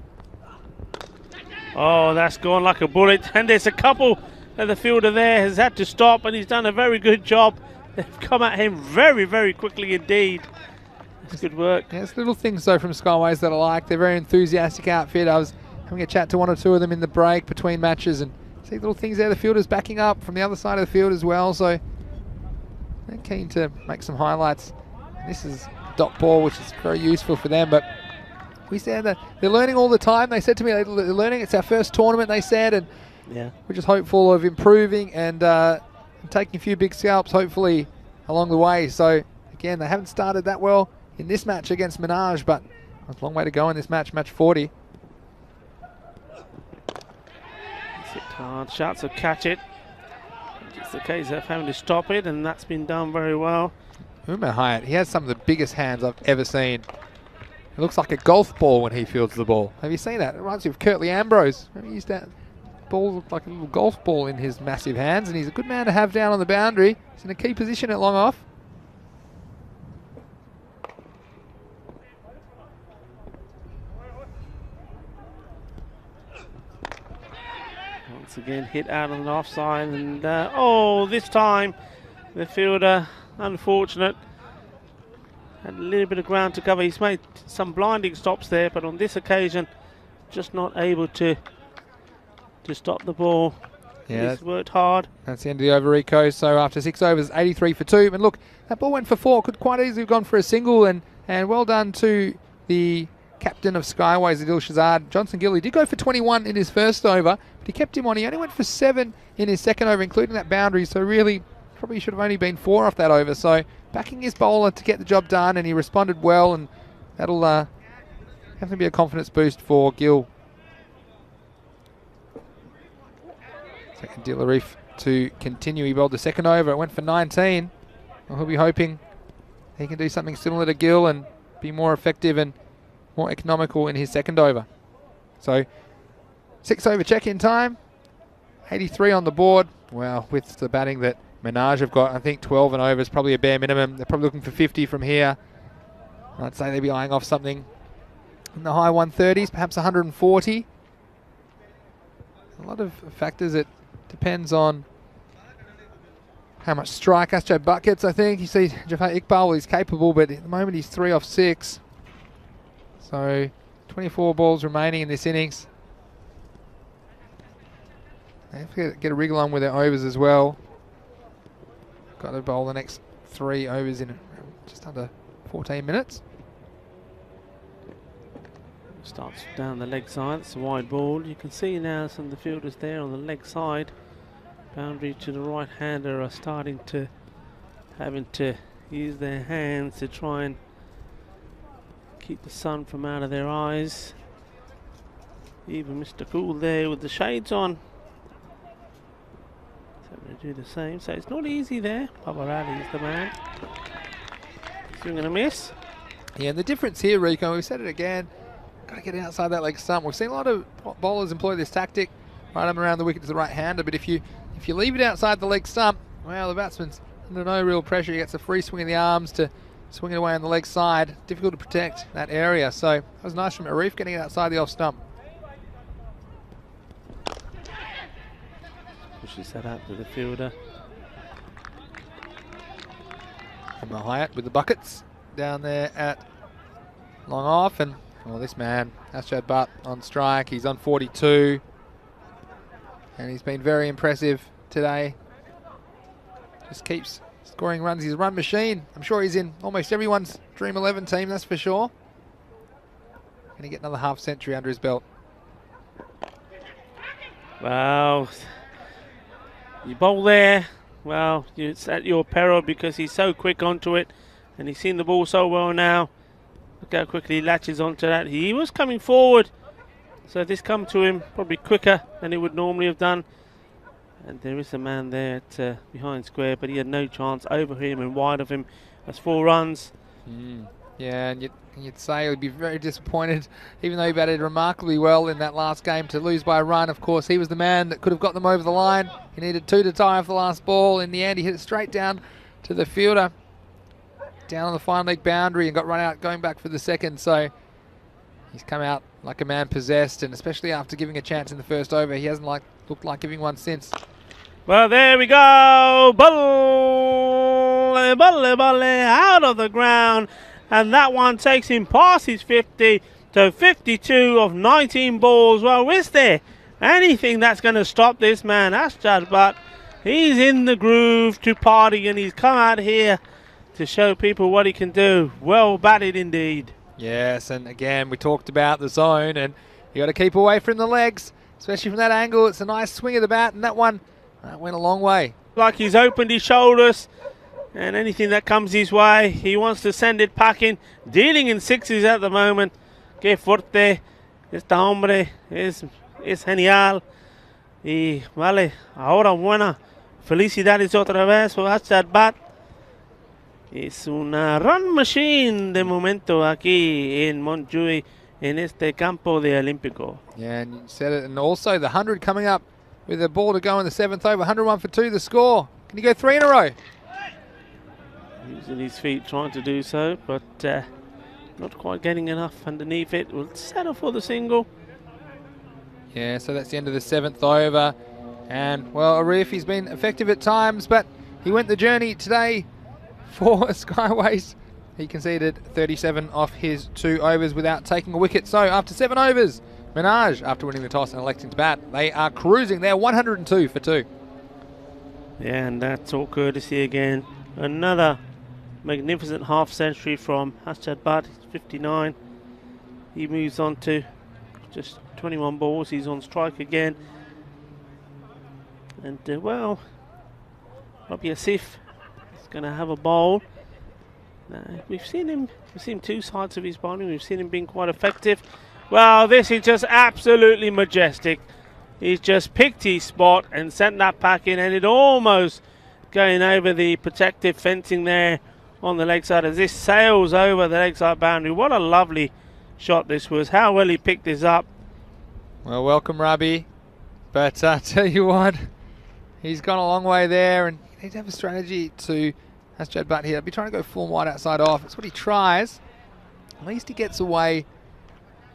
Oh, that's gone like a bullet, and there's a couple that the fielder there has had to stop, and he's done a very good job. They've come at him very, very quickly indeed. That's good work. Yeah, it's little things though from Skyways that I like. They're very enthusiastic outfit. I was having a chat to 1 or 2 of them in the break between matches, and see little things there. The fielder's backing up from the other side of the field as well, so they're keen to make some highlights. And this is dot ball, which is very useful for them, but we said that they're learning all the time. They said to me they're learning. It's our first tournament, they said, and yeah, we're just hopeful of improving and taking a few big scalps, hopefully, along the way. So, again, they haven't started that well in this match against Minaj, but there's a long way to go in this match, match 40. Hit hard, shots will catch it. It's the case of having to stop it, and that's been done very well. Umar Hayat, he has some of the biggest hands I've ever seen. It looks like a golf ball when he fields the ball. Have you seen that? It reminds me of Curtly Ambrose. He used that ball looked like a little golf ball in his massive hands, and he's a good man to have down on the boundary. He's in a key position at long off. Once again, hit out on the offside, and oh, this time the fielder, unfortunate, had a little bit of ground to cover. He's made some blinding stops there, but on this occasion, just not able to stop the ball. Yeah, he's worked hard. That's the end of the over, Rico. So after 6 overs, 83 for 2. And look, that ball went for 4. Could quite easily have gone for a single, and well done to the captain of Skyways, Adil Shazad. Johnson Gill, he did go for 21 in his first over, but he kept him on. He only went for 7 in his second over, including that boundary, so really probably should have only been 4 off that over. So backing his bowler to get the job done, and he responded well, and that'll have to be a confidence boost for Gill. So Adil Arif to continue. He bowled the second over. It went for 19. Well, he'll be hoping he can do something similar to Gill and be more effective and more economical in his second over. So 6 over check-in time. 83 on the board. Well, with the batting that Minaj have got, I think 12 and over is probably a bare minimum. They're probably looking for 50 from here. I'd say they'd be eyeing off something in the high 130s, perhaps 140. A lot of factors. It depends on how much strike Astro Butt gets, I think. You see Jafar Iqbal, well, he's capable, but at the moment he's 3 off 6. So 24 balls remaining in this innings. They have to get a wriggle on with their overs as well. Got to bowl the next 3 overs in just under 14 minutes. Starts down the leg side. It's a wide ball. You can see now some of the fielders there on the leg side. Boundary to the right hander are starting to having to use their hands to try and keep the sun from out of their eyes. Even Mr. Cool there with the shades on. So I'm going to do the same. So it's not easy there. Pavarali is the man. Swing and a miss. Yeah, and the difference here, Rico, we've said it again, got to get outside that leg stump. We've seen a lot of bowlers employ this tactic, right them around the wicket to the right hander, but if you leave it outside the leg stump, well, the batsman's under no real pressure. He gets a free swing in the arms to swing it away on the leg side. Difficult to protect that area. So that was nice from Arif getting it outside the off stump. Pushes that out to the fielder. And Mahayat with the buckets down there at long off. And well, this man, Asjad Butt on strike. He's on 42. And he's been very impressive today. Just keeps scoring runs. He's a run machine. I'm sure he's in almost everyone's Dream 11 team, that's for sure. Going to get another half century under his belt. Well, you bowl there. Well, it's at your peril because he's so quick onto it. And he's seen the ball so well now. Look how quickly he latches onto that. He was coming forward. So this come to him probably quicker than it would normally have done. And there is a man there at behind square, but he had no chance over him and wide of him. That's 4 runs. Yeah, and you'd say he'd be very disappointed, even though he batted remarkably well in that last game, to lose by a run. Of course, he was the man that could have got them over the line. He needed 2 to tie off the last ball. In the end, he hit it straight down to the fielder, down on the fine leg boundary, and got run out going back for the second. So he's come out like a man possessed, and especially after giving a chance in the first over, he hasn't looked like giving one since. Well, there we go. Balle, balle, balle, out of the ground. And that one takes him past his 50 to 52 of 19 balls. Well, is there anything that's going to stop this man, Asjad Butt? He's in the groove to party, and he's come out here to show people what he can do. Well batted indeed. Yes, and again, we talked about the zone, and you got to keep away from the legs, especially from that angle. It's a nice swing of the bat, and that one went a long way. Like he's opened his shoulders, and anything that comes his way, he wants to send it packing. Dealing in 6s at the moment. Que fuerte. Este hombre es genial. Y vale, ahora buena. Felicidades otra vez por Asjad Butt. Es una run machine de momento aquí en Montjuic, en este campo de Olímpico. Yeah, and you said it. And also the 100 coming up with a ball to go in the 7th over. 101 for 2, the score. Can he go 3 in a row? Using his feet, trying to do so, but not quite getting enough underneath it. We'll settle for the single. Yeah, so that's the end of the 7th over. And, well, Arif, he's been effective at times, but he went the journey today for Skyways. He conceded 37 off his 2 overs without taking a wicket. So after 7 overs, Minaj, after winning the toss and electing to bat, they are cruising. They're 102 for 2. Yeah, and that's all courtesy again. Another magnificent half century from Asjad Butt. He's 59. He moves on to just 21 balls. He's on strike again. And well, Robbie Asif is going to have a bowl. We've seen 2 sides of his bowling. We've seen him being quite effective. Well, this is just absolutely majestic. He's just picked his spot and sent that pack in, and it almost going over the protective fencing there on the leg side as this sails over the leg side boundary. What a lovely shot this was. How well he picked this up. Well, welcome, Rabi. But I tell you what, he's gone a long way there, and he needs to have a strategy to Asjad Butt here. He'll be trying to go full wide outside off. It's what he tries. At least he gets away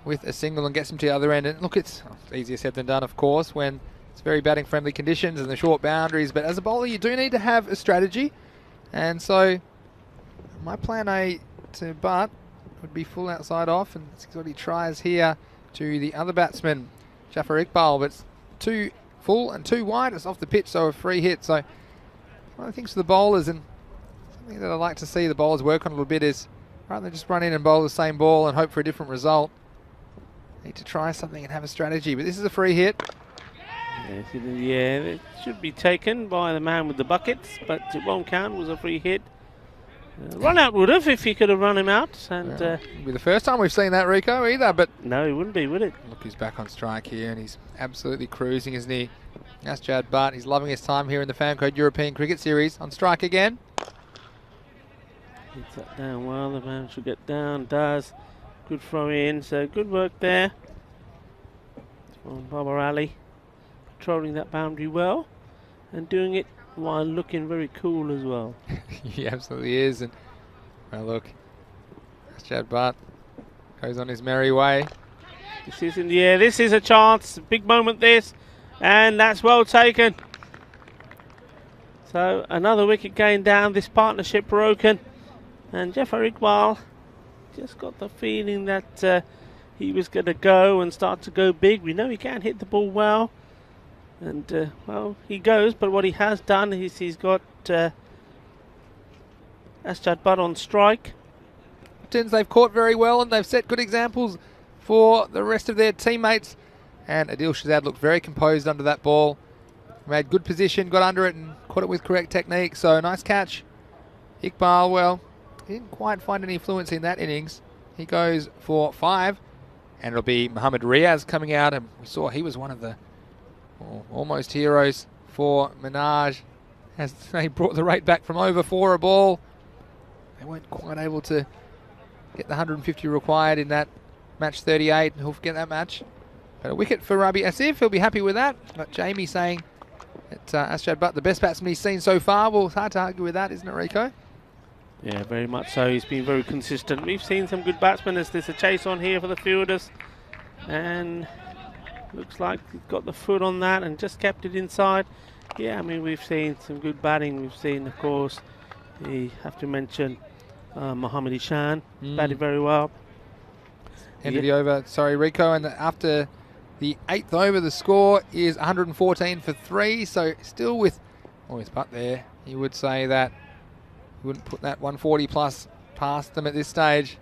with a single and gets him to the other end. And look, it's easier said than done, of course, when it's very batting friendly conditions and the short boundaries. But as a bowler, you do need to have a strategy. And so my plan A to Butt would be full outside off, and this is what he tries here to the other batsman, Jafar Iqbal. But it's too full and too wide. It's off the pitch, so a free hit. So one of the things for the bowlers, and something that I like to see the bowlers work on a little bit, is rather than just run in and bowl the same ball and hope for a different result, need to try something and have a strategy. But this is a free hit. Yeah, it should be taken by the man with the buckets, but it won't count. It was a free hit. Run out would have if he could have run him out. And it'll be the first time we've seen that, Rico, either. But no, it wouldn't be, would it? Look, he's back on strike here, and he's absolutely cruising, isn't he? Asjad Butt, he's loving his time here in the Fan Code European Cricket Series. On strike again. Gets that down well. The man should get down. Does. Good throw in. So good work there from Babar Ali. Controlling that boundary well and doing it while looking very cool as well. He absolutely is. And well, look, Asjad Butt goes on his merry way. This is in the air. This is a chance. Big moment this. And that's well taken. So another wicket going down. This partnership broken. And Jafar Iqbal just got the feeling that he was going to go and start to go big. We know he can hit the ball well. And, well, he goes. But what he has done is he's got Asjad Butt on strike. They've caught very well, and they've set good examples for the rest of their teammates. And Adil Shazad looked very composed under that ball. Made good position, got under it and caught it with correct technique. So nice catch. Iqbal, well, he didn't quite find any fluency in that innings. He goes for 5. And it'll be Mohammad Riaz coming out. And we saw he was one of the almost heroes for Minaj as they brought the rate back from over 4 a ball. They weren't quite able to get the 150 required in that match 38. He'll forget that match. But a wicket for Rabi Asif. He'll be happy with that. But Jamie saying that Asjad Butt, the best batsman he's seen so far. Well, it's hard to argue with that, isn't it, Rico? Yeah, very much so. He's been very consistent. We've seen some good batsmen as there's a chase on here for the fielders. And looks like he's got the foot on that and just kept it inside. Yeah, I mean, we've seen some good batting. We've seen, of course, you have to mention Mohammad Ishan. Batted very well. End of the over. Sorry, Rico. And after the 8th over, the score is 114 for 3. So still with Butt there, you would say that you wouldn't put that 140 plus past them at this stage.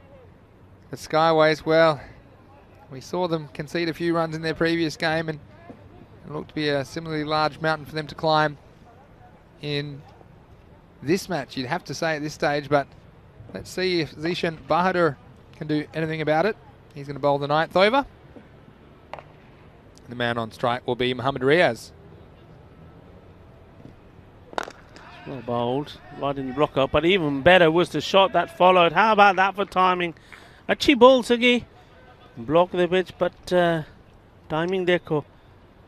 The Skyways, well, we saw them concede a few runs in their previous game, and it looked to be a similarly large mountain for them to climb in this match, you'd have to say at this stage. But let's see if Zishan Bahadur can do anything about it. He's going to bowl the 9th over. The man on strike will be Mohammad Riaz. Well bowled, right in the blocker, but even better was the shot that followed. How about that for timing? Achhi ball Sagi. Block the pitch, but timing देखो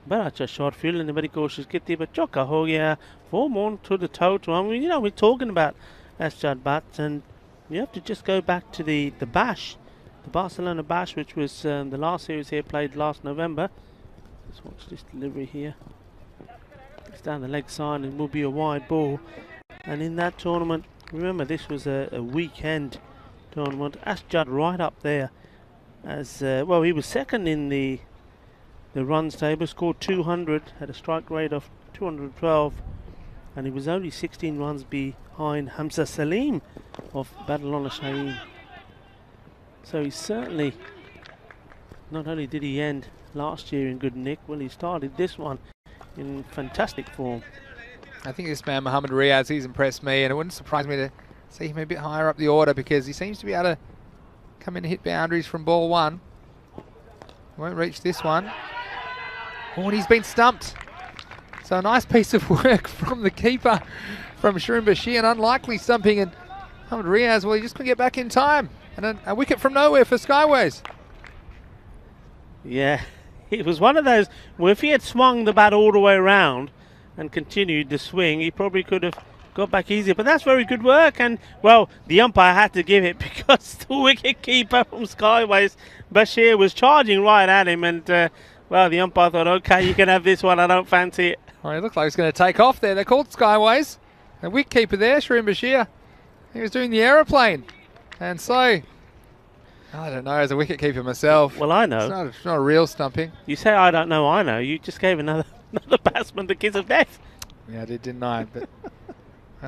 बड़ा अच्छा shot field ने बड़ी कोशिश की थी, but चौका हो गया. 4 more to the total. I mean, you know, we're talking about Asjad Butt, and you have to just go back to the Bash, the Barcelona Bash, which was the last series here played last November. Let's watch this delivery here. It's down the leg side and will be a wide ball. And in that tournament, remember this was a weekend tournament. Asjad right up there as well. He was second in the runs table, scored 200, had a strike rate of 212, and he was only 16 runs behind Hamza Salim of Badalona Shaheen. So he certainly, not only did he end last year in good nick, well, he started this one in fantastic form. I think this man, Mohammad Riaz, he's impressed me, and it wouldn't surprise me to see him a bit higher up the order, because he seems to be able to come in and hit boundaries from ball 1. Won't reach this one. Oh, and he's been stumped. So a nice piece of work from the keeper from Shroom Bashir, and unlikely stumping. And Mohamed Riaz, well, he just couldn't get back in time. And a wicket from nowhere for Skyways. Yeah, it was one of those where if he had swung the bat all the way around and continued the swing, he probably could have got back easier. But that's very good work. And, well, the umpire had to give it because the wicket keeper from Skyways, Bashir, was charging right at him. And, well, the umpire thought, OK, you can have this one. I don't fancy it. Well, it looked like he was going to take off there. They called Skyways. The wicket keeper there, Shroom Bashir, he was doing the aeroplane. And so, I don't know, as a wicket keeper myself. Well, I know. It's not a real stumping. You say I don't know, I know. You just gave another batsman the kiss of death. Yeah, I did, didn't I? But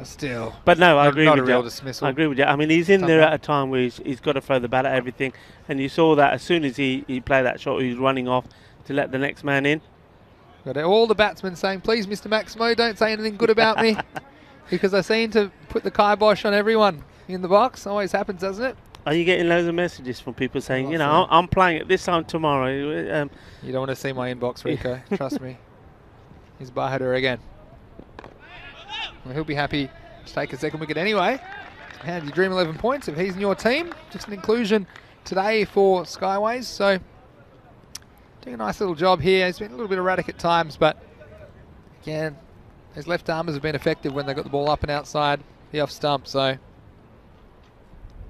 still. But no, I agree not with a real you. dismissal. I agree with you. I mean, he's in there at a time where he's got to throw the bat at everything. And you saw that as soon as he played that shot, he was running off to let the next man in. Got all the batsmen saying, please, Mr. Maximo, don't say anything good about me. Because I seem to put the kibosh on everyone in the box. Always happens, doesn't it? Are you getting loads of messages from people saying, you know, I'm playing at this time tomorrow? You don't want to see my inbox, Rico. Trust me. Here's Bahadur again. Well, he'll be happy to take a second wicket anyway. How do you dream 11 points if he's in your team? Just an inclusion today for Skyways. So, doing a nice little job here. He's been a little bit erratic at times, but again, his left armers have been effective when they got the ball up and outside the off stump. So,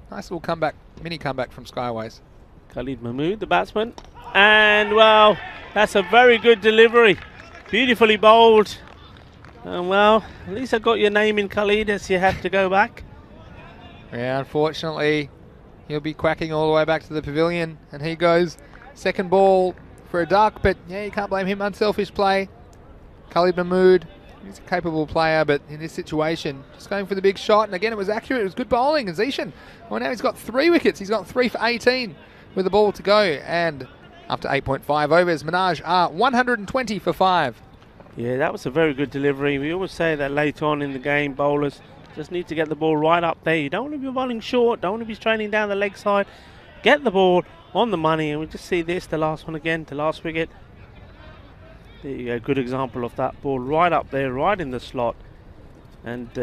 nice little comeback, mini comeback from Skyways. Khalid Mahmood, the batsman. And, well, that's a very good delivery. Beautifully bowled. And, well, at least I got your name in, Khalid, as you have to go back. Yeah, unfortunately, he'll be quacking all the way back to the pavilion. And he goes second ball for a duck. But, yeah, you can't blame him. Unselfish play. Khalid Mahmood, he's a capable player, but in this situation, just going for the big shot. And again, it was accurate. It was good bowling. And Zishan, well, now he's got 3 wickets. He's got 3 for 18 with the ball to go. And after 8.5 overs, Minaj are 120 for 5. Yeah, that was a very good delivery. We always say that later on in the game, bowlers just need to get the ball right up there. You don't want to be bowling short. Don't want to be straining down the leg side. Get the ball on the money. And we just see this, the last one again, the last wicket. There you go, good example of that ball right up there, right in the slot. And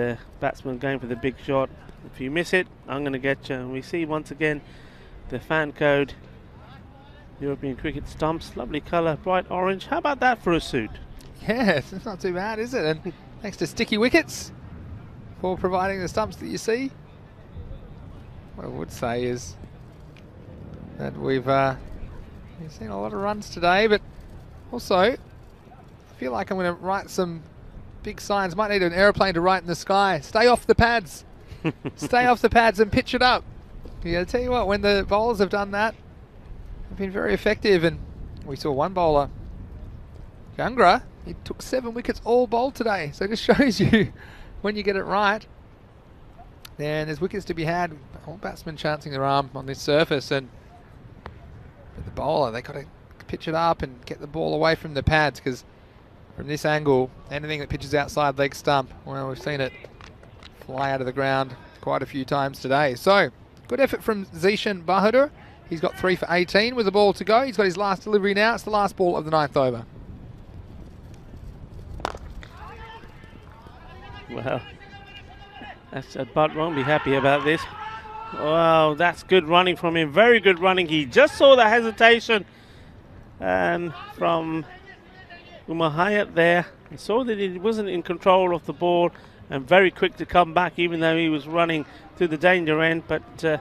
batsman going for the big shot. If you miss it, I'm going to get you. And we see once again the fan code. European cricket stumps, lovely colour, bright orange. How about that for a suit? Yes, it's not too bad, is it? And thanks to Sticky Wickets for providing the stumps that you see. What I would say is that we've seen a lot of runs today, but also I feel like I'm going to write some big signs. Might need an aeroplane to write in the sky. Stay off the pads. Stay off the pads and pitch it up. Yeah, I tell you what, when the bowlers have done that, they've been very effective. And we saw one bowler, Gangra, he took 7 wickets all bowled today. So it just shows you when you get it right. Then there's wickets to be had. All batsmen chancing their arm on this surface. And but the bowler, they got to pitch it up and get the ball away from the pads, because from this angle, anything that pitches outside leg stump, well, we've seen it fly out of the ground quite a few times today. So, good effort from Zishan Bahadur. He's got 3 for 18 with the ball to go. He's got his last delivery now. It's the last ball of the 9th over. Well, Butt won't be happy about this. Wow, that's good running from him. Very good running. He just saw the hesitation from Umar Hayat there. He saw that he wasn't in control of the ball and very quick to come back, even though he was running to the danger end. But of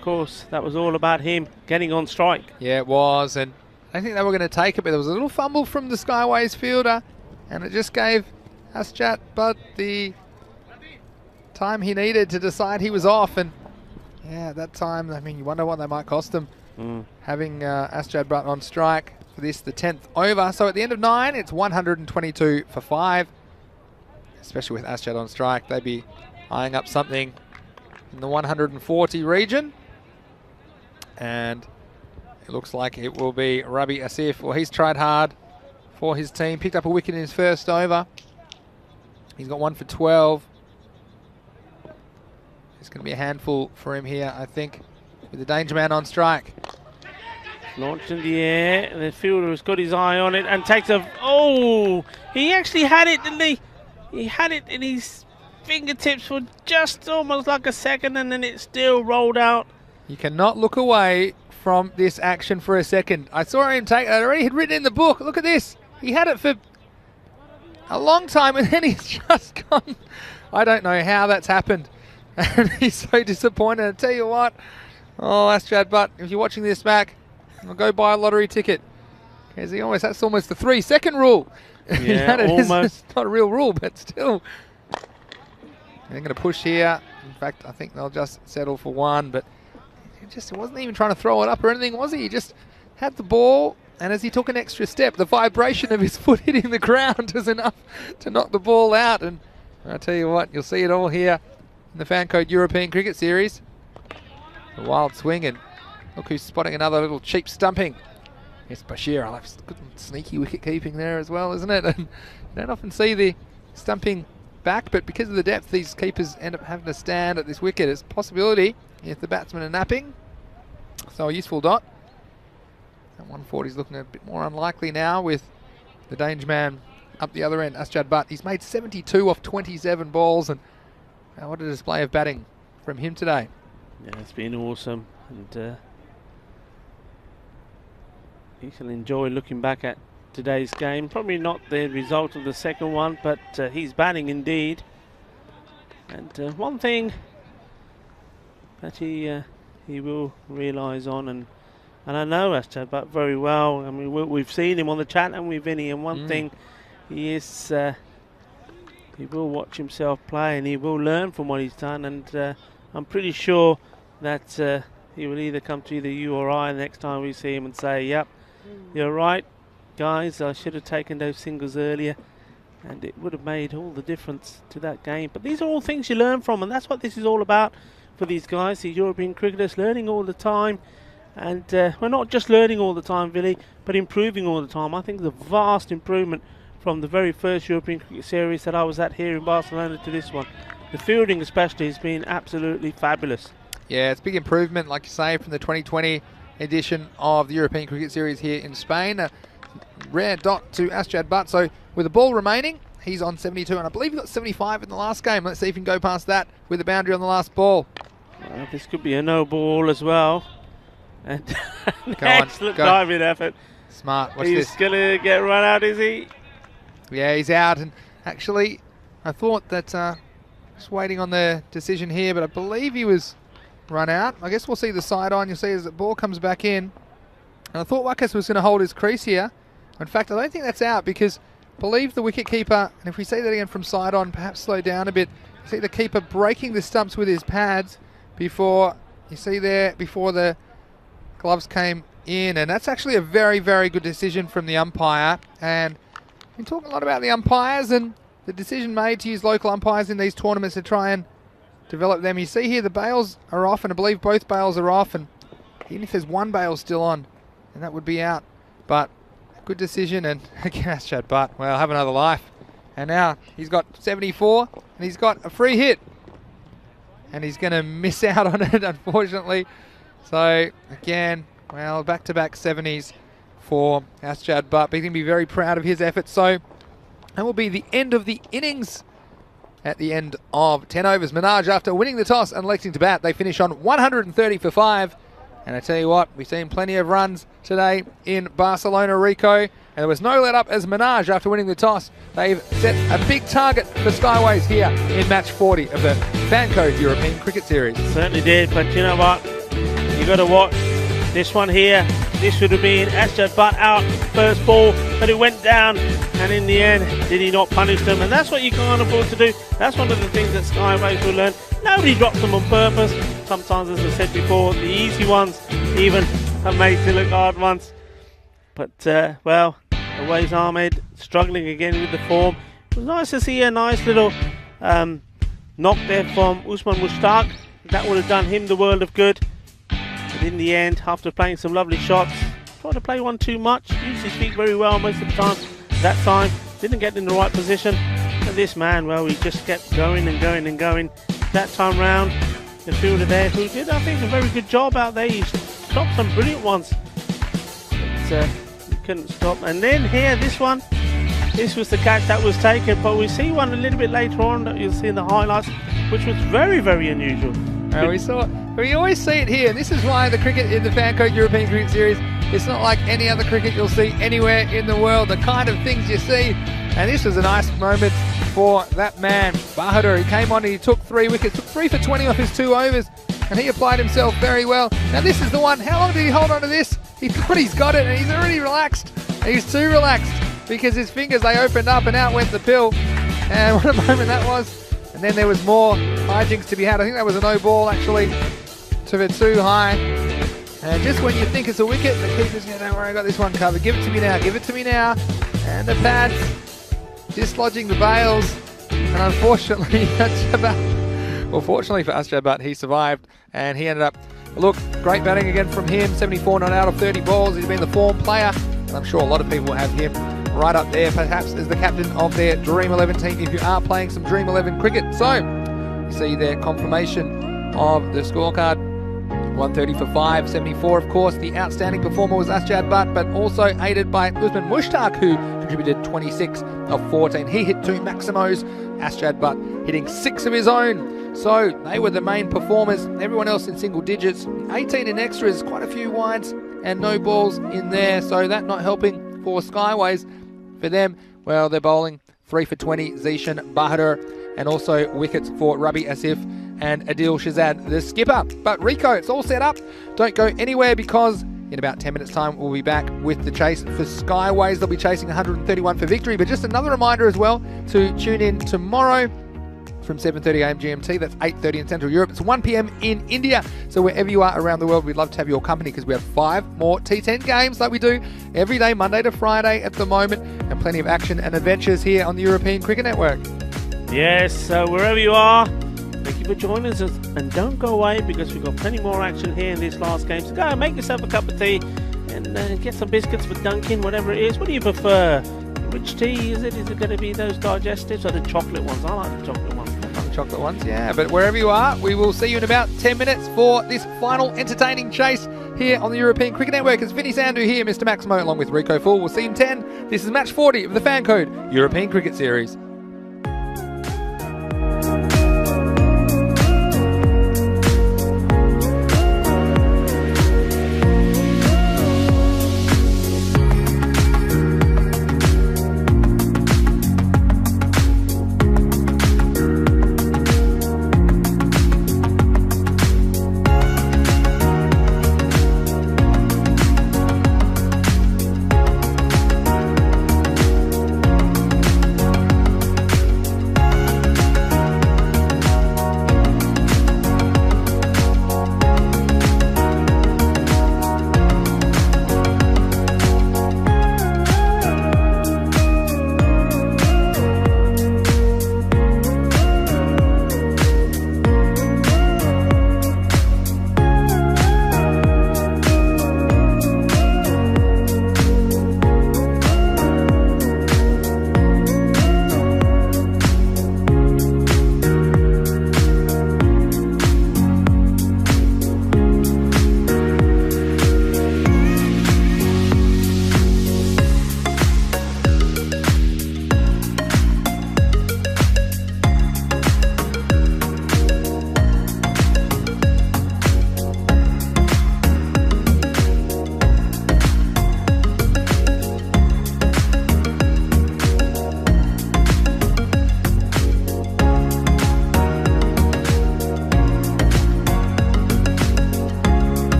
course, that was all about him getting on strike. Yeah, it was. And I think they were going to take it, but there was a little fumble from the Skyways fielder, and it just gave Asjad Butt the time he needed to decide he was off. And yeah, at that time, I mean, you wonder what they might cost them having Asjad Butt on strike for this, the 10th over. So at the end of 9, it's 122 for 5. Especially with Asjad on strike, they'd be eyeing up something in the 140 region. And it looks like it will be Rabi Asif. Well, he's tried hard for his team. Picked up a wicket in his first over. He's got 1 for 12. It's going to be a handful for him here, I think, with the danger man on strike. Launched in the air, the fielder has got his eye on it and takes a... Oh! He actually had it, didn't he? He had it in his fingertips for just almost like a second, and then it still rolled out. You cannot look away from this action for a second. I saw him take it. I already had written in the book. Look at this. He had it for a long time, and then he's just gone. I don't know how that's happened. And he's so disappointed. I tell you what. Oh, Astrad Butt, if you're watching this back, I'll go buy a lottery ticket. Because that's almost the 3-second rule. Yeah, almost. It's not a real rule, but still. They're going to push here. In fact, I think they'll just settle for one, but he wasn't even trying to throw it up or anything, was he? He just had the ball, and as he took an extra step, the vibration of his foot hitting the ground was enough to knock the ball out. And I tell you what, you'll see it all here in the Fan Code European Cricket Series. A wild swing, and look who's spotting another little cheap stumping. Yes, Bashir. I like good sneaky wicket keeping there as well, isn't it? And you don't often see the stumping back, but because of the depth, these keepers end up having to stand at this wicket. It's a possibility if the batsmen are napping. So a useful dot. That 140 is looking a bit more unlikely now with the danger man up the other end, Astrad Butt. He's made 72 off 27 balls, and what a display of batting from him today. Yeah, it's been awesome, and he shall enjoy looking back at today's game. Probably not the result of the second one, but he's batting indeed. And one thing that he will realise on, and I know Astrad Butt very well. I mean, we've seen him on the chat, and with Vinny, and one thing he is, he will watch himself play, and he will learn from what he's done. And I'm pretty sure that he will either come to either you or I next time we see him and say, "Yep, you're right, guys. I should have taken those singles earlier, and it would have made all the difference to that game." But these are all things you learn from, and that's what this is all about for these guys, these European cricketers, learning all the time. And we're not just learning all the time, Billy, but improving all the time. I think there's a vast improvement from the very first European Cricket Series that I was at here in Barcelona to this one. The fielding especially has been absolutely fabulous. Yeah, it's a big improvement, like you say, from the 2020 edition of the European Cricket Series here in Spain. A rare dot to Astrad Butt. So with the ball remaining, he's on 72, and I believe he got 75 in the last game. Let's see if he can go past that with a boundary on the last ball. Well, this could be a no ball as well. And an excellent diving effort. Smart. Watch He's going to get run out, is he? Yeah, he's out. And actually, I thought that, just waiting on the decision here, but I believe he was run out. I guess we'll see the side on. You'll see as the ball comes back in. And I thought Wakas was going to hold his crease here. In fact, I don't think that's out, because I believe the wicket keeper, and if we see that again from side on, perhaps slow down a bit, you see the keeper breaking the stumps with his pads before, you see there, before the gloves came in. And that's actually a very, very good decision from the umpire. And we've been talking a lot about the umpires and the decision made to use local umpires in these tournaments to try and develop them. You see here the bails are off, and I believe both bails are off, and even if there's one bail still on, then that would be out. But good decision, and again, Astrad Butt, well, have another life. And now he's got 74, and he's got a free hit. And he's going to miss out on it, unfortunately. So, again, well, back-to-back 70s for Astrad Butt. But he's going to be very proud of his efforts. So, that will be the end of the innings at the end of 10 overs. Minaj, after winning the toss and electing to bat, they finish on 130 for 5. And I tell you what, we've seen plenty of runs today in Barcelona, Rico. And there was no let-up as Minaj, after winning the toss, they've set a big target for Skyways here in match 40 of the Fan Code European Cricket Series. Certainly did, but you know what? You got to watch this one here. This would have been Astrad Butt out first ball, but it went down, and in the end, did he not punish them? And that's what you can't afford to do. That's one of the things that Skyways will learn. Nobody drops them on purpose. Sometimes, as I said before, the easy ones even are made to look hard ones. But, well, Awais Ahmed struggling again with the form. It was nice to see a nice little knock there from Usman Mushtaq. That would have done him the world of good. But in the end, after playing some lovely shots, tried to play one too much. Used his feet very well most of the time. That time, didn't get in the right position. And this man, well, he just kept going and going and going. That time round, the fielder there, who did, I think, a very good job out there. He stopped some brilliant ones. he couldn't stop. And then here, this one, this was the catch that was taken, but we see one a little bit later on that you'll see in the highlights, which was very, very unusual. We always see it here. This is why the cricket in the Fancode European Cricket Series, it's not like any other cricket you'll see anywhere in the world. The kind of things you see. And this was a nice moment for that man, Bahadur. He came on and he took 3 wickets, took 3 for 20 off his 2 overs, and he applied himself very well. Now this is the one. How long did he hold on to this? He thought he's got it, and he's already relaxed. He's too relaxed because his fingers, they opened up and out went the pill. And what a moment that was. And then there was more hijinks to be had. I think that was a no ball actually to the too high. And just when you think it's a wicket, the keeper's going, don't worry, I got this one covered. Give it to me now, give it to me now. And the pads dislodging the bails. And unfortunately, fortunately for Asjad Butt, he survived. And he ended up, look, great batting again from him. 74 not out of 30 balls. He's been the form player. And I'm sure a lot of people have him right up there, perhaps as the captain of their Dream 11 team if you are playing some Dream 11 cricket. So, you see their confirmation of the scorecard. 130 for 5, 74 of course. The outstanding performer was Asjad Butt, but also aided by Usman Mushtaq, who contributed 26 of 14. He hit 2 Maximos, Asjad Butt hitting 6 of his own. So they were the main performers, everyone else in single digits. 18 in extras, quite a few wides and no balls in there, so that not helping for Skyways. For them, well, they're bowling 3 for 20, Zishan Bahadur, and also wickets for Rabi Asif and Adil Shazad, the skipper. But Rico, it's all set up. Don't go anywhere because in about 10 minutes time, we'll be back with the chase for Skyways. They'll be chasing 131 for victory. But just another reminder as well to tune in tomorrow from 7:30am GMT. That's 8:30 in Central Europe. It's 1 p.m. in India. So wherever you are around the world, we'd love to have your company because we have 5 more T10 games like we do every day, Monday to Friday at the moment, and plenty of action and adventures here on the European Cricket Network. Yes, wherever you are, thank you for joining us. And don't go away because we've got plenty more action here in this last game. So go and make yourself a cup of tea and get some biscuits for Dunkin', whatever it is. What do you prefer? Rich tea, is it? Is it going to be those digestives or the chocolate ones? I like the chocolate ones. Chocolate ones, yeah. But wherever you are, we will see you in about 10 minutes for this final entertaining chase here on the European Cricket Network. It's Vinny Sandhu here, Mr. Maximo, along with Rico Full. We'll see you in 10. This is match 40 of the Fancode European Cricket Series.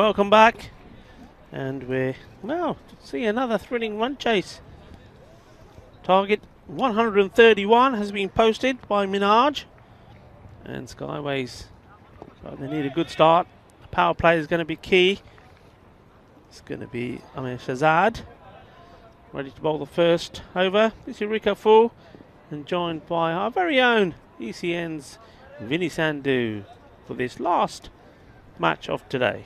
welcome back. And we're, well, see another thrilling run chase. Target 131 has been posted by Minaj. And Skyways, so they need a good start. The power play is going to be key. It's going to be Shazad, ready to bowl the first over. This is Rico Full, and joined by our very own ECN's Vinny Sandhu for this last match of today.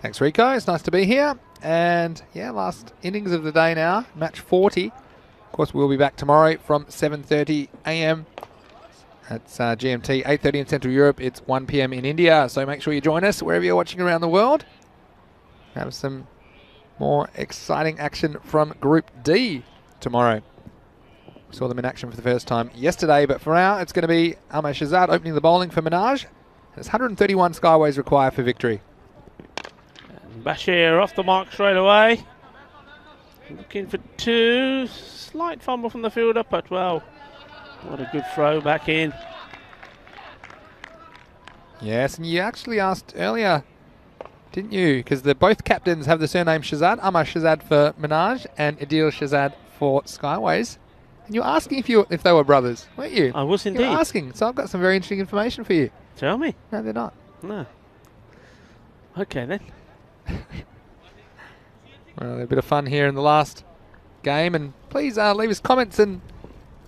Thanks, Rico. It's nice to be here. And yeah, last innings of the day now, match 40. Of course, we'll be back tomorrow from 7:30 a.m. That's GMT, 8:30 in Central Europe. It's 1 p.m. in India. So make sure you join us wherever you're watching around the world. Have some more exciting action from Group D tomorrow. We saw them in action for the first time yesterday, but for now it's going to be Amar Shazad opening the bowling for Minaj. It's 131 Skyways required for victory. And Bashir off the mark straight away. Looking for two. Slight fumble from the fielder, but well, what a good throw back in. Yes, and you actually asked earlier, didn't you? Because both captains have the surname Shazad. Amar Shazad for Minaj and Adil Shazad for Skyways. And you were asking if they were brothers, weren't you? I was indeed. You were asking, so I've got some very interesting information for you. Tell me. No, they're not. No. Okay then. Well, a bit of fun here in the last game, and please leave us comments and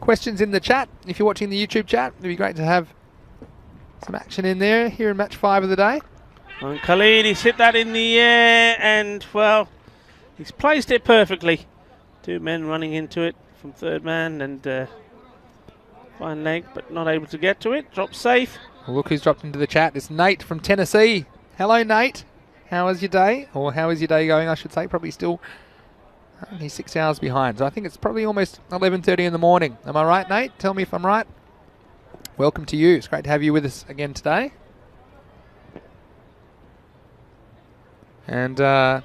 questions in the chat. If you're watching the YouTube chat, it'd be great to have some action in there here in match 5 of the day. And Khalid, he's hit that in the air, and well, he's placed it perfectly. Two men running into it from third man, and fine leg, but not able to get to it. Drops safe. Well, look who's dropped into the chat. It's Nate from Tennessee. Hello, Nate. How was your day? Or how is your day going, I should say. Probably still only 6 hours behind. So I think it's probably almost 11:30 in the morning. Am I right, Nate? Tell me if I'm right. Welcome to you. It's great to have you with us again today. And yeah,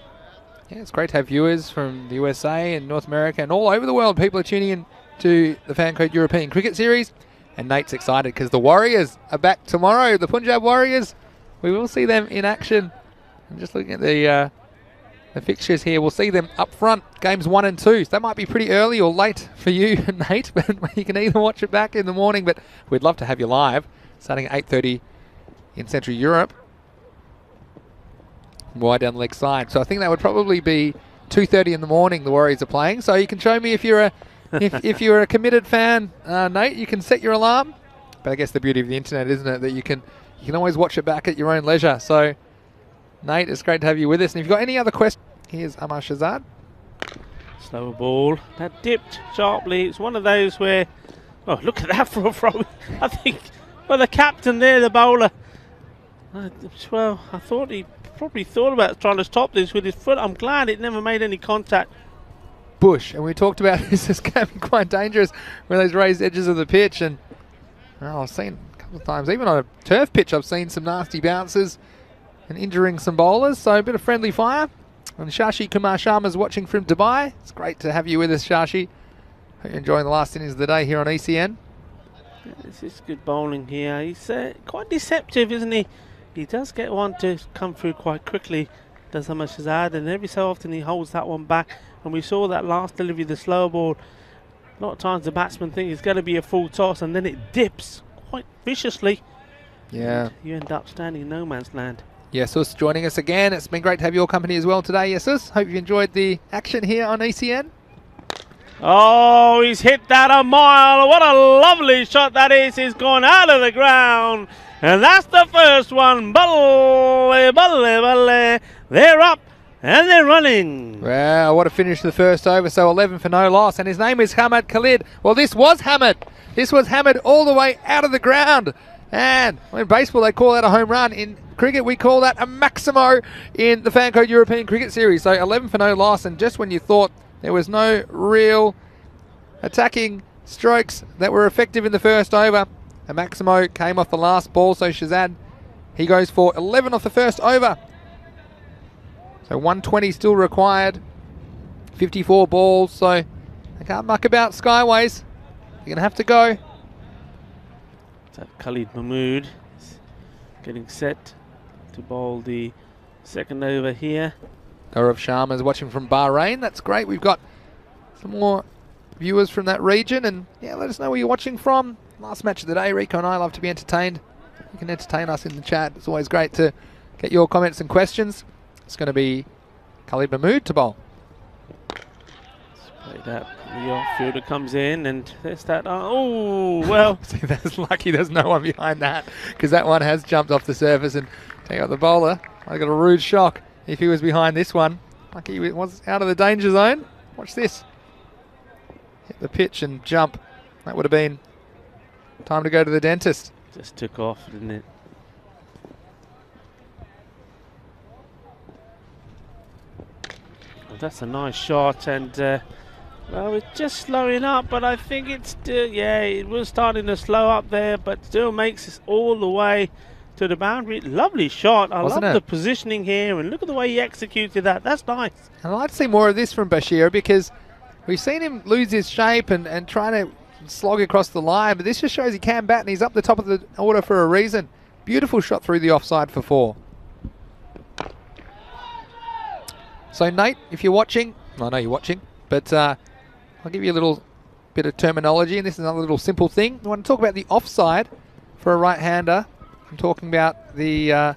it's great to have viewers from the USA and North America and all over the world. People are tuning in to the Fan Code European Cricket Series. And Nate's excited because the Warriors are back tomorrow. The Punjab Warriors. We will see them in action. I'm just looking at the fixtures here. We'll see them up front, games 1 and 2. So that might be pretty early or late for you, Nate, but you can either watch it back in the morning, but we'd love to have you live, starting at 8:30 in Central Europe. Wide down the leg side. So I think that would probably be 2:30 in the morning the Warriors are playing. So you can show me if you're a if you're a committed fan, Nate, you can set your alarm. But I guess the beauty of the internet, isn't it, that you can always watch it back at your own leisure. So Nate, it's great to have you with us. And if you've got any other questions, here's Amar Shazad. Slower ball. That dipped sharply. It's one of those where, oh, look at that for a throw. I think, well, the captain there, the bowler, well, I thought he probably thought about trying to stop this with his foot. I'm glad it never made any contact. Bush, and we talked about this can be quite dangerous with those raised edges of the pitch. And well, I've seen a couple of times, even on a turf pitch, I've seen some nasty bounces and injuring some bowlers. So a bit of friendly fire. And Shashi Kumar Sharma's watching from Dubai. It's great to have you with us, Shashi. Hope you're enjoying the last innings of the day here on ECN. Yeah, this is good bowling here. He's quite deceptive, isn't he? He does get one to come through quite quickly, does Amar Shazad, and every so often he holds that one back. And we saw that last delivery, the slow ball. A lot of times the batsman thinks it's going to be a full toss, and then it dips quite viciously. Yeah. And you end up standing in no man's land. Jesus joining us again. It's been great to have your company as well today, Jesus. Hope you've enjoyed the action here on ECN. Oh, he's hit that a mile. What a lovely shot that is. He's gone out of the ground. And that's the first one. Balle, balle, balle. They're up and they're running. Wow, what a finish to the first over. So 11 for no loss. And his name is Hamad Khalid. Well, this was hammered. This was hammered all the way out of the ground. And in baseball, they call that a home run. In cricket, we call that a maximo in the Fan Code European Cricket Series. So 11 for no loss. And just when you thought there was no real attacking strokes that were effective in the first over, a maximo came off the last ball. So Shazad, he goes for 11 off the first over. So 120 still required. 54 balls. So they can't muck about Skyways. You're going to have to go. Khalid Mahmood is getting set to bowl the Second over here. Gaurav Sharma's watching from Bahrain. That's great. We've got some more viewers from that region, and yeah, let us know where you're watching from. Last match of the day. Rico and I love to be entertained. You can entertain us in the chat. It's always great to get your comments and questions. It's going to be Khalid Mahmood to bowl. Play that. The off-fielder comes in, and there's that. Oh, well. See, that's lucky there's no one behind that, because that one has jumped off the surface and take out the bowler. I got a rude shock if he was behind this one. Lucky he was out of the danger zone. Watch this. Hit the pitch and jump. That would have been time to go to the dentist. Just took off, didn't it? Well, that's a nice shot, and well, it's just slowing up, but I think it's still, yeah, it was starting to slow up there, but still makes it all the way to the boundary. Lovely shot. I love the positioning here, and look at the way he executed that. That's nice. And I'd like to see more of this from Bashir, because we've seen him lose his shape and trying to slog across the line, but this just shows he can bat, and he's up the top of the order for a reason. Beautiful shot through the offside for 4. So Nate, if you're watching, I know you're watching, but I'll give you a little bit of terminology, and this is another little simple thing. I want to talk about the offside for a right-hander. I'm talking about the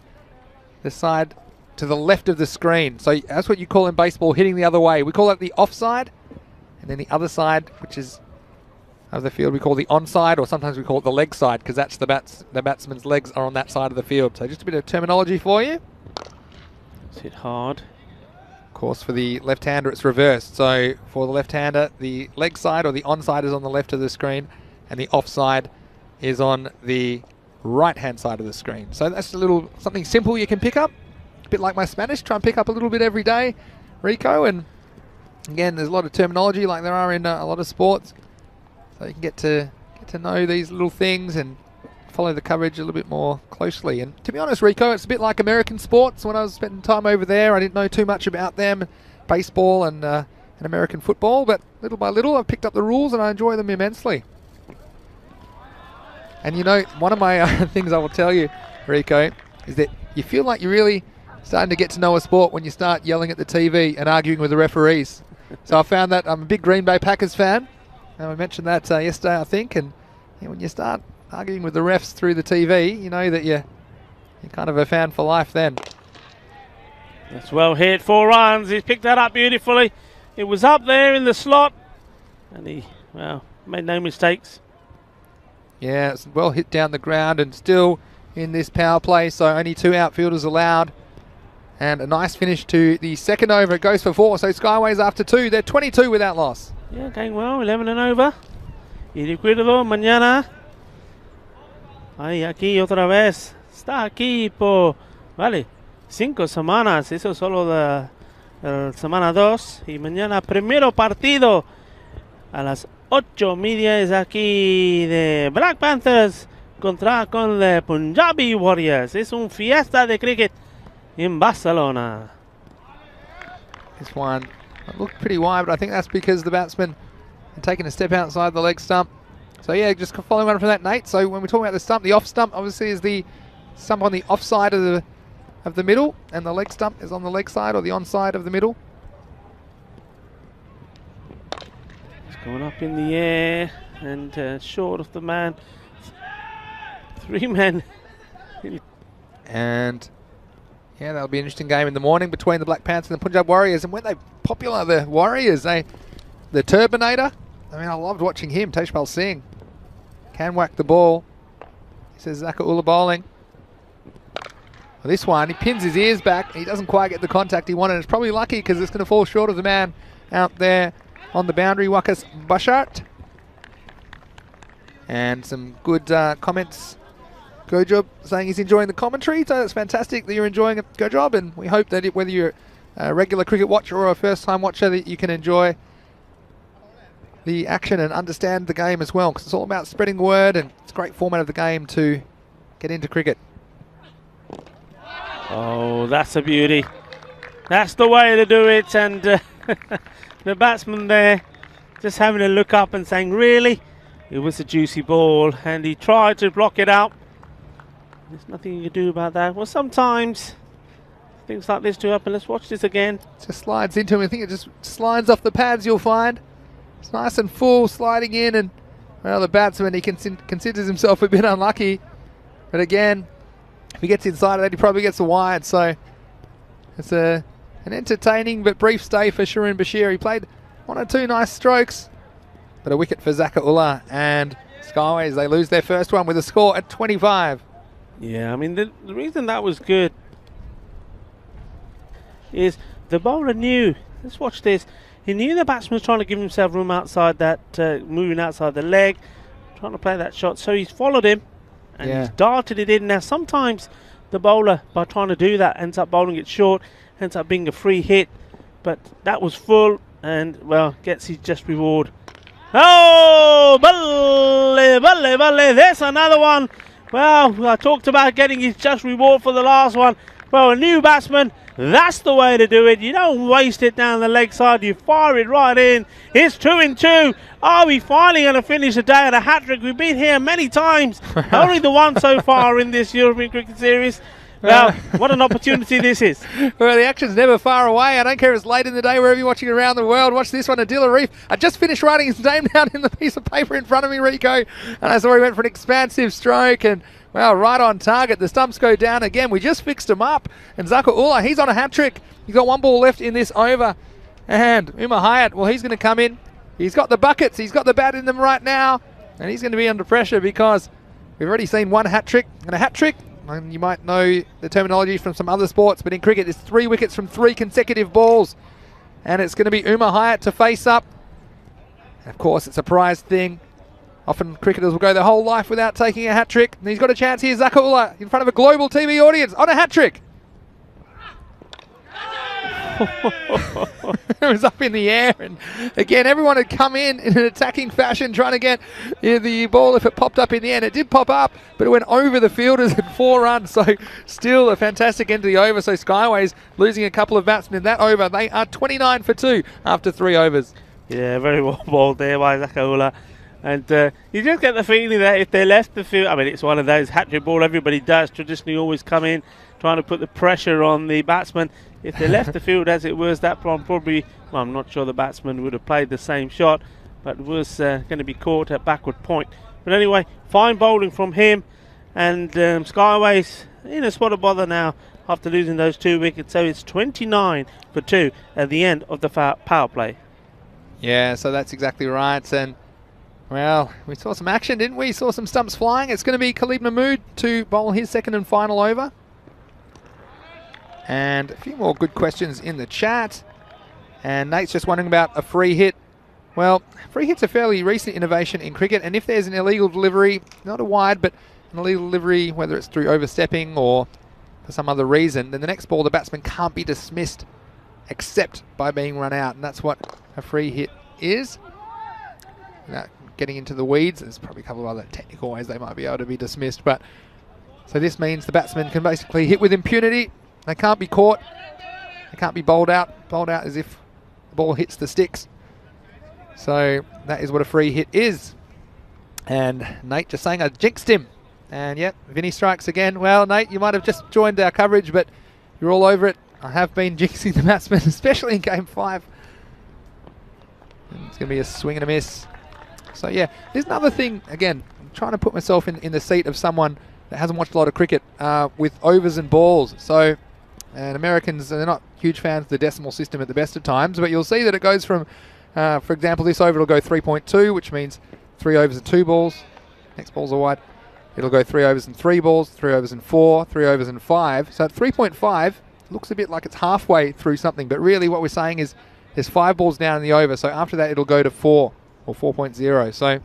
side to the left of the screen. So that's what you call in baseball hitting the other way. We call it the offside, and then the other side, which is of the field, we call the onside, or sometimes we call it the leg side, because that's the batsman's legs are on that side of the field. So just a bit of terminology for you. It's hit hard. Of course, for the left-hander, it's reversed. So for the left-hander, the leg side or the onside is on the left of the screen, and the offside is on the right-hand side of the screen. So that's a little something simple you can pick up. A bit like my Spanish, try and pick up a little bit every day, Rico. And again, there's a lot of terminology like there are in a lot of sports. So you can get to know these little things and follow the coverage a little bit more closely. And to be honest, Rico, it's a bit like American sports. When I was spending time over there, I didn't know too much about them, baseball and American football, but little by little I've picked up the rules and I enjoy them immensely. And you know, one of my things I will tell you, Rico, is that you feel like you're really starting to get to know a sport when you start yelling at the TV and arguing with the referees. So I found that I'm a big Green Bay Packers fan. And I mentioned that yesterday, I think. And when you start arguing with the refs through the TV, you know that you're kind of a fan for life then. That's well hit. 4 runs. He's picked that up beautifully. It was up there in the slot. And he, well, made no mistakes. Yeah, it's well hit down the ground and still in this power play. So only 2 outfielders allowed. And a nice finish to the second over. It goes for 4. So Skyways after 2. They're 22 without loss. Yeah, going well. 11 and over. Y recuerdo mañana. Ay, aquí otra vez. Está aquí por, vale, 5 semanas. Eso solo de semana 2. Y mañana primero partido a las 8:30 es aquí de Black Panthers contra con the Punjabi Warriors. Es un fiesta de cricket in Barcelona. This one looked pretty wide, but I think that's because the batsman had taken a step outside the leg stump. So yeah, just following on from that, Nate. So when we're talking about the stump, the off stump obviously is the stump on the off side of the middle, and the leg stump is on the leg side or the on side of the middle. It's going up in the air and short of the man. 3 men. And yeah, that'll be an interesting game in the morning between the Black Panthers and the Punjab Warriors. And when they popular, the Warriors, the Turbinator. I mean, I loved watching him. Tejpal Singh can whack the ball. He says Zaka Ullah bowling. Well, this one, he pins his ears back. He doesn't quite get the contact he wanted. It's probably lucky because it's going to fall short of the man out there on the boundary, Wakas Bashart. And some good comments. Gojob saying he's enjoying the commentary, so that's fantastic that you're enjoying it, Gojob, and we hope that whether you're a regular cricket watcher or a first-time watcher, that you can enjoy the action and understand the game as well, because it's all about spreading the word, and it's a great format of the game to get into cricket. Oh, that's a beauty. That's the way to do it, and the batsman there just having a look up and saying, really? It was a juicy ball, and he tried to block it out. There's nothing you can do about that. Well, sometimes things like this to happen. Let's watch this again. Just slides into him. I think it just slides off the pads, you'll find. It's nice and full, sliding in, and well, the batsman, he considers himself a bit unlucky. But again, if he gets inside of that, he probably gets a wide. So it's an entertaining but brief stay for Shireen Bashir. He played 1 or 2 nice strokes, but a wicket for Zakaullah, and Skyways, they lose their first one with a score at 25. Yeah, I mean, the reason that was good is the bowler knew. Let's watch this. He knew the batsman was trying to give himself room outside that, moving outside the leg, trying to play that shot. So he's followed him and he's darted it in. Now, sometimes the bowler, by trying to do that, ends up bowling it short, ends up being a free hit. But that was full and, well, gets his just reward. Oh, balle, balle, balle. There's another one. Well, I talked about getting his just reward for the last one. Well, a new batsman, that's the way to do it. You don't waste it down the leg side. You fire it right in. It's 2 and 2. Are we finally going to finish the day at a hat-trick? We've been here many times. Only the one so far in this European Cricket Series. Well, what an opportunity this is. Well, the action's never far away. I don't care if it's late in the day, wherever you're watching around the world. Watch this one, Adil Arif. I just finished writing his name down in the piece of paper in front of me, Rico. And I saw he went for an expansive stroke and, well, right on target. The stumps go down again. We just fixed him up. And Zakaullah, he's on a hat-trick. He's got 1 ball left in this over. And Umar Hayat, well, he's going to come in. He's got the buckets. He's got the bat in them right now. And he's going to be under pressure because we've already seen 1 hat-trick. And a hat-trick, and you might know the terminology from some other sports, but in cricket it's 3 wickets from 3 consecutive balls. And it's going to be Umar Hayat to face up. And of course, it's a prized thing. Often cricketers will go their whole life without taking a hat-trick. And he's got a chance here, Zakaullah, in front of a global TV audience on a hat-trick. It was up in the air, and again everyone had come in an attacking fashion trying to get the ball if it popped up in the end. It did pop up, but it went over the fielders at 4 runs, so still a fantastic end to the over. So Skyways losing a couple of batsmen in that over. They are 29 for 2 after 3 overs. Yeah, very well bowled there by Zakaullah. And you just get the feeling that if they left the field, I mean, it's one of those hat-trick ball everybody does, traditionally always come in trying to put the pressure on the batsman. If they left the field as it was, that one probably, well, I'm not sure the batsman would have played the same shot, but it was going to be caught at backward point. But anyway, fine bowling from him, and Skyways in a spot of bother now after losing those 2 wickets. So it's 29 for 2 at the end of the power play. Yeah, so that's exactly right. And well, we saw some action, didn't we? Saw some stumps flying. It's going to be Khalid Mahmood to bowl his second and final over. And a few more good questions in the chat. And Nate's just wondering about a free hit. Well, free hit's a fairly recent innovation in cricket, and if there's an illegal delivery, not a wide, but an illegal delivery, whether it's through overstepping or for some other reason, then the next ball the batsman can't be dismissed except by being run out, and that's what a free hit is. Without getting into the weeds, there's probably a couple of other technical ways they might be able to be dismissed, but so this means the batsman can basically hit with impunity. They can't be caught. They can't be bowled out. Bowled out as if the ball hits the sticks. So that is what a free hit is. And Nate just saying I jinxed him. And yep, Vinny strikes again. Well, Nate, you might have just joined our coverage, but you're all over it. I have been jinxing the batsman, especially in Game 5. And it's going to be a swing and a miss. So yeah, there's another thing, again, I'm trying to put myself in the seat of someone that hasn't watched a lot of cricket with overs and balls. So, and Americans, they're not huge fans of the decimal system at the best of times, but you'll see that it goes from, for example, this over will go 3.2, which means 3 overs and 2 balls. Next balls are wide. It'll go 3 overs and 3 balls, 3 overs and 4, 3 overs and 5. So at 3.5, looks a bit like it's halfway through something, but really what we're saying is there's 5 balls down in the over, so after that it'll go to 4 or 4.0. So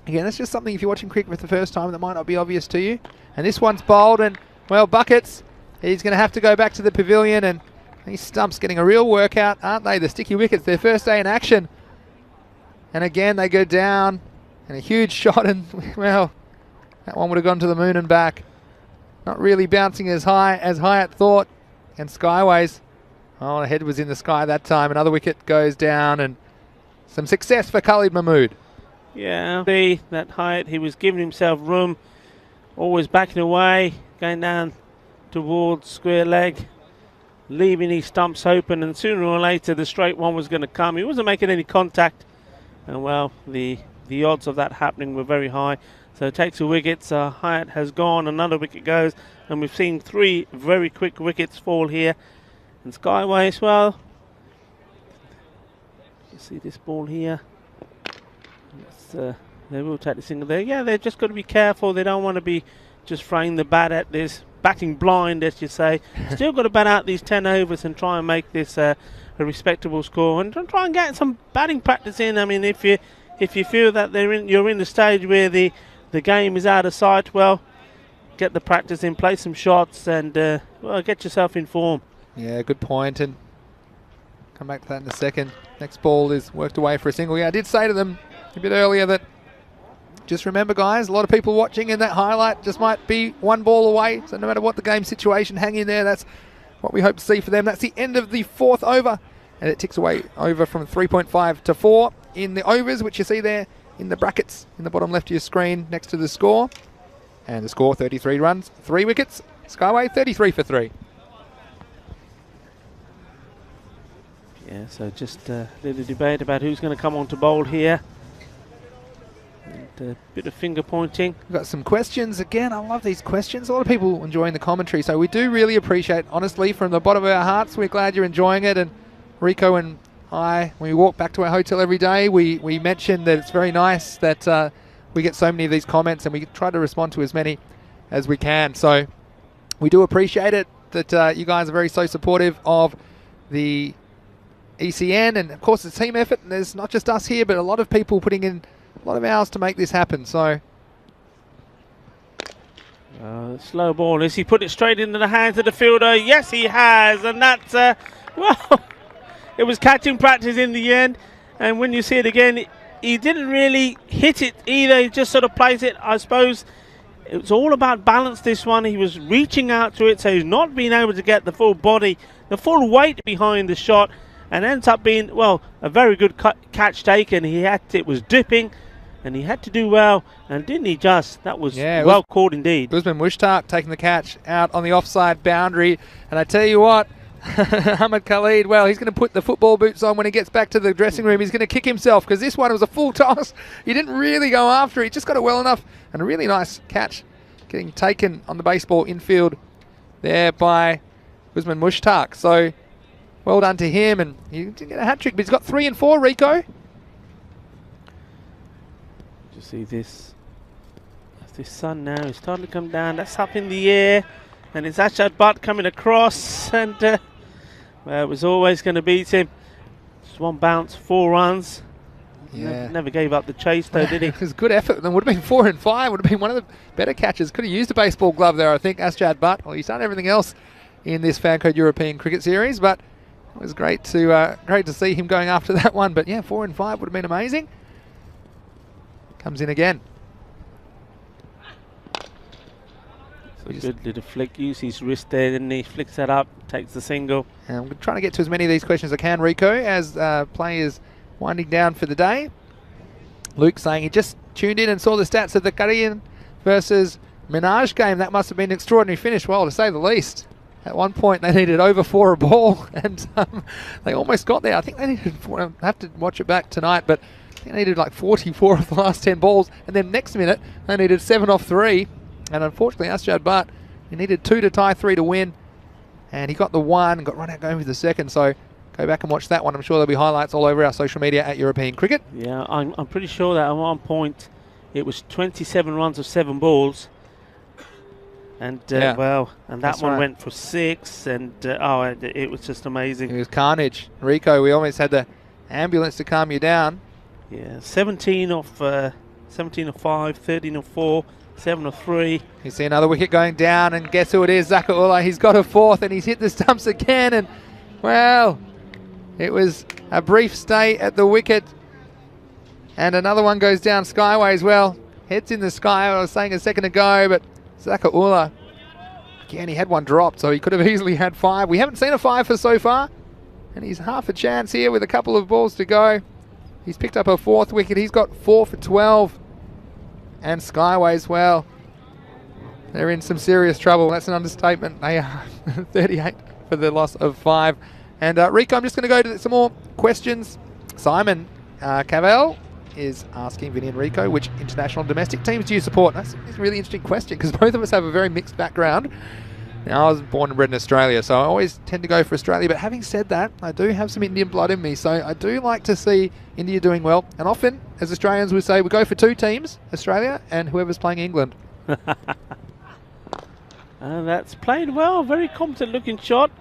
again, that's just something if you're watching cricket for the first time that might not be obvious to you. And this one's bowled, and well, Buckets, he's going to have to go back to the pavilion, and these stumps getting a real workout, aren't they? The sticky wickets, their first day in action. And again, they go down, and a huge shot, and well, that one would have gone to the moon and back. Not really bouncing as high as Hyatt thought. And Skyways, oh, the head was in the sky that time. Another wicket goes down, and some success for Khalid Mahmood. Yeah, see that Hyatt, he was giving himself room, always backing away, going down towards square leg. leaving his stumps open, and sooner or later the straight one was going to come. He wasn't making any contact, and well, the odds of that happening were very high. So takes a wicket. Hyatt has gone, another wicket goes, and we've seen 3 very quick wickets fall here. And Skyways, well, you see this ball here. They will take the single there. Yeah, they've just got to be careful. They don't want to be just throwing the bat at this, batting blind, as you say. Still got to bat out these 10 overs and try and make this a respectable score, and try and get some batting practice in. I mean, if you feel that you're in the stage where the game is out of sight, well, get the practice in, play some shots, and well, get yourself in form. Yeah, good point, and come back to that in a second. Next ball is worked away for a single. Yeah, I did say to them a bit earlier that just remember, guys, a lot of people watching, and that highlight just might be 1 ball away. So no matter what the game situation, hang in there. That's what we hope to see for them. That's the end of the 4th over, and it ticks away over from 3.5 to 4 in the overs, which you see there in the brackets in the bottom left of your screen next to the score. And the score, 33 runs, 3 wickets. Skyway, 33 for 3. Yeah, so just a little debate about who's going to come on to bowl here. And a bit of finger pointing. We've got some questions. Again, I love these questions. A lot of people enjoying the commentary, so we do really appreciate, honestly, from the bottom of our hearts. We're glad you're enjoying it. And Rico and I, when we walk back to our hotel every day, we mention that it's very nice that we get so many of these comments, and we try to respond to as many as we can. So we do appreciate it that you guys are so supportive of the ECN, and of course it's a team effort, and there's not just us here, but a lot of people putting in a lot of hours to make this happen. So slow ball. Has he put it straight into the hands of the fielder? Yes, he has, and that's well, it was catching practice in the end, and when you see it again, he didn't really hit it either. He just sort of plays it. I suppose it was all about balance, this one. He was reaching out to it, so he's not being able to get the full body, the full weight behind the shot, and ends up being, well, a very good catch taken. It was dipping, and he had to do well, and didn't he just? That was well caught indeed. Usman Mushtaq taking the catch out on the offside boundary, and I tell you what, Ahmed Khalid, well, he's going to put the football boots on when he gets back to the dressing room. He's going to kick himself, because this one was a full toss. He didn't really go after it. He just got it well enough, and a really nice catch getting taken on the baseball infield there by Usman Mushtaq. So well done to him, and he didn't get a hat trick, but he's got 3 and 4, Rico. You see this sun now is starting to come down. That's up in the air, and it's Ashad Butt coming across, and well, it was always going to beat him. Just 1 bounce, 4 runs. Yeah. Never gave up the chase though, did he? It was good effort. It would have been 4 and 5. Would have been one of the better catches. Could have used a baseball glove there, I think, Ashad Butt. Well, he's done everything else in this Fancode European Cricket Series, but it was great to see him going after that one. But yeah, 4 and 5 would have been amazing. Comes in again. So good little flick. Use his wrist there, then he flicks that up, takes the single. And I'm trying to get to as many of these questions as I can, Rico, as play is winding down for the day. Luke saying he just tuned in and saw the stats of the Korean versus Minaj game. That must have been an extraordinary finish, well, to say the least. At one point, they needed over 4 a ball, and they almost got there. I think they needed, I have to watch it back tonight, but I think they needed like 44 of the last 10 balls. And then next minute, they needed 7 off 3. And unfortunately, Ashad Butt, he needed 2 to tie, 3 to win. And he got the 1 and got run out going for the second. So go back and watch that one. I'm sure there'll be highlights all over our social media at European Cricket. Yeah, I'm pretty sure that at one point, it was 27 runs of 7 balls. And well, and that one went for 6, and it was just amazing. It was carnage. Rico, we almost had the ambulance to calm you down. Yeah, 17 of 5, 13 of 4, 7 of 3. You see another wicket going down, and guess who it is? Zakir Ullah. He's got a 4th, and he's hit the stumps again. And well, it was a brief stay at the wicket, and another one goes down Skyway as well. Heads in the sky. I was saying a second ago, but Zakir Ullah, again, he had 1 dropped, so he could have easily had 5. We haven't seen a 5 for so far, and he's half a chance here with a couple of balls to go. He's picked up a 4th wicket. He's got 4 for 12, and Skyway as well. They're in some serious trouble. That's an understatement. They are 38 for the loss of 5. And Rico, I'm just going to go to some more questions. Simon Cavell is asking Vinny and Rico, which international and domestic teams do you support? That's a really interesting question because both of us have a very mixed background. Now, I was born and bred in Australia, so I always tend to go for Australia. But having said that, I do have some Indian blood in me, so I do like to see India doing well. And often, as Australians, we say we go for 2 teams, Australia and whoever's playing England. That's played well. Very competent looking shot.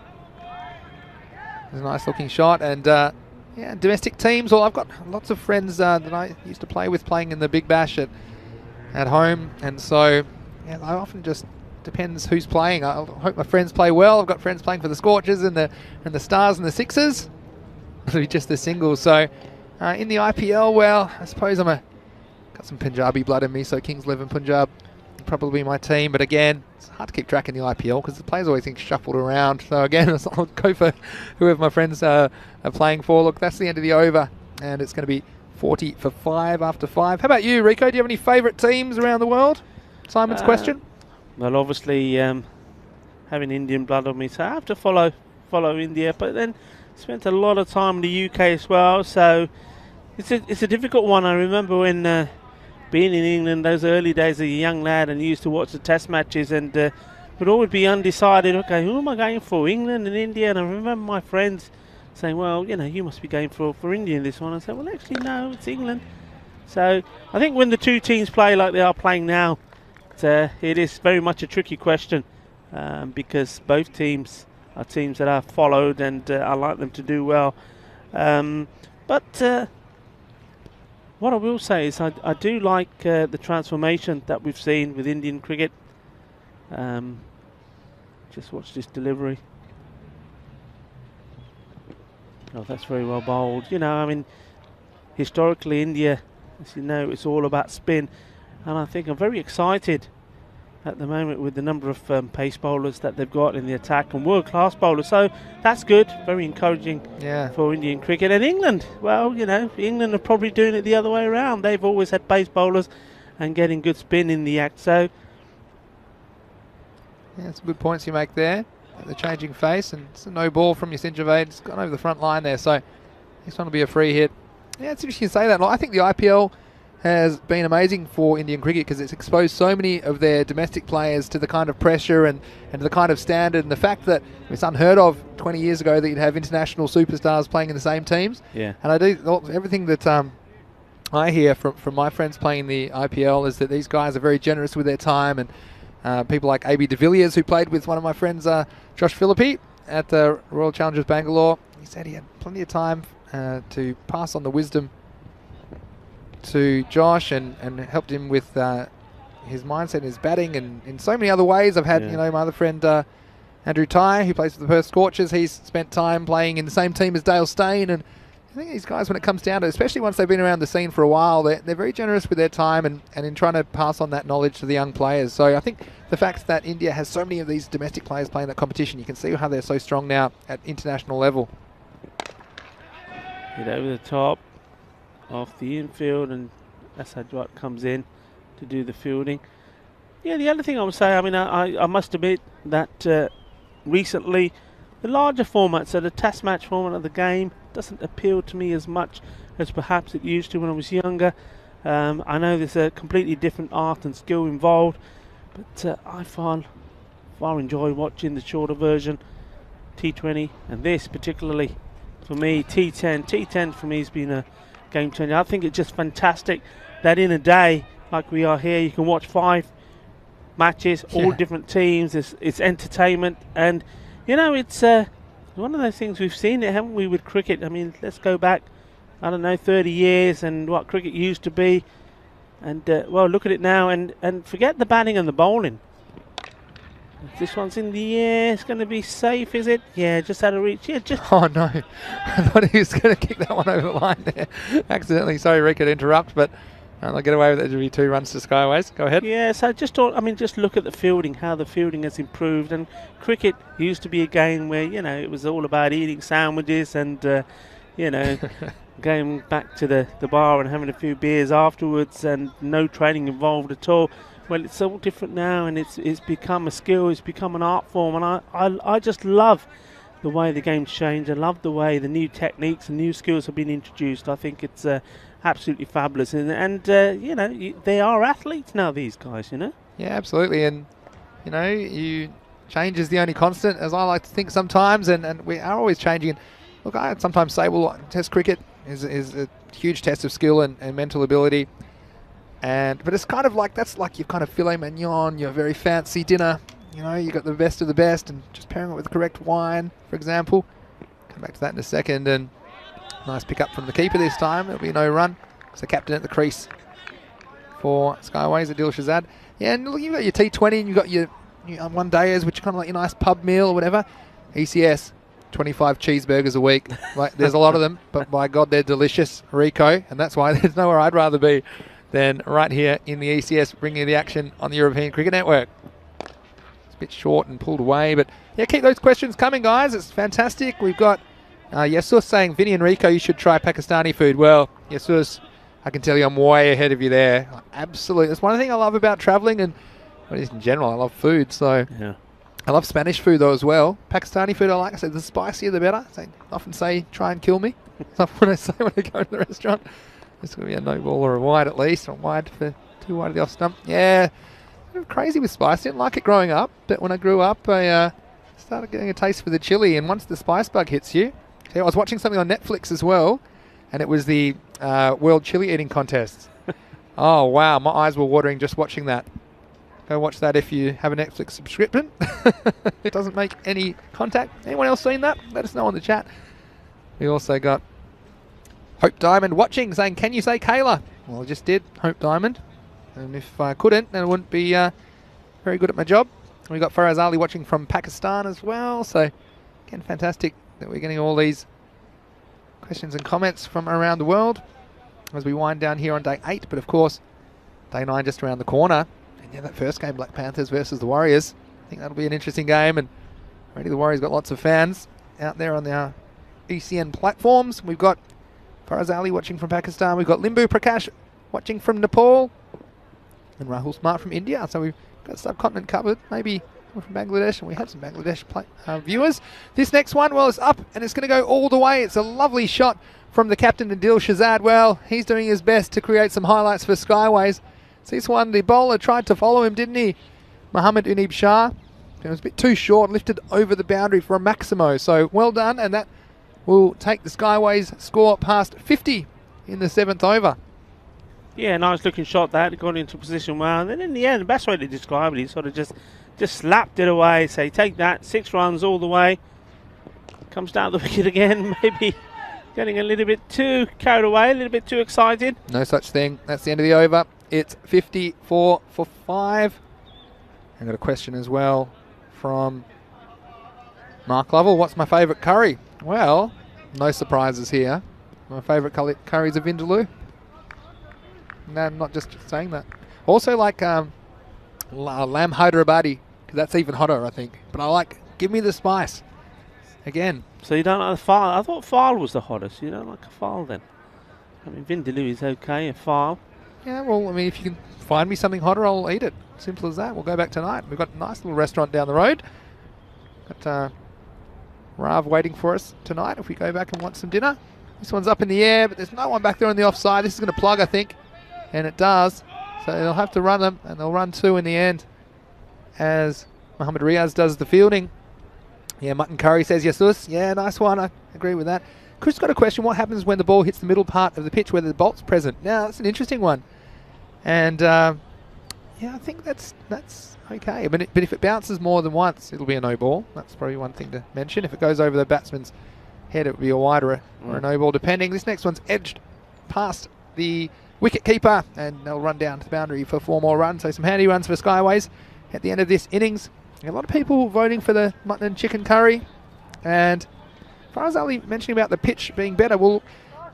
It's a nice looking shot. And yeah, domestic teams. Well, I've got lots of friends that I used to play with playing in the Big Bash at home. And so yeah, I often just depends who's playing. I hope my friends play well. I've got friends playing for the Scorchers and the Stars and the Sixers. It'll be just the singles. So in the IPL, well, I suppose got some Punjabi blood in me. So Kings 11 Punjab probably my team. But again, it's hard to keep track in the IPL because the players always think shuffled around. So again, I'll go for whoever my friends are playing for. Look, that's the end of the over, and it's going to be 40 for 5 after 5. How about you, Rico? Do you have any favourite teams around the world? Simon's question. Well, obviously, having Indian blood on me, so I have to follow India. But then spent a lot of time in the UK as well, so it's a difficult one. I remember when being in England, those early days as a young lad, and used to watch the Test matches, and would always be undecided. Okay, who am I going for, England and India? And I remember my friends saying, "Well, you must be going for India in this one." I said, "Well, actually, no, it's England." So I think when the 2 teams play like they are playing now, it is very much a tricky question because both teams are teams that are followed, and I like them to do well. But what I will say is I do like the transformation that we've seen with Indian cricket. Just watch this delivery. Oh, that's very well bowled. I mean, historically India, as you know, it's all about spin. And I think I'm very excited at the moment with the number of pace bowlers that they've got in the attack and world-class bowlers. So that's good, very encouraging for Indian cricket. And England, well, England are probably doing it the other way around. They've always had pace bowlers and getting good spin in the act. So yeah, some good points you make there. The changing face, and it's a no ball from Yasin Javed. It's gone over the front line there, so this one will be a free hit. Yeah, it's interesting to say that. I think the IPL has been amazing for Indian cricket because it's exposed so many of their domestic players to the kind of pressure and the kind of standard, and the fact that it's unheard of 20 years ago that you'd have international superstars playing in the same teams. Yeah. And I do everything that I hear from my friends playing the IPL is that these guys are very generous with their time, and people like AB de Villiers, who played with one of my friends, Josh Philippi, at the Royal Challengers Bangalore, he said he had plenty of time to pass on the wisdom to Josh and helped him with his mindset and his batting, and in so many other ways. I've had my other friend Andrew Ty, who plays for the Perth Scorchers. He's spent time playing in the same team as Dale Steyn, and I think these guys, when it comes down to it, especially once they've been around the scene for a while, they're very generous with their time and in trying to pass on that knowledge to the young players. So I think the fact that India has so many of these domestic players playing that competition, you can see how they're so strong now at international level. Hit over the top off the infield, and Asad Jawat comes in to do the fielding. Yeah, the other thing I would say, I mean, I must admit that recently the larger format, so the test match format of the game, doesn't appeal to me as much as perhaps it used to when I was younger. I know there's a completely different art and skill involved, but I far enjoy watching the shorter version, T20, and this particularly for me, T10. T10 for me has been a game changer. I think it's just fantastic that in a day like we are here, you can watch 5 matches, all different teams. It's entertainment, and it's one of those things we've seen it, haven't we, with cricket? I mean, let's go back, 30 years and what cricket used to be, and well, look at it now, and forget the batting and the bowling. This one's in the air. It's going to be safe, is it? Yeah, just out of reach. Yeah, just. Oh no! I thought he was going to kick that one over the line there, accidentally. Sorry, Rick, to interrupt, but they'll get away with it. It'll be 2 runs to Skyways. Go ahead. Yeah, so just look at the fielding, how the fielding has improved. And cricket used to be a game where it was all about eating sandwiches and going back to the bar and having a few beers afterwards, and no training involved at all. Well, it's all different now, and it's become a skill, it's become an art form, and I just love the way the game's changed. I love the way the new techniques and new skills have been introduced. I think it's absolutely fabulous. And you know, they are athletes now, these guys, you know? Yeah, absolutely. And, you know, change is the only constant, as I like to think sometimes, and we are always changing. And look, I sometimes say, well, Test cricket is a huge test of skill and mental ability. But it's kind of like, that's like your kind of filet mignon, your very fancy dinner. You know, you got the best of the best, and just pairing it with the correct wine, for example. Come back to that in a second. And nice pick up from the keeper this time. There'll be no run. So captain at the crease for Skyways, Adil Shazad. Yeah, and look, you've got your T20 and you've got your one dayers, which are kind of like your nice pub meal or whatever. ECS, 25 cheeseburgers a week. Like, there's a lot of them, but by God, they're delicious, Rico. And that's why there's nowhere I'd rather be than right here in the ECS, bringing you the action on the European Cricket Network. It's a bit short and pulled away, but yeah, keep those questions coming, guys. It's fantastic. We've got Yasus saying, Vinny and Rico, you should try Pakistani food. Well, Yasus, I can tell you I'm way ahead of you there. Absolutely. That's one thing I love about travelling, and just in general, I love food. So Yeah. I love Spanish food though as well. Pakistani food I like. I say the spicier the better. I often say try and kill me. That's what I say when I go to the restaurant. It's going to be a no ball or a wide at least. Or a wide for too wide of the off stump. Yeah, I'm crazy with spice. Didn't like it growing up, but when I grew up, I started getting a taste for the chili. And once the spice bug hits you, I was watching something on Netflix as well, and it was the World Chili Eating Contest. Oh wow, my eyes were watering just watching that. Go watch that if you have a Netflix subscription. It doesn't make any contact. Anyone else seen that? Let us know in the chat. We also got Hope Diamond watching, saying, can you say Kayla? Well, I just did, Hope Diamond. And if I couldn't, then I wouldn't be very good at my job. And we got Faraz Ali watching from Pakistan as well. So, again, fantastic that we're getting all these questions and comments from around the world as we wind down here on day 8. But, of course, day 9 just around the corner. And yeah, that first game, Black Panthers versus the Warriors. I think that'll be an interesting game. And already the Warriors got lots of fans out there on their ECN platforms. We've got Faraz Ali watching from Pakistan. We've got Limbu Prakash watching from Nepal. And Rahul Smart from India. So we've got the subcontinent covered. Maybe from Bangladesh. And we had some Bangladesh viewers. This next one, well, it's up and it's going to go all the way. It's a lovely shot from the captain, Adil Shazad. Well, he's doing his best to create some highlights for Skyways. So this one, the bowler tried to follow him, didn't he? Mohammad Unib Shah. It was a bit too short, lifted over the boundary for a Maximo. So well done, and that will take the Skyways score past 50 in the 7th over. Yeah, nice looking shot that. Got into position well. And then in the end, the best way to describe it, he sort of just slapped it away. Say, take that, 6 runs all the way. Comes down the wicket again, maybe getting a little bit too carried away, a little bit too excited. No such thing. That's the end of the over. It's 54 for 5. I got a question as well from Mark Lovell. What's my favourite curry? Well, no surprises here. My favourite curries are Vindaloo. No, I'm not just saying that. Also like lamb Hyderabadi, because that's even hotter, I think. But I like, give me the spice. Again. So you don't like the file? I thought file was the hottest. You don't like a file then? I mean, Vindaloo is okay, a file. Yeah, well, I mean, if you can find me something hotter, I'll eat it. Simple as that. We'll go back tonight. We've got a nice little restaurant down the road. Got Rav waiting for us tonight if we go back and want some dinner. This one's up in the air, but there's no one back there on the offside. This is going to plug, I think. And it does. So they'll have to run them, and they'll run 2 in the end as Mohammad Riaz does the fielding. Yeah, Mutton Curry says, yes, yeah, nice one. I agree with that. Chris got a question. What happens when the ball hits the middle part of the pitch where the bolt's present? Now, that's an interesting one. And, yeah, I think that's okay. But if it bounces more than once, it'll be a no ball. That's probably one thing to mention. If it goes over the batsman's head, it would be a wide or a no ball, depending. This next one's edged past the wicket keeper, and they'll run down to the boundary for 4 more runs. So some handy runs for Skyways at the end of this innings. A lot of people voting for the mutton and chicken curry. And as far as Ali mentioning about the pitch being better, well,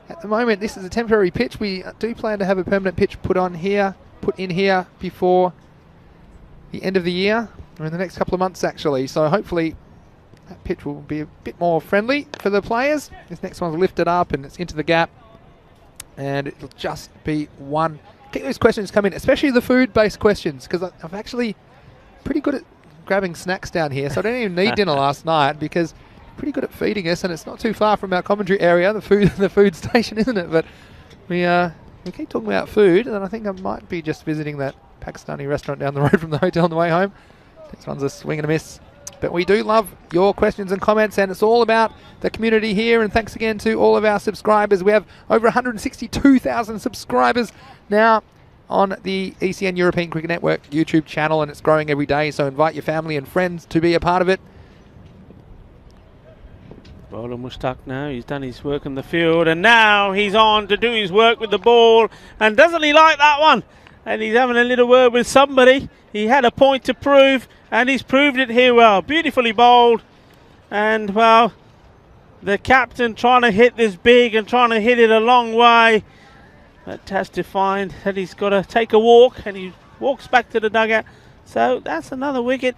at the moment this is a temporary pitch. We do plan to have a permanent pitch put in here before the end of the year, or in the next couple of months actually. So hopefully that pitch will be a bit more friendly for the players. This next one's lifted up and it's into the gap, and it'll just be one. Keep those questions coming, especially the food-based questions, because I'm actually pretty good at grabbing snacks down here, so I don't even need dinner last night, because pretty good at feeding us, and it's not too far from our commentary area, the food station, isn't it? But we keep talking about food, and I think I might be just visiting that Pakistani restaurant down the road from the hotel on the way home. Next one's a swing and a miss. But we do love your questions and comments, and it's all about the community here. And thanks again to all of our subscribers. We have over 162,000 subscribers now on the ECN European Cricket Network YouTube channel, and it's growing every day. So invite your family and friends to be a part of it. Bowler Mushtaq now, he's done his work in the field, and now he's on to do his work with the ball. And doesn't he like that one? And he's having a little word with somebody. He had a point to prove, and he's proved it here well. Beautifully bowled. And, well, the captain trying to hit this big and trying to hit it a long way. But has to find that he's got to take a walk, and he walks back to the dugout. So that's another wicket.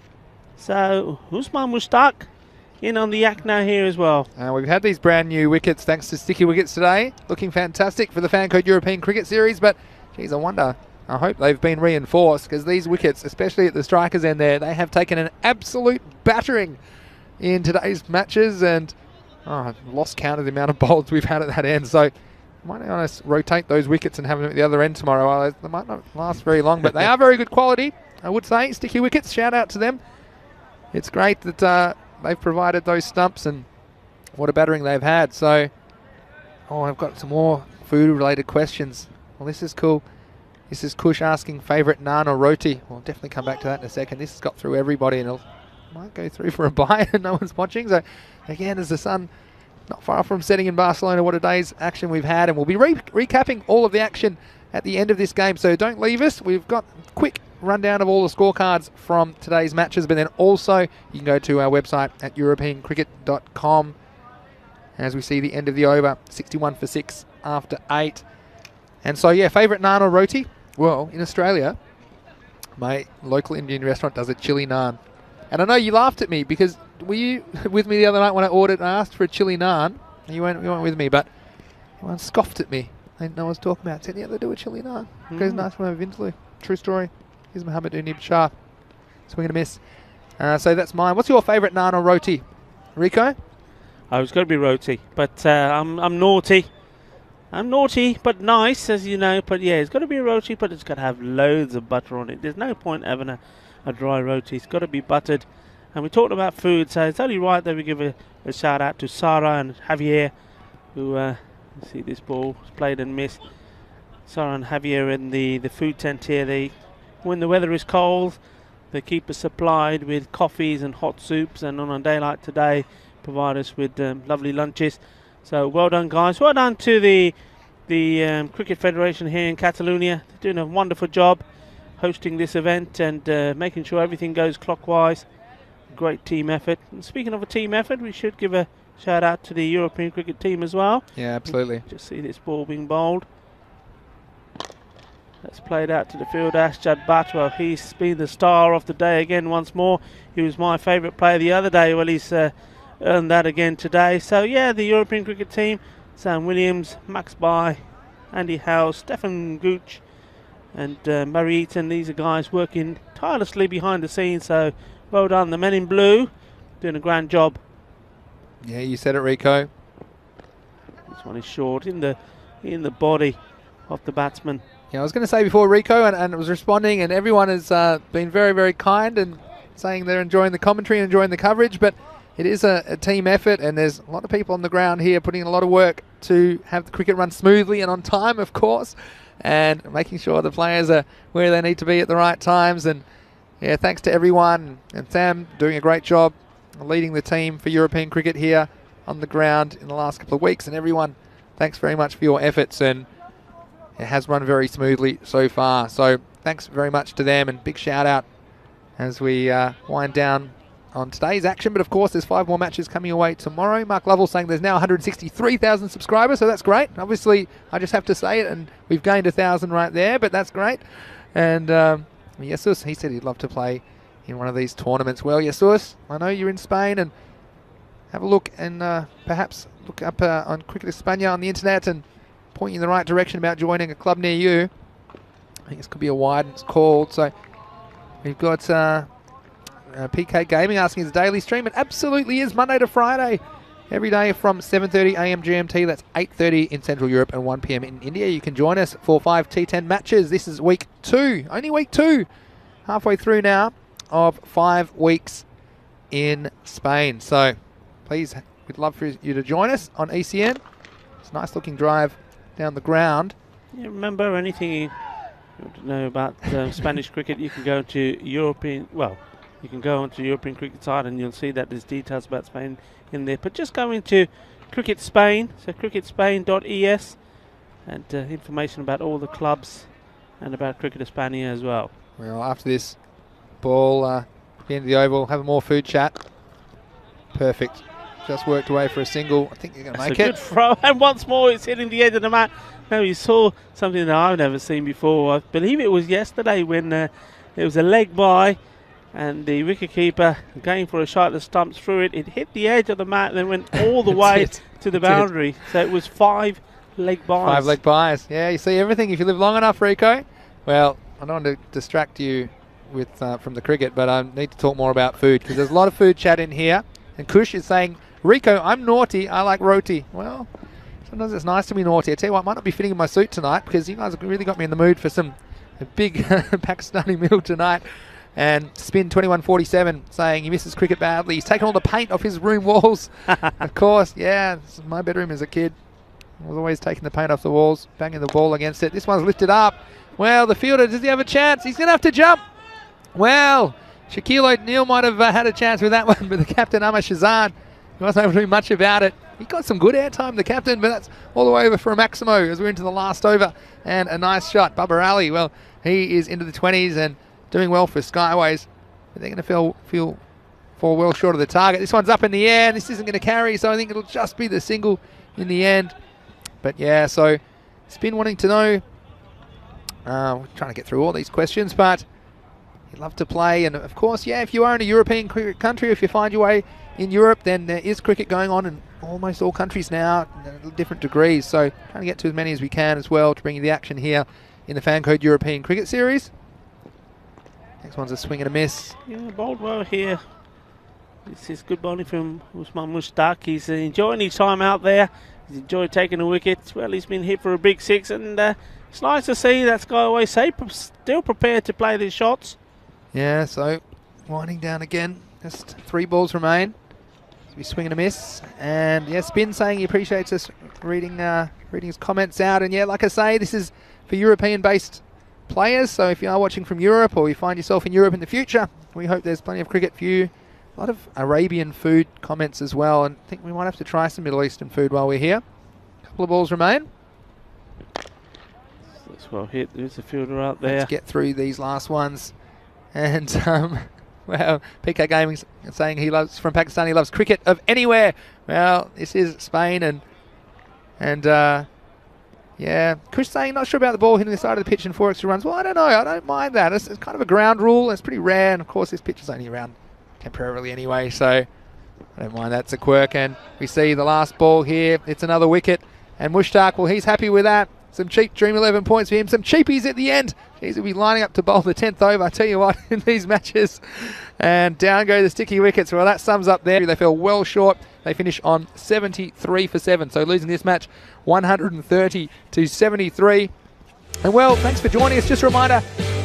So Usman Mushtaq in on the act now here as well. We've had these brand new wickets thanks to sticky wickets today. Looking fantastic for the Fan Code European Cricket Series, but geez, I wonder, I hope they've been reinforced, because these wickets, especially at the strikers end there, they have taken an absolute battering in today's matches, and I've lost count of the amount of bowls we've had at that end. So I might want to rotate those wickets and have them at the other end tomorrow. They might not last very long, but they are very good quality, I would say. Sticky wickets, shout out to them. It's great that they've provided those stumps, and what a battering they've had. So, I've got some more food-related questions. Well, this is cool. This is Kush asking favourite naan or roti. We'll definitely come back to that in a second. This has got through everybody, and it might go through for a bite and no one's watching. So, again, as the sun not far from setting in Barcelona, what a day's action we've had. And we'll be recapping all of the action at the end of this game. So don't leave us. We've got a quick rundown of all the scorecards from today's matches, but then also you can go to our website at europeancricket.com as we see the end of the over, 61 for 6 after 8. And so, yeah, favourite naan or roti? Well, in Australia, my local Indian restaurant does a chili naan. And I know you laughed at me, because were you with me the other night when I ordered and asked for a chili naan? You weren't with me, but everyone scoffed at me. They didn't know what I was talking about. Said, yeah, they do a chili naan. Goes nice from over Vindaloo. True story. Here's Mohammed Unib Shah. Swing and a miss. So that's mine. What's your favourite naan or roti? Rico? Oh, it's got to be roti, but I'm naughty. I'm naughty, but nice, as you know. But yeah, it's got to be a roti, but it's got to have loads of butter on it. There's no point having a dry roti. It's got to be buttered. And we talked about food, so it's only right that we give a shout out to Sarah and Javier, who see this ball played and missed. Sarah and Javier in the food tent here. When the weather is cold, they keep us supplied with coffees and hot soups, and on a day like today, provide us with lovely lunches. So well done, guys. Well done to the Cricket Federation here in Catalonia. They're doing a wonderful job hosting this event and making sure everything goes clockwise. Great team effort. And speaking of a team effort, we should give a shout out to the European cricket team as well. Yeah, absolutely. Just see this ball being bowled. That's played out to the field. Ashjad Bhatt, well, he's been the star of the day again once more. He was my favourite player the other day. Well, he's earned that again today. So, yeah, the European cricket team, Sam Williams, Max Bai, Andy Howe, Stefan Gooch and Murray Eaton. These are guys working tirelessly behind the scenes. So, well done. The men in blue doing a grand job. Yeah, you said it, Rico. This one is short in the body of the batsman. Yeah, I was going to say before, Rico, and it was responding, and everyone has been very, very kind and saying they're enjoying the commentary and enjoying the coverage, but it is a team effort, and there's a lot of people on the ground here putting in a lot of work to have the cricket run smoothly and on time, of course, and making sure the players are where they need to be at the right times. And yeah, thanks to everyone, and Sam doing a great job leading the team for European cricket here on the ground in the last couple of weeks. And everyone, thanks very much for your efforts, and it has run very smoothly so far. So thanks very much to them, and big shout out as we wind down on today's action. But of course, there's 5 more matches coming away tomorrow. Mark Lovell saying there's now 163,000 subscribers, so that's great. Obviously, I just have to say it, and we've gained 1,000 right there, but that's great. And Jesus, he said he'd love to play in one of these tournaments. Well, Jesus, I know you're in Spain, and have a look and perhaps look up on Cricket España on the internet and point you in the right direction about joining a club near you. I think this could be a wide, it's called. So we've got PK Gaming asking, is a daily stream? It absolutely is, Monday to Friday. Every day from 7:30 a.m. GMT, that's 8:30 in Central Europe and 1 p.m. in India. You can join us for 5 T10 matches. This is week 2, only week 2. Halfway through now of 5 weeks in Spain. So please, we'd love for you to join us on ECN. It's a nice looking drive down the ground. Yeah, remember, anything you want to know about Spanish cricket, you can go to European, you can go onto European cricket side and you'll see that there's details about Spain in there. But just go into Cricket Spain, so cricketspain.es, and information about all the clubs and about Cricket España as well. Well, after this ball, the end of the oval, have a more food chat. Perfect. Just worked away for a single. I think you're going to make it. Good throw, and once more it's hitting the end of the mat. Now you saw something that I've never seen before. I believe it was yesterday when there was a leg by, and the wicketkeeper going for a shot that stumps through it. It hit the edge of the mat and then went all the way to the boundary. So it was 5 leg buys. 5 leg buys. Yeah, you see everything if you live long enough, Rico. Well, I don't want to distract you with from the cricket, but I need to talk more about food because there's a lot of food chat in here. And Kush is saying, Rico, I'm naughty. I like roti. Well, sometimes it's nice to be naughty. I tell you what, I might not be fitting in my suit tonight because you guys have really got me in the mood for some big Pakistani meal tonight. And Spin 2147 saying he misses cricket badly. He's taken all the paint off his room walls. Of course, yeah, this is my bedroom as a kid. I was always taking the paint off the walls, banging the ball against it. This one's lifted up. Well, the fielder, does he have a chance? He's going to have to jump. Well, Shaquille O'Neal might have had a chance with that one, but the captain, Amar Shazad, he wasn't able to do much about it. He got some good airtime, the captain, but that's all the way over for a Maximo as we're into the last over. And a nice shot. Bubba Ali, well, he is into the 20s and doing well for Skyways, but they're going to fall well short of the target. This one's up in the air, and this isn't going to carry, so I think it'll just be the single in the end. But yeah, so Spin wanting to know, we're trying to get through all these questions, but you'd love to play. And of course, yeah, if you are in a European cricket country, if you find your way in Europe, then there is cricket going on in almost all countries now, at different degrees. So trying to get to as many as we can as well to bring you the action here in the Fan Code European Cricket Series. Next one's a swing and a miss. Yeah, bowled well here. This is good bowling from Usman Mushtaq. He's enjoying his time out there. He's enjoyed taking the wickets. Well, he's been hit for a big 6, and it's nice to see that Skyway still prepared to play these shots. Yeah, so winding down again. Just 3 balls remain. We swing and a miss. And yeah, Spin saying he appreciates us reading his comments out. And yeah, like I say, this is for European-based players, so if you are watching from Europe or you find yourself in Europe in the future, we hope there's plenty of cricket for you. A lot of Arabian food comments as well, and I think we might have to try some Middle Eastern food while we're here. A couple of balls remain. That's well hit. There's a fielder out there. Let's get through these last ones. And well, PK Gaming saying he loves, from Pakistan, he loves cricket of anywhere. Well, this is Spain, and yeah, Kush saying not sure about the ball hitting the side of the pitch and 4 extra runs. Well, I don't know. I don't mind that. It's kind of a ground rule. It's pretty rare. And, of course, this pitch is only around temporarily anyway. So I don't mind that. It's a quirk. And we see the last ball here. It's another wicket. And Mushtaq, well, he's happy with that. Some cheap Dream 11 points for him. Some cheapies at the end. Jeez, he'll be lining up to bowl the 10th over, I tell you what, in these matches. And down go the sticky wickets. Well, that sums up there. They fell well short. They finish on 73 for 7. So losing this match 130 to 73. And well, thanks for joining us. Just a reminder,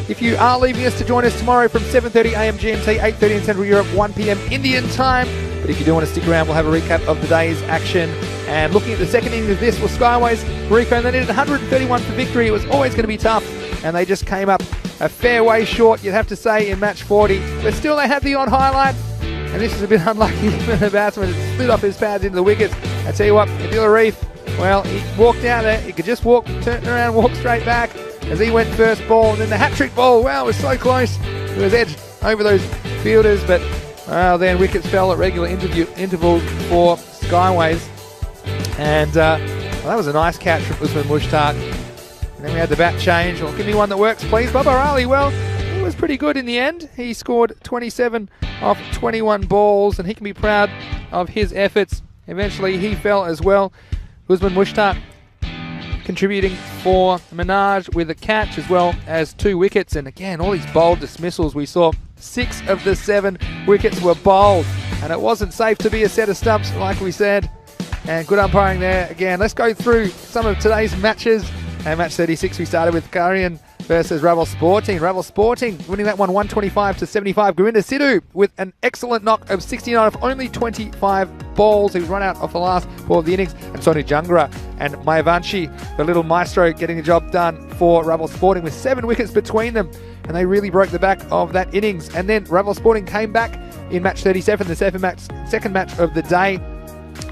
if you are leaving us, to join us tomorrow from 7:30 a.m. GMT, 8:30 in Central Europe, 1 p.m. Indian time. But if you do want to stick around, we'll have a recap of the day's action. And looking at the second innings of this was Skyways, Rico, and they needed 131 for victory. It was always going to be tough, and they just came up a fair way short, you'd have to say, in match 40. But still, they had the odd highlight, and this is a bit unlucky for the batsman. It slid off his pads into the wickets. I tell you what, Adil Reef, well, he walked down there. He could just walk, turn around, walk straight back as he went first ball. And then the hat-trick ball, wow, it was so close. It was edged over those fielders, but then wickets fell at regular intervals for Skyways. And well, that was a nice catch from Usman Mushtaq. And then we had the bat change. Well, give me one that works, please. Bubba Ali, well, he was pretty good in the end. He scored 27 off 21 balls, and he can be proud of his efforts. Eventually, he fell as well. Usman Mushtaq contributing for Minaj with a catch as well as 2 wickets. And again, all these bold dismissals we saw. 6 of the 7 wickets were bowled, and it wasn't safe to be a set of stumps, like we said. And good umpiring there again. Let's go through some of today's matches. And match 36, we started with Garian versus Ravel Sporting. Ravel Sporting winning that one 125 to 75. Gurinder Sidhu with an excellent knock of 69 off only 25 balls. He was run out of the last ball of the innings. And Sonu Jangra and Mayavanshi, the little maestro, getting the job done for Ravel Sporting with 7 wickets between them. And they really broke the back of that innings. And then Ravel Sporting came back in match 37, the second match of the day.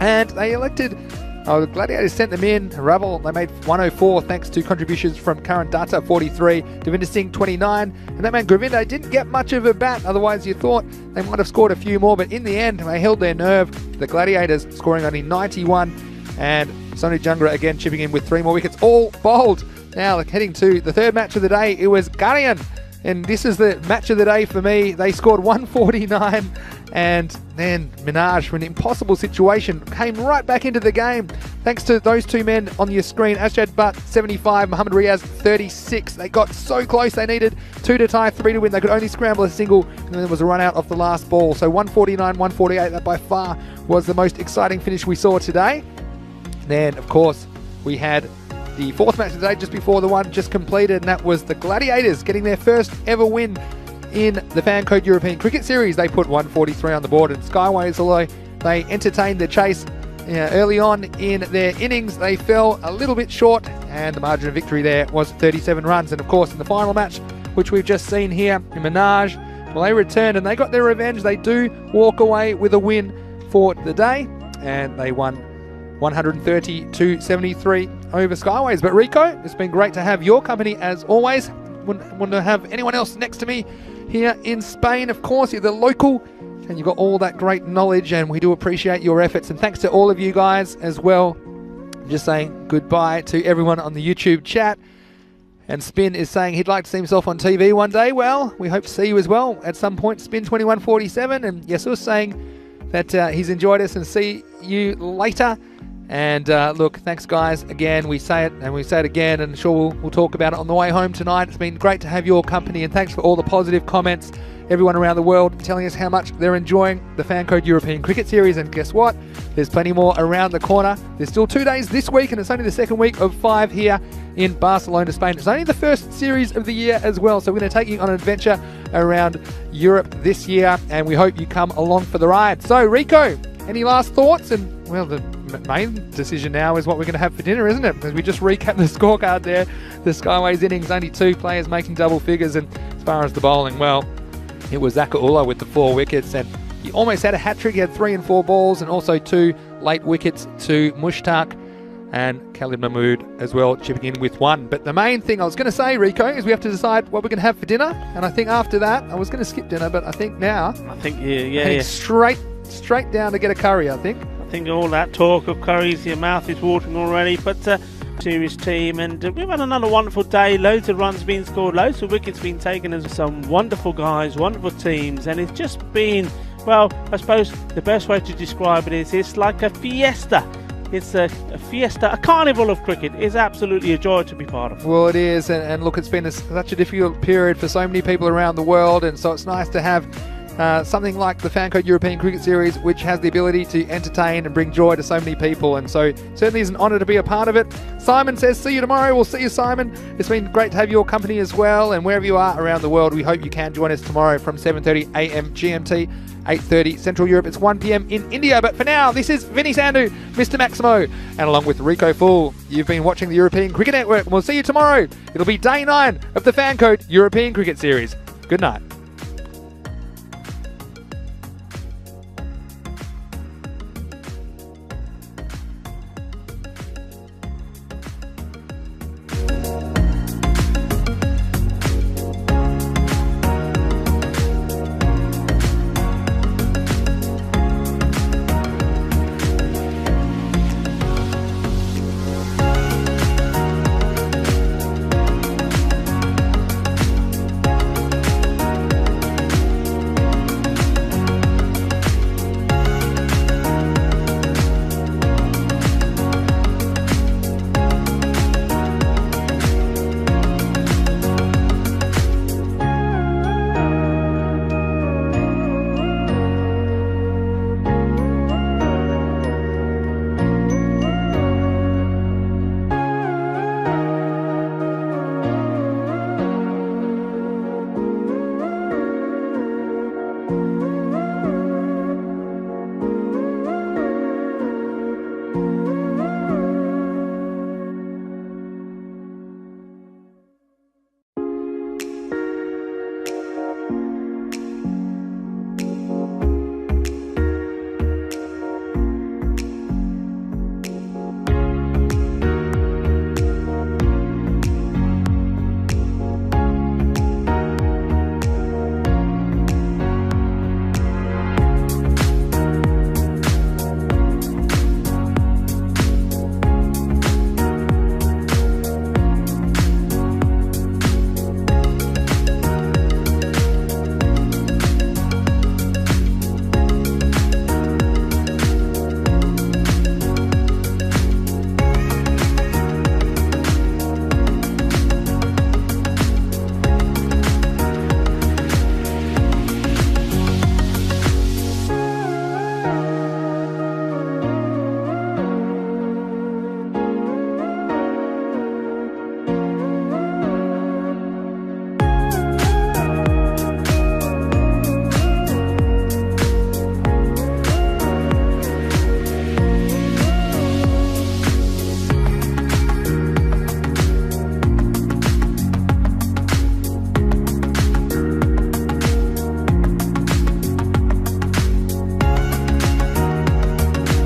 And they elected, the Gladiators sent them in. Ravel, they made 104 thanks to contributions from Karan Datta, 43, Devinder Singh, 29. And that man Govinda didn't get much of a bat. Otherwise, you thought they might have scored a few more. But in the end, they held their nerve. The Gladiators scoring only 91. And Sonu Jangra again chipping in with 3 more wickets, all bowled. Now, heading to the third match of the day, it was Garian. And this is the match of the day for me. They scored 149, and then Minaj, from an impossible situation, came right back into the game. Thanks to those 2 men on your screen, Ashad Butt, 75, Muhammad Riaz, 36. They got so close. They needed 2 to tie, 3 to win. They could only scramble a single, and then there was a run out off the last ball. So 149, 148, that by far was the most exciting finish we saw today. Then, of course, we had the fourth match of the day just before the one just completed, and that was the Gladiators getting their first ever win in the Fancode European Cricket Series. They put 143 on the board, and Skyways, although they entertained the chase early on in their innings, they fell a little bit short, and the margin of victory there was 37 runs. And of course, in the final match, which we've just seen here in Minaj, well, they returned and they got their revenge. They do walk away with a win for the day, and they won 130 to 73 over Skyways. But Rico, it's been great to have your company as always. Wouldn't want to have anyone else next to me here in Spain. Of course, you're the local and you've got all that great knowledge, and we do appreciate your efforts. And thanks to all of you guys as well. I'm just saying goodbye to everyone on the YouTube chat. And Spin is saying he'd like to see himself on TV one day. Well, we hope to see you as well at some point, Spin 2147. And Yesus saying that he's enjoyed us and see you later. And look, thanks guys again. We say it and we say it again, and sure we'll talk about it on the way home tonight. It's been great to have your company, and thanks for all the positive comments. Everyone around the world telling us how much they're enjoying the Fancode European Cricket Series. And guess what? There's plenty more around the corner. There's still 2 days this week, and it's only the second week of 5 here in Barcelona, Spain. It's only the first series of the year as well, so we're going to take you on an adventure around Europe this year, and we hope you come along for the ride. So Rico, any last thoughts? And well, the main decision now is what we're going to have for dinner, isn't it? Because we just recapped the scorecard there. The Skyways innings, only 2 players making double figures. And as far as the bowling, well, it was Zaka Ullah with the 4 wickets. And he almost had a hat-trick. He had 3 and 4 balls, and also 2 late wickets to Mushtaq and Khalid Mahmood as well, chipping in with 1. But the main thing I was going to say, Rico, is we have to decide what we're going to have for dinner. And I think after that, I was going to skip dinner, but I think now, yeah. straight down to get a curry, I think. I think all that talk of curries, your mouth is watering already. But serious team, and we've had another wonderful day. Loads of runs being scored, loads of wickets being taken, and some wonderful guys, wonderful teams. And it's just been, well, I suppose the best way to describe it is it's like a fiesta. It's a fiesta, a carnival of cricket. It's absolutely a joy to be part of. Well, it is, and look, it's been such a difficult period for so many people around the world, and so it's nice to have something like the Fancode European Cricket Series, which has the ability to entertain and bring joy to so many people, and so certainly is an honour to be a part of it. Simon says, see you tomorrow. We'll see you, Simon. It's been great to have your company as well, and wherever you are around the world, we hope you can join us tomorrow from 7:30 a.m. GMT, 8:30 Central Europe. It's 1 p.m. in India. But for now, this is Vinny Sandhu, Mr. Maximo, and along with Rico Fool, you've been watching the European Cricket Network. We'll see you tomorrow. It'll be day 9 of the Fancode European Cricket Series. Good night.